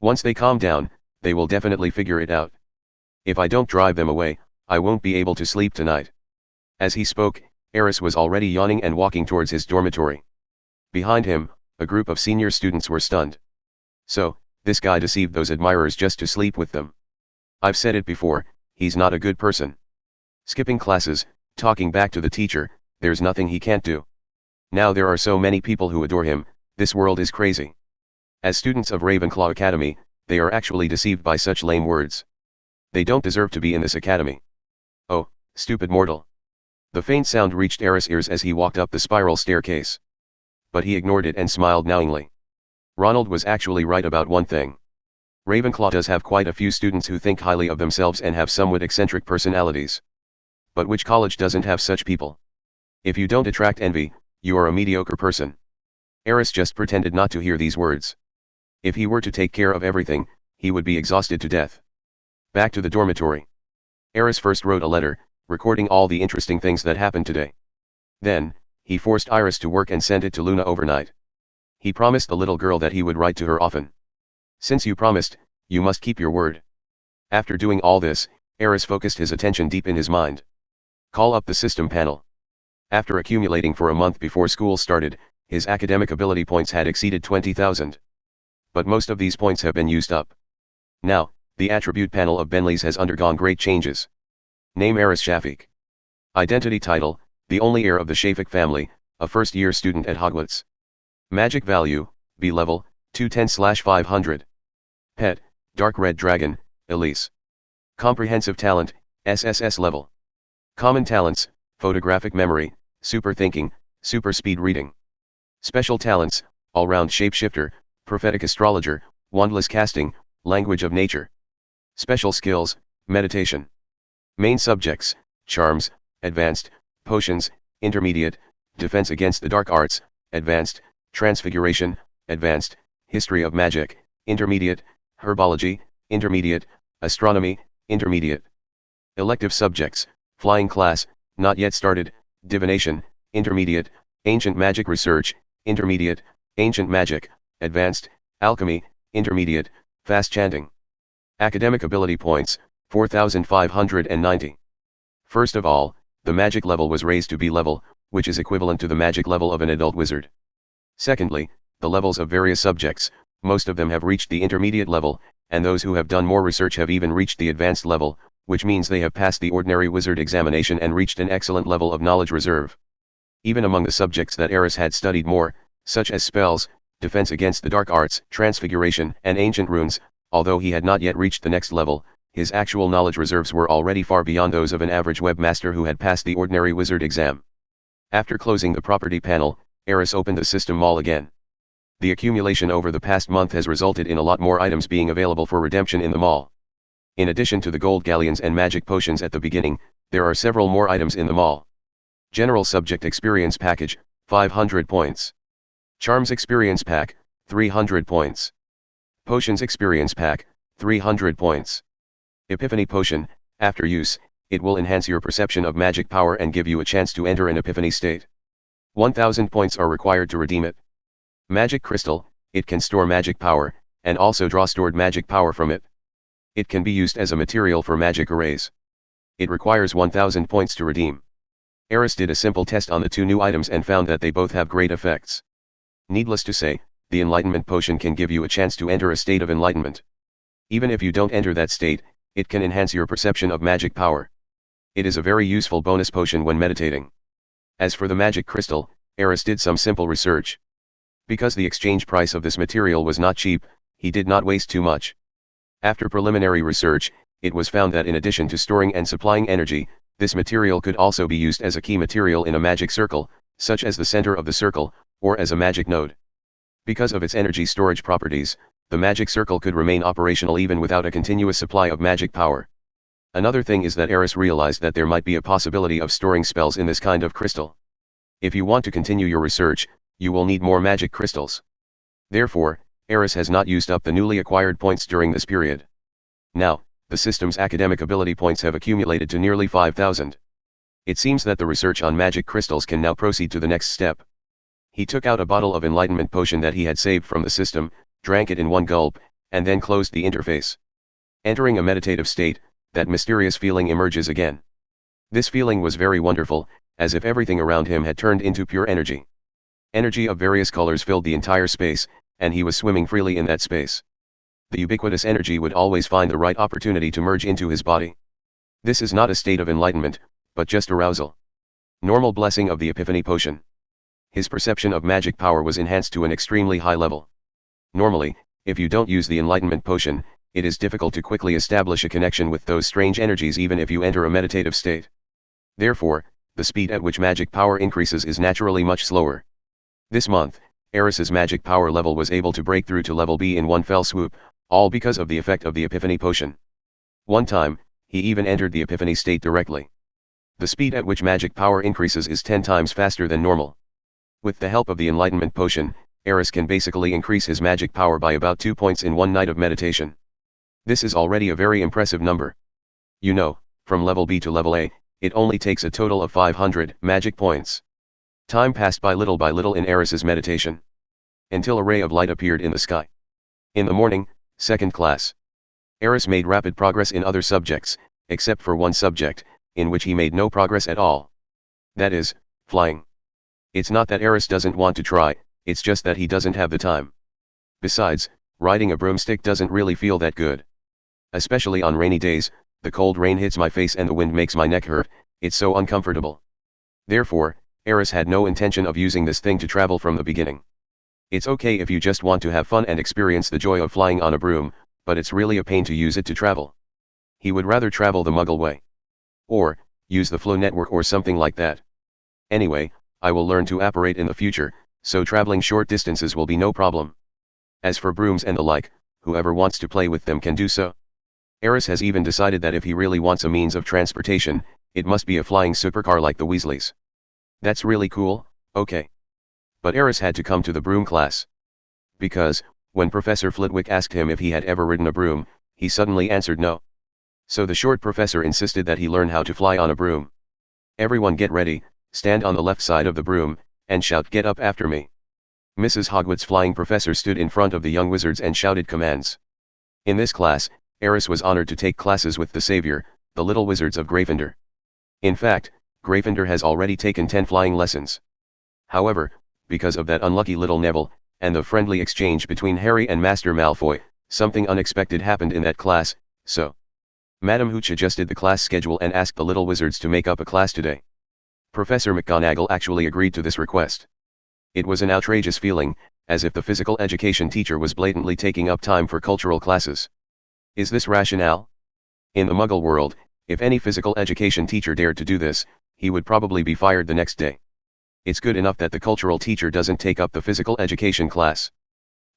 Once they calm down, they will definitely figure it out. If I don't drive them away, I won't be able to sleep tonight. As he spoke, Aris was already yawning and walking towards his dormitory. Behind him, a group of senior students were stunned. So, this guy deceived those admirers just to sleep with them. I've said it before, he's not a good person. Skipping classes, talking back to the teacher, there's nothing he can't do. Now there are so many people who adore him, this world is crazy. As students of Ravenclaw Academy, they are actually deceived by such lame words. They don't deserve to be in this academy. Oh, stupid mortal. The faint sound reached Aris' ears as he walked up the spiral staircase. But he ignored it and smiled knowingly. Ronald was actually right about one thing. Ravenclaw does have quite a few students who think highly of themselves and have somewhat eccentric personalities. But which college doesn't have such people? If you don't attract envy, you are a mediocre person. Aris just pretended not to hear these words. If he were to take care of everything, he would be exhausted to death. Back to the dormitory. Aris first wrote a letter, recording all the interesting things that happened today. Then, he forced Iris to work and sent it to Luna overnight. He promised the little girl that he would write to her often. Since you promised, you must keep your word. After doing all this, Aris focused his attention deep in his mind. Call up the system panel. After accumulating for a month before school started, his academic ability points had exceeded 20,000. But most of these points have been used up. Now, the attribute panel of Bentley's has undergone great changes. Name Aris Shafiq. Identity title, the only heir of the Shafiq family, a first-year student at Hogwarts. Magic value, B level, 210/500. Pet, dark red dragon, Elise. Comprehensive talent, SSS level. Common talents, photographic memory, super thinking, super speed reading. Special talents, all-round shapeshifter, prophetic astrologer, wandless casting, language of nature. Special skills, meditation. Main subjects, charms, advanced, potions, intermediate, defense against the dark arts, advanced, transfiguration, advanced, history of magic, intermediate, herbology, intermediate, astronomy, intermediate. Elective subjects, flying class, not yet started, divination, intermediate, ancient magic research, intermediate, ancient magic, advanced, alchemy, intermediate, fast chanting. Academic ability points, 4,590. First of all, the magic level was raised to B level, which is equivalent to the magic level of an adult wizard. Secondly, the levels of various subjects, most of them have reached the intermediate level, and those who have done more research have even reached the advanced level, which means they have passed the ordinary wizard examination and reached an excellent level of knowledge reserve. Even among the subjects that Aris had studied more, such as spells, defense against the dark arts, transfiguration, and ancient runes, although he had not yet reached the next level, his actual knowledge reserves were already far beyond those of an average webmaster who had passed the ordinary wizard exam. After closing the property panel, Aris opened the system mall again. The accumulation over the past month has resulted in a lot more items being available for redemption in the mall. In addition to the gold galleons and magic potions at the beginning, there are several more items in the mall. General Subject Experience Package, 500 points. Charms Experience Pack, 300 points. Potions Experience Pack, 300 points. Epiphany Potion, after use, it will enhance your perception of magic power and give you a chance to enter an epiphany state. 1,000 points are required to redeem it. Magic Crystal, it can store magic power, and also draw stored magic power from it. It can be used as a material for magic arrays. It requires 1,000 points to redeem. Aris did a simple test on the two new items and found that they both have great effects. Needless to say, the Enlightenment Potion can give you a chance to enter a state of enlightenment. Even if you don't enter that state, it can enhance your perception of magic power. It is a very useful bonus potion when meditating. As for the Magic Crystal, Aris did some simple research. Because the exchange price of this material was not cheap, he did not waste too much. After preliminary research, it was found that in addition to storing and supplying energy, this material could also be used as a key material in a magic circle, such as the center of the circle, or as a magic node. Because of its energy storage properties, the magic circle could remain operational even without a continuous supply of magic power. Another thing is that Aris realized that there might be a possibility of storing spells in this kind of crystal. If you want to continue your research, you will need more magic crystals. Therefore, Aris has not used up the newly acquired points during this period. Now, the system's academic ability points have accumulated to nearly 5,000. It seems that the research on magic crystals can now proceed to the next step. He took out a bottle of enlightenment potion that he had saved from the system, drank it in one gulp, and then closed the interface. Entering a meditative state, that mysterious feeling emerges again. This feeling was very wonderful, as if everything around him had turned into pure energy. Energy of various colors filled the entire space, and he was swimming freely in that space. The ubiquitous energy would always find the right opportunity to merge into his body. This is not a state of enlightenment, but just arousal. Normal blessing of the Epiphany Potion. His perception of magic power was enhanced to an extremely high level. Normally, if you don't use the Enlightenment Potion, it is difficult to quickly establish a connection with those strange energies even if you enter a meditative state. Therefore, the speed at which magic power increases is naturally much slower. This month, Aris's magic power level was able to break through to level B in one fell swoop, all because of the effect of the Epiphany Potion. One time, he even entered the Epiphany state directly. The speed at which magic power increases is 10 times faster than normal. With the help of the Enlightenment Potion, Aris can basically increase his magic power by about 2 points in one night of meditation. This is already a very impressive number. You know, from level B to level A, it only takes a total of 500 magic points. Time passed by little in Aris's meditation. Until a ray of light appeared in the sky. In the morning, second class. Aris made rapid progress in other subjects, except for one subject, in which he made no progress at all. That is, flying. It's not that Aris doesn't want to try, it's just that he doesn't have the time. Besides, riding a broomstick doesn't really feel that good. Especially on rainy days, the cold rain hits my face and the wind makes my neck hurt, it's so uncomfortable. Therefore, Aris had no intention of using this thing to travel from the beginning. It's okay if you just want to have fun and experience the joy of flying on a broom, but it's really a pain to use it to travel. He would rather travel the Muggle way. Or, use the flow network or something like that. Anyway, I will learn to apparate in the future, so traveling short distances will be no problem. As for brooms and the like, whoever wants to play with them can do so. Aris has even decided that if he really wants a means of transportation, it must be a flying supercar like the Weasleys. That's really cool, okay. But Aris had to come to the broom class. Because, when Professor Flitwick asked him if he had ever ridden a broom, he suddenly answered no. So the short professor insisted that he learn how to fly on a broom. Everyone get ready, stand on the left side of the broom, and shout "Get up after me." Mrs. Hogwarts' flying professor stood in front of the young wizards and shouted commands. In this class, Aris was honored to take classes with the savior, the little wizards of Gryffindor. In fact, Gryffindor has already taken 10 flying lessons. However, because of that unlucky little Neville, and the friendly exchange between Harry and Master Malfoy, something unexpected happened in that class, so Madam Hooch adjusted the class schedule and asked the little wizards to make up a class today. Professor McGonagall actually agreed to this request. It was an outrageous feeling, as if the physical education teacher was blatantly taking up time for cultural classes. Is this rationale? In the Muggle world, if any physical education teacher dared to do this, he would probably be fired the next day. It's good enough that the cultural teacher doesn't take up the physical education class.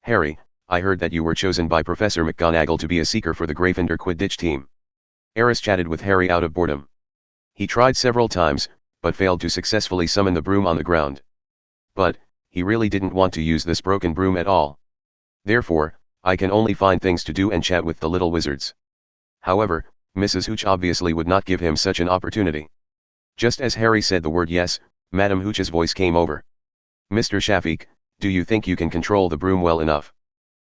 Harry, I heard that you were chosen by Professor McGonagall to be a seeker for the Gryffindor Quidditch team. Aris chatted with Harry out of boredom. He tried several times, but failed to successfully summon the broom on the ground. But, he really didn't want to use this broken broom at all. Therefore, I can only find things to do and chat with the little wizards. However, Mrs. Hooch obviously would not give him such an opportunity. Just as Harry said the word yes, Madam Hooch's voice came over. Mr. Shafiq, do you think you can control the broom well enough?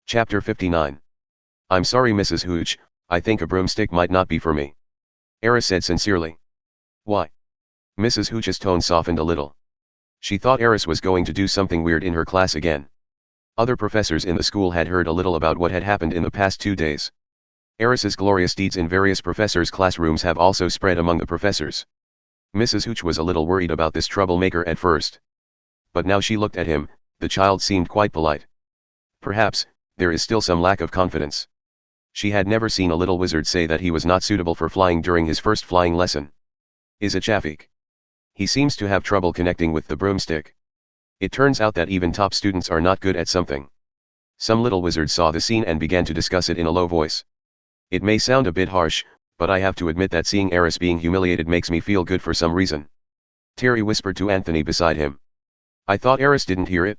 Chapter 59. I'm sorry Mrs. Hooch, I think a broomstick might not be for me. Aris said sincerely. Why? Mrs. Hooch's tone softened a little. She thought Aris was going to do something weird in her class again. Other professors in the school had heard a little about what had happened in the past 2 days. Aris's glorious deeds in various professors' classrooms have also spread among the professors. Mrs. Hooch was a little worried about this troublemaker at first. But now she looked at him, the child seemed quite polite. Perhaps, there is still some lack of confidence. She had never seen a little wizard say that he was not suitable for flying during his first flying lesson. Is it Shafiq? He seems to have trouble connecting with the broomstick. It turns out that even top students are not good at something. Some little wizards saw the scene and began to discuss it in a low voice. It may sound a bit harsh, but I have to admit that seeing Aris being humiliated makes me feel good for some reason. Terry whispered to Anthony beside him. I thought Aris didn't hear it.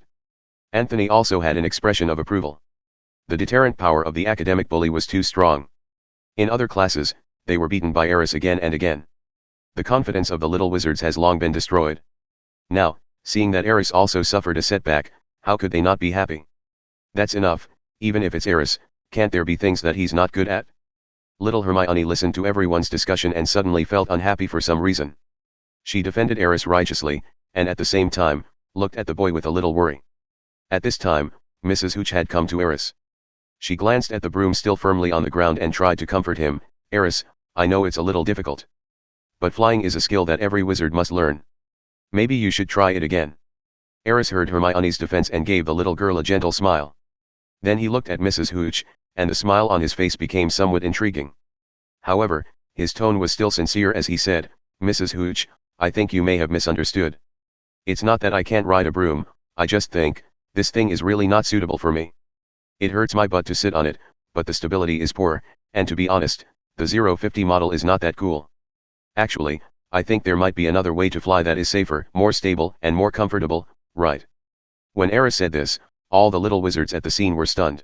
Anthony also had an expression of approval. The deterrent power of the academic bully was too strong. In other classes, they were beaten by Aris again and again. The confidence of the little wizards has long been destroyed. Now, seeing that Aris also suffered a setback, how could they not be happy? That's enough, even if it's Aris, can't there be things that he's not good at? Little Hermione listened to everyone's discussion and suddenly felt unhappy for some reason. She defended Aris righteously, and at the same time, looked at the boy with a little worry. At this time, Mrs. Hooch had come to Aris. She glanced at the broom still firmly on the ground and tried to comfort him. Aris, I know it's a little difficult. But flying is a skill that every wizard must learn. Maybe you should try it again. Aris heard Hermione's defense and gave the little girl a gentle smile. Then he looked at Mrs. Hooch, and the smile on his face became somewhat intriguing. However, his tone was still sincere as he said, Mrs. Hooch, I think you may have misunderstood. It's not that I can't ride a broom, I just think, this thing is really not suitable for me. It hurts my butt to sit on it, but the stability is poor, and to be honest, the 050 model is not that cool. Actually, I think there might be another way to fly that is safer, more stable, and more comfortable, right? When Aris said this, all the little wizards at the scene were stunned.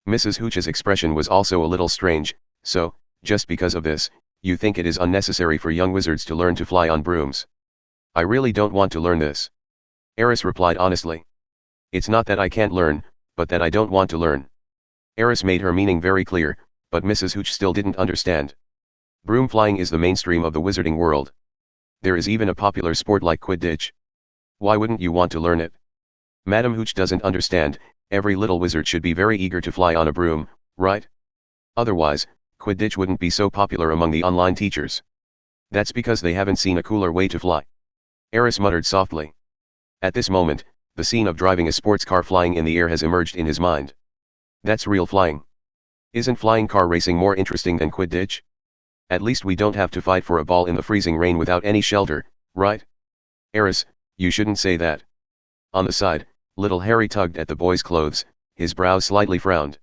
Mrs. Hooch's expression was also a little strange. So, just because of this, you think it is unnecessary for young wizards to learn to fly on brooms? I really don't want to learn this. Aris replied honestly. It's not that I can't learn, but that I don't want to learn. Aris made her meaning very clear, but Mrs. Hooch still didn't understand. Broom flying is the mainstream of the wizarding world. There is even a popular sport like Quidditch. Why wouldn't you want to learn it? Madam Hooch doesn't understand. Every little wizard should be very eager to fly on a broom, right? Otherwise, Quidditch wouldn't be so popular among the online teachers. That's because they haven't seen a cooler way to fly. Aris muttered softly. At this moment, the scene of driving a sports car flying in the air has emerged in his mind. That's real flying. Isn't flying car racing more interesting than Quidditch? At least we don't have to fight for a ball in the freezing rain without any shelter, right? Aris, you shouldn't say that. On the side, little Harry tugged at the boy's clothes, his brows slightly frowned.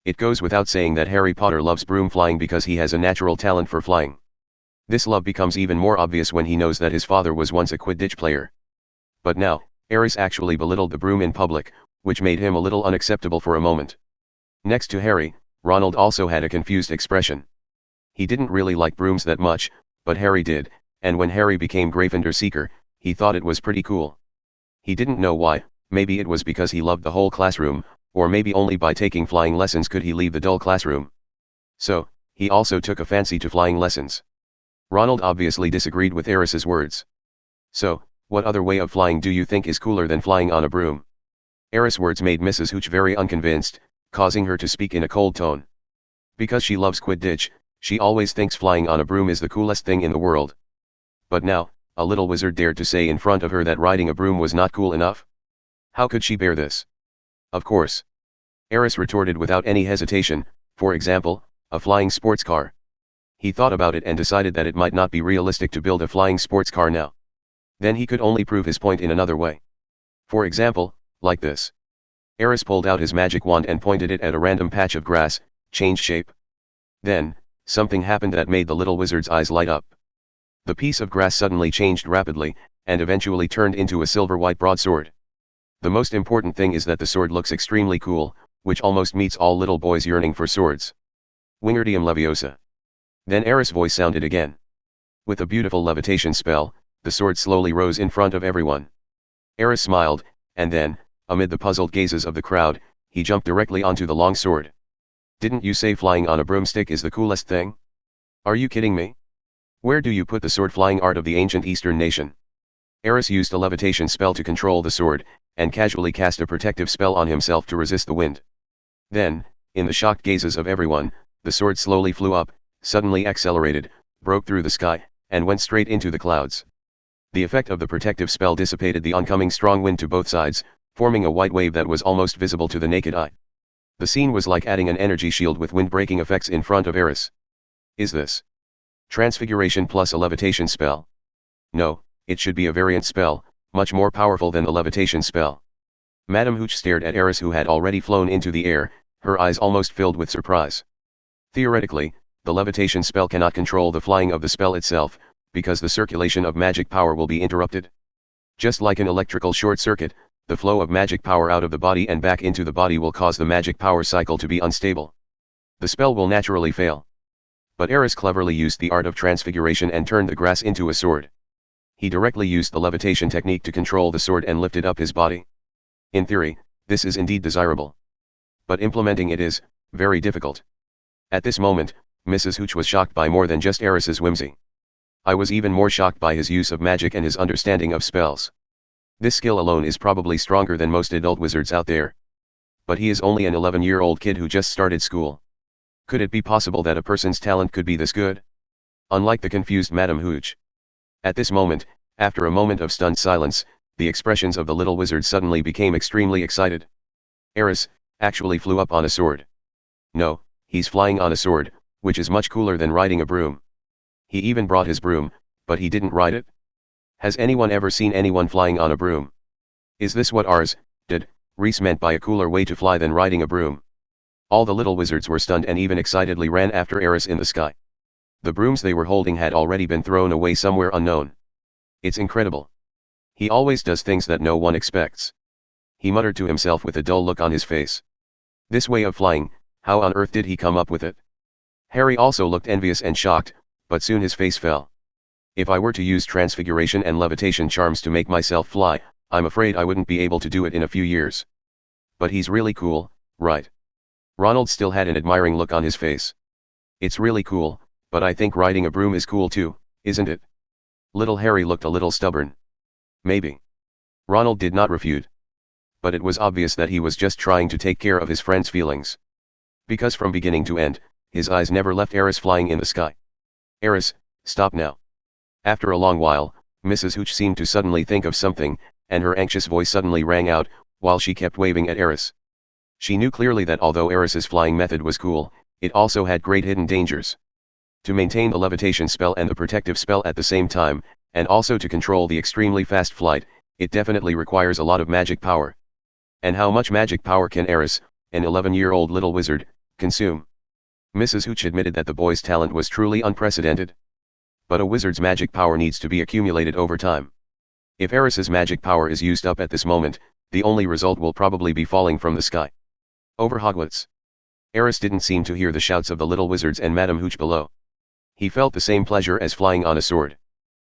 It goes without saying that Harry Potter loves broom flying because he has a natural talent for flying. This love becomes even more obvious when he knows that his father was once a Quidditch player. But now, Aris actually belittled the broom in public, which made him a little unacceptable for a moment. Next to Harry, Ronald also had a confused expression. He didn't really like brooms that much, but Harry did, and when Harry became Gryffindor Seeker, he thought it was pretty cool. He didn't know why. Maybe it was because he loved the whole classroom, or maybe only by taking flying lessons could he leave the dull classroom. So, he also took a fancy to flying lessons. Ronald obviously disagreed with Aris's words. So, what other way of flying do you think is cooler than flying on a broom? Aris' words made Mrs. Hooch very unconvinced, causing her to speak in a cold tone. Because she loves Quidditch, she always thinks flying on a broom is the coolest thing in the world. But now, a little wizard dared to say in front of her that riding a broom was not cool enough? How could she bear this? Of course. Aris retorted without any hesitation, for example, a flying sports car. He thought about it and decided that it might not be realistic to build a flying sports car now. Then he could only prove his point in another way. For example, like this. Aris pulled out his magic wand and pointed it at a random patch of grass, changed shape. Then, something happened that made the little wizard's eyes light up. The piece of grass suddenly changed rapidly, and eventually turned into a silver-white broadsword. The most important thing is that the sword looks extremely cool, which almost meets all little boys yearning for swords. Wingardium Leviosa. Then Aris' voice sounded again. With a beautiful levitation spell, the sword slowly rose in front of everyone. Aris smiled, and then, amid the puzzled gazes of the crowd, he jumped directly onto the long sword. Didn't you say flying on a broomstick is the coolest thing? Are you kidding me? Where do you put the sword flying art of the ancient Eastern nation? Aris used a levitation spell to control the sword, and casually cast a protective spell on himself to resist the wind. Then, in the shocked gazes of everyone, the sword slowly flew up, suddenly accelerated, broke through the sky, and went straight into the clouds. The effect of the protective spell dissipated the oncoming strong wind to both sides, forming a white wave that was almost visible to the naked eye. The scene was like adding an energy shield with wind-breaking effects in front of Aris. Is this transfiguration plus a levitation spell? No, it should be a variant spell, much more powerful than the levitation spell. Madam Hooch stared at Aris, who had already flown into the air, her eyes almost filled with surprise. Theoretically, the levitation spell cannot control the flying of the spell itself, because the circulation of magic power will be interrupted. Just like an electrical short circuit, the flow of magic power out of the body and back into the body will cause the magic power cycle to be unstable. The spell will naturally fail. But Aris cleverly used the art of transfiguration and turned the grass into a sword. He directly used the levitation technique to control the sword and lifted up his body. In theory, this is indeed desirable. But implementing it is very difficult. At this moment, Mrs. Hooch was shocked by more than just Aris's whimsy. I was even more shocked by his use of magic and his understanding of spells. This skill alone is probably stronger than most adult wizards out there. But he is only an 11-year-old kid who just started school. Could it be possible that a person's talent could be this good? Unlike the confused Madam Hooch. At this moment, after a moment of stunned silence, the expressions of the little wizard suddenly became extremely excited. Aris actually flew up on a sword. No, he's flying on a sword, which is much cooler than riding a broom. He even brought his broom, but he didn't ride it. Has anyone ever seen anyone flying on a broom? Is this what Aris meant by a cooler way to fly than riding a broom? All the little wizards were stunned and even excitedly ran after Aris in the sky. The brooms they were holding had already been thrown away somewhere unknown. It's incredible. He always does things that no one expects. He muttered to himself with a dull look on his face. This way of flying, how on earth did he come up with it? Harry also looked envious and shocked, but soon his face fell. If I were to use transfiguration and levitation charms to make myself fly, I'm afraid I wouldn't be able to do it in a few years. But he's really cool, right? Ronald still had an admiring look on his face. It's really cool, but I think riding a broom is cool too, isn't it? Little Harry looked a little stubborn. Maybe. Ronald did not refute. But it was obvious that he was just trying to take care of his friend's feelings. Because from beginning to end, his eyes never left Aris flying in the sky. Aris, stop now. After a long while, Mrs. Hooch seemed to suddenly think of something, and her anxious voice suddenly rang out, while she kept waving at Aris. She knew clearly that although Aris's flying method was cool, it also had great hidden dangers. To maintain the levitation spell and the protective spell at the same time, and also to control the extremely fast flight, it definitely requires a lot of magic power. And how much magic power can Aris, an 11-year-old little wizard, consume? Mrs. Hooch admitted that the boy's talent was truly unprecedented. But a wizard's magic power needs to be accumulated over time. If Aris's magic power is used up at this moment, the only result will probably be falling from the sky. Over Hogwarts. Aris didn't seem to hear the shouts of the little wizards and Madame Hooch below. He felt the same pleasure as flying on a sword.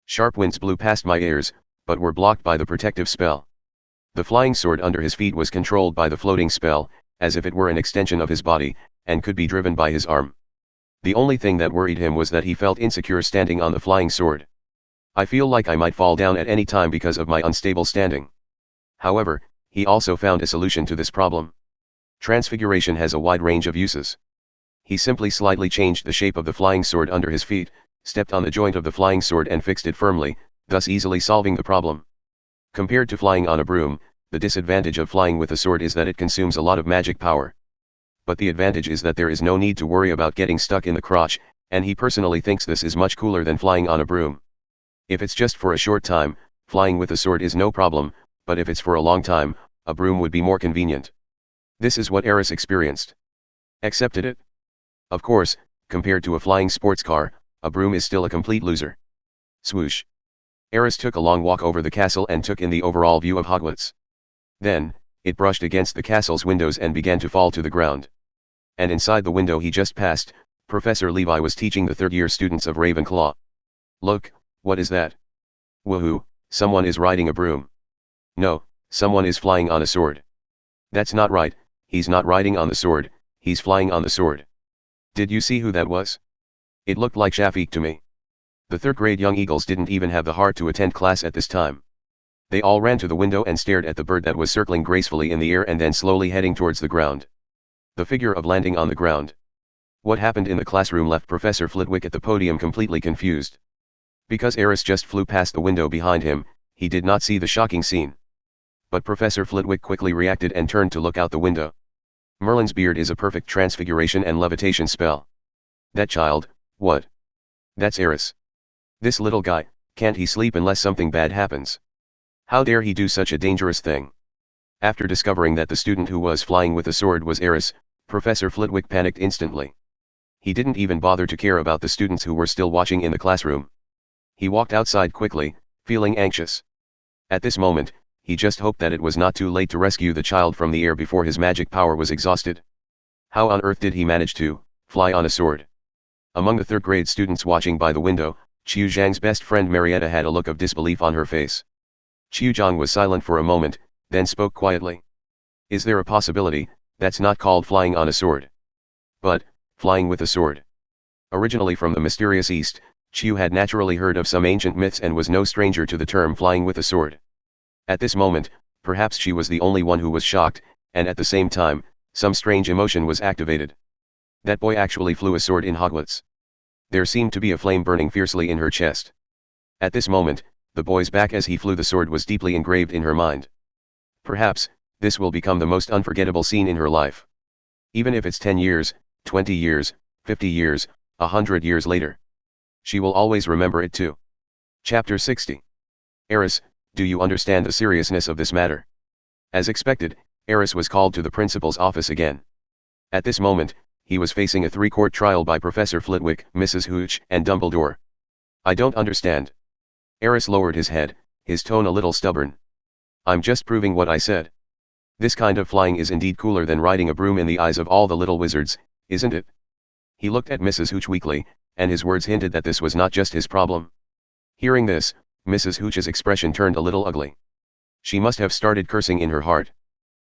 Sharp winds blew past my ears, but were blocked by the protective spell. The flying sword under his feet was controlled by the floating spell, as if it were an extension of his body, and could be driven by his arm. The only thing that worried him was that he felt insecure standing on the flying sword. I feel like I might fall down at any time because of my unstable standing. However, he also found a solution to this problem. Transfiguration has a wide range of uses. He simply slightly changed the shape of the flying sword under his feet, stepped on the joint of the flying sword and fixed it firmly, thus easily solving the problem. Compared to flying on a broom, the disadvantage of flying with a sword is that it consumes a lot of magic power. But the advantage is that there is no need to worry about getting stuck in the crotch, and he personally thinks this is much cooler than flying on a broom. If it's just for a short time, flying with a sword is no problem, but if it's for a long time, a broom would be more convenient. This is what Aris experienced. Accepted it? Of course, compared to a flying sports car, a broom is still a complete loser. Swoosh. Aris took a long walk over the castle and took in the overall view of Hogwarts. Then, it brushed against the castle's windows and began to fall to the ground. And inside the window he just passed, Professor Levi was teaching the third-year students of Ravenclaw. Look, what is that? Woohoo, someone is riding a broom. No, someone is flying on a sword. That's not right, he's not riding on the sword, he's flying on the sword. Did you see who that was? It looked like Shafiq to me. The third-grade young eagles didn't even have the heart to attend class at this time. They all ran to the window and stared at the bird that was circling gracefully in the air and then slowly heading towards the ground. The figure of landing on the ground. What happened in the classroom left Professor Flitwick at the podium completely confused. Because Aris just flew past the window behind him, he did not see the shocking scene. But Professor Flitwick quickly reacted and turned to look out the window. Merlin's beard is a perfect transfiguration and levitation spell. That child, what? That's Aris. This little guy, can't he sleep unless something bad happens? How dare he do such a dangerous thing? After discovering that the student who was flying with a sword was Aris, Professor Flitwick panicked instantly. He didn't even bother to care about the students who were still watching in the classroom. He walked outside quickly, feeling anxious. At this moment, he just hoped that it was not too late to rescue the child from the air before his magic power was exhausted. How on earth did he manage to fly on a sword? Among the third-grade students watching by the window, Qiu Zhang's best friend Marietta had a look of disbelief on her face. Qiu Zhang was silent for a moment, then spoke quietly. Is there a possibility that's not called flying on a sword, but flying with a sword? Originally from the mysterious East, Qiu had naturally heard of some ancient myths and was no stranger to the term flying with a sword. At this moment, perhaps she was the only one who was shocked, and at the same time, some strange emotion was activated. That boy actually flew a sword in Hogwarts. There seemed to be a flame burning fiercely in her chest. At this moment, the boy's back as he flew the sword was deeply engraved in her mind. Perhaps, this will become the most unforgettable scene in her life. Even if it's 10 years, 20 years, 50 years, 100 years later. She will always remember it too. Chapter 60. Aris, do you understand the seriousness of this matter? As expected, Aris was called to the principal's office again. At this moment, he was facing a 3-court trial by Professor Flitwick, Mrs. Hooch, and Dumbledore. I don't understand. Aris lowered his head, his tone a little stubborn. I'm just proving what I said. This kind of flying is indeed cooler than riding a broom in the eyes of all the little wizards, isn't it? He looked at Mrs. Hooch weakly, and his words hinted that this was not just his problem. Hearing this, Mrs. Hooch's expression turned a little ugly. She must have started cursing in her heart.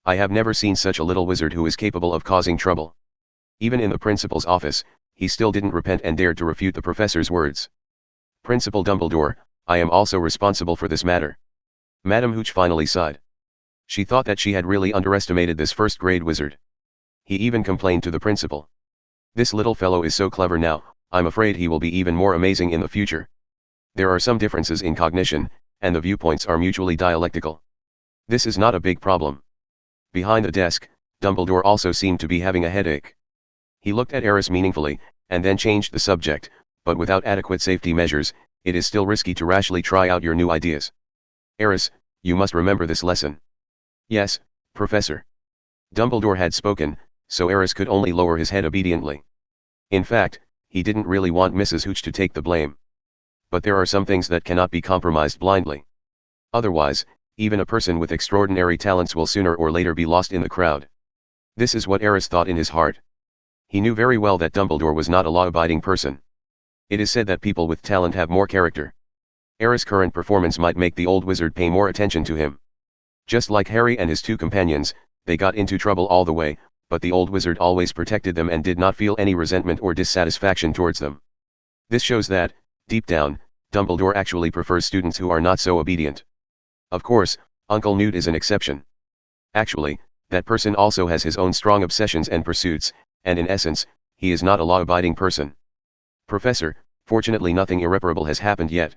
I have never seen such a little wizard who is capable of causing trouble. Even in the principal's office, he still didn't repent and dared to refute the professor's words. Principal Dumbledore, I am also responsible for this matter. Madame Hooch finally sighed. She thought that she had really underestimated this first-grade wizard. He even complained to the principal. This little fellow is so clever now, I'm afraid he will be even more amazing in the future. There are some differences in cognition, and the viewpoints are mutually dialectical. This is not a big problem. Behind the desk, Dumbledore also seemed to be having a headache. He looked at Aris meaningfully, and then changed the subject, but without adequate safety measures, it is still risky to rashly try out your new ideas. Aris, you must remember this lesson. Yes, Professor. Dumbledore had spoken, so Aris could only lower his head obediently. In fact, he didn't really want Mrs. Hooch to take the blame. But there are some things that cannot be compromised blindly. Otherwise, even a person with extraordinary talents will sooner or later be lost in the crowd. This is what Aris thought in his heart. He knew very well that Dumbledore was not a law-abiding person. It is said that people with talent have more character. Aris' current performance might make the old wizard pay more attention to him. Just like Harry and his two companions, they got into trouble all the way, but the old wizard always protected them and did not feel any resentment or dissatisfaction towards them. This shows that, deep down, Dumbledore actually prefers students who are not so obedient. Of course, Uncle Newt is an exception. Actually, that person also has his own strong obsessions and pursuits, and in essence, he is not a law-abiding person. Professor, fortunately nothing irreparable has happened yet.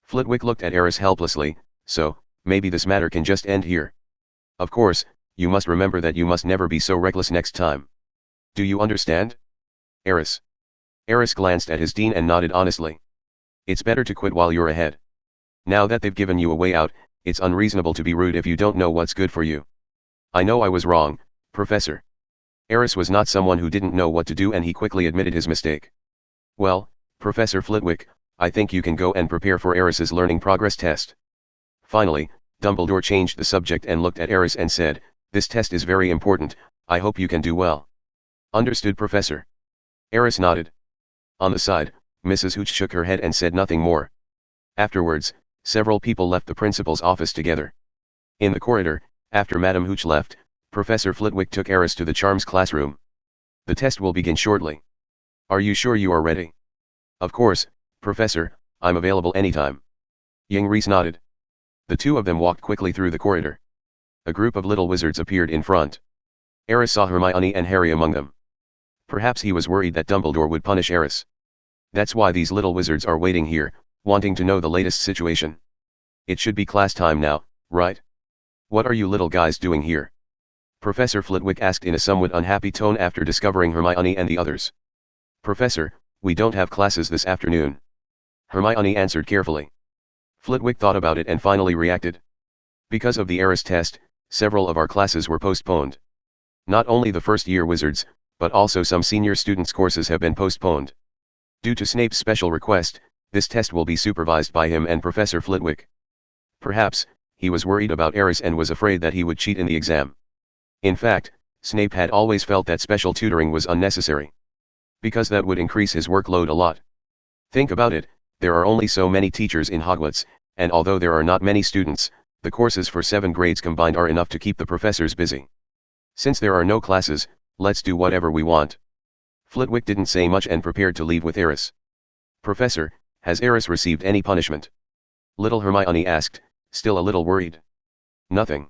Flitwick looked at Aris helplessly, so, maybe this matter can just end here. Of course, you must remember that you must never be so reckless next time. Do you understand? Aris. Aris glanced at his dean and nodded honestly. It's better to quit while you're ahead. Now that they've given you a way out, it's unreasonable to be rude if you don't know what's good for you. I know I was wrong, Professor. Aris was not someone who didn't know what to do, and he quickly admitted his mistake. Well, Professor Flitwick, I think you can go and prepare for Aris's learning progress test. Finally, Dumbledore changed the subject and looked at Aris and said, this test is very important, I hope you can do well. Understood, Professor. Aris nodded. On the side, Mrs. Hooch shook her head and said nothing more. Afterwards, several people left the principal's office together. In the corridor, after Madame Hooch left, Professor Flitwick took Aris to the charms classroom. The test will begin shortly. Are you sure you are ready? Of course, Professor, I'm available anytime. Young Reese nodded. The two of them walked quickly through the corridor. A group of little wizards appeared in front. Aris saw Hermione and Harry among them. Perhaps he was worried that Dumbledore would punish Aris. That's why these little wizards are waiting here, wanting to know the latest situation. It should be class time now, right? What are you little guys doing here? Professor Flitwick asked in a somewhat unhappy tone after discovering Hermione and the others. Professor, we don't have classes this afternoon. Hermione answered carefully. Flitwick thought about it and finally reacted. Because of the Aris test, several of our classes were postponed. Not only the first-year wizards, but also some senior students' courses have been postponed. Due to Snape's special request, this test will be supervised by him and Professor Flitwick. Perhaps, he was worried about Aris and was afraid that he would cheat in the exam. In fact, Snape had always felt that special tutoring was unnecessary. Because that would increase his workload a lot. Think about it, there are only so many teachers in Hogwarts, and although there are not many students, the courses for 7 grades combined are enough to keep the professors busy. Since there are no classes, let's do whatever we want. Flitwick didn't say much and prepared to leave with Aris. Professor, has Aris received any punishment? Little Hermione asked, still a little worried. Nothing.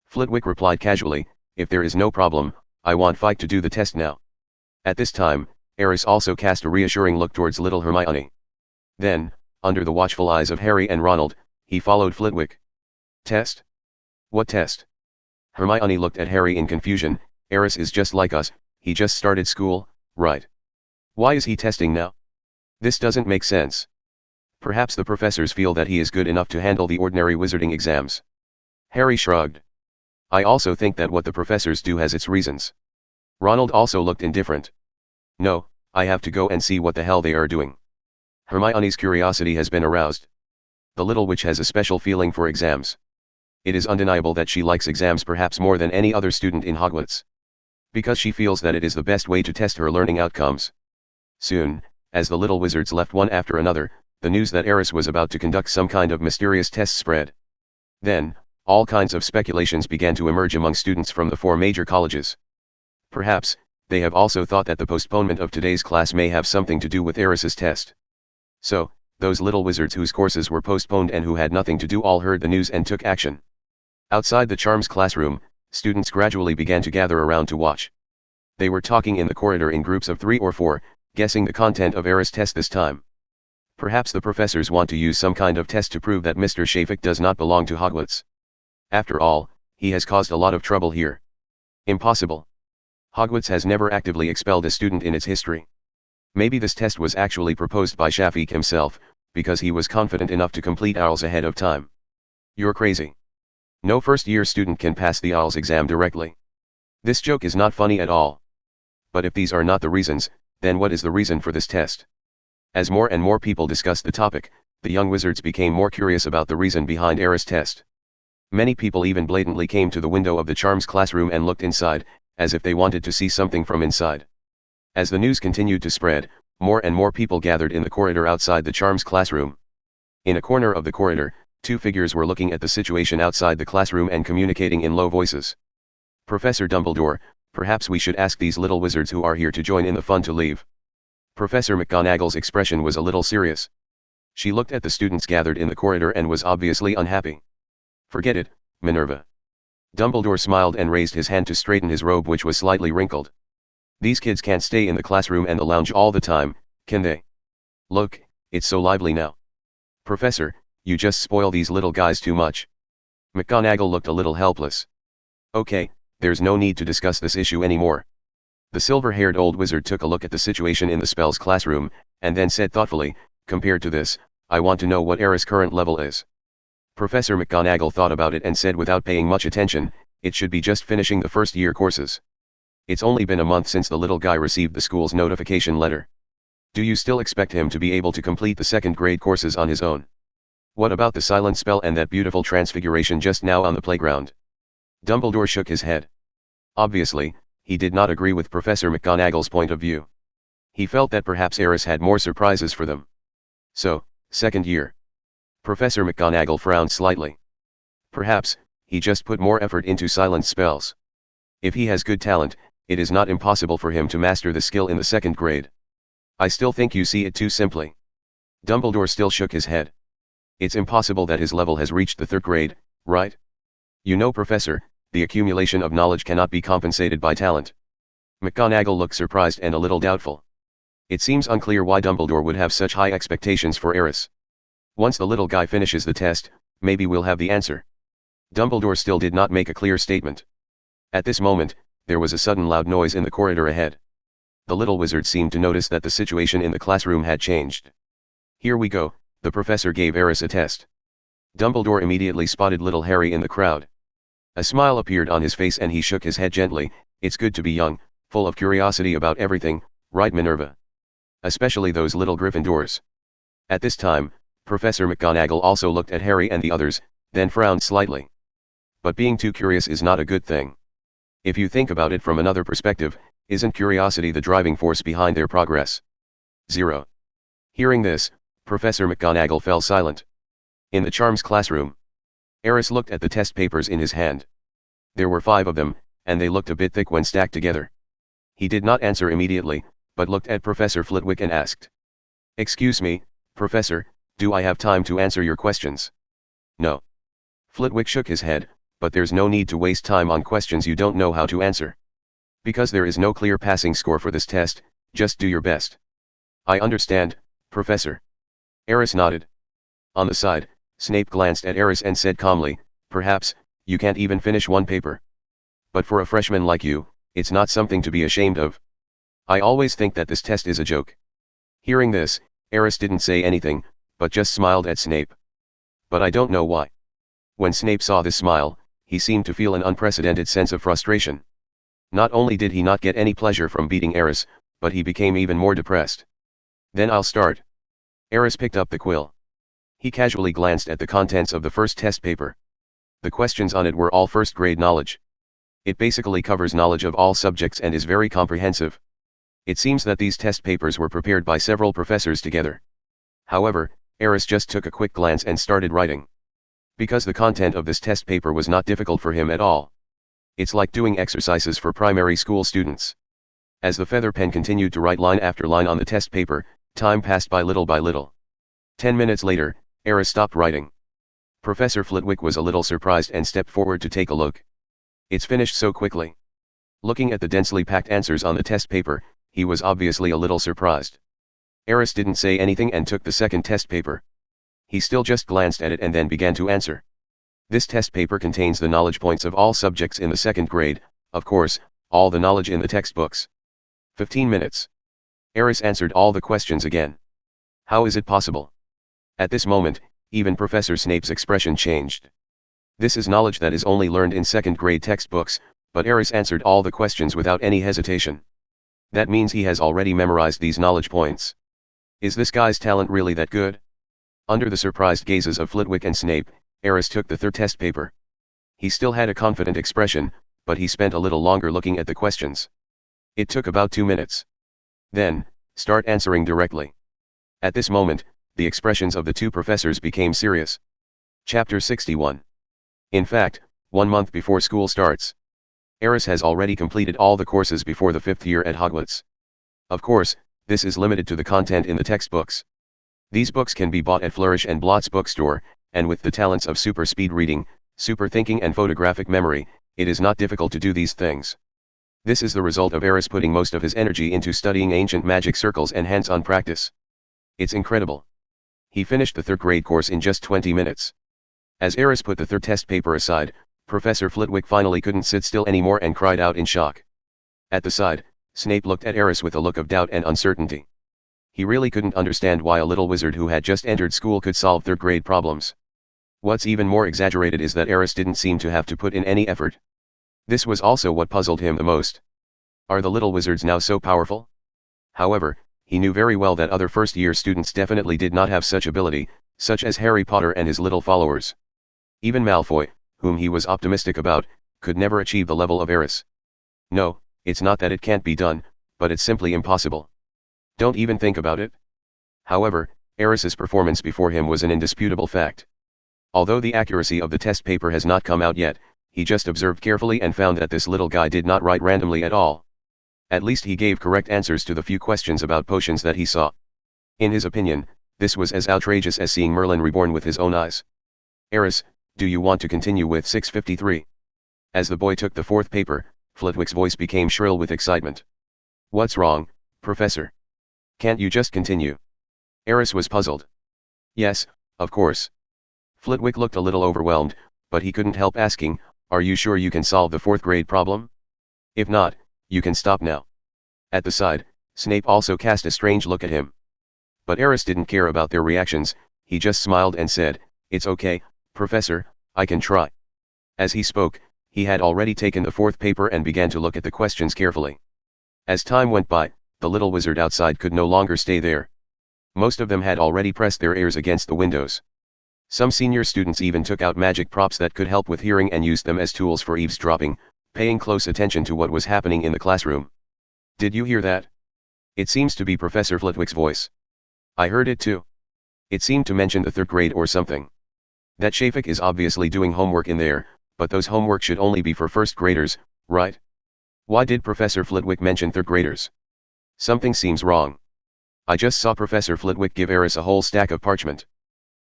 Flitwick replied casually, if there is no problem, I want Fike to do the test now. At this time, Aris also cast a reassuring look towards little Hermione. Then, under the watchful eyes of Harry and Ronald, he followed Flitwick. Test? What test? Hermione looked at Harry in confusion. Aris is just like us, he just started school, right? Why is he testing now? This doesn't make sense. Perhaps the professors feel that he is good enough to handle the ordinary wizarding exams. Harry shrugged. I also think that what the professors do has its reasons. Ronald also looked indifferent. No, I have to go and see what the hell they are doing. Hermione's curiosity has been aroused. The little witch has a special feeling for exams. It is undeniable that she likes exams perhaps more than any other student in Hogwarts. Because she feels that it is the best way to test her learning outcomes. Soon, as the little wizards left one after another, the news that Aris was about to conduct some kind of mysterious test spread. Then, All kinds of speculations began to emerge among students from the 4 major colleges. Perhaps, they have also thought that the postponement of today's class may have something to do with Aris's test. So, those little wizards whose courses were postponed and who had nothing to do all heard the news and took action. Outside the Charms classroom, students gradually began to gather around to watch. They were talking in the corridor in groups of 3 or 4, guessing the content of Aris' test this time. Perhaps the professors want to use some kind of test to prove that Mr. Shafik does not belong to Hogwarts. After all, he has caused a lot of trouble here. Impossible. Hogwarts has never actively expelled a student in its history. Maybe this test was actually proposed by Shafik himself, because he was confident enough to complete IELTS ahead of time. You're crazy. No first-year student can pass the IELTS exam directly. This joke is not funny at all. But if these are not the reasons, then what is the reason for this test? As more and more people discussed the topic, the young wizards became more curious about the reason behind Aris' test. Many people even blatantly came to the window of the Charms classroom and looked inside, as if they wanted to see something from inside. As the news continued to spread, more and more people gathered in the corridor outside the Charms classroom. In a corner of the corridor, 2 figures were looking at the situation outside the classroom and communicating in low voices. Professor Dumbledore, perhaps we should ask these little wizards who are here to join in the fun to leave. Professor McGonagall's expression was a little serious. She looked at the students gathered in the corridor and was obviously unhappy. Forget it, Minerva. Dumbledore smiled and raised his hand to straighten his robe, which was slightly wrinkled. These kids can't stay in the classroom and the lounge all the time, can they? Look, it's so lively now. Professor, you just spoil these little guys too much. McGonagall looked a little helpless. Okay, there's no need to discuss this issue anymore. The silver-haired old wizard took a look at the situation in the spells classroom, and then said thoughtfully, compared to this, I want to know what Aris' current level is. Professor McGonagall thought about it and said without paying much attention, it should be just finishing the first-year courses. It's only been a month since the little guy received the school's notification letter. Do you still expect him to be able to complete the second-grade courses on his own? What about the silent spell and that beautiful transfiguration just now on the playground? Dumbledore shook his head. Obviously, he did not agree with Professor McGonagall's point of view. He felt that perhaps Aris had more surprises for them. So, second year. Professor McGonagall frowned slightly. Perhaps, he just put more effort into silent spells. If he has good talent, it is not impossible for him to master the skill in the second grade. I still think you see it too simply. Dumbledore still shook his head. It's impossible that his level has reached the third grade, right? You know, Professor, the accumulation of knowledge cannot be compensated by talent. McGonagall looked surprised and a little doubtful. It seems unclear why Dumbledore would have such high expectations for Aris. Once the little guy finishes the test, maybe we'll have the answer. Dumbledore still did not make a clear statement. At this moment, there was a sudden loud noise in the corridor ahead. The little wizard seemed to notice that the situation in the classroom had changed. Here we go, the professor gave Aris a test. Dumbledore immediately spotted little Harry in the crowd. A smile appeared on his face and he shook his head gently. It's good to be young, full of curiosity about everything, right, Minerva? Especially those little Gryffindors. At this time, Professor McGonagall also looked at Harry and the others, then frowned slightly. But being too curious is not a good thing. If you think about it from another perspective, isn't curiosity the driving force behind their progress? 0. Hearing this, Professor McGonagall fell silent. In the Charms classroom, Aris looked at the test papers in his hand. There were 5 of them, and they looked a bit thick when stacked together. He did not answer immediately, but looked at Professor Flitwick and asked. Excuse me, Professor, do I have time to answer your questions? No. Flitwick shook his head, but there's no need to waste time on questions you don't know how to answer. Because there is no clear passing score for this test, just do your best. I understand, Professor. Aris nodded. On the side, Snape glanced at Aris and said calmly, perhaps, you can't even finish one paper. But for a freshman like you, it's not something to be ashamed of. I always think that this test is a joke. Hearing this, Aris didn't say anything, but just smiled at Snape. But I don't know why. When Snape saw this smile, he seemed to feel an unprecedented sense of frustration. Not only did he not get any pleasure from beating Aris, but he became even more depressed. Then I'll start. Aris picked up the quill. He casually glanced at the contents of the first test paper. The questions on it were all first-grade knowledge. It basically covers knowledge of all subjects and is very comprehensive. It seems that these test papers were prepared by several professors together. However, Aris just took a quick glance and started writing. Because the content of this test paper was not difficult for him at all. It's like doing exercises for primary school students. As the feather pen continued to write line after line on the test paper, time passed by little by little. 10 minutes later, Aris stopped writing. Professor Flitwick was a little surprised and stepped forward to take a look. It's finished so quickly. Looking at the densely packed answers on the test paper, he was obviously a little surprised. Aris didn't say anything and took the second test paper. He still just glanced at it and then began to answer. This test paper contains the knowledge points of all subjects in the second grade, of course, all the knowledge in the textbooks. 15 minutes. Aris answered all the questions again. How is it possible? At this moment, even Professor Snape's expression changed. This is knowledge that is only learned in second grade textbooks, but Aris answered all the questions without any hesitation. That means he has already memorized these knowledge points. Is this guy's talent really that good? Under the surprised gazes of Flitwick and Snape, Aris took the third test paper. He still had a confident expression, but he spent a little longer looking at the questions. It took about 2 minutes. Then, start answering directly. At this moment, the expressions of the two professors became serious. Chapter 61. In fact, 1 month before school starts, Aris has already completed all the courses before the 5th year at Hogwarts. Of course, this is limited to the content in the textbooks. These books can be bought at Flourish and Blott's bookstore, and with the talents of super speed reading, super thinking and photographic memory, it is not difficult to do these things. This is the result of Aris putting most of his energy into studying ancient magic circles and hands-on practice. It's incredible. He finished the 3rd grade course in just 20 minutes. As Aris put the 3rd test paper aside, Professor Flitwick finally couldn't sit still anymore and cried out in shock. At the side, Snape looked at Aris with a look of doubt and uncertainty. He really couldn't understand why a little wizard who had just entered school could solve 3rd grade problems. What's even more exaggerated is that Aris didn't seem to have to put in any effort. This was also what puzzled him the most. Are the little wizards now so powerful? However, he knew very well that other first-year students definitely did not have such ability, such as Harry Potter and his little followers. Even Malfoy, whom he was optimistic about, could never achieve the level of Aris. No, it's not that it can't be done, but it's simply impossible. Don't even think about it. However, Aris's performance before him was an indisputable fact. Although the accuracy of the test paper has not come out yet, he just observed carefully and found that this little guy did not write randomly at all. At least he gave correct answers to the few questions about potions that he saw. In his opinion, this was as outrageous as seeing Merlin reborn with his own eyes. Aris, do you want to continue with 653? As the boy took the 4th paper, Flitwick's voice became shrill with excitement. What's wrong, Professor? Can't you just continue? Aris was puzzled. Yes, of course. Flitwick looked a little overwhelmed, but he couldn't help asking, are you sure you can solve the 4th grade problem? If not, you can stop now. At the side, Snape also cast a strange look at him. But Aris didn't care about their reactions, he just smiled and said, it's okay, Professor, I can try. As he spoke, he had already taken the 4th paper and began to look at the questions carefully. As time went by, the little wizard outside could no longer stay there. Most of them had already pressed their ears against the windows. Some senior students even took out magic props that could help with hearing and used them as tools for eavesdropping, paying close attention to what was happening in the classroom. Did you hear that? It seems to be Professor Flitwick's voice. I heard it too. It seemed to mention the 3rd grade or something. That Shafik is obviously doing homework in there, but those homework should only be for 1st graders, right? Why did Professor Flitwick mention 3rd graders? Something seems wrong. I just saw Professor Flitwick give Aris a whole stack of parchment.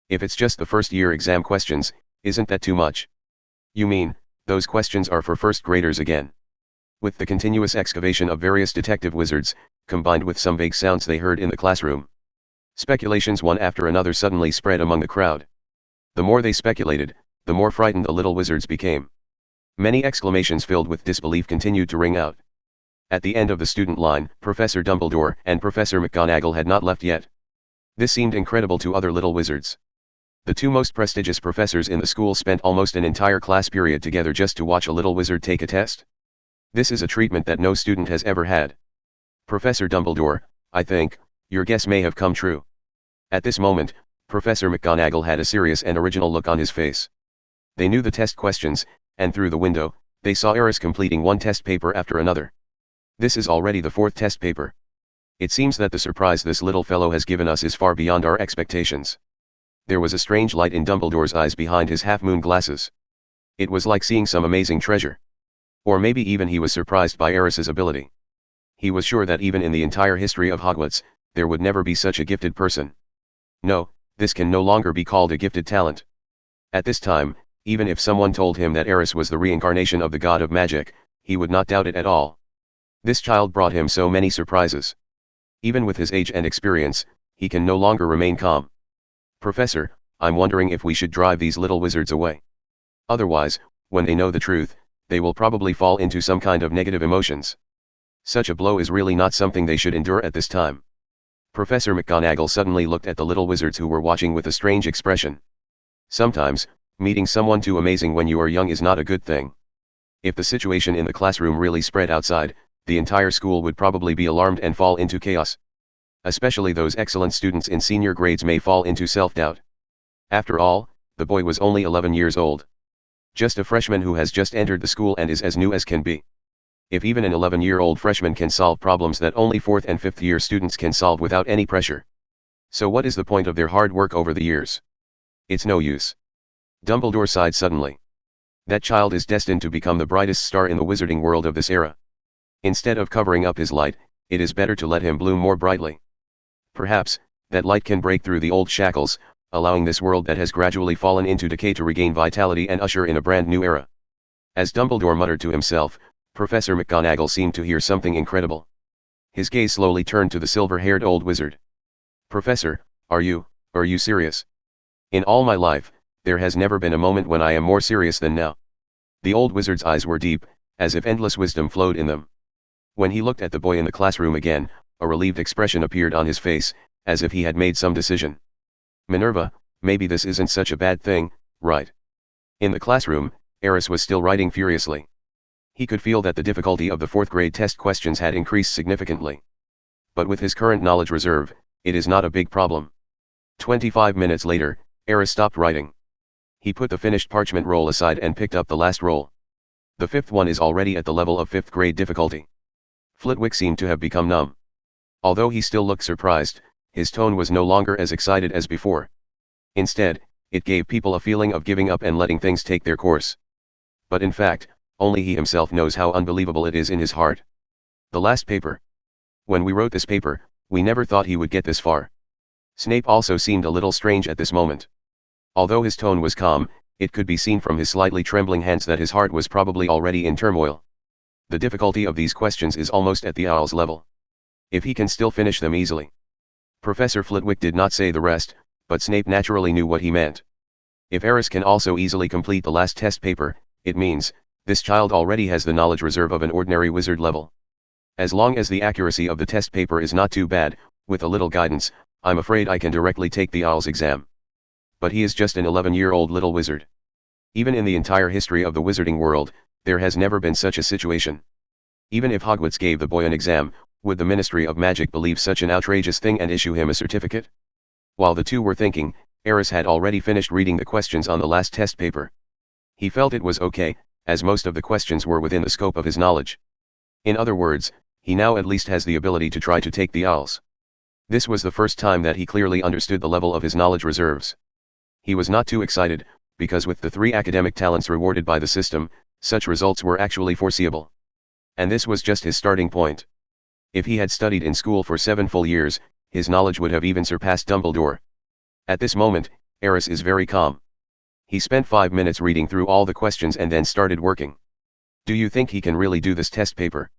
If it's just the 1st year exam questions, isn't that too much? You mean, those questions are for 1st graders again? With the continuous excavation of various detective wizards, combined with some vague sounds they heard in the classroom, speculations one after another suddenly spread among the crowd. The more they speculated, the more frightened the little wizards became. Many exclamations filled with disbelief continued to ring out. At the end of the student line, Professor Dumbledore and Professor McGonagall had not left yet. This seemed incredible to other little wizards. The two most prestigious professors in the school spent almost an entire class period together just to watch a little wizard take a test. This is a treatment that no student has ever had. Professor Dumbledore, I think, your guess may have come true. At this moment, Professor McGonagall had a serious and original look on his face. They knew the test questions, and through the window, they saw Aris completing one test paper after another. This is already the 4th test paper. It seems that the surprise this little fellow has given us is far beyond our expectations. There was a strange light in Dumbledore's eyes behind his half-moon glasses. It was like seeing some amazing treasure. Or maybe even he was surprised by Aris's ability. He was sure that even in the entire history of Hogwarts, there would never be such a gifted person. No, this can no longer be called a gifted talent. At this time, even if someone told him that Aris was the reincarnation of the god of magic, he would not doubt it at all. This child brought him so many surprises. Even with his age and experience, he can no longer remain calm. Professor, I'm wondering if we should drive these little wizards away. Otherwise, when they know the truth, they will probably fall into some kind of negative emotions. Such a blow is really not something they should endure at this time. Professor McGonagall suddenly looked at the little wizards who were watching with a strange expression. Sometimes, meeting someone too amazing when you are young is not a good thing. If the situation in the classroom really spread outside, the entire school would probably be alarmed and fall into chaos. Especially those excellent students in senior grades may fall into self-doubt. After all, the boy was only 11 years old. Just a freshman who has just entered the school and is as new as can be. If even an 11-year-old freshman can solve problems that only 4th and 5th year students can solve without any pressure. So what is the point of their hard work over the years? It's no use. Dumbledore sighed suddenly. That child is destined to become the brightest star in the wizarding world of this era. Instead of covering up his light, it is better to let him bloom more brightly. Perhaps, that light can break through the old shackles, allowing this world that has gradually fallen into decay to regain vitality and usher in a brand new era. As Dumbledore muttered to himself, Professor McGonagall seemed to hear something incredible. His gaze slowly turned to the silver-haired old wizard. Professor, are you serious? In all my life, there has never been a moment when I am more serious than now. The old wizard's eyes were deep, as if endless wisdom flowed in them. When he looked at the boy in the classroom again, a relieved expression appeared on his face, as if he had made some decision. Minerva, maybe this isn't such a bad thing, right? In the classroom, Aris was still writing furiously. He could feel that the difficulty of the 4th grade test questions had increased significantly. But with his current knowledge reserve, it is not a big problem. 25 minutes later, Aris stopped writing. He put the finished parchment roll aside and picked up the last roll. The 5th one is already at the level of 5th grade difficulty. Flitwick seemed to have become numb. Although he still looked surprised, his tone was no longer as excited as before. Instead, it gave people a feeling of giving up and letting things take their course. But in fact, only he himself knows how unbelievable it is in his heart. The last paper. When we wrote this paper, we never thought he would get this far. Snape also seemed a little strange at this moment. Although his tone was calm, it could be seen from his slightly trembling hands that his heart was probably already in turmoil. The difficulty of these questions is almost at the owl's level. If he can still finish them easily. Professor Flitwick did not say the rest, but Snape naturally knew what he meant. If Aris can also easily complete the last test paper, it means, this child already has the knowledge reserve of an ordinary wizard level. As long as the accuracy of the test paper is not too bad, with a little guidance, I'm afraid I can directly take the owl's exam. But he is just an 11-year-old little wizard. Even in the entire history of the wizarding world, there has never been such a situation. Even if Hogwarts gave the boy an exam, would the Ministry of Magic believe such an outrageous thing and issue him a certificate? While the two were thinking, Aris had already finished reading the questions on the last test paper. He felt it was okay, as most of the questions were within the scope of his knowledge. In other words, he now at least has the ability to try to take the owls. This was the first time that he clearly understood the level of his knowledge reserves. He was not too excited, because with the 3 academic talents rewarded by the system, such results were actually foreseeable. And this was just his starting point. If he had studied in school for 7 full years, his knowledge would have even surpassed Dumbledore. At this moment, Aris is very calm. He spent 5 minutes reading through all the questions and then started working. Do you think he can really do this test paper?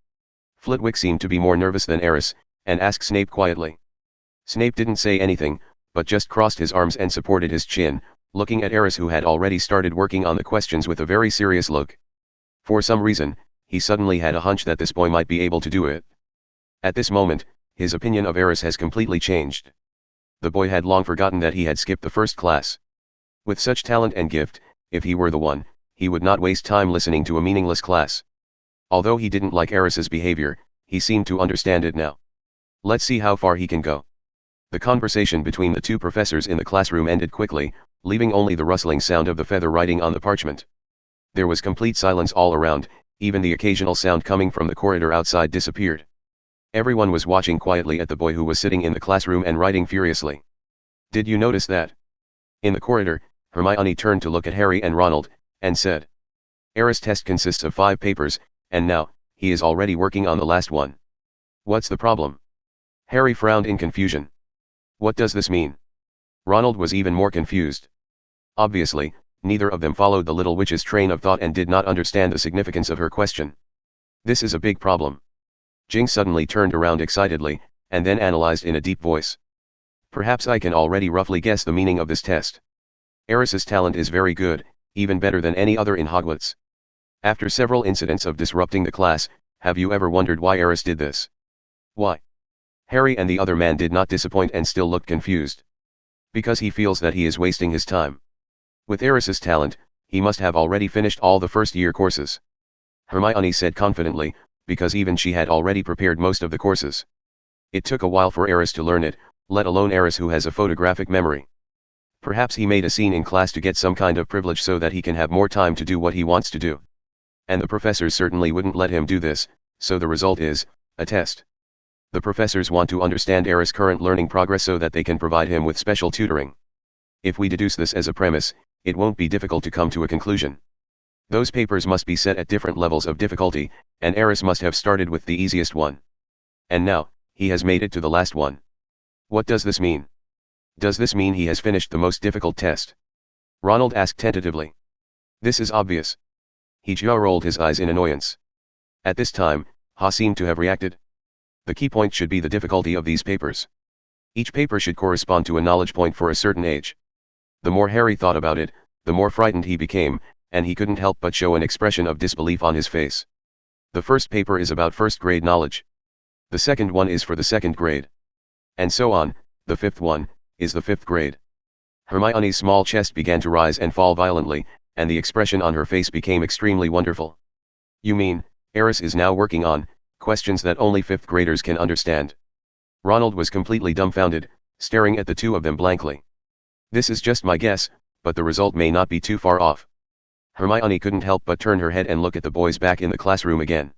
Flitwick seemed to be more nervous than Aris, and asked Snape quietly. Snape didn't say anything, but just crossed his arms and supported his chin, looking at Aris who had already started working on the questions with a very serious look. For some reason, he suddenly had a hunch that this boy might be able to do it. At this moment, his opinion of Aris has completely changed. The boy had long forgotten that he had skipped the first class. With such talent and gift, if he were the one, he would not waste time listening to a meaningless class. Although he didn't like Aris's behavior, he seemed to understand it now. Let's see how far he can go. The conversation between the two professors in the classroom ended quickly, leaving only the rustling sound of the feather writing on the parchment. There was complete silence all around, even the occasional sound coming from the corridor outside disappeared. Everyone was watching quietly at the boy who was sitting in the classroom and writing furiously. Did you notice that? In the corridor, Hermione turned to look at Harry and Ronald, and said, "Aris' test consists of 5 papers, and now, he is already working on the last one. What's the problem?" Harry frowned in confusion. What does this mean? Ronald was even more confused. Obviously, neither of them followed the little witch's train of thought and did not understand the significance of her question. This is a big problem. Jinx suddenly turned around excitedly, and then analyzed in a deep voice. "Perhaps I can already roughly guess the meaning of this test. Aris's talent is very good, even better than any other in Hogwarts. After several incidents of disrupting the class, have you ever wondered why Aris did this?" "Why?" Harry and the other man did not disappoint and still looked confused. "Because he feels that he is wasting his time. With Aris's talent, he must have already finished all the first-year courses," Hermione said confidently, because even she had already prepared most of the courses. It took a while for Aris to learn it, let alone Aris who has a photographic memory. Perhaps he made a scene in class to get some kind of privilege so that he can have more time to do what he wants to do. And the professors certainly wouldn't let him do this, so the result is, a test. The professors want to understand Aris' current learning progress so that they can provide him with special tutoring. If we deduce this as a premise, it won't be difficult to come to a conclusion. Those papers must be set at different levels of difficulty, and Aris must have started with the easiest one. And now, he has made it to the last one. What does this mean? Does this mean he has finished the most difficult test? Ronald asked tentatively. This is obvious. He rolled his eyes in annoyance. At this time, Ha seemed to have reacted. The key point should be the difficulty of these papers. Each paper should correspond to a knowledge point for a certain age. The more Harry thought about it, the more frightened he became, and he couldn't help but show an expression of disbelief on his face. The first paper is about first-grade knowledge. The second one is for the second grade. And so on, the fifth one, is the fifth grade. Hermione's small chest began to rise and fall violently, and the expression on her face became extremely wonderful. "You mean, Aris is now working on questions that only fifth graders can understand?" Ronald was completely dumbfounded, staring at the two of them blankly. "This is just my guess, but the result may not be too far off." Hermione couldn't help but turn her head and look at the boys back in the classroom again.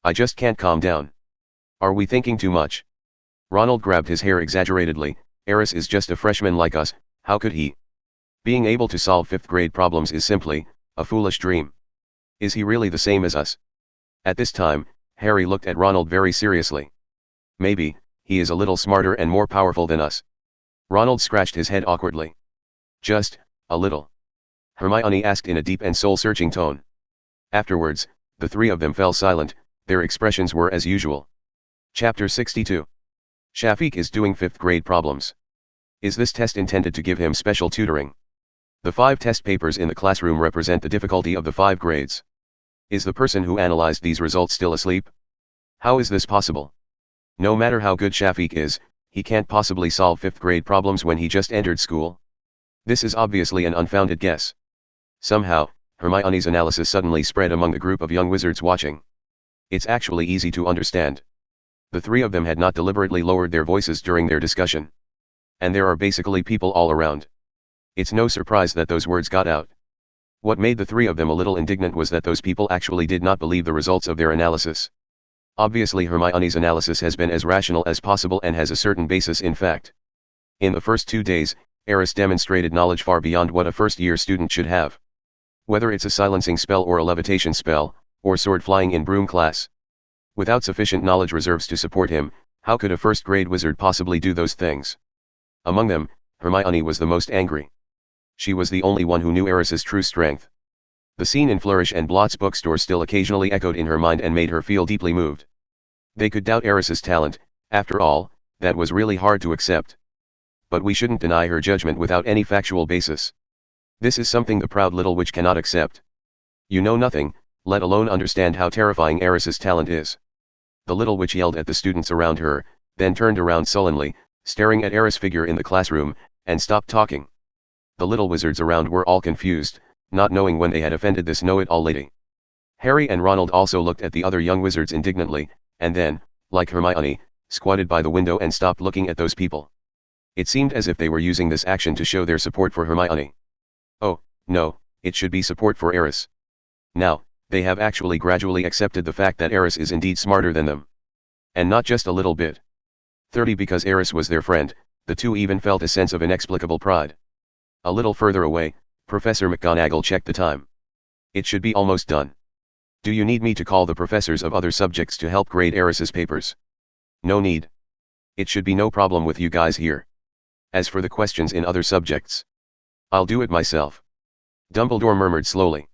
"I just can't calm down. Are we thinking too much?" Ronald grabbed his hair exaggeratedly. "Aris is just a freshman like us, how could he? Being able to solve fifth grade problems is simply a foolish dream. Is he really the same as us?" At this time, Harry looked at Ronald very seriously. "Maybe, he is a little smarter and more powerful than us." Ronald scratched his head awkwardly. "Just a little?" Hermione asked in a deep and soul-searching tone. Afterwards, the three of them fell silent, their expressions were as usual. Chapter 62. Shafiq is doing fifth grade problems. Is this test intended to give him special tutoring? The 5 test papers in the classroom represent the difficulty of the 5 grades. Is the person who analyzed these results still asleep? How is this possible? No matter how good Shafiq is, he can't possibly solve fifth grade problems when he just entered school. This is obviously an unfounded guess. Somehow, Hermione's analysis suddenly spread among the group of young wizards watching. It's actually easy to understand. The 3 of them had not deliberately lowered their voices during their discussion. And there are basically people all around. It's no surprise that those words got out. What made the 3 of them a little indignant was that those people actually did not believe the results of their analysis. Obviously Hermione's analysis has been as rational as possible and has a certain basis in fact. In the first 2 days, Aris demonstrated knowledge far beyond what a first-year student should have. Whether it's a silencing spell or a levitation spell, or sword flying in broom class. Without sufficient knowledge reserves to support him, how could a first-grade wizard possibly do those things? Among them, Hermione was the most angry. She was the only one who knew Aris's true strength. The scene in Flourish and Blott's bookstore still occasionally echoed in her mind and made her feel deeply moved. They could doubt Aris's talent, after all, that was really hard to accept. But we shouldn't deny her judgment without any factual basis. This is something the proud little witch cannot accept. You know nothing, let alone understand how terrifying Aris's talent is. The little witch yelled at the students around her, then turned around sullenly, staring at Aris' figure in the classroom, and stopped talking. The little wizards around were all confused, not knowing when they had offended this know-it-all lady. Harry and Ronald also looked at the other young wizards indignantly, and then, like Hermione, squatted by the window and stopped looking at those people. It seemed as if they were using this action to show their support for Hermione. Oh, no, it should be support for Aris. Now, they have actually gradually accepted the fact that Aris is indeed smarter than them. And not just a little bit. 30 because Aris was their friend, the two even felt a sense of inexplicable pride. A little further away, Professor McGonagall checked the time. It should be almost done. Do you need me to call the professors of other subjects to help grade Aris's papers? No need. It should be no problem with you guys here. As for the questions in other subjects, I'll do it myself. Dumbledore murmured slowly.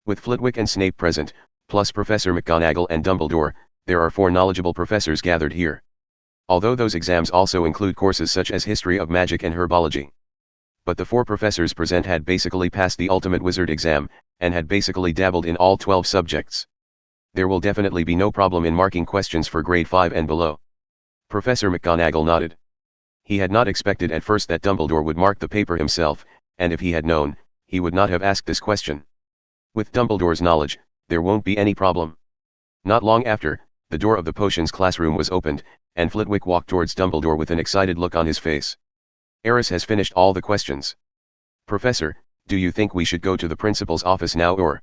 With Flitwick and Snape present, plus Professor McGonagall and Dumbledore, there are 4 knowledgeable professors gathered here. Although those exams also include courses such as history of magic and herbology. But the 4 professors present had basically passed the ultimate wizard exam, and had basically dabbled in all 12 subjects. There will definitely be no problem in marking questions for grade 5 and below. Professor McGonagall nodded. He had not expected at first that Dumbledore would mark the paper himself, and if he had known, he would not have asked this question. With Dumbledore's knowledge, there won't be any problem. Not long after, the door of the potions classroom was opened, and Flitwick walked towards Dumbledore with an excited look on his face. Aris has finished all the questions. Professor, do you think we should go to the principal's office now or?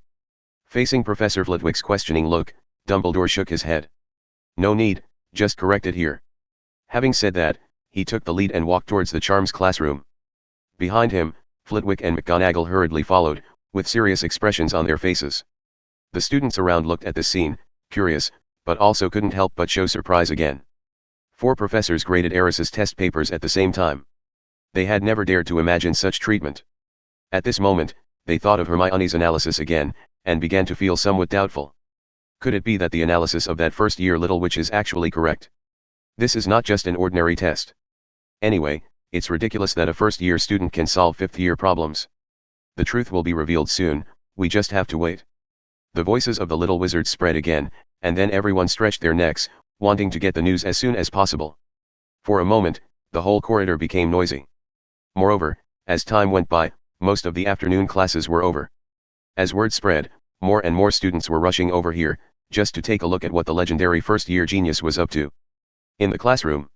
Facing Professor Flitwick's questioning look, Dumbledore shook his head. No need, just correct it here. Having said that, he took the lead and walked towards the charms classroom. Behind him, Flitwick and McGonagall hurriedly followed, with serious expressions on their faces. The students around looked at this scene, curious, but also couldn't help but show surprise again. 4 professors graded Aris's test papers at the same time. They had never dared to imagine such treatment. At this moment, they thought of Hermione's analysis again, and began to feel somewhat doubtful. Could it be that the analysis of that first-year little witch is actually correct? This is not just an ordinary test. Anyway, it's ridiculous that a first-year student can solve 5th-year problems. The truth will be revealed soon, we just have to wait. The voices of the little wizards spread again, and then everyone stretched their necks, wanting to get the news as soon as possible. For a moment, the whole corridor became noisy. Moreover, as time went by, most of the afternoon classes were over. As word spread, more and more students were rushing over here, just to take a look at what the legendary first-year genius was up to. In the classroom,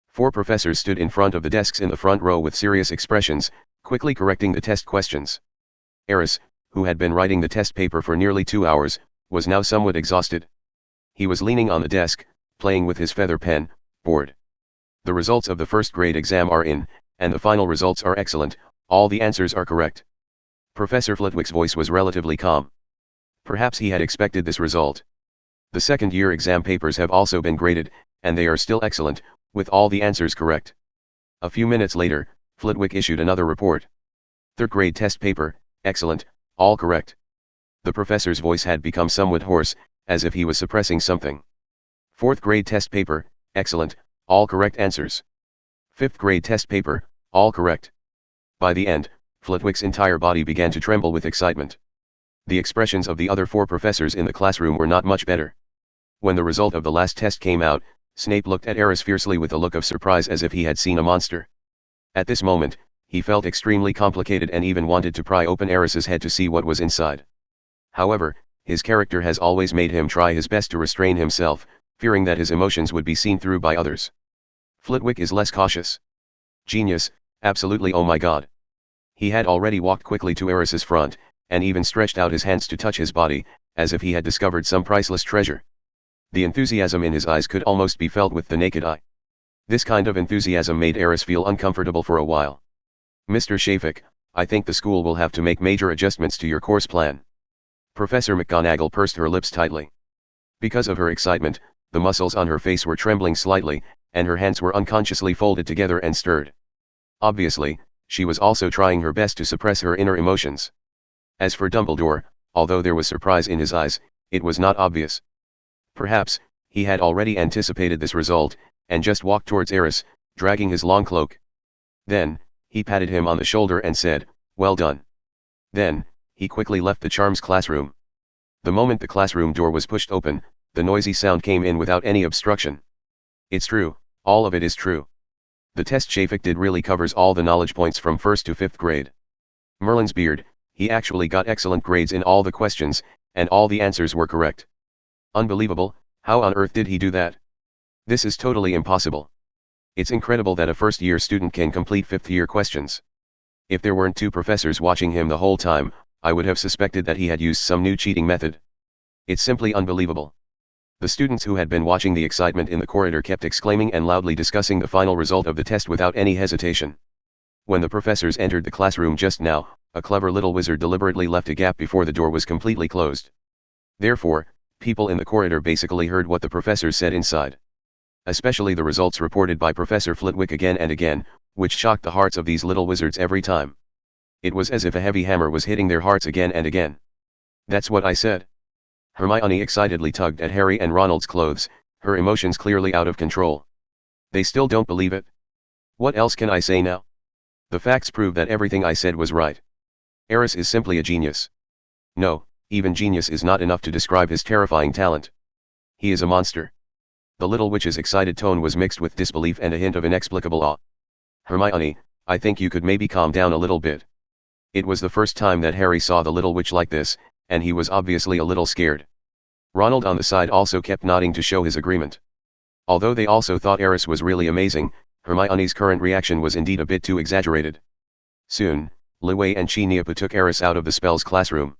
4 professors stood in front of the desks in the front row with serious expressions, quickly correcting the test questions. Aris, who had been writing the test paper for nearly 2 hours, was now somewhat exhausted. He was leaning on the desk, playing with his feather pen, bored. The results of the first grade exam are in, and the final results are excellent, all the answers are correct. Professor Flitwick's voice was relatively calm. Perhaps he had expected this result. The second-year exam papers have also been graded, and they are still excellent, with all the answers correct. A few minutes later, Flitwick issued another report. Third grade test paper, excellent, all correct. The professor's voice had become somewhat hoarse, as if he was suppressing something. Fourth grade test paper, excellent, all correct answers. Fifth grade test paper, all correct. By the end, Flitwick's entire body began to tremble with excitement. The expressions of the other 4 professors in the classroom were not much better. When the result of the last test came out, Snape looked at Aris fiercely with a look of surprise as if he had seen a monster. At this moment, he felt extremely complicated and even wanted to pry open Aris's head to see what was inside. However, his character has always made him try his best to restrain himself, fearing that his emotions would be seen through by others. Flitwick is less cautious. Genius, absolutely, oh my god. He had already walked quickly to Aris's front, and even stretched out his hands to touch his body, as if he had discovered some priceless treasure. The enthusiasm in his eyes could almost be felt with the naked eye. This kind of enthusiasm made Aris feel uncomfortable for a while. Mr. Shafik, I think the school will have to make major adjustments to your course plan. Professor McGonagall pursed her lips tightly. Because of her excitement, the muscles on her face were trembling slightly, and her hands were unconsciously folded together and stirred. Obviously, she was also trying her best to suppress her inner emotions. As for Dumbledore, although there was surprise in his eyes, it was not obvious. Perhaps, he had already anticipated this result, and just walked towards Aris, dragging his long cloak. Then, he patted him on the shoulder and said, "Well done." Then, he quickly left the charms classroom. The moment the classroom door was pushed open, the noisy sound came in without any obstruction. It's true, all of it is true. The test Shafik did really covers all the knowledge points from 1st to 5th grade. Merlin's beard, he actually got excellent grades in all the questions, and all the answers were correct. Unbelievable, how on earth did he do that? This is totally impossible. It's incredible that a first-year student can complete 5th-year questions. If there weren't 2 professors watching him the whole time, I would have suspected that he had used some new cheating method. It's simply unbelievable. The students who had been watching the excitement in the corridor kept exclaiming and loudly discussing the final result of the test without any hesitation. When the professors entered the classroom just now, a clever little wizard deliberately left a gap before the door was completely closed. Therefore, people in the corridor basically heard what the professors said inside. Especially the results reported by Professor Flitwick again and again, which shocked the hearts of these little wizards every time. It was as if a heavy hammer was hitting their hearts again and again. "That's what I said." Hermione excitedly tugged at Harry and Ronald's clothes, her emotions clearly out of control. "They still don't believe it? What else can I say now? The facts prove that everything I said was right. Aris is simply a genius. No, even genius is not enough to describe his terrifying talent. He is a monster." The little witch's excited tone was mixed with disbelief and a hint of inexplicable awe. "Hermione, I think you could maybe calm down a little bit." It was the first time that Harry saw the little witch like this, and he was obviously a little scared. Ronald on the side also kept nodding to show his agreement. Although they also thought Aris was really amazing, Hermione's current reaction was indeed a bit too exaggerated. Soon, Liwei and Chi-Niapu took Aris out of the spells classroom.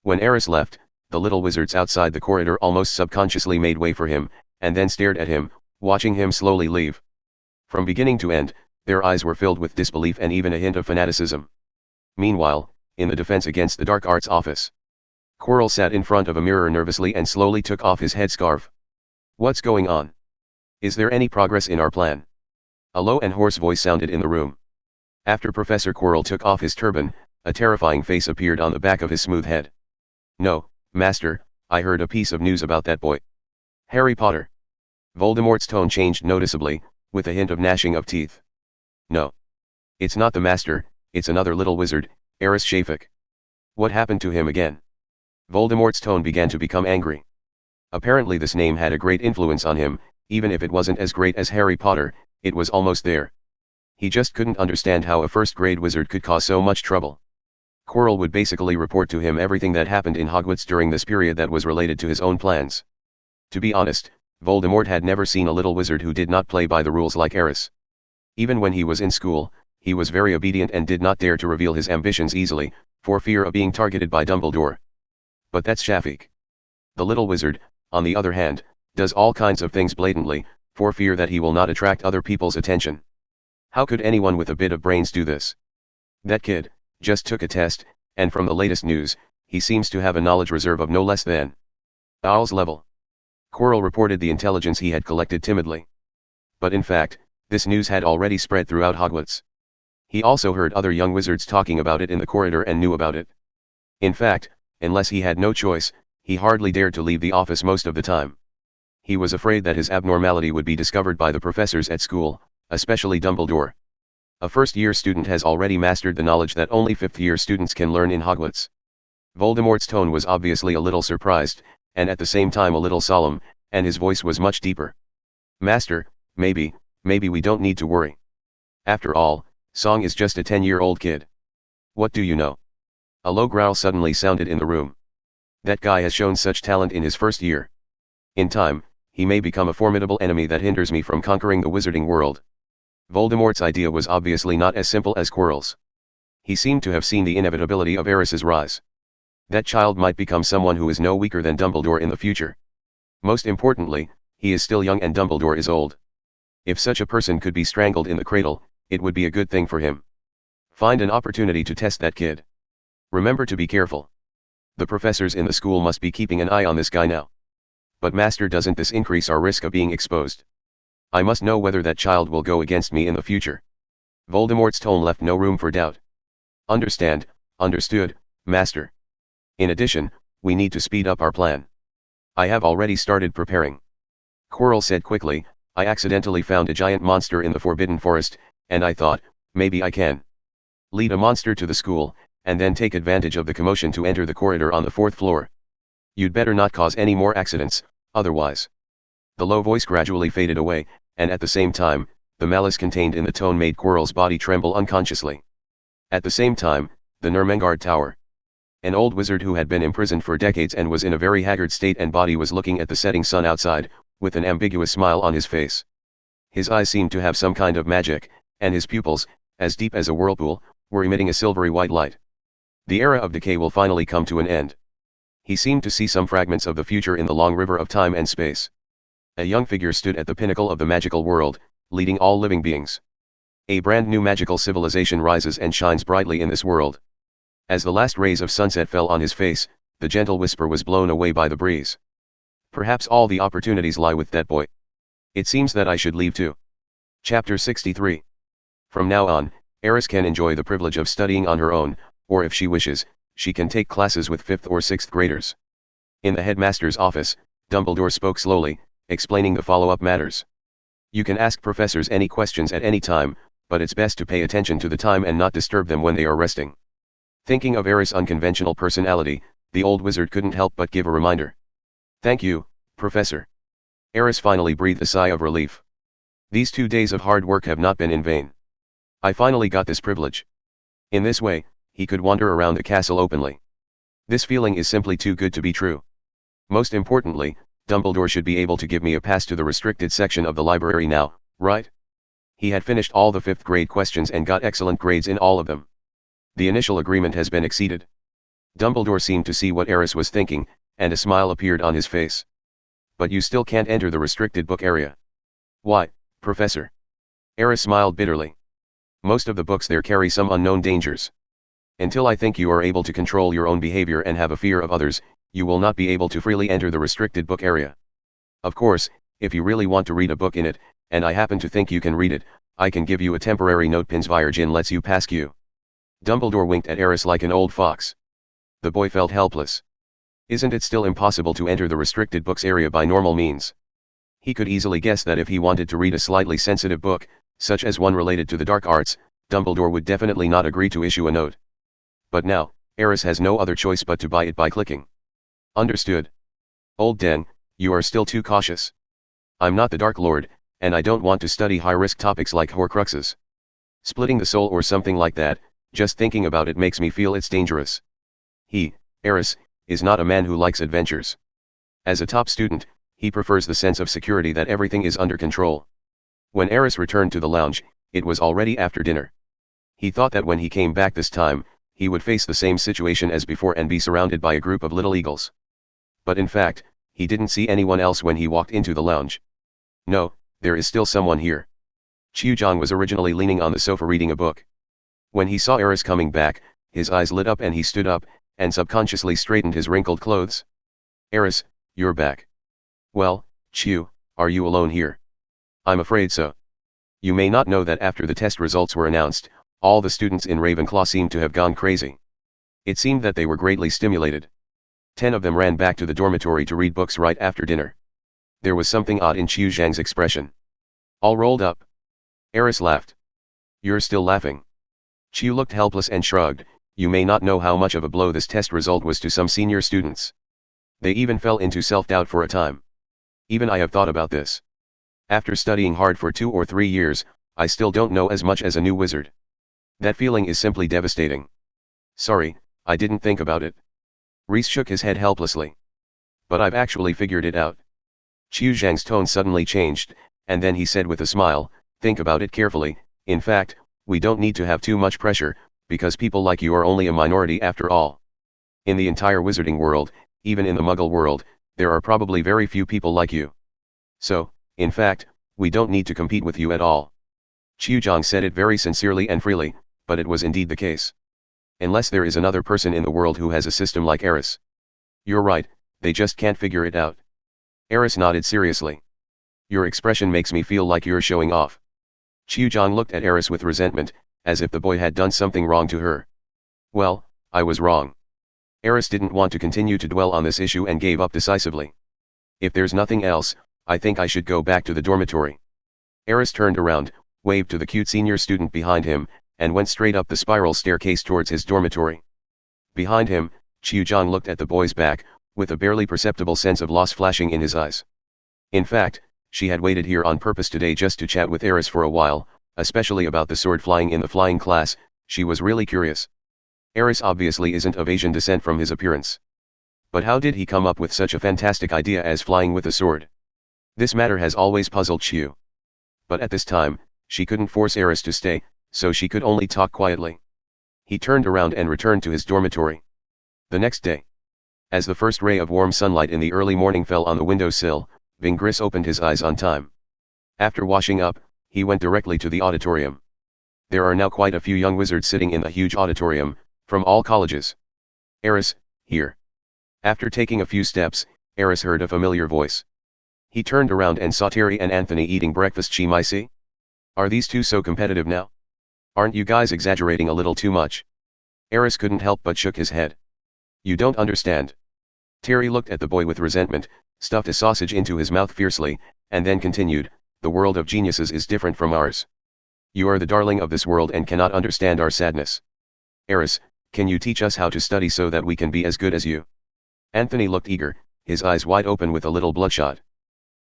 When Aris left, the little wizards outside the corridor almost subconsciously made way for him, and then stared at him, watching him slowly leave. From beginning to end, their eyes were filled with disbelief and even a hint of fanaticism. Meanwhile, in the Defense Against the Dark Arts office, Quirrell sat in front of a mirror nervously and slowly took off his headscarf. "What's going on? Is there any progress in our plan?" A low and hoarse voice sounded in the room. After Professor Quirrell took off his turban, a terrifying face appeared on the back of his smooth head. "No, Master, I heard a piece of news about that boy. Harry Potter." Voldemort's tone changed noticeably, with a hint of gnashing of teeth. "No. It's not the Master, it's another little wizard, Aris Shafik. What happened to him again?" Voldemort's tone began to become angry. Apparently this name had a great influence on him, even if it wasn't as great as Harry Potter, it was almost there. He just couldn't understand how a first-grade wizard could cause so much trouble. Quirrell would basically report to him everything that happened in Hogwarts during this period that was related to his own plans. To be honest, Voldemort had never seen a little wizard who did not play by the rules like Aris. Even when he was in school, he was very obedient and did not dare to reveal his ambitions easily, for fear of being targeted by Dumbledore. But that's Shafik. The little wizard, on the other hand, does all kinds of things blatantly, for fear that he will not attract other people's attention. How could anyone with a bit of brains do this? That kid just took a test, and from the latest news, he seems to have a knowledge reserve of no less than Owl's level. Quirrell reported the intelligence he had collected timidly. But in fact, this news had already spread throughout Hogwarts. He also heard other young wizards talking about it in the corridor and knew about it. In fact, unless he had no choice, he hardly dared to leave the office most of the time. He was afraid that his abnormality would be discovered by the professors at school, especially Dumbledore. A first-year student has already mastered the knowledge that only fifth-year students can learn in Hogwarts. Voldemort's tone was obviously a little surprised, and at the same time a little solemn, and his voice was much deeper. "Master, maybe we don't need to worry. After all, Song is just a 10-year-old kid. What do you know?" A low growl suddenly sounded in the room. "That guy has shown such talent in his first year. In time, he may become a formidable enemy that hinders me from conquering the wizarding world." Voldemort's idea was obviously not as simple as Quirrell's. He seemed to have seen the inevitability of Aris's rise. That child might become someone who is no weaker than Dumbledore in the future. Most importantly, he is still young and Dumbledore is old. If such a person could be strangled in the cradle, it would be a good thing for him. Find an opportunity to test that kid. Remember to be careful. The professors in the school must be keeping an eye on this guy now. But Master, doesn't this increase our risk of being exposed? I must know whether that child will go against me in the future. Voldemort's tone left no room for doubt. Understood, Master. In addition, we need to speed up our plan. I have already started preparing. Quirrell said quickly, I accidentally found a giant monster in the Forbidden Forest, and I thought, maybe I can lead a monster to the school, and then take advantage of the commotion to enter the corridor on the 4th floor. You'd better not cause any more accidents, otherwise. The low voice gradually faded away, and at the same time, the malice contained in the tone made Quirrell's body tremble unconsciously. At the same time, the Nermengard Tower. An old wizard who had been imprisoned for decades and was in a very haggard state and body was looking at the setting sun outside, with an ambiguous smile on his face. His eyes seemed to have some kind of magic, and his pupils, as deep as a whirlpool, were emitting a silvery white light. The era of decay will finally come to an end. He seemed to see some fragments of the future in the long river of time and space. A young figure stood at the pinnacle of the magical world, leading all living beings. A brand new magical civilization rises and shines brightly in this world. As the last rays of sunset fell on his face, the gentle whisper was blown away by the breeze. Perhaps all the opportunities lie with that boy. It seems that I should leave too. Chapter 63. From now on, Aris can enjoy the privilege of studying on her own, or if she wishes, she can take classes with 5th or 6th graders. In the headmaster's office, Dumbledore spoke slowly, explaining the follow-up matters. You can ask professors any questions at any time, but it's best to pay attention to the time and not disturb them when they are resting. Thinking of Aris' unconventional personality, the old wizard couldn't help but give a reminder. Thank you, Professor. Aris finally breathed a sigh of relief. These 2 days of hard work have not been in vain. I finally got this privilege. In this way, he could wander around the castle openly. This feeling is simply too good to be true. Most importantly, Dumbledore should be able to give me a pass to the restricted section of the library now, right? He had finished all the 5th grade questions and got excellent grades in all of them. The initial agreement has been exceeded. Dumbledore seemed to see what Aris was thinking, and a smile appeared on his face. But you still can't enter the restricted book area. Why, Professor? Aris smiled bitterly. Most of the books there carry some unknown dangers. Until I think you are able to control your own behavior and have a fear of others, you will not be able to freely enter the restricted book area. Of course, if you really want to read a book in it, and I happen to think you can read it, I can give you a temporary note. Pinsvirgin lets you pass Q. Dumbledore winked at Aris like an old fox. The boy felt helpless. Isn't it still impossible to enter the restricted books area by normal means? He could easily guess that if he wanted to read a slightly sensitive book, such as one related to the dark arts, Dumbledore would definitely not agree to issue a note. But now, Aris has no other choice but to buy it by clicking. Understood. Old Den, you are still too cautious. I'm not the Dark Lord, and I don't want to study high-risk topics like Horcruxes. Splitting the soul or something like that, just thinking about it makes me feel it's dangerous. He, Aris, is not a man who likes adventures. As a top student, he prefers the sense of security that everything is under control. When Aris returned to the lounge, it was already after dinner. He thought that when he came back this time, he would face the same situation as before and be surrounded by a group of little eagles. But in fact, he didn't see anyone else when he walked into the lounge. No, there is still someone here. Qiuzhang was originally leaning on the sofa reading a book. When he saw Aris coming back, his eyes lit up and he stood up, and subconsciously straightened his wrinkled clothes. Aris, you're back. Well, Qiu, are you alone here? I'm afraid so. You may not know that after the test results were announced, all the students in Ravenclaw seemed to have gone crazy. It seemed that they were greatly stimulated. 10 of them ran back to the dormitory to read books right after dinner. There was something odd in Qiuzhang's expression. All rolled up. Aris laughed. You're still laughing. Qiu looked helpless and shrugged. You may not know how much of a blow this test result was to some senior students. They even fell into self-doubt for a time. Even I have thought about this. After studying hard for 2 or 3 years, I still don't know as much as a new wizard. That feeling is simply devastating. Sorry, I didn't think about it. Reese shook his head helplessly. But I've actually figured it out. Qiuzhang's tone suddenly changed, and then he said with a smile, think about it carefully. In fact, we don't need to have too much pressure, because people like you are only a minority after all. In the entire wizarding world, even in the Muggle world, there are probably very few people like you. So, in fact, we don't need to compete with you at all. Qiuzhang said it very sincerely and freely, but it was indeed the case. Unless there is another person in the world who has a system like Aris. You're right, they just can't figure it out. Aris nodded seriously. Your expression makes me feel like you're showing off. Qiuzhang looked at Aris with resentment, as if the boy had done something wrong to her. Well, I was wrong. Aris didn't want to continue to dwell on this issue and gave up decisively. If there's nothing else, I think I should go back to the dormitory. Aris turned around, waved to the cute senior student behind him, and went straight up the spiral staircase towards his dormitory. Behind him, Qiuzhang looked at the boy's back, with a barely perceptible sense of loss flashing in his eyes. In fact, she had waited here on purpose today just to chat with Aris for a while, especially about the sword flying in the flying class. She was really curious. Aris obviously isn't of Asian descent from his appearance. But how did he come up with such a fantastic idea as flying with a sword? This matter has always puzzled Qiu. But at this time, she couldn't force Aris to stay, so she could only talk quietly. He turned around and returned to his dormitory. The next day, as the first ray of warm sunlight in the early morning fell on the windowsill, Vingris opened his eyes on time. After washing up, he went directly to the auditorium. There are now quite a few young wizards sitting in the huge auditorium, from all colleges. Aris, here. After taking a few steps, Aris heard a familiar voice. He turned around and saw Terry and Anthony eating breakfast. Chimisi? Are these two so competitive now? Aren't you guys exaggerating a little too much? Aris couldn't help but shook his head. You don't understand. Terry looked at the boy with resentment, stuffed a sausage into his mouth fiercely, and then continued, the world of geniuses is different from ours. You are the darling of this world and cannot understand our sadness. Aris, can you teach us how to study so that we can be as good as you? Anthony looked eager, his eyes wide open with a little bloodshot.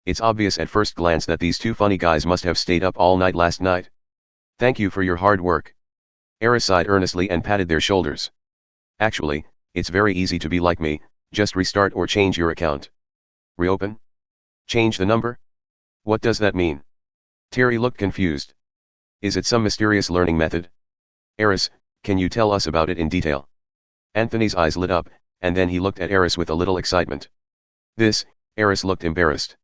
It's obvious at first glance that these two funny guys must have stayed up all night last night. Thank you for your hard work. Aris sighed earnestly and patted their shoulders. Actually, it's very easy to be like me, just restart or change your account. Reopen? Change the number? What does that mean? Terry looked confused. Is it some mysterious learning method? Aris, can you tell us about it in detail? Anthony's eyes lit up, and then he looked at Aris with a little excitement. Aris looked embarrassed.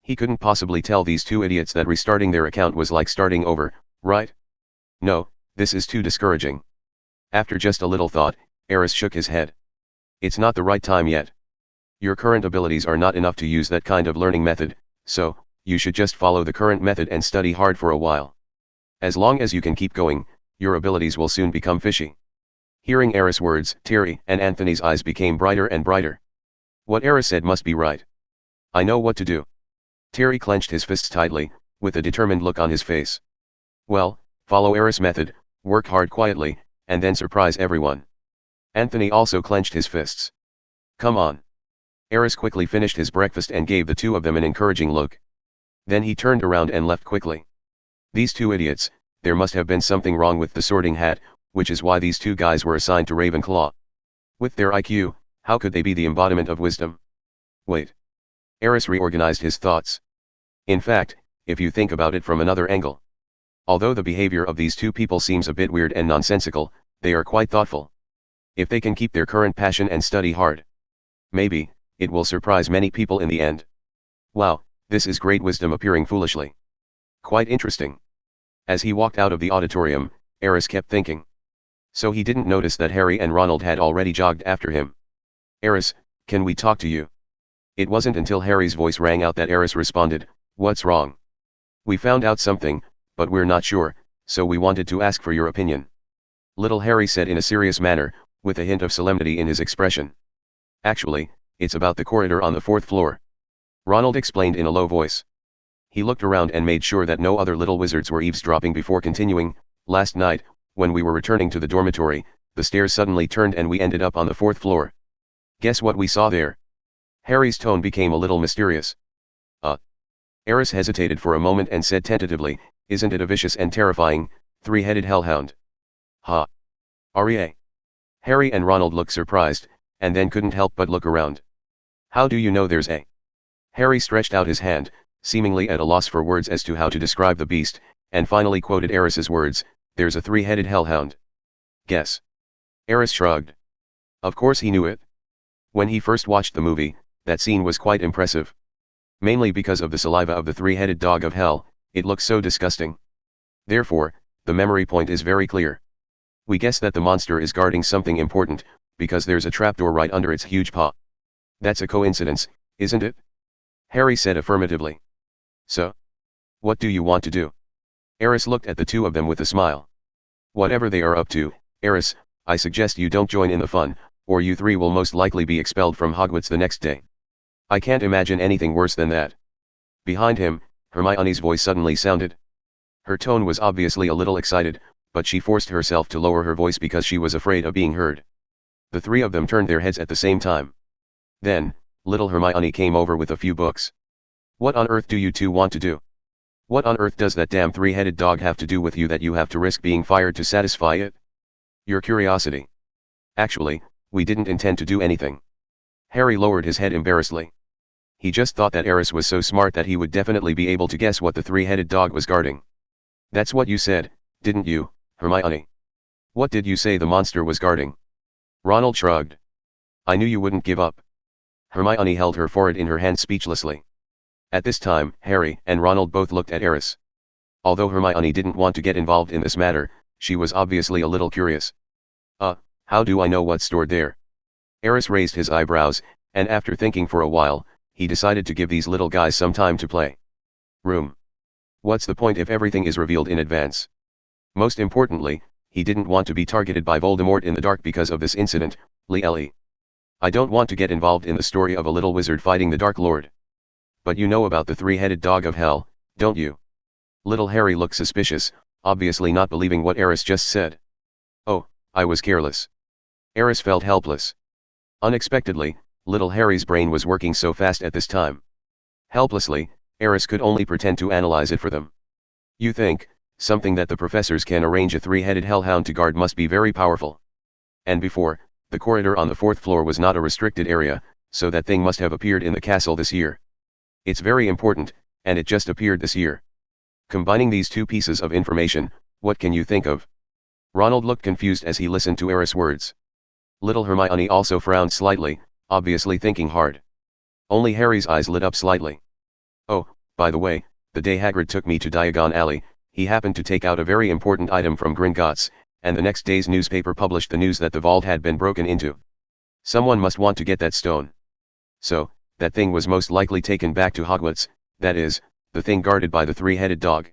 He couldn't possibly tell these two idiots that restarting their account was like starting over, right? No, this is too discouraging. After just a little thought, Aris shook his head. It's not the right time yet. Your current abilities are not enough to use that kind of learning method, so, you should just follow the current method and study hard for a while. As long as you can keep going, your abilities will soon become fishy. Hearing Aris' words, Terry and Anthony's eyes became brighter and brighter. What Aris said must be right. I know what to do. Terry clenched his fists tightly, with a determined look on his face. Well, follow Aris' method, work hard quietly, and then surprise everyone. Anthony also clenched his fists. Come on. Aris quickly finished his breakfast and gave the two of them an encouraging look. Then he turned around and left quickly. These two idiots, there must have been something wrong with the Sorting Hat, which is why these two guys were assigned to Ravenclaw. With their IQ, how could they be the embodiment of wisdom? Wait. Aris reorganized his thoughts. In fact, if you think about it from another angle. Although the behavior of these two people seems a bit weird and nonsensical, they are quite thoughtful. If they can keep their current passion and study hard, maybe, it will surprise many people in the end. Wow, this is great wisdom appearing foolishly. Quite interesting. As he walked out of the auditorium, Aris kept thinking. So he didn't notice that Harry and Ronald had already jogged after him. Aris, can we talk to you? It wasn't until Harry's voice rang out that Aris responded, what's wrong? We found out something, but we're not sure, so we wanted to ask for your opinion. Little Harry said in a serious manner, with a hint of solemnity in his expression. Actually, it's about the corridor on the 4th floor. Ronald explained in a low voice. He looked around and made sure that no other little wizards were eavesdropping before continuing. Last night, when we were returning to the dormitory, the stairs suddenly turned and we ended up on the 4th floor. Guess what we saw there? Harry's tone became a little mysterious. Aris hesitated for a moment and said tentatively, isn't it a vicious and terrifying, three-headed hellhound? Ha! Aria. Harry and Ronald looked surprised, and then couldn't help but look around. How do you know there's a? Harry stretched out his hand, seemingly at a loss for words as to how to describe the beast, and finally quoted Aris's words, there's a three-headed hellhound. Guess. Aris shrugged. Of course he knew it. When he first watched the movie, that scene was quite impressive. Mainly because of the saliva of the three-headed dog of hell, it looks so disgusting. Therefore, the memory point is very clear. We guess that the monster is guarding something important, because there's a trapdoor right under its huge paw. That's a coincidence, isn't it? Harry said affirmatively. So? What do you want to do? Aris looked at the two of them with a smile. Whatever they are up to, Aris, I suggest you don't join in the fun, or you three will most likely be expelled from Hogwarts the next day. I can't imagine anything worse than that. Behind him, Hermione's voice suddenly sounded. Her tone was obviously a little excited, but she forced herself to lower her voice because she was afraid of being heard. The three of them turned their heads at the same time. Then, little Hermione came over with a few books. What on earth do you two want to do? What on earth does that damn three-headed dog have to do with you that you have to risk being fired to satisfy it? Your curiosity. Actually, we didn't intend to do anything. Harry lowered his head embarrassedly. He just thought that Aris was so smart that he would definitely be able to guess what the three-headed dog was guarding. That's what you said, didn't you, Hermione? What did you say the monster was guarding? Ronald shrugged. I knew you wouldn't give up. Hermione held her forehead in her hand speechlessly. At this time, Harry and Ronald both looked at Aris. Although Hermione didn't want to get involved in this matter, she was obviously a little curious. How do I know what's stored there? Aris raised his eyebrows, and after thinking for a while, he decided to give these little guys some time to play. Room. What's the point if everything is revealed in advance? Most importantly, he didn't want to be targeted by Voldemort in the dark because of this incident. I don't want to get involved in the story of a little wizard fighting the Dark Lord. But you know about the three-headed dog of hell, don't you? Little Harry looked suspicious, obviously not believing what Aris just said. Oh, I was careless. Aris felt helpless. Unexpectedly, little Harry's brain was working so fast at this time. Helplessly, Aris could only pretend to analyze it for them. You think, something that the professors can arrange a three-headed hellhound to guard must be very powerful. And before, the corridor on the 4th floor was not a restricted area, so that thing must have appeared in the castle this year. It's very important, and it just appeared this year. Combining these two pieces of information, what can you think of? Ronald looked confused as he listened to Aris' words. Little Hermione also frowned slightly, obviously thinking hard. Only Harry's eyes lit up slightly. Oh, by the way, the day Hagrid took me to Diagon Alley, he happened to take out a very important item from Gringotts, and the next day's newspaper published the news that the vault had been broken into. Someone must want to get that stone. So, that thing was most likely taken back to Hogwarts, that is, the thing guarded by the three-headed dog.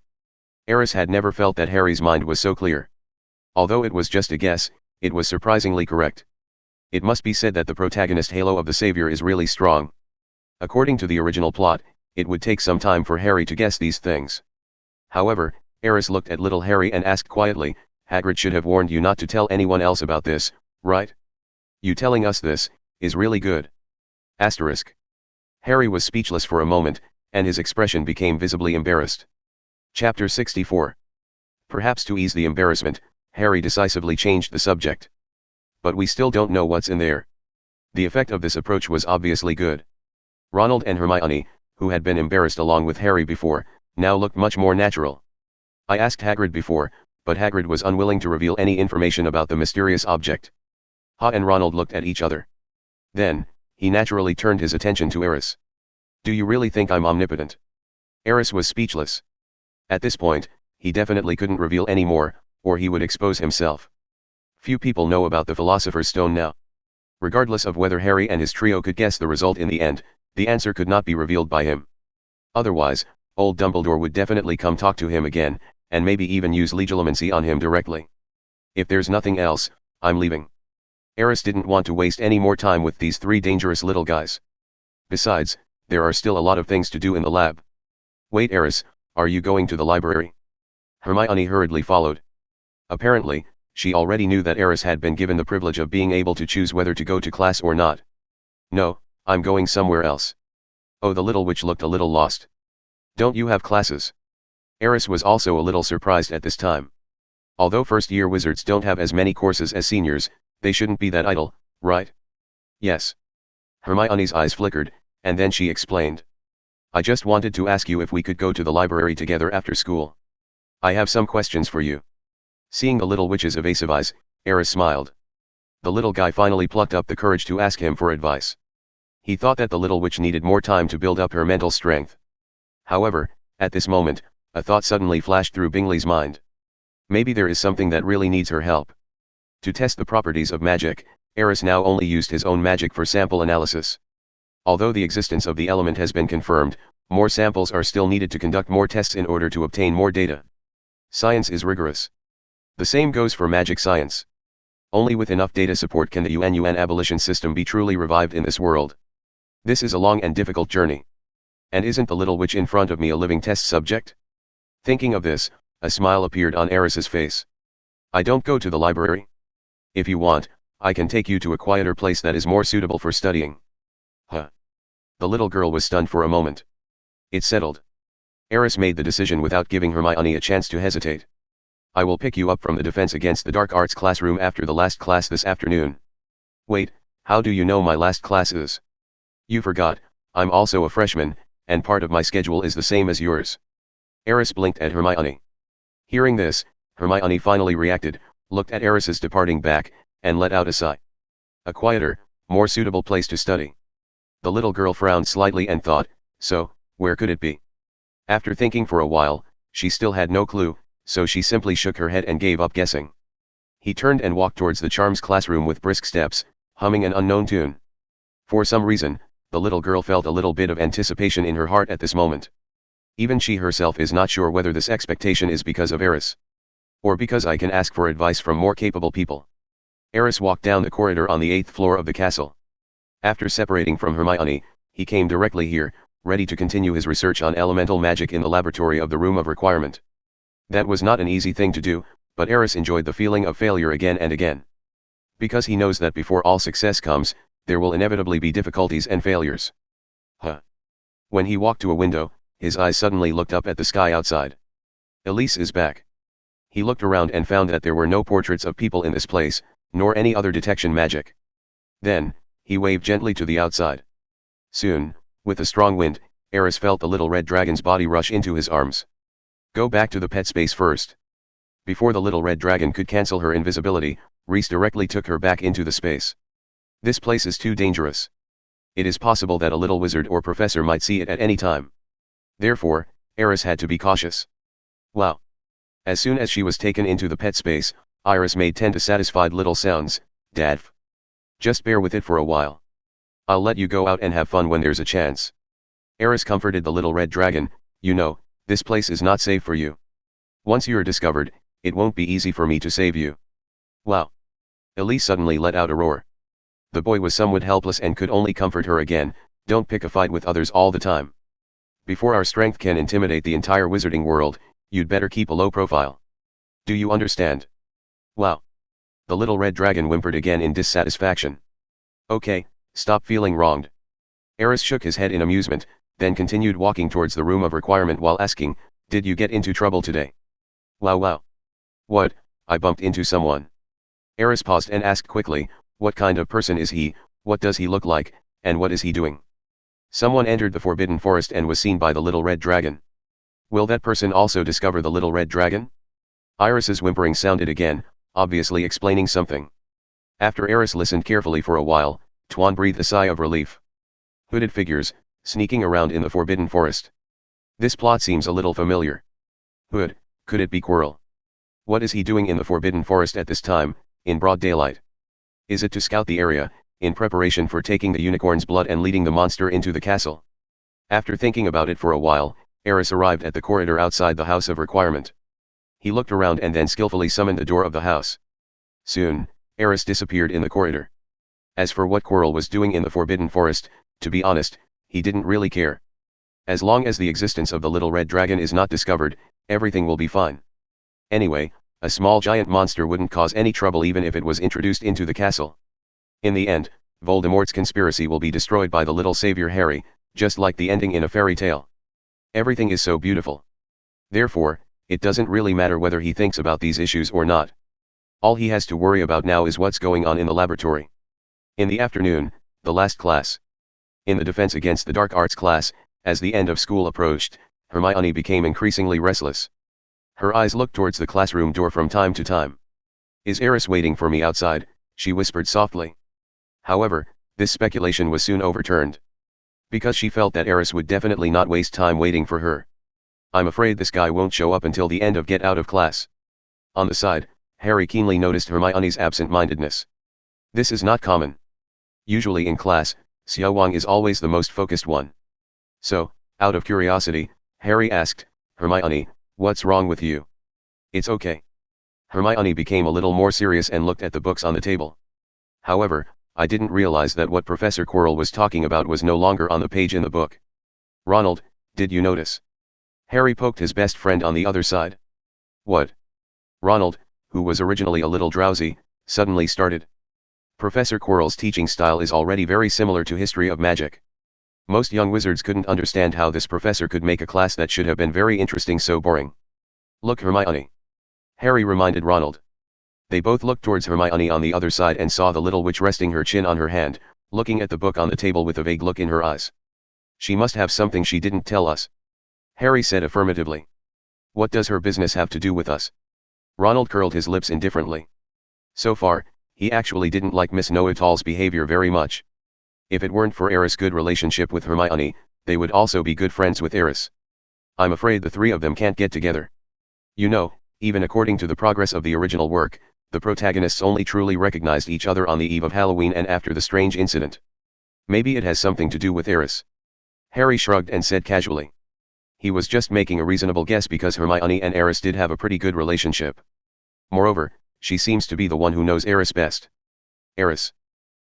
Aris had never felt that Harry's mind was so clear. Although it was just a guess, it was surprisingly correct. It must be said that the protagonist halo of the Savior is really strong. According to the original plot, it would take some time for Harry to guess these things. However, Aris looked at little Harry and asked quietly, Hagrid should have warned you not to tell anyone else about this, right? You telling us this, is really good. Asterisk. Harry was speechless for a moment, and his expression became visibly embarrassed. Chapter 64. Perhaps to ease the embarrassment, Harry decisively changed the subject. But we still don't know what's in there. The effect of this approach was obviously good. Ronald and Hermione, who had been embarrassed along with Harry before, now looked much more natural. I asked Hagrid before, but Hagrid was unwilling to reveal any information about the mysterious object. And Ronald looked at each other. Then, he naturally turned his attention to Aris. Do you really think I'm omnipotent? Aris was speechless. At this point, he definitely couldn't reveal any more, or he would expose himself. Few people know about the Philosopher's Stone now. Regardless of whether Harry and his trio could guess the result in the end, the answer could not be revealed by him. Otherwise, old Dumbledore would definitely come talk to him again, and maybe even use legilimency on him directly. If there's nothing else, I'm leaving. Aris didn't want to waste any more time with these three dangerous little guys. Besides, there are still a lot of things to do in the lab. Wait, Aris, are you going to the library? Hermione hurriedly followed. Apparently, she already knew that Aris had been given the privilege of being able to choose whether to go to class or not. No, I'm going somewhere else. Oh, the little witch looked a little lost. Don't you have classes? Aris was also a little surprised at this time. Although first-year wizards don't have as many courses as seniors, they shouldn't be that idle, right? Yes. Hermione's eyes flickered, and then she explained. I just wanted to ask you if we could go to the library together after school. I have some questions for you. Seeing the little witch's evasive eyes, Aris smiled. The little guy finally plucked up the courage to ask him for advice. He thought that the little witch needed more time to build up her mental strength. However, at this moment, a thought suddenly flashed through Bingley's mind. Maybe there is something that really needs her help. To test the properties of magic, Aris now only used his own magic for sample analysis. Although the existence of the element has been confirmed, more samples are still needed to conduct more tests in order to obtain more data. Science is rigorous. The same goes for magic science. Only with enough data support can the UN abolition system be truly revived in this world. This is a long and difficult journey. And isn't the little witch in front of me a living test subject? Thinking of this, a smile appeared on Aris's face. I don't go to the library. If you want, I can take you to a quieter place that is more suitable for studying. Huh. The little girl was stunned for a moment. It's settled. Aris made the decision without giving Hermione a chance to hesitate. I will pick you up from the Defense Against the Dark Arts classroom after the last class this afternoon. Wait, how do you know my last class is? You forgot, I'm also a freshman, and part of my schedule is the same as yours. Aris blinked at Hermione. Hearing this, Hermione finally reacted, looked at Aris's departing back, and let out a sigh. A quieter, more suitable place to study. The little girl frowned slightly and thought, so, where could it be? After thinking for a while, She still had no clue, so she simply shook her head and gave up guessing. He turned and walked towards the charms classroom with brisk steps, humming an unknown tune. For some reason, the little girl felt a little bit of anticipation in her heart at this moment. Even she herself is not sure whether this expectation is because of Aris, or because I can ask for advice from more capable people. Aris walked down the corridor on the 8th floor of the castle. After separating from Hermione, he came directly here, ready to continue his research on elemental magic in the laboratory of the Room of Requirement. That was not an easy thing to do, but Aris enjoyed the feeling of failure again and again. Because he knows that before all success comes, there will inevitably be difficulties and failures. When he walked to a window, his eyes suddenly looked up at the sky outside. Elise is back. He looked around and found that there were no portraits of people in this place, nor any other detection magic. Then, he waved gently to the outside. Soon, with a strong wind, Aris felt the little red dragon's body rush into his arms. Go back to the pet space first. Before the little red dragon could cancel her invisibility, Reese directly took her back into the space. This place is too dangerous. It is possible that a little wizard or professor might see it at any time. Therefore, Aris had to be cautious. Wow. As soon as she was taken into the pet space, Iris made 10 dissatisfied little sounds. Dadf. Just bear with it for a while. I'll let you go out and have fun when there's a chance. Aris comforted the little red dragon. You know, this place is not safe for you. Once you're discovered, it won't be easy for me to save you. Wow. Elise suddenly let out a roar. The boy was somewhat helpless and could only comfort her again. Don't pick a fight with others all the time. Before our strength can intimidate the entire wizarding world, you'd better keep a low profile. Do you understand? Wow. The little red dragon whimpered again in dissatisfaction. Okay, stop feeling wronged. Aris shook his head in amusement, then continued walking towards the Room of Requirement while asking, did you get into trouble today? Wow. What, I bumped into someone. Aris paused and asked quickly, what kind of person is he, what does he look like, and what is he doing? Someone entered the Forbidden Forest and was seen by the little red dragon. Will that person also discover the little red dragon? Iris's whimpering sounded again, obviously explaining something. After Aris listened carefully for a while, Tuan breathed a sigh of relief. Hooded figures, sneaking around in the Forbidden Forest. This plot seems a little familiar. Hood, could it be Quirrell? What is he doing in the Forbidden Forest at this time, in broad daylight? Is it to scout the area, in preparation for taking the unicorn's blood and leading the monster into the castle? After thinking about it for a while, Aris arrived at the corridor outside the House of Requirement. He looked around and then skillfully summoned the door of the house. Soon, Aris disappeared in the corridor. As for what Quirrell was doing in the Forbidden Forest, to be honest, he didn't really care. As long as the existence of the little red dragon is not discovered, everything will be fine. Anyway, a small giant monster wouldn't cause any trouble even if it was introduced into the castle. In the end, Voldemort's conspiracy will be destroyed by the little savior Harry, just like the ending in a fairy tale. Everything is so beautiful. Therefore, it doesn't really matter whether he thinks about these issues or not. All he has to worry about now is what's going on in the laboratory. In the afternoon, the last class. In the Defense Against the Dark Arts class, as the end of school approached, Hermione became increasingly restless. Her eyes looked towards the classroom door from time to time. Is Aris waiting for me outside? She whispered softly. However, this speculation was soon overturned. Because she felt that Aris would definitely not waste time waiting for her. I'm afraid this guy won't show up until the end of get out of class. On the side, Harry keenly noticed Hermione's absent-mindedness. This is not common. Usually in class, Xiao Wang is always the most focused one. So, out of curiosity, Harry asked, Hermione, what's wrong with you? It's okay. Hermione became a little more serious and looked at the books on the table. However, I didn't realize that what Professor Quirrell was talking about was no longer on the page in the book. Ronald, did you notice? Harry poked his best friend on the other side. What? Ronald, who was originally a little drowsy, suddenly started. Professor Quirrell's teaching style is already very similar to History of Magic. Most young wizards couldn't understand how this professor could make a class that should have been very interesting so boring. Look, Hermione. Harry reminded Ronald. They both looked towards Hermione on the other side and saw the little witch resting her chin on her hand, looking at the book on the table with a vague look in her eyes. She must have something she didn't tell us. Harry said affirmatively. What does her business have to do with us? Ronald curled his lips indifferently. So far, he actually didn't like Miss Know-it-all's behavior very much. If it weren't for Aris' good relationship with Hermione, they would also be good friends with Aris. I'm afraid the three of them can't get together. You know, even according to the progress of the original work, the protagonists only truly recognized each other on the eve of Halloween and after the strange incident. Maybe it has something to do with Aris. Harry shrugged and said casually. He was just making a reasonable guess because Hermione and Aris did have a pretty good relationship. Moreover, she seems to be the one who knows Aris best. Aris.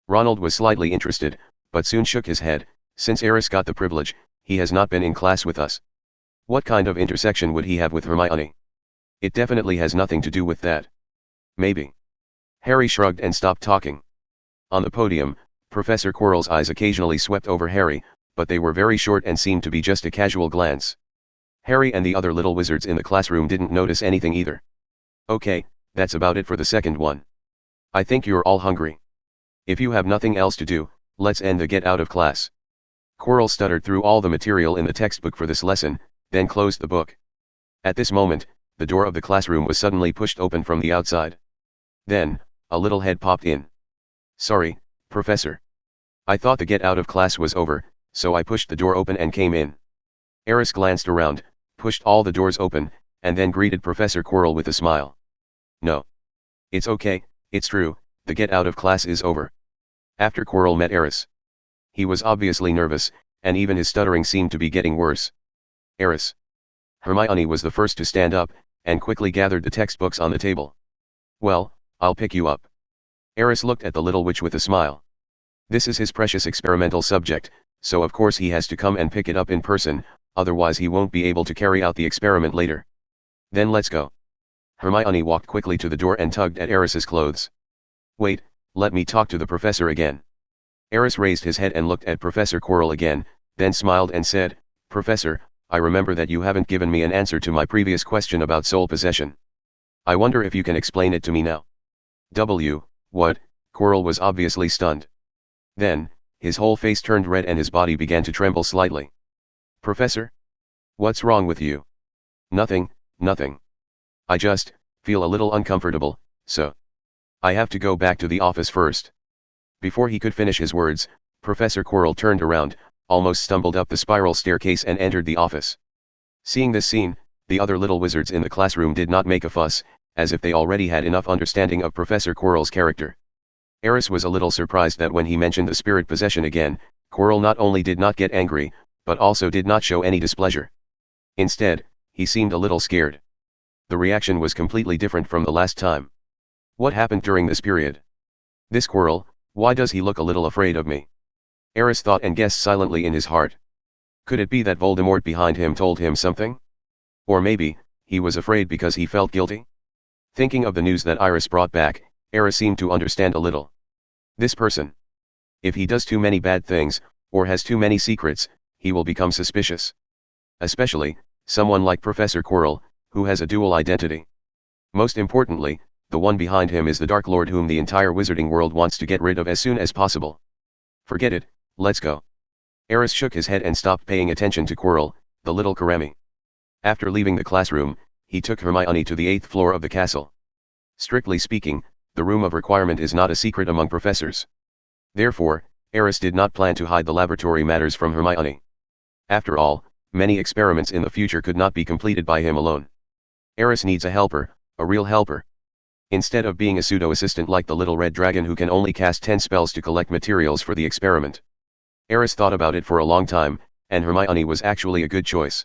Ronald was slightly interested, but soon shook his head. Since Aris got the privilege, he has not been in class with us. What kind of intersection would he have with Hermione? It definitely has nothing to do with that. Maybe. Harry shrugged and stopped talking. On the podium, Professor Quirrell's eyes occasionally swept over Harry, but they were very short and seemed to be just a casual glance. Harry and the other little wizards in the classroom didn't notice anything either. Okay, that's about it for the second one. I think you're all hungry. If you have nothing else to do, let's end the get out of class. Quirrell stuttered through all the material in the textbook for this lesson, then closed the book. At this moment, the door of the classroom was suddenly pushed open from the outside. Then, a little head popped in. Sorry, Professor. I thought the get out of class was over, so I pushed the door open and came in. Aris glanced around, pushed all the doors open, and then greeted Professor Quirrell with a smile. No. It's okay, it's true, the get out of class is over. After Quirrell met Aris. He was obviously nervous, and even his stuttering seemed to be getting worse. Aris. Hermione was the first to stand up, and quickly gathered the textbooks on the table. Well, I'll pick you up. Aris looked at the little witch with a smile. This is his precious experimental subject, so of course he has to come and pick it up in person, otherwise he won't be able to carry out the experiment later. Then let's go. Hermione walked quickly to the door and tugged at Aris's clothes. Wait, let me talk to the professor again. Aris raised his head and looked at Professor Quirrell again, then smiled and said, Professor, I remember that you haven't given me an answer to my previous question about soul possession. I wonder if you can explain it to me now. What? Quirrell was obviously stunned. Then, his whole face turned red and his body began to tremble slightly. Professor? What's wrong with you? Nothing, nothing. I just feel a little uncomfortable, so I have to go back to the office first. Before he could finish his words, Professor Quirrell turned around, almost stumbled up the spiral staircase and entered the office. Seeing this scene, the other little wizards in the classroom did not make a fuss, as if they already had enough understanding of Professor Quirrell's character. Aris was a little surprised that when he mentioned the spirit possession again, Quirrell not only did not get angry, but also did not show any displeasure. Instead, he seemed a little scared. The reaction was completely different from the last time. What happened during this period? This Quirrell, why does he look a little afraid of me? Aris thought and guessed silently in his heart. Could it be that Voldemort behind him told him something? Or maybe, he was afraid because he felt guilty? Thinking of the news that Iris brought back, Aris seemed to understand a little. This person. If he does too many bad things, or has too many secrets, he will become suspicious. Especially, someone like Professor Quirrell, who has a dual identity. Most importantly, the one behind him is the Dark Lord whom the entire wizarding world wants to get rid of as soon as possible. Forget it, let's go. Aris shook his head and stopped paying attention to Quirrell, the little Karemi. After leaving the classroom, he took Hermione to the 8th floor of the castle. Strictly speaking, the room of requirement is not a secret among professors. Therefore, Aris did not plan to hide the laboratory matters from Hermione. After all, many experiments in the future could not be completed by him alone. Aris needs a helper, a real helper. Instead of being a pseudo-assistant like the little red dragon who can only cast 10 spells to collect materials for the experiment. Aris thought about it for a long time, and Hermione was actually a good choice.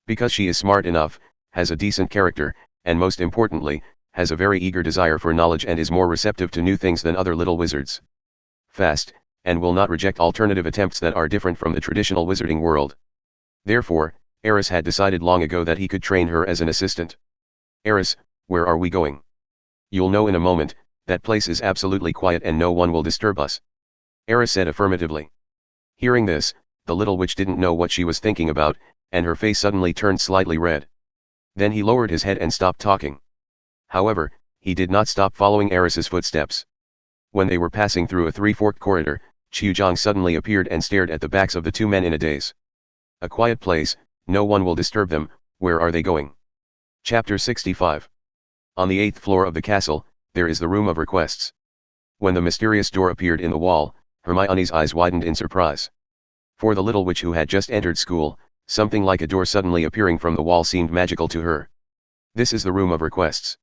Because she is smart enough, has a decent character, and most importantly, has a very eager desire for knowledge and is more receptive to new things than other little wizards. Fast, and will not reject alternative attempts that are different from the traditional wizarding world. Therefore, Aris had decided long ago that he could train her as an assistant. Aris, where are we going? You'll know in a moment, that place is absolutely quiet and no one will disturb us. Aris said affirmatively. Hearing this, the little witch didn't know what she was thinking about, and her face suddenly turned slightly red. Then he lowered his head and stopped talking. However, he did not stop following Aris's footsteps. When they were passing through a three-forked corridor, Chuzhang suddenly appeared and stared at the backs of the two men in a daze. A quiet place, no one will disturb them, where are they going? Chapter 65. On the 8th floor of the castle, there is the room of requests. When the mysterious door appeared in the wall, Hermione's eyes widened in surprise. For the little witch who had just entered school, Something like a door suddenly appearing from the wall seemed magical to her. This is the room of requests.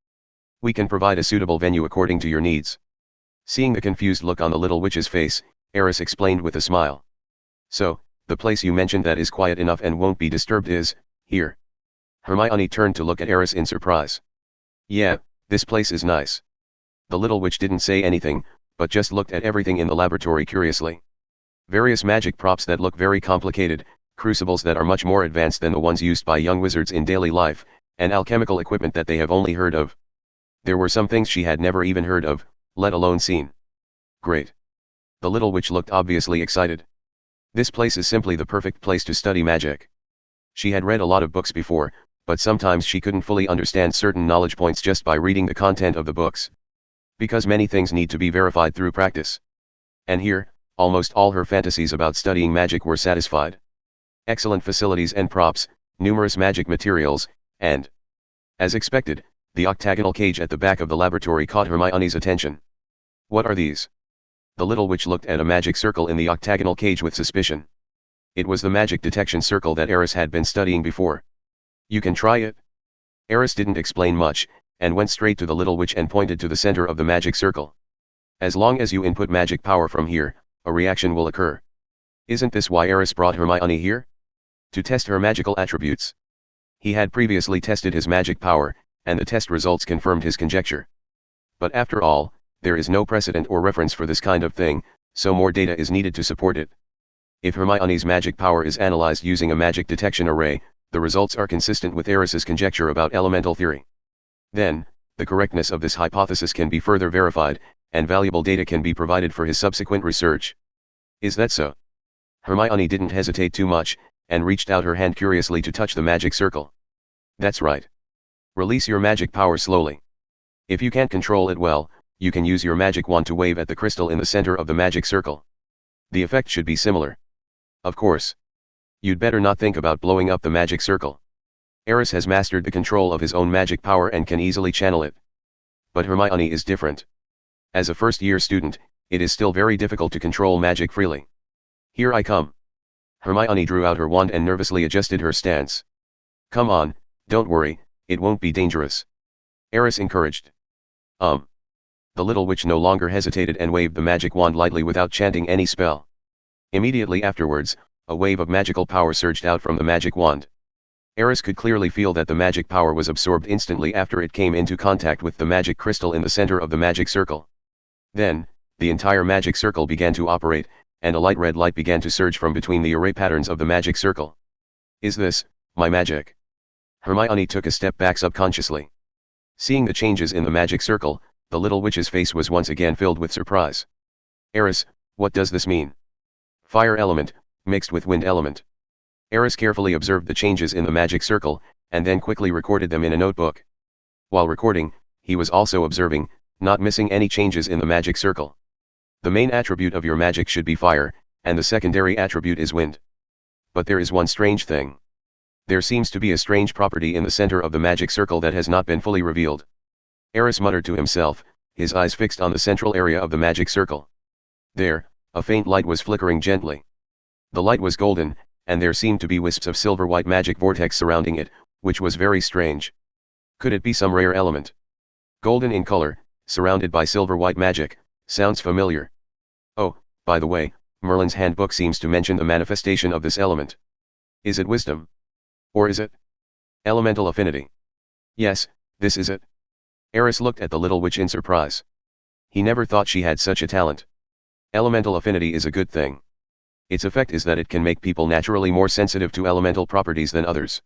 We can provide a suitable venue according to your needs. Seeing the confused look on the little witch's face, Aris explained with a smile. So, the place you mentioned that is quiet enough and won't be disturbed is, here. Hermione turned to look at Aris in surprise. Yeah, this place is nice. The little witch didn't say anything, but just looked at everything in the laboratory curiously. Various magic props that look very complicated, crucibles that are much more advanced than the ones used by young wizards in daily life, and alchemical equipment that they have only heard of. There were some things she had never even heard of, let alone seen. Great. The little witch looked obviously excited. This place is simply the perfect place to study magic. She had read a lot of books before, but sometimes she couldn't fully understand certain knowledge points just by reading the content of the books. Because many things need to be verified through practice. And here, almost all her fantasies about studying magic were satisfied. Excellent facilities and props, numerous magic materials, and, as expected, the octagonal cage at the back of the laboratory caught Hermione's attention. What are these? The little witch looked at a magic circle in the octagonal cage with suspicion. It was the magic detection circle that Aris had been studying before. You can try it? Aris didn't explain much, and went straight to the little witch and pointed to the center of the magic circle. As long as you input magic power from here, a reaction will occur. Isn't this why Aris brought Hermione here? To test her magical attributes. He had previously tested his magic power, and the test results confirmed his conjecture. But after all, there is no precedent or reference for this kind of thing, so more data is needed to support it. If Hermione's magic power is analyzed using a magic detection array, the results are consistent with Aris's conjecture about elemental theory. Then, the correctness of this hypothesis can be further verified, and valuable data can be provided for his subsequent research. Is that so? Hermione didn't hesitate too much, and reached out her hand curiously to touch the magic circle. That's right. Release your magic power slowly. If you can't control it well, you can use your magic wand to wave at the crystal in the center of the magic circle. The effect should be similar. Of course. You'd better not think about blowing up the magic circle. Aris has mastered the control of his own magic power and can easily channel it. But Hermione is different. As a first-year student, it is still very difficult to control magic freely. Here I come. Hermione drew out her wand and nervously adjusted her stance. Come on, don't worry, it won't be dangerous. Aris encouraged. The little witch no longer hesitated and waved the magic wand lightly without chanting any spell. Immediately afterwards, a wave of magical power surged out from the magic wand. Aris could clearly feel that the magic power was absorbed instantly after it came into contact with the magic crystal in the center of the magic circle. Then, the entire magic circle began to operate, and a light red light began to surge from between the array patterns of the magic circle. Is this, my magic? Hermione took a step back subconsciously. Seeing the changes in the magic circle, the little witch's face was once again filled with surprise. Aris, what does this mean? Fire element, mixed with wind element. Aris carefully observed the changes in the magic circle, and then quickly recorded them in a notebook. While recording, he was also observing, not missing any changes in the magic circle. The main attribute of your magic should be fire, and the secondary attribute is wind. But there is one strange thing. There seems to be a strange property in the center of the magic circle that has not been fully revealed. Aris muttered to himself, his eyes fixed on the central area of the magic circle. There, a faint light was flickering gently. The light was golden, and there seemed to be wisps of silver-white magic vortex surrounding it, which was very strange. Could it be some rare element? Golden in color, surrounded by silver-white magic, sounds familiar. Oh, by the way, Merlin's handbook seems to mention the manifestation of this element. Is it wisdom? Or is it elemental affinity? Yes, this is it. Aris looked at the little witch in surprise. He never thought she had such a talent. Elemental affinity is a good thing. Its effect is that it can make people naturally more sensitive to elemental properties than others.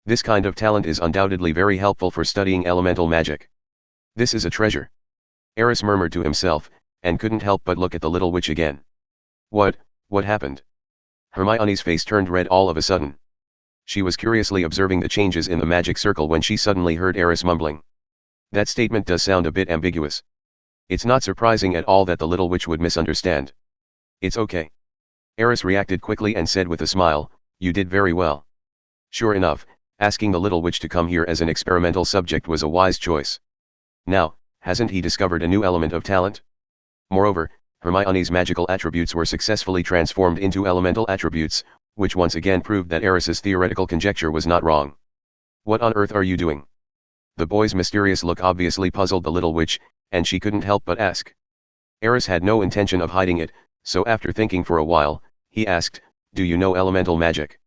This kind of talent is undoubtedly very helpful for studying elemental magic. This is a treasure. Aris murmured to himself, and couldn't help but look at the little witch again. What happened? Hermione's face turned red all of a sudden. She was curiously observing the changes in the magic circle when she suddenly heard Aris mumbling. That statement does sound a bit ambiguous. It's not surprising at all that the little witch would misunderstand. It's okay. Aris reacted quickly and said with a smile, you did very well. Sure enough, asking the little witch to come here as an experimental subject was a wise choice. Now, hasn't he discovered a new element of talent? Moreover, Hermione's magical attributes were successfully transformed into elemental attributes, which once again proved that Aris's theoretical conjecture was not wrong. "What on earth are you doing?" The boy's mysterious look obviously puzzled the little witch, and she couldn't help but ask. Aris had no intention of hiding it, so after thinking for a while, he asked, "Do you know elemental magic?"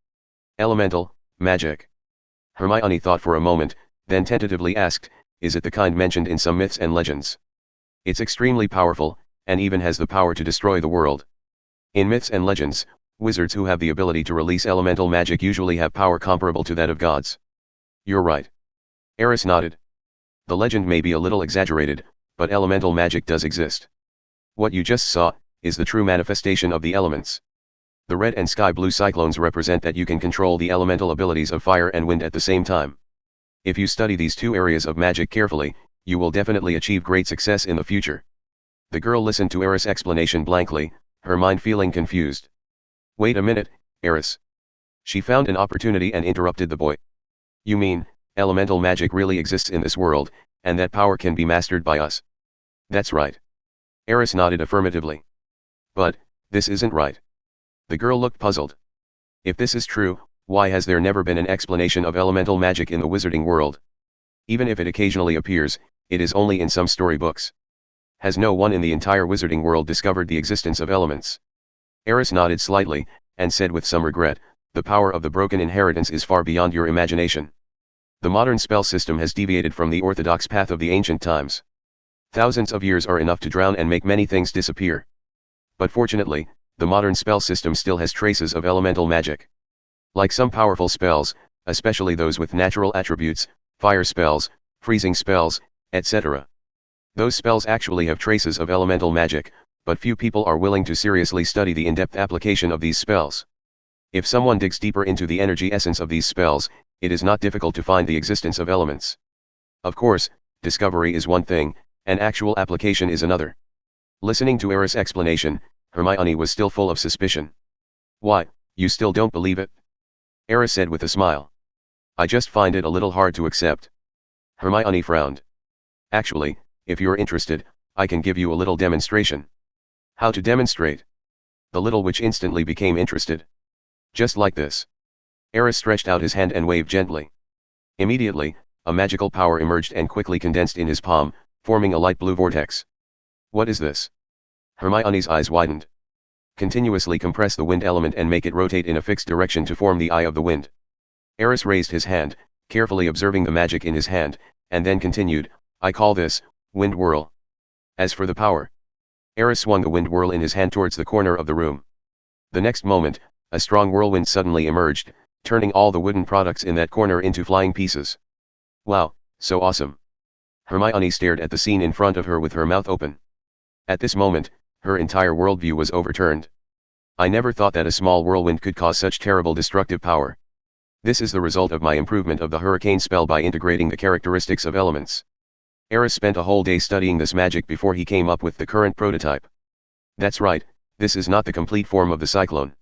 "Elemental magic?" Hermione thought for a moment, then tentatively asked, "Is it the kind mentioned in some myths and legends?" "It's extremely powerful, and even has the power to destroy the world. In myths and legends, wizards who have the ability to release elemental magic usually have power comparable to that of gods." "You're right." Aris nodded. "The legend may be a little exaggerated, but elemental magic does exist. What you just saw is the true manifestation of the elements. The red and sky blue cyclones represent that you can control the elemental abilities of fire and wind at the same time. If you study these two areas of magic carefully, you will definitely achieve great success in the future." The girl listened to Aris' explanation blankly, her mind feeling confused. "Wait a minute, Aris." She found an opportunity and interrupted the boy. "You mean, elemental magic really exists in this world, and that power can be mastered by us?" "That's right." Aris nodded affirmatively. "But, this isn't right." The girl looked puzzled. "If this is true, why has there never been an explanation of elemental magic in the wizarding world? Even if it occasionally appears, it is only in some storybooks. Has no one in the entire wizarding world discovered the existence of elements?" Aris nodded slightly, and said with some regret, "The power of the broken inheritance is far beyond your imagination. The modern spell system has deviated from the orthodox path of the ancient times. Thousands of years are enough to drown and make many things disappear. But fortunately, the modern spell system still has traces of elemental magic. Like some powerful spells, especially those with natural attributes, fire spells, freezing spells, etc. Those spells actually have traces of elemental magic, but few people are willing to seriously study the in-depth application of these spells. If someone digs deeper into the energy essence of these spells, it is not difficult to find the existence of elements. Of course, discovery is one thing, and actual application is another." Listening to Aris' explanation, Hermione was still full of suspicion. "Why, you still don't believe it?" Aris said with a smile. "I just find it a little hard to accept." Hermione frowned. "Actually, if you're interested, I can give you a little demonstration." "How to demonstrate?" The little witch instantly became interested. "Just like this." Aris stretched out his hand and waved gently. Immediately, a magical power emerged and quickly condensed in his palm, forming a light blue vortex. "What is this?" Hermione's eyes widened. "Continuously compress the wind element and make it rotate in a fixed direction to form the eye of the wind." Aris raised his hand, carefully observing the magic in his hand, and then continued, "I call this, wind whirl. As for the power..." Aris swung the wind whirl in his hand towards the corner of the room. The next moment, a strong whirlwind suddenly emerged, turning all the wooden products in that corner into flying pieces. "Wow, so awesome." Hermione stared at the scene in front of her with her mouth open. At this moment, her entire worldview was overturned. "I never thought that a small whirlwind could cause such terrible destructive power. This is the result of my improvement of the hurricane spell by integrating the characteristics of elements." Aris spent a whole day studying this magic before he came up with the current prototype. "That's right, this is not the complete form of the cyclone.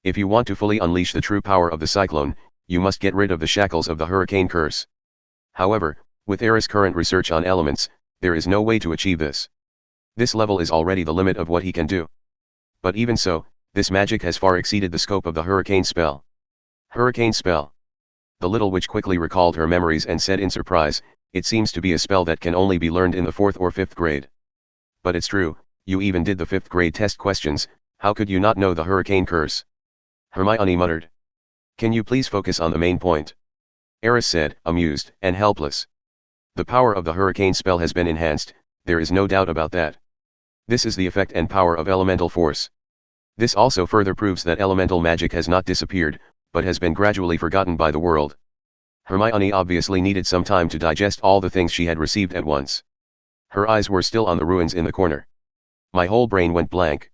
If you want to fully unleash the true power of the cyclone, you must get rid of the shackles of the hurricane curse. However, with Aris' current research on elements, there is no way to achieve this. This level is already the limit of what he can do. But even so, this magic has far exceeded the scope of the hurricane spell." "Hurricane spell?" The little witch quickly recalled her memories and said in surprise, "It seems to be a spell that can only be learned in the 4th or 5th grade. But it's true, you even did the 5th grade test questions, how could you not know the hurricane curse?" Hermione muttered. "Can you please focus on the main point?" Aris said, amused and helpless. "The power of the hurricane spell has been enhanced, there is no doubt about that. This is the effect and power of elemental force. This also further proves that elemental magic has not disappeared, but has been gradually forgotten by the world." Hermione obviously needed some time to digest all the things she had received at once. Her eyes were still on the ruins in the corner. "My whole brain went blank.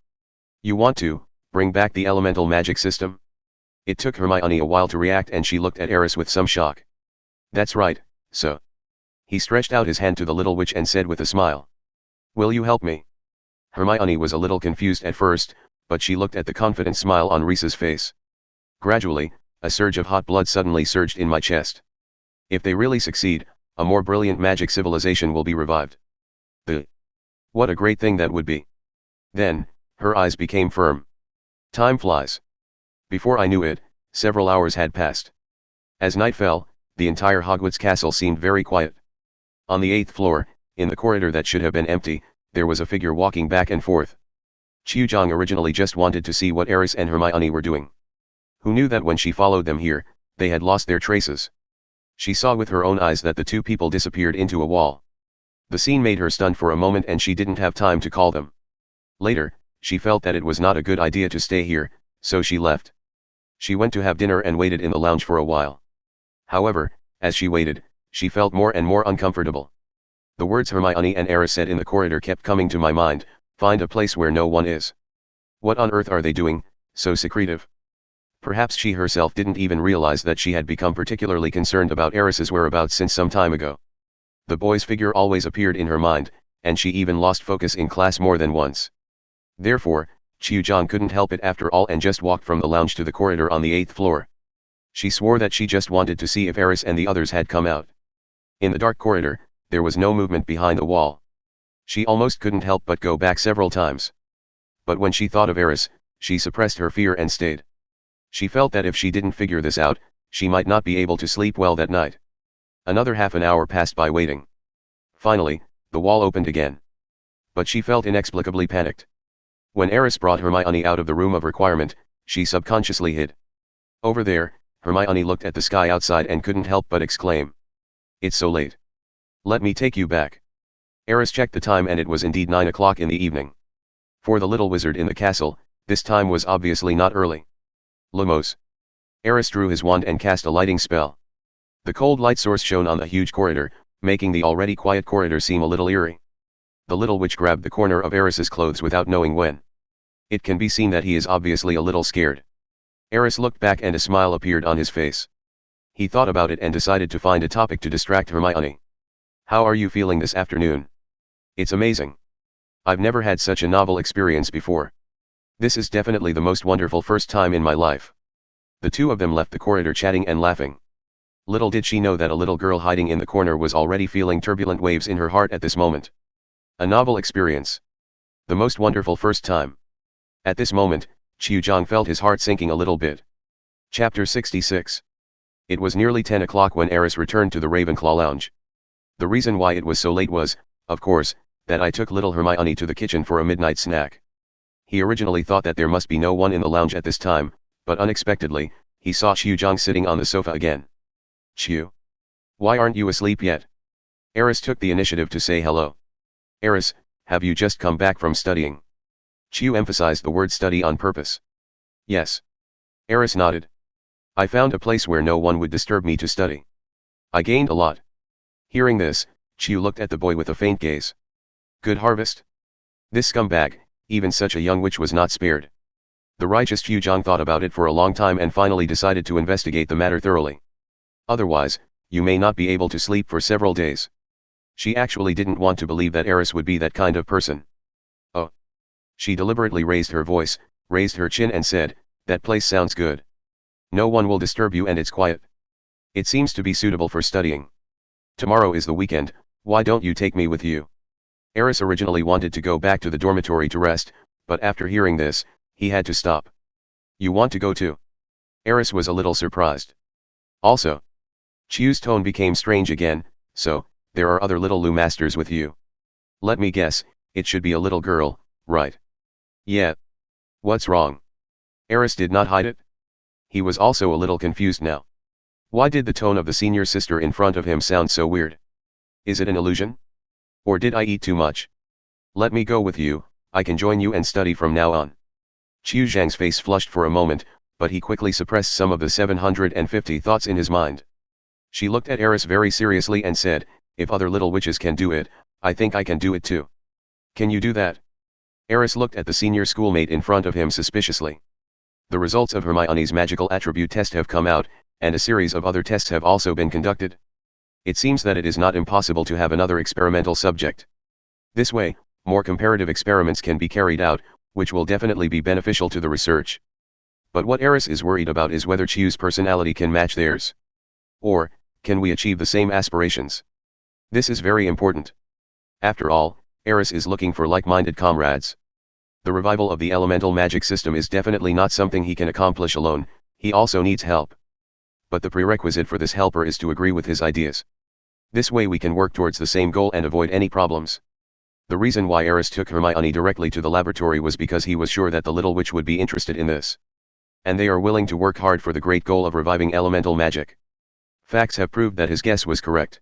You want to bring back the elemental magic system?" It took Hermione a while to react and she looked at Aris with some shock. "That's right, so." He stretched out his hand to the little witch and said with a smile. "Will you help me?" Hermione was a little confused at first, but she looked at the confident smile on Reese's face. "Gradually, a surge of hot blood suddenly surged in my chest. If they really succeed, a more brilliant magic civilization will be revived. What a great thing that would be." Then, her eyes became firm. "Time flies. Before I knew it, several hours had passed. As night fell, the entire Hogwarts castle seemed very quiet. On the 8th floor, in the corridor that should have been empty, there was a figure walking back and forth. Chiyujang originally just wanted to see what Aris and Hermione were doing. Who knew that when she followed them here, they had lost their traces? She saw with her own eyes that the two people disappeared into a wall. The scene made her stunned for a moment and she didn't have time to call them. Later, she felt that it was not a good idea to stay here, so she left. She went to have dinner and waited in the lounge for a while. However, as she waited, she felt more and more uncomfortable. The words Hermione and Aris said in the corridor kept coming to my mind: find a place where no one is. What on earth are they doing, so secretive? Perhaps she herself didn't even realize that she had become particularly concerned about Aris's whereabouts since some time ago. The boy's figure always appeared in her mind, and she even lost focus in class more than once. Therefore, Chiyujang couldn't help it after all and just walked from the lounge to the corridor on the 8th floor. She swore that she just wanted to see if Aris and the others had come out. In the dark corridor, there was no movement behind the wall. She almost couldn't help but go back several times. But when she thought of Aris, she suppressed her fear and stayed. She felt that if she didn't figure this out, she might not be able to sleep well that night. Another half an hour passed by waiting. Finally, the wall opened again. But she felt inexplicably panicked. When Aris brought Hermione out of the room of requirement, she subconsciously hid. Over there, Hermione looked at the sky outside and couldn't help but exclaim. It's so late. Let me take you back. Aris checked the time and it was indeed 9 o'clock in the evening. For the little wizard in the castle, this time was obviously not early. Lumos. Aris drew his wand and cast a lighting spell. The cold light source shone on the huge corridor, making the already quiet corridor seem a little eerie. The little witch grabbed the corner of Aris's clothes without knowing when. It can be seen that he is obviously a little scared. Aris looked back and a smile appeared on his face. He thought about it and decided to find a topic to distract Hermione. How are you feeling this afternoon? It's amazing. I've never had such a novel experience before. This is definitely the most wonderful first time in my life. The two of them left the corridor chatting and laughing. Little did she know that a little girl hiding in the corner was already feeling turbulent waves in her heart at this moment. A novel experience. The most wonderful first time. At this moment, Chiyujang felt his heart sinking a little bit. Chapter 66. It was nearly 10 o'clock when Aris returned to the Ravenclaw lounge. The reason why it was so late was, of course, that I took little Hermione to the kitchen for a midnight snack. He originally thought that there must be no one in the lounge at this time, but unexpectedly, he saw Chiyujang sitting on the sofa again. Chiyu. Why aren't you asleep yet? Aris took the initiative to say hello. Aris, have you just come back from studying? Chiyu emphasized the word study on purpose. Yes. Aris nodded. I found a place where no one would disturb me to study. I gained a lot. Hearing this, Chiyu looked at the boy with a faint gaze. Good harvest? This scumbag, even such a young witch, was not spared. The righteous Chiyujang thought about it for a long time and finally decided to investigate the matter thoroughly. Otherwise, you may not be able to sleep for several days. She actually didn't want to believe that Aris would be that kind of person. Oh. She deliberately raised her voice, raised her chin and said, that place sounds good. No one will disturb you and it's quiet. It seems to be suitable for studying. Tomorrow is the weekend, why don't you take me with you? Aris originally wanted to go back to the dormitory to rest, but after hearing this, he had to stop. You want to go too? Aris was a little surprised. Also. Chiyu's tone became strange again. So, there are other little Lu masters with you. Let me guess, it should be a little girl, right? Yeah. What's wrong? Aris did not hide it. He was also a little confused now. Why did the tone of the senior sister in front of him sound so weird? Is it an illusion? Or did I eat too much? Let me go with you, I can join you and study from now on. Chiyujang's face flushed for a moment, but he quickly suppressed some of the 750 thoughts in his mind. She looked at Aris very seriously and said, if other little witches can do it, I think I can do it too. Can you do that? Aris looked at the senior schoolmate in front of him suspiciously. The results of Hermione's magical attribute test have come out, and a series of other tests have also been conducted. It seems that it is not impossible to have another experimental subject. This way, more comparative experiments can be carried out, which will definitely be beneficial to the research. But what Aris is worried about is whether Chiyu's personality can match theirs. Or, can we achieve the same aspirations? This is very important. After all, Aris is looking for like-minded comrades. The revival of the elemental magic system is definitely not something he can accomplish alone, he also needs help. But the prerequisite for this helper is to agree with his ideas. This way we can work towards the same goal and avoid any problems. The reason why Aris took Hermione directly to the laboratory was because he was sure that the little witch would be interested in this. And they are willing to work hard for the great goal of reviving elemental magic. Facts have proved that his guess was correct.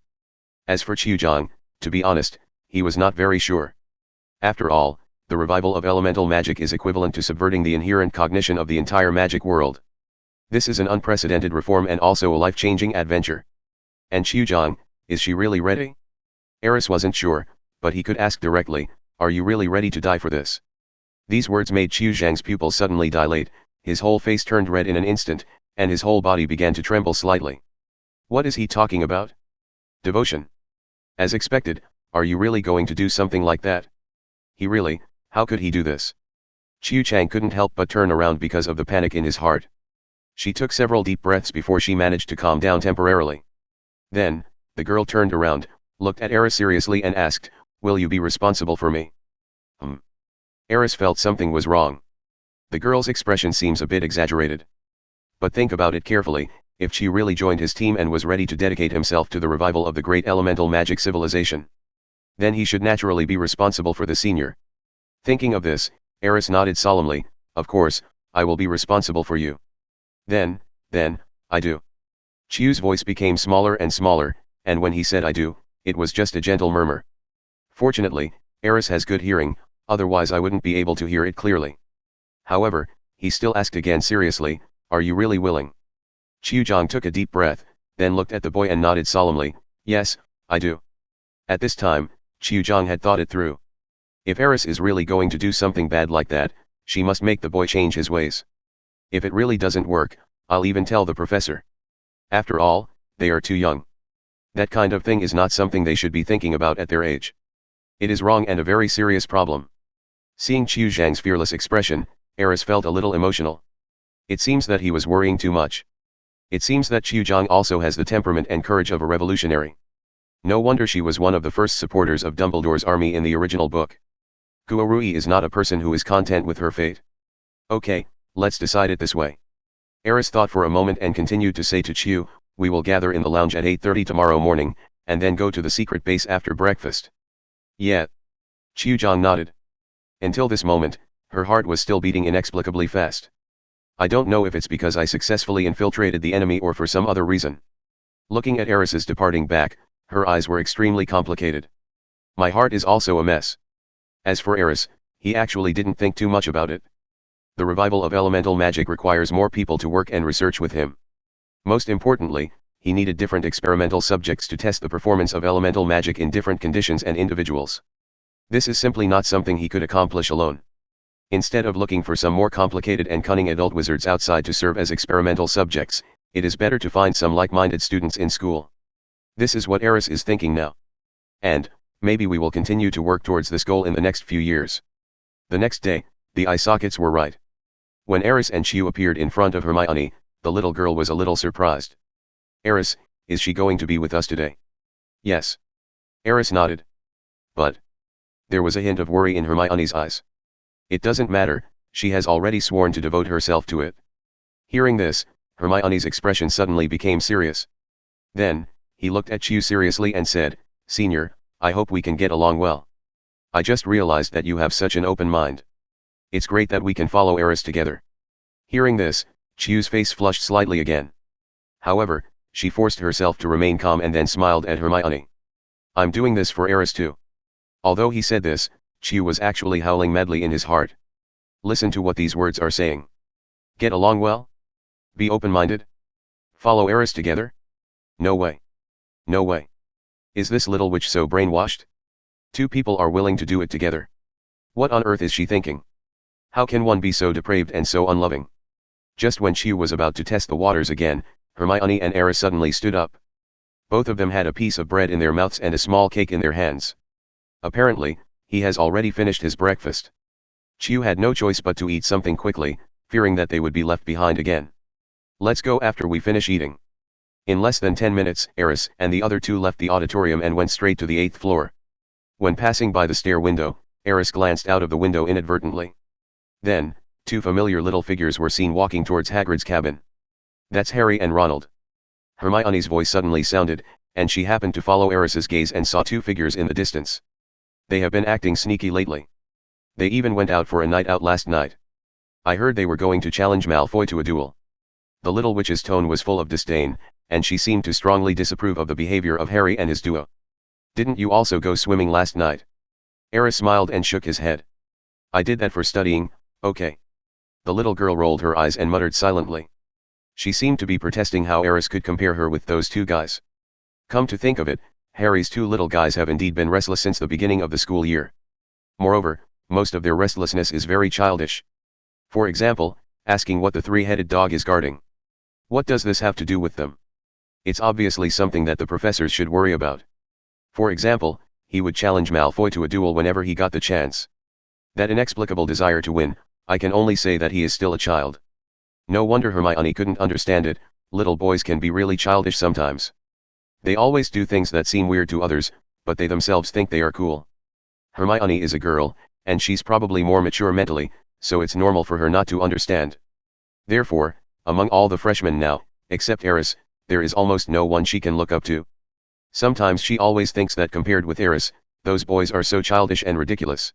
As for Qiuzhang, to be honest, he was not very sure. After all, the revival of elemental magic is equivalent to subverting the inherent cognition of the entire magic world. This is an unprecedented reform and also a life-changing adventure. And Qiuzhang, is she really ready? Aris wasn't sure, but he could ask directly, are you really ready to die for this? These words made Qiuzhang's pupils suddenly dilate, his whole face turned red in an instant, and his whole body began to tremble slightly. What is he talking about? Devotion. As expected, are you really going to do something like that? He really, how could he do this? Qiuzhang couldn't help but turn around because of the panic in his heart. She took several deep breaths before she managed to calm down temporarily. Then, the girl turned around, looked at Aris seriously and asked, will you be responsible for me? Aris felt something was wrong. The girl's expression seems a bit exaggerated. But think about it carefully, if she really joined his team and was ready to dedicate himself to the revival of the great elemental magic civilization, then he should naturally be responsible for the senior. Thinking of this, Aris nodded solemnly, of course, I will be responsible for you. Then, I do. Chiu's voice became smaller and smaller, and when he said I do, it was just a gentle murmur. Fortunately, Aris has good hearing, otherwise I wouldn't be able to hear it clearly. However, he still asked again seriously, are you really willing? Qiuzhang took a deep breath, then looked at the boy and nodded solemnly, yes, I do. At this time, Qiuzhang had thought it through. If Aris is really going to do something bad like that, she must make the boy change his ways. If it really doesn't work, I'll even tell the professor. After all, they are too young. That kind of thing is not something they should be thinking about at their age. It is wrong and a very serious problem. Seeing Qiuzhang's fearless expression, Aris felt a little emotional. It seems that he was worrying too much. It seems that Qiuzhang also has the temperament and courage of a revolutionary. No wonder she was one of the first supporters of Dumbledore's army in the original book. Quirrell is not a person who is content with her fate. Okay, let's decide it this way. Aris thought for a moment and continued to say to Qiu, we will gather in the lounge at 8:30 tomorrow morning, and then go to the secret base after breakfast. Yeah. Qiuzhang nodded. Until this moment, her heart was still beating inexplicably fast. I don't know if it's because I successfully infiltrated the enemy or for some other reason. Looking at Aris's departing back, her eyes were extremely complicated. My heart is also a mess. As for Aris, he actually didn't think too much about it. The revival of elemental magic requires more people to work and research with him. Most importantly, he needed different experimental subjects to test the performance of elemental magic in different conditions and individuals. This is simply not something he could accomplish alone. Instead of looking for some more complicated and cunning adult wizards outside to serve as experimental subjects, it is better to find some like-minded students in school. This is what Aris is thinking now. And, maybe we will continue to work towards this goal in the next few years. The next day, the eye sockets were right. When Aris and Qiu appeared in front of Hermione, the little girl was a little surprised. Aris, is she going to be with us today? Yes. Aris nodded. But there was a hint of worry in Hermione's eyes. It doesn't matter, she has already sworn to devote herself to it. Hearing this, Hermione's expression suddenly became serious. Then, he looked at Qiu seriously and said, Senior, I hope we can get along well. I just realized that you have such an open mind. It's great that we can follow Aris together. Hearing this, Qiu's face flushed slightly again. However, she forced herself to remain calm and then smiled at Hermione. I'm doing this for Aris too. Although he said this, Qiu was actually howling madly in his heart. Listen to what these words are saying. Get along well? Be open-minded? Follow Aris together? No way. No way. Is this little witch so brainwashed? Two people are willing to do it together. What on earth is she thinking? How can one be so depraved and so unloving? Just when Qiu was about to test the waters again, Hermione and Aris suddenly stood up. Both of them had a piece of bread in their mouths and a small cake in their hands. Apparently, he has already finished his breakfast. Qiu had no choice but to eat something quickly, fearing that they would be left behind again. Let's go after we finish eating. In less than 10 minutes, Aris and the other two left the auditorium and went straight to the 8th floor. When passing by the stair window, Aris glanced out of the window inadvertently. Then, two familiar little figures were seen walking towards Hagrid's cabin. "That's Harry and Ronald." Hermione's voice suddenly sounded, and she happened to follow Aris's gaze and saw two figures in the distance. "They have been acting sneaky lately. They even went out for a night out last night. I heard they were going to challenge Malfoy to a duel." The little witch's tone was full of disdain, and she seemed to strongly disapprove of the behavior of Harry and his duo. "Didn't you also go swimming last night?" Aris smiled and shook his head. "I did that for studying, okay." The little girl rolled her eyes and muttered silently. She seemed to be protesting how Aris could compare her with those two guys. Come to think of it, Harry's two little guys have indeed been restless since the beginning of the school year. Moreover, most of their restlessness is very childish. For example, asking what the three-headed dog is guarding. What does this have to do with them? It's obviously something that the professors should worry about. For example, he would challenge Malfoy to a duel whenever he got the chance. That inexplicable desire to win, I can only say that he is still a child. No wonder Hermione couldn't understand it. Little boys can be really childish sometimes. They always do things that seem weird to others, but they themselves think they are cool. Hermione is a girl, and she's probably more mature mentally, so it's normal for her not to understand. Therefore, among all the freshmen now, except Aris, there is almost no one she can look up to. Sometimes she always thinks that compared with Aris, those boys are so childish and ridiculous.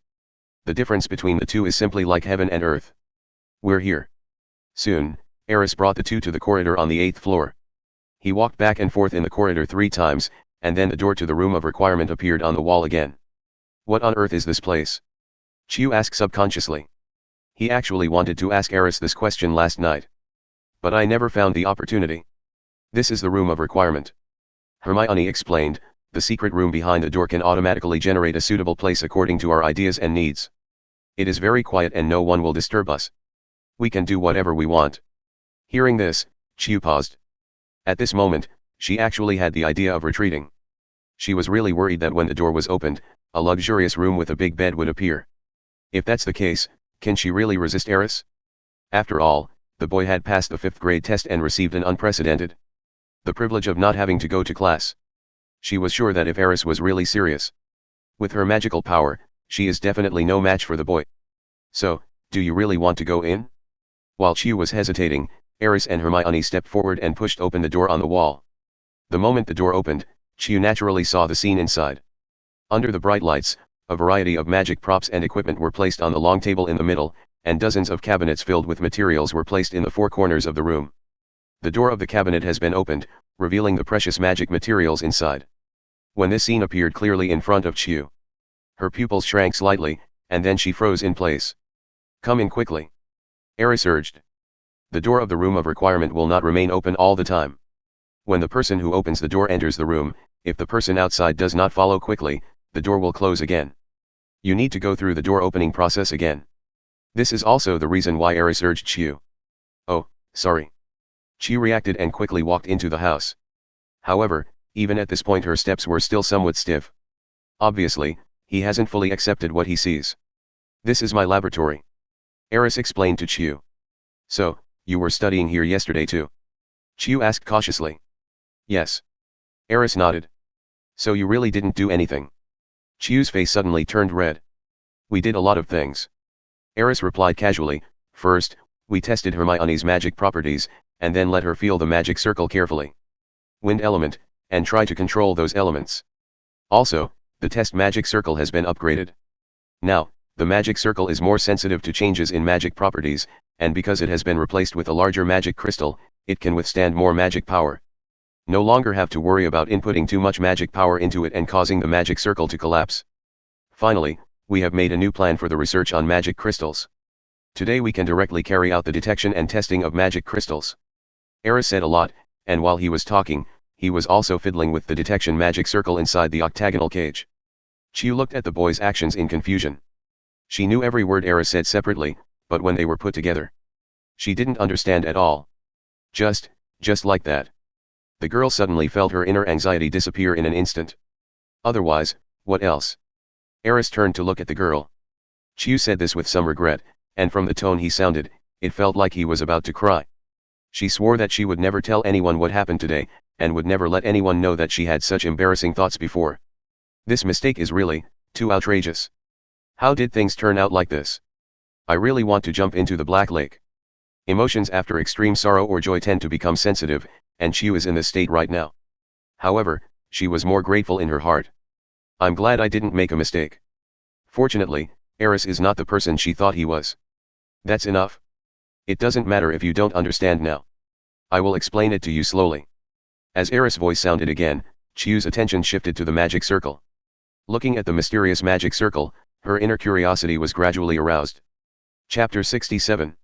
The difference between the two is simply like heaven and earth. "We're here." Soon, Aris brought the two to the corridor on the 8th floor. He walked back and forth in the corridor 3 times, and then the door to the room of requirement appeared on the wall again. "What on earth is this place?" Chiu asked subconsciously. He actually wanted to ask Aris this question last night. But I never found the opportunity. "This is the room of requirement," Hermione explained. "The secret room behind the door can automatically generate a suitable place according to our ideas and needs. It is very quiet and no one will disturb us. We can do whatever we want." Hearing this, Chiu paused. At this moment, she actually had the idea of retreating. She was really worried that when the door was opened, a luxurious room with a big bed would appear. If that's the case, can she really resist Aris? After all, the boy had passed the 5th grade test and received an unprecedented the privilege of not having to go to class. She was sure that if Aris was really serious with her magical power, she is definitely no match for the boy. "So, do you really want to go in?" While Chiu was hesitating, Aris and Hermione stepped forward and pushed open the door on the wall. The moment the door opened, Chiu naturally saw the scene inside. Under the bright lights, a variety of magic props and equipment were placed on the long table in the middle, and dozens of cabinets filled with materials were placed in the 4 corners of the room. The door of the cabinet has been opened, revealing the precious magic materials inside. When this scene appeared clearly in front of Chiu, her pupils shrank slightly, and then she froze in place. "Come in quickly," Aris urged. "The door of the room of requirement will not remain open all the time. When the person who opens the door enters the room, if the person outside does not follow quickly, the door will close again. You need to go through the door opening process again." This is also the reason why Aris urged Chiu. "Oh, sorry." Chiu reacted and quickly walked into the house. However, even at this point her steps were still somewhat stiff. Obviously, he hasn't fully accepted what he sees. "This is my laboratory," Aris explained to Chiu. "So, you were studying here yesterday too?" Chiu asked cautiously. "Yes." Aris nodded. "So you really didn't do anything?" Chiu's face suddenly turned red. "We did a lot of things," Aris replied casually. "First, we tested Hermione's magic properties, and then let her feel the magic circle carefully. Wind element, and try to control those elements. Also, the test magic circle has been upgraded. Now, the magic circle is more sensitive to changes in magic properties, and because it has been replaced with a larger magic crystal, it can withstand more magic power. No longer have to worry about inputting too much magic power into it and causing the magic circle to collapse. Finally, we have made a new plan for the research on magic crystals. Today we can directly carry out the detection and testing of magic crystals." Aris said a lot, and while he was talking, he was also fiddling with the detection magic circle inside the octagonal cage. Chiu looked at the boy's actions in confusion. She knew every word Aris said separately, but when they were put together, she didn't understand at all. Just like that. The girl suddenly felt her inner anxiety disappear in an instant. "Otherwise, what else?" Aris turned to look at the girl. Chiu said this with some regret, and from the tone he sounded, it felt like he was about to cry. She swore that she would never tell anyone what happened today, and would never let anyone know that she had such embarrassing thoughts before. This mistake is really too outrageous. How did things turn out like this? I really want to jump into the Black Lake. Emotions after extreme sorrow or joy tend to become sensitive, and she was in this state right now. However, she was more grateful in her heart. I'm glad I didn't make a mistake. Fortunately, Aris is not the person she thought he was. That's enough. It doesn't matter if you don't understand now. I will explain it to you slowly. As Aris' voice sounded again, Chiu's attention shifted to the magic circle. Looking at the mysterious magic circle, her inner curiosity was gradually aroused. Chapter 67.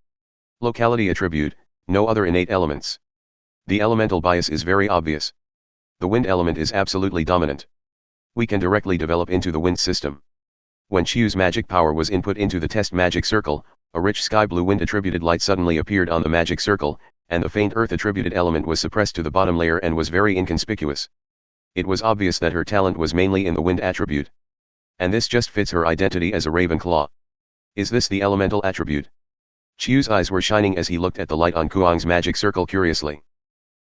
Locality Attribute, No Other Innate Elements. The elemental bias is very obvious. The wind element is absolutely dominant. We can directly develop into the wind system. When Chiu's magic power was input into the test magic circle, a rich sky blue wind attributed light suddenly appeared on the magic circle, and the faint earth attributed element was suppressed to the bottom layer and was very inconspicuous. It was obvious that her talent was mainly in the wind attribute. And this just fits her identity as a Ravenclaw. Is this the elemental attribute? Chiu's eyes were shining as he looked at the light on Kuang's magic circle curiously.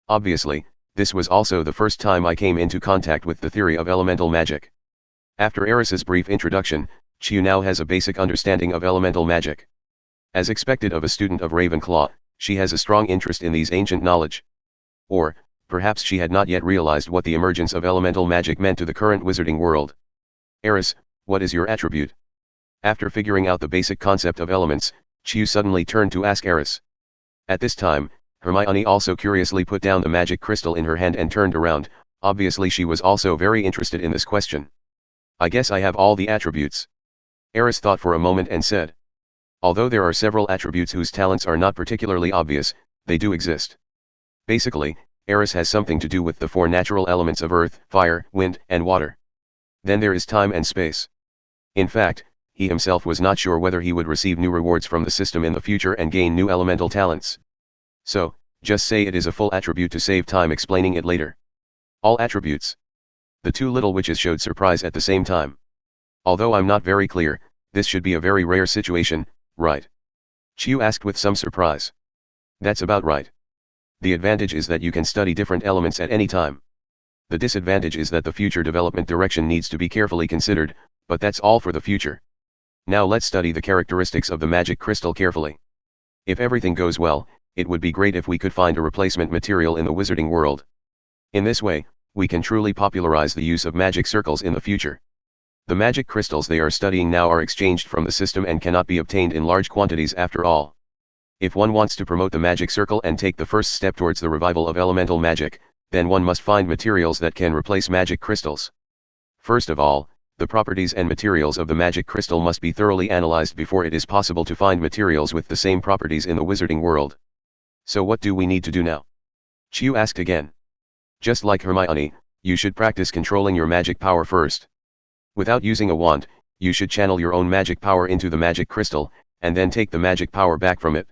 Obviously, this was also the first time I came into contact with the theory of elemental magic. After Aris's brief introduction, Chiu now has a basic understanding of elemental magic. As expected of a student of Ravenclaw, she has a strong interest in these ancient knowledge. Or, perhaps she had not yet realized what the emergence of elemental magic meant to the current wizarding world. Aris, what is your attribute? After figuring out the basic concept of elements, Chiu suddenly turned to ask Aris. At this time, Hermione also curiously put down the magic crystal in her hand and turned around. Obviously she was also very interested in this question. I guess I have all the attributes. Aris thought for a moment and said. Although there are several attributes whose talents are not particularly obvious, they do exist. Basically, Aris has something to do with the four natural elements of earth, fire, wind, and water. Then there is time and space. In fact, he himself was not sure whether he would receive new rewards from the system in the future and gain new elemental talents. So, just say it is a full attribute to save time explaining it later. All attributes. The two little witches showed surprise at the same time. Although I'm not very clear, this should be a very rare situation, right? Chiu asked with some surprise. That's about right. The advantage is that you can study different elements at any time. The disadvantage is that the future development direction needs to be carefully considered, but that's all for the future. Now let's study the characteristics of the magic crystal carefully. If everything goes well, it would be great if we could find a replacement material in the wizarding world. In this way, we can truly popularize the use of magic circles in the future. The magic crystals they are studying now are exchanged from the system and cannot be obtained in large quantities after all. If one wants to promote the magic circle and take the first step towards the revival of elemental magic, then one must find materials that can replace magic crystals. First of all, the properties and materials of the magic crystal must be thoroughly analyzed before it is possible to find materials with the same properties in the wizarding world. So what do we need to do now? Chiu asked again. Just like Hermione, you should practice controlling your magic power first. Without using a wand, you should channel your own magic power into the magic crystal, and then take the magic power back from it.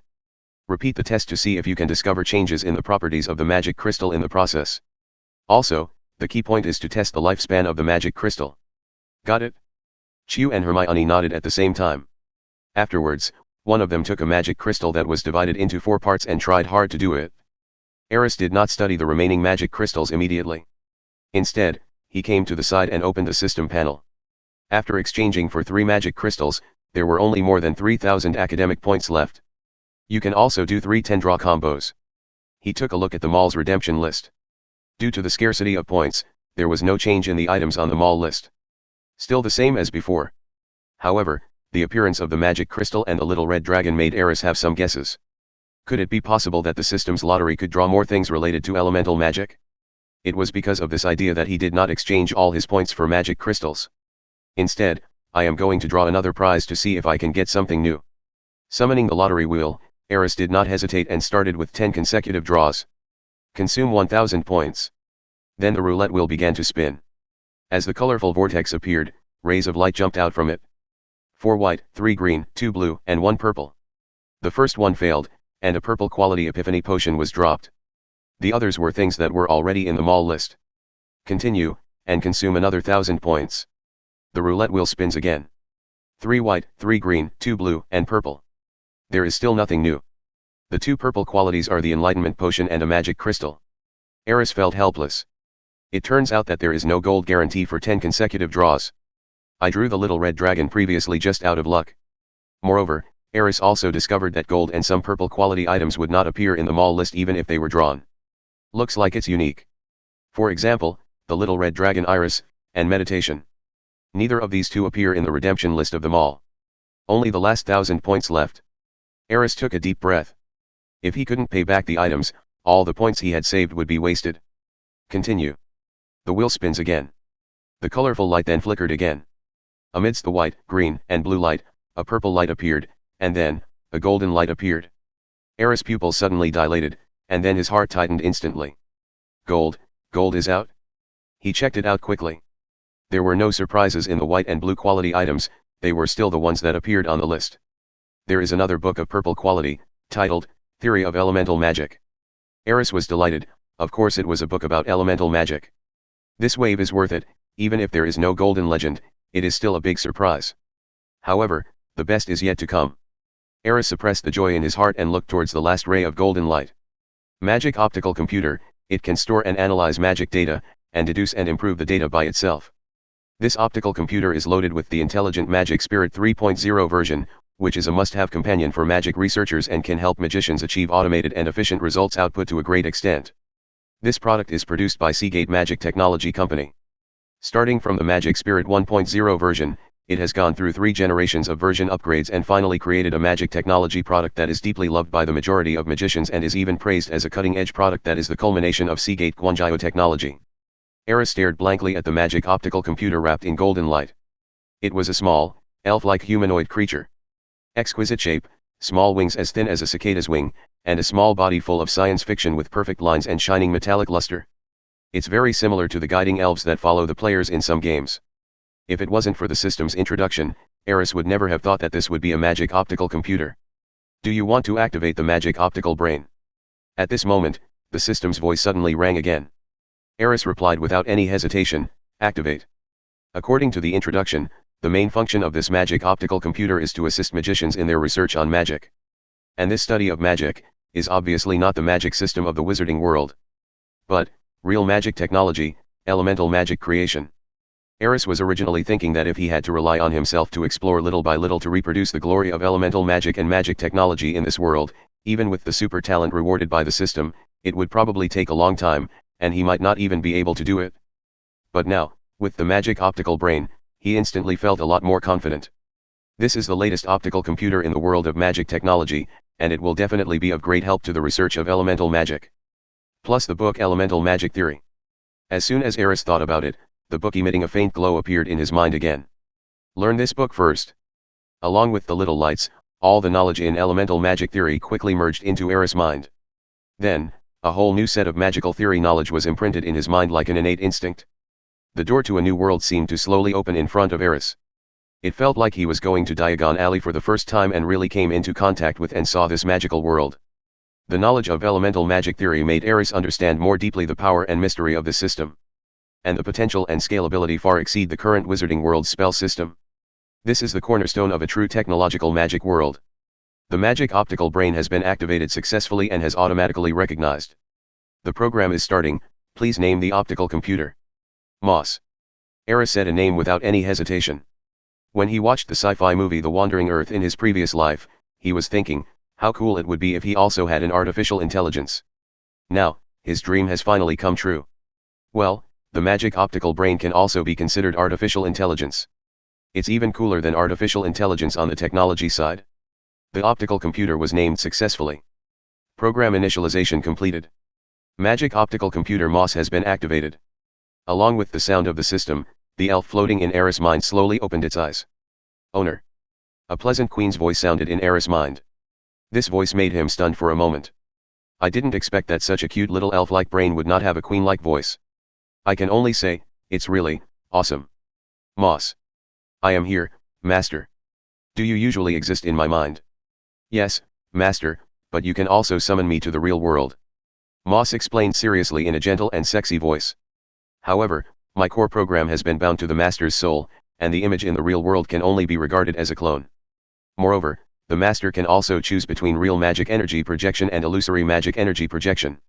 Repeat the test to see if you can discover changes in the properties of the magic crystal in the process. Also, the key point is to test the lifespan of the magic crystal. Got it? Chiu and Hermione nodded at the same time. Afterwards, one of them took a magic crystal that was divided into 4 parts and tried hard to do it. Aris did not study the remaining magic crystals immediately. Instead, he came to the side and opened the system panel. After exchanging for 3 magic crystals, there were only more than 3,000 academic points left. You can also do 3 10-draw combos. He took a look at the mall's redemption list. Due to the scarcity of points, there was no change in the items on the mall list. Still the same as before. However, the appearance of the magic crystal and the little red dragon made Aris have some guesses. Could it be possible that the system's lottery could draw more things related to elemental magic? It was because of this idea that he did not exchange all his points for magic crystals. Instead, I am going to draw another prize to see if I can get something new. Summoning the lottery wheel, Aris did not hesitate and started with 10 consecutive draws. Consume 1,000 points. Then the roulette wheel began to spin. As the colorful vortex appeared, rays of light jumped out from it. 4 white, 3 green, 2 blue, and 1 purple. The first one failed, and a purple quality epiphany potion was dropped. The others were things that were already in the mall list. Continue, and consume another 1,000 points. The roulette wheel spins again. 3 white, 3 green, 2 blue, and purple. There is still nothing new. The 2 purple qualities are the enlightenment potion and a magic crystal. Aris felt helpless. It turns out that there is no gold guarantee for 10 consecutive draws. I drew the little red dragon previously just out of luck. Moreover, Aris also discovered that gold and some purple quality items would not appear in the mall list even if they were drawn. Looks like it's unique. For example, the little red dragon Iris, and meditation. Neither of these two appear in the redemption list of the mall. Only the last 1,000 points left. Aris took a deep breath. If he couldn't pay back the items, all the points he had saved would be wasted. Continue. The wheel spins again. The colorful light then flickered again. Amidst the white, green, and blue light, a purple light appeared, and then, a golden light appeared. Aris' pupils suddenly dilated, and then his heart tightened instantly. Gold is out? He checked it out quickly. There were no surprises in the white and blue quality items, they were still the ones that appeared on the list. There is another book of purple quality, titled, Theory of Elemental Magic. Aris was delighted, of course it was a book about elemental magic. This wave is worth it, even if there is no golden legend, it is still a big surprise. However, the best is yet to come. Aris suppressed the joy in his heart and looked towards the last ray of golden light. Magic optical computer, it can store and analyze magic data, and deduce and improve the data by itself. This optical computer is loaded with the Intelligent Magic Spirit 3.0 version, which is a must-have companion for magic researchers and can help magicians achieve automated and efficient results output to a great extent. This product is produced by Seagate Magic Technology Company. Starting from the Magic Spirit 1.0 version, it has gone through 3 generations of version upgrades and finally created a magic technology product that is deeply loved by the majority of magicians and is even praised as a cutting-edge product that is the culmination of Seagate Quanjio technology. Aris stared blankly at the magic optical computer wrapped in golden light. It was a small, elf-like humanoid creature. Exquisite shape, small wings as thin as a cicada's wing, and a small body full of science fiction with perfect lines and shining metallic luster. It's very similar to the guiding elves that follow the players in some games. If it wasn't for the system's introduction, Aris would never have thought that this would be a magic optical computer. Do you want to activate the magic optical brain? At this moment, the system's voice suddenly rang again. Aris replied without any hesitation, activate. According to the introduction, the main function of this magic optical computer is to assist magicians in their research on magic. And this study of magic, is obviously not the magic system of the wizarding world. But, real magic technology, elemental magic creation. Aris was originally thinking that if he had to rely on himself to explore little by little to reproduce the glory of elemental magic and magic technology in this world, even with the super talent rewarded by the system, it would probably take a long time, and he might not even be able to do it. But now, with the magic optical brain, he instantly felt a lot more confident. This is the latest optical computer in the world of magic technology, and it will definitely be of great help to the research of elemental magic. Plus the book Elemental Magic Theory. As soon as Aris thought about it, the book emitting a faint glow appeared in his mind again. Learn this book first. Along with the little lights, all the knowledge in elemental magic theory quickly merged into Aris' mind. Then, a whole new set of magical theory knowledge was imprinted in his mind like an innate instinct. The door to a new world seemed to slowly open in front of Aris. It felt like he was going to Diagon Alley for the first time and really came into contact with and saw this magical world. The knowledge of elemental magic theory made Aris understand more deeply the power and mystery of this system. And the potential and scalability far exceed the current wizarding world's spell system. This is the cornerstone of a true technological magic world. The magic optical brain has been activated successfully and has automatically recognized. The program is starting, please name the optical computer. Moss. Aris said a name without any hesitation. When he watched the sci-fi movie The Wandering Earth in his previous life, he was thinking, how cool it would be if he also had an artificial intelligence. Now, his dream has finally come true. Well, the magic optical brain can also be considered artificial intelligence. It's even cooler than artificial intelligence on the technology side. The optical computer was named successfully. Program initialization completed. Magic optical computer Moss has been activated. Along with the sound of the system, the elf floating in Aris' mind slowly opened its eyes. Owner. A pleasant queen's voice sounded in Aris' mind. This voice made him stunned for a moment. I didn't expect that such a cute little elf-like brain would not have a queen-like voice. I can only say, it's really awesome. Moss. I am here, Master. Do you usually exist in my mind? Yes, Master, but you can also summon me to the real world. Moss explained seriously in a gentle and sexy voice. However, my core program has been bound to the Master's soul, and the image in the real world can only be regarded as a clone. Moreover, the Master can also choose between real magic energy projection and illusory magic energy projection.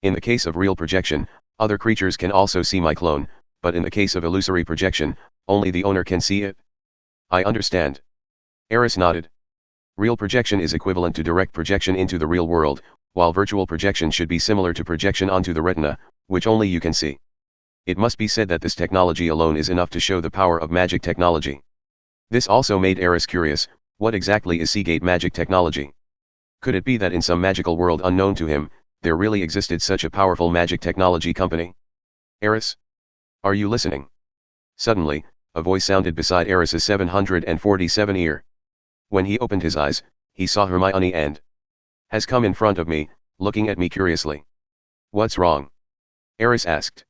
In the case of real projection, other creatures can also see my clone, but in the case of illusory projection, only the owner can see it. I understand. Aris nodded. Real projection is equivalent to direct projection into the real world, while virtual projection should be similar to projection onto the retina, which only you can see. It must be said that this technology alone is enough to show the power of magic technology. This also made Aris curious, what exactly is Seagate magic technology? Could it be that in some magical world unknown to him, there really existed such a powerful magic technology company? Aris? Are you listening? Suddenly, a voice sounded beside Aris's 747 ear. When he opened his eyes, he saw Hermione and has come in front of me, looking at me curiously. What's wrong? Aris asked.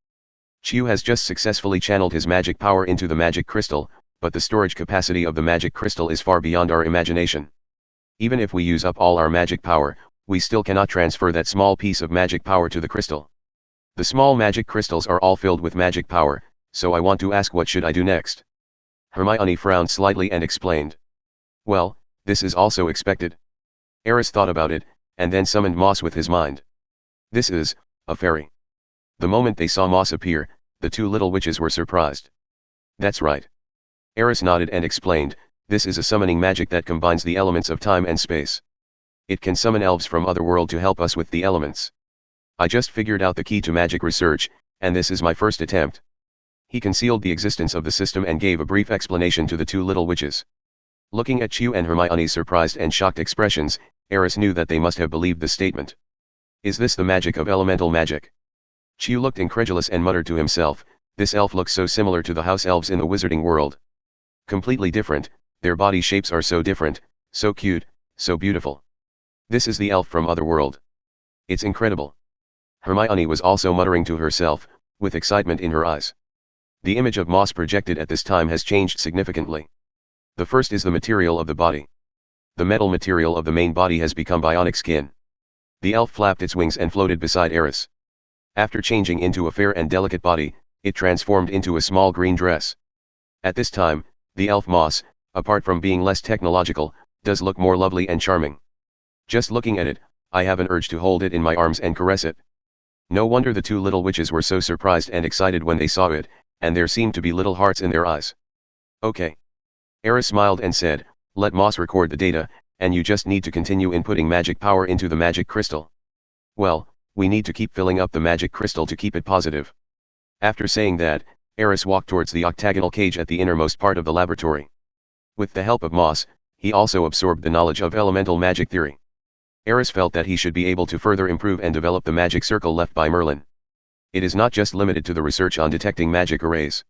Chew has just successfully channeled his magic power into the magic crystal, but the storage capacity of the magic crystal is far beyond our imagination. Even if we use up all our magic power, we still cannot transfer that small piece of magic power to the crystal. The small magic crystals are all filled with magic power, so I want to ask, what should I do next? Hermione frowned slightly and explained. Well, this is also expected. Aris thought about it, and then summoned Moss with his mind. This is a fairy. The moment they saw Moss appear, the two little witches were surprised. That's right. Aris nodded and explained, this is a summoning magic that combines the elements of time and space. It can summon elves from other world to help us with the elements. I just figured out the key to magic research, and this is my first attempt. He concealed the existence of the system and gave a brief explanation to the two little witches. Looking at Chew and Hermione's surprised and shocked expressions, Aris knew that they must have believed the statement. Is this the magic of elemental magic? Chew looked incredulous and muttered to himself, this elf looks so similar to the house elves in the wizarding world. Completely different, their body shapes are so different, so cute, so beautiful. This is the elf from Otherworld. It's incredible. Hermione was also muttering to herself, with excitement in her eyes. The image of Moss projected at this time has changed significantly. The first is the material of the body. The metal material of the main body has become bionic skin. The elf flapped its wings and floated beside Aris. After changing into a fair and delicate body, it transformed into a small green dress. At this time, the elf Moss, apart from being less technological, does look more lovely and charming. Just looking at it, I have an urge to hold it in my arms and caress it. No wonder the two little witches were so surprised and excited when they saw it, and there seemed to be little hearts in their eyes. Okay. Aris smiled and said, let Moss record the data, and you just need to continue inputting magic power into the magic crystal. Well, we need to keep filling up the magic crystal to keep it positive. After saying that, Aris walked towards the octagonal cage at the innermost part of the laboratory. With the help of Moss, he also absorbed the knowledge of elemental magic theory. Aris felt that he should be able to further improve and develop the magic circle left by Merlin. It is not just limited to the research on detecting magic arrays.